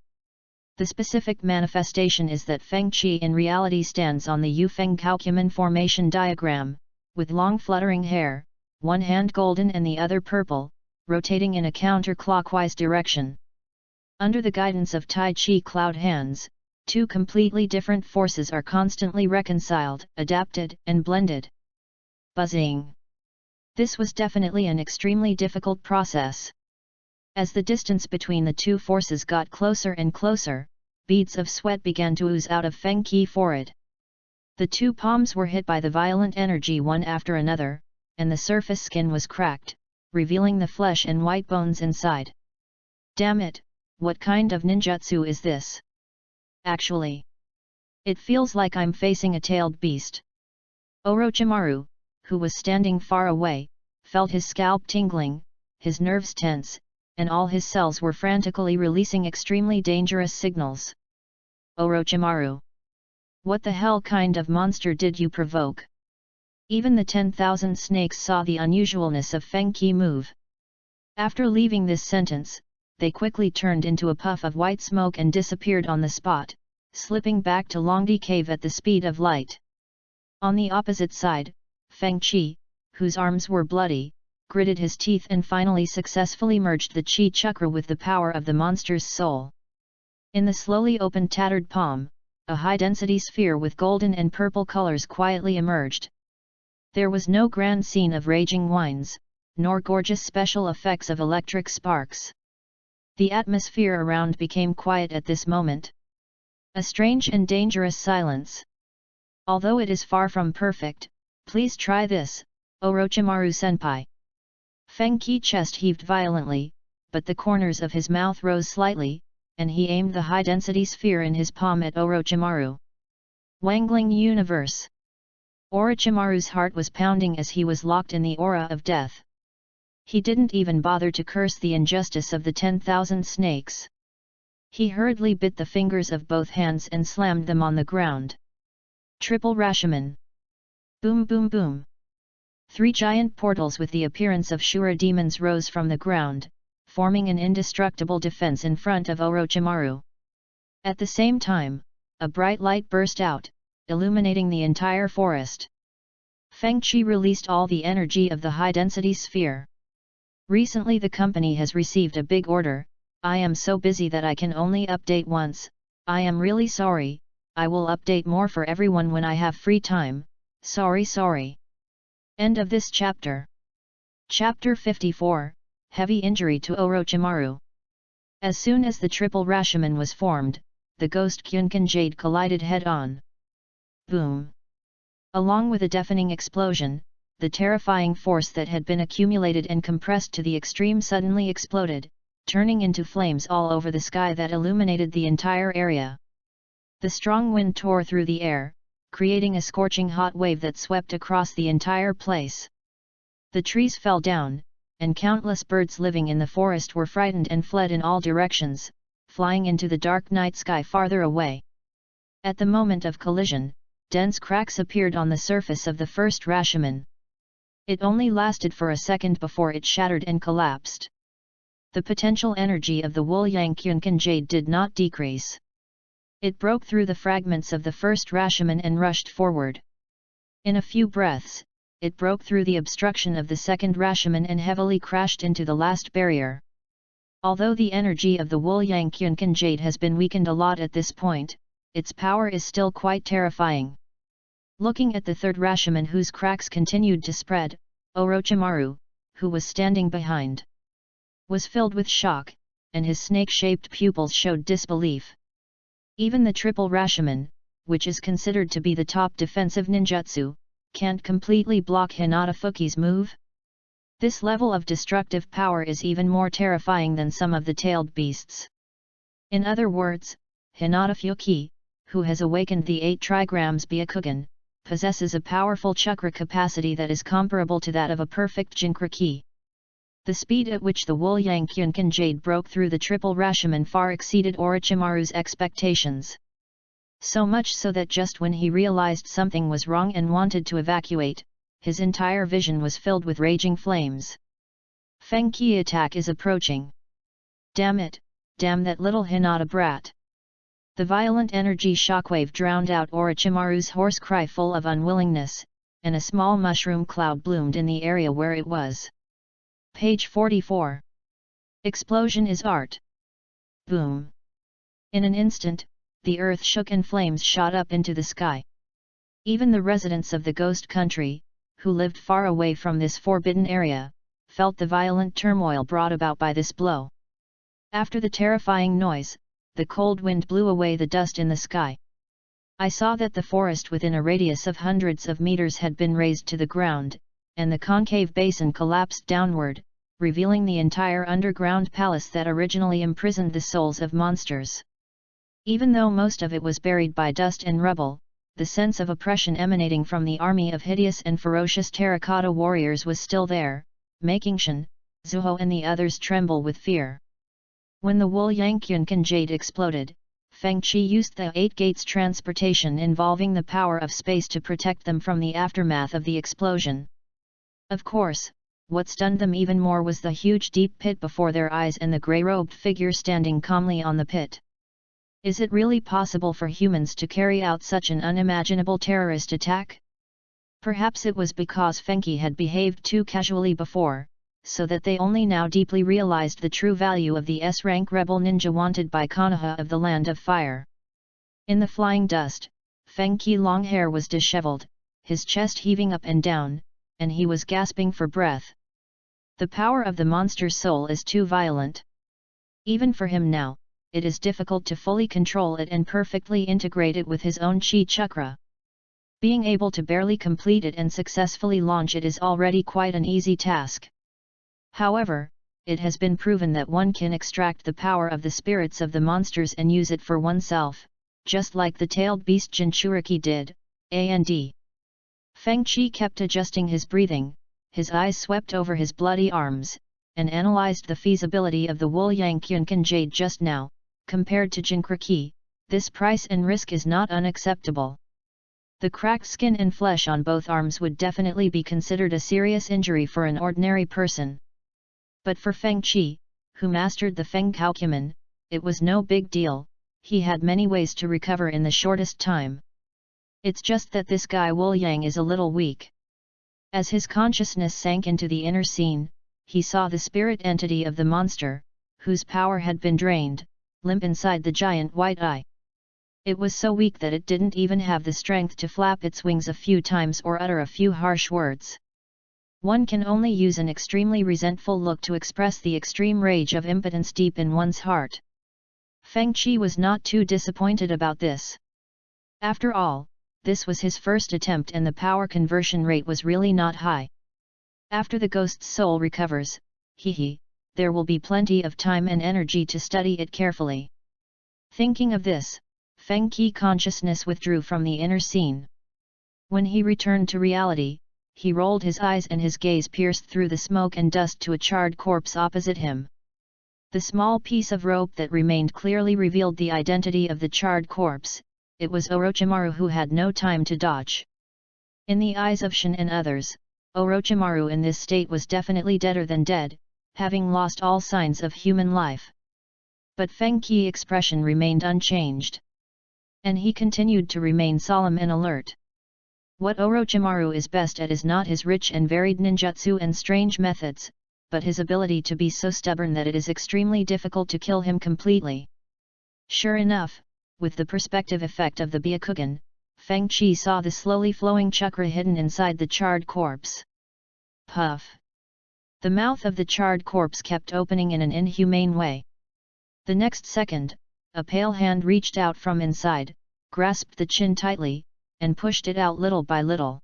The specific manifestation is that FENGHOU in reality stands on the FENGHOU Kimen formation diagram, with long fluttering hair, one hand golden and the other purple, rotating in a counterclockwise direction. Under the guidance of Tai Chi cloud hands, 2 completely different forces are constantly reconciled, adapted, and blended. Buzzing! This was definitely an extremely difficult process. As the distance between the 2 forces got closer and closer, beads of sweat began to ooze out of FENGHOU's forehead. The 2 palms were hit by the violent energy one after another, and the surface skin was cracked, revealing the flesh and white bones inside. Damn it, what kind of ninjutsu is this? Actually, it feels like I'm facing a tailed beast. Orochimaru, who was standing far away, felt his scalp tingling, his nerves tense, and all his cells were frantically releasing extremely dangerous signals. Orochimaru! What the hell kind of monster did you provoke? Even the 10,000 snakes saw the unusualness of FENGHOU's move. After leaving this sentence, they quickly turned into a puff of white smoke and disappeared on the spot, slipping back to Longdi Cave at the speed of light. On the opposite side, FENGHOU, whose arms were bloody, gritted his teeth and finally successfully merged the chi chakra with the power of the monster's soul. In the slowly opened tattered palm, a high-density sphere with golden and purple colors quietly emerged. There was no grand scene of raging winds, nor gorgeous special effects of electric sparks. The atmosphere around became quiet at this moment. A strange and dangerous silence. Although it is far from perfect, please try this, Orochimaru-senpai. FENGHOU's chest heaved violently, but the corners of his mouth rose slightly, and he aimed the high-density sphere in his palm at Orochimaru. Wangling Universe! Orochimaru's heart was pounding as he was locked in the aura of death. He didn't even bother to curse the injustice of the 10,000 snakes. He hurriedly bit the fingers of both hands and slammed them on the ground. Triple Rashomon! Boom boom boom! 3 giant portals with the appearance of Shura demons rose from the ground, forming an indestructible defense in front of Orochimaru. At the same time, a bright light burst out, illuminating the entire forest. FENGHOU released all the energy of the high-density sphere. Recently the company has received a big order. I am so busy that I can only update once. I am really sorry. I will update more for everyone when I have free time. Sorry. End of this chapter. Chapter 54, Heavy Injury to Orochimaru. As soon as the triple Rashomon was formed, the ghost Kyunkan Jade collided head-on. Boom! Along with a deafening explosion, the terrifying force that had been accumulated and compressed to the extreme suddenly exploded, turning into flames all over the sky that illuminated the entire area. The strong wind tore through the air, creating a scorching hot wave that swept across the entire place. The trees fell down, and countless birds living in the forest were frightened and fled in all directions, flying into the dark night sky farther away. At the moment of collision, dense cracks appeared on the surface of the first Rashomon. It only lasted for a second before it shattered and collapsed. The potential energy of the Wool-Yang Kyunkan Jade did not decrease. It broke through the fragments of the first Rashomon and rushed forward. In a few breaths, it broke through the obstruction of the second Rashomon and heavily crashed into the last barrier. Although the energy of the Wool-Yang Kyunkan Jade has been weakened a lot at this point, its power is still quite terrifying. Looking at the third Rashomon whose cracks continued to spread, Orochimaru, who was standing behind, was filled with shock, and his snake-shaped pupils showed disbelief. Even the triple Rashomon, which is considered to be the top defensive ninjutsu, can't completely block Hinata Fuki's move? This level of destructive power is even more terrifying than some of the tailed beasts. In other words, Hinata Fuki, who has awakened the 8 trigrams Byakugan, possesses a powerful chakra capacity that is comparable to that of a perfect Jinchura ki. The speed at which the Wool-Yang Kyunkan Jade broke through the triple Rashomon far exceeded Orochimaru's expectations. So much so that just when he realized something was wrong and wanted to evacuate, his entire vision was filled with raging flames. FENGHOU attack is approaching. Damn it, damn that little Hinata brat. The violent energy shockwave drowned out Orochimaru's hoarse cry full of unwillingness, and a small mushroom cloud bloomed in the area where it was. Page 44. Explosion is art. Boom. In an instant, the earth shook and flames shot up into the sky. Even the residents of the ghost country, who lived far away from this forbidden area, felt the violent turmoil brought about by this blow. After the terrifying noise, the cold wind blew away the dust in the sky. I saw that the forest within a radius of hundreds of meters had been razed to the ground, and the concave basin collapsed downward, revealing the entire underground palace that originally imprisoned the souls of monsters. Even though most of it was buried by dust and rubble, the sense of oppression emanating from the army of hideous and ferocious terracotta warriors was still there, making Shin, Zuho and the others tremble with fear. When the Wool-Yang Kyunkan Jade exploded, Feng Chi used the 8 gates transportation involving the power of space to protect them from the aftermath of the explosion. Of course, what stunned them even more was the huge deep pit before their eyes and the grey-robed figure standing calmly on the pit. Is it really possible for humans to carry out such an unimaginable terrorist attack? Perhaps it was because Fenghou had behaved too casually before, so that they only now deeply realized the true value of the S-rank rebel ninja wanted by Konoha of the Land of Fire. In the flying dust, Fenghou's long hair was disheveled, his chest heaving up and down, and he was gasping for breath. The power of the monster's soul is too violent. Even for him now, it is difficult to fully control it and perfectly integrate it with his own chi chakra. Being able to barely complete it and successfully launch it is already quite an easy task. However, it has been proven that one can extract the power of the spirits of the monsters and use it for oneself, just like the tailed beast Jinchuriki did, and Feng Chi kept adjusting his breathing, his eyes swept over his bloody arms, and analyzed the feasibility of the Wool-Yang Kyunkan Jade just now. Compared to Jinchuriki, this price and risk is not unacceptable. The cracked skin and flesh on both arms would definitely be considered a serious injury for an ordinary person. But for Feng Chi, who mastered the FENGHOU, it was no big deal, he had many ways to recover in the shortest time. It's just that this guy Wool-Yang is a little weak. As his consciousness sank into the inner scene, he saw the spirit entity of the monster, whose power had been drained, limp inside the giant white eye. It was so weak that it didn't even have the strength to flap its wings a few times or utter a few harsh words. One can only use an extremely resentful look to express the extreme rage of impotence deep in one's heart. Feng Chi was not too disappointed about this. After all, this was his first attempt and the power conversion rate was really not high. After the ghost's soul recovers, there will be plenty of time and energy to study it carefully. Thinking of this, Feng Qi's consciousness withdrew from the inner scene. When he returned to reality, he rolled his eyes and his gaze pierced through the smoke and dust to a charred corpse opposite him. The small piece of rope that remained clearly revealed the identity of the charred corpse. It was Orochimaru, who had no time to dodge. In the eyes of Shin and others, Orochimaru in this state was definitely deader than dead, having lost all signs of human life. But Feng Qi's expression remained unchanged. And he continued to remain solemn and alert. What Orochimaru is best at is not his rich and varied ninjutsu and strange methods, but his ability to be so stubborn that it is extremely difficult to kill him completely. Sure enough, with the perspective effect of the Byakugan, Feng Qi saw the slowly flowing chakra hidden inside the charred corpse. Puff! The mouth of the charred corpse kept opening in an inhumane way. The next second, a pale hand reached out from inside, grasped the chin tightly, and pushed it out little by little.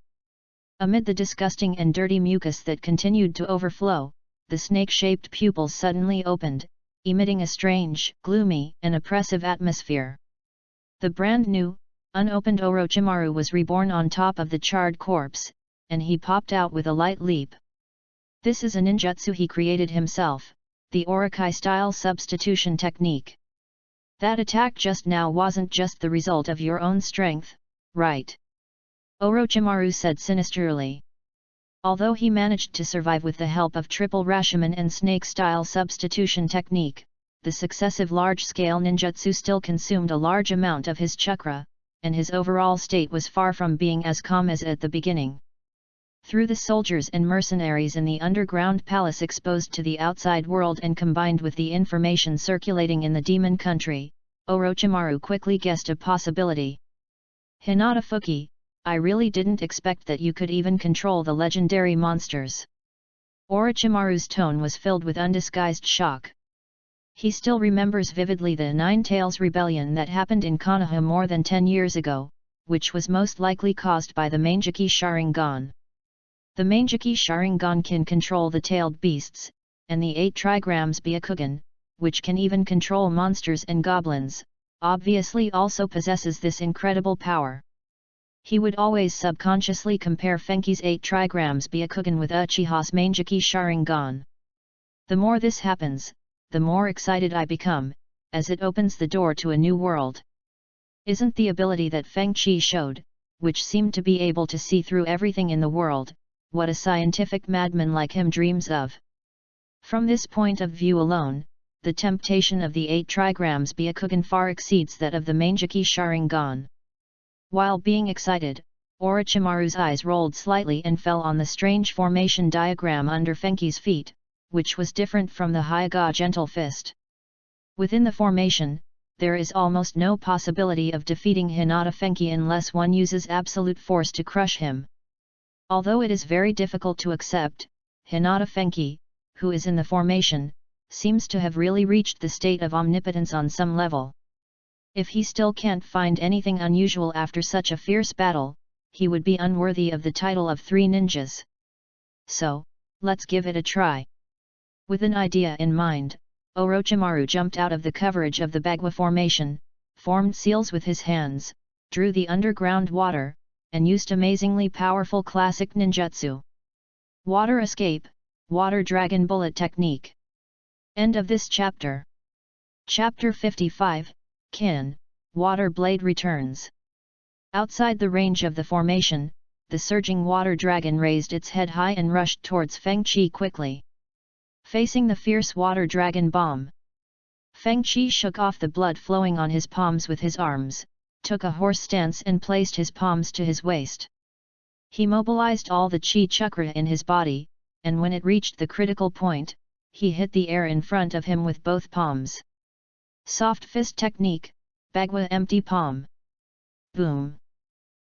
Amid the disgusting and dirty mucus that continued to overflow, the snake-shaped pupils suddenly opened, emitting a strange, gloomy, and oppressive atmosphere. The brand new, unopened Orochimaru was reborn on top of the charred corpse, and he popped out with a light leap. This is a ninjutsu he created himself, the Orokai-style substitution technique. That attack just now wasn't just the result of your own strength, right? Orochimaru said sinisterly. Although he managed to survive with the help of triple Rashomon and snake-style substitution technique, the successive large-scale ninjutsu still consumed a large amount of his chakra, and his overall state was far from being as calm as at the beginning. Through the soldiers and mercenaries in the underground palace exposed to the outside world and combined with the information circulating in the demon country, Orochimaru quickly guessed a possibility. Hinata Fuki, I really didn't expect that you could even control the legendary monsters. Orochimaru's tone was filled with undisguised shock. He still remembers vividly the Nine Tails rebellion that happened in Konoha more than 10 years ago, which was most likely caused by the Mangekyou Sharingan. The Mangekyou Sharingan can control the tailed beasts, and the 8 trigrams Byakugan, which can even control monsters and goblins, obviously also possesses this incredible power. He would always subconsciously compare Fenki's 8 trigrams Byakugan with Uchiha's Mangekyou Sharingan. The more this happens, the more excited I become, as it opens the door to a new world. Isn't the ability that Feng Qi showed, which seemed to be able to see through everything in the world, what a scientific madman like him dreams of? From this point of view alone, the temptation of the 8 trigrams Byakugan far exceeds that of the Mangekyou Sharingan. While being excited, Orochimaru's eyes rolled slightly and fell on the strange formation diagram under Fenki's feet, which was different from the Hyuga Gentle Fist. Within the formation, there is almost no possibility of defeating Hinata Fenki unless one uses absolute force to crush him. Although it is very difficult to accept, Hinata Fenki, who is in the formation, seems to have really reached the state of omnipotence on some level. If he still can't find anything unusual after such a fierce battle, he would be unworthy of the title of 3 ninjas. So, let's give it a try. With an idea in mind, Orochimaru jumped out of the coverage of the Bagua formation, formed seals with his hands, drew the underground water, and used amazingly powerful classic ninjutsu. Water Escape, Water Dragon Bullet Technique. End of this chapter. Chapter 55, Kin, Water Blade returns. Outside the range of the formation, the surging water dragon raised its head high and rushed towards Feng Qi quickly. Facing the fierce water dragon bomb, Feng Qi shook off the blood flowing on his palms with his arms, took a horse stance and placed his palms to his waist. He mobilized all the chi chakra in his body, and when it reached the critical point, he hit the air in front of him with both palms. Soft fist technique, Bagua empty palm. Boom!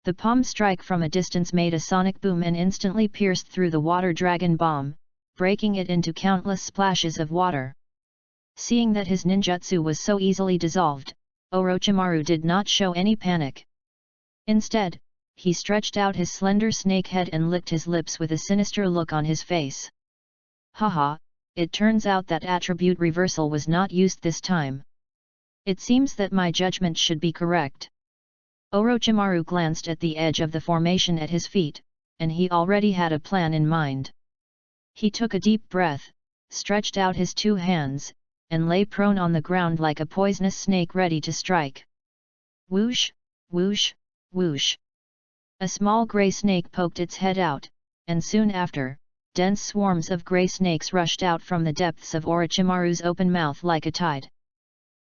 The palm strike from a distance made a sonic boom and instantly pierced through the water dragon bomb, breaking it into countless splashes of water. Seeing that his ninjutsu was so easily dissolved, Orochimaru did not show any panic. Instead, he stretched out his slender snake head and licked his lips with a sinister look on his face. Haha, it turns out that attribute reversal was not used this time. It seems that my judgment should be correct. Orochimaru glanced at the edge of the formation at his feet, and he already had a plan in mind. He took a deep breath, stretched out his 2 hands, and lay prone on the ground like a poisonous snake ready to strike. Whoosh, whoosh, whoosh. A small grey snake poked its head out, and soon after, dense swarms of grey snakes rushed out from the depths of Orochimaru's open mouth like a tide.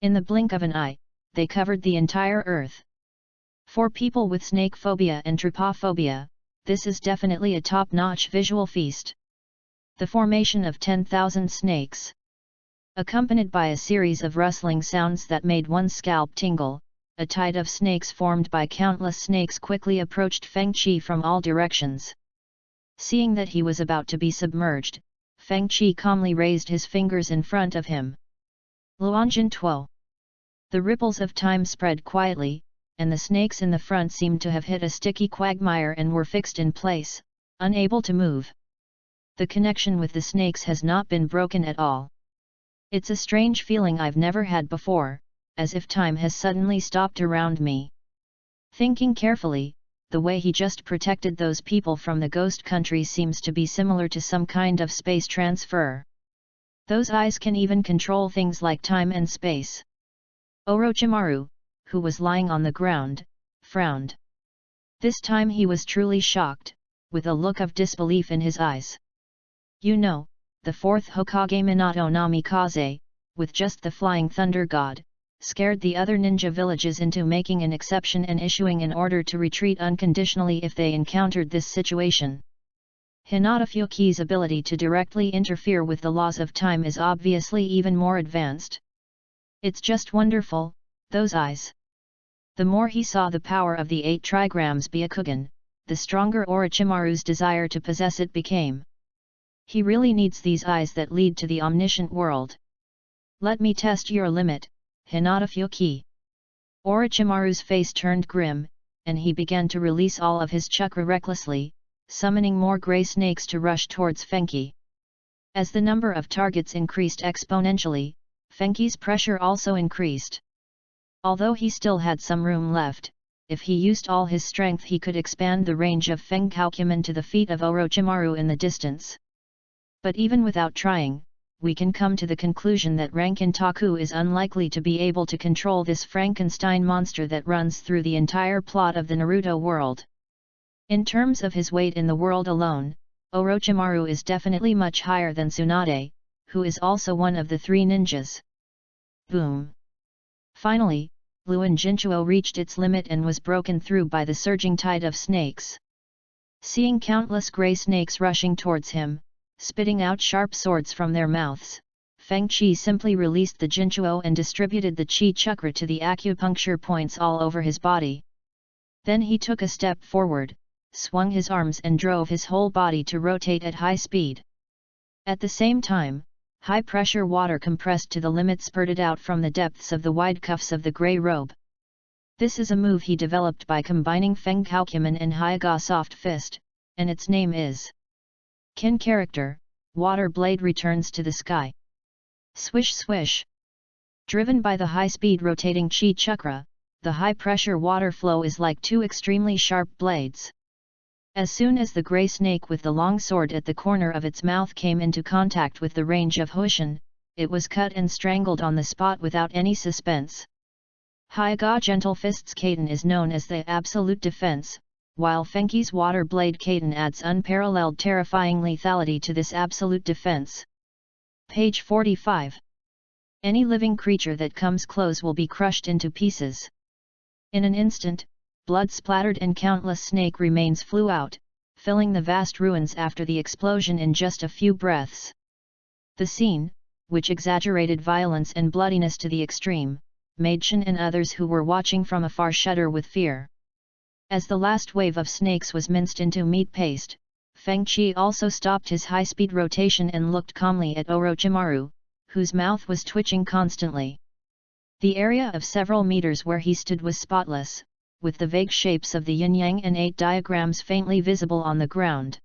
In the blink of an eye, they covered the entire earth. For people with snake phobia and trypophobia, this is definitely a top-notch visual feast. The formation of 10,000 snakes, accompanied by a series of rustling sounds that made one's scalp tingle, a tide of snakes formed by countless snakes quickly approached Feng Qi from all directions. Seeing that he was about to be submerged, Feng Qi calmly raised his fingers in front of him. Luanjin Tuo. The ripples of time spread quietly, and the snakes in the front seemed to have hit a sticky quagmire and were fixed in place, unable to move. The connection with the snakes has not been broken at all. It's a strange feeling I've never had before, as if time has suddenly stopped around me. Thinking carefully, the way he just protected those people from the ghost country seems to be similar to some kind of space transfer. Those eyes can even control things like time and space. Orochimaru, who was lying on the ground, frowned. This time he was truly shocked, with a look of disbelief in his eyes. You know, the fourth Hokage Minato Namikaze, with just the flying thunder god, scared the other ninja villages into making an exception and issuing an order to retreat unconditionally if they encountered this situation. Hinata Fuki's ability to directly interfere with the laws of time is obviously even more advanced. It's just wonderful, those eyes. The more he saw the power of the 8 trigrams Byakugan, the stronger Orochimaru's desire to possess it became. He really needs these eyes that lead to the omniscient world. Let me test your limit, Hinata Fuki. Orochimaru's face turned grim, and he began to release all of his chakra recklessly, summoning more grey snakes to rush towards Fenghou. As the number of targets increased exponentially, Fenghou's pressure also increased. Although he still had some room left, if he used all his strength he could expand the range of FENGHOU to the feet of Orochimaru in the distance. But even without trying, we can come to the conclusion that Rankin-Taku is unlikely to be able to control this Frankenstein monster that runs through the entire plot of the Naruto world. In terms of his weight in the world alone, Orochimaru is definitely much higher than Tsunade, who is also one of the 3 ninjas. Boom! Finally, Luan Jinchuo reached its limit and was broken through by the surging tide of snakes. Seeing countless grey snakes rushing towards him, spitting out sharp swords from their mouths, Feng Qi simply released the Jinchuo and distributed the Qi chakra to the acupuncture points all over his body. Then he took a step forward, swung his arms and drove his whole body to rotate at high speed. At the same time, high-pressure water compressed to the limit spurted out from the depths of the wide cuffs of the grey robe. This is a move he developed by combining FENGHOU and Hyaga Soft Fist, and its name is Kin character, Water Blade returns to the sky. Swish swish. Driven by the high-speed rotating Qi chakra, the high-pressure water flow is like 2 extremely sharp blades. As soon as the grey snake with the long sword at the corner of its mouth came into contact with the range of Hushin, it was cut and strangled on the spot without any suspense. Hyaga Gentle Fist's Kaden is known as the absolute defense, while Fenghou's Water Blade Kaden adds unparalleled terrifying lethality to this absolute defense. Page 45. Any living creature that comes close will be crushed into pieces. In an instant, blood splattered and countless snake remains flew out, filling the vast ruins after the explosion in just a few breaths. The scene, which exaggerated violence and bloodiness to the extreme, made Shin and others who were watching from afar shudder with fear. As the last wave of snakes was minced into meat paste, Feng Qi also stopped his high-speed rotation and looked calmly at Orochimaru, whose mouth was twitching constantly. The area of several meters where he stood was spotless, with the vague shapes of the yin-yang and 8 diagrams faintly visible on the ground.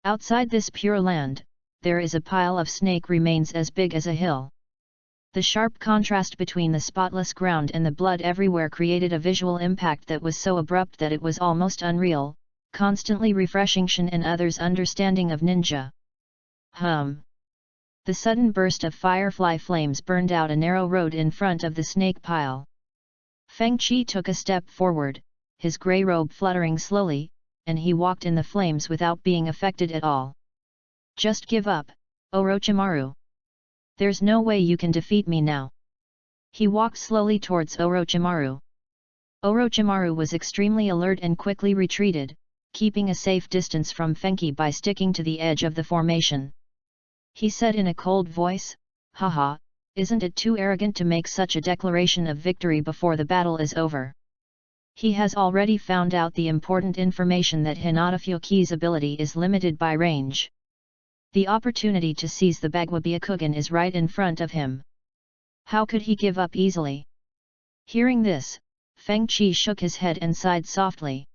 Outside this pure land, there is a pile of snake remains as big as a hill. The sharp contrast between the spotless ground and the blood everywhere created a visual impact that was so abrupt that it was almost unreal, constantly refreshing Shin and others' understanding of ninja. The sudden burst of firefly flames burned out a narrow road in front of the snake pile. Feng Qi took a step forward, his grey robe fluttering slowly, and he walked in the flames without being affected at all. Just give up, Orochimaru. There's no way you can defeat me now. He walked slowly towards Orochimaru. Orochimaru was extremely alert and quickly retreated, keeping a safe distance from Fenghou by sticking to the edge of the formation. He said in a cold voice, "Haha, isn't it too arrogant to make such a declaration of victory before the battle is over?" He has already found out the important information that Hinata Fyoki's ability is limited by range. The opportunity to seize the Bagua Byakugan is right in front of him. How could he give up easily? Hearing this, Feng Qi shook his head and sighed softly.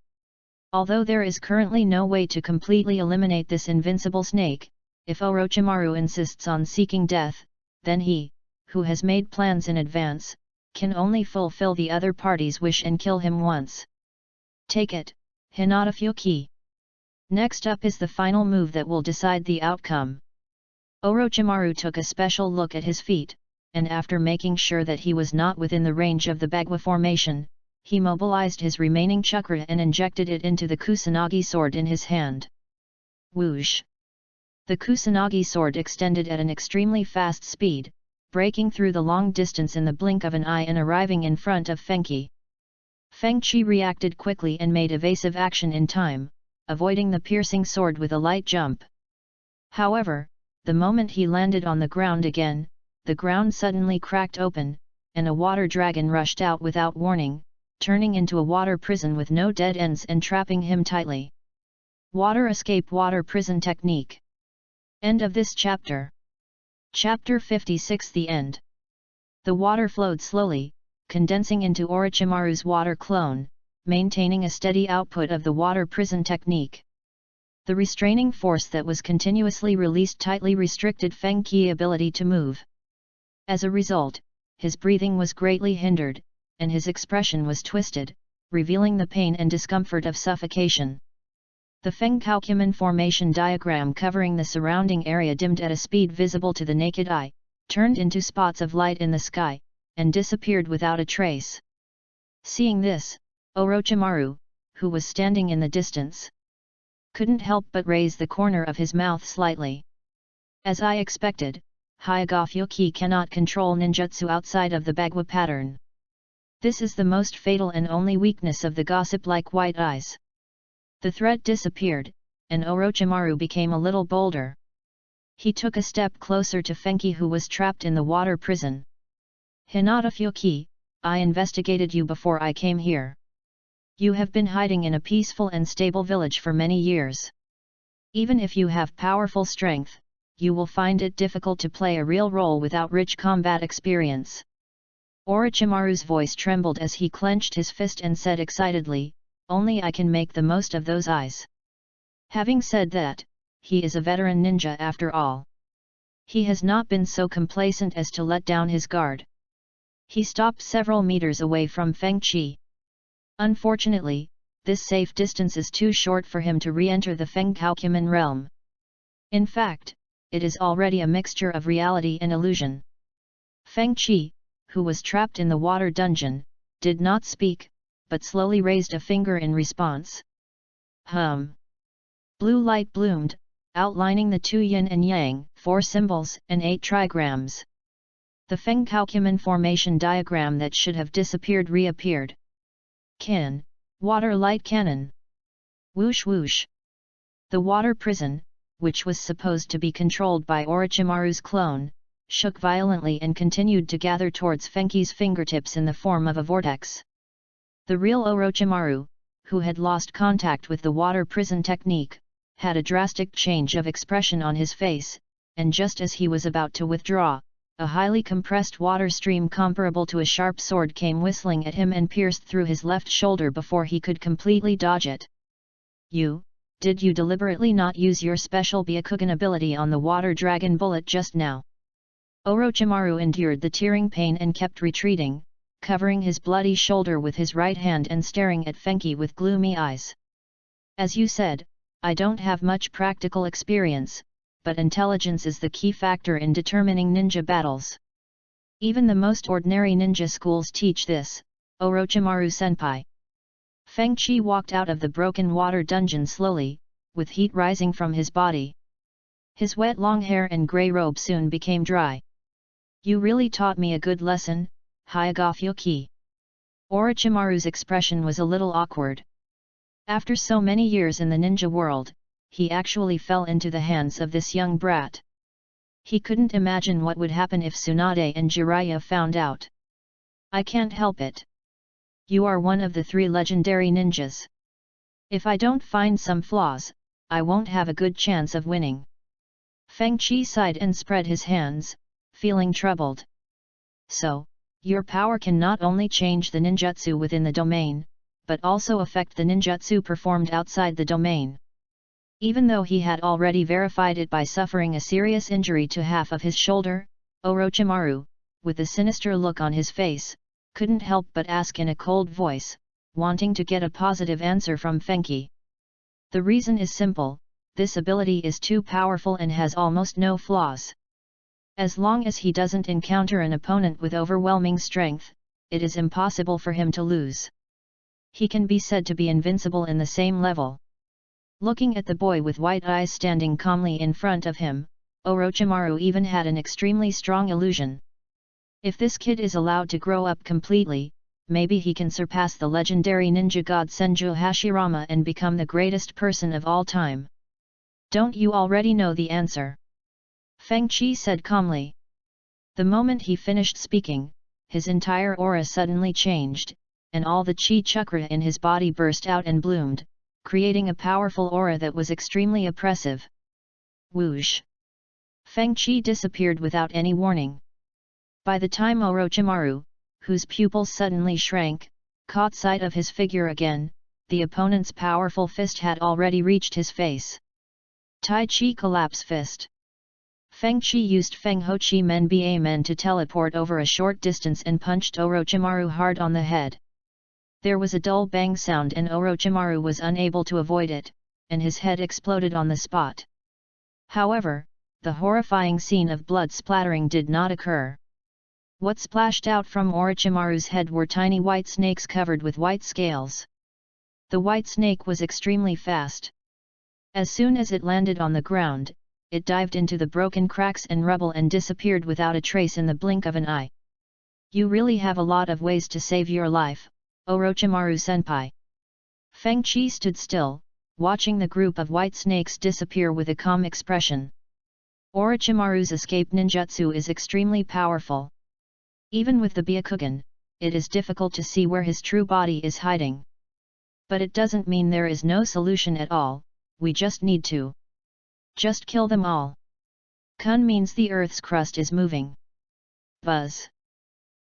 Although there is currently no way to completely eliminate this invincible snake, if Orochimaru insists on seeking death, then he, who has made plans in advance, can only fulfill the other party's wish and kill him once. Take it, Hinata Fyoki. Next up is the final move that will decide the outcome. Orochimaru took a special look at his feet, and after making sure that he was not within the range of the Bagua formation, he mobilized his remaining chakra and injected it into the Kusanagi sword in his hand. Whoosh! The Kusanagi sword extended at an extremely fast speed, breaking through the long distance in the blink of an eye and arriving in front of Fenghou. Feng Qi reacted quickly and made evasive action in time, avoiding the piercing sword with a light jump. However, the moment he landed on the ground again, the ground suddenly cracked open, and a water dragon rushed out without warning, turning into a water prison with no dead ends and trapping him tightly. Water escape water prison technique. End of this chapter. Chapter 56 The End. The water flowed slowly, condensing into Orochimaru's water clone, maintaining a steady output of the water prison technique. The restraining force that was continuously released tightly restricted Feng Qi's ability to move. As a result, his breathing was greatly hindered, and his expression was twisted, revealing the pain and discomfort of suffocation. The FENGHOU formation diagram covering the surrounding area dimmed at a speed visible to the naked eye, turned into spots of light in the sky, and disappeared without a trace. Seeing this, Orochimaru, who was standing in the distance, couldn't help but raise the corner of his mouth slightly. As I expected, Hyuga Fyoki cannot control ninjutsu outside of the Bagua pattern. This is the most fatal and only weakness of the gossip-like white eyes. The threat disappeared, and Orochimaru became a little bolder. He took a step closer to Fenghou, who was trapped in the water prison. Hinata Fyoki, I investigated you before I came here. You have been hiding in a peaceful and stable village for many years. Even if you have powerful strength, you will find it difficult to play a real role without rich combat experience. Orochimaru's voice trembled as he clenched his fist and said excitedly, "Only I can make the most of those eyes." Having said that, he is a veteran ninja after all. He has not been so complacent as to let down his guard. He stopped several meters away from Feng Qi. Unfortunately, this safe distance is too short for him to re-enter the FENGHOU realm. In fact, it is already a mixture of reality and illusion. Feng Qi, who was trapped in the water dungeon, did not speak, but slowly raised a finger in response. Blue light bloomed, outlining the 2 yin and yang, 4 symbols and 8 trigrams. The FENGHOU formation diagram that should have disappeared reappeared. Can, water light cannon. Whoosh whoosh. The water prison, which was supposed to be controlled by Orochimaru's clone, shook violently and continued to gather towards Fenghou's fingertips in the form of a vortex. The real Orochimaru, who had lost contact with the water prison technique, had a drastic change of expression on his face, and just as he was about to withdraw, a highly compressed water stream comparable to a sharp sword came whistling at him and pierced through his left shoulder before he could completely dodge it. Did you deliberately not use your special Byakugan ability on the water dragon bullet just now? Orochimaru endured the tearing pain and kept retreating, covering his bloody shoulder with his right hand and staring at Fenghou with gloomy eyes. As you said, I don't have much practical experience, but intelligence is the key factor in determining ninja battles. Even the most ordinary ninja schools teach this, Orochimaru-senpai. Feng Qi walked out of the broken water dungeon slowly, with heat rising from his body. His wet long hair and grey robe soon became dry. You really taught me a good lesson, Hyuga Fyoki. Orochimaru's expression was a little awkward. After so many years in the ninja world, he actually fell into the hands of this young brat. He couldn't imagine what would happen if Tsunade and Jiraiya found out. I can't help it. You are one of the 3 legendary ninjas. If I don't find some flaws, I won't have a good chance of winning. Feng Qi sighed and spread his hands, feeling troubled. So, your power can not only change the ninjutsu within the domain, but also affect the ninjutsu performed outside the domain. Even though he had already verified it by suffering a serious injury to half of his shoulder, Orochimaru, with a sinister look on his face, couldn't help but ask in a cold voice, wanting to get a positive answer from FENGHOU. The reason is simple: this ability is too powerful and has almost no flaws. As long as he doesn't encounter an opponent with overwhelming strength, it is impossible for him to lose. He can be said to be invincible in the same level. Looking at the boy with white eyes standing calmly in front of him, Orochimaru even had an extremely strong illusion. If this kid is allowed to grow up completely, maybe he can surpass the legendary ninja god Senju Hashirama and become the greatest person of all time. Don't you already know the answer? Feng Qi said calmly. The moment he finished speaking, his entire aura suddenly changed, and all the chi chakra in his body burst out and bloomed, creating a powerful aura that was extremely oppressive. Whoosh! Feng Qi disappeared without any warning. By the time Orochimaru, whose pupils suddenly shrank, caught sight of his figure again, the opponent's powerful fist had already reached his face. Tai Chi Collapse Fist. Feng Qi used FENGHOU Chi Men Ba Men to teleport over a short distance and punched Orochimaru hard on the head. There was a dull bang sound and Orochimaru was unable to avoid it, and his head exploded on the spot. However, the horrifying scene of blood splattering did not occur. What splashed out from Orochimaru's head were tiny white snakes covered with white scales. The white snake was extremely fast. As soon as it landed on the ground, it dived into the broken cracks and rubble and disappeared without a trace in the blink of an eye. You really have a lot of ways to save your life, Orochimaru-senpai. Feng Qi stood still, watching the group of white snakes disappear with a calm expression. Orochimaru's escape ninjutsu is extremely powerful. Even with the Byakugan, it is difficult to see where his true body is hiding. But it doesn't mean there is no solution at all, we just need to just kill them all. Kun means the earth's crust is moving. Buzz.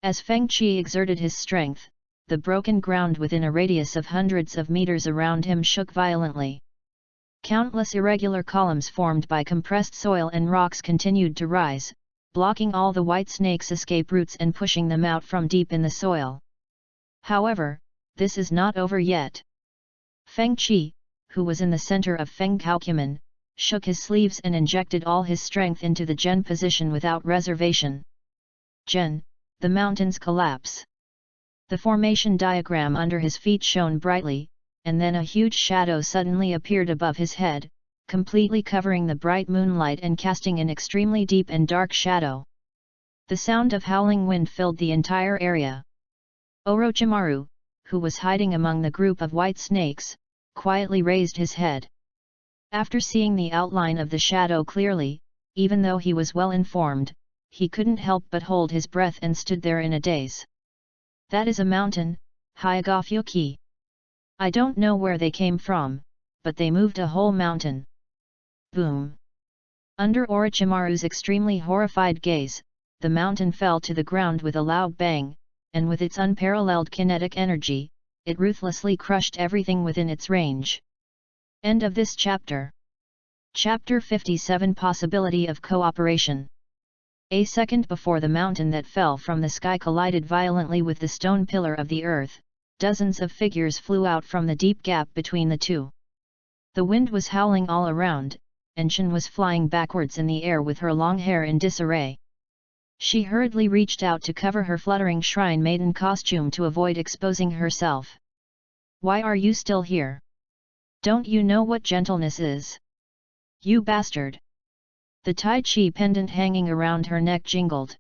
As Feng Qi exerted his strength, the broken ground within a radius of hundreds of meters around him shook violently. Countless irregular columns formed by compressed soil and rocks continued to rise, blocking all the white snakes' escape routes and pushing them out from deep in the soil. However, this is not over yet. Feng Qi, who was in the center of FENGHOU, shook his sleeves and injected all his strength into the Gen position without reservation. Gen, the mountains collapse. The formation diagram under his feet shone brightly, and then a huge shadow suddenly appeared above his head, completely covering the bright moonlight and casting an extremely deep and dark shadow. The sound of howling wind filled the entire area. Orochimaru, who was hiding among the group of white snakes, quietly raised his head. After seeing the outline of the shadow clearly, even though he was well informed, he couldn't help but hold his breath and stood there in a daze. That is a mountain, Hyagofyoki. I don't know where they came from, but they moved a whole mountain. Boom! Under Orochimaru's extremely horrified gaze, the mountain fell to the ground with a loud bang, and with its unparalleled kinetic energy, it ruthlessly crushed everything within its range. End of this chapter. Chapter 57 Possibility of Cooperation. A second before the mountain that fell from the sky collided violently with the stone pillar of the earth, dozens of figures flew out from the deep gap between the two. The wind was howling all around, and Shin was flying backwards in the air with her long hair in disarray. She hurriedly reached out to cover her fluttering shrine maiden costume to avoid exposing herself. Why are you still here? Don't you know what gentleness is? You bastard! The Tai Chi pendant hanging around her neck jingled.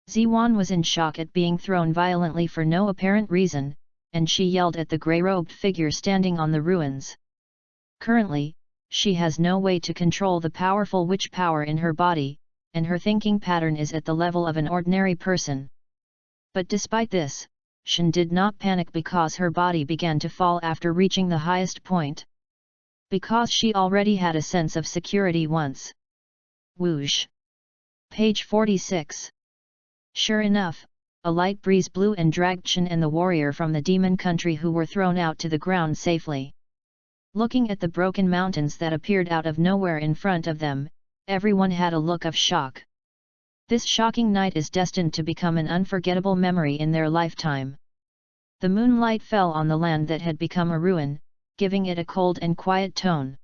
Ziwan was in shock at being thrown violently for no apparent reason, and she yelled at the grey-robed figure standing on the ruins. Currently, she has no way to control the powerful witch power in her body, and her thinking pattern is at the level of an ordinary person. But despite this, Shen did not panic because her body began to fall after reaching the highest point. Because she already had a sense of security once. Whoosh! Page 46. Sure enough, a light breeze blew and dragged Chen and the warrior from the demon country, who were thrown out to the ground safely. Looking at the broken mountains that appeared out of nowhere in front of them, everyone had a look of shock. This shocking night is destined to become an unforgettable memory in their lifetime. The moonlight fell on the land that had become a ruin, giving it a cold and quiet tone.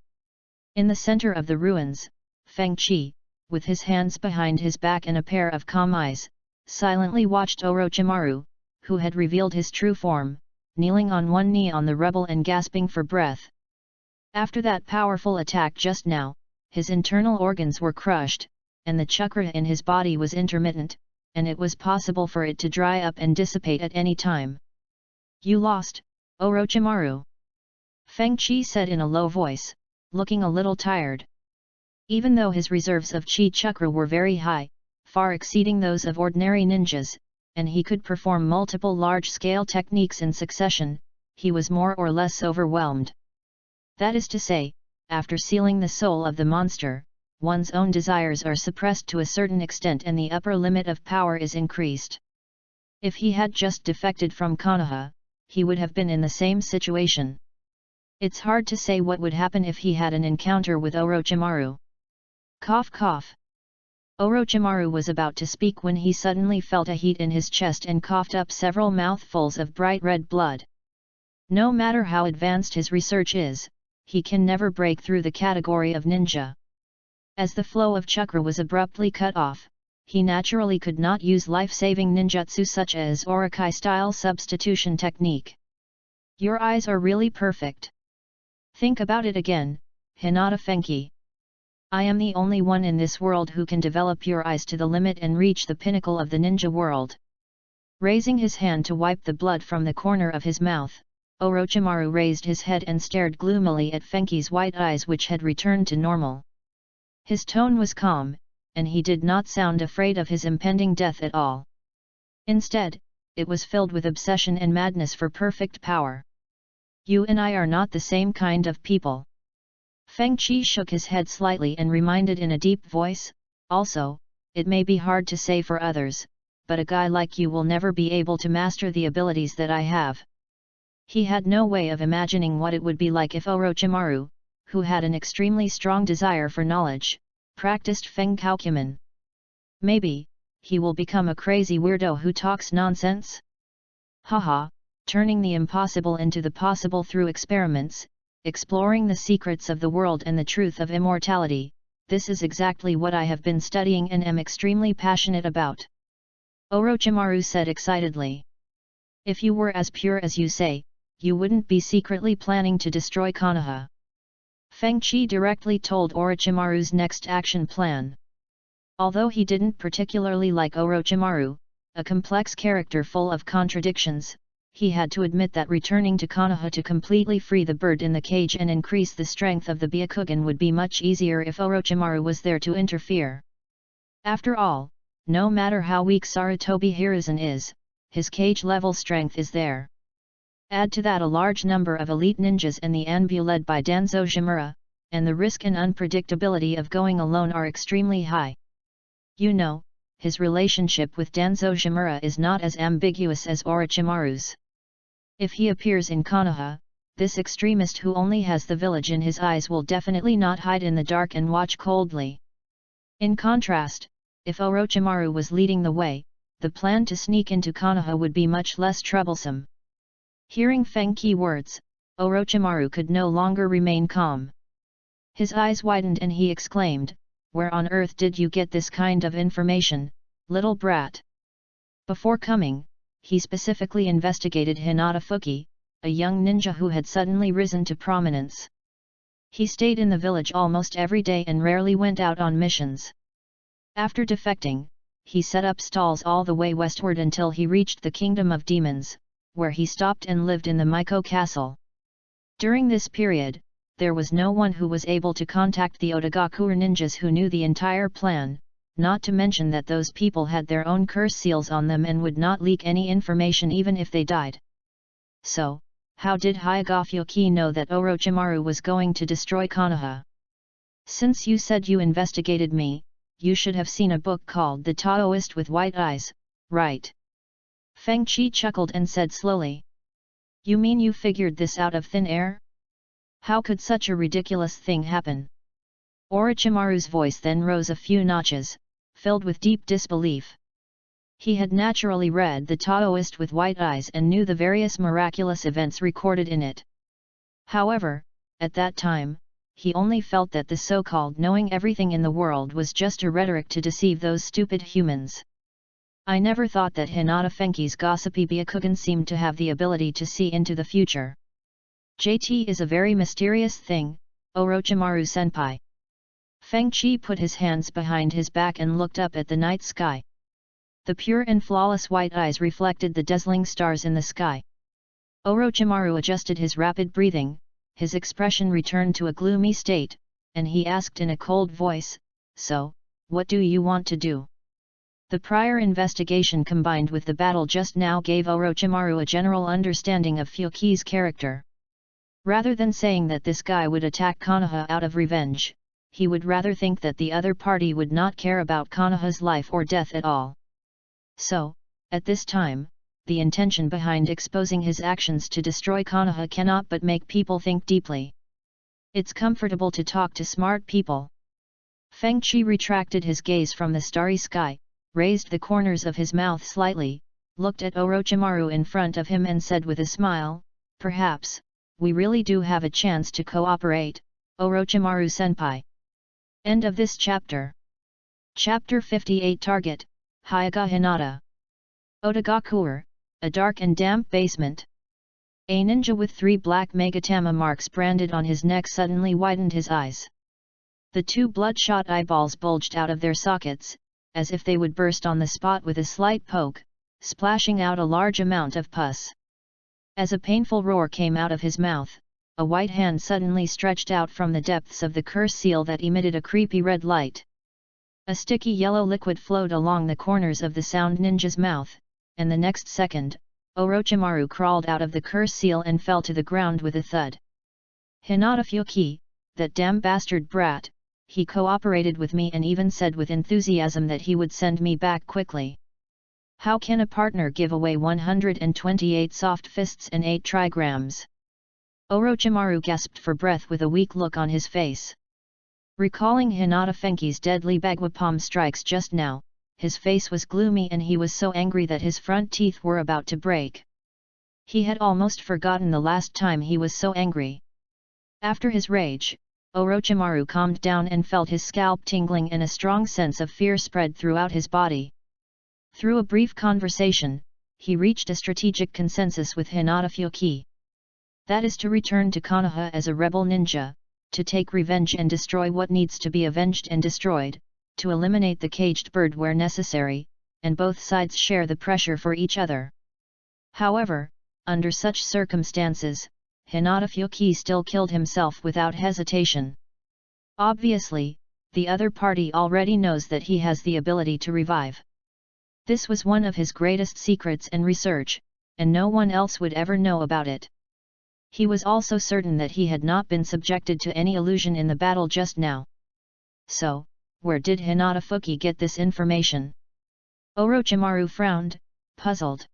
In the center of the ruins, Feng Qi, with his hands behind his back and a pair of calm eyes, silently watched Orochimaru, who had revealed his true form, kneeling on one knee on the rubble and gasping for breath. After that powerful attack just now, his internal organs were crushed, and the chakra in his body was intermittent, and it was possible for it to dry up and dissipate at any time. "You lost, Orochimaru," Feng Qi said in a low voice, looking a little tired. Even though his reserves of chi chakra were very high, far exceeding those of ordinary ninjas, and he could perform multiple large-scale techniques in succession, he was more or less overwhelmed. That is to say, after sealing the soul of the monster, one's own desires are suppressed to a certain extent and the upper limit of power is increased. If he had just defected from Konoha, he would have been in the same situation. It's hard to say what would happen if he had an encounter with Orochimaru. Cough cough. Orochimaru was about to speak when he suddenly felt a heat in his chest and coughed up several mouthfuls of bright red blood. No matter how advanced his research is, he can never break through the category of ninja. As the flow of chakra was abruptly cut off, he naturally could not use life-saving ninjutsu such as Orokai-style substitution technique. Your eyes are really perfect. Think about it again, Hinata Fenki. I am the only one in this world who can develop your eyes to the limit and reach the pinnacle of the ninja world. Raising his hand to wipe the blood from the corner of his mouth, Orochimaru raised his head and stared gloomily at Fenki's white eyes, which had returned to normal. His tone was calm, and he did not sound afraid of his impending death at all. Instead, it was filled with obsession and madness for perfect power. You and I are not the same kind of people. Feng Qi shook his head slightly and reminded in a deep voice, also, it may be hard to say for others, but a guy like you will never be able to master the abilities that I have. He had no way of imagining what it would be like if Orochimaru, who had an extremely strong desire for knowledge, practiced FENGHOU. Maybe, he will become a crazy weirdo who talks nonsense? Haha, turning the impossible into the possible through experiments, exploring the secrets of the world and the truth of immortality, this is exactly what I have been studying and am extremely passionate about. Orochimaru said excitedly. If you were as pure as you say, you wouldn't be secretly planning to destroy Konoha. Feng Qi directly told Orochimaru's next action plan. Although he didn't particularly like Orochimaru, a complex character full of contradictions, he had to admit that returning to Konoha to completely free the bird in the cage and increase the strength of the Byakugan would be much easier if Orochimaru was there to interfere. After all, no matter how weak Sarutobi Hiruzen is, his cage-level strength is there. Add to that a large number of elite ninjas and the Anbu led by Danzo Shimura, and the risk and unpredictability of going alone are extremely high. You know, his relationship with Danzo Shimura is not as ambiguous as Orochimaru's. If he appears in Konoha, this extremist who only has the village in his eyes will definitely not hide in the dark and watch coldly. In contrast, if Orochimaru was leading the way, the plan to sneak into Konoha would be much less troublesome. Hearing Feng Qi words, Orochimaru could no longer remain calm. His eyes widened and he exclaimed, "Where on earth did you get this kind of information, little brat?" Before coming, he specifically investigated Hinata Fuki, a young ninja who had suddenly risen to prominence. He stayed in the village almost every day and rarely went out on missions. After defecting, he set up stalls all the way westward until he reached the Kingdom of Demons, where he stopped and lived in the Miko Castle. During this period, there was no one who was able to contact the Otogaku ninjas who knew the entire plan, not to mention that those people had their own curse seals on them and would not leak any information even if they died. So, how did Hyagafyoki know that Orochimaru was going to destroy Konoha? Since you said you investigated me, you should have seen a book called The Taoist with White Eyes, right? Feng Chi chuckled and said slowly. You mean you figured this out of thin air? How could such a ridiculous thing happen? Orochimaru's voice then rose a few notches, filled with deep disbelief. He had naturally read The Taoist with White Eyes and knew the various miraculous events recorded in it. However, at that time, he only felt that the so-called knowing everything in the world was just a rhetoric to deceive those stupid humans. I never thought that Hinata Fenki's gossipy Byakugan seemed to have the ability to see into the future. JT is a very mysterious thing, Orochimaru-senpai. Feng Chi put his hands behind his back and looked up at the night sky. The pure and flawless white eyes reflected the dazzling stars in the sky. Orochimaru adjusted his rapid breathing, his expression returned to a gloomy state, and he asked in a cold voice, So, what do you want to do? The prior investigation combined with the battle just now gave Orochimaru a general understanding of Fyoki's character. Rather than saying that this guy would attack Konoha out of revenge, he would rather think that the other party would not care about Konoha's life or death at all. So, at this time, the intention behind exposing his actions to destroy Konoha cannot but make people think deeply. It's comfortable to talk to smart people. Feng Chi retracted his gaze from the starry sky, raised the corners of his mouth slightly, looked at Orochimaru in front of him and said with a smile, Perhaps, we really do have a chance to cooperate, Orochimaru-senpai. End of this chapter. Chapter 58 Target, Hyaga Hinata. Otogakuer, a dark and damp basement. A ninja with 3 black Megatama marks branded on his neck suddenly widened his eyes. The 2 bloodshot eyeballs bulged out of their sockets, as if they would burst on the spot with a slight poke, splashing out a large amount of pus. As a painful roar came out of his mouth, a white hand suddenly stretched out from the depths of the curse seal that emitted a creepy red light. A sticky yellow liquid flowed along the corners of the sound ninja's mouth, and the next second, Orochimaru crawled out of the curse seal and fell to the ground with a thud. Hinata Fyoki, that damn bastard brat, he cooperated with me and even said with enthusiasm that he would send me back quickly. How can a partner give away 128 soft fists and 8 trigrams? Orochimaru gasped for breath with a weak look on his face. Recalling Hinata Fenki's deadly Bagua palm strikes just now, his face was gloomy and he was so angry that his front teeth were about to break. He had almost forgotten the last time he was so angry. After his rage, Orochimaru calmed down and felt his scalp tingling and a strong sense of fear spread throughout his body. Through a brief conversation, he reached a strategic consensus with Hinata Fyoki. That is to return to Konoha as a rebel ninja, to take revenge and destroy what needs to be avenged and destroyed, to eliminate the caged bird where necessary, and both sides share the pressure for each other. However, under such circumstances, Hinata Fyoki still killed himself without hesitation. Obviously, the other party already knows that he has the ability to revive. This was one of his greatest secrets and research, and no one else would ever know about it. He was also certain that he had not been subjected to any illusion in the battle just now. So, where did Hinata Fyoki get this information? Orochimaru frowned, puzzled.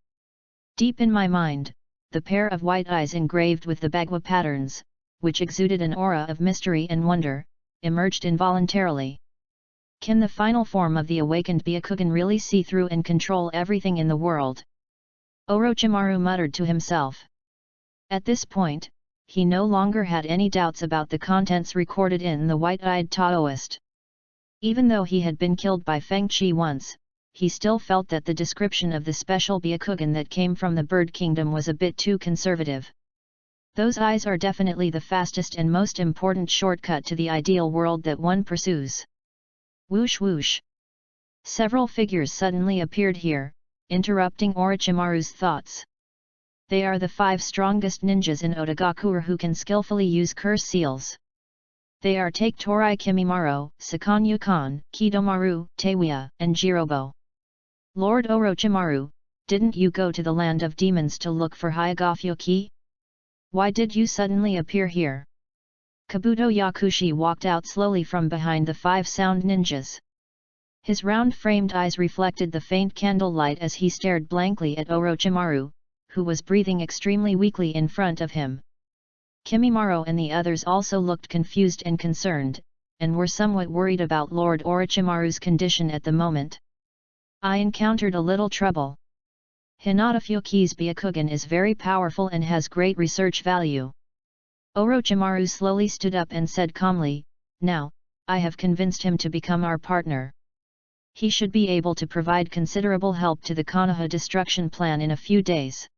Deep in my mind, the pair of white eyes engraved with the Bagua patterns, which exuded an aura of mystery and wonder, emerged involuntarily. Can the final form of the awakened Byakugan really see through and control everything in the world? Orochimaru muttered to himself. At this point, he no longer had any doubts about the contents recorded in the White-Eyed Taoist. Even though he had been killed by Feng Chi once, he still felt that the description of the special Byakugan that came from the Bird Kingdom was a bit too conservative. Those eyes are definitely the fastest and most important shortcut to the ideal world that one pursues. Whoosh whoosh. Several figures suddenly appeared here, interrupting Orochimaru's thoughts. They are the 5 strongest ninjas in Otogakure who can skillfully use curse seals. They are Take Torai Kimimaro, Sakanyu Kan, Kidomaru, Teiwa, and Jirobo. Lord Orochimaru, didn't you go to the land of demons to look for Hyagafyoki? Why did you suddenly appear here? Kabuto Yakushi walked out slowly from behind the 5 sound ninjas. His round-framed eyes reflected the faint candlelight as he stared blankly at Orochimaru, who was breathing extremely weakly in front of him. Kimimaro and the others also looked confused and concerned, and were somewhat worried about Lord Orochimaru's condition at the moment. I encountered a little trouble. Hinata Fyoki's Byakugan is very powerful and has great research value. Orochimaru slowly stood up and said calmly, now, I have convinced him to become our partner. He should be able to provide considerable help to the Konoha destruction plan in a few days.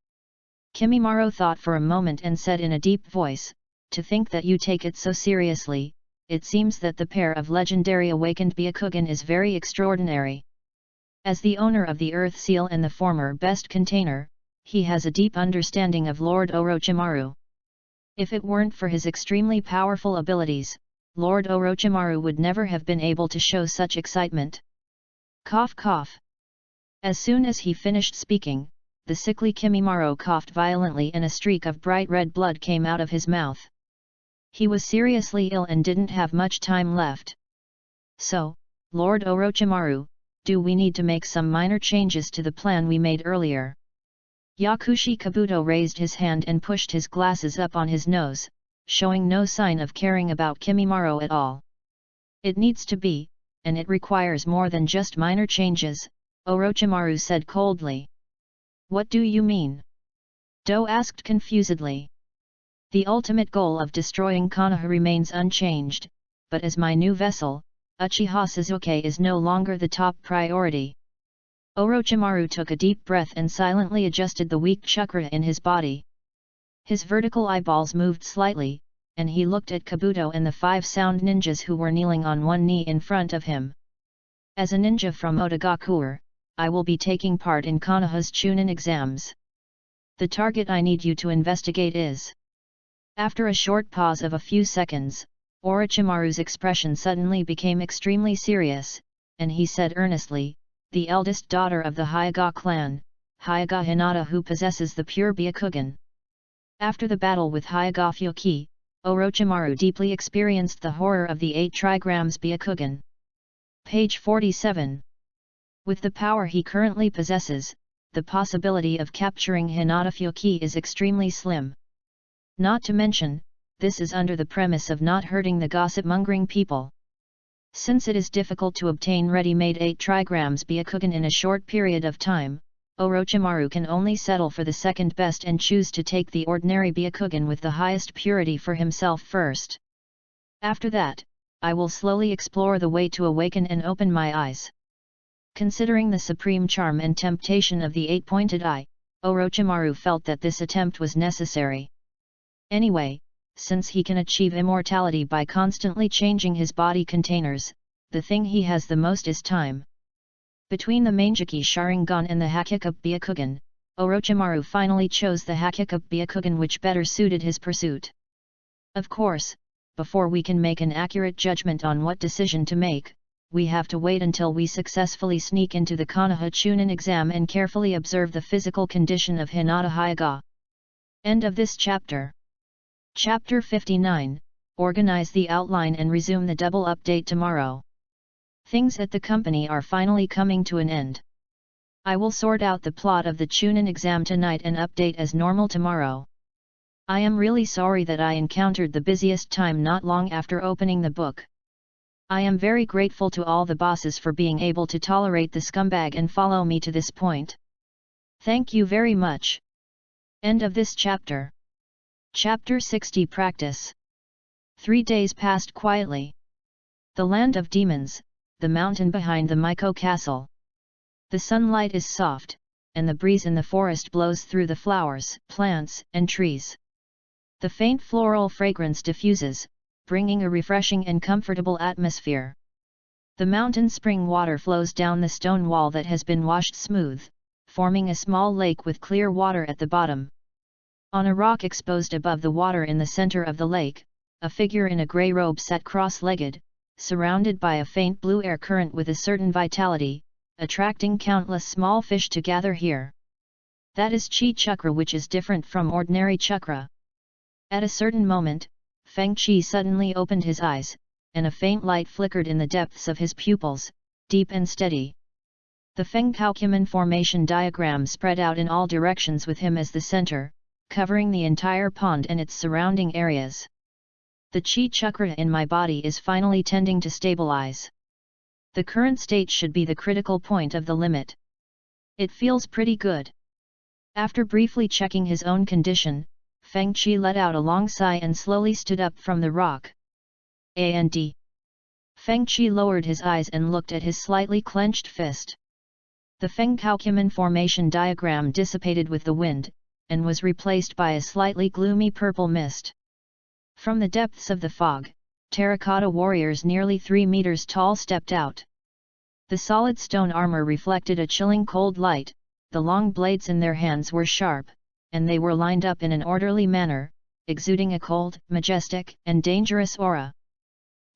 Kimimaro thought for a moment and said in a deep voice, to think that you take it so seriously, it seems that the pair of legendary awakened Byakugan is very extraordinary. As the owner of the Earth Seal and the former best container, he has a deep understanding of Lord Orochimaru. If it weren't for his extremely powerful abilities, Lord Orochimaru would never have been able to show such excitement. Cough cough. As soon as he finished speaking, the sickly Kimimaro coughed violently and a streak of bright red blood came out of his mouth. He was seriously ill and didn't have much time left. So, Lord Orochimaru, do we need to make some minor changes to the plan we made earlier? Yakushi Kabuto raised his hand and pushed his glasses up on his nose, showing no sign of caring about Kimimaro at all. It needs to be, and it requires more than just minor changes, Orochimaru said coldly. What do you mean? Do asked confusedly. The ultimate goal of destroying Konoha remains unchanged, but as my new vessel, Uchiha Sasuke is no longer the top priority. Orochimaru took a deep breath and silently adjusted the weak chakra in his body. His vertical eyeballs moved slightly, and he looked at Kabuto and the 5 sound ninjas who were kneeling on one knee in front of him. As a ninja from Otogakure, I will be taking part in Konoha's Chunin exams. The target I need you to investigate is... After a short pause of a few seconds, Orochimaru's expression suddenly became extremely serious, and he said earnestly, the eldest daughter of the Hyuga clan, Hyuga Hinata, who possesses the pure Byakugan. After the battle with Hyuga Fyoki, Orochimaru deeply experienced the horror of the 8 trigrams Byakugan. Page 47. With the power he currently possesses, the possibility of capturing Hinata Fyoki is extremely slim. Not to mention, this is under the premise of not hurting the gossip-mongering people. Since it is difficult to obtain ready-made 8 trigrams Byakugan in a short period of time, Orochimaru can only settle for the second best and choose to take the ordinary Byakugan with the highest purity for himself first. After that, I will slowly explore the way to awaken and open my eyes. Considering the supreme charm and temptation of the 8-pointed eye, Orochimaru felt that this attempt was necessary. Anyway, since he can achieve immortality by constantly changing his body containers, the thing he has the most is time. Between the Manjiki Sharingan and the Hakikup Byakugan, Orochimaru finally chose the Hakikup Byakugan, which better suited his pursuit. Of course, before we can make an accurate judgment on what decision to make, we have to wait until we successfully sneak into the Konoha Chunin exam and carefully observe the physical condition of Hinata Hyuga. End of this chapter. Chapter 59, Organize the outline and resume the double update tomorrow. Things at the company are finally coming to an end. I will sort out the plot of the Chunin exam tonight and update as normal tomorrow. I am really sorry that I encountered the busiest time not long after opening the book. I am very grateful to all the bosses for being able to tolerate the scumbag and follow me to this point. Thank you very much. End of this chapter. Chapter 60 Practice. 3 days passed quietly. The land of demons, the mountain behind the Miko castle. The sunlight is soft, and the breeze in the forest blows through the flowers, plants, and trees. The faint floral fragrance diffuses, bringing a refreshing and comfortable atmosphere. The mountain spring water flows down the stone wall that has been washed smooth, forming a small lake with clear water at the bottom. On a rock exposed above the water in the center of the lake, a figure in a grey robe sat cross-legged, surrounded by a faint blue air current with a certain vitality, attracting countless small fish to gather here. That is Chi Chakra, which is different from ordinary chakra. At a certain moment, Feng Qi suddenly opened his eyes, and a faint light flickered in the depths of his pupils, deep and steady. The FENGHOU formation diagram spread out in all directions with him as the center, covering the entire pond and its surrounding areas. The Qi Chakra in my body is finally tending to stabilize. The current state should be the critical point of the limit. It feels pretty good. After briefly checking his own condition, Feng Qi let out a long sigh and slowly stood up from the rock. And Feng Qi lowered his eyes and looked at his slightly clenched fist. The FENGHOU formation diagram dissipated with the wind, and was replaced by a slightly gloomy purple mist. From the depths of the fog, terracotta warriors nearly 3 meters tall stepped out. The solid stone armor reflected a chilling cold light, the long blades in their hands were sharp, and they were lined up in an orderly manner, exuding a cold, majestic, and dangerous aura.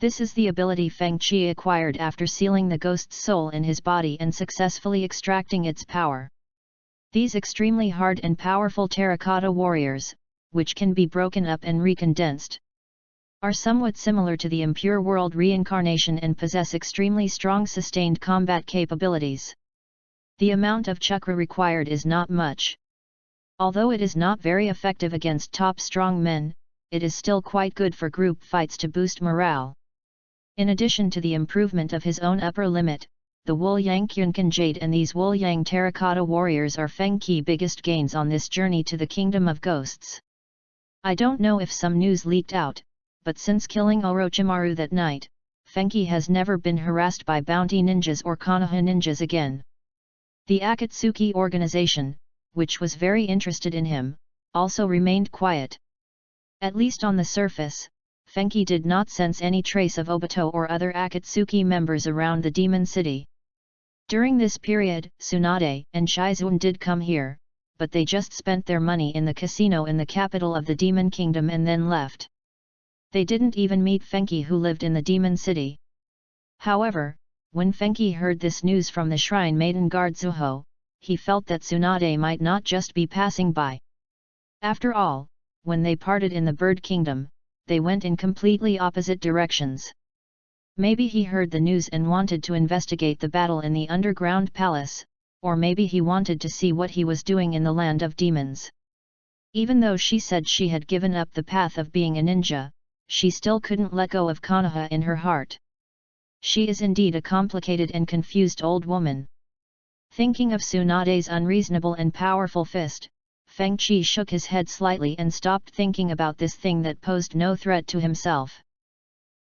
This is the ability Feng Qi acquired after sealing the ghost's soul in his body and successfully extracting its power. These extremely hard and powerful terracotta warriors, which can be broken up and recondensed, are somewhat similar to the impure world reincarnation and possess extremely strong sustained combat capabilities. The amount of chakra required is not much. Although it is not very effective against top strong men, it is still quite good for group fights to boost morale. In addition to the improvement of his own upper limit, the Wuliang Yunkan Jade and these Wuliang Terracotta Warriors are Feng Qi biggest gains on this journey to the Kingdom of Ghosts. I don't know if some news leaked out, but since killing Orochimaru that night, Feng Qi has never been harassed by bounty ninjas or Konoha ninjas again. The Akatsuki organization, which was very interested in him, also remained quiet. At least on the surface, Feng Qi did not sense any trace of Obito or other Akatsuki members around the Demon City. During this period, Tsunade and Shizun did come here, but they just spent their money in the casino in the capital of the Demon Kingdom and then left. They didn't even meet Feng Qi, who lived in the Demon City. However, when Feng Qi heard this news from the shrine maiden guard Zuho, he felt that Tsunade might not just be passing by. After all, when they parted in the Bird Kingdom, they went in completely opposite directions. Maybe he heard the news and wanted to investigate the battle in the underground palace, or maybe he wanted to see what he was doing in the land of demons. Even though she said she had given up the path of being a ninja, she still couldn't let go of Konoha in her heart. She is indeed a complicated and confused old woman. Thinking of Tsunade's unreasonable and powerful fist, Feng Qi shook his head slightly and stopped thinking about this thing that posed no threat to himself.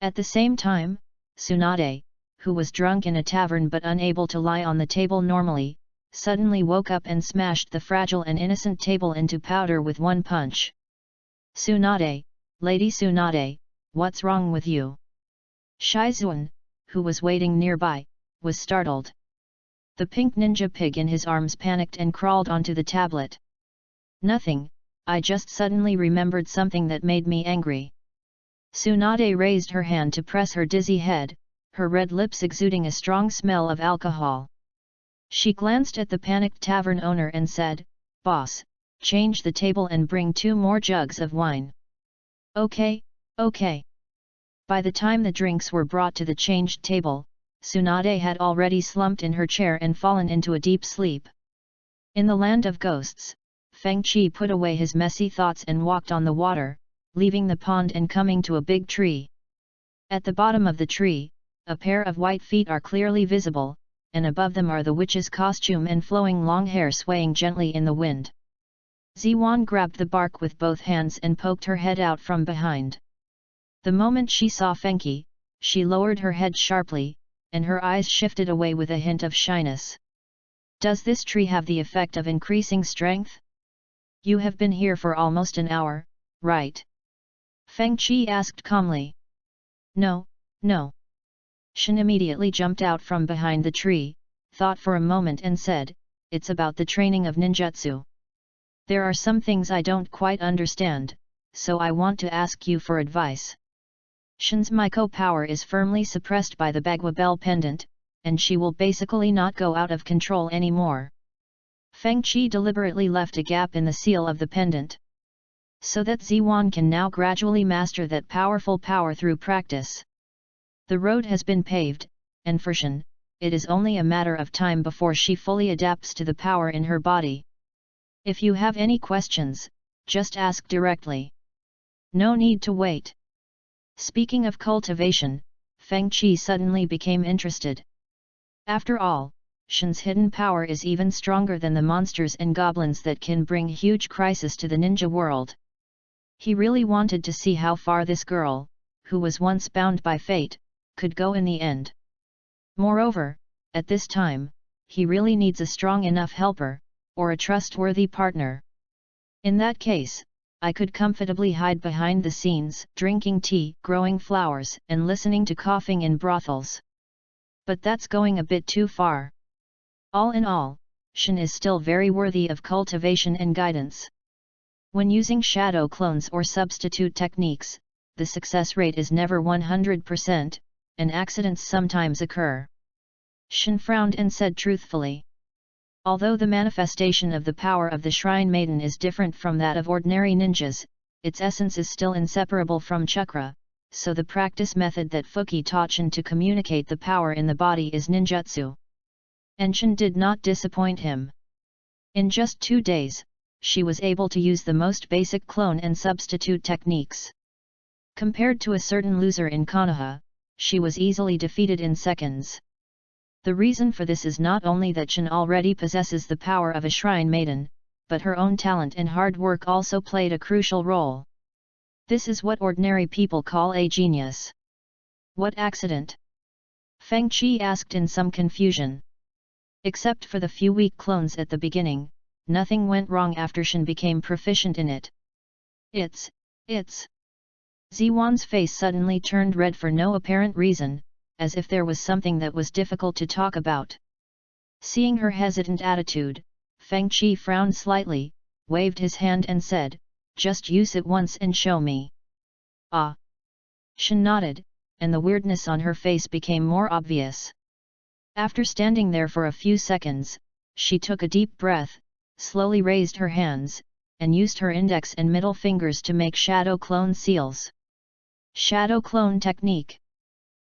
At the same time, Tsunade, who was drunk in a tavern but unable to lie on the table normally, suddenly woke up and smashed the fragile and innocent table into powder with one punch. "Tsunade, Lady Tsunade, what's wrong with you?" Shizun, who was waiting nearby, was startled. The pink ninja pig in his arms panicked and crawled onto the tablet. "Nothing, I just suddenly remembered something that made me angry." Tsunade raised her hand to press her dizzy head, her red lips exuding a strong smell of alcohol. She glanced at the panicked tavern owner and said, "Boss, change the table and bring 2 more jugs of wine." "Okay, okay." By the time the drinks were brought to the changed table, Tsunade had already slumped in her chair and fallen into a deep sleep. In the land of ghosts, Feng Qi put away his messy thoughts and walked on the water, leaving the pond and coming to a big tree. At the bottom of the tree, a pair of white feet are clearly visible, and above them are the witch's costume and flowing long hair swaying gently in the wind. Ziwan grabbed the bark with both hands and poked her head out from behind. The moment she saw Feng Qi, she lowered her head sharply, and her eyes shifted away with a hint of shyness. "Does this tree have the effect of increasing strength? You have been here for almost an hour, right?" Feng Qi asked calmly. "No, no. Shin immediately jumped out from behind the tree, thought for a moment and said, "It's about the training of ninjutsu. There are some things I don't quite understand, so I want to ask you for advice." Shin's Miko power is firmly suppressed by the Bagua Bell pendant, and she will basically not go out of control anymore. Feng Qi deliberately left a gap in the seal of the pendant, so that Ziwan can now gradually master that powerful power through practice. The road has been paved, and for Shin, it is only a matter of time before she fully adapts to the power in her body. If you have any questions, just ask directly. No need to wait. Speaking of cultivation, Feng Qi suddenly became interested. After all, Shin's hidden power is even stronger than the monsters and goblins that can bring huge crisis to the ninja world. He really wanted to see how far this girl, who was once bound by fate, could go in the end. Moreover, at this time, he really needs a strong enough helper, or a trustworthy partner. In that case, I could comfortably hide behind the scenes, drinking tea, growing flowers, and listening to coughing in brothels. But that's going a bit too far. All in all, Shin is still very worthy of cultivation and guidance. When using shadow clones or substitute techniques, the success rate is never 100%, and accidents sometimes occur. Shin frowned and said truthfully. Although the manifestation of the power of the Shrine Maiden is different from that of ordinary ninjas, its essence is still inseparable from chakra, so the practice method that Fuki taught Shin to communicate the power in the body is ninjutsu. And Shin did not disappoint him. In just 2 days, she was able to use the most basic clone and substitute techniques. Compared to a certain loser in Konoha, she was easily defeated in seconds. The reason for this is not only that Shin already possesses the power of a Shrine Maiden, but her own talent and hard work also played a crucial role. This is what ordinary people call a genius. What accident? Feng Qi asked in some confusion. Except for the few weak clones at the beginning, nothing went wrong after Shin became proficient in it. It's... Ziwan's face suddenly turned red for no apparent reason, as if there was something that was difficult to talk about. Seeing her hesitant attitude, Feng Qi frowned slightly, waved his hand and said, "Just use it once and show me." Ah! Shin nodded, and the weirdness on her face became more obvious. After standing there for a few seconds, she took a deep breath, slowly raised her hands, and used her index and middle fingers to make shadow clone seals. Shadow clone technique.